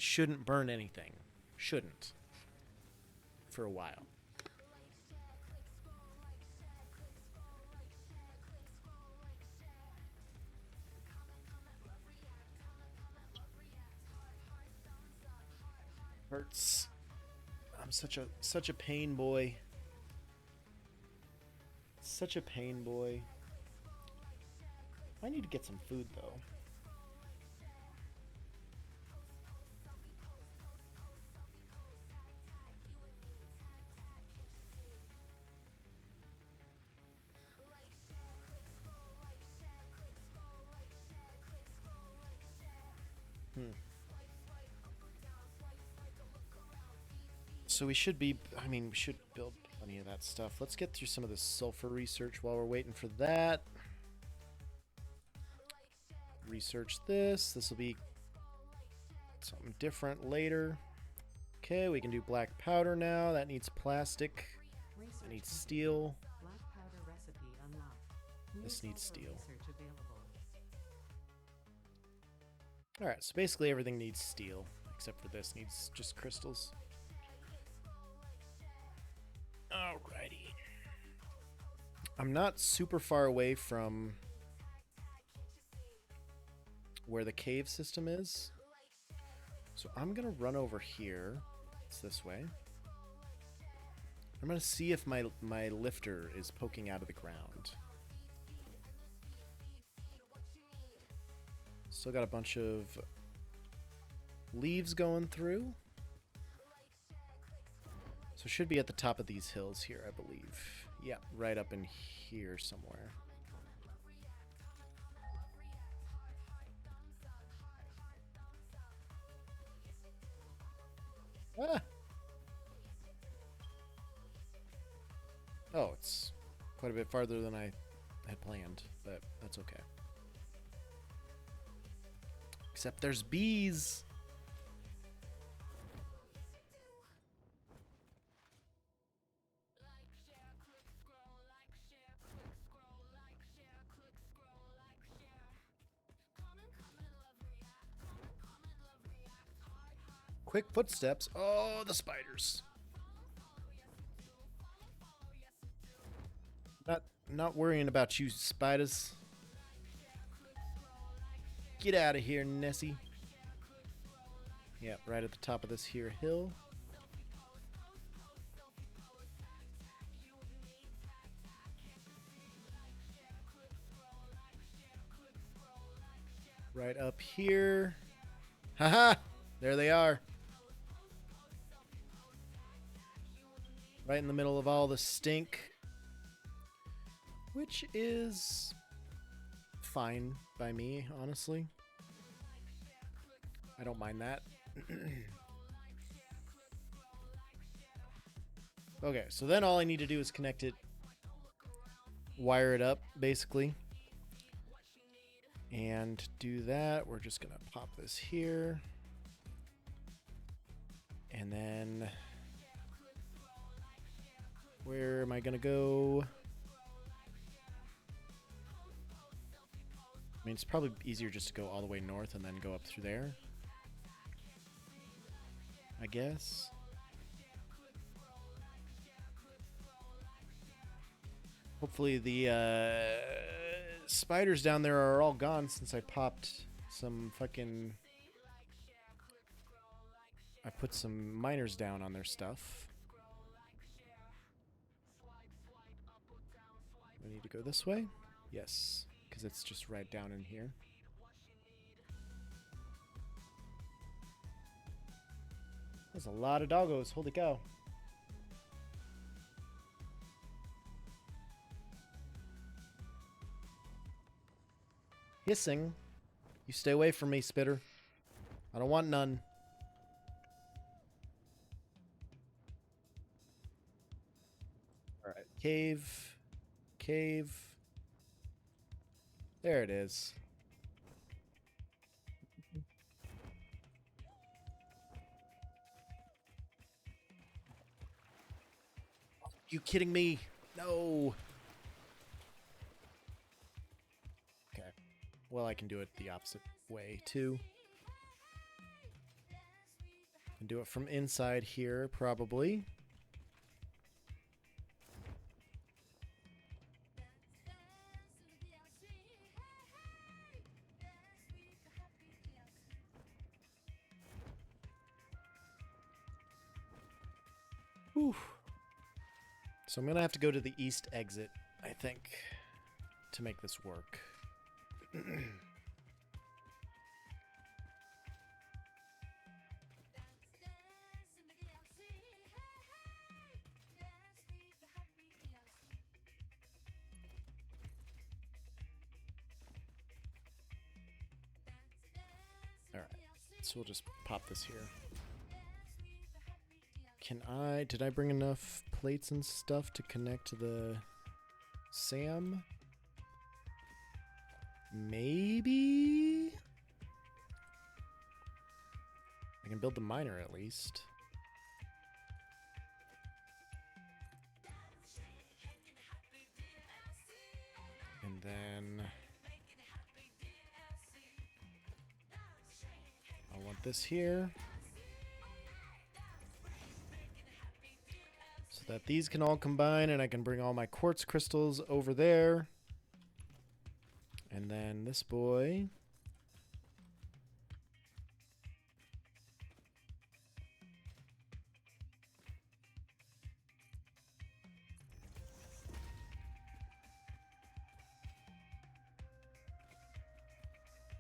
shouldn't burn anything. Shouldn't. For a while. Hurts. I'm such a pain boy. Such a pain boy. I need to get some food though. So we should build plenty of that stuff. Let's get through some of this sulfur research while we're waiting for that. Research this. This will be something different later. Okay, we can do black powder now. That needs plastic. That needs steel. Black powder recipe unlocked. This needs steel. Research available. Alright, so basically everything needs steel, except for this needs just crystals. Alrighty. I'm not super far away from where the cave system is. So I'm going to run over here. It's this way. I'm going to see if my lifter is poking out of the ground. Still got a bunch of leaves going through. So should be at the top of these hills here, I believe. Yeah, right up in here somewhere. Ah! Oh, it's quite a bit farther than I had planned, but that's okay. Except there's bees! Quick footsteps. Oh, the spiders. Not worrying about you, spiders. Get out of here, Nessie. Yep, right at the top of this here hill. Right up here. Haha! There they are. Right in the middle of all the stink. Which is fine by me, honestly. I don't mind that. Okay, so then all I need to do is connect it, wire it up, basically. And do that. We're just gonna pop this here. And then am I gonna go? I mean, it's probably easier just to go all the way north and then go up through there, I guess. Hopefully the spiders down there are all gone since I popped some fucking... I put some miners down on their stuff. I need to go this way? Yes, because it's just right down in here. There's a lot of doggos, holy cow. Hissing. You stay away from me, Spitter. I don't want none. Alright, cave. Cave. There it is. You kidding me? No. Okay. Well, I can do it the opposite way, too. I can do it from inside here, probably. Whew. So I'm going to have to go to the east exit, I think, to make this work. Alright, so we'll just pop this here. Did I bring enough plates and stuff to connect to the SAM? Maybe? I can build the miner at least. And then I want this here. So that these can all combine and I can bring all my quartz crystals over there. And then this boy.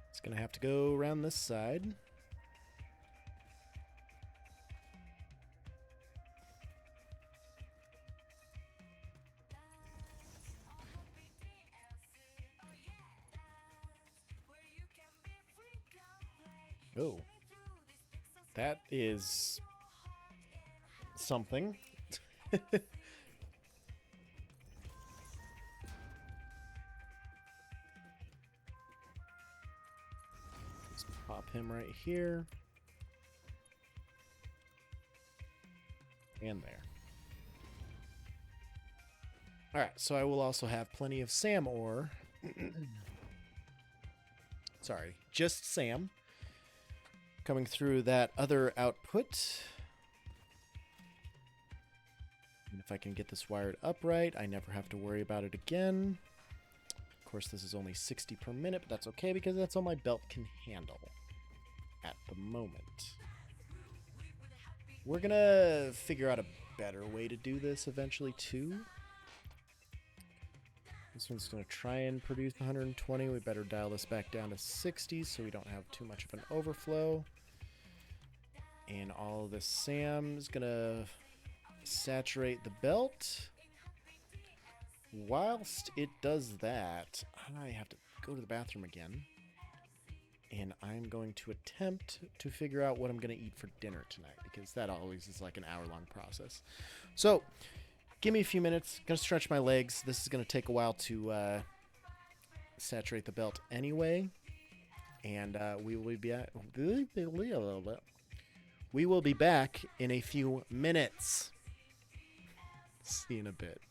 It's gonna have to go around this side. Oh, that is something. Just pop him right here. And there. Alright, so I will also have plenty of SAM ore. Sorry, just SAM. Coming through that other output. And if I can get this wired upright, I never have to worry about it again. Of course, this is only 60 per minute, but that's okay because that's all my belt can handle at the moment. We're gonna figure out a better way to do this eventually too. This one's gonna try and produce 120. We better dial this back down to 60 so we don't have too much of an overflow. And all this SAM is gonna saturate the belt. Whilst it does that, I have to go to the bathroom again. And I'm going to attempt to figure out what I'm going to eat for dinner tonight, because that always is like an hour-long process. So, give me a few minutes. Going to stretch my legs. This is going to take a while to saturate the belt anyway. And we will be back in a few minutes. See you in a bit.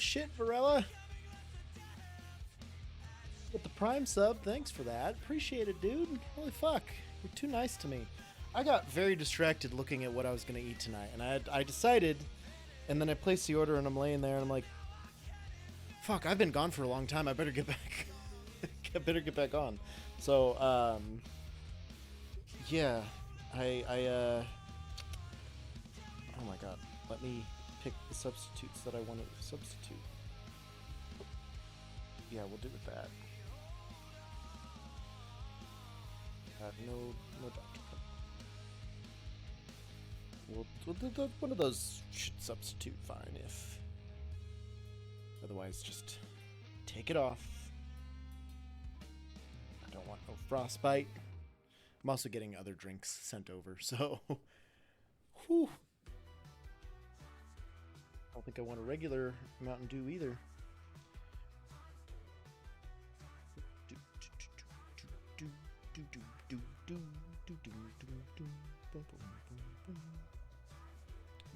shit, Varela. With the Prime sub, thanks for that. Appreciate it, dude. Holy fuck. You're too nice to me. I got very distracted looking at what I was going to eat tonight, and I decided, and then I placed the order, and I'm laying there, and I'm like, fuck, I've been gone for a long time. I better get back. I better get back on. So, yeah, oh my god, let me pick the substitutes that I want to substitute. Yeah, we'll do with that. No Dr. Pepper. One of those should substitute fine if. Otherwise, just take it off. I don't want no frostbite. I'm also getting other drinks sent over, so. Whew. I don't think I want a regular Mountain Dew either.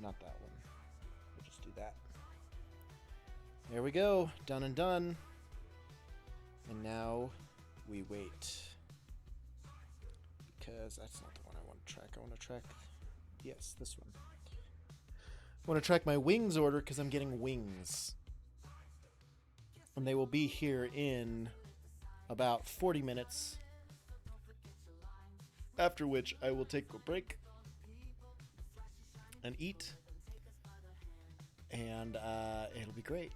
Not that one. We'll just do that. There we go. Done and done. And now we wait. Because that's not the one I want to track. I want to track... Yes, this one. I want to track my wings order because I'm getting wings. And they will be here in about 40 minutes. After which I will take a break and eat. And it'll be great.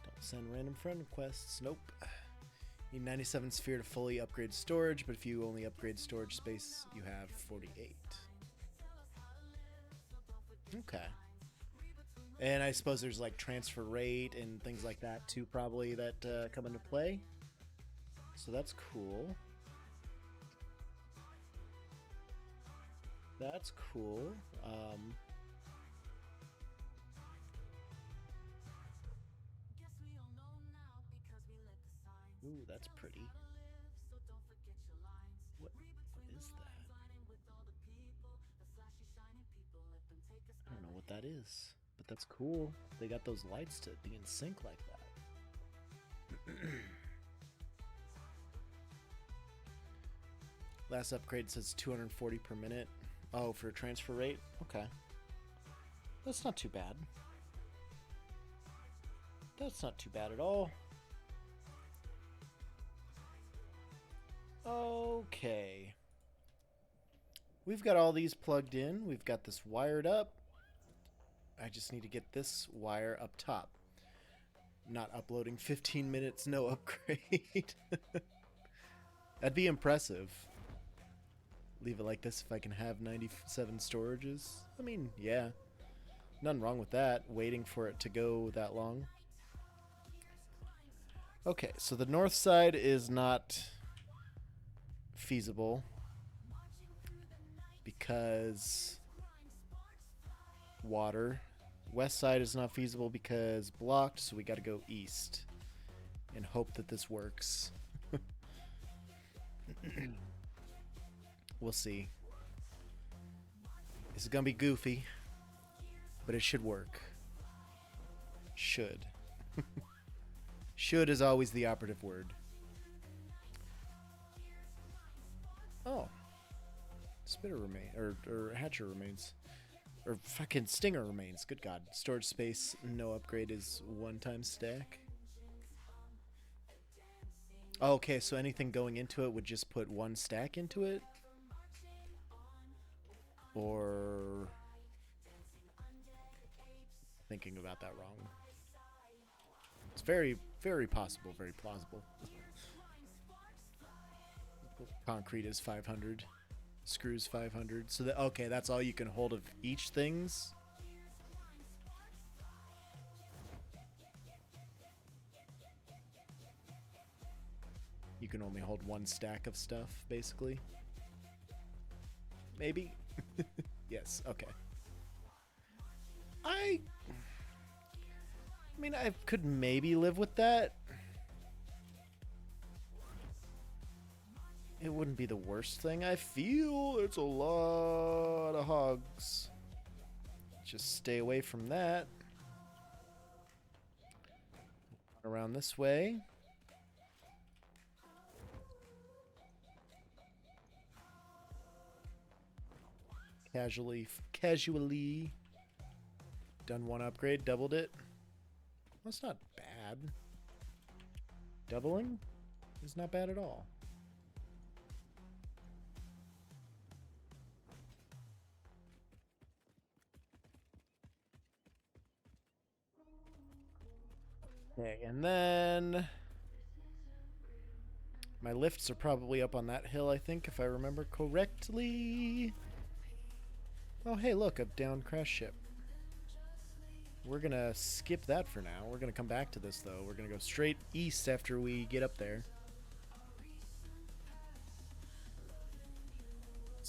Don't send random friend requests. Nope. Need 97 sphere to fully upgrade storage, but if you only upgrade storage space, you have 48. Okay. And I suppose there's like transfer rate and things like that too, probably, that come into play. So that's cool. That's cool. Ooh, that's pretty. What is that? I don't know what that is, but that's cool. They got those lights to be in sync like that. Last upgrade says 240 per minute. Oh, for transfer rate? Okay. That's not too bad. That's not too bad at all. Okay. We've got all these plugged in. We've got this wired up. I just need to get this wire up top. Not uploading 15 minutes, no upgrade. That'd be impressive. Leave it like this if I can have 97 storages. I mean, yeah. Nothing wrong with that, waiting for it to go that long. Okay, so the north side is not feasible because water. West side is not feasible because blocked, so we got to go east and hope that this works. We'll see. This is gonna be goofy, but it should work. Should. Should is always the operative word. Oh. Spitter remains, or Hatcher remains. Or fucking Stinger remains. Good God. Storage space, no upgrade is 1-time stack. Oh, okay, so anything going into it would just put 1 stack into it? Or thinking about that wrong. It's very, very possible, very plausible. Concrete is 500. Screws 500. So that, okay, that's all you can hold of each things. You can only hold 1 stack of stuff, basically. Maybe. Yes, okay. I mean, I could maybe live with that. It wouldn't be the worst thing. I feel it's a lot of hogs. just stay away from that. Around this way. Casually done one upgrade, doubled it. That's not bad. Doubling is not bad at all. Okay, and then my lifts are probably up on that hill, I think, if I remember correctly. Oh, hey, look, a down crash ship. We're gonna skip that for now. We're gonna come back to this, though. We're gonna go straight east after we get up there.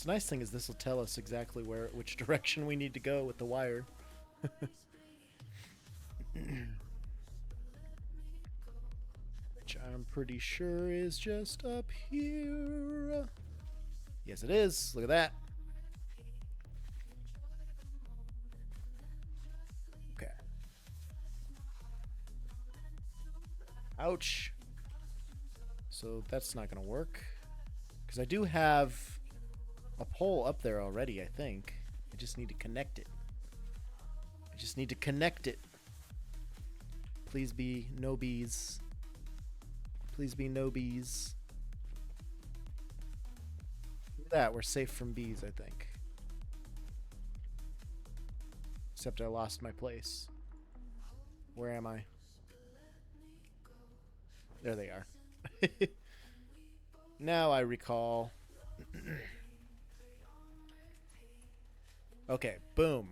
The nice thing is this will tell us exactly which direction we need to go with the wire. Which I'm pretty sure is just up here. Yes, it is. Look at that. Okay. Ouch. So that's not going to work. Because I do have a pole up there already, I think. I just need to connect it. Please be no bees. Please be no bees. Look at that. We're safe from bees, I think. Except I lost my place. Where am I? There they are. Now I recall. Okay, boom.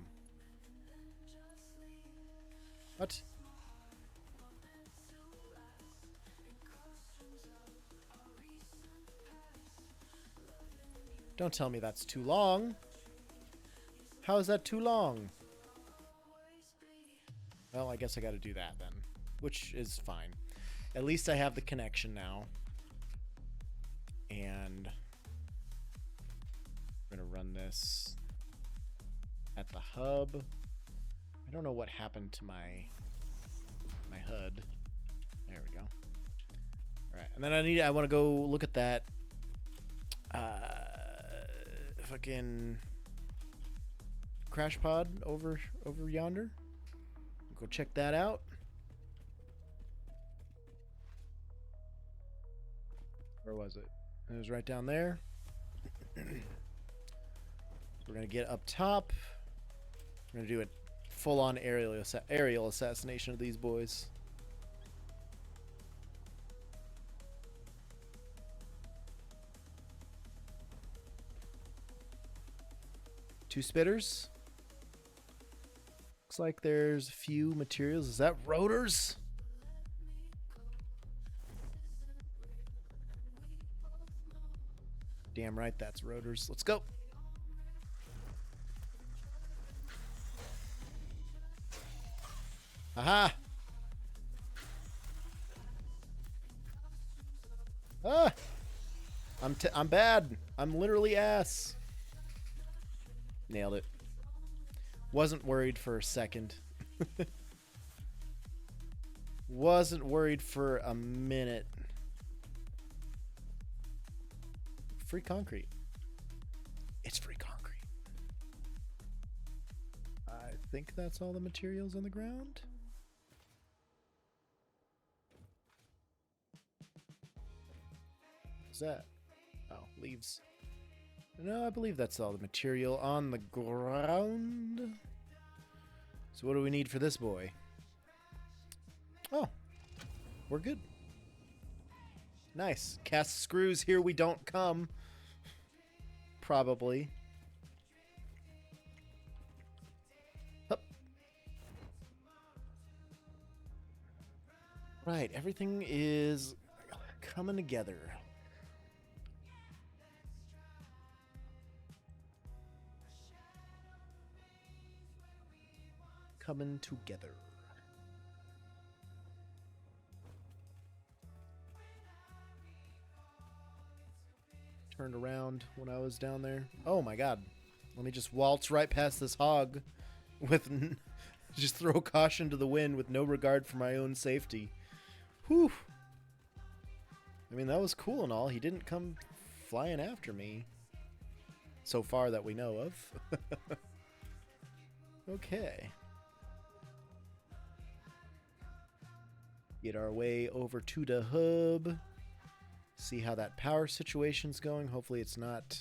What? Don't tell me that's too long. How is that too long? Well, I guess I gotta do that then. Which is fine. At least I have the connection now. And I'm gonna run this at the hub. I don't know what happened to my HUD. There we go. Alright, and then I want to go look at that fucking crash pod over yonder. Go check that out. Where was it? It was right down there. We're gonna get up top. We're gonna do a full-on aerial assassination of these boys. Two spitters. Looks like there's a few materials. Is that rotors? Damn right that's rotors. Let's go. Aha! Ah! I'm bad. I'm literally ass. Nailed it. Wasn't worried for a second. Wasn't worried for a minute. Free concrete. It's free concrete. I think that's all the materials on the ground. What's that? Oh, leaves. No, I believe that's all the material on the ground. So what do we need for this boy? Oh, we're good. Nice. Cast screws, here we don't come. Probably. Hup. Right, everything is coming together. Coming together. Turned around when I was down there. Oh my god. Let me just waltz right past this hog just throw caution to the wind with no regard for my own safety. Whew. I mean, that was cool and all. He didn't come flying after me. So far that we know of. Okay. Get our way over to the hub. See how that power situation's going. Hopefully it's not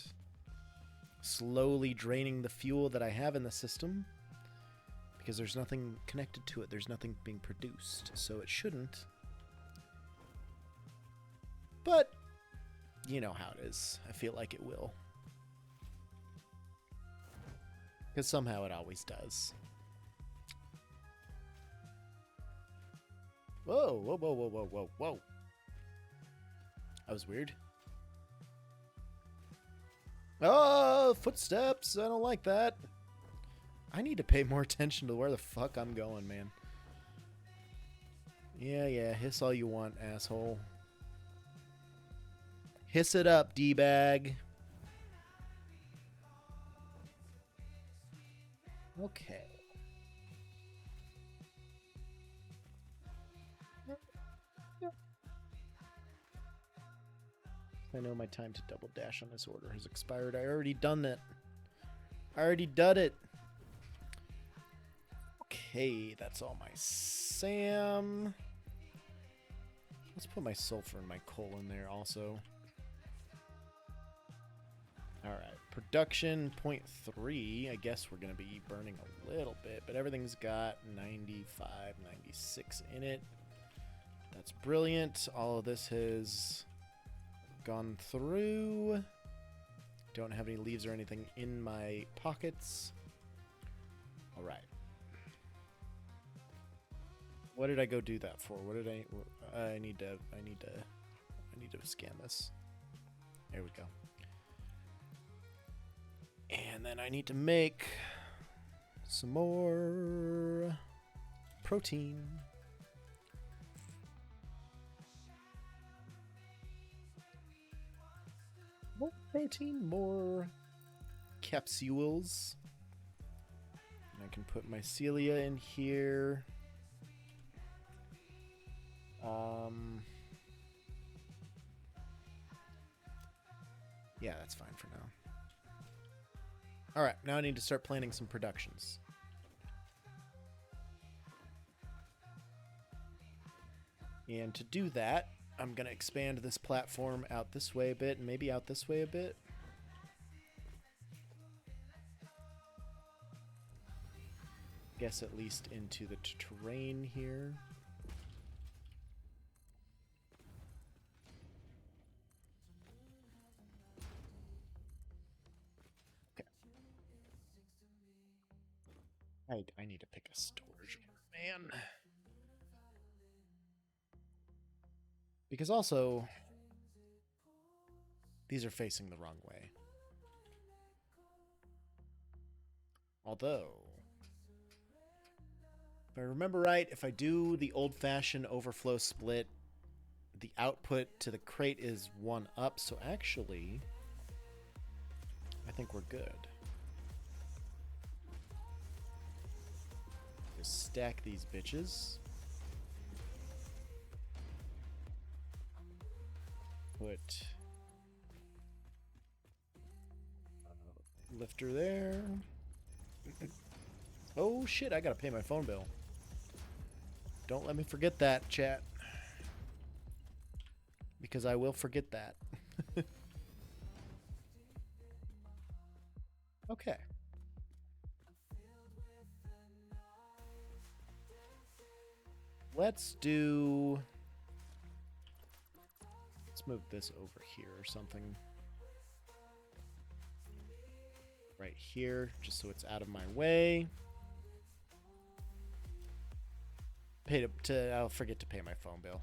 slowly draining the fuel that I have in the system. Because there's nothing connected to it. There's nothing being produced. So it shouldn't. But, you know how it is. I feel like it will. Because somehow it always does. Whoa, whoa, whoa, whoa, whoa, whoa, whoa. That was weird. Oh, footsteps. I don't like that. I need to pay more attention to where the fuck I'm going, man. Yeah, hiss all you want, asshole. Hiss it up, D-bag. Okay. I know my time to double dash on this order has expired. I already done that. I already done it. Okay, that's all my SAM. Let's put my sulfur and my coal in there also. Alright, production 0.3. I guess we're going to be burning a little bit, but everything's got 95, 96 in it. That's brilliant. All of this has gone through. Don't have any leaves or anything in my pockets. Alright. What did I go do that for? What did I need to scan this. There we go. And then I need to make some more protein. More protein, more capsules. And I can put my cilia in here. Yeah, that's fine for now. Alright, now I need to start planning some productions. And to do that, I'm going to expand this platform out this way a bit, and maybe out this way a bit. Guess at least into the terrain here. I need to pick a storage order, man. Because also, these are facing the wrong way. Although, if I remember right, if I do the old-fashioned overflow split, the output to the crate is 1 up, so actually, I think we're good. Stack these bitches. Put lifter there. Oh shit, I gotta pay my phone bill. Don't let me forget that, chat. Because I will forget that. Okay. Let's move this over here or something. Right here, just so it's out of my way. I'll forget to pay my phone bill.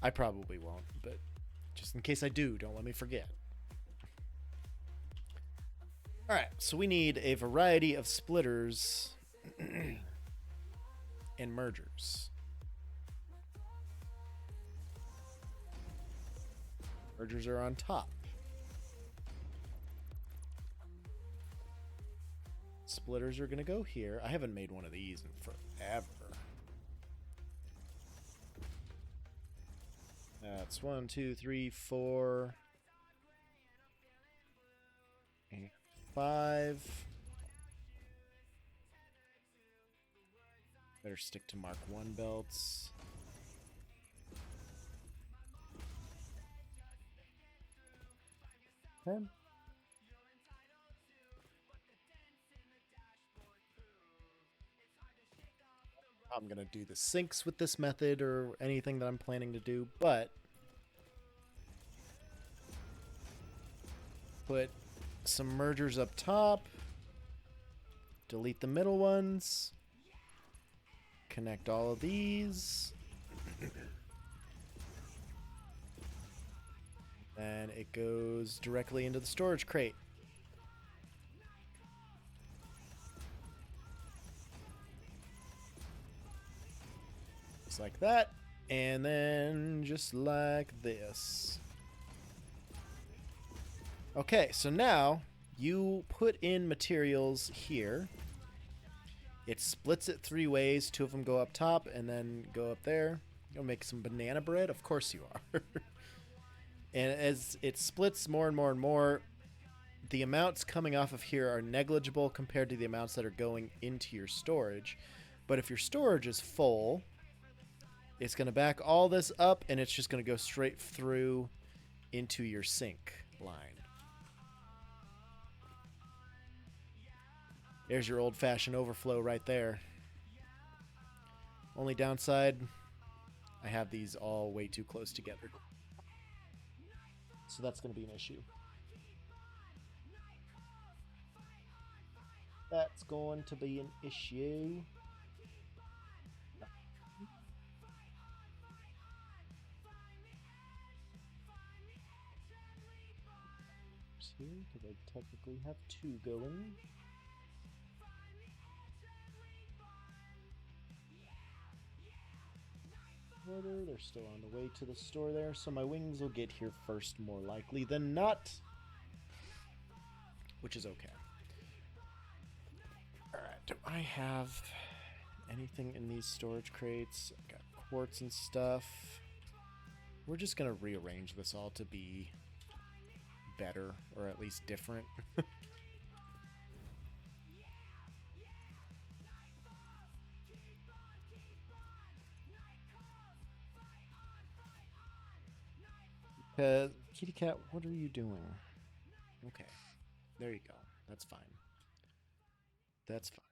I probably won't, but just in case I do, don't let me forget. Alright, so we need a variety of splitters and mergers. Mergers are on top. Splitters are going to go here. I haven't made one of these in forever. That's 1, 2, 3, 4, and 5. Better stick to Mark 1 belts. Okay. I'm going to do the sinks with this method or anything that I'm planning to do, but put some mergers up top, delete the middle ones, connect all of these, and it goes directly into the storage crate. Just like that, and then just like this. Okay, so now you put in materials here. It splits it 3 ways. 2 of them go up top and then go up there. You'll make some banana bread? Of course you are. And as it splits more and more and more, the amounts coming off of here are negligible compared to the amounts that are going into your storage. But if your storage is full, it's going to back all this up and it's just going to go straight through into your sink line. There's your old-fashioned overflow right there. Only downside, I have these all way too close together. So that's going to be an issue. That's going to be an issue. Here, because I technically have 2 going. Order. They're still on the way to the store there, so my wings will get here first more likely than not, which is okay. Alright, do I have anything in these storage crates? I've got quartz and stuff. We're just gonna rearrange this all to be better, or at least different. Kitty cat, what are you doing? Okay, there you go. That's fine. That's fine.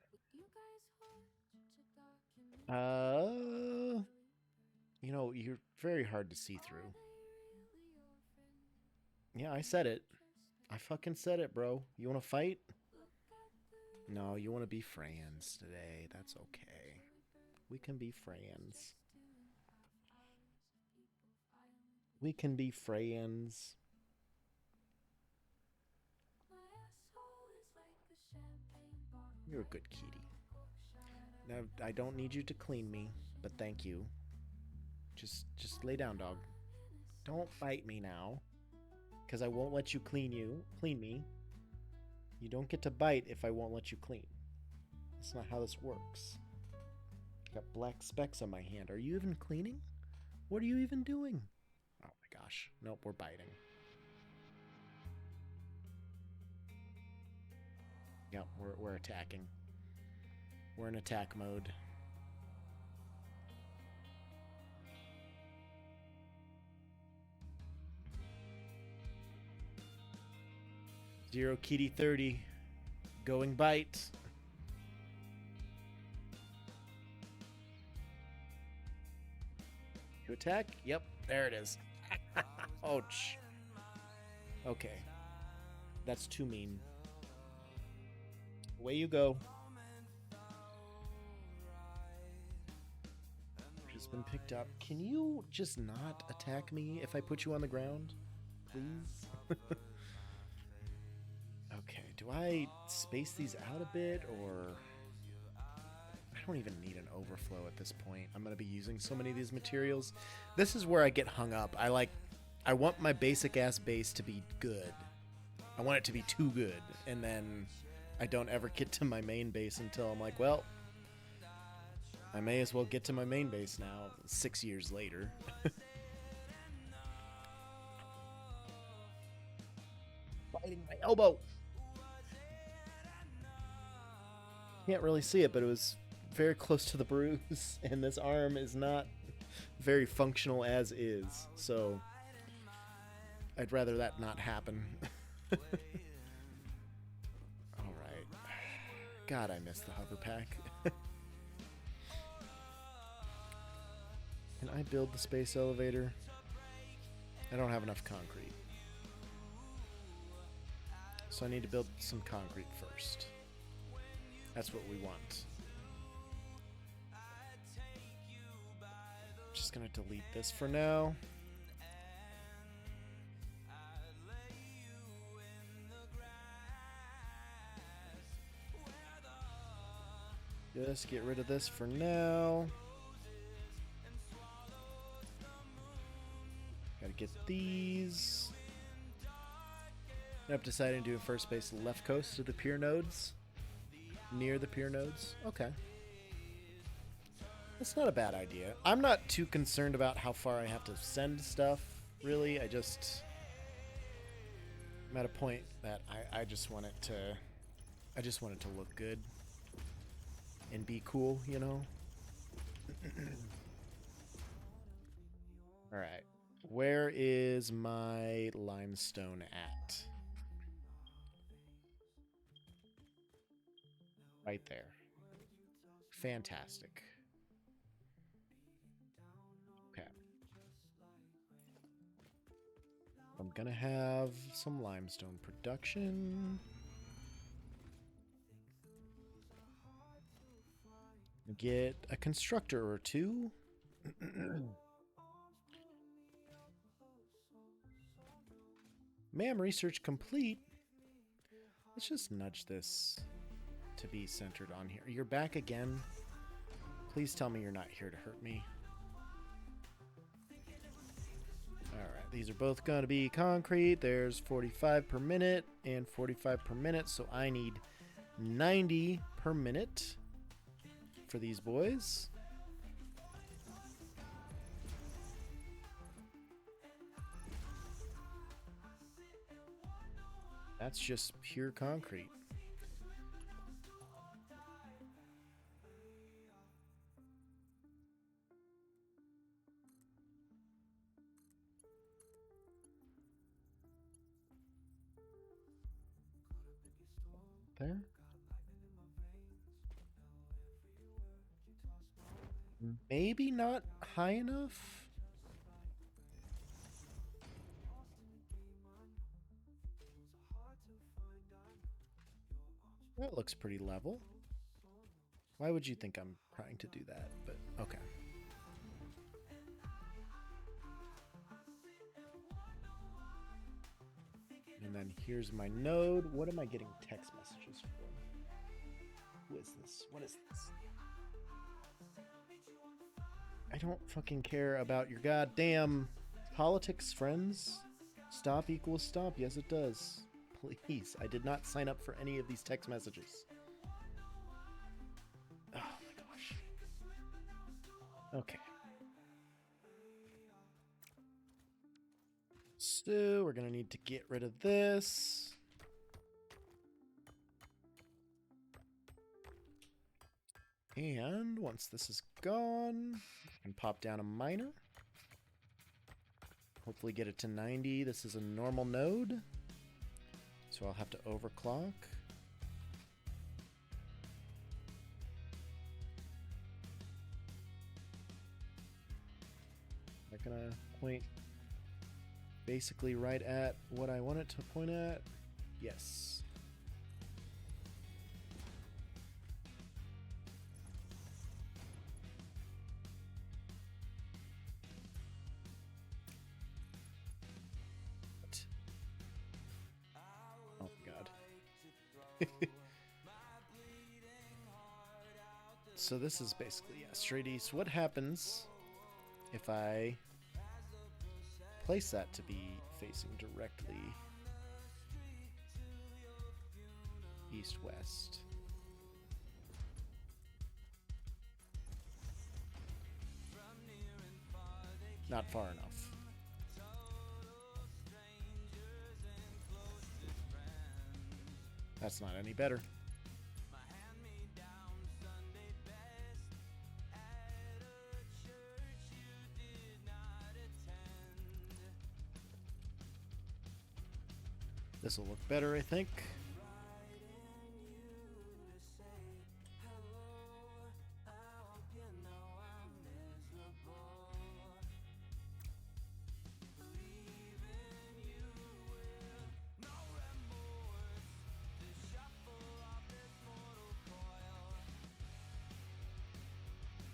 You know, you're very hard to see through. Yeah, I said it. I fucking said it, bro. You want to fight? No, you want to be friends today. That's okay. We can be friends. We can be friends. You're a good kitty. Now, I don't need you to clean me, but thank you. Just lay down, dog. Don't bite me now, because I won't let you clean me. You don't get to bite if I won't let you clean. That's not how this works. Got black specks on my hand. Are you even cleaning? What are you even doing? Oh my gosh. Nope, we're biting. Yep, we're attacking. We're in attack mode. Zero Kitty 30. Going bite. You attack? Yep, there it is. Ouch. Okay. That's too mean. Away you go. Just been picked up. Can you just not attack me if I put you on the ground? Please? Okay, do I space these out a bit, or... I don't even need an overflow at this point. I'm going to be using so many of these materials. This is where I get hung up. I want my basic ass base to be good. I want it to be too good, and then I don't ever get to my main base until I'm like, well, I may as well get to my main base now, 6 years later. Biting my elbow. Can't really see it, but it was very close to the bruise, and this arm is not very functional as is, so I'd rather that not happen. Alright. God, I miss the hover pack. Can I build the space elevator? I don't have enough concrete. So I need to build some concrete first. That's what we want. Just gonna delete this for now. Just get rid of this for now. Gotta get these. I'm deciding to do first base left coast of the pier nodes. Near the pier nodes. Okay. That's not a bad idea. I'm not too concerned about how far I have to send stuff, really. I'm at a point that I just want it to look good and be cool, you know? Alright. Where is my limestone at? Right there. Fantastic. Okay. I'm gonna have some limestone production. Get a constructor or two. Ma'am, research complete. Let's just nudge this to be centered on here. You're back again. Please tell me you're not here to hurt me. Alright, these are both going to be concrete. There's 45 per minute and 45 per minute, so I need 90 per minute for these boys. That's just pure concrete. There. Maybe not high enough. That looks pretty level. Why would you think I'm trying to do that? But okay. And then here's my node. What am I getting text messages for? Who is this? What is this? I don't fucking care about your goddamn politics, friends. Stop equals stop. Yes, it does. Please. I did not sign up for any of these text messages. Oh my gosh. Okay. So we're going to need to get rid of this. And once this is gone, I can pop down a miner. Hopefully get it to 90. This is a normal node, so I'll have to overclock. I'm gonna point basically right at what I want it to point at. Yes. Oh god. So this is basically, yeah, straight east. What happens if I place that to be facing directly east-west. Not far enough. That's not any better. This will look better, I think.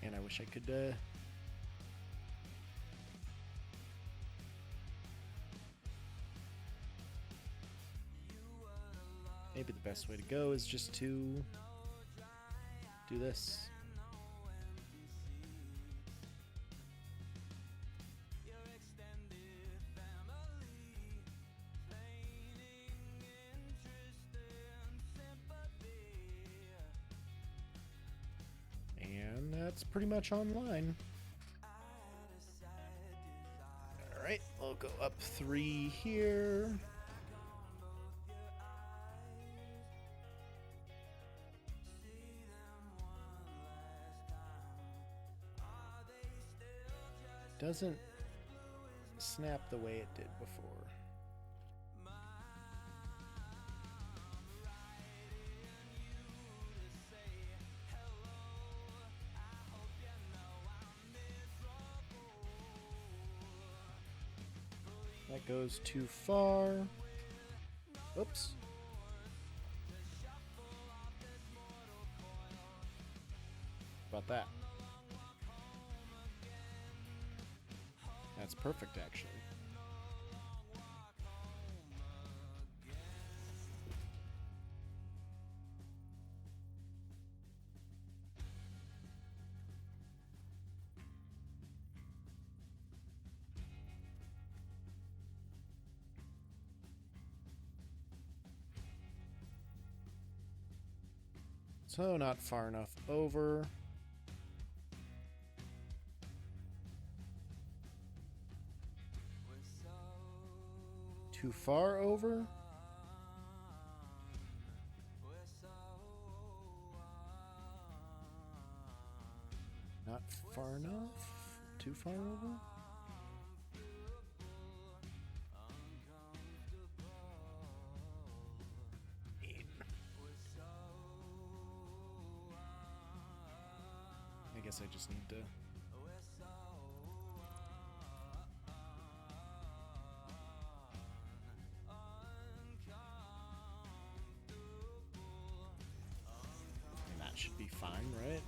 And I wish I could maybe the best way to go is just to do this. And that's pretty much online. Alright, we'll go up 3 here. Doesn't snap the way it did before. That goes too far. Oops. About that. That's perfect, actually. So not far enough over. Too far over? Not far enough? Too far over? I guess I just need to should be fine, right?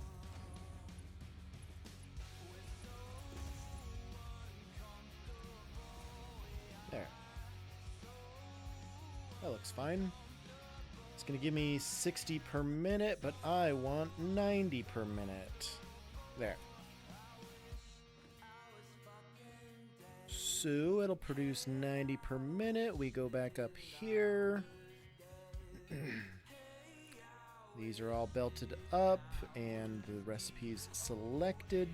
There. That looks fine. It's gonna give me 60 per minute, but I want 90 per minute. There. So it'll produce 90 per minute. We go back up here. These are all belted up and the recipes selected.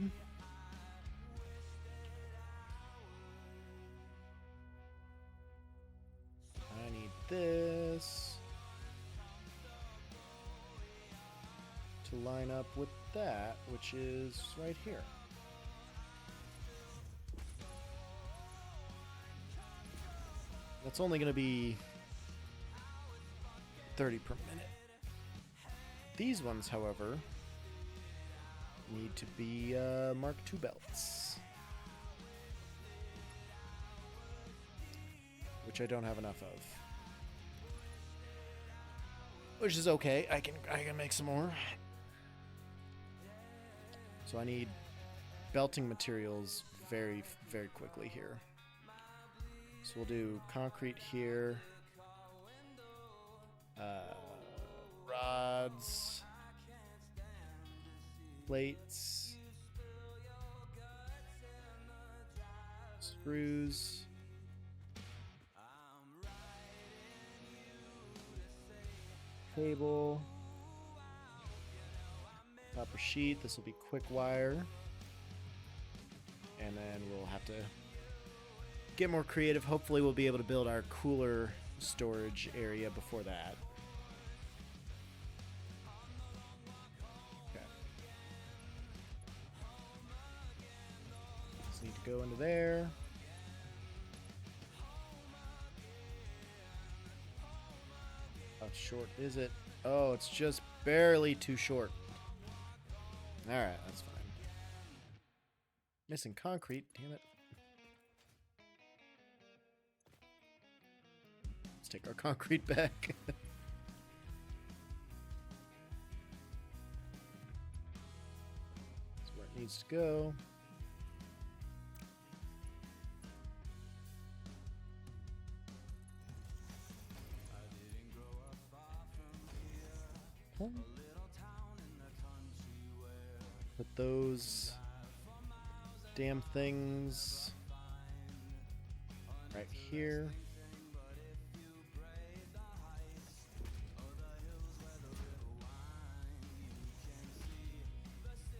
I need this to line up with that, which is right here. That's only going to be 30 per minute. These ones, however, need to be Mark II belts, which I don't have enough of. Which is okay. I can make some more. So I need belting materials very, very quickly here. So we'll do concrete here. Rods, plates, screws, cable. Copper sheet. This will be quick wire. And then we'll have to get more creative. Hopefully we'll be able to build our cooler storage area before that. Okay. Just need to go into there. How short is it? Oh, it's just barely too short. Alright, that's fine. Missing concrete, damn it. Let's take our concrete back. That's where it needs to go. Put those damn things right here.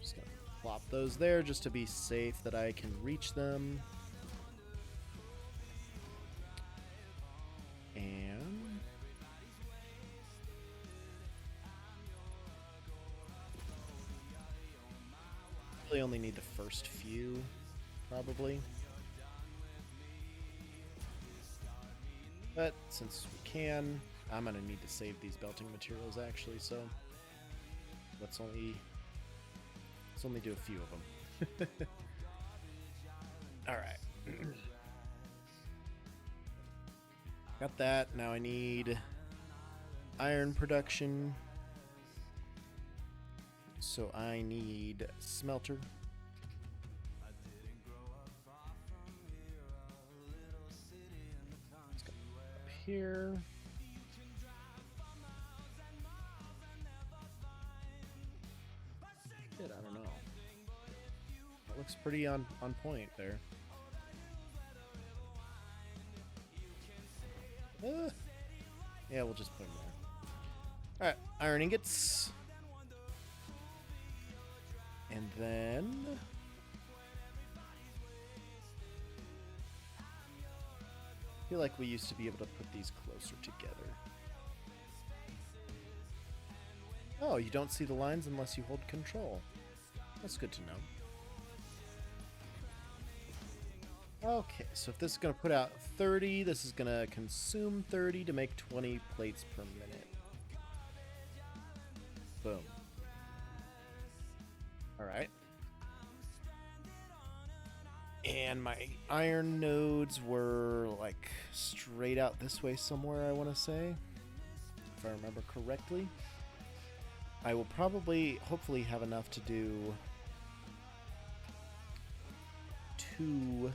Just gonna plop those there just to be safe that I can reach them. And really only need the first few, probably. But since we can, I'm gonna need to save these belting materials actually, so let's only do a few of them. Alright. Got that. Now I need iron production. So I need smelter. Let's go up here. Shit, I don't know. That looks pretty on point there. Yeah, we'll just put them there. Alright, iron ingots. And then I feel like we used to be able to put these closer together. Oh, you don't see the lines unless you hold control. That's good to know. Okay, so if this is going to put out 30, this is going to consume 30 to make 20 plates per minute. Boom. Alright. And my iron nodes were like straight out this way somewhere, I want to say. If I remember correctly. I will probably, hopefully have enough to do 2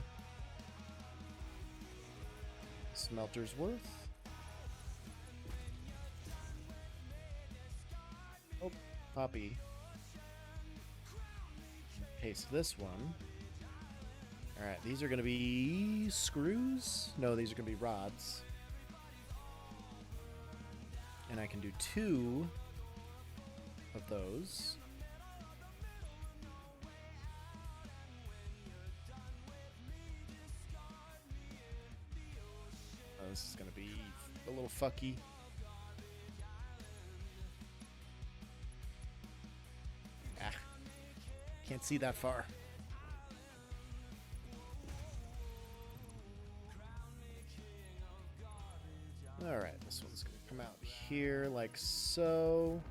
smelters worth. Oh, Poppy. Okay, so this one. Alright, these are going to be screws? No, these are going to be rods. And I can do 2 of those. Oh, this is going to be a little fucky. Ah. Can't see that far. Alright, this one's going to come out here like so.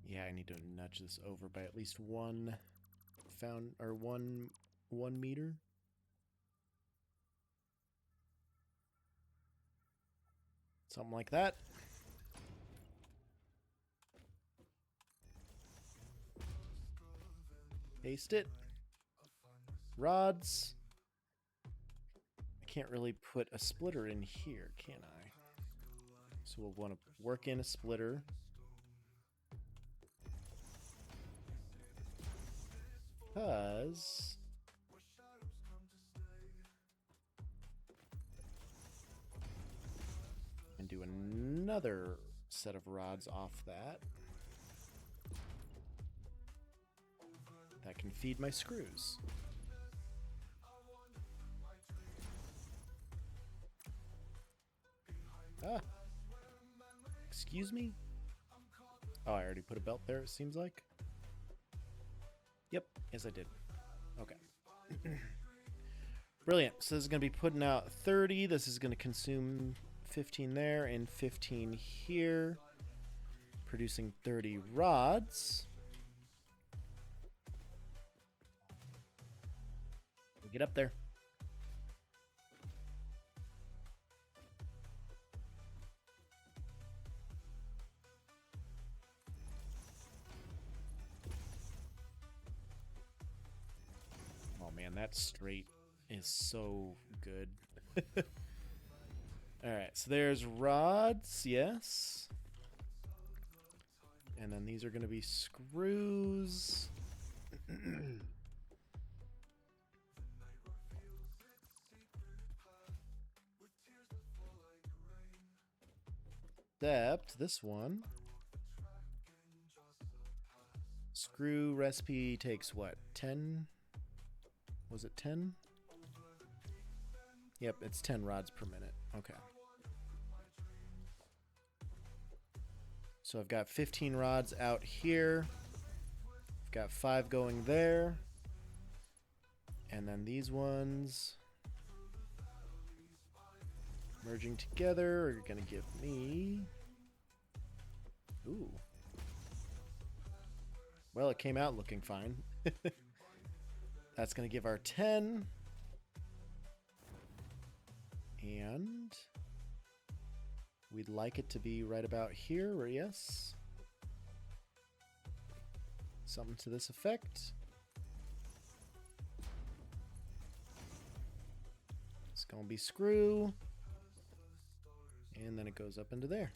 Yeah, I need to nudge this over by at least 1 meter. Something like that. Paste it. Rods. I can't really put a splitter in here, can I? So we'll want to work in a splitter. because and do another set of rods off that. That can feed my screws. Ah. Excuse me? Oh, I already put a belt there, it seems like. Yep, yes I did. Okay. Brilliant. So this is going to be putting out 30. This is going to consume 15 there and 15 here. Producing 30 rods. We'll get up there. Oh man, that straight is so good. Alright, so there's rods, yes. And then these are going to be screws. Except this one. Screw recipe takes what? 10? Was it 10? Yep, it's 10 rods per minute. Okay. So I've got 15 rods out here. I've got 5 going there. And then these ones merging together are going to give me... Ooh. Well, it came out looking fine. That's going to give our 10. And we'd like it to be right about here, or yes. Something to this effect. It's going to be screw. And then it goes up into there.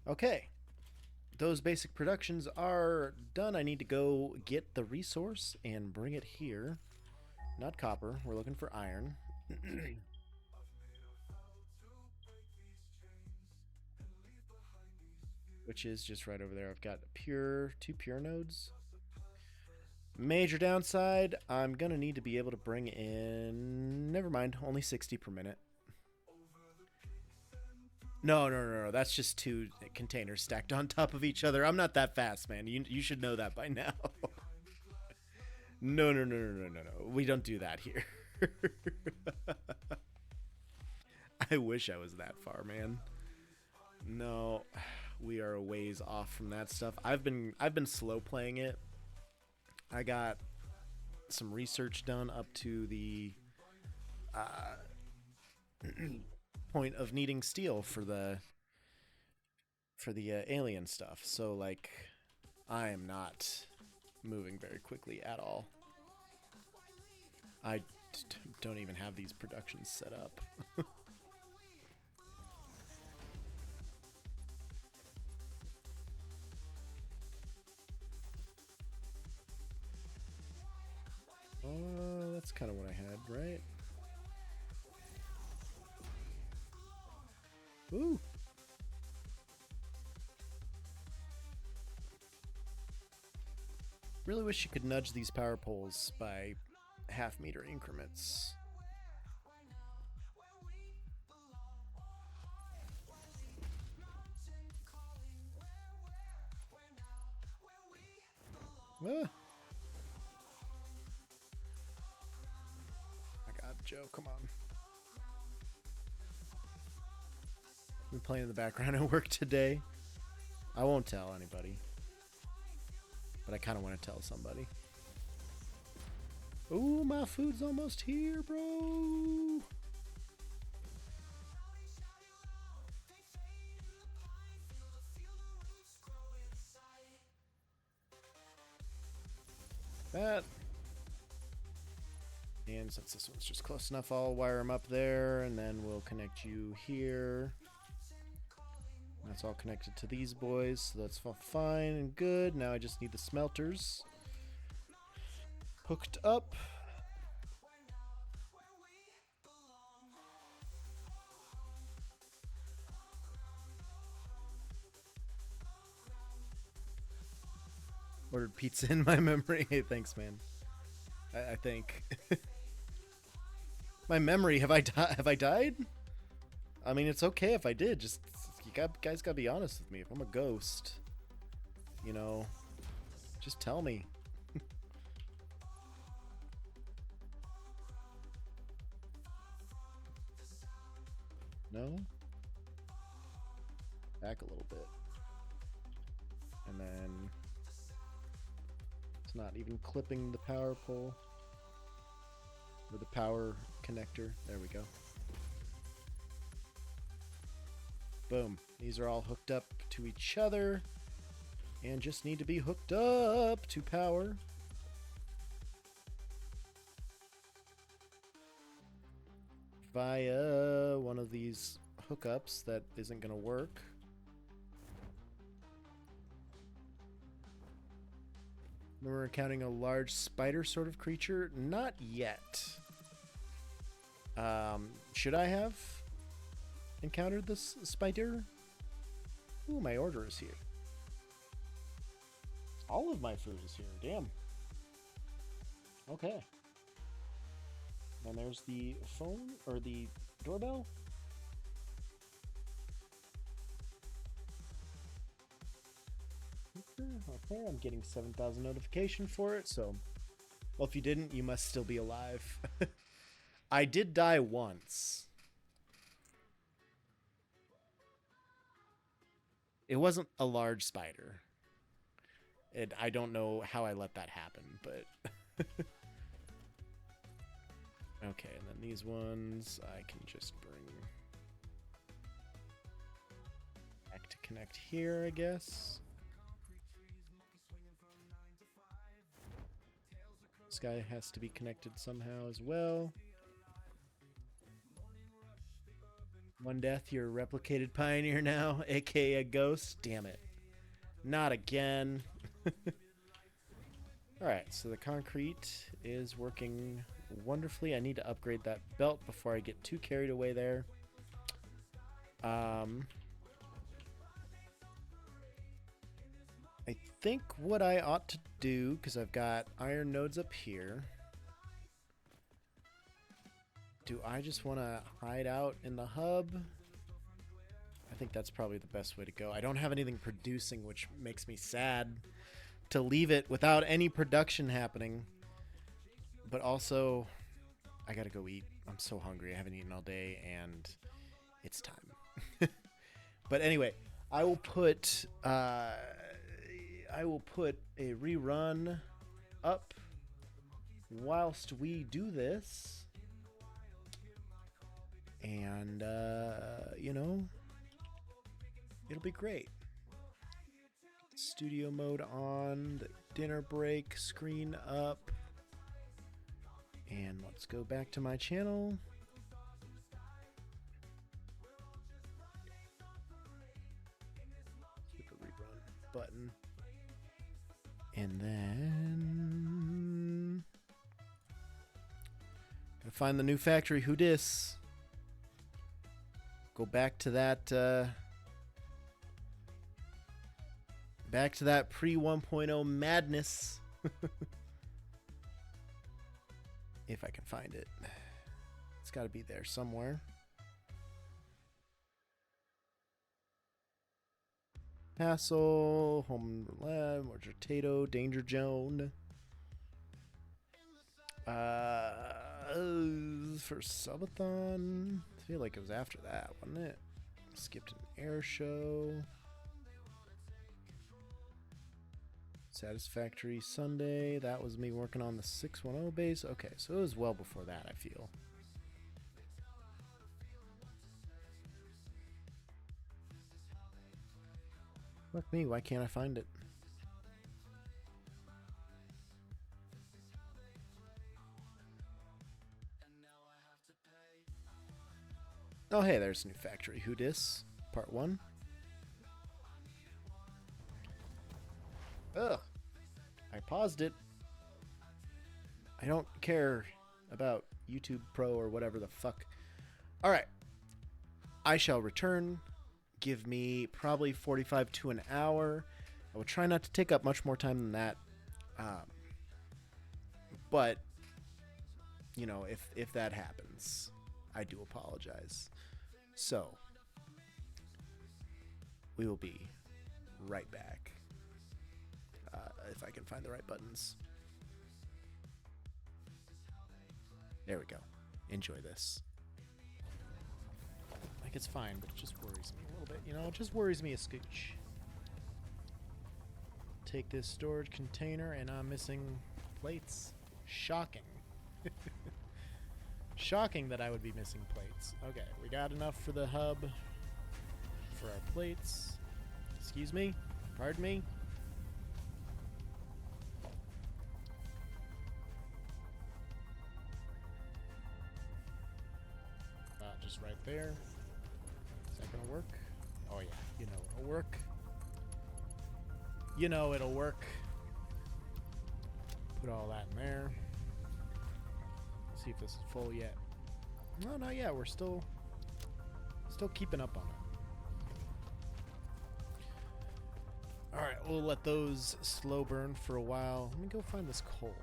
Okay. Those basic productions are done. I need to go get the resource and bring it here. Not copper. We're looking for iron. Which is just right over there. I've got two pure nodes. Major downside, I'm going to need to be able to bring in... Never mind, only 60 per minute. No. That's just 2 containers stacked on top of each other. I'm not that fast, man. You should know that by now. No. We don't do that here. I wish I was that far, man. No, we are a ways off from that stuff. I've been slow playing it. I got some research done up to the point of needing steel for the alien stuff. So like, I am not moving very quickly at all. I don't even have these productions set up. That's kind of what I had, right? Ooh. Really wish you could nudge these power poles by half-meter increments. Ah. My God, Joe, come on. Been playing in the background at work today. I won't tell anybody, but I kind of want to tell somebody. Ooh, my food's almost here, bro. That. And since this one's just close enough, I'll wire them up there, and then we'll connect you here. That's all connected to these boys, so that's all fine and good. Now I just need the smelters. hooked up. Ordered pizza in my memory. Hey, thanks, man. I think. My memory. Have I died? I mean, it's okay if I did. Just guys gotta be honest with me. If I'm a ghost, you know, just tell me. No? Back a little bit. And then it's not even clipping the power pole or the power connector. There we go. Boom. These are all hooked up to each other and just need to be hooked up to power. Via one of these hookups that isn't going to work. We're encountering a large spider sort of creature. Not yet. Should I have encountered this spider? Ooh, my order is here. All of my food is here. Damn. Okay. And there's the phone or the doorbell. Okay, I'm getting 7,000 notification for it, so... Well, if you didn't, you must still be alive. I did die once. It wasn't a large spider. I don't know how I let that happen, but... Okay, and then these ones I can just bring back to connect here, I guess. This guy has to be connected somehow as well. One death, you're a replicated pioneer now, aka a ghost. Damn it. Not again. Alright, so the concrete is working wonderfully. I need to upgrade that belt before I get too carried away there. I think what I ought to do, because I've got iron nodes up here, do I just want to hide out in the hub? I think that's probably the best way to go. I don't have anything producing, which makes me sad to leave it without any production happening. But also, I gotta go eat. I'm so hungry. I haven't eaten all day, and it's time. But anyway, I will put a rerun up whilst we do this, and you know, it'll be great. Studio mode on, the dinner break screen up. And let's go back to my channel. Hit the rerun button. And then... gotta find the new factory. Who dis? Go back to that... back to that pre 1.0 madness. If I can find it. It's got to be there somewhere. Castle, Home Lab, Orchard Tato, Danger Zone. For Subathon. I feel like it was after that, wasn't it? Skipped an air show. Satisfactory Sunday. That was me working on the 610 base. Okay, so it was well before that, I feel. Fuck me, why can't I find it? Oh hey, there's a new factory. Who dis? Part 1. Ugh. I paused it. I don't care about YouTube Pro or whatever the fuck. All right. I shall return. Give me probably 45 to an hour. I will try not to take up much more time than that. But, you know, if that happens, I do apologize. So, we will be right back. If I can find the right buttons. There we go. Enjoy this. Like, it's fine, but it just worries me a little bit. You know, it just worries me a scooch. Take this storage container, and I'm missing plates. Shocking. Shocking that I would be missing plates. Okay, we got enough for the hub. For our plates. Excuse me. Pardon me. Just right there. Is that gonna work? Oh yeah, you know it'll work. You know it'll work. Put all that in there. See if this is full yet. No, not yet. We're still keeping up on it. Alright, we'll let those slow burn for a while. Let me go find this coal.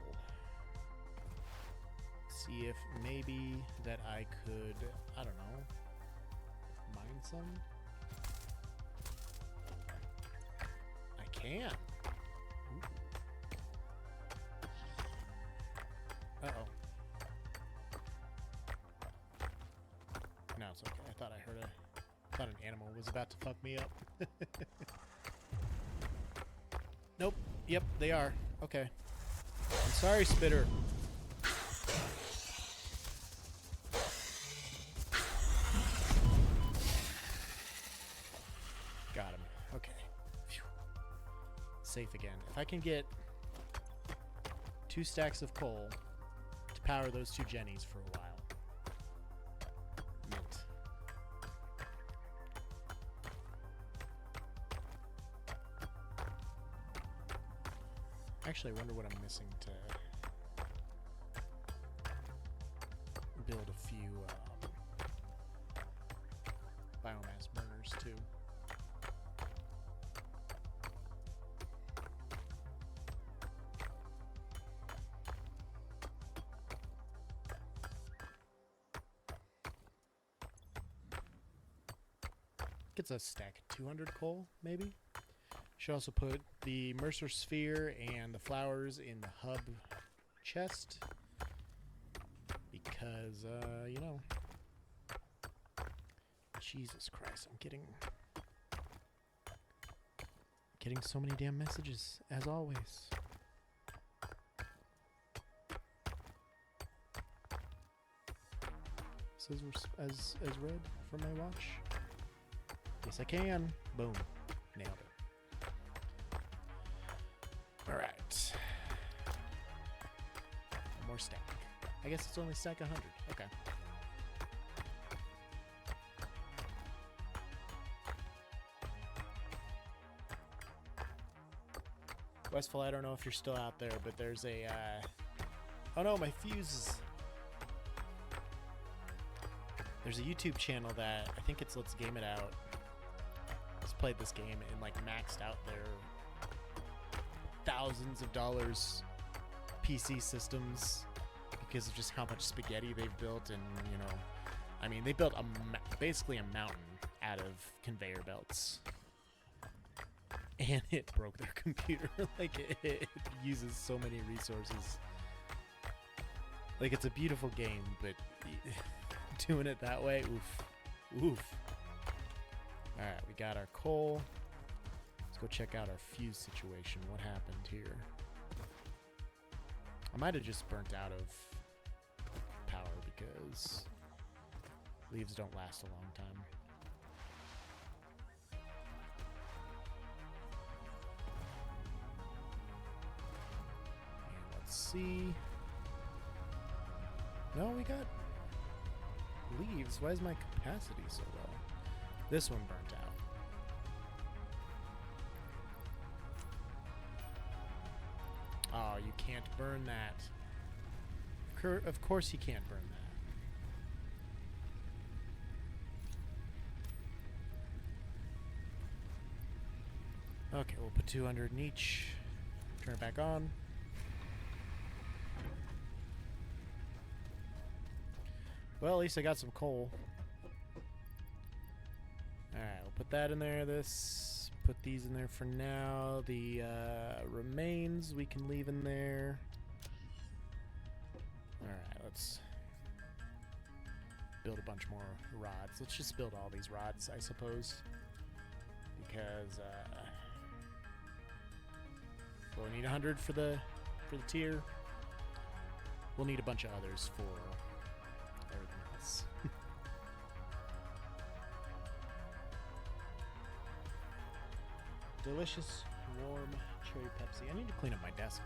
See if maybe that I could, I don't know, mine some? I can. Ooh. Uh-oh. No, it's okay. I thought I thought an animal was about to fuck me up. Nope. Yep, they are. Okay. I'm sorry, Spitter. Got him. Okay. Phew. Safe again. If I can get 2 stacks of coal to power those 2 jennies for a while. Mint. Actually, I wonder what I'm missing to build a few biomass burners too. Gets a stack of 200 coal, maybe. Should also put the Mercer sphere and the flowers in the hub chest because, you know, Jesus Christ, I'm getting so many damn messages as always. Says we're as red from my watch. Yes, I can. Boom, nailed it. Alright. One more stack. I guess it's only stack 100. Okay. Westfall, I don't know if you're still out there, but there's a, oh no, my fuse is... There's a YouTube channel that, I think it's Let's Game It Out. Has played this game and, like, maxed out their thousands of dollars PC systems because of just how much spaghetti they've built. And, you know, I mean, they built basically a mountain out of conveyor belts, and it broke their computer. Like, it uses so many resources. Like, it's a beautiful game, but doing it that way, oof. Alright, we got our coal. Go check out our fuse situation. What happened here? I might have just burnt out of power because leaves don't last a long time. And let's see. No, we got leaves. Why is my capacity so low? This one burnt out. Oh, you can't burn that. Of course you can't burn that. Okay, we'll put 200 in each. Turn it back on. Well, at least I got some coal. Alright, we'll put that in there. Put these in there for now. The remains we can leave in there. Alright, let's build a bunch more rods. Let's just build all these rods, I suppose. Because, we'll need 100 for the tier. We'll need a bunch of others for everything else. Delicious, warm cherry Pepsi. I need to clean up my desk.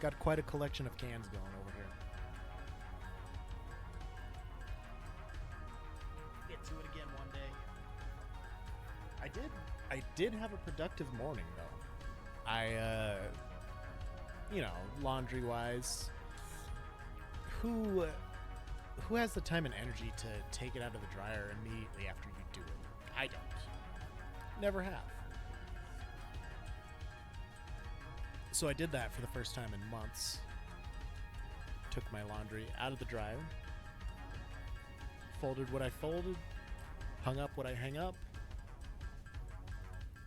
Got quite a collection of cans going over here. Get to it again one day. I did have a productive morning though. I you know, laundry-wise, who has the time and energy to take it out of the dryer immediately after you do it? I don't. Never have. So I did that for the first time in months. Took my laundry out of the dryer, folded what I folded, hung up what I hang up.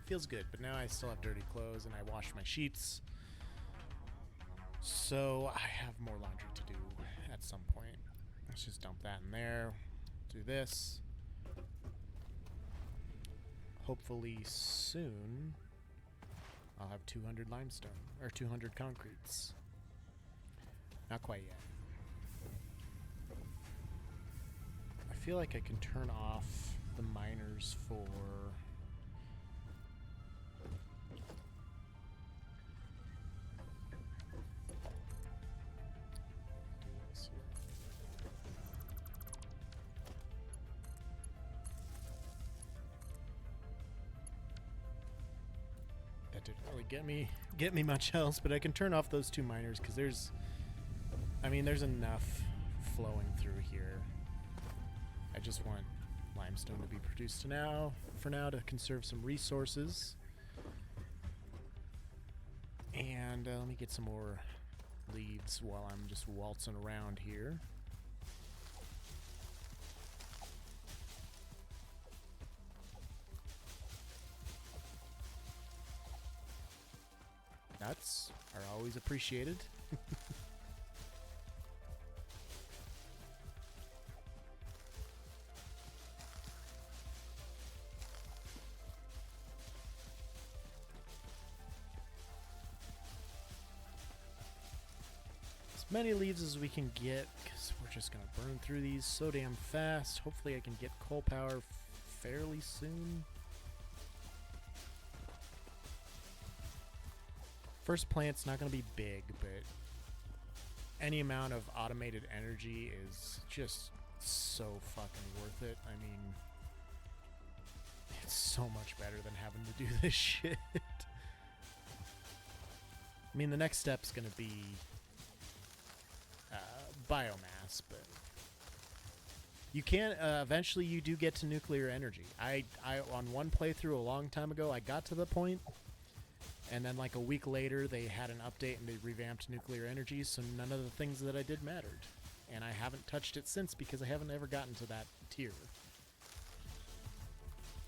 Feels good, but now I still have dirty clothes and I washed my sheets. So I have more laundry to do at some point. Let's just dump that in there. Do this. Hopefully soon I'll have 200 limestone, or 200 concretes. Not quite yet. I feel like I can turn off the miners for... That didn't really get me much else, but I can turn off those two miners because there's enough flowing through here. I just want limestone to be produced for now to conserve some resources. And let me get some more leaves while I'm just waltzing around here. Nuts are always appreciated. As many leaves as we can get, because we're just going to burn through these so damn fast. Hopefully I can get coal power fairly soon. First plant's not going to be big, but any amount of automated energy is just so fucking worth it. I mean, it's so much better than having to do this shit. I mean, the next step's going to be biomass, but you can eventually you do get to nuclear energy. I on one playthrough a long time ago, I got to the point. And then like a week later, they had an update and they revamped nuclear energy, so none of the things that I did mattered. And I haven't touched it since because I haven't ever gotten to that tier.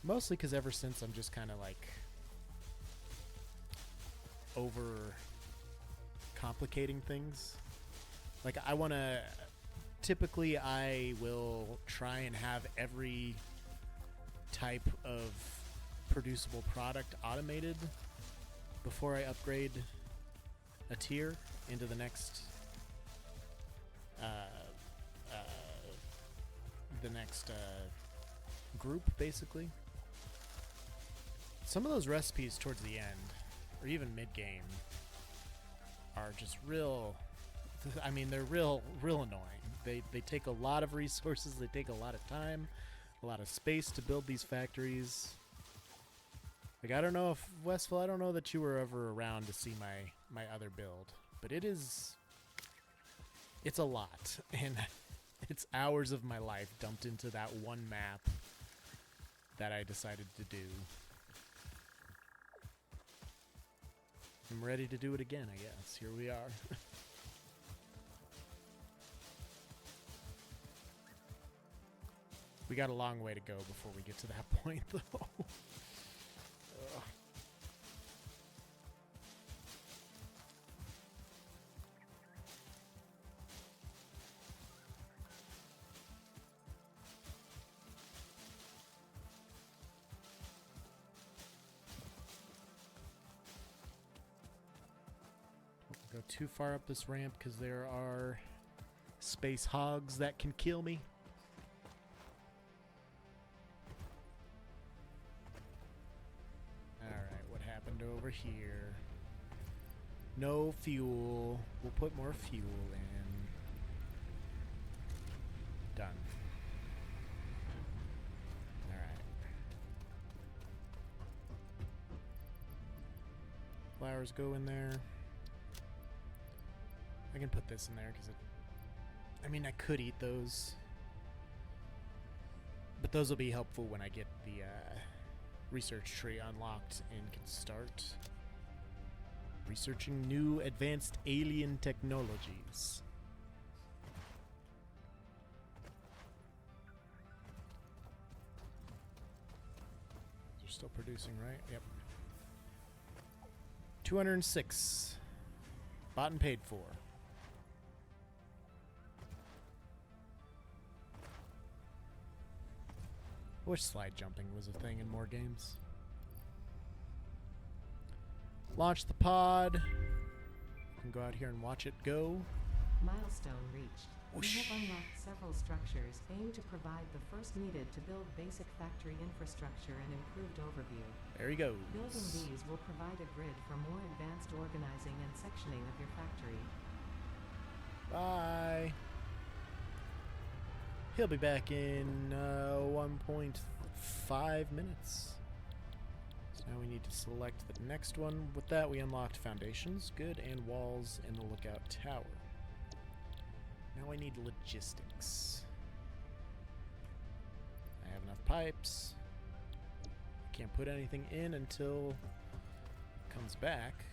Mostly because ever since I'm just kind of like over complicating things. Like I want to, typically I will try and have every type of producible product automated before I upgrade a tier into the next group, basically. Some of those recipes towards the end, or even mid-game, are just real... I mean, they're real annoying. They take a lot of resources, they take a lot of time, a lot of space to build these factories. Like, I don't know if, Westville, I don't know that you were ever around to see my other build, but it is It's a lot, and it's hours of my life dumped into that one map that I decided to do. I'm ready to do it again, I guess. Here we are. We got a long way to go before we get to that point, though. Ugh. Don't go too far up this ramp because there are space hogs that can kill me. Alright, what happened over here? No fuel. We'll put more fuel in. Done. Alright. Flowers go in there. I can put this in there because I mean, I could eat those. But those will be helpful when I get the research tree unlocked and can start researching new advanced alien technologies. They're still producing, right? Yep. 206. Bought and paid for. I wish slide jumping was a thing in more games. Launch the pod. You can go out here and watch it go. Milestone reached. Whoosh. We have unlocked several structures aimed to provide the first needed to build basic factory infrastructure and improved overview. There he goes. Building these will provide a grid for more advanced organizing and sectioning of your factory. Bye. He'll be back in 1.5 minutes. So now we need to select the next one. With that, we unlocked foundations, good, and walls in the lookout tower. Now I need logistics. I have enough pipes. Can't put anything in until it comes back.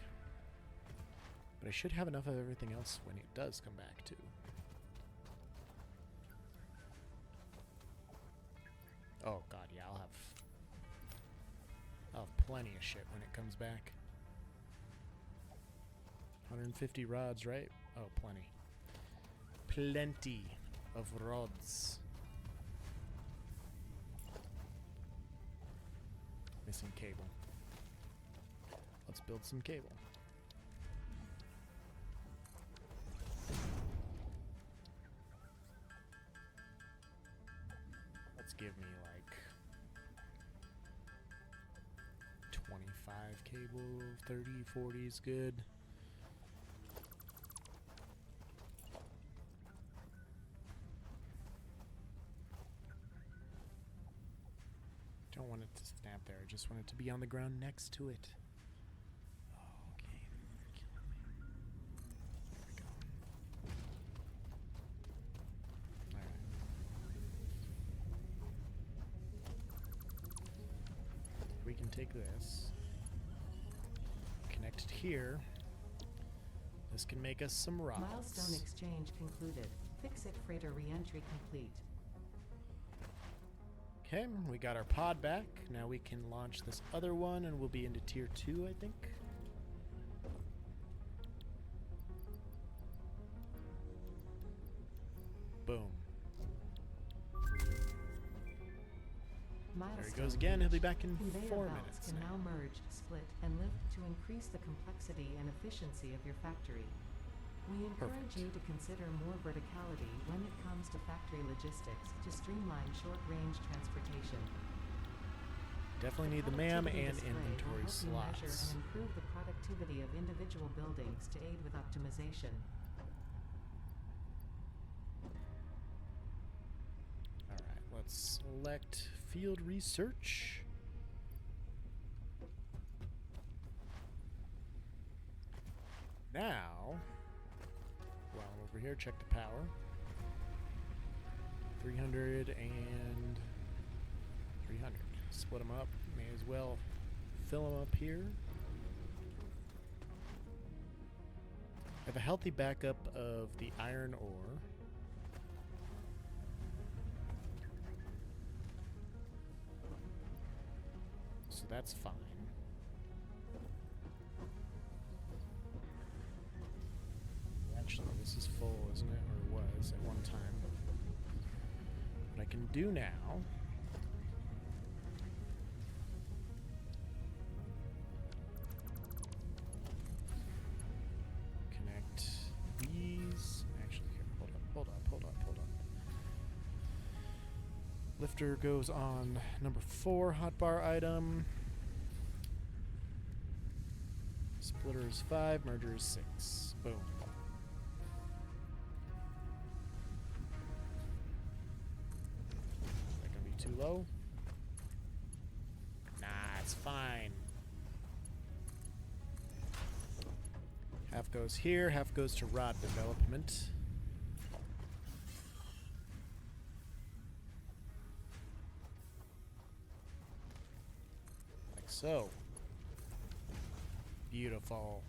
But I should have enough of everything else when it does come back, too. Oh god, yeah, I'll have plenty of shit when it comes back. 150 rods, right? Oh, plenty. Plenty of rods. Missing cable. Let's build some cable. Let's give me like 25 cable, 30, 40 is good. Don't want it to snap there, I just want it to be on the ground next to it. Okay, you're killing me. There we go. Alright. We can take this, connect it here. This can make us some rods. Milestone exchange concluded. Fix-it freighter re-entry complete. Okay, we got our pod back. Now we can launch this other one and we'll be into tier 2, I think. Boom. There he goes again. He'll be back in Conveyor 4 belts minutes. can now merge, split, and lift to increase the complexity and efficiency of your factory. We encourage Perfect. you to consider more verticality when it comes to factory logistics to streamline short-range transportation. Definitely need the MAM Productivity and display will inventory help you measure slots. and improve the productivity of individual buildings to aid with optimization. Alright, let's select field research. Now, while I'm over here, check the power. 300 and 300. Split them up. May as well fill them up here. I have a healthy backup of the iron ore. So that's fine. Actually, this is full, isn't it? Or was at one time. What I can do now connect these. Actually, here, hold up. Lifter goes on number 4 hotbar item. Splitter is 5, merger is 6. Boom. Is that gonna be too low? Nah, it's fine. Half goes here, half goes to rod development. Like so. Beautiful.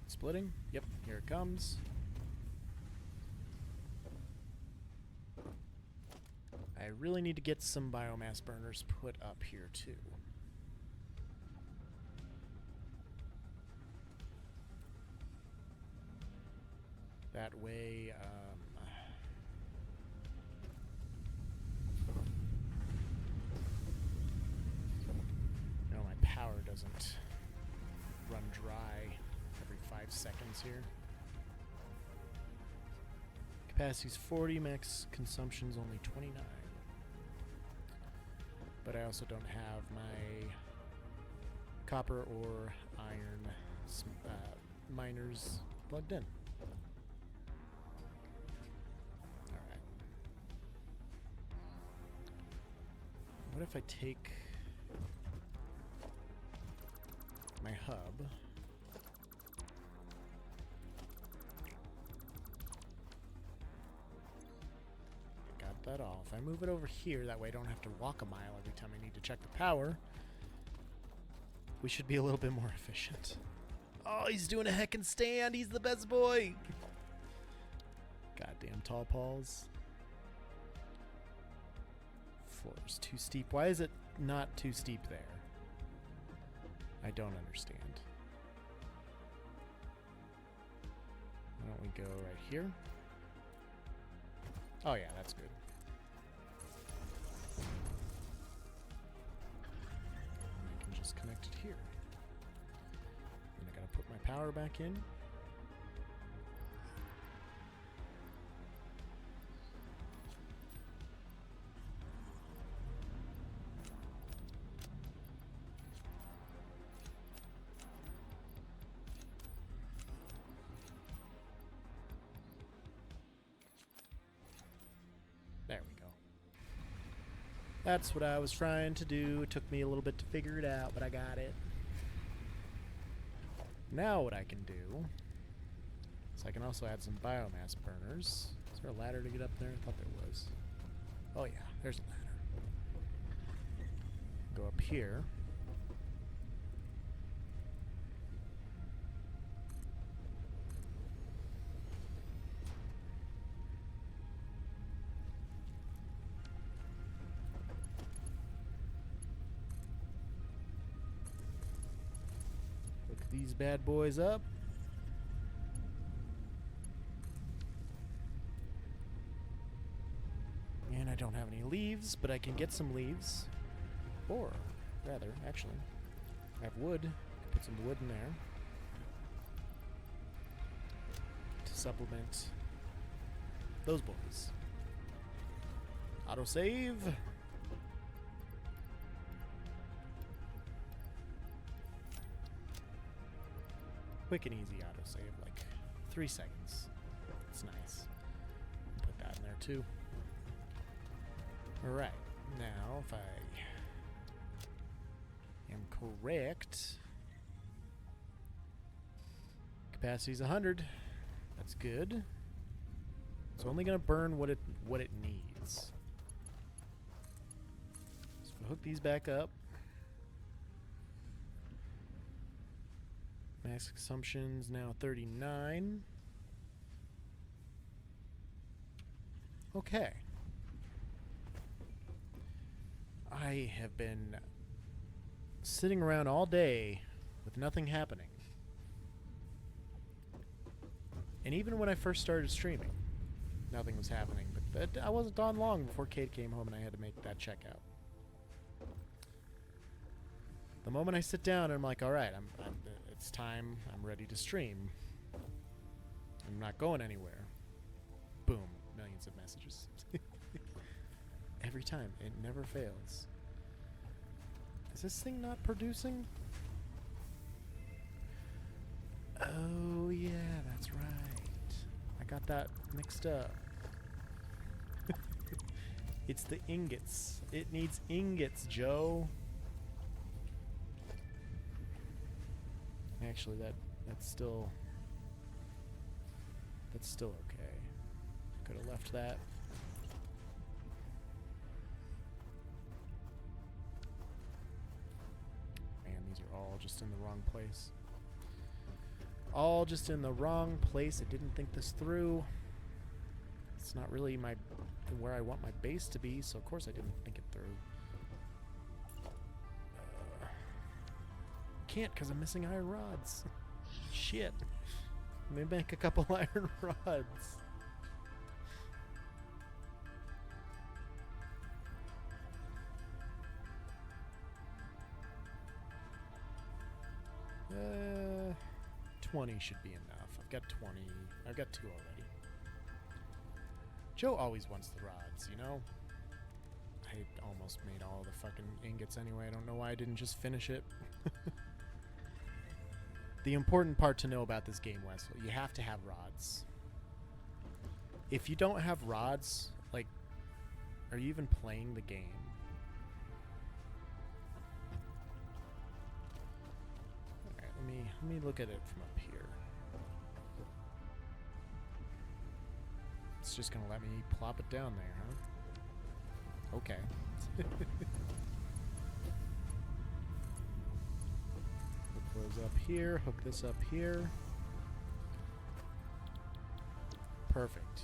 Splitting? Yep, here it comes. I really need to get some biomass burners put up here too. That way, no, my power doesn't run dry every 5 seconds here. Capacity's 40, max consumption's only 29. But I also don't have my copper or iron miners plugged in. Alright. What if I take my hub? Got that all. If I move it over here, that way I don't have to walk a mile every time I need to check the power. We should be a little bit more efficient. Oh, he's doing a heckin' stand. He's the best boy. Goddamn tall paws. Floor's too steep. Why is it not too steep there? I don't understand. Why don't we go right here? Oh yeah, that's good. And I can just connect it here. And I gotta put my power back in. There we go. That's what I was trying to do. It took me a little bit to figure it out, but I got it. Now what I can do is I can also add some biomass burners. Is there a ladder to get up there? I thought there was. Oh yeah, there's a ladder. Go up here. These bad boys up. And I don't have any leaves, but I can get some leaves. Or, rather, actually, I have wood. Put some wood in there to supplement those boys. Autosave. Quick and easy autosave, like 3 seconds. It's nice. Put that in there too. Alright, now if I... am correct. Capacity's 100. That's good. It's only gonna burn what it needs. So we'll hook these back up. Max consumption's now 39. Okay. I have been sitting around all day with nothing happening. And even when I first started streaming, nothing was happening. But I wasn't on long before Kate came home and I had to make that checkout. The moment I sit down, I'm like, all right, it's time. I'm ready to stream. I'm not going anywhere. Boom, millions of messages. Every time, it never fails. Is this thing not producing? Oh yeah, that's right. I got that mixed up. It's the ingots. It needs ingots, Joe. Actually, that's still okay. Could have left that. Man, these are all just in the wrong place. All just in the wrong place. I didn't think this through. It's not really where I want my base to be, so of course I didn't think it through. Can't because I'm missing iron rods. Shit. Let me make a couple iron rods. Uh, 20 should be enough. I've got 20. I've got 2 already. Joe always wants the rods, you know? I almost made all the fucking ingots anyway. I don't know why I didn't just finish it. The important part to know about this game, Westfield, you have to have rods. If you don't have rods, like, are you even playing the game? Alright, let me look at it from up here. It's just gonna let me plop it down there, huh? Okay. Hook those up here, hook this up here. Perfect.